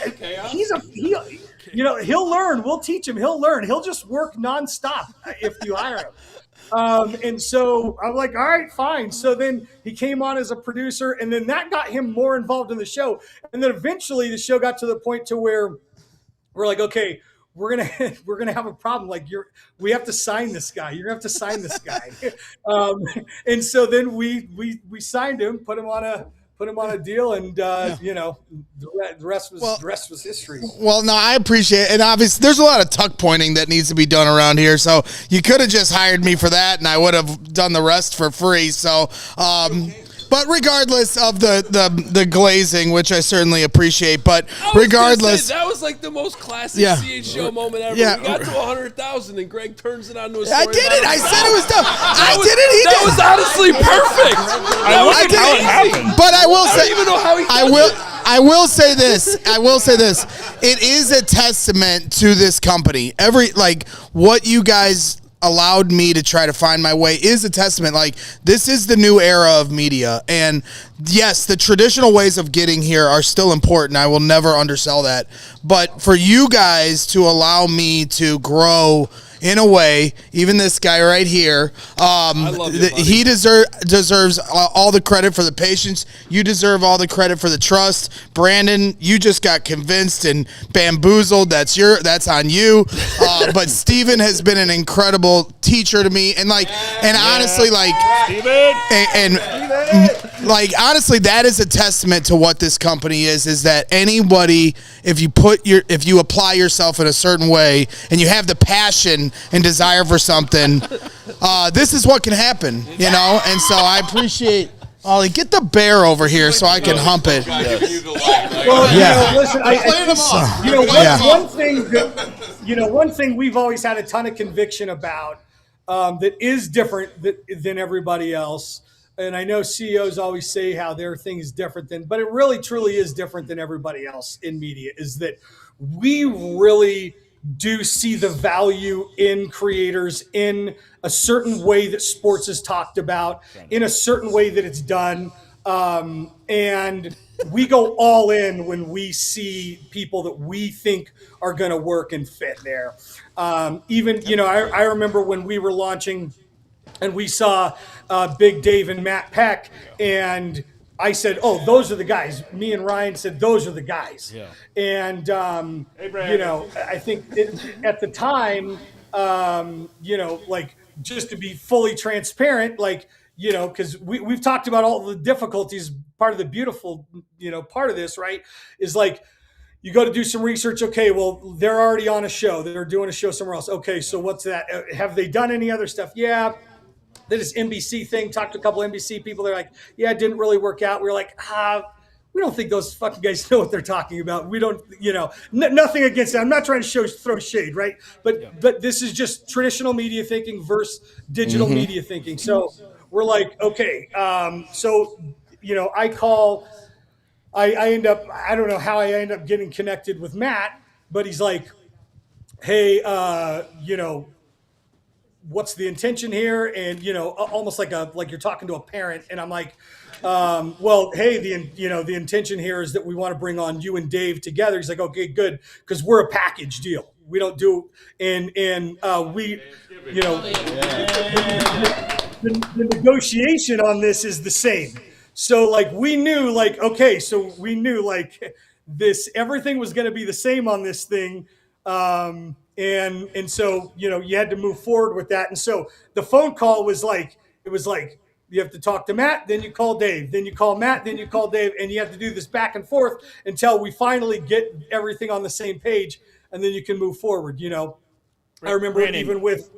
he'll learn. We'll teach him. He'll learn. He'll just work nonstop if you hire him. And so I'm like, all right, fine. So then he came on as a producer, and then that got him more involved in the show. And then eventually the show got to the point to where we're like, okay, we're gonna have a problem. Like we have to sign this guy. You're gonna have to sign this guy. And so then we signed him, put him on a deal, and the rest was history. Well, no, I appreciate it. And obviously there's a lot of tuck pointing that needs to be done around here. So you could have just hired me for that and I would have done the rest for free. So, but regardless of the glazing, which I certainly appreciate, but regardless, that was like the most classic CHGO moment ever. Yeah. We got to 100,000 and Greg turns it onto a story. I did it. I said it was done. That was honestly perfect. I did it. But I will say, I don't even know how he I will say this. It is a testament to this company. What you guys allowed me to try to find my way is a testament. Like, this is the new era of media. And yes, the traditional ways of getting here are still important. I will never undersell that. But for you guys to allow me to grow in a way, even this guy right here, he deserves all the credit for the patience. You deserve all the credit for the trust. Brandon, you just got convinced and bamboozled. That's on you. But Steven has been an incredible teacher to me, and honestly, honestly, that is a testament to what this company is that anybody, if you apply yourself in a certain way and you have the passion and desire for something, this is what can happen, and so I appreciate Ollie, get the bear over here so I can hump it. One thing we've always had a ton of conviction about that is different than everybody else. And I know CEOs always say how their thing is different but it really truly is different than everybody else in media, is that we really do see the value in creators in a certain way that sports is talked about, in a certain way that it's done. And we go all in when we see people that we think are going to work and fit there. I remember when we were launching and we saw Big Dave and Matt Peck, and I said, "Oh, those are the guys." Me and Ryan said, "Those are the guys." Yeah. And I think at the time, just to be fully transparent, because we've talked about all the difficulties. Part of the beautiful, part of this, right, is you go to do some research. Okay, well, they're already on a show. They're doing a show somewhere else. Okay, so what's that? Have they done any other stuff? Yeah. This NBC thing, talked to a couple NBC people. They're like, yeah, it didn't really work out. We were like, we don't think those fucking guys know what they're talking about. We don't, nothing against that. I'm not trying to throw shade, right? But this is just traditional media thinking versus digital media thinking. So we're like, okay, I end up, I don't know how I end up getting connected with Matt, but he's like, hey, what's the intention here? And, almost like you're talking to a parent. And I'm like, well, hey, the intention here is that we want to bring on you and Dave together. He's like, okay, good. Cause we're a package deal. We don't do, the negotiation on this is the same. So we knew this, everything was going to be the same on this thing. And so, you had to move forward with that. And so the phone call was you have to talk to Matt, then you call Dave, then you call Matt, then you call Dave, and you have to do this back and forth until we finally get everything on the same page, and then you can move forward. I remember even with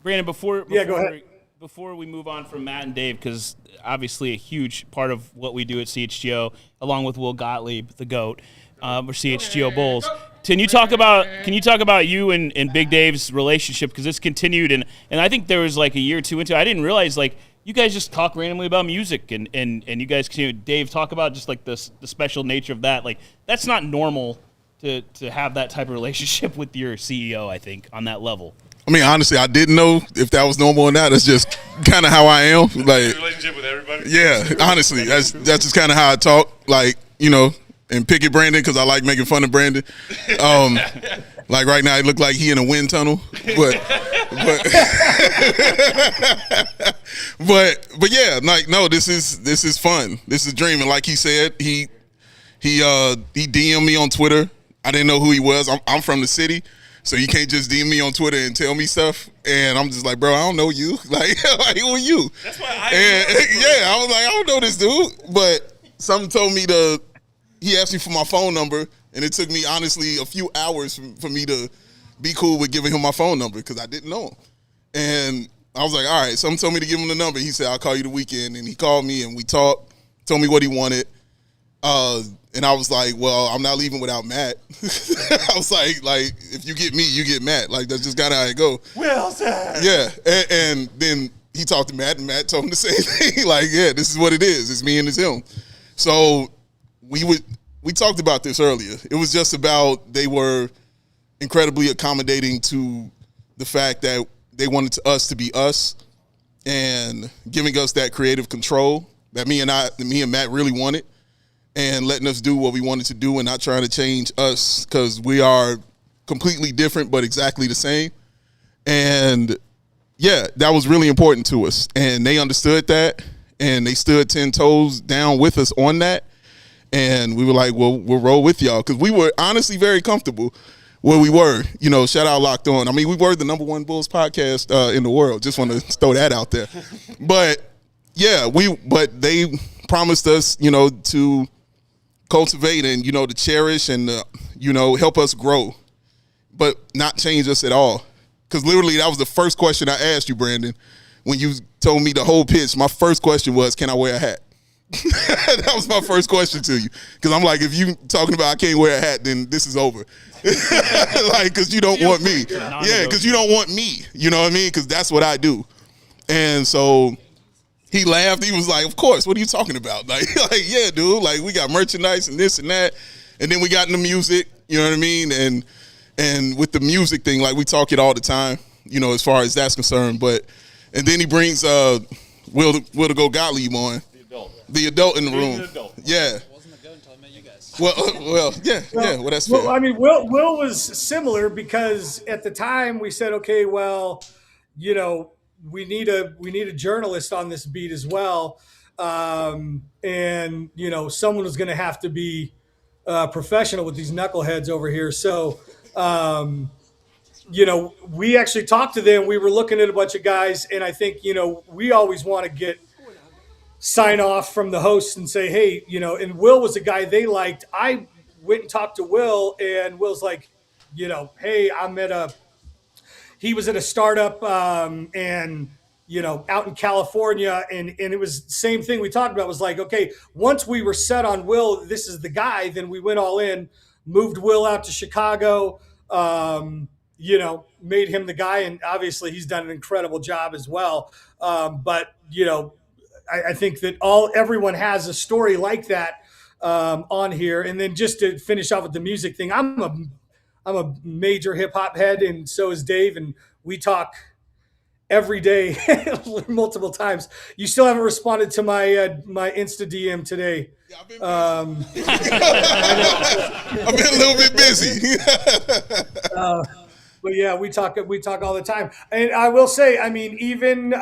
Brandon, go ahead. Before we move on from Matt and Dave, because obviously a huge part of what we do at CHGO, along with Will Gottlieb, the GOAT, or CHGO Bulls. Can you talk about you and Big Dave's relationship? Because it's continued, and I think there was a year or two into it. I didn't realize you guys just talk randomly about music, and you guys continue. Dave, talk about just the special nature of that. That's not normal to have that type of relationship with your CEO. I think on that level. I mean, honestly, I didn't know if that was normal or not. That's just kind of how I am. Relationship with everybody. Yeah, honestly, that's just kind of how I talk. and pick at Brandon because I like making fun of Brandon. Like right now, it looked like he in a wind tunnel, but yeah, like no, this is fun. This is a dream, and like he said, he DM'd me on Twitter. I didn't know who he was. I'm from the city, so you can't just DM me on Twitter and tell me stuff. And I'm just like, bro, I don't know you. Like who are you? That's why I was like, I don't know this dude. But something told me he asked me for my phone number. And it took me, honestly, a few hours for me to be cool with giving him my phone number because I didn't know him. And I was like, all right, someone told me to give him the number. He said, I'll call you the weekend. And he called me and we talked, told me what he wanted. And I was like, well, I'm not leaving without Matt. I was like, if you get me, you get Matt. Like, that's just kind of how it go. Wilson! Yeah. And then he talked to Matt, and Matt told him the same thing. Like, yeah, this is what it is. It's me and it's him. So we talked about this earlier. It was just about they were incredibly accommodating to the fact that they wanted us to be us and giving us that creative control that me and Matt really wanted and letting us do what we wanted to do and not trying to change us because we are completely different but exactly the same. And, yeah, that was really important to us. And they understood that, and they stood 10 toes down with us on that. And we were like, well, we'll roll with y'all because we were honestly very comfortable where we were. Shout out Locked On. I mean, we were the #1 Bulls podcast in the world. Just want to throw that out there. But, yeah, but they promised us, to cultivate and, to cherish and, help us grow, but not change us at all. Because literally that was the first question I asked you, Brandon, when you told me the whole pitch. My first question was, can I wear a hat? That was my first question to you. Because I'm like, if you talking about I can't wear a hat, then this is over. Like, because you don't want me. Yeah, because you don't want me. You know what I mean? Because that's what I do. And so he laughed. He was like, of course. What are you talking about? Like, yeah, dude. Like, we got merchandise and this and that. And then we got into music. You know what I mean? And with the music thing, like, we talk it all the time, as far as that's concerned. And then he brings Will to Go Gottlieb on. The adult in the room. Yeah. Wasn't a goat until I met you guys. Well, yeah. Well, that's fair. Well, I mean, Will was similar because at the time we said, okay, well, we need a journalist on this beat as well, and someone was going to have to be professional with these knuckleheads over here. So, we actually talked to them. We were looking at a bunch of guys, and I think we always want to get sign off from the hosts and say, hey, and Will was a guy they liked. I went and talked to Will, and Will's like, hey, he was at a startup and, out in California. And it was the same thing we talked about was like, okay, once we were set on Will, this is the guy, then we went all in, moved Will out to Chicago, made him the guy. And obviously he's done an incredible job as well. But, I think that everyone has a story like that on here. And then just to finish off with the music thing, I'm a major hip hop head, and so is Dave, and we talk every day, multiple times. You still haven't responded to my Insta DM today. Yeah, I've been a little bit busy. But yeah, we talk all the time. And I will say, I mean, even, Jay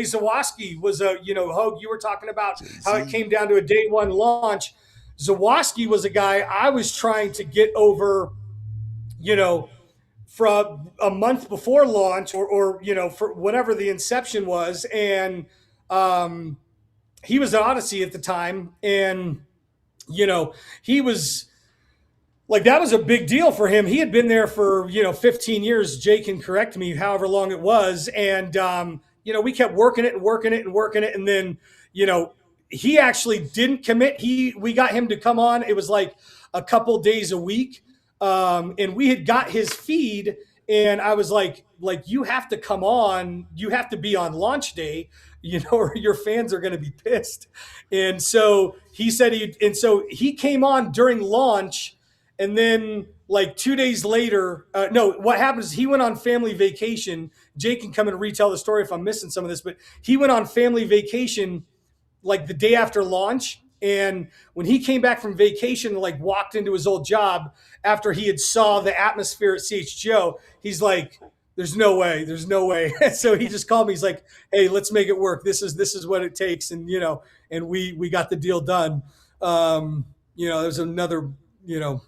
Zawoski was Hogue, you were talking about how it came down to a day one launch. Zawoski was a guy I was trying to get over, from a month before launch or for whatever the inception was. And he was at Odyssey at the time. And, he was like, that was a big deal for him. He had been there for, 15 years. Jay can correct me, however long it was. And, we kept working it. And then, he actually didn't commit. We got him to come on. It was like a couple days a week. And we had got his feed, and I was like, you have to come on. You have to be on launch day, or your fans are going to be pissed. And so he said he came on during launch. And then like 2 days later, what happened is he went on family vacation. Jake can come and retell the story if I'm missing some of this, but he went on family vacation like the day after launch. And when he came back from vacation, like walked into his old job after he had saw the atmosphere at CHGO, he's like, there's no way. So he just called me. He's like, hey, let's make it work. This is what it takes. And, and we got the deal done. There's another, there's no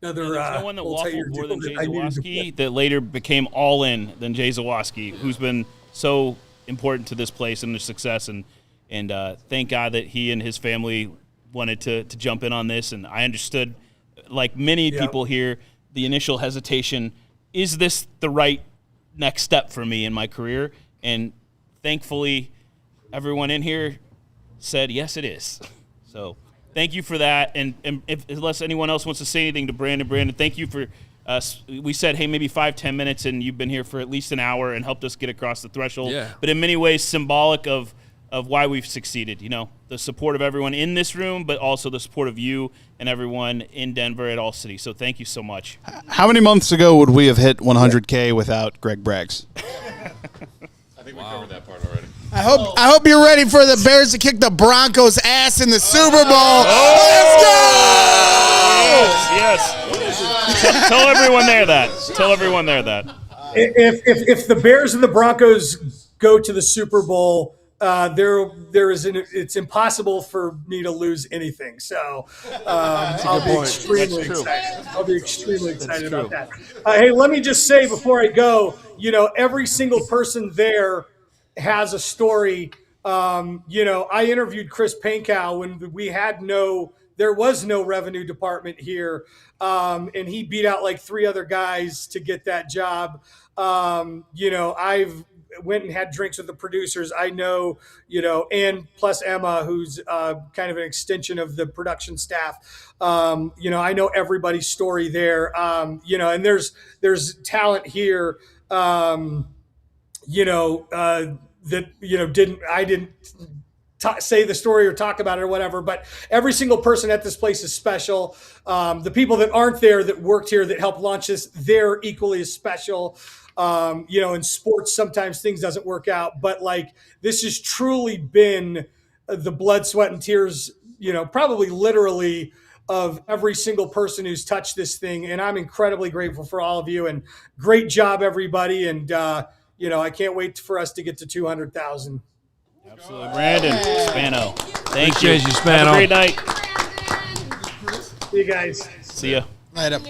one that waffled more than Jay Zawoski that later became all in than Jay Zawoski, who's been so important to this place and their success. And thank God that he and his family wanted to jump in on this. And I understood, like many people here, the initial hesitation, is this the right next step for me in my career? And thankfully, everyone in here said, yes, it is. So thank you for that. And unless anyone else wants to say anything to Brandon, thank you for we said, hey, maybe 5-10 minutes, and you've been here for at least an hour and helped us get across the threshold. Yeah. But in many ways, symbolic of why we've succeeded. The support of everyone in this room, but also the support of you and everyone in Denver at All City. So thank you so much. How many months ago would we have hit 100K without Greg Braggs? I think we covered that part already. I hope you're ready for the Bears to kick the Broncos' ass in the Super Bowl. Let's go! Yes. Tell everyone there that. If the Bears and the Broncos go to the Super Bowl, it's impossible for me to lose anything. So I'll be extremely excited about that. Hey, let me just say before I go, every single person there has a story. I interviewed Chris Pankow when there was no revenue department here. And he beat out like 3 other guys to get that job. I've went and had drinks with the producers. I know, and plus Emma, who's kind of an extension of the production staff. I know everybody's story there. And there's talent here, I didn't say the story or talk about it or whatever, but every single person at this place is special. The people that aren't there that worked here that helped launch this, they're equally as special. In sports, sometimes things doesn't work out, but this has truly been the blood, sweat, and tears, probably literally of every single person who's touched this thing. And I'm incredibly grateful for all of you, and great job, everybody. And, I can't wait for us to get to 200,000. Absolutely. Brandon Spano. Thank you. You, Spano. Have a great night. See you guys. See ya. Later.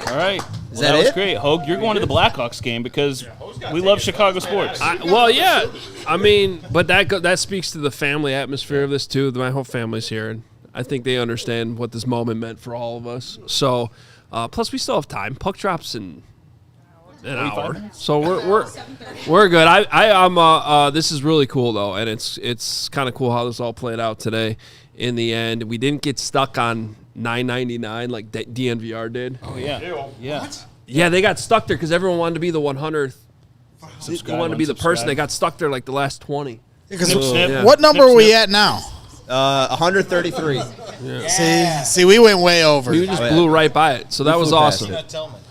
All right. Is that that was it? great. Hogue, you're going to the Blackhawks game because we love Chicago sports. Yeah. I mean, but that speaks to the family atmosphere of this too. My whole family's here, and I think they understand what this moment meant for all of us. So, plus we still have time. Puck drops in an hour, so we're good. I'm this is really cool though, and it's kind of cool how this all played out today. In the end, we didn't get stuck on $9.99 like DNVR did. Oh yeah, yeah. What? Yeah, they got stuck there because everyone wanted to be the 100th. They wanted to be the person. They got stuck there like the last 20. What number are we at now? 133. Yeah. See, we went way over. We just blew right by it, so that was awesome.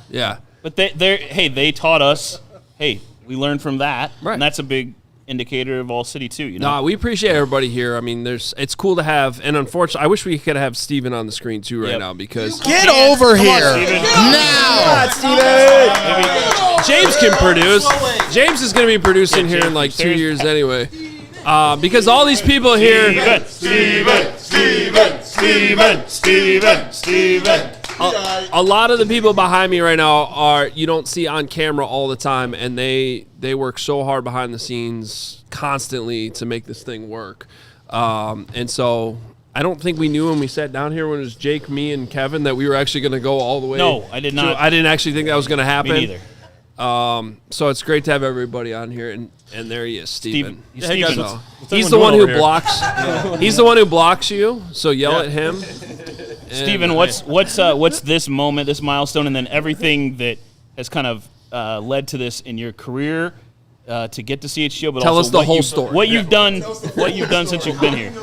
Yeah. But they taught us, we learned from that, right. And that's a big indicator of All City too. No, we appreciate everybody here. I mean, it's cool to have, and unfortunately, I wish we could have Steven on the screen too right now because get over here now, Steven. James can produce. James is going to be producing here in like 2 years anyway, because all these people here. Steven. A lot of the people behind me right now you don't see on camera all the time, and they work so hard behind the scenes constantly to make this thing work. And so I don't think we knew when we sat down here when it was Jake, me, and Kevin that we were actually going to go all the way. No, I did not. I didn't actually think that was going to happen. Me neither. So it's great to have everybody on here, and there he is, Steven. Hey guys, he's the one who blocks. He's the one who blocks you. So yell at him. Steven, what's this moment, this milestone, and then everything that has kind of led to this in your career to get to CHGO? But tell also us the whole story. What you've done since you've been here,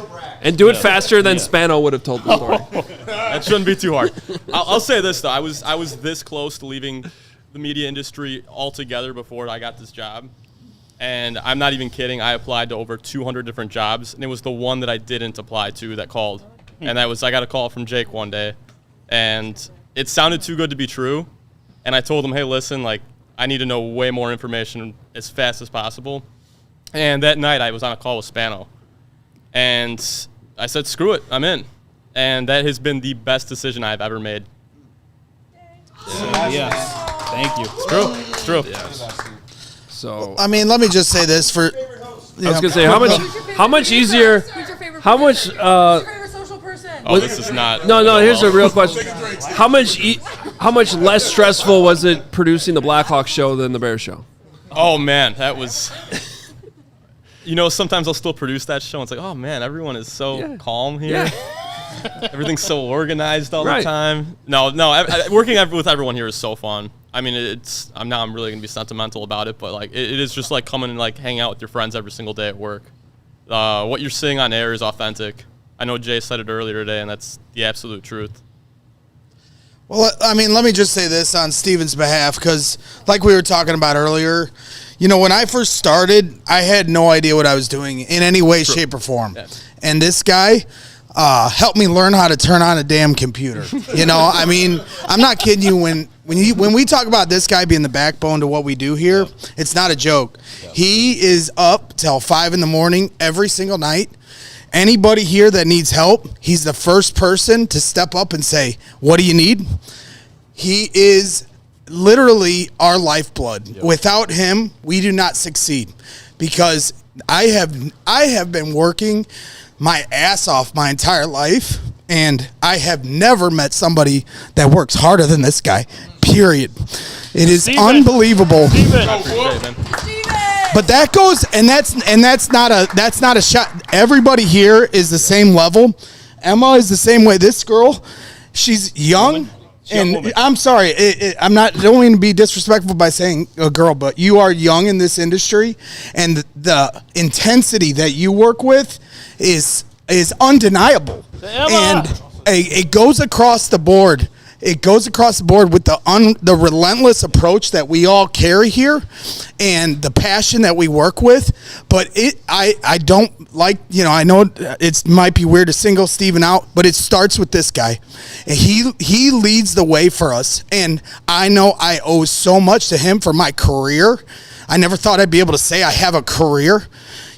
and do it faster than Spano would have told the story. That shouldn't be too hard. I'll say this though: I was this close to leaving the media industry altogether before I got this job, And I'm not even kidding. I applied to over 200 different jobs, and it was the one that I didn't apply to that called. And I got a call from Jake one day, and it sounded too good to be true. And I told him, hey, listen, like, I need to know way more information as fast as possible. And that night I was on a call with Spano. And I said, screw it, I'm in. And that has been the best decision I've ever made. Yes. Thank you. It's true. It's true. Yes. So I mean, let me just say this for. I was gonna say how much easier, how much. Oh, this is not. No. Here's a real question: how much less stressful was it producing the Blackhawks show than the Bears show? Oh man, that was. Sometimes I'll still produce that show. And it's like, oh man, everyone is so calm here. Yeah. Everything's so organized all the time. No. Working with everyone here is so fun. I mean, I'm really gonna be sentimental about it, but like, it is just like coming and like hang out with your friends every single day at work. What you're seeing on air is authentic. I know Jay said it earlier today, and that's the absolute truth. Well, I mean, let me just say this on Steven's behalf, because like we were talking about earlier, when I first started, I had no idea what I was doing in any way, shape, or form. Yeah. And this guy helped me learn how to turn on a damn computer. I mean, I'm not kidding you. When we talk about this guy being the backbone to what we do here, it's not a joke. Yeah. He is up till 5 a.m. every single night. Anybody here that needs help, he's the first person to step up and say, what do you need? He is literally our lifeblood. Yep. Without him, we do not succeed, because I have been working my ass off my entire life, and I have never met somebody that works harder than this guy, period. It is unbelievable. But that goes, and that's not a shot. Everybody here is the same level. Emma is the same way. This girl, she's young, and I'm sorry, don't mean to be disrespectful by saying a girl, but you are young in this industry, and the intensity that you work with is undeniable, and it goes across the board. It goes across the board with the relentless approach that we all carry here, and the passion that we work with. But I don't like, I know it might be weird to single Steven out, but it starts with this guy, and he leads the way for us. And I know I owe so much to him for my career. I never thought I'd be able to say I have a career.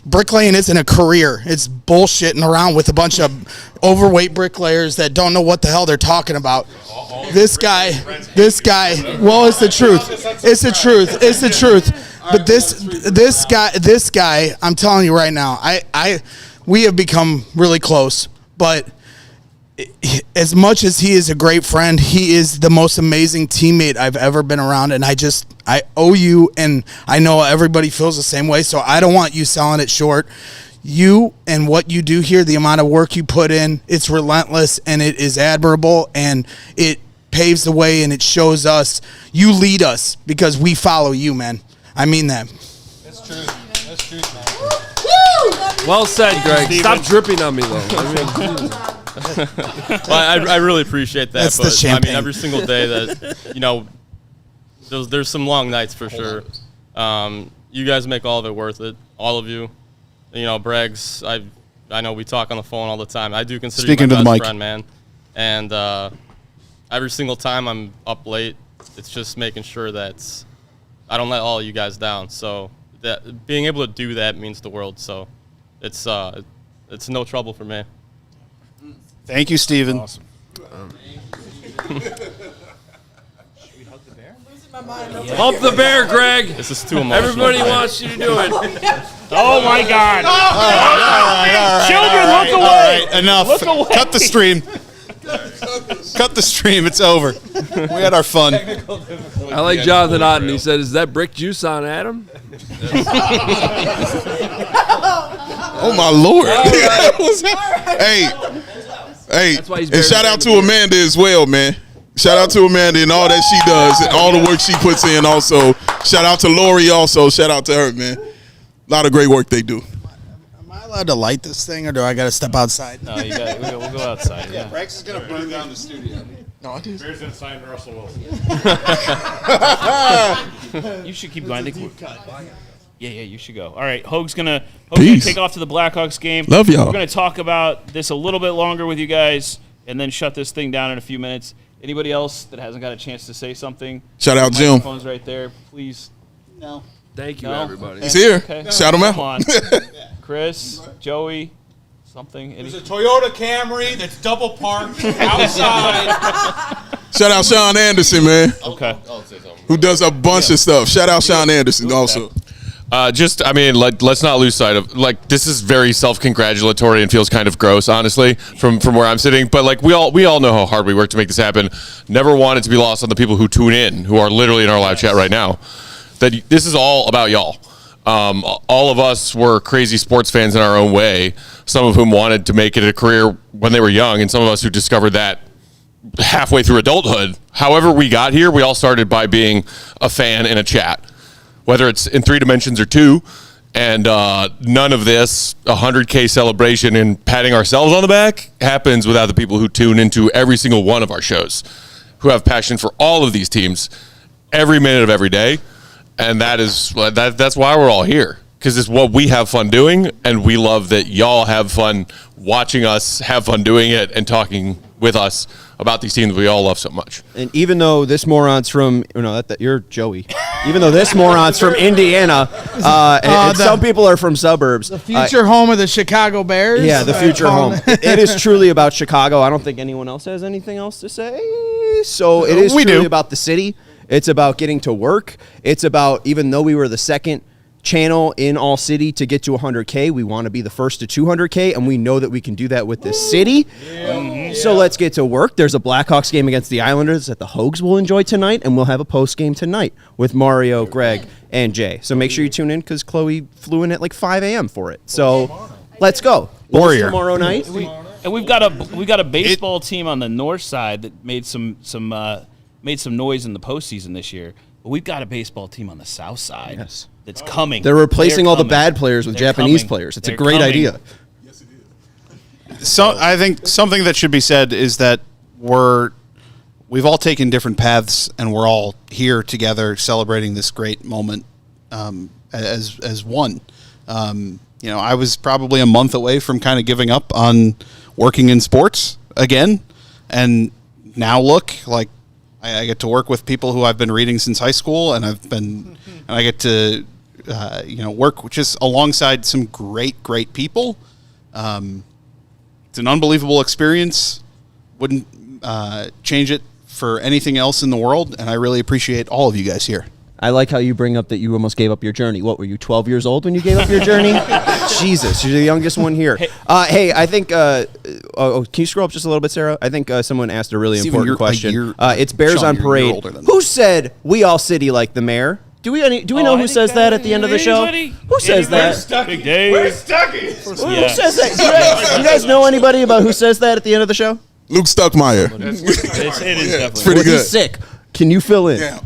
Bricklaying isn't a career. It's bullshitting around with a bunch of overweight bricklayers that don't know what the hell they're talking about. This guy, well, it's the truth. It's the truth. But this guy, I'm telling you right now, we have become really close. But as much as he is a great friend, he is the most amazing teammate I've ever been around. And I owe you, and I know everybody feels the same way, so I don't want you selling it short. You and what you do here, the amount of work you put in, it's relentless, and it is admirable, and it paves the way, and it shows us. You lead us because we follow you, man. I mean that. That's true. That's true, man. Well said, Greg. Stop dripping on me, though. Well, I really appreciate that. That's the champagne. I mean, every single day that, there's some long nights for sure. You guys make all of it worth it, all of you. Briggs, I know we talk on the phone all the time. I do consider you my best friend, man. And every single time I'm up late, it's just making sure that I don't let all of you guys down. So that being able to do that means the world. So it's no trouble for me. Thank you, Steven. Awesome. Hump the bear, Greg. This is too emotional. Everybody wants you to do it. Oh my God! Children, look away! All right, enough. Look away. Cut the stream. Cut the stream. It's over. We had our fun. I like Jonathan Otten. He said, "Is that brick juice on Adam?" Oh my Lord! Hey, and shout out to Amanda as well, man. Shout out to Amanda and all that she does and all the work she puts in. Also, shout out to Lori. Also, shout out to her, man. A lot of great work they do. Am I allowed to light this thing, or do I got to step outside? No, we'll go outside. Yeah. Rex is gonna burn down the studio. No, it is. Bears gonna sign Russell Wilson. You should keep going. Yeah, you should go. All right, Hoag's gonna Peace. take off to the Blackhawks game. Love y'all. We're gonna talk about this a little bit longer with you guys, and then shut this thing down in a few minutes. Anybody else that hasn't got a chance to say something? Shout out The Jim. microphone's right there. Please. No. Thank you, No? everybody. He's here. Okay. Shout him out. Come on. Chris, Joey, something. There's a Toyota Camry that's double parked outside. Shout out Sean Anderson, man. Okay. Who does a bunch of stuff. Shout out Sean Anderson also. Let's not lose sight of, this is very self-congratulatory and feels kind of gross, honestly, from where I'm sitting. But we all know how hard we work to make this happen. Never want it to be lost on the people who tune in, who are literally in our live chat right now, that this is all about y'all. All of us were crazy sports fans in our own way, some of whom wanted to make it a career when they were young, and some of us who discovered that halfway through adulthood. However we got here, we all started by being a fan in a chat, whether it's in 3 dimensions or 2, and none of this 100K celebration and patting ourselves on the back happens without the people who tune into every single one of our shows, who have passion for all of these teams every minute of every day. And that's why we're all here, because it's what we have fun doing, and we love that y'all have fun watching us have fun doing it and talking with us about these teams we all love so much. And even though this moron's from, you're Joey. Even though this moron's from Indiana, and some people are from suburbs. The future home of the Chicago Bears. Yeah, the future home. It is truly about Chicago. I don't think anyone else has anything else to say. So it is truly about the city. It's about getting to work. It's about, even though we were the second channel in all city to get to 100K, we want to be the first to 200K, and we know that we can do that with this city. So let's get to work. There's a Blackhawks game against the Islanders that the Hogs will enjoy tonight, and we'll have a post game tonight with Mario, Greg, and Jay. So make sure you tune in, because Chloe flew in at 5 a.m. for it. So let's go. Warrior. Tomorrow night. And we've got a baseball team on the north side that made some noise in the postseason this year. But we've got a baseball team on the south side that's coming. They're replacing all the bad players with Japanese players. It's a great idea. So I think something that should be said is that we've all taken different paths, and we're all here together celebrating this great moment as one. I was probably a month away from kind of giving up on working in sports again, and now look, I get to work with people who I've been reading since high school, and I get to work just alongside some great people. It's an unbelievable experience. Wouldn't change it for anything else in the world, and I really appreciate all of you guys here. I like how you bring up that you almost gave up your journey. What, were you 12 years old when you gave up your journey? Jesus, you're the youngest one here. Hey, I think, can you scroll up just a little bit, Sarah? I think someone asked a really important question. It's Bears Sean, on Parade. Who said, "We all city like the mayor"? Do we know who says that at the end of the show? Who says that? Big Dave. Who says that? Do you guys know anybody about who says that at the end of the show? Luke Stuckmeyer. It is definitely. It's pretty good. He's sick. Can you fill in? Yeah.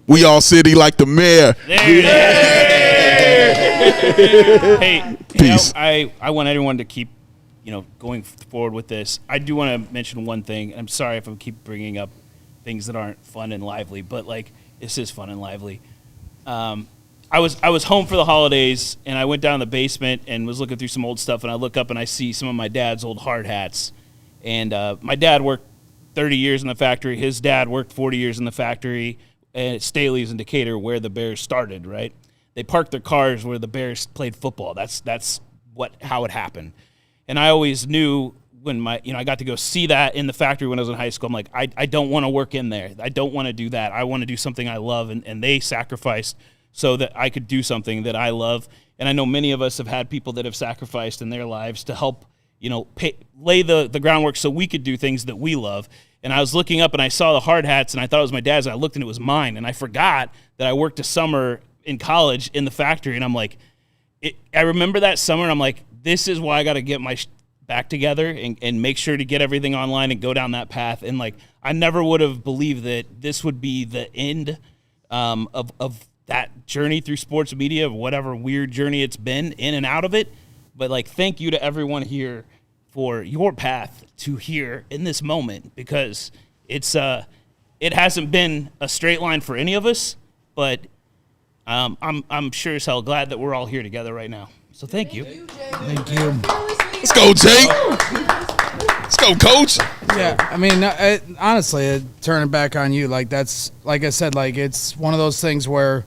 We all city like the mayor. Hey, Peace. I want everyone to keep, going forward with this. I do want to mention one thing. I'm sorry if I keep bringing up things that aren't fun and lively, but this is fun and lively. I was home for the holidays, and I went down in the basement and was looking through some old stuff, and I look up and I see some of my dad's old hard hats. And my dad worked 30 years in the factory. His dad worked 40 years in the factory at Staley's in Decatur, where the Bears started, right? They parked their cars where the Bears played football. That's how it happened. And I always knew when I got to go see that in the factory when I was in high school. I'm like, I don't want to work in there. I don't want to do that. I want to do something I love. And they sacrificed so that I could do something that I love. And I know many of us have had people that have sacrificed in their lives to help, lay the groundwork so we could do things that we love. And I was looking up and I saw the hard hats and I thought it was my dad's, and I looked and it was mine. And I forgot that I worked a summer in college in the factory. And I'm like, I remember that summer, and I'm like, this is why I got to get my back together and make sure to get everything online and go down that path. And I never would have believed that this would be the end of that journey through sports media, whatever weird journey it's been, in and out of it. But thank you to everyone here for your path to here in this moment, because it hasn't been a straight line for any of us, but I'm sure as hell glad that we're all here together right now. So thank you. Thank you. Let's go, Jake. Let's go, Coach. Yeah, I mean, honestly, turn it back on you. Like that's, like I said, like it's one of those things where,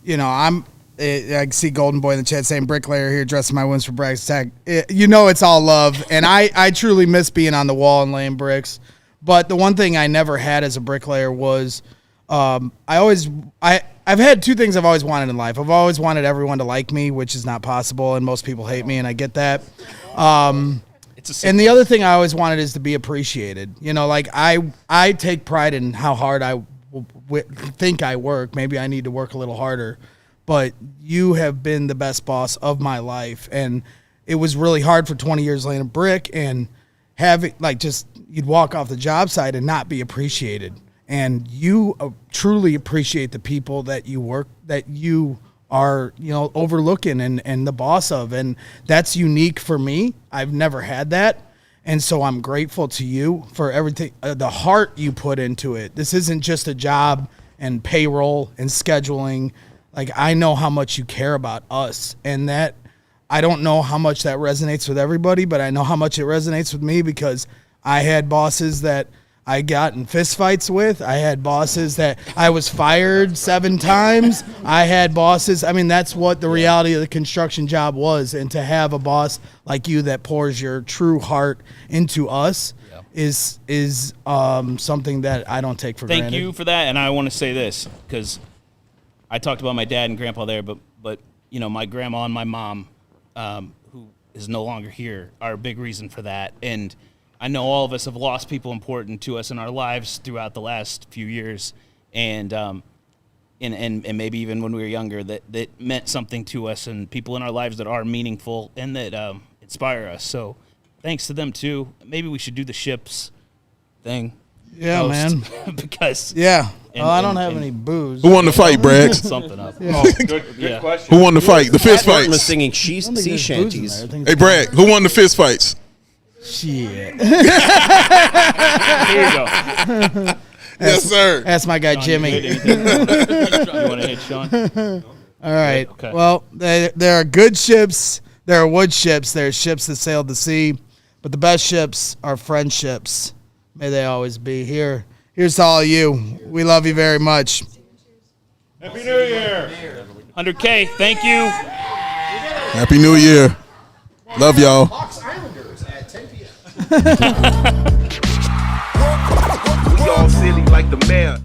you know, I see Golden Boy in the chat saying bricklayer here, dressing my wins for Braggs Tag. You know, it's all love, and I truly miss being on the wall and laying bricks. But the one thing I never had as a bricklayer was, I've had two things I've always wanted in life. I've always wanted everyone to like me, which is not possible, and most people hate me, and I get that. And the other thing I always wanted is to be appreciated. You know, like I take pride in how hard I think I work. Maybe I need to work a little harder. But you have been the best boss of my life, and it was really hard for 20 years laying a brick and having you'd walk off the job site and not be appreciated. And you truly appreciate the people that you are, you know, overlooking and the boss of, and that's unique for me. I've never had that, and so I'm grateful to you for everything, the heart you put into it. This isn't just a job and payroll and scheduling. Like, I know how much you care about us, and that I don't know how much that resonates with everybody, but I know how much it resonates with me because I had bosses that I got in fistfights with. I had bosses that I was fired 7 times. I had bosses. I mean, that's what the reality of the construction job was. And to have a boss like you that pours your true heart into us is something that I don't take for granted. Thank you for that. And I want to say this because I talked about my dad and grandpa there, but you know, my grandma and my mom, who is no longer here, are a big reason for that. And I know all of us have lost people important to us in our lives throughout the last few years, and maybe even when we were younger, that meant something to us, and people in our lives that are meaningful and that inspire us. So thanks to them too. Maybe we should do the ships thing. Yeah, man. Because I don't have any booze. Who won the fight, Braggs? Something up. Yeah. Good question. Who won the fight? The fist Martin was fights. singing sea shanties. Hey, Bragg, who won the fist fights? Shit. Here you go. Yes, sir. That's my guy, Sean, Jimmy. you want to hit Sean? All right. Okay. Well, there are good ships. There are wood ships. There are ships that sail the sea. But the best ships are friendships. May they always be. Here's to all of you. We love you very much. Happy New Year. 100K. Thank you. Happy New Year. Love y'all. Islanders at 10 p.m. We all silly like the mayor.